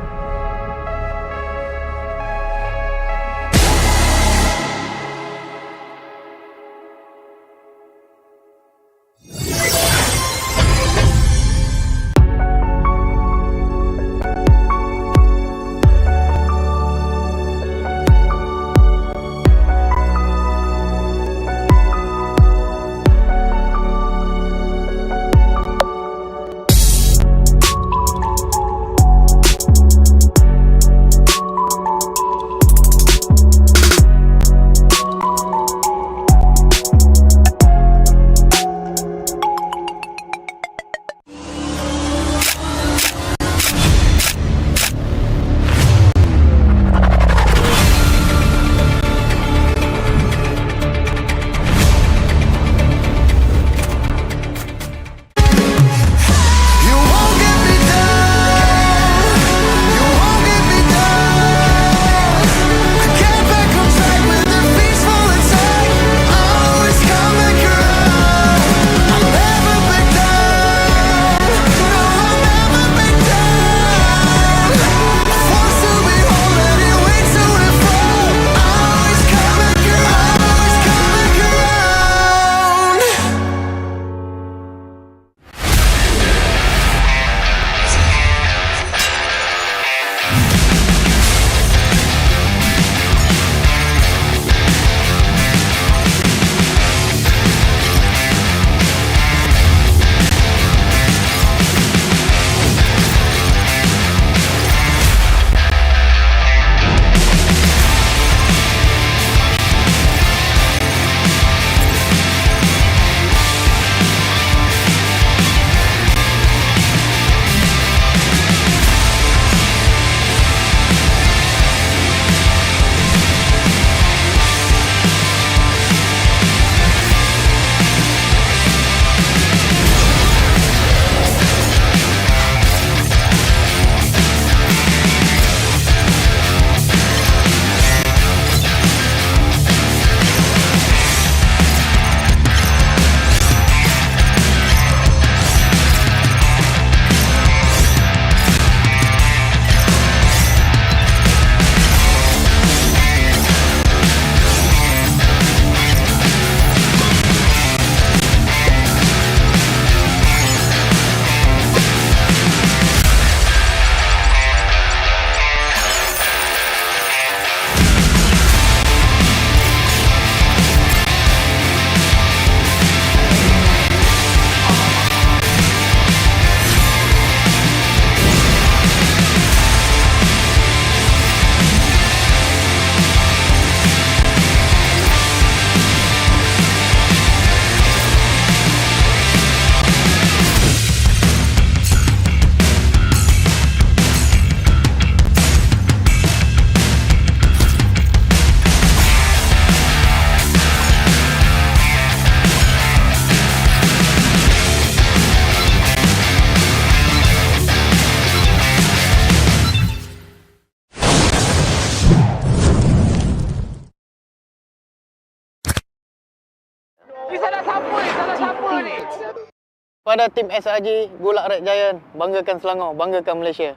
Pada tim SRG Golak Red Giant, banggakan Selangor, banggakan Malaysia.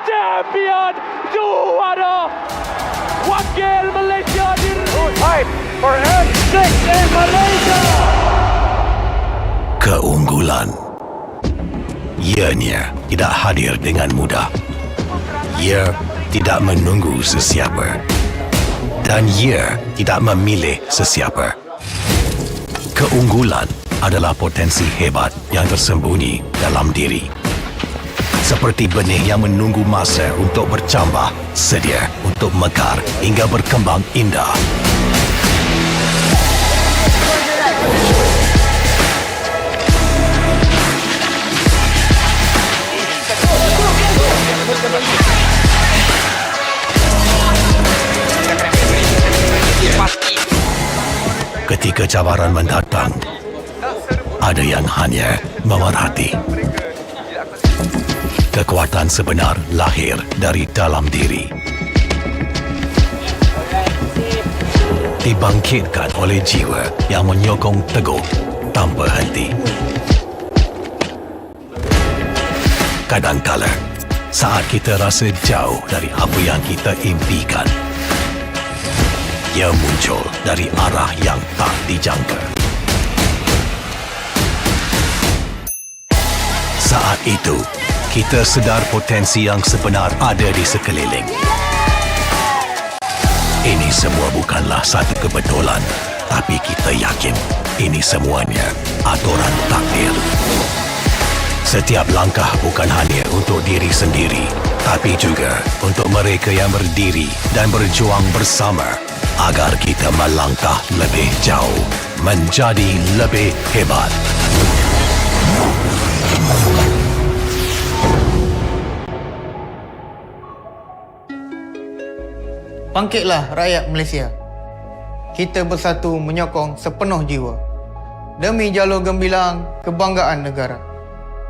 Champion juara wakil Malaysia fight for S6 in Malaysia. Keunggulan ianya tidak hadir dengan mudah. Ia tidak menunggu sesiapa dan ia tidak memilih sesiapa. Keunggulan adalah potensi hebat yang tersembunyi dalam diri. Seperti benih yang menunggu masa untuk bercambah, sedia untuk mekar hingga berkembang indah. Ketika cabaran mendatang, ada yang hanya memerhati. Kekuatan sebenar lahir dari dalam diri. Dibangkitkan oleh jiwa yang menyokong teguh tanpa henti. Kadangkala, saat kita rasa jauh dari apa yang kita impikan, ia muncul dari arah yang tak dijangka. Saat itu, kita sedar potensi yang sebenar ada di sekeliling. Ini semua bukanlah satu kebetulan, tapi kita yakin ini semuanya aturan takdir. Setiap langkah bukan hanya untuk diri sendiri, tapi juga untuk mereka yang berdiri dan berjuang bersama agar kita melangkah lebih jauh, menjadi lebih hebat. Bangkitlah rakyat Malaysia. Kita bersatu menyokong sepenuh jiwa. Demi jalur gemilang kebanggaan negara.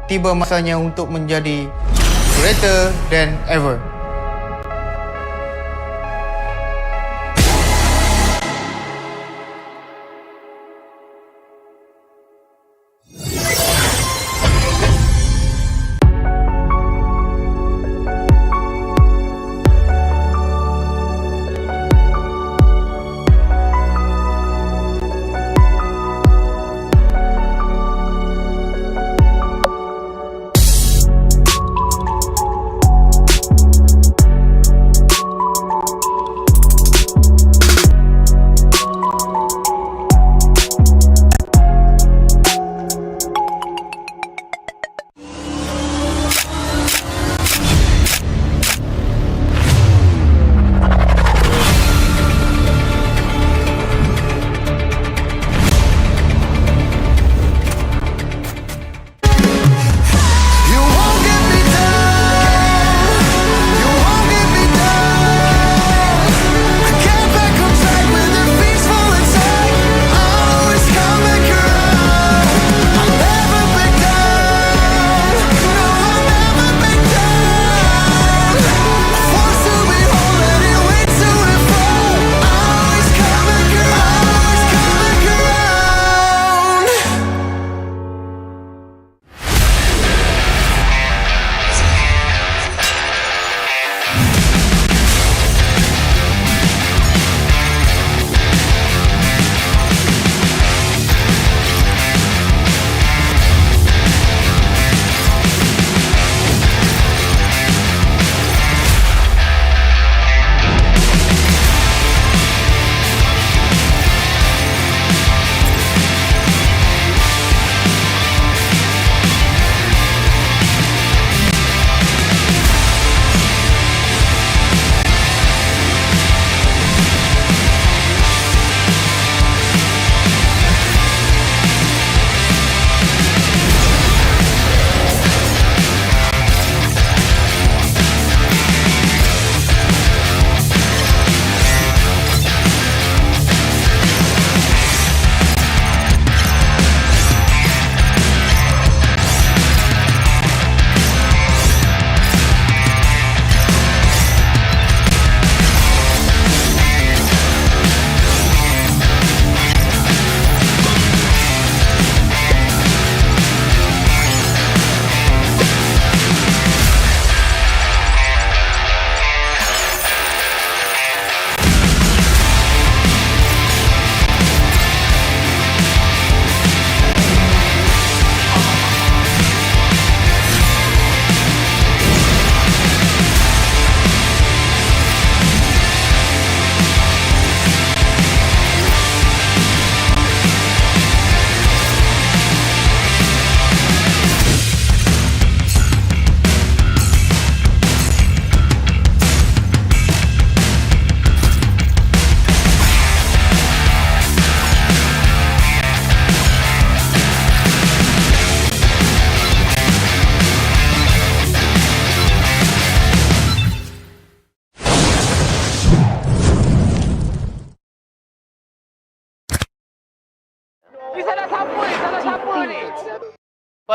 Tiba masanya untuk menjadi greater than ever.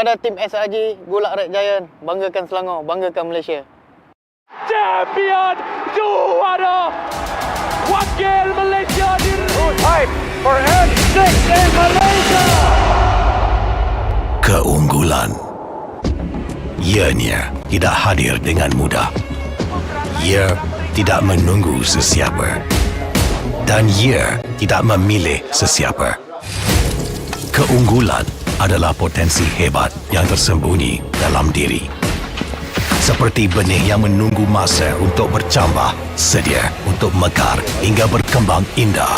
Kepada tim SRG, Golak Red Giant, banggakan Selangor, banggakan Malaysia. Champion juara wakil Malaysia diri. Time for N6 in Malaysia. Keunggulan ianya tidak hadir dengan mudah. Ia tidak menunggu sesiapa dan ia tidak memilih sesiapa. Keunggulan adalah potensi hebat yang tersembunyi dalam diri. Seperti benih yang menunggu masa untuk bercambah, sedia untuk mekar hingga berkembang indah.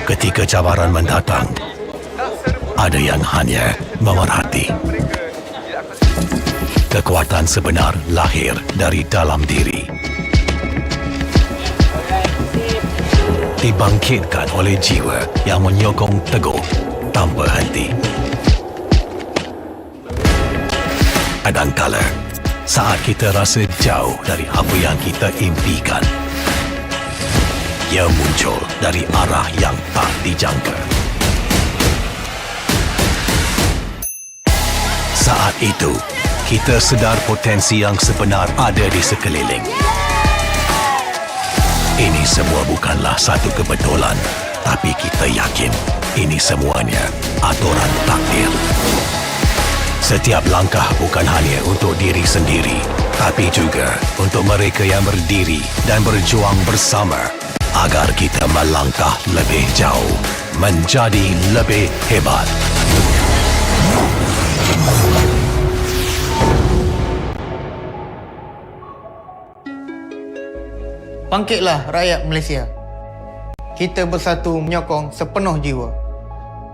Ketika cabaran mendatang, ada yang hanya memerhati. Kekuatan sebenar lahir dari dalam diri. Dibangkitkan oleh jiwa yang menyokong teguh tanpa henti. Kadangkala, saat kita rasa jauh dari apa yang kita impikan, ia muncul dari arah yang tak dijangka. Saat itu, kita sedar potensi yang sebenar ada di sekeliling. Ini semua bukanlah satu kebetulan, tapi kita yakin ini semuanya aturan takdir. Setiap langkah bukan hanya untuk diri sendiri, tapi juga untuk mereka yang berdiri dan berjuang bersama agar kita melangkah lebih jauh, menjadi lebih hebat. Bangkitlah rakyat Malaysia. Kita bersatu menyokong sepenuh jiwa.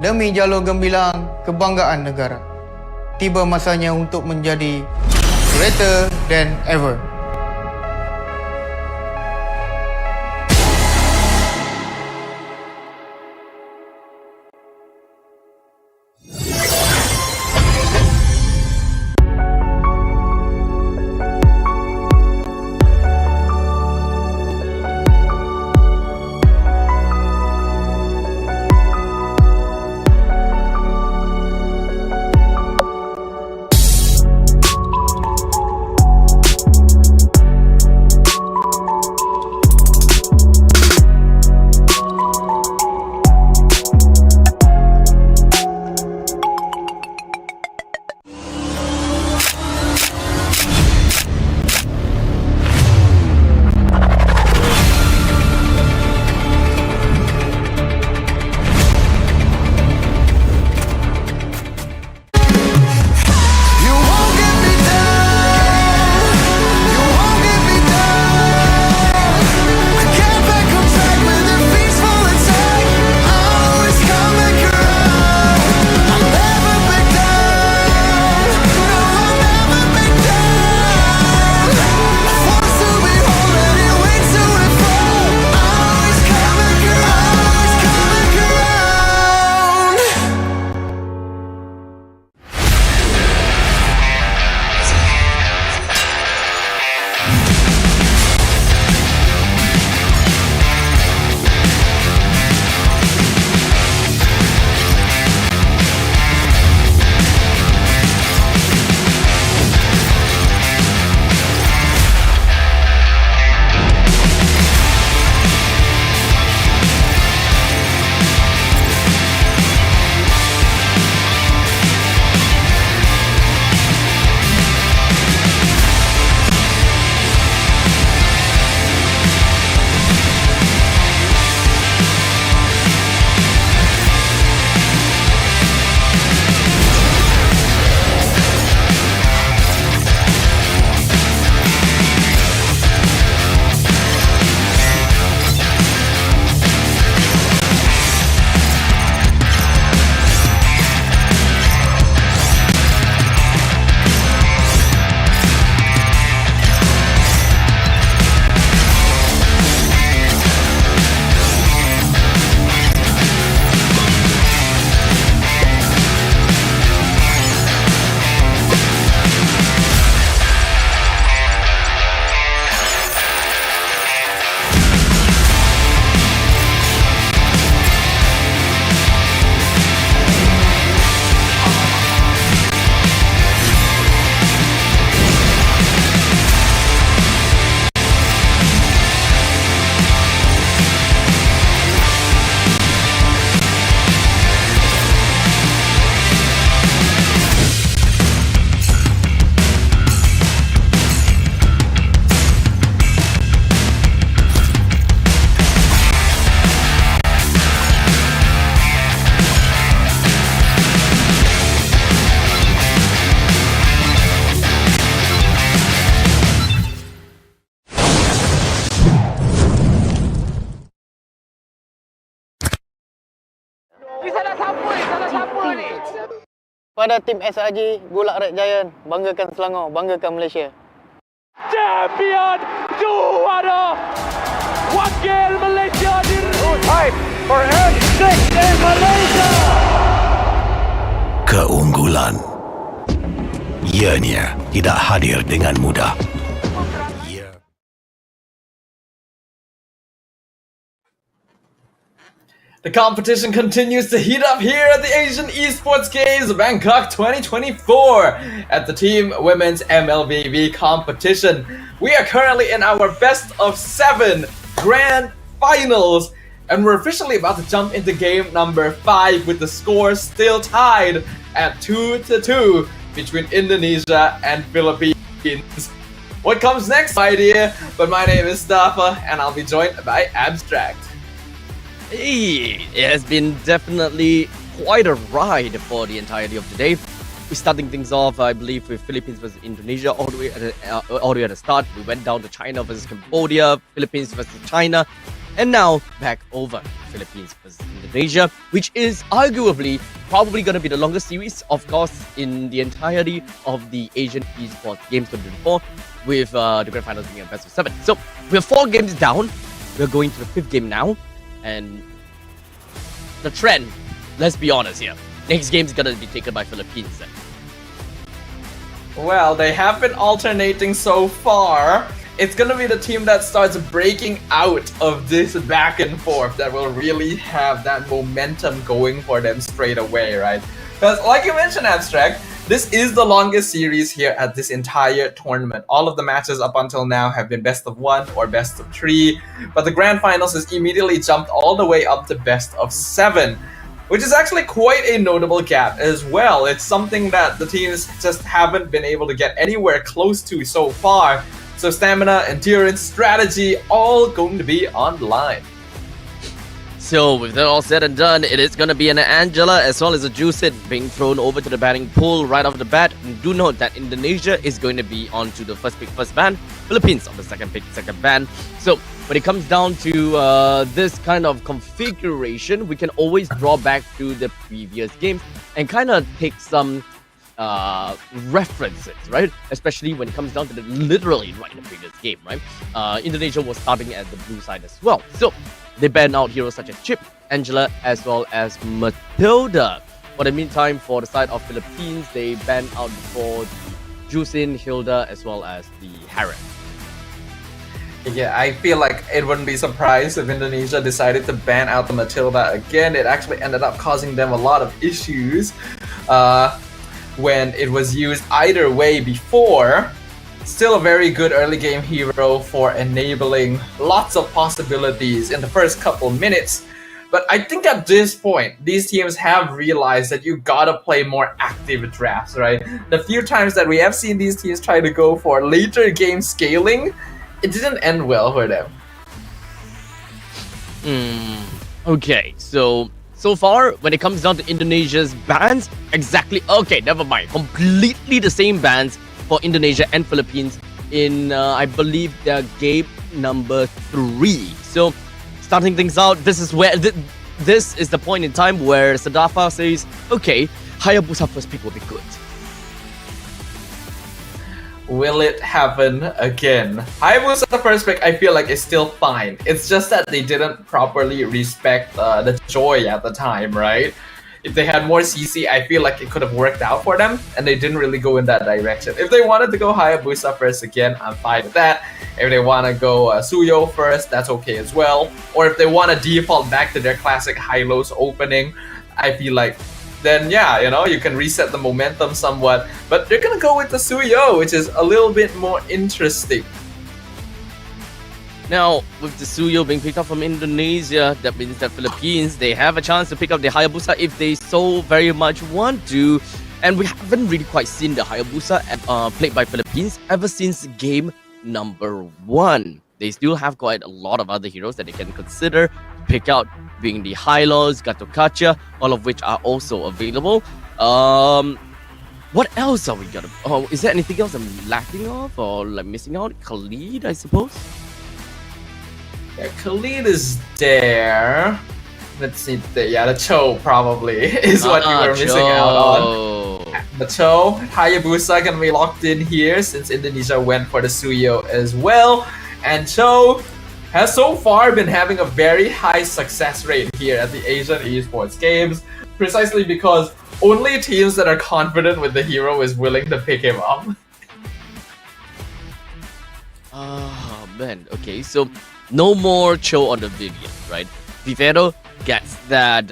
Demi jalur gemilang kebanggaan negara. Tiba masanya untuk menjadi greater than ever. Kepada tim SRG Golak Red Giant, banggakan Selangor, banggakan Malaysia. Champion juara wakil Malaysia time for N6 in Malaysia. Keunggulan ianya tidak hadir dengan mudah. The competition continues to heat up here at the Asian Esports Games Bangkok 2024 at the Team Women's MLBB competition. We are currently in our best of 7 grand finals, and we're officially about to jump into game number 5 with the score still tied at 2-2 between Indonesia and Philippines. What comes next, my dear? But my name is Stafa, and I'll be joined by Abstract. Hey, it has been definitely quite a ride for the entirety of the day. We're starting things off, I believe, with Philippines versus Indonesia all the way at the start. We went down to China versus Cambodia, Philippines versus China, and now back over Philippines versus Indonesia, which is arguably probably going to be the longest series, of course, in the entirety of the Asian Esports Games 2024, with the grand finals being a best of 7. So we're 4 games down. We're going to the 5th game now. And the trend, let's be honest here, next game is gonna be taken by Philippines then. Well, they have been alternating so far. It's gonna be the team that starts breaking out of this back and forth that will really have that momentum going for them straight away, right? Because like you mentioned, Abstract, this is the longest series here at this entire tournament. All of the matches up until now have been best of 1 or best of 3, but the grand finals has immediately jumped all the way up to best of 7, which is actually quite a notable gap as well. It's something that the teams just haven't been able to get anywhere close to so far. So stamina, endurance, strategy, all going to be on the line. So with that all said and done, it is going to be an Angela as well as a Juicid being thrown over to the batting pool right off the bat. And do note that Indonesia is going to be on to the first pick, first ban. Philippines on the second pick, second ban. So when it comes down to this kind of configuration, we can always draw back to the previous games and kind of take some references, right? Especially when it comes down to the literally right in the previous game, right? Indonesia was starting at the blue side as well. So they banned out heroes such as Chip, Angela, as well as Matilda. For the meantime, for the side of Philippines, they banned out for Jusin, Hilda, as well as the Harriet. Yeah, I feel like it wouldn't be surprised if Indonesia decided to ban out the Matilda again. It actually ended up causing them a lot of issues when it was used either way before. Still a very good early game hero for enabling lots of possibilities in the first couple minutes. But I think at this point, these teams have realized that you gotta play more active drafts, right? The few times that we have seen these teams try to go for later game scaling, it didn't end well for them. Okay, so far, when it comes down to Indonesia's bans, exactly, okay, never mind. Completely the same bans for Indonesia and Philippines in, I believe, their game number 3. So, starting things out, this is where, this is the point in time where Sadafa says, okay, Hayabusa first pick will be good. Will it happen again? Hayabusa the first pick, I feel like is still fine. It's just that they didn't properly respect the joy at the time, right? If they had more CC, I feel like it could have worked out for them, and they didn't really go in that direction. If they wanted to go Hayabusa first again, I'm fine with that. If they want to go Suyo first, that's okay as well. Or if they want to default back to their classic high-lows opening, I feel like then yeah, you know, you can reset the momentum somewhat. But they're gonna go with the Suyo, which is a little bit more interesting. Now, with the Suyo being picked up from Indonesia, that means that Philippines, they have a chance to pick up the Hayabusa if they so very much want to. And we haven't really quite seen the Hayabusa played by Philippines ever since game number 1. They still have quite a lot of other heroes that they can consider to pick out, being the Hylos, Gatokacha, all of which are also available. What else are we gonna... Oh, is there anything else I'm lacking of or like missing out? Khalid, I suppose? Yeah, Khalid is there. Let's see. Yeah, the Cho probably is what you were missing out on. the Cho, Hayabusa gonna be locked in here since Indonesia went for the Suyo as well. And Cho has so far been having a very high success rate here at the Asian Esports Games, precisely because only teams that are confident with the hero is willing to pick him up. Oh man, okay, so no more Cho on the Vivian, right? Vivero gets that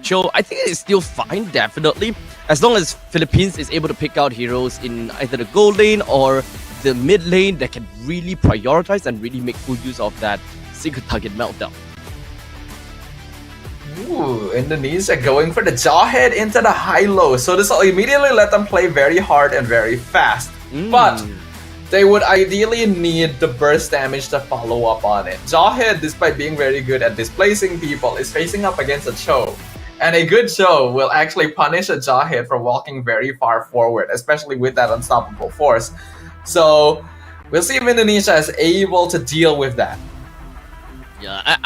Cho. I think it's still fine, definitely, as long as Philippines is able to pick out heroes in either the gold lane or the mid lane that can really prioritize and really make full use of that single target meltdown. Ooh, Indonesia going for the jawhead into the high-low. So this will immediately let them play very hard and very fast. But they would ideally need the burst damage to follow up on it. Jawhead, despite being very good at displacing people, is facing up against a Cho. And a good Cho will actually punish a Jawhead for walking very far forward, especially with that unstoppable force. So we'll see if Indonesia is able to deal with that. Yeah,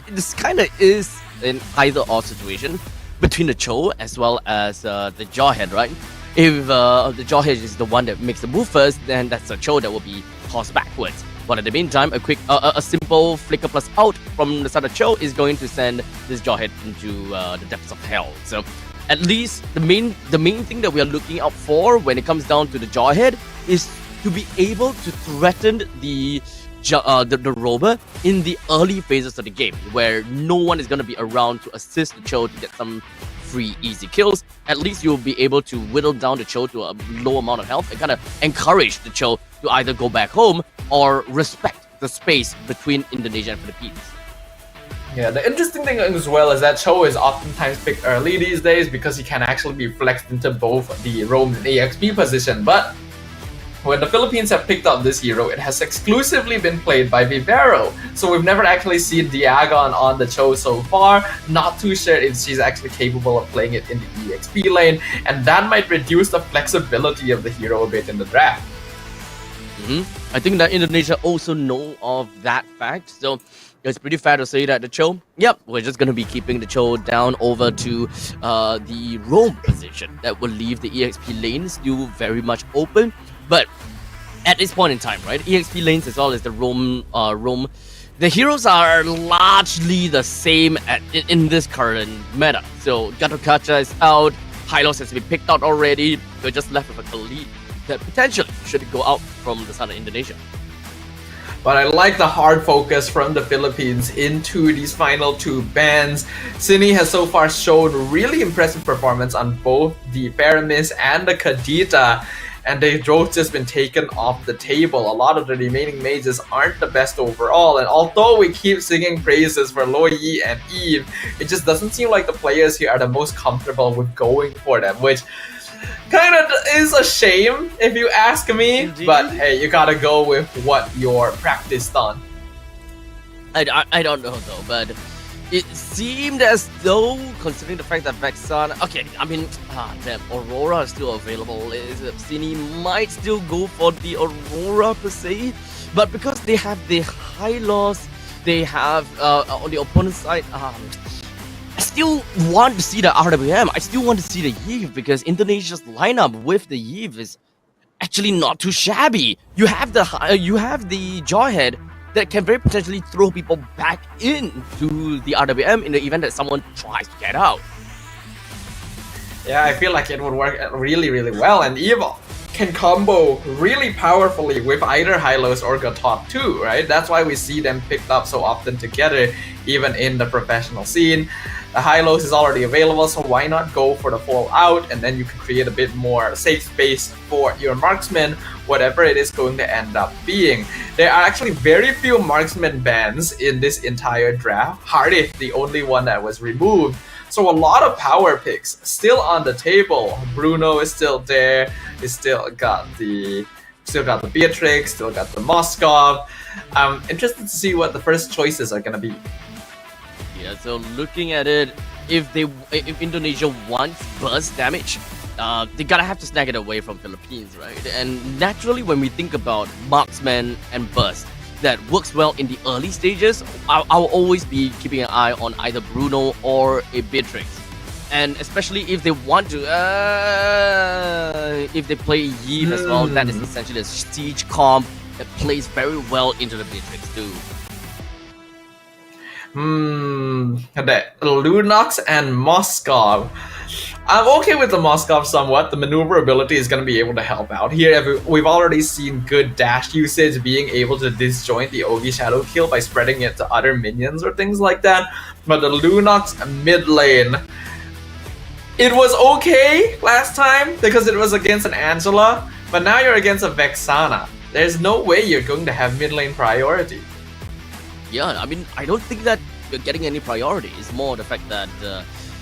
this kind of is an either-or situation between the Cho as well as the Jawhead, right? If the Jawhead is the one that makes the move first, then that's a Cho that will be tossed backwards. But in the meantime, a simple flicker plus out from the side of Cho is going to send this Jawhead into the depths of hell. So at least the main thing that we are looking out for when it comes down to the Jawhead is to be able to threaten the rover in the early phases of the game, where no one is going to be around to assist the Cho to get some free easy kills. At least you'll be able to whittle down the Cho to a low amount of health and kind of encourage the Cho to either go back home or respect the space between Indonesia and Philippines. Yeah, the interesting thing as well is that Cho is oftentimes picked early these days because he can actually be flexed into both the roam and EXP position. But when the Philippines have picked up this hero, it has exclusively been played by Vivero. So we've never actually seen Diagon on the Cho so far. Not too sure if she's actually capable of playing it in the EXP lane, and that might reduce the flexibility of the hero a bit in the draft. I think that Indonesia also know of that fact, so it's pretty fair to say that the Cho, yep, we're just going to be keeping the Cho down over to the roam position. That will leave the EXP lane still very much open. But at this point in time, right, EXP lanes as well as the roam, the heroes are largely the same in this current meta. So Gatokacha is out, Hylos has been picked out already, we're just left with a Khalid that potentially should go out from the side of Indonesia. But I like the hard focus from the Philippines into these final two bans. Cine has so far shown really impressive performance on both the Paramis and the Kadita, and they've both just been taken off the table. A lot of the remaining mages aren't the best overall, and although we keep singing praises for Lo Yi and Eve, it just doesn't seem like the players here are the most comfortable with going for them, which kind of is a shame if you ask me. Indeed. But hey, you gotta go with what you're practiced on. I don't know though, but it seemed as though, considering the fact that Vexan, okay, I mean, damn, Aurora is still available. Cine might still go for the Aurora per se, but because they have the high loss, they have on the opponent's side, I still want to see the RWM. I still want to see the Eve, because Indonesia's lineup with the Eve is actually not too shabby. You have the Jawhead that can very potentially throw people back into the RWM in the event that someone tries to get out. Yeah, I feel like it would work really, really well, and Eve can combo really powerfully with either Hylos or Gatot too, right? That's why we see them picked up so often together, even in the professional scene. The Hylos is already available, so why not go for the Fallout, and then you can create a bit more safe space for your marksman, whatever it is going to end up being. There are actually very few marksman bans in this entire draft. Hardy, the only one that was removed. So a lot of power picks still on the table. Bruno is still there. He's still got the Beatrix, still got the Moskov. I'm interested to see what the first choices are gonna be. Yeah, so looking at it, if Indonesia wants burst damage, they gotta have to snag it away from Philippines, right? And naturally, when we think about marksman and burst that works well in the early stages, I'll always be keeping an eye on either Bruno or a Beatrix. And especially if they want to, if they play Eve as well, that is essentially a siege comp that plays very well into the Matrix too. The Lunox and Moskov. I'm okay with the Moskov somewhat. The maneuverability is going to be able to help out. Here, we've already seen good dash usage, being able to disjoint the Ogi Shadow Kill by spreading it to other minions or things like that. But the Lunox mid lane, it was okay last time because it was against an Angela, but now you're against a Vexana. There's no way you're going to have mid lane priority. Yeah, I mean, I don't think that you're getting any priority. It's more the fact that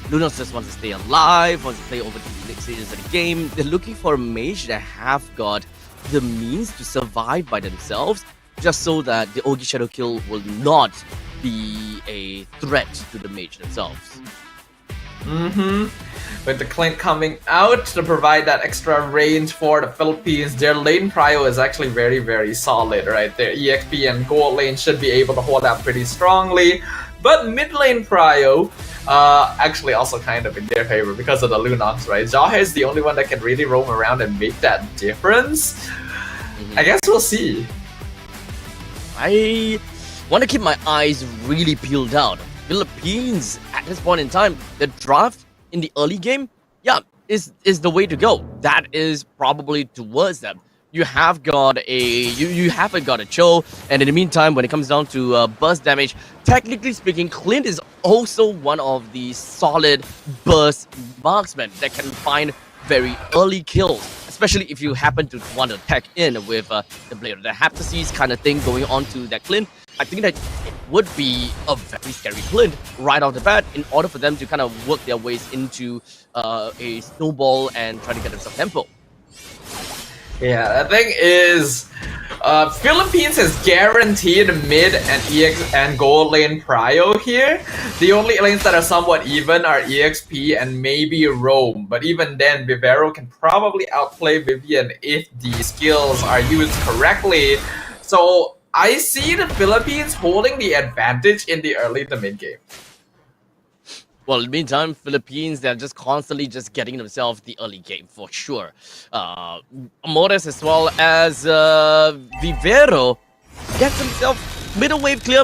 Lunos just wants to stay alive, wants to play over the next stages of the game. They're looking for a mage that have got the means to survive by themselves, just so that the Ogi Shadow Kill will not be a threat to the mage themselves. With the Clint coming out to provide that extra range for the Philippines, their lane prio is actually very, very solid right there. EXP and gold lane should be able to hold out pretty strongly, but mid lane prio actually also kind of in their favor because of the Lunox, right? Jahe is the only one that can really roam around and make that difference. I guess we'll see. I want to keep my eyes really peeled out. Philippines, at this point in time, the draft in the early game, is the way to go. That is probably towards them. You have got you haven't got a Cho, and in the meantime, when it comes down to burst damage, technically speaking, Clint is also one of the solid burst marksmen that can find very early kills, especially if you happen to want to tag in with the Blade of the Haptices kind of thing going on to that Clint. I think that it would be a very scary Clint right off the bat in order for them to kind of work their ways into a snowball and try to get themselves tempo. Yeah, the thing is, Philippines is guaranteed mid and EX and gold lane prio here. The only lanes that are somewhat even are EXP and maybe Rome. But even then, Vivero can probably outplay Vivian if the skills are used correctly. So I see the Philippines holding the advantage in the early to mid game. Well, in the meantime, Philippines, they're just constantly just getting themselves the early game for sure. Amores as well as Vivero gets himself middle wave clear,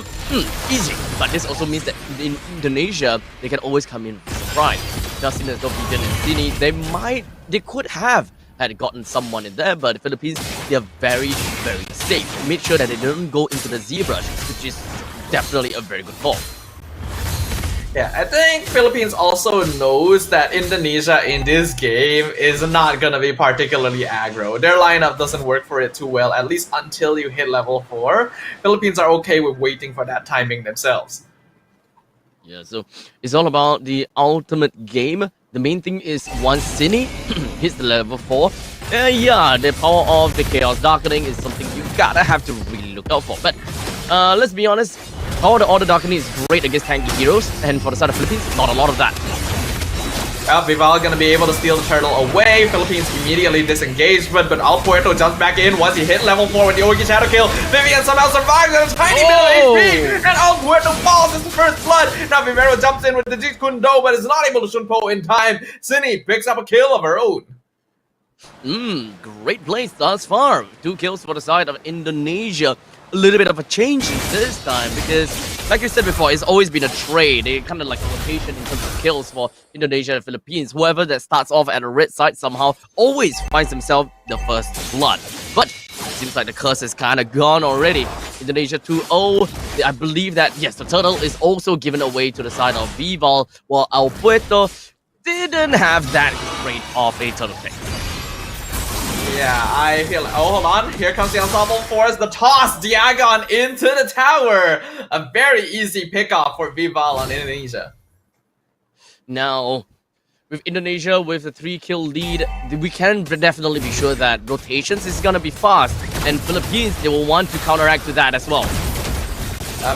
easy. But this also means that in Indonesia, they can always come in with surprise. Just in as though Vivian and Dini, they could have had gotten someone in there, but the Philippines, they're very, very safe. Made sure that they don't go into the ZBrush, which is definitely a very good call. Yeah, I think Philippines also knows that Indonesia in this game is not gonna be particularly aggro. Their lineup doesn't work for it too well, at least until you hit level 4. Philippines are okay with waiting for that timing themselves. Yeah, so it's all about the ultimate game. The main thing is once Cine hits the level 4, the power of the Chaos Darkening is something you gotta have to really look out for. But let's be honest, power of the Order Darkening is great against tanky heroes, and for the side of Philippines, not a lot of that. Vival gonna be able to steal the turtle away. Philippines immediately disengaged, but Al Puerto jumps back in once he hit level 4 with the Ogi Shadow Kill. Vivian somehow survives with a tiny bit of HP, and Al Puerto falls into first blood. Now Vivero jumps in with the Jeet Kune Do, but is not able to Shunpo in time. Cine picks up a kill of her own. Great plays thus far. 2 kills for the side of Indonesia. A little bit of a change this time because, like I said before, it's always been a trade. It kind of like a rotation in terms of kills for Indonesia and Philippines. Whoever that starts off at a red side somehow always finds himself the first blood. But it seems like the curse is kind of gone already. Indonesia 2-0. I believe that, yes, the turtle is also given away to the side of Vival, while El Puerto didn't have that great of a turtle pick. Yeah, I feel like, oh, hold on. Here comes the Ensemble Force. The toss, Diagon into the tower. A very easy pickoff for Vival on Indonesia. Now, with Indonesia with the 3-kill lead, we can definitely be sure that rotations is going to be fast. And Philippines, they will want to counteract to that as well.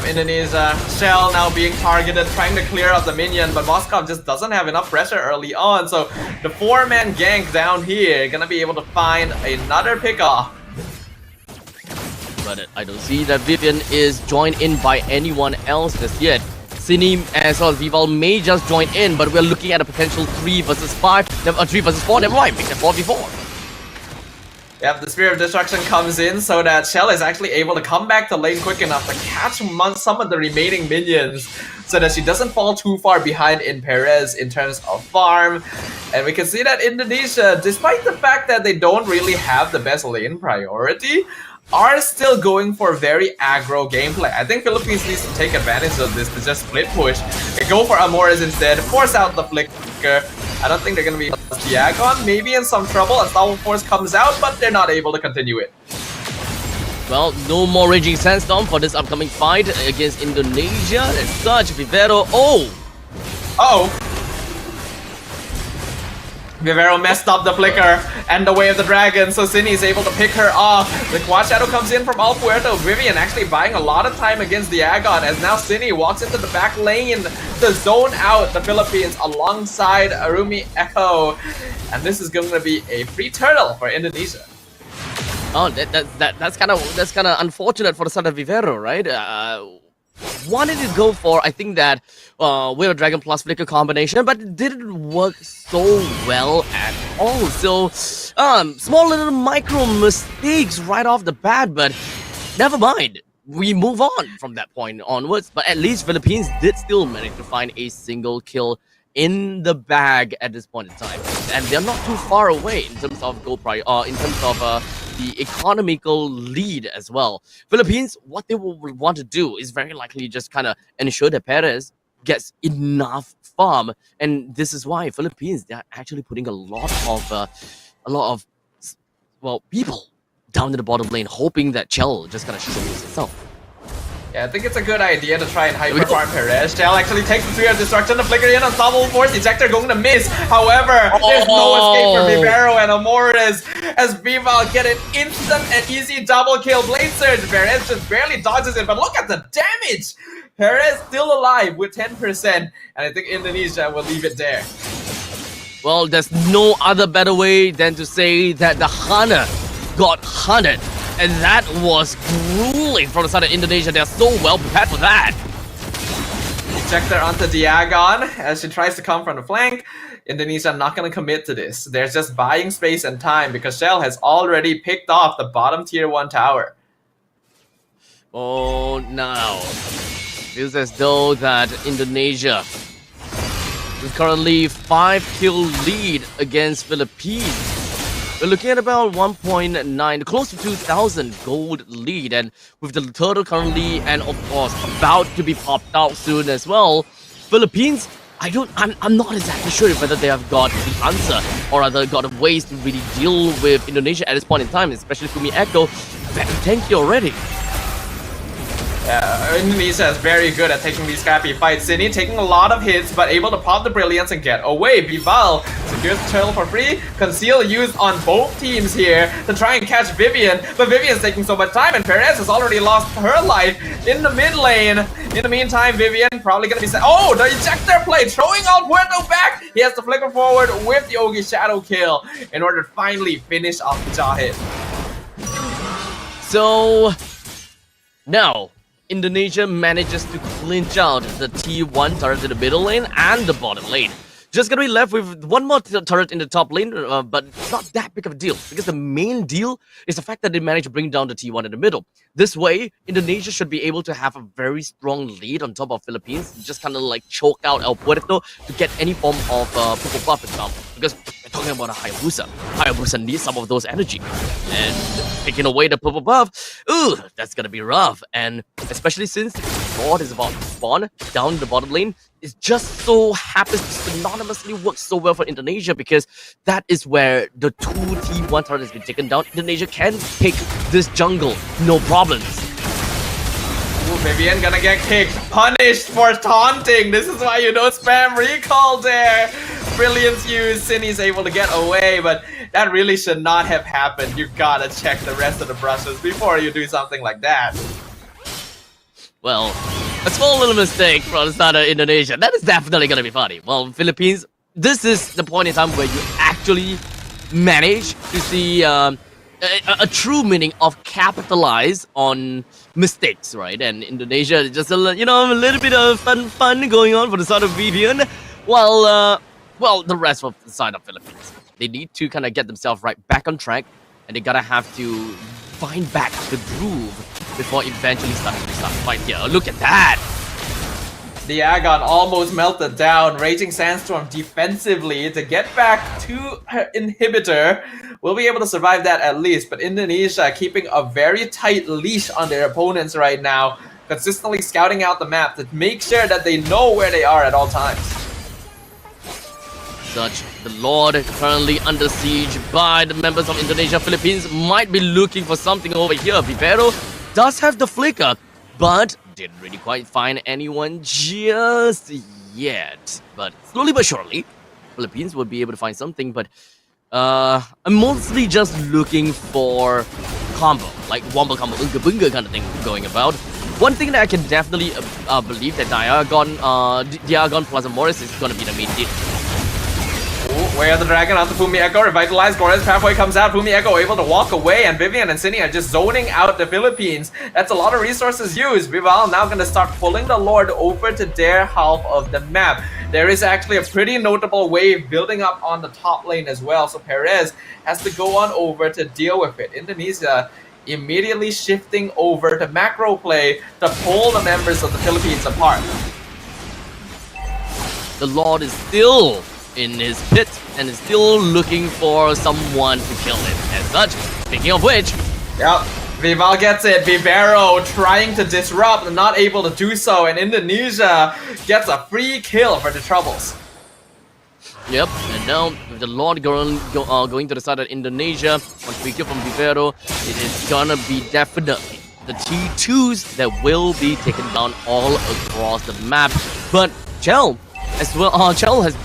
Indonesia, Shell now being targeted, trying to clear out the minion, but Moskov just doesn't have enough pressure early on, so the 4-man gank down here gonna be able to find another pickoff. But I don't see that Vivian is joined in by anyone else just yet. Cine as well as Vival may just join in, but we're looking at a potential 3 versus 5, 3 versus 4, never mind, make it 4v4. Yep, the Spirit of Destruction comes in so that Shell is actually able to come back to lane quick enough to catch some of the remaining minions so that she doesn't fall too far behind in Perez in terms of farm. And we can see that Indonesia, despite the fact that they don't really have the best lane priority, are still going for very aggro gameplay. I think Philippines needs to take advantage of this to just split push and go for Amores instead, force out the flicker. I don't think they're going to be Diagon, maybe in some trouble. Unstoppable Force comes out, but they're not able to continue it. Well, no more Raging Sandstorm for this upcoming fight against Indonesia. As such, Vivero, Vivero messed up the flicker and the way of the dragon, so Cine is able to pick her off. The Quad Shadow comes in from Al Puerto. Vivian actually buying a lot of time against Diagon as now Cine walks into the back lane to zone out the Philippines alongside Arumi Echo. And this is going to be a free turtle for Indonesia. Oh, that's kind of unfortunate for the side of Vivero, right? Wanted to go for, I think that with a Dragon plus Flicker combination, but it didn't work so well at all. So small little micro mistakes right off the bat, but never mind. We move on from that point onwards. But at least Philippines did still manage to find a single kill in the bag at this point in time, and they're not too far away in terms of goal price, in terms of the economical lead as well. Philippines, what they will want to do is very likely just kind of ensure that Perez gets enough farm, and this is why Philippines, they're actually putting a lot of people down to the bottom lane, hoping that Chell just kind of shows itself. Yeah, I think it's a good idea to try and hyper farm Perez. Shell actually takes the Spirit of Destruction to flicker in. Unstoppable Force Ejector going to miss. However, there's no escape for Vivero and Amores as Vival get an instant and easy double kill. Blade Surge. Perez just barely dodges it, but look at the damage! Perez still alive with 10%, and I think Indonesia will leave it there. Well, there's no other better way than to say that the Hunter got hunted. And that was grueling from the side of Indonesia. They're so well prepared for that. Ejector onto Diagon as she tries to come from the flank. Indonesia not going to commit to this. They're just buying space and time because Shell has already picked off the bottom tier 1 tower. Oh, now. Feels as though that Indonesia is currently 5-kill lead against Philippines. We're looking at about 1.9, close to 2,000 gold lead, and with the turtle currently, and of course about to be popped out soon as well, Philippines, I'm not exactly sure whether they have got the answer or other got ways to really deal with Indonesia at this point in time, especially Fumi Echo, very tanky already. Indonesia is very good at taking these scrappy fights. Cine taking a lot of hits, but able to pop the Brilliance and get away. Vival secures the turtle for free. Conceal used on both teams here to try and catch Vivian, but Vivian's taking so much time, and Perez has already lost her life in the mid lane. In the meantime, Vivian probably gonna be set. Oh, the ejector play, throwing out Puerto back. He has to flicker forward with the Ogi Shadow kill in order to finally finish off Jahid. So now Indonesia manages to clinch out the T1 turret in the middle lane and the bottom lane. Just gonna be left with one more turret in the top lane, but not that big of a deal, because the main deal is the fact that they managed to bring down the T1 in the middle. This way, Indonesia should be able to have a very strong lead on top of Philippines, just kind of like choke out El Puerto to get any form of purple buff example, because we're talking about a Hayabusa. Hayabusa needs some of those energy, and taking away the purple buff, ooh, that's gonna be rough, and especially since Lord is about to spawn down the bottom lane, it just so happens to synonymously work so well for Indonesia, because that is where the 2 T1 turret has been taken down. Indonesia can pick this jungle, no problems. Ooh, Vivian gonna get kicked, punished for taunting. This is why you don't spam recall there. Brilliance use, Cine's able to get away, but that really should not have happened. You gotta check the rest of the brushes before you do something like that. Well, a small little mistake from the start of Indonesia. That is definitely going to be funny. Well, Philippines, this is the point in time where you actually manage to see a true meaning of capitalize on mistakes, right? And Indonesia just a little bit of fun going on for the side of Vivian, while the rest of the side of Philippines, they need to kind of get themselves right back on track, and they gotta have to find back the groove before eventually starting to start the fight here. Look at that! The Agon almost melted down. Raging Sandstorm defensively to get back to her inhibitor. Will be able to survive that at least, but Indonesia keeping a very tight leash on their opponents right now, consistently scouting out the map to make sure that they know where they are at all times. The Lord currently under siege by the members of Indonesia. Philippines might be looking for something over here. Vivero does have the flicker, but didn't really quite find anyone just yet. But slowly but surely, Philippines would be able to find something. But I'm mostly just looking for combo, like wombo combo, unga bunga kind of thing going about. One thing that I can definitely believe that Diagon plus Morris is going to be the main deal. Where the dragon onto Fumi Echo, revitalized. Gores pathway comes out. Fumi Echo able to walk away, and Vivian and Cindy are just zoning out the Philippines. That's a lot of resources used. Vival now going to start pulling the Lord over to their half of the map. There is actually a pretty notable wave building up on the top lane as well, so Perez has to go on over to deal with it. Indonesia immediately shifting over to macro play to pull the members of the Philippines apart. The Lord is still in his pit and is still looking for someone to kill him. As such, speaking of which, yep, Vival gets it. Vivero trying to disrupt, not able to do so, and Indonesia gets a free kill for the Troubles. Yep, and now with the Lord going to the side of Indonesia, one free kill from Vivero, it is gonna be definitely the T2s that will be taken down all across the map. But Chell as well, Chell has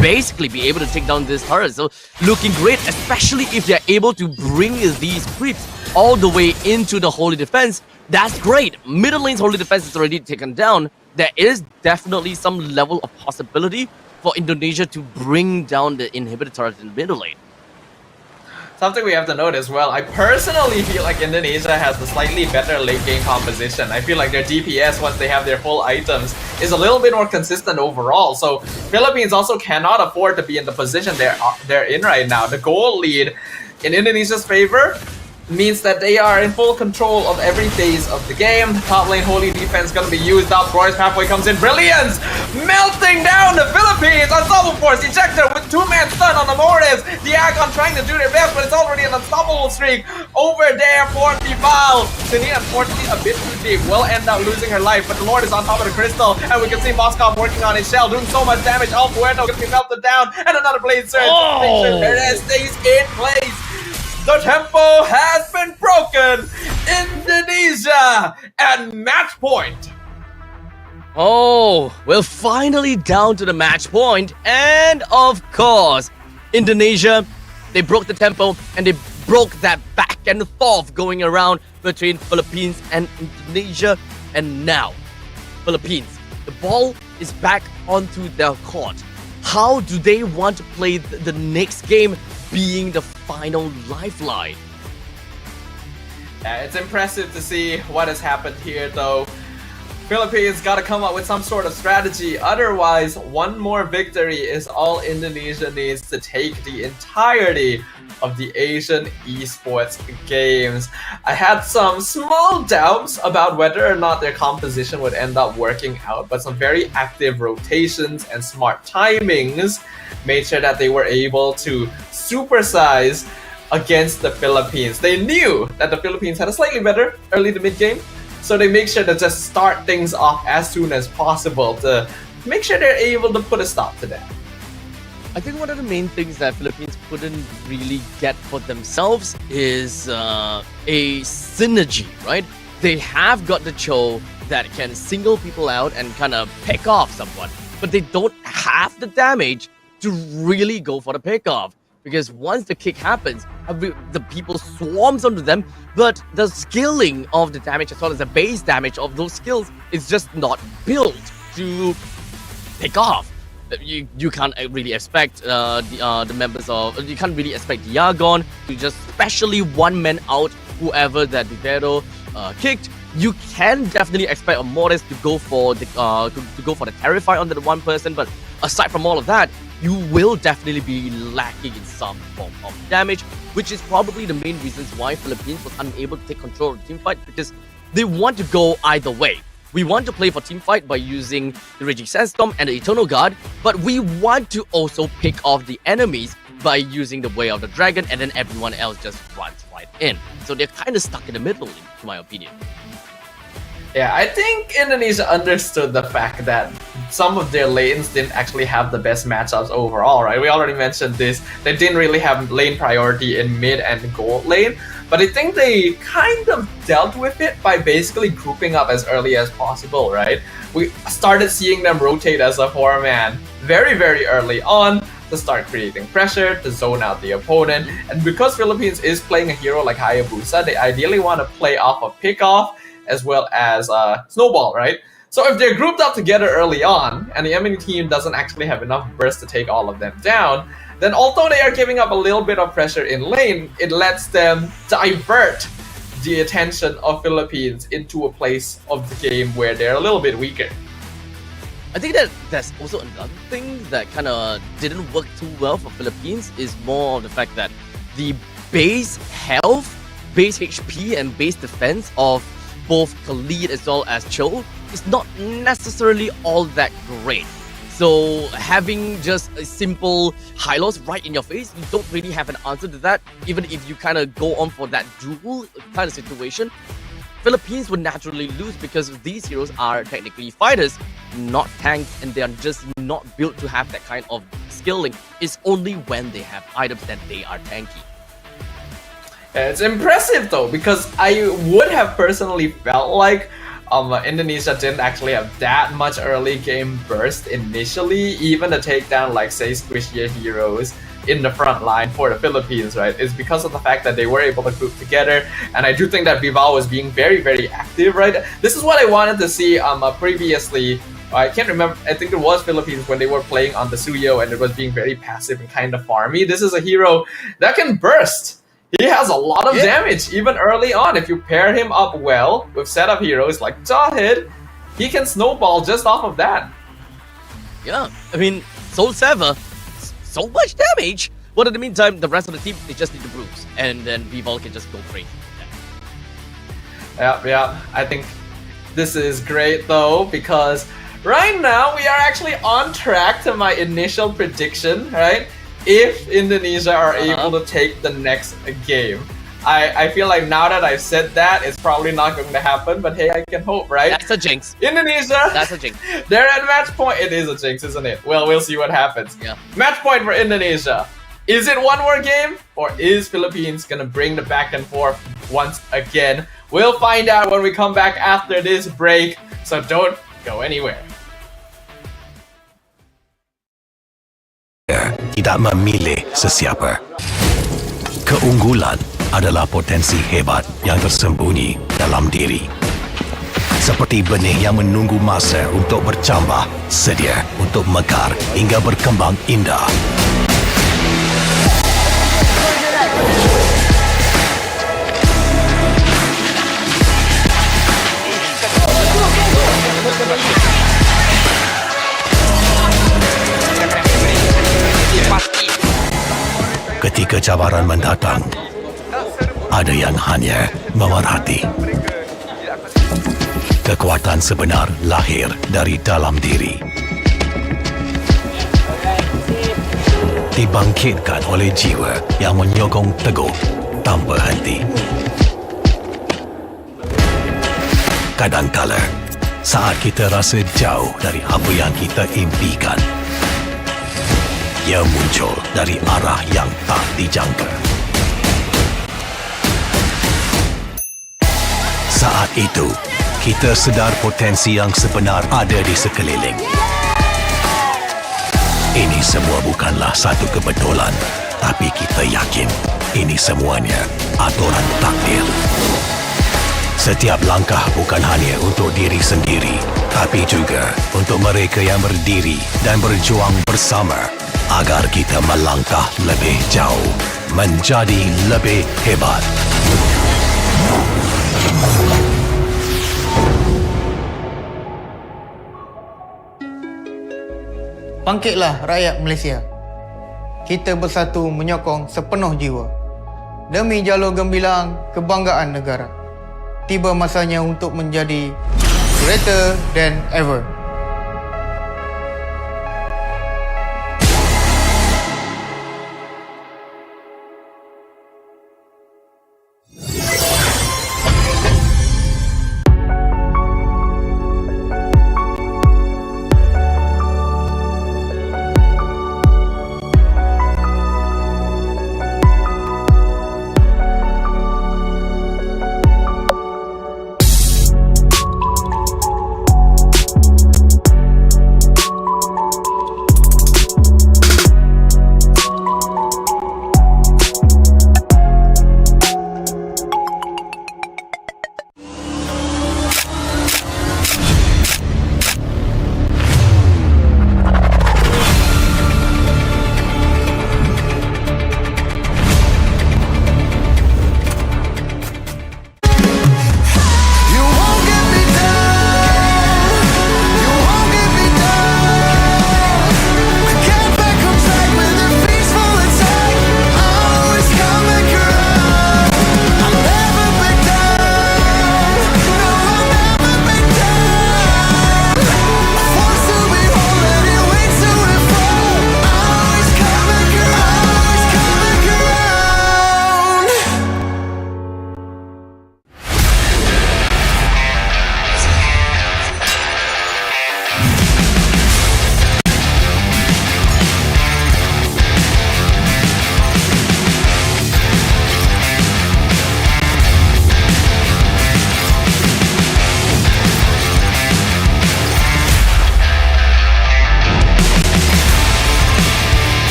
basically be able to take down this turret, so looking great, especially if they're able to bring these creeps all the way into the holy defense. That's great. Middle lane's holy defense is already taken down. There is definitely some level of possibility for Indonesia to bring down the inhibitor turret in the middle lane. Something we have to note as well, I personally feel like Indonesia has a slightly better late game composition. I feel like their DPS, once they have their full items, is a little bit more consistent overall. So Philippines also cannot afford to be in the position they're in right now. The goal lead in Indonesia's favor means that they are in full control of every phase of the game. Top lane holy defense gonna be used up. Roy's pathway comes in. Brilliance! Melting down the Philippines! Unstoppable Force ejector with 2-man stun on the Mortis. Diagon trying to do their best, but it's already an unstoppable streak over there for Vival. Celine, unfortunately, a bit too deep, will end up losing her life, but the Lord is on top of the crystal, and we can see Moskov working on his shell, doing so much damage. El Puerto gonna be melted down, and another blade surge. Make sure Perez stays in place. The tempo has been broken. Indonesia at match point. Oh, we're finally down to the match point, and of course, Indonesia, they broke the tempo and they broke that back and forth going around between Philippines and Indonesia. And now, Philippines, the ball is back onto their court. How do they want to play the next game, being the final lifeline? Yeah, it's impressive to see what has happened here though. Philippines gotta come up with some sort of strategy, otherwise one more victory is all Indonesia needs to take the entirety of the Asian Esports Games. I had some small doubts about whether or not their composition would end up working out, but some very active rotations and smart timings made sure that they were able to supersize against the Philippines. They knew that the Philippines had a slightly better early to mid game, so they make sure to just start things off as soon as possible to make sure they're able to put a stop to that. I think one of the main things that Philippines couldn't really get for themselves is a synergy, right? They have got the Cho that can single people out and kind of pick off someone, but they don't have the damage to really go for the pick-off. Because once the kick happens, the people swarms onto them, but the scaling of the damage as well as the base damage of those skills is just not built to pick off. you can't really expect the members of, you can't really expect Diagon to just specially one man out whoever that Vivero kicked. You can definitely expect a Mortis to go for the Terrify on the one person, but aside from all of that, you will definitely be lacking in some form of damage, which is probably the main reasons why Philippines was unable to take control of the team fight, because they want to go either way. We want to play for team fight by using the Raging Sandstorm and the Eternal Guard, but we want to also pick off the enemies by using the Way of the Dragon, and then everyone else just runs right in. So they're kind of stuck in the middle, in my opinion. Yeah, I think Indonesia understood the fact that some of their lanes didn't actually have the best matchups overall, right? We already mentioned this. They didn't really have lane priority in mid and gold lane, but I think they kind of dealt with it by basically grouping up as early as possible, right? We started seeing them rotate as a 4-man very, very early on to start creating pressure, to zone out the opponent. And because Philippines is playing a hero like Hayabusa, they ideally want to play off of pickoff as well as Snowball, right? So if they're grouped up together early on, and the enemy team doesn't actually have enough burst to take all of them down, then although they are giving up a little bit of pressure in lane, it lets them divert the attention of Philippines into a place of the game where they're a little bit weaker. I think that there's also another thing that kind of didn't work too well for Philippines is more of the fact that the base health, base HP, and base defense of both Khalid as well as Cho is not necessarily all that great. So having just a simple high loss right in your face, you don't really have an answer to that. Even if you kind of go on for that duel kind of situation, Philippines would naturally lose because these heroes are technically fighters, not tanks, and they are just not built to have that kind of skilling. It's only when they have items that they are tanky. It's impressive though, because I would have personally felt like Indonesia didn't actually have that much early game burst initially, even to take down like say squishier heroes in the front line for the Philippines, right? It's because of the fact that they were able to group together, and I do think that Vival was being very, very active, right? This is what I wanted to see previously. I can't remember, I think it was Philippines when they were playing on the Suyo and it was being very passive and kind of farmy. This is a hero that can burst. He has a lot of damage even early on. If you pair him up well with setup heroes like Jahid, he can snowball just off of that. Yeah, I mean, Soul Sever, so much damage. But in the meantime, the rest of the team, they just need to bruise. And then Vival can just go crazy. Yeah, I think this is great though, because right now we are actually on track to my initial prediction, right? If Indonesia are able to take the next game. I feel like now that I've said that, it's probably not going to happen, but hey, I can hope, right? That's a jinx. Indonesia, That's a jinx. they're at match point. It is a jinx, isn't it? Well, we'll see what happens. Yeah. Match point for Indonesia. Is it one more game, or is Philippines gonna bring the back and forth once again? We'll find out when we come back after this break, so don't go anywhere. Tidak memilih sesiapa. Keunggulan adalah potensi hebat yang tersembunyi dalam diri. Seperti benih yang menunggu masa untuk bercambah, sedia untuk mekar hingga berkembang indah. Ketika cabaran mendatang, ada yang hanya memerhati. Kekuatan sebenar lahir dari dalam diri. Dibangkitkan oleh jiwa yang menyokong teguh tanpa henti. Kadangkala, saat kita rasa jauh dari apa yang kita impikan, ia muncul dari arah yang tak dijangka. Saat itu, kita sedar potensi yang sebenar ada di sekeliling. Ini semua bukanlah satu kebetulan, tapi kita yakin ini semuanya aturan takdir. Setiap langkah bukan hanya untuk diri sendiri, tapi juga untuk mereka yang berdiri dan berjuang bersama agar kita melangkah lebih jauh, menjadi lebih hebat. Bangkitlah rakyat Malaysia. Kita bersatu menyokong sepenuh jiwa. Demi jalur gemilang kebanggaan negara. Tiba masanya untuk menjadi greater than ever.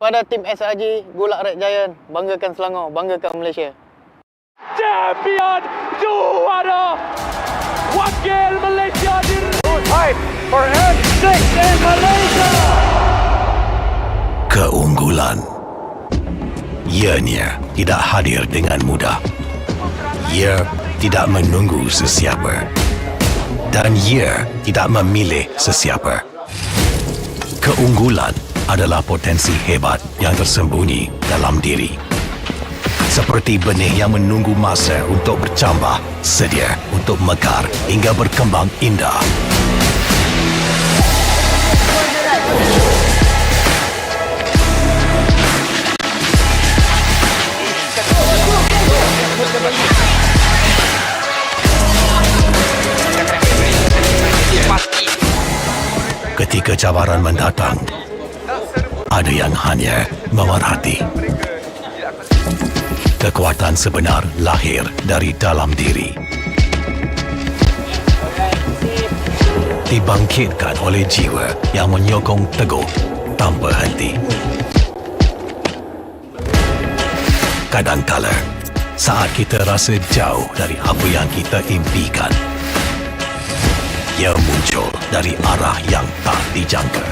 Pada tim SRG, Golak Red Giant, banggakan Selangor, banggakan Malaysia. Champion juara wakil Malaysia time for M6 in Malaysia. Keunggulan ianya tidak hadir dengan mudah. Ia tidak menunggu sesiapa dan ia tidak memilih sesiapa. Keunggulan adalah potensi hebat yang tersembunyi dalam diri. Seperti benih yang menunggu masa untuk bercambah, sedia untuk mekar hingga berkembang indah. cabaran mendatang, ada yang hanya memerhati. Kekuatan sebenar lahir dari dalam diri. Dibangkitkan oleh jiwa yang menyokong teguh tanpa henti. Kadangkala, saat kita rasa jauh dari apa yang kita impikan, ia muncul dari arah yang tak dijangka.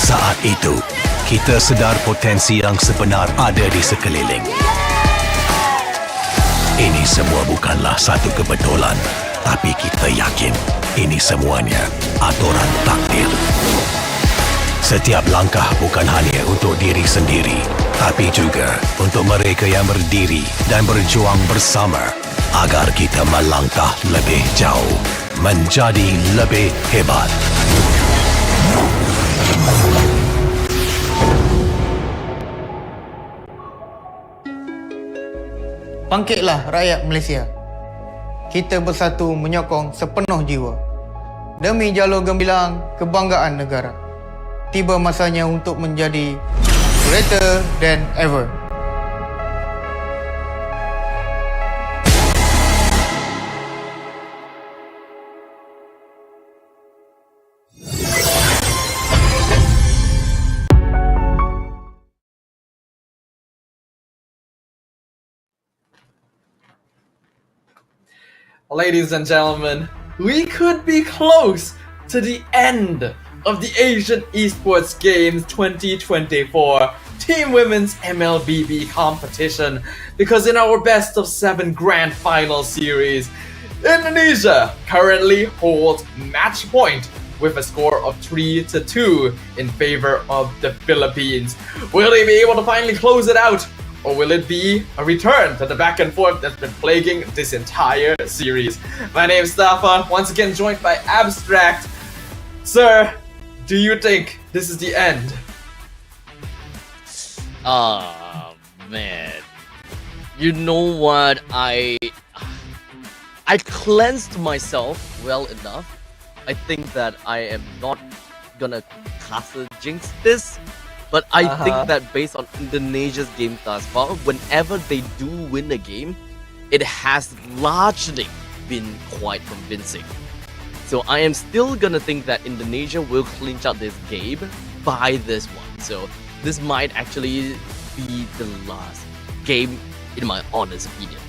Saat itu, kita sedar potensi yang sebenar ada di sekeliling. Ini semua bukanlah satu kebetulan, tapi kita yakin ini semuanya aturan takdir. Setiap langkah bukan hanya untuk diri sendiri, tapi juga untuk mereka yang berdiri dan berjuang bersama agar kita melangkah lebih jauh, menjadi lebih hebat. Bangkitlah rakyat Malaysia. Kita bersatu menyokong sepenuh jiwa. Demi jalur gemilang kebanggaan negara. Tiba masanya untuk menjadi greater than ever. Ladies and gentlemen, we could be close to the end of the Asian Esports Games 2024 Team Women's MLBB competition, because in our best of 7 grand final series, Indonesia currently holds match point with a score of 3-2 in favor of the Philippines. Will they be able to finally close it out? Or will it be a return to the back and forth that's been plaguing this entire series? My name is Stafa, once again joined by Abstract. Sir, do you think this is the end? Man. You know what? I cleansed myself well enough. I think that I am not gonna castle jinx this. But I think that based on Indonesia's game thus far, whenever they do win a game, it has largely been quite convincing. So I am still gonna think that Indonesia will clinch out this game by this one. So this might actually be the last game, in my honest opinion.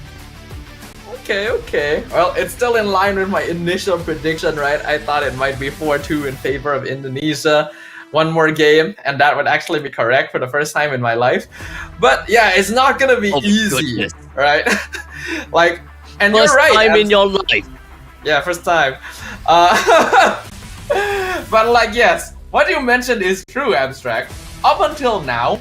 Okay. Well, it's still in line with my initial prediction, right? I thought it might be 4-2 in favor of Indonesia. One more game, and that would actually be correct for the first time in my life. But yeah, it's not gonna be easy, right? Like, and first you're right. First time in your life. Yeah, first time. But like, yes, what you mentioned is true, Abstract. Up until now,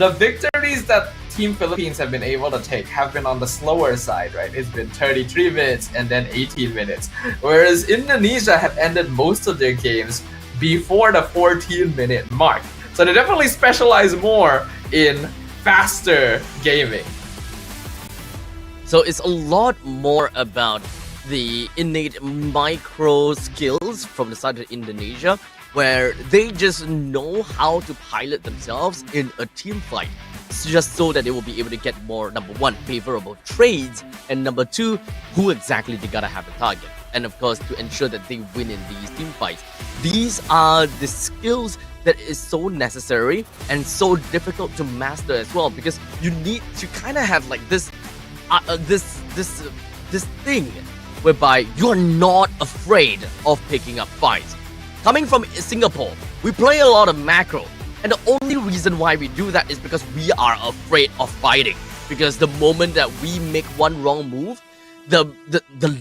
the victories that Team Philippines have been able to take have been on the slower side, right? It's been 33 minutes and then 18 minutes. Whereas Indonesia have ended most of their games before the 14-minute mark. So they definitely specialize more in faster gaming. So it's a lot more about the innate micro skills from the side of Indonesia, where they just know how to pilot themselves in a team fight, just so that they will be able to get more, number one, favorable trades, and number two, who exactly they gotta have a target. And of course, to ensure that they win in these team fights. These are the skills that is so necessary and so difficult to master as well, because you need to kind of have like this thing whereby you're not afraid of picking up fights. Coming from Singapore, we play a lot of macro, and the only reason why we do that is because we are afraid of fighting. Because the moment that we make one wrong move, the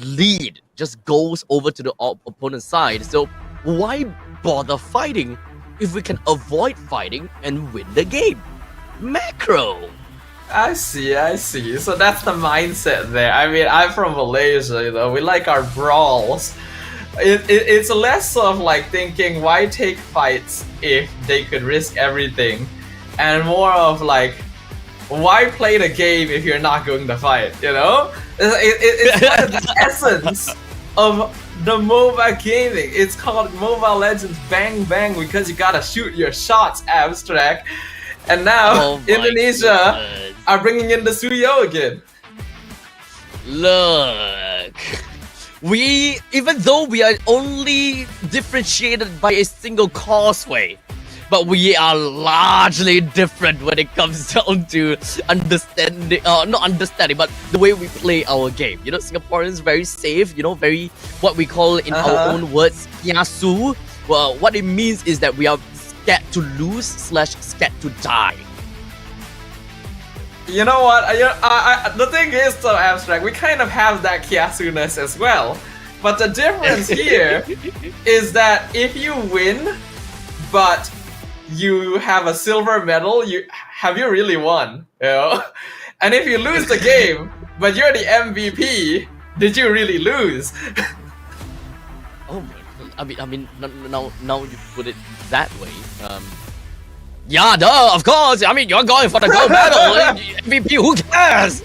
lead just goes over to the opponent's side. So why bother fighting if we can avoid fighting and win the game? Macro. I see. So that's the mindset there. I mean, I'm from Malaysia, you know, we like our brawls. It's less of like thinking, why take fights if they could risk everything? And more of like, why play the game if you're not going to fight, you know? It's kind of the essence of the MOBA gaming. It's called Mobile Legends Bang Bang because you gotta shoot your shots, Abstract. And now Oh my Indonesia goodness. are bringing in the Suyo again. Look, even though we are only differentiated by a single causeway, but we are largely different when it comes down to understanding, not understanding, but the way we play our game. You know, Singaporeans very safe, you know, very, what we call in our own words, kiasu. Well, what it means is that we are scared to lose / scared to die. You know what? The thing is, so Abstract, we kind of have that kiasu-ness as well. But the difference here is that if you win, but you have a silver medal, have you really won? You know? And if you lose the game, but you're the MVP, did you really lose? Oh my god! I mean, now you put it that way. Yeah, duh, of course. I mean, you're going for the gold medal, MVP. Who cares?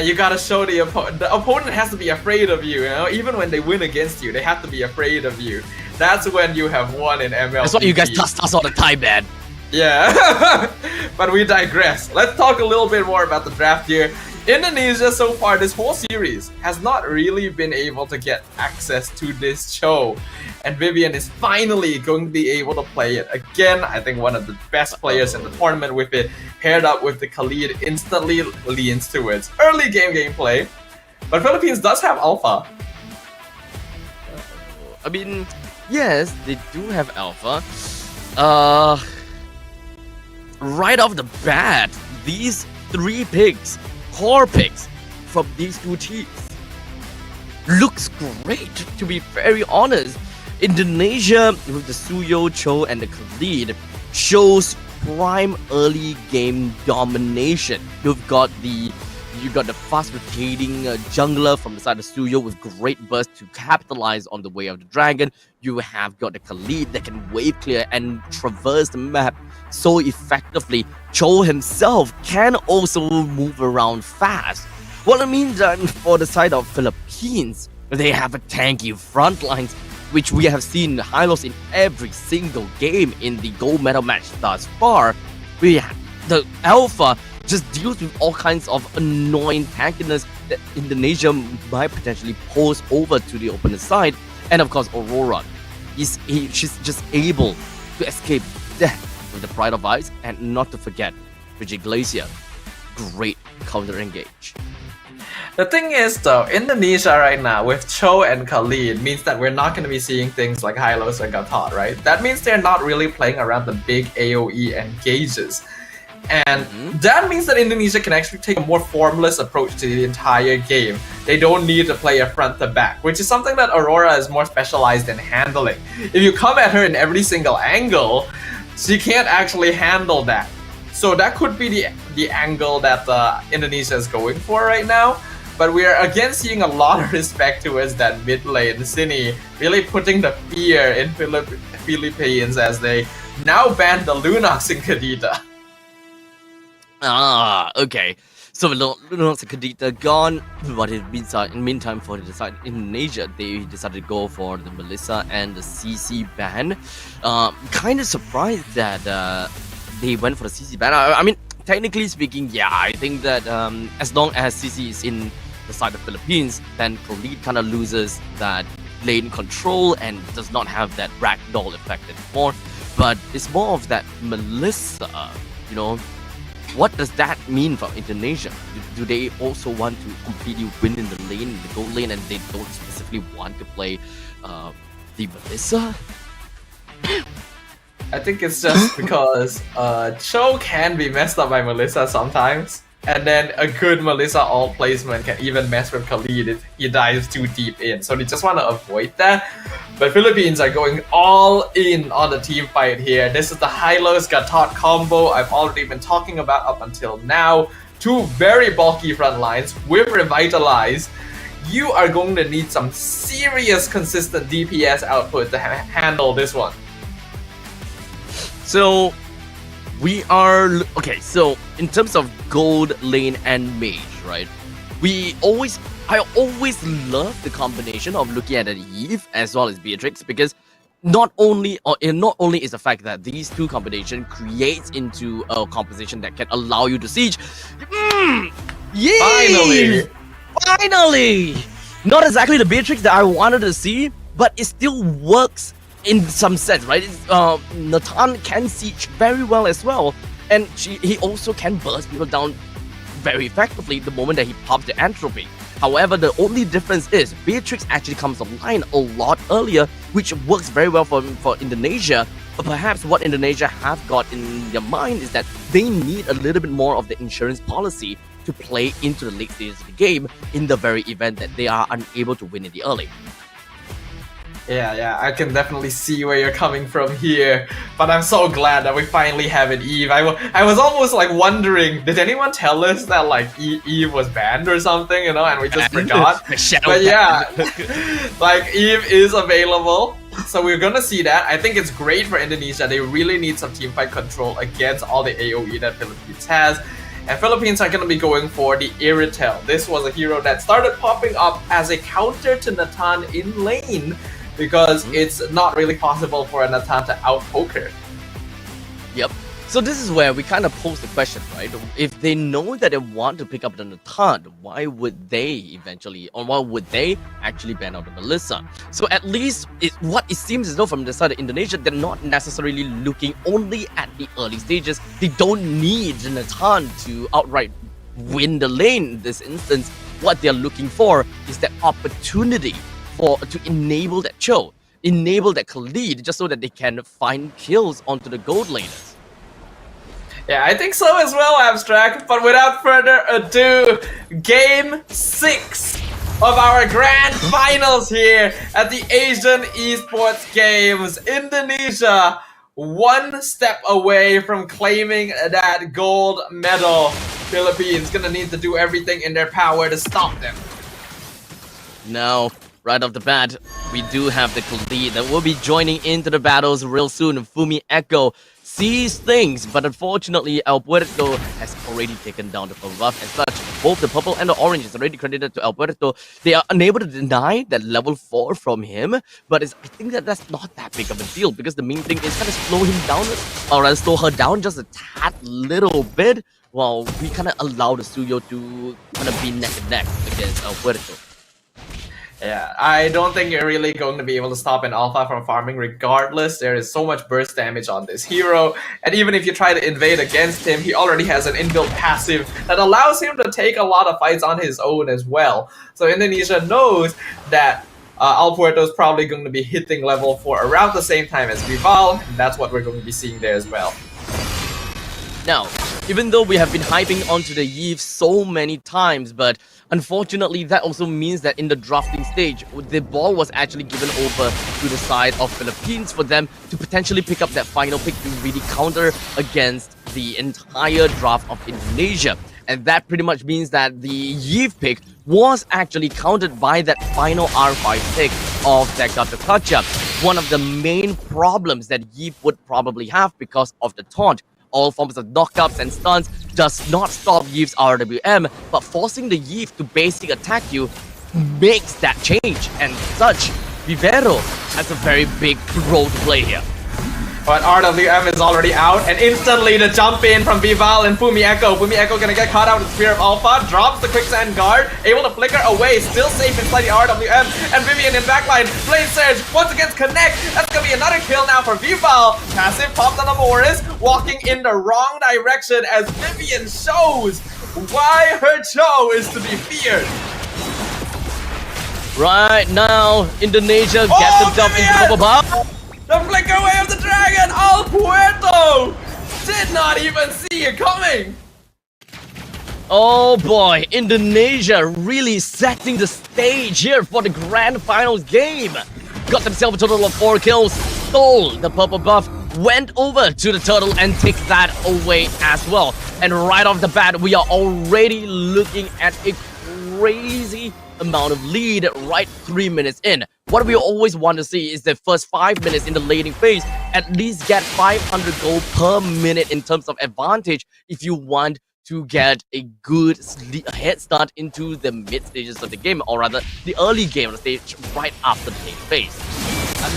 You gotta show the opponent. The opponent has to be afraid of you. You know, even when they win against you, they have to be afraid of you. That's when you have won in MLBB. That's why you guys trust us all the time, man. Yeah, but we digress. Let's talk a little bit more about the draft here. Indonesia so far this whole series has not really been able to get access to this show, and Vivian is finally going to be able to play it again. I think one of the best players in the tournament with it, paired up with the Khalid, instantly leans towards early game gameplay. But Philippines does have alpha. I mean, yes, they do have alpha. Right off the bat, these 3 picks, core picks from these 2 teams, looks great, to be very honest. Indonesia with the Suyo, Cho, and the Khalid shows prime early game domination. You've got the fast rotating jungler from the side of Suyo with great burst to capitalize on the way of the dragon. You have got the Khalid that can wave clear and traverse the map so effectively. Cho himself can also move around fast. Well, I mean that for the side of Philippines, they have a tanky front lines, which we have seen highlights in every single game in the gold medal match thus far. The alpha just deals with all kinds of annoying tankiness that Indonesia might potentially pose over to the opponent's side. And of course, Aurora, she's just able to escape death with the Pride of Ice, and not to forget Frigid Glacier. Great counter engage. The thing is though, Indonesia right now with Cho and Khalid means that we're not going to be seeing things like Hylos or Gatot, right? That means they're not really playing around the big AoE engages. And that means that Indonesia can actually take a more formless approach to the entire game. They don't need to play a front to back, which is something that Aurora is more specialized in handling. If you come at her in every single angle, she can't actually handle that. So that could be the angle that Indonesia is going for right now. But we are again seeing a lot of respect towards that mid lane. Cine really putting the fear in Philippines as they now ban the Lunox in Kadita. Okay. So Lunox and Kadita gone. But in the meantime, for the side Indonesia, they decided to go for the Melissa and the CC ban. Kind of surprised that they went for the CC ban. I mean, technically speaking, yeah, I think that as long as CC is in the side of Philippines, then Khalid kind of loses that lane control and does not have that ragdoll effect anymore. But it's more of that Melissa, you know. What does that mean for Indonesia? Do they also want to completely win in the lane, in the gold lane, and they don't specifically want to play the Melissa? I think it's just because Cho can be messed up by Melissa sometimes. And then a good Melissa ult placement can even mess with Khalid if he dives too deep in. So they just want to avoid that. But Philippines are going all in on the team fight here. This is the Hylos Gatot combo I've already been talking about up until now. 2 very bulky front lines with Revitalize. You are going to need some serious consistent DPS output to handle this one. So we are okay. So in terms of gold lane and mage, right? We always I always love the combination of looking at Eve as well as Beatrix, because not only is the fact that these two combination creates into a composition that can allow you to siege. Finally! Finally! Not exactly the Beatrix that I wanted to see, but it still works in some sense, right? Nathan can siege very well as well, and he also can burst people down very effectively the moment that he pops the entropy. However, the only difference is Beatrix actually comes online a lot earlier, which works very well for Indonesia. But perhaps what Indonesia have got in their mind is that they need a little bit more of the insurance policy to play into the late stages of the game in the very event that they are unable to win in the early. Yeah, I can definitely see where you're coming from here, but I'm so glad that we finally have an Eve. I was almost like wondering, did anyone tell us that like Eve was banned or something, you know, and we just forgot. But yeah, like Eve is available, so we're gonna see that. I think it's great for Indonesia. They really need some teamfight control against all the AoE that Philippines has. And Philippines are going to be going for the Iritel. This was a hero that started popping up as a counter to Nathan in lane, because it's not really possible for a Nathan to out-poker. Yep. So this is where we kind of pose the question, right? If they know that they want to pick up the Nathan, why would they actually ban out the Melissa? So at least what it seems as though from the side of Indonesia, they're not necessarily looking only at the early stages. They don't need the Nathan to outright win the lane in this instance. What they're looking for is that opportunity to enable that Cho, enable that Khalid, just so that they can find kills onto the gold laners. Yeah, I think so as well, Abstract. But without further ado, Game 6 of our grand finals here at the Asian Esports Games. Indonesia, one step away from claiming that gold medal. Philippines gonna need to do everything in their power to stop them. Now, right off the bat, we do have the Khalid that will be joining into the battles real soon. Fumi Echo sees things, but unfortunately Alberto has already taken down the buff. As such, both the purple and the orange is already credited to Alberto. They are unable to deny that level 4 from him, but I think that's not that big of a deal, because the main thing is kind of slow him down, or rather slow her down just a tad little bit, while we kind of allow the Suyo to kind of be neck and neck against Alberto. Yeah, I don't think you're really going to be able to stop an Alpha from farming regardless. There is so much burst damage on this hero, and even if you try to invade against him, he already has an inbuilt passive that allows him to take a lot of fights on his own as well. So Indonesia knows that Alpuerto is probably going to be hitting level 4 around the same time as Vival, and that's what we're going to be seeing there as well. Now, even though we have been hyping onto the Eve so many times, but unfortunately that also means that in the drafting stage, the ball was actually given over to the side of Philippines for them to potentially pick up that final pick to really counter against the entire draft of Indonesia. And that pretty much means that the Eve pick was actually countered by that final R5 pick of that Gatotkacha. One of the main problems that Eve would probably have because of the taunt. All forms of knockups and stuns does not stop Yeve's RWM, but forcing the Yeve to basic attack you makes that change, and such, Vivero has a very big role to play here. But RWM is already out, and instantly the jump in from Vival and Fumi Echo. Fumi Echo gonna get caught out with Spear of Alpha, drops the Quicksand Guard, able to flicker away, still safe inside the RWM, and Vivian in backline, Blade Surge, once again connect. That's gonna be another kill now for Vival. Passive popped on the Morris, walking in the wrong direction as Vivian shows why her Cho is to be feared. Right now, Indonesia gets themselves into bubble bar. The flicker away of the dragon! Alpuerto did not even see it coming! Oh boy, Indonesia really setting the stage here for the grand finals game. Got themselves a total of 4 kills, stole the purple buff, went over to the turtle and take that away as well. And right off the bat, we are already looking at a crazy amount of lead right 3 minutes in. What we always want to see is the first 5 minutes in the laning phase, at least get 500 gold per minute in terms of advantage if you want to get a good head start into the mid stages of the game, or rather the early game of the stage right after the main phase.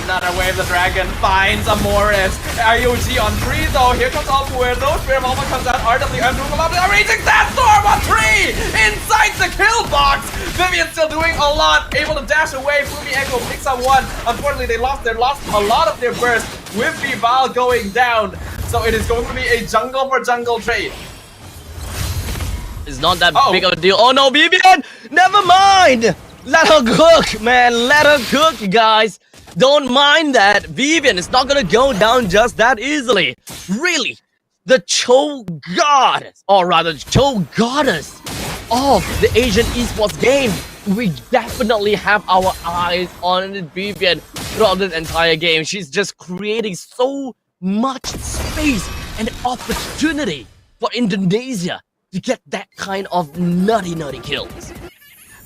Another wave, the dragon finds Amores. IOG on 3 though. Here comes Alpuerto. Spirit Mama comes out. RWM doing a lot of raging sandstorm on 3 inside the kill box. Vivian still doing a lot, able to dash away. Fumi Echo picks up 1. Unfortunately, they lost a lot of their burst with Vival going down. So it is going to be a jungle for jungle trade. It's not that big of a deal. Oh no, Vivian! Never mind! Let her cook, man. Let her cook, you guys. Don't mind that. Vivian is not gonna go down just that easily. Really, the Cho God, or rather Cho Goddess of the Asian esports game. We definitely have our eyes on Vivian throughout this entire game. She's just creating so much space and opportunity for Indonesia to get that kind of nutty kills.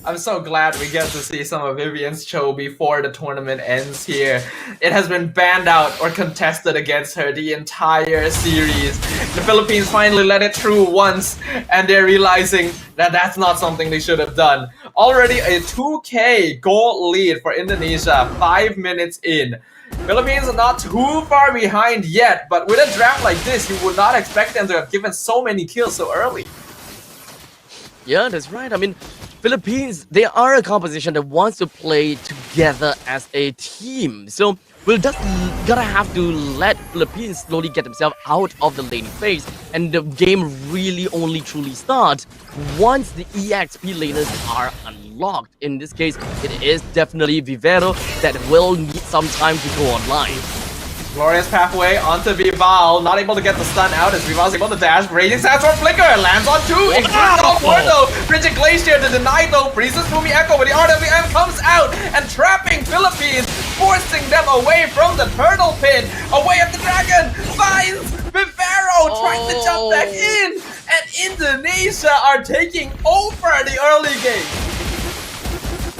I'm so glad we get to see some of Vivian's Cho before the tournament ends here. It has been banned out or contested against her the entire series. The Philippines finally let it through once, and they're realizing that that's not something they should have done. Already a 2K goal lead for Indonesia, 5 minutes in. Philippines are not too far behind yet, but with a draft like this, you would not expect them to have given so many kills so early. Yeah, that's right. I mean, Philippines, they are a composition that wants to play together as a team. So we'll just gotta have to let Philippines slowly get themselves out of the lane phase, and the game really only truly starts once the EXP laners are unlocked. In this case, it is definitely Vivero that will need some time to go online. Glorious pathway onto Vival, not able to get the stun out as Vival's able to dash. Raging Sandstorm Flicker lands on 2. Explodes on 4 though. Frigid Glacier to deny though. Freezes Fumi Echo, but the RWM comes out and trapping Philippines, forcing them away from the turtle pit. Away at the dragon, finds Vivero, trying to jump back in. And Indonesia are taking over the early game.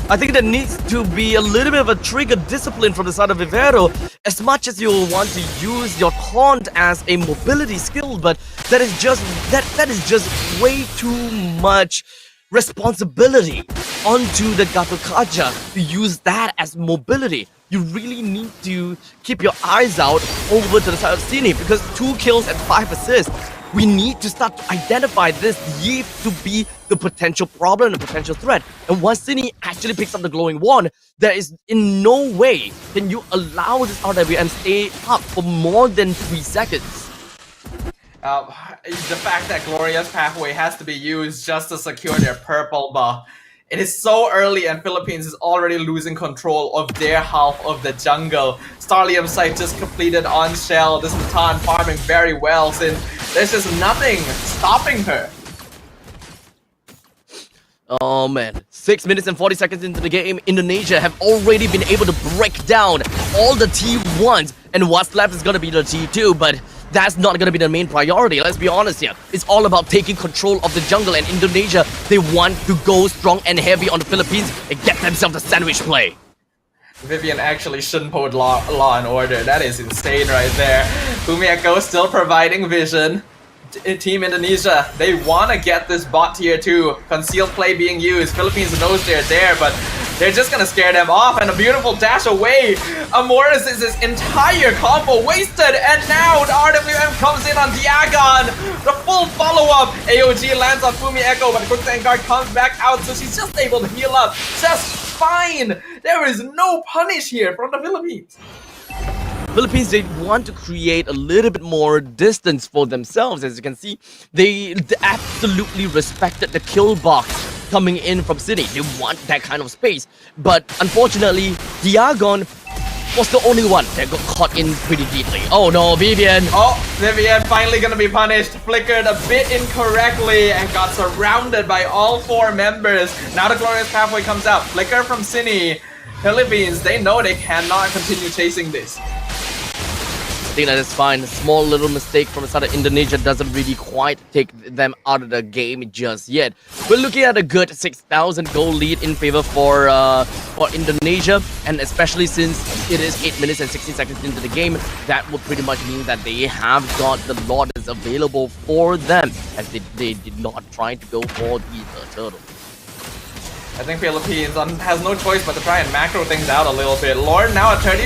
I think there needs to be a little bit of a trigger discipline from the side of Vivero. As much as you want to use your taunt as a mobility skill, but that is just way too much responsibility onto the Gatokaja to use that as mobility. You really need to keep your eyes out over to the side of Cine, because 2 kills and 5 assists. We need to start to identify this Yeef to be the potential problem, the potential threat. And once Cine actually picks up the glowing wand, there is in no way can you allow this RWM stay up for more than 3 seconds. The fact that Glorious Pathway has to be used just to secure their purple buff. It is so early and Philippines is already losing control of their half of the jungle. Starlium site just completed on Shell. This Matan farming very well since there's just nothing stopping her. Oh man, 6 minutes and 40 seconds into the game, Indonesia have already been able to break down all the T1s, and what's left is gonna be the T2, but that's not gonna be the main priority, let's be honest here. It's all about taking control of the jungle, and Indonesia, they want to go strong and heavy on the Philippines and get themselves a sandwich play. Vivian actually shouldn't put law and order. That is insane right there. Fumi Echo still providing vision. Team Indonesia, they want to get this bot tier 2. Concealed play being used. Philippines knows they're there, but they're just gonna scare them off. And a beautiful dash away. Amoris is his entire combo wasted. And now the RWM comes in on Diagon. The full follow-up. AOG lands on Fumi Echo, but Quick Guard comes back out, so she's just able to heal up just fine. There is no punish here from the Philippines. Philippines, they want to create a little bit more distance for themselves. As you can see, they absolutely respected the kill box coming in from City. They want that kind of space. But unfortunately, Diagon was the only one that got caught in pretty deeply. Oh no, Vivian! Oh, Vivian finally gonna be punished. Flickered a bit incorrectly and got surrounded by all 4 members. Now the Glorious Pathway comes out. Flicker from Cine. Philippines, they know they cannot continue chasing this. think that is fine. Small little mistake from the side of Indonesia doesn't really quite take them out of the game just yet. We're looking at a good 6,000 goal lead in favor for Indonesia, and especially since it is 8 minutes and 16 seconds into the game, that would pretty much mean that they have got the Lourdes available for them, as they did not try to go for the turtle. I think Philippines has no choice but to try and macro things out a little bit. Lord now at 30%.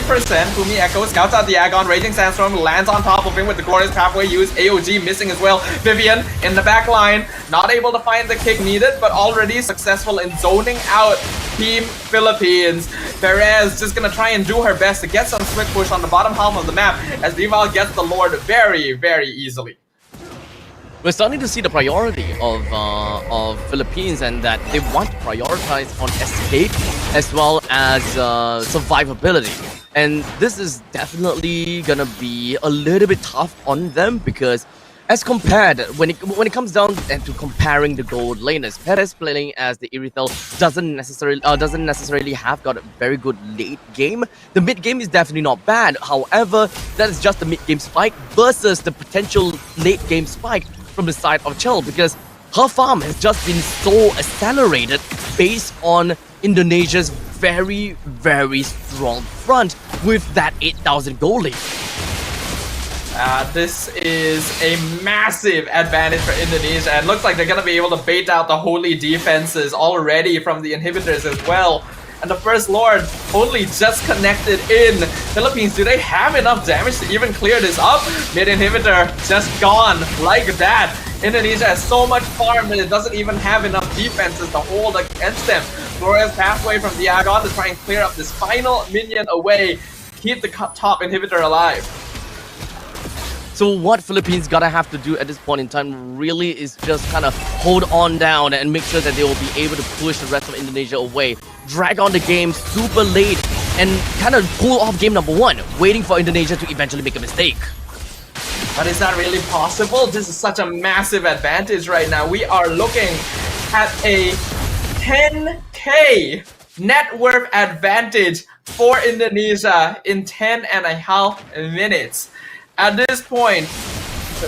Fumi Echo scouts out the Agon. Raging Sandstorm lands on top of him with the glorious pathway use. AOG missing as well. Vivian in the back line. Not able to find the kick needed, but already successful in zoning out Team Philippines. Perez just gonna try and do her best to get some switch push on the bottom half of the map as Vival gets the Lord very, very easily. We're starting to see the priority of Philippines, and that they want to prioritize on escape as well as survivability. And this is definitely gonna be a little bit tough on them, because as compared, when it comes down to comparing the gold laners, Perez playing as the Irithel doesn't necessarily have got a very good late game. The mid game is definitely not bad. However, that is just the mid game spike versus the potential late game spike from the side of Chell, because her farm has just been so accelerated based on Indonesia's very, very strong front with that 8,000 goal lead. This is a massive advantage for Indonesia, and looks like they're going to be able to bait out the holy defenses already from the inhibitors as well. And the first Lord only just connected in. Philippines, do they have enough damage to even clear this up? Mid inhibitor just gone like that. Indonesia has so much farm that it doesn't even have enough defenses to hold against them. Glorious pathway from the Agon to try and clear up this final minion away. Keep the top inhibitor alive. So what Philippines gotta have to do at this point in time really is just kind of hold on down and make sure that they will be able to push the rest of Indonesia away, drag on the game super late, and kind of pull off game number one, waiting for Indonesia to eventually make a mistake. But is that really possible? This is such a massive advantage right now. We are looking at a 10k net worth advantage for Indonesia in 10.5 minutes. At this point,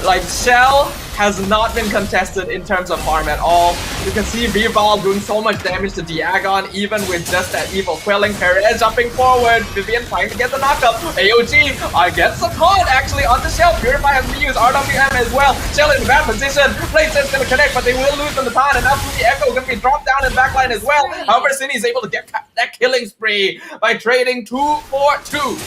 like, Shell has not been contested in terms of farm at all. You can see Vival doing so much damage to Diagon, even with just that evil quelling. Perez jumping forward, Vivian trying to get the knockup. AOG gets the taunt actually on the Shell. Purify has been used, RWM as well. Shell in bad position. Place's gonna connect, but they will lose on the taunt, and now the Echo gonna be dropped down in backline as well. However, Cine is able to get that killing spree by trading 2 for 2.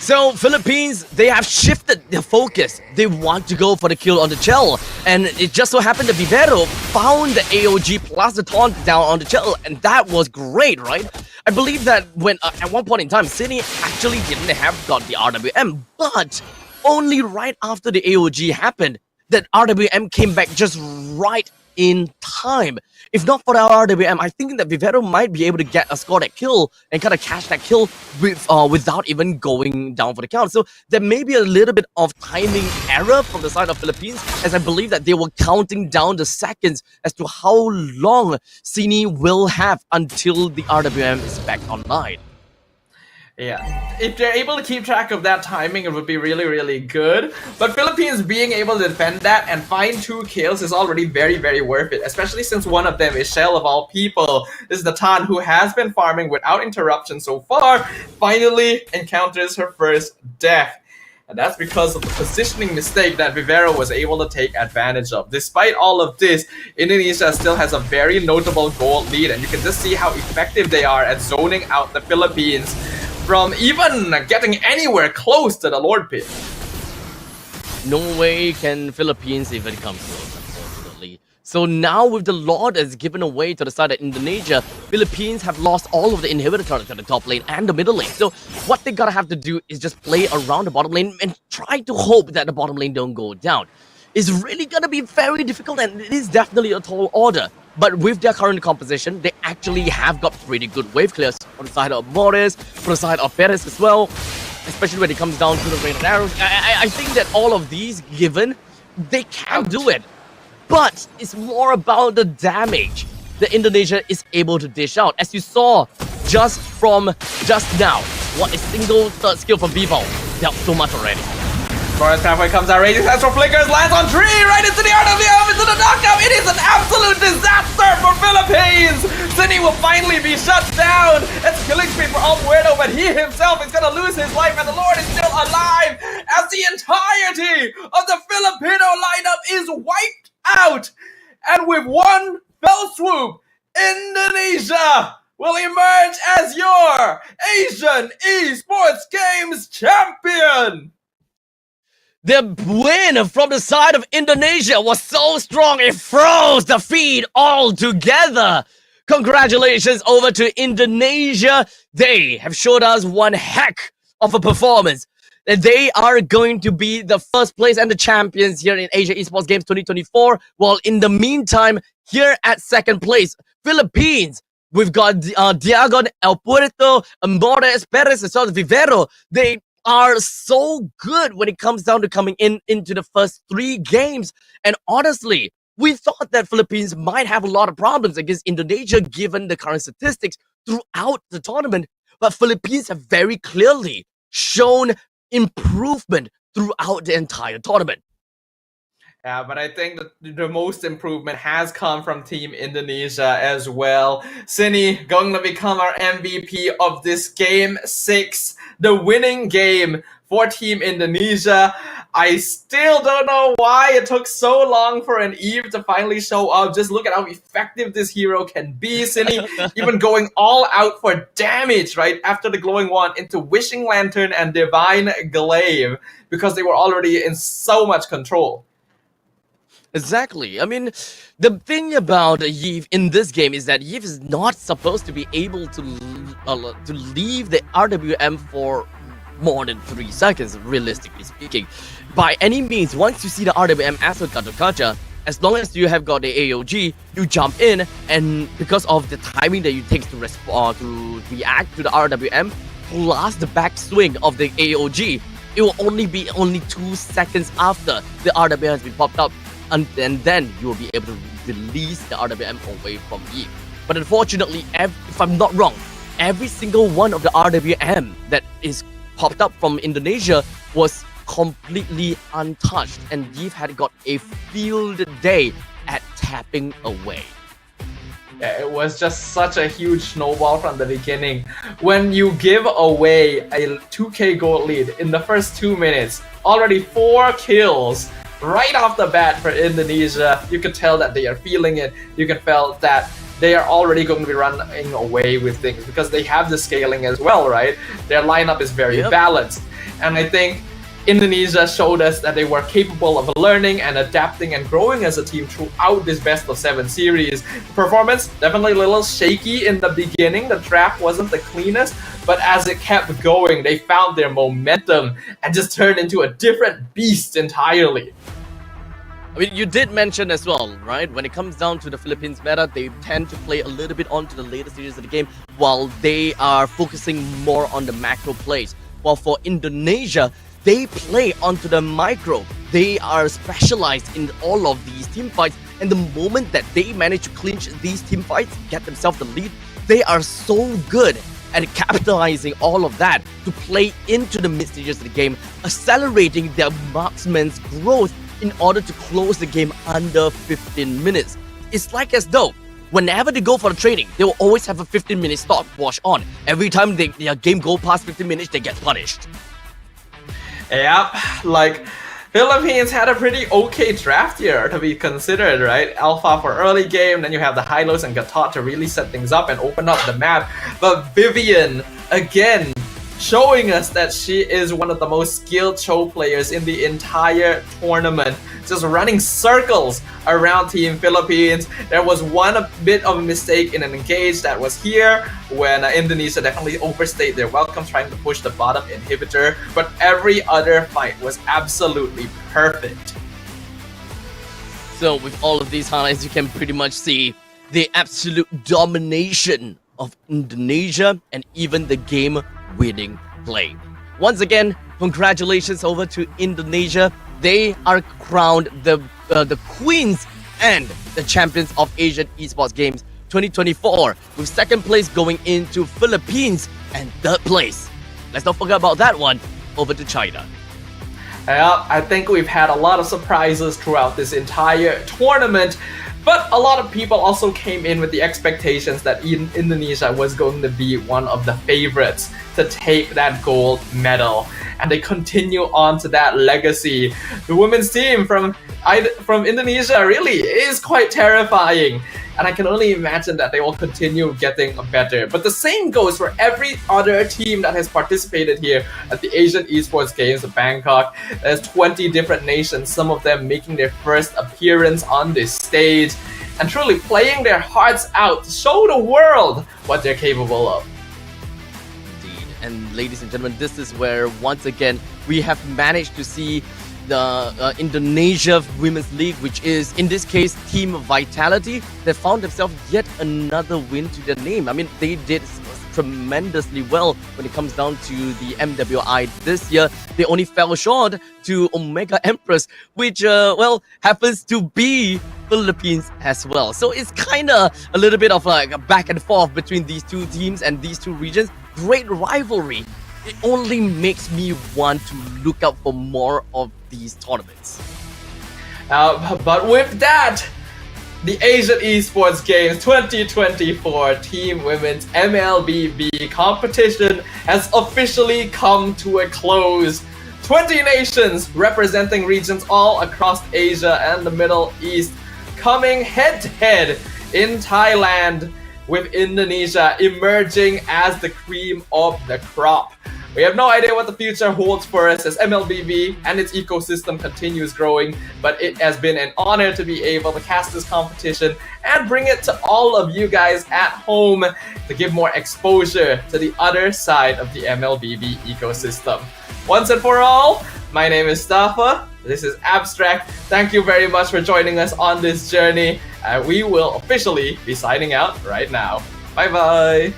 So Philippines, they have shifted their focus. They want to go for the kill on the Chell, and it just so happened that Vivero found the AOG plus the taunt down on the Chell, and that was great, right? I believe that when at one point in time, Cine actually didn't have got the RWM, but only right after the AOG happened that RWM came back just right in time. If not for the RWM, I think that Vivero might be able to score that kill and kind of catch that kill without even going down for the count. So there may be a little bit of timing error from the side of Philippines, as I believe that they were counting down the seconds as to how long Cine will have until the RWM is back online. Yeah, if they're able to keep track of that timing, it would be really, really good. But Philippines being able to defend that and find 2 kills is already very, very worth it, especially since one of them is Shell of all people. This is the Tan who has been farming without interruption so far, finally encounters her first death. And that's because of the positioning mistake that Vivero was able to take advantage of. Despite all of this, Indonesia still has a very notable gold lead, and you can just see how effective they are at zoning out the Philippines from even getting anywhere close to the Lord Pit. No way can Philippines even come close, unfortunately. So now with the Lord is given away to the side of Indonesia, Philippines have lost all of the inhibitor turrets at the top lane and the middle lane. So what they gotta have to do is just play around the bottom lane and try to hope that the bottom lane don't go down. It's really gonna be very difficult, and it is definitely a tall order. But with their current composition, they actually have got pretty good wave clears on the side of Morris, on the side of Perez as well, especially when it comes down to the rain of arrows. I think that all of these given, they can do it. But it's more about the damage that Indonesia is able to dish out. As you saw just now, what a single third skill from Vival. helped so much already. Forest halfway comes out, Raging Central flickers, lands on tree, right into the RWM, into the knockout. It is an absolute disaster for Philippines. Cine will finally be shut down. It's killing spree for Alpuerto, but he himself is gonna lose his life, and the Lord is still alive as the entirety of the Filipino lineup is wiped out. And with one fell swoop, Indonesia will emerge as your Asian Esports Games champion. The win from the side of Indonesia was so strong it froze the feed altogether. Congratulations over to Indonesia. They have showed us one heck of a performance. They are going to be the first place and the champions here in Asia Esports Games 2024. While in the meantime, here at second place, Philippines. We've got Diagon, El Puerto, Amores, Perez, and Sol Vivero. They are so good when it comes down to coming into the first 3 games. And honestly, we thought that Philippines might have a lot of problems against Indonesia given the current statistics throughout the tournament. But Philippines have very clearly shown improvement throughout the entire tournament. Yeah, but I think that the most improvement has come from Team Indonesia as well. Cine going to become our MVP of this Game 6, the winning game for Team Indonesia. I still don't know why it took so long for an Eve to finally show up. Just look at how effective this hero can be. Cine even going all out for damage right after the glowing wand into Wishing Lantern and Divine Glaive because they were already in so much control. Exactly. I mean, the thing about Yves in this game is that Yves is not supposed to be able to leave the RWM for more than 3 seconds, realistically speaking. By any means, once you see the RWM as a Kacha, as long as you have got the AOG, you jump in, and because of the timing that you take to respond, to react to the RWM, plus the backswing of the AOG, it will only be 2 seconds after the RWM has been popped up. And then you will be able to release the RWM away from Eve. But unfortunately, if I'm not wrong, every single one of the RWM that is popped up from Indonesia was completely untouched, and Eve had got a field day at tapping away. Yeah, it was just such a huge snowball from the beginning. When you give away a 2k gold lead in the first 2 minutes, already 4 kills right off the bat for Indonesia, you could tell that they are feeling it. You can feel that they are already going to be running away with things because they have the scaling as well, right? Their lineup is very balanced. And I think Indonesia showed us that they were capable of learning and adapting and growing as a team throughout this best of 7 series. Performance definitely a little shaky in the beginning. The draft wasn't the cleanest, but as it kept going, they found their momentum and just turned into a different beast entirely. I mean, you did mention as well, right? When it comes down to the Philippines meta, they tend to play a little bit onto the later stages of the game while they are focusing more on the macro plays. While for Indonesia, they play onto the micro. They are specialized in all of these team fights, and the moment that they manage to clinch these team fights, get themselves the lead, they are so good at capitalizing all of that to play into the mid stages of the game, accelerating their marksman's growth in order to close the game under 15 minutes. It's like as though whenever they go for the trading, they will always have a 15-minute stopwatch on. Every time their game go past 15 minutes, they get punished. Yep, like Philippines had a pretty okay draft here to be considered, right? Alpha for early game, then you have the Hylos and Gatot to really set things up and open up the map. But Vivian, again, showing us that she is one of the most skilled Cho players in the entire tournament. Just running circles around Team Philippines. There was one bit of a mistake in an engage that was here when Indonesia definitely overstayed their welcome trying to push the bottom inhibitor, but every other fight was absolutely perfect. So with all of these highlights, you can pretty much see the absolute domination of Indonesia and even the game-winning play. Once again, congratulations over to Indonesia. They are crowned the queens and the champions of Asian Esports Games 2024, with second place going into Philippines and third place, let's not forget about that one, over to China. Yeah, I think we've had a lot of surprises throughout this entire tournament, but a lot of people also came in with the expectations that Indonesia was going to be one of the favorites to take that gold medal, and they continue on to that legacy. The women's team from Indonesia really is quite terrifying, and I can only imagine that they will continue getting better. But the same goes for every other team that has participated here at the Asian Esports Games of Bangkok. There's 20 different nations, some of them making their first appearance on this stage and truly playing their hearts out to show the world what they're capable of. Indeed. And ladies and gentlemen, this is where once again we have managed to see the Indonesia Women's League, which is in this case Team Vitality, that found themselves yet another win to their name. I mean, they did tremendously well when it comes down to the MWI this year. They only fell short to Omega Empress, which well, happens to be Philippines as well. So it's kind of a little bit of like a back and forth between these two teams and these two regions. Great rivalry. It only makes me want to look out for more of these tournaments. But with that, the Asian Esports Games 2024 Team Women's MLBB competition has officially come to a close. 20 nations representing regions all across Asia and the Middle East coming head-to-head in Thailand, with Indonesia emerging as the cream of the crop. We have no idea what the future holds for us as MLBB and its ecosystem continues growing, but it has been an honor to be able to cast this competition and bring it to all of you guys at home to give more exposure to the other side of the MLBB ecosystem. Once and for all, my name is Stafa. This is Abstract. Thank you very much for joining us on this journey. We will officially be signing out right now. Bye bye.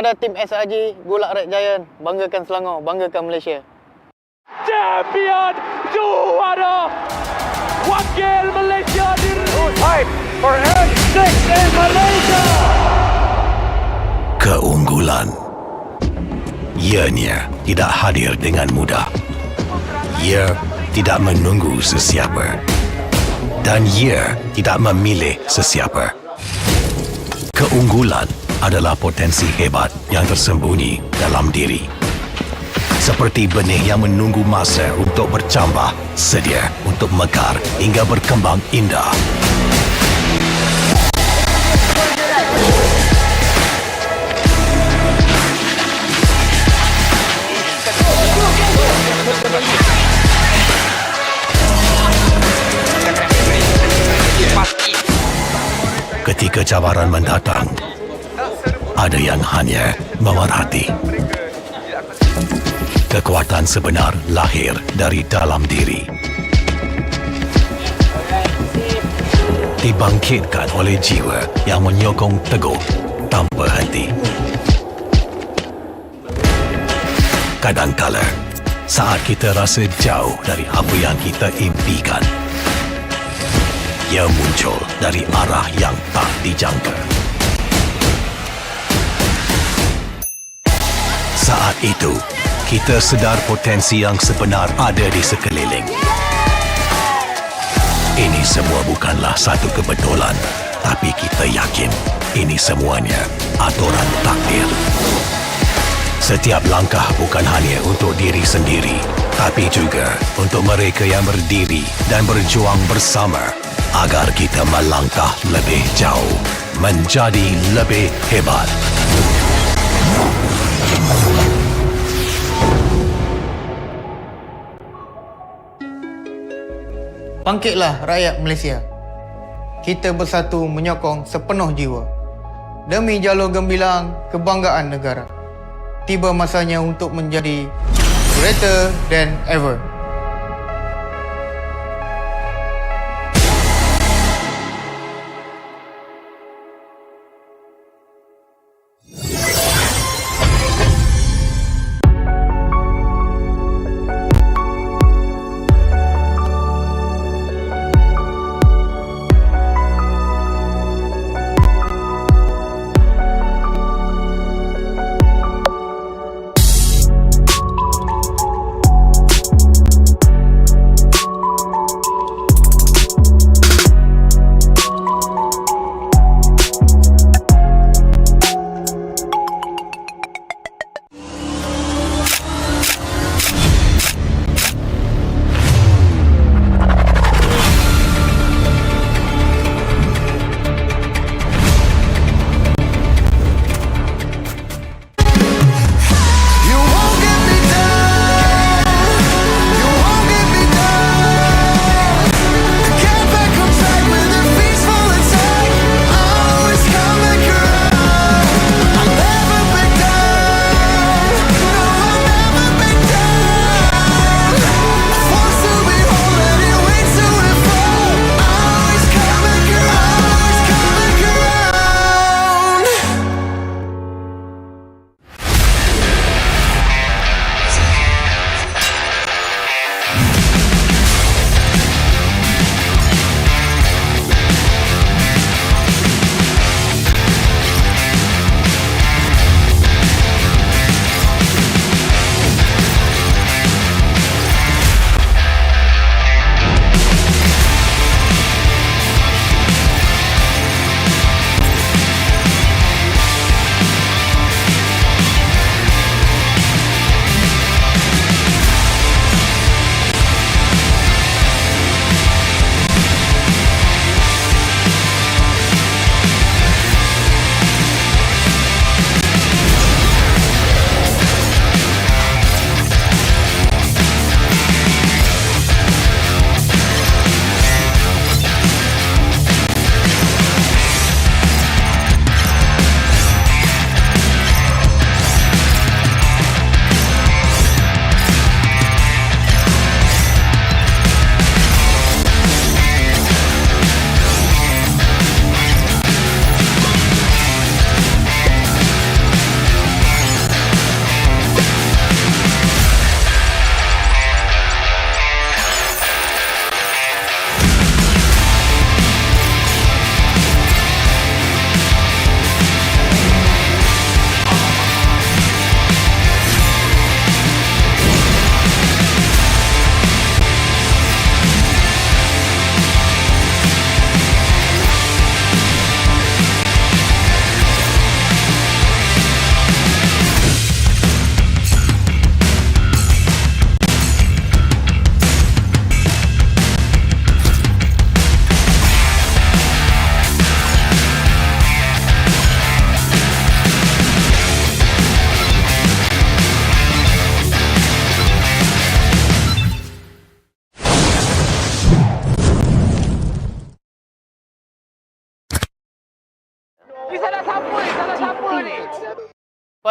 Kepada tim SRG, Good luck Red Giant. Banggakan Selangor, banggakan Malaysia. Champion juara wakil Malaysia diri. For N6 in Malaysia. Keunggulan. Ianya tidak hadir dengan mudah. Ia tidak menunggu sesiapa. Dan ia tidak memilih sesiapa. Keunggulan adalah potensi hebat yang tersembunyi dalam diri. Seperti benih yang menunggu masa untuk bercambah, sedia untuk mekar hingga berkembang indah. Ketika cabaran mendatang, ada yang hanya memerhati. Kekuatan sebenar lahir dari dalam diri. Dibangkitkan oleh jiwa yang menyokong teguh tanpa henti. Kadangkala, saat kita rasa jauh dari apa yang kita impikan, ia muncul dari arah yang tak dijangka. Saat itu, kita sedar potensi yang sebenar ada di sekeliling. Ini semua bukanlah satu kebetulan, tapi kita yakin ini semuanya aturan takdir. Setiap langkah bukan hanya untuk diri sendiri, tapi juga untuk mereka yang berdiri dan berjuang bersama agar kita melangkah lebih jauh, menjadi lebih hebat. Bangkitlah rakyat Malaysia. Kita bersatu menyokong sepenuh jiwa. Demi jalur gemilang kebanggaan negara. Tiba masanya untuk menjadi greater than ever.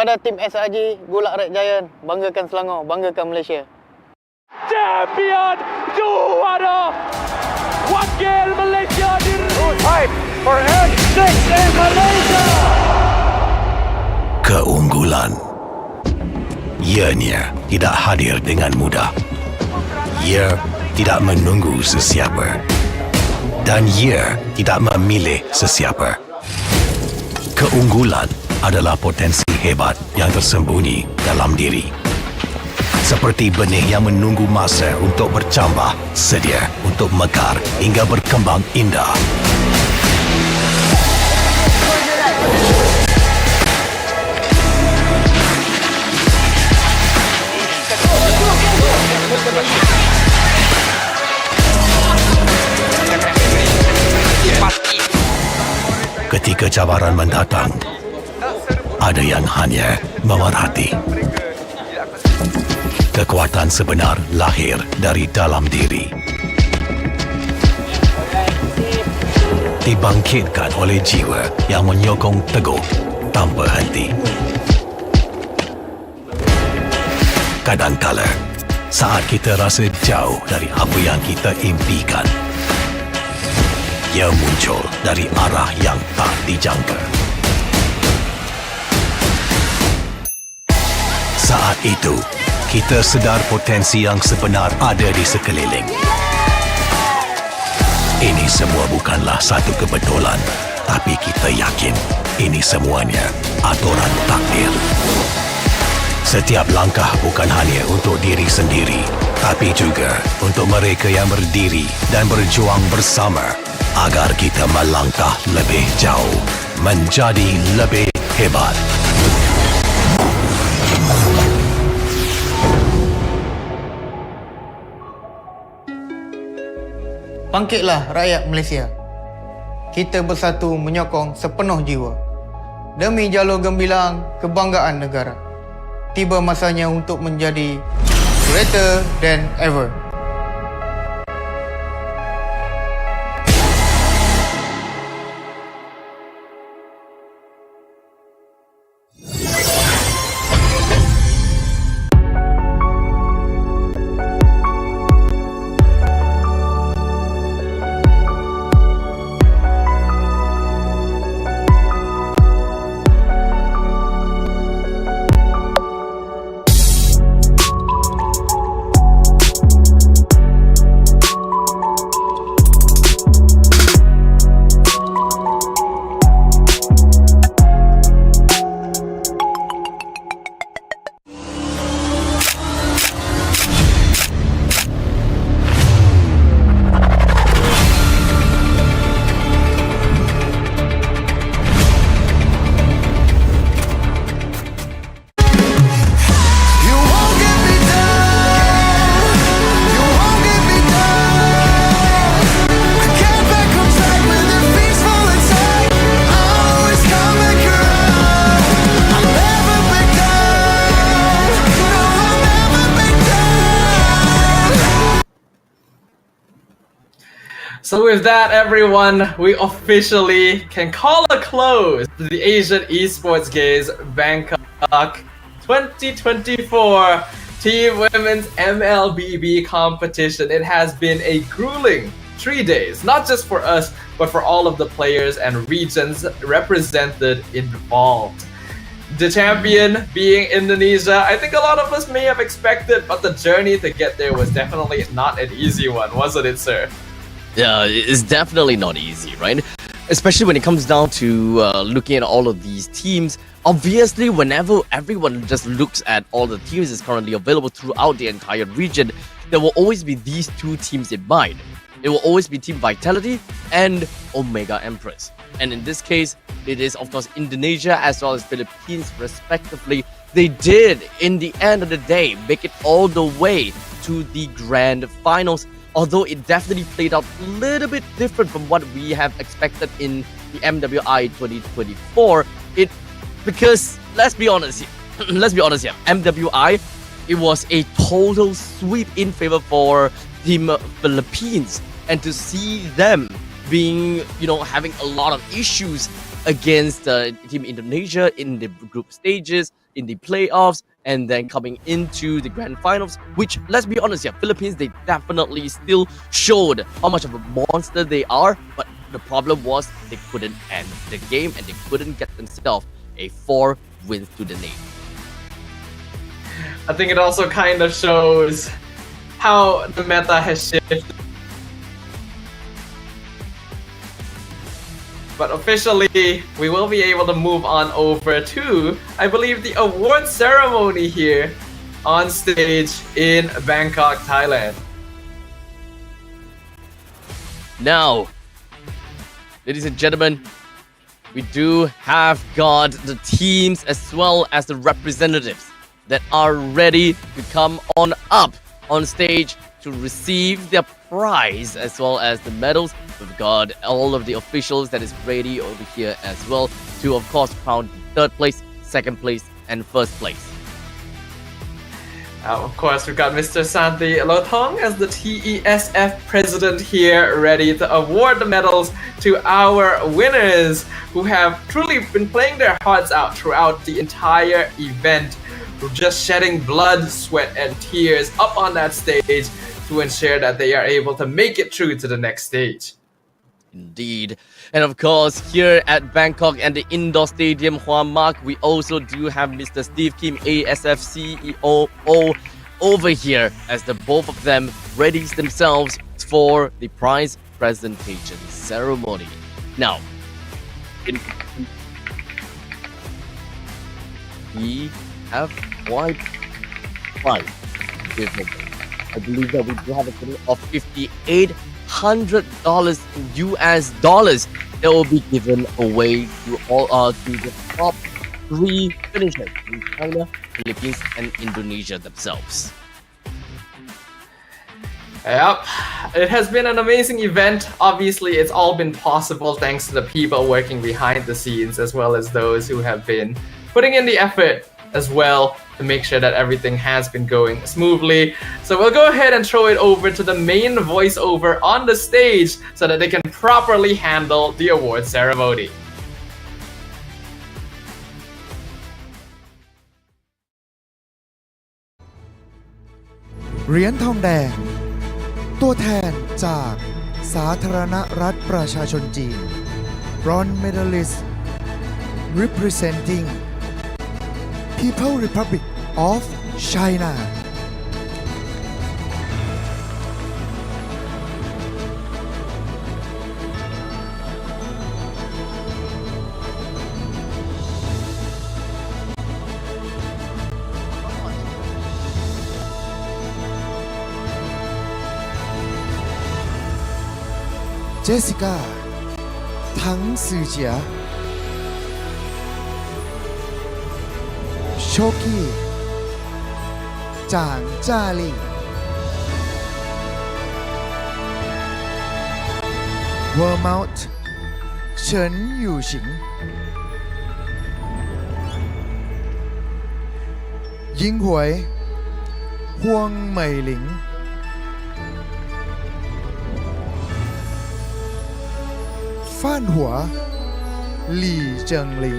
Pada tim SRG Golak Red Giant, banggakan Selangor, banggakan Malaysia. Champion juara wakil Malaysia fight for N6 in Malaysia. Keunggulan ianya tidak hadir dengan mudah. Ia tidak menunggu sesiapa dan ia tidak memilih sesiapa. Keunggulan adalah potensi hebat yang tersembunyi dalam diri. Seperti benih yang menunggu masa untuk bercambah, sedia untuk mekar hingga berkembang indah. Ketika cabaran mendatang, ada yang hanya memerhati. Kekuatan sebenar lahir dari dalam diri. Dibangkitkan oleh jiwa yang menyokong teguh tanpa henti. Kadangkala, saat kita rasa jauh dari apa yang kita impikan, ia muncul dari arah yang tak dijangka. Saat itu, kita sedar potensi yang sebenar ada di sekeliling. Ini semua bukanlah satu kebetulan, tapi kita yakin ini semuanya aturan takdir. Setiap langkah bukan hanya untuk diri sendiri, tapi juga untuk mereka yang berdiri dan berjuang bersama agar kita melangkah lebih jauh, menjadi lebih hebat. Bangkitlah rakyat Malaysia. Kita bersatu menyokong sepenuh jiwa. Demi jalur gemilang kebanggaan negara. Tiba masanya untuk menjadi greater than ever. So with that, everyone, we officially can call a close to the Asian Esports Games Bangkok 2024 Team Women's MLBB competition. It has been a grueling 3 days, not just for us, but for all of the players and regions represented involved. The champion being Indonesia, I think a lot of us may have expected, but the journey to get there was definitely not an easy one, wasn't it, sir? Yeah, it's definitely not easy, right? Especially when it comes down to looking at all of these teams. Obviously, whenever everyone just looks at all the teams that's currently available throughout the entire region, there will always be these two teams in mind. It will always be Team Vitality and Omega Empress. And in this case, it is of course Indonesia as well as Philippines respectively. They did, in the end of the day, make it all the way to the grand finals. Although it definitely played out a little bit different from what we have expected in the MWI 2024. Because let's be honest here, MWI, it was a total sweep in favor for Team Philippines, and to see them being, having a lot of issues against Team Indonesia in the group stages, in the playoffs, and then coming into the grand finals, which, let's be honest, Philippines, they definitely still showed how much of a monster they are, but the problem was they couldn't end the game and they couldn't get themselves a 4 wins to the name. I think it also kind of shows how the meta has shifted. But officially, we will be able to move on over to, I believe, the award ceremony here on stage in Bangkok, Thailand. Now, ladies and gentlemen, we do have got the teams as well as the representatives that are ready to come on up on stage to receive their prize as well as the medals. We've got all of the officials that is ready over here as well to, of course, crown the 3rd place, 2nd place, and 1st place. Of course, we've got Mr. Santi Lotong as the TESF president here, ready to award the medals to our winners who have truly been playing their hearts out throughout the entire event, just shedding blood, sweat, and tears up on that stage to ensure that they are able to make it through to the next stage. Indeed. And of course, here at Bangkok and the indoor stadium, Hua Mak, we also do have Mr. Steve Kim, ASF CEO, over here as the both of them readies themselves for the prize presentation ceremony. Now, we have quite fun. I believe that we do have a total of $5,800 US dollars that will be given away to all to the top 3 finishers in China, Philippines, and Indonesia themselves. Yep, it has been an amazing event. Obviously, it's all been possible thanks to the people working behind the scenes as well as those who have been putting in the effort as well to make sure that everything has been going smoothly. So we'll go ahead and throw it over to the main voiceover on the stage so that they can properly handle the award ceremony. Herean Thong Dang ตัวแทนจากสาธารณรัฐประชาชนจีน Bronze Medalist representing People Republic of China. Jessica 唐世杰 Shoki 蒋嘉丽 Vermount 陈友行 Ying Hui 荒美玲 Phan Hua 李正林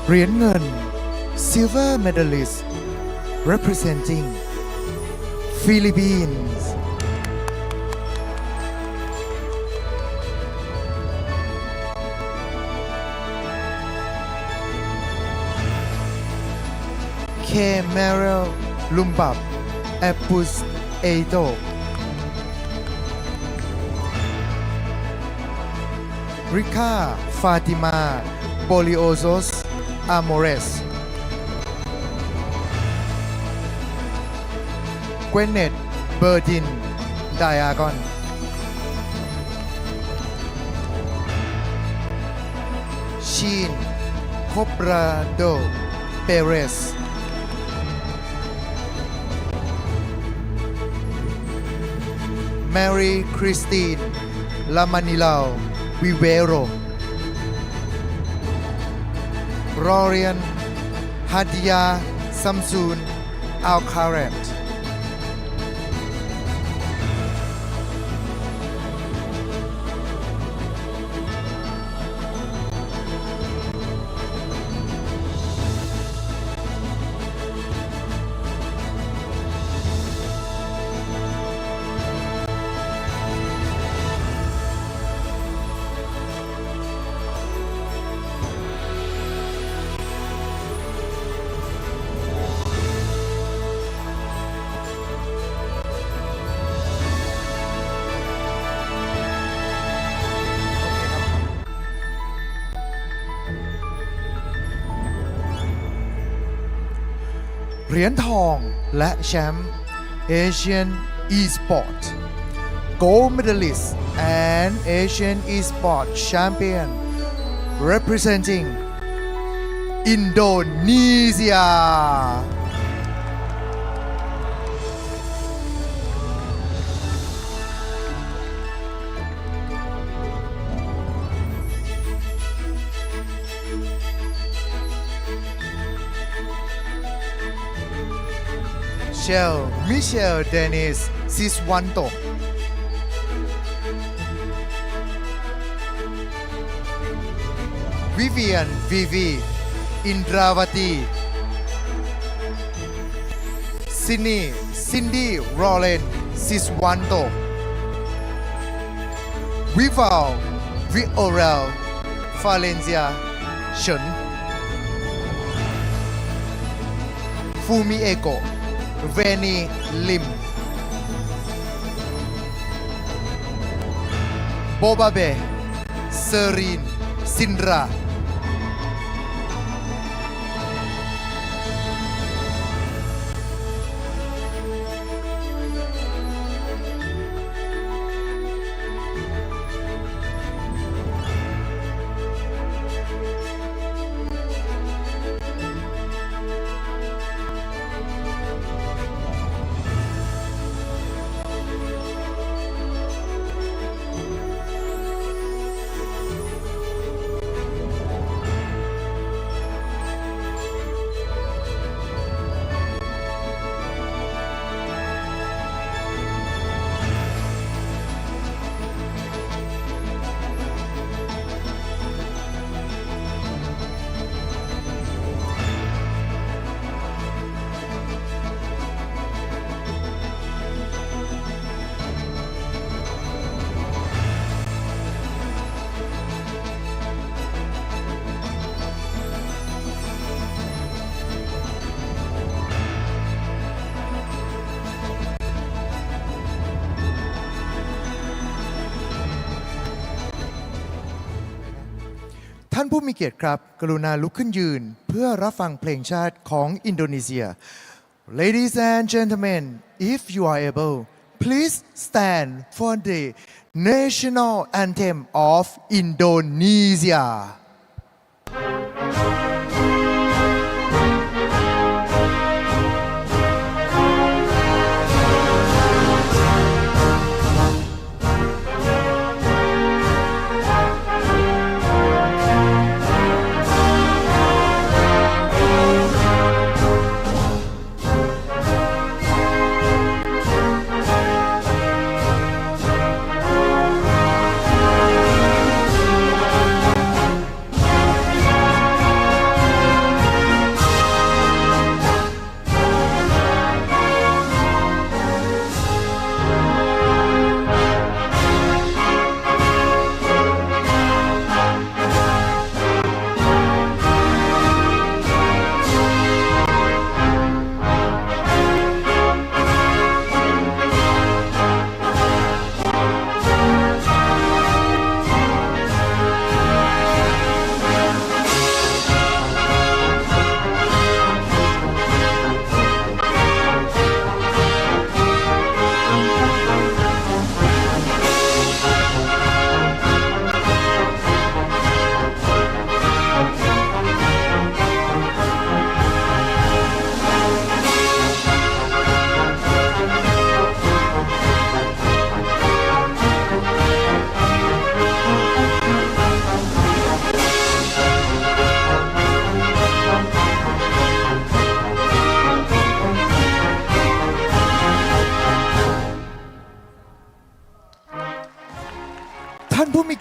เหรียญเงิน Silver Medalist representing Philippines K. Merrill Lumbab Epus Edo Rika Fatima Boliosos Amores Gwyneth Burdin Diagon Sheen Cobrado Perez Mary Christine Lamanilao Vivero Rorian Hadia Samsun Alcaretเหรียญทองและแชมป์ Asian Esports Gold Medalist and Asian Esports Champion representing Indonesia Michelle Dennis Siswanto Vivian Vivi Indravati Cindy Roland Siswanto Vival Viorel Valencia Shen Fumi Eko Veni Lim Bobabe Serene Sindraท่านผู้มีเกียรติครับกรุณาลุกขึ้นยืนเพื่อรับฟังเพลงชาติของอินโดนีเซีย Ladies and gentlemen if you are able please stand for the national anthem of Indonesia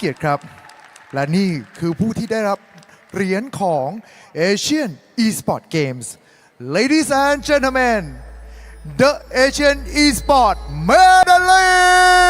เกียรติครับ และนี่คือผู้ที่ได้รับเหรียญของ Asian Esports Games Ladies and gentlemen the Asian Esports medalists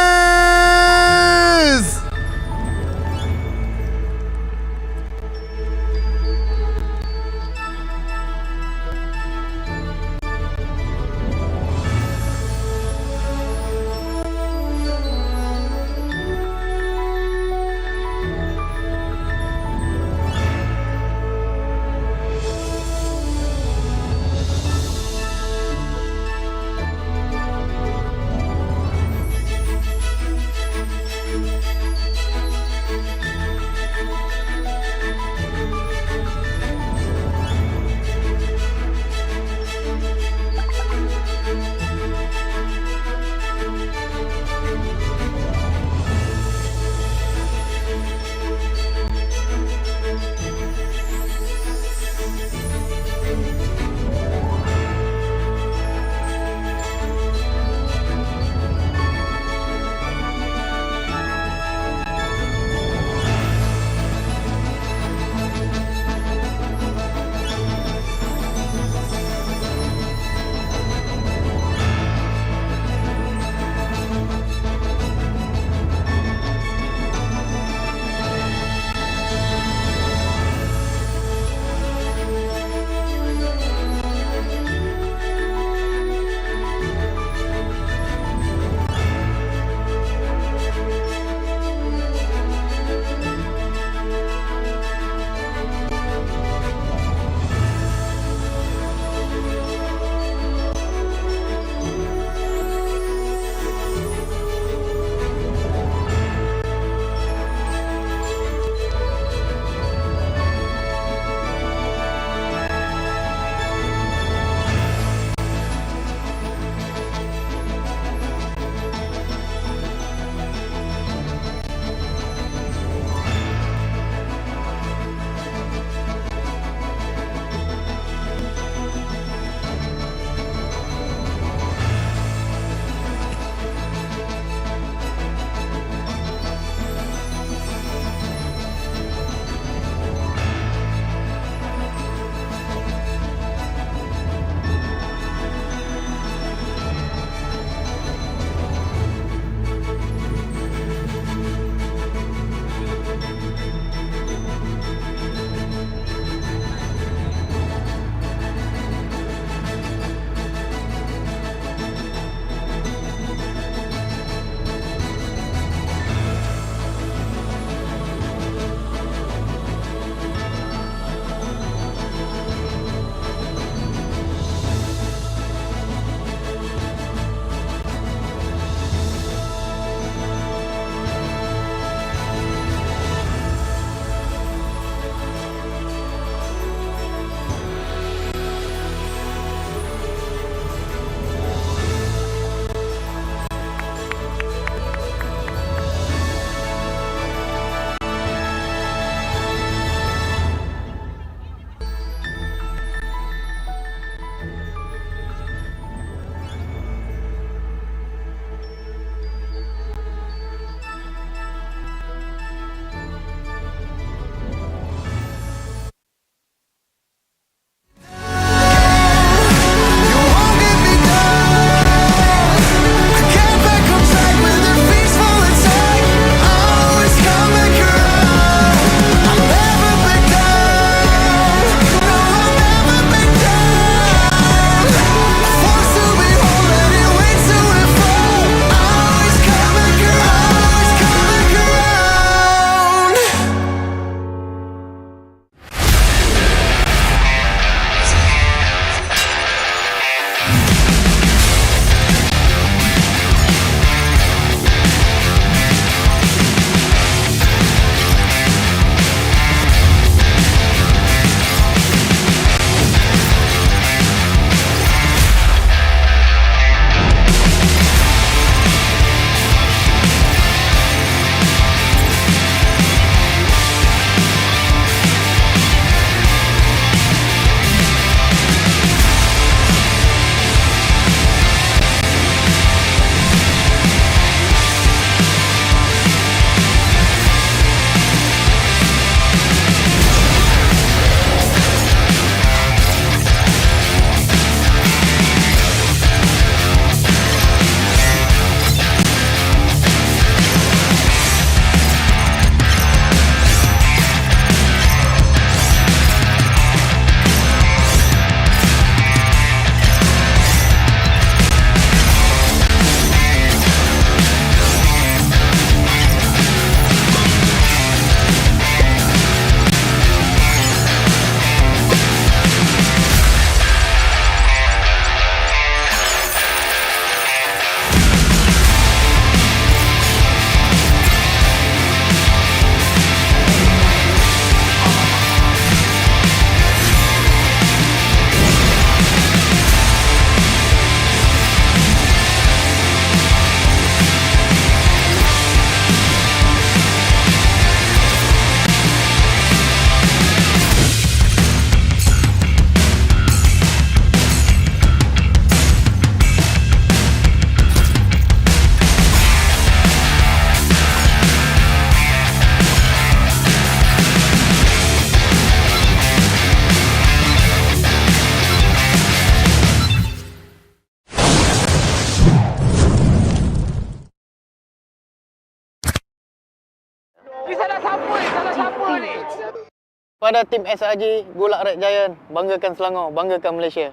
Kepada tim SRG, Golak Red Giant, banggakan Selangor, banggakan Malaysia.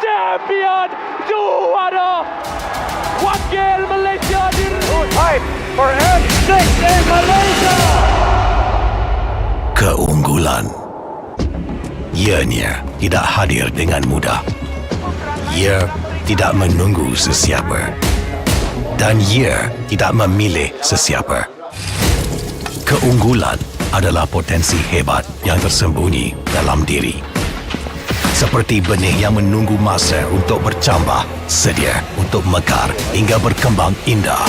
Champion juara wakil Malaysia fight for N6 in Malaysia. Keunggulan ianya tidak hadir dengan mudah. Ia tidak menunggu sesiapa dan ia tidak memilih sesiapa. Keunggulan adalah potensi hebat yang tersembunyi dalam diri. Seperti benih yang menunggu masa untuk bercambah, sedia untuk mekar hingga berkembang indah.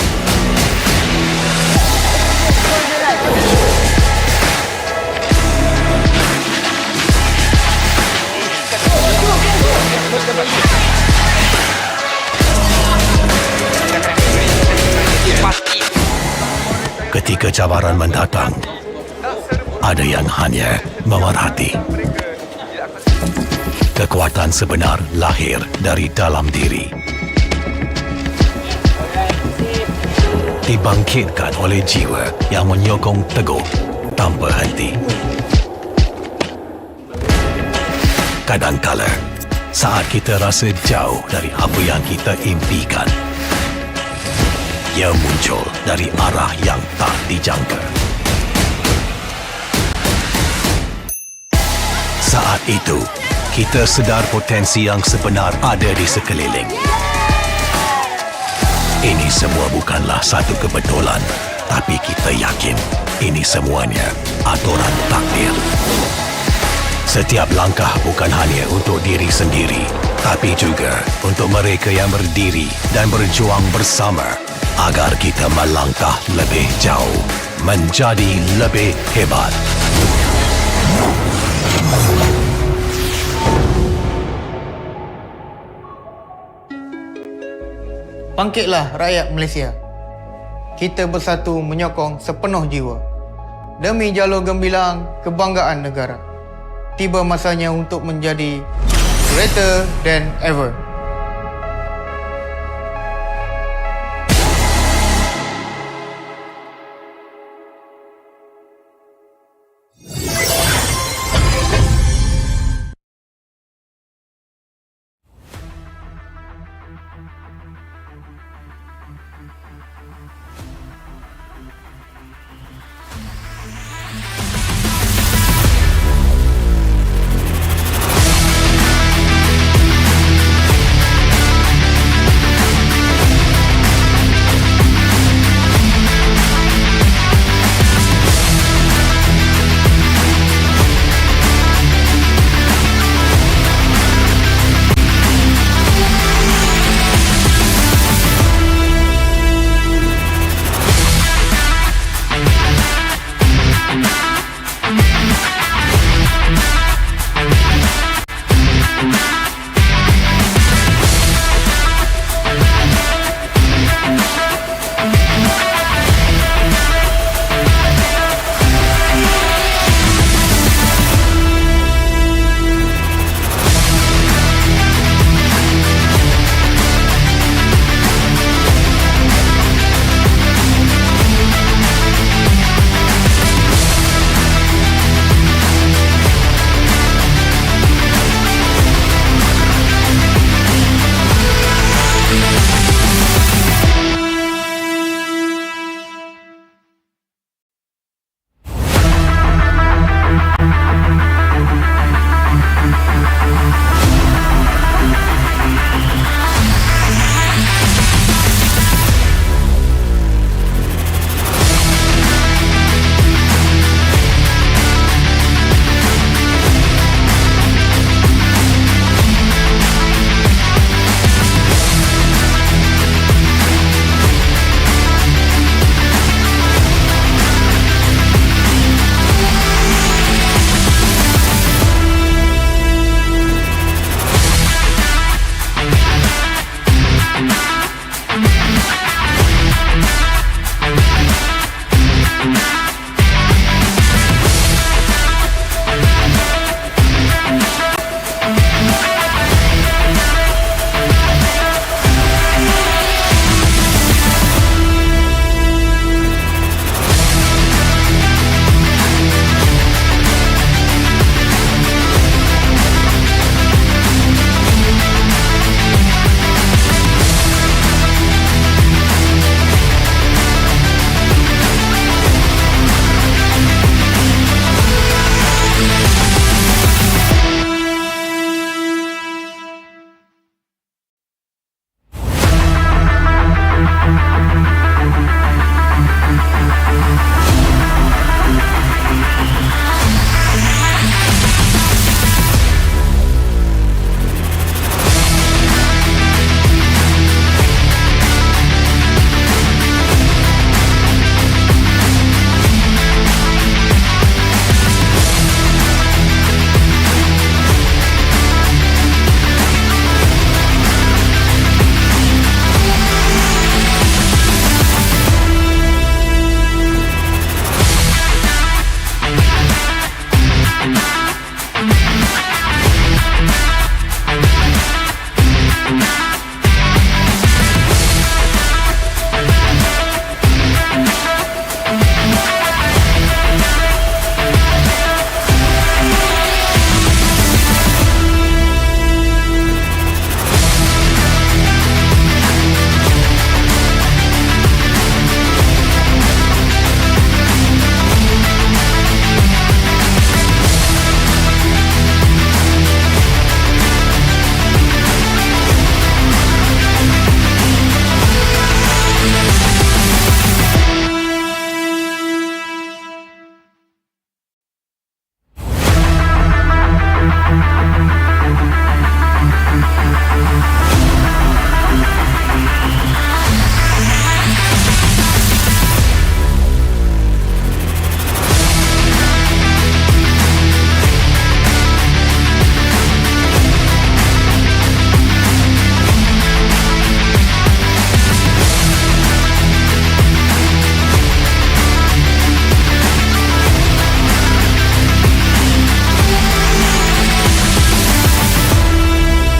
Ketika cabaran mendatang, ada yang hanya memerhati. Kekuatan sebenar lahir dari dalam diri. Dibangkitkan oleh jiwa yang menyokong teguh tanpa henti. Kadangkala, saat kita rasa jauh dari apa yang kita impikan, ia muncul dari arah yang tak dijangka. Saat itu, kita sedar potensi yang sebenar ada di sekeliling. Ini semua bukanlah satu kebetulan, tapi kita yakin ini semuanya aturan takdir. Setiap langkah bukan hanya untuk diri sendiri, tapi juga untuk mereka yang berdiri dan berjuang bersama agar kita melangkah lebih jauh, menjadi lebih hebat. Bangkitlah rakyat Malaysia. Kita bersatu menyokong sepenuh jiwa. Demi jalur gemilang kebanggaan negara. Tiba masanya untuk menjadi greater than ever.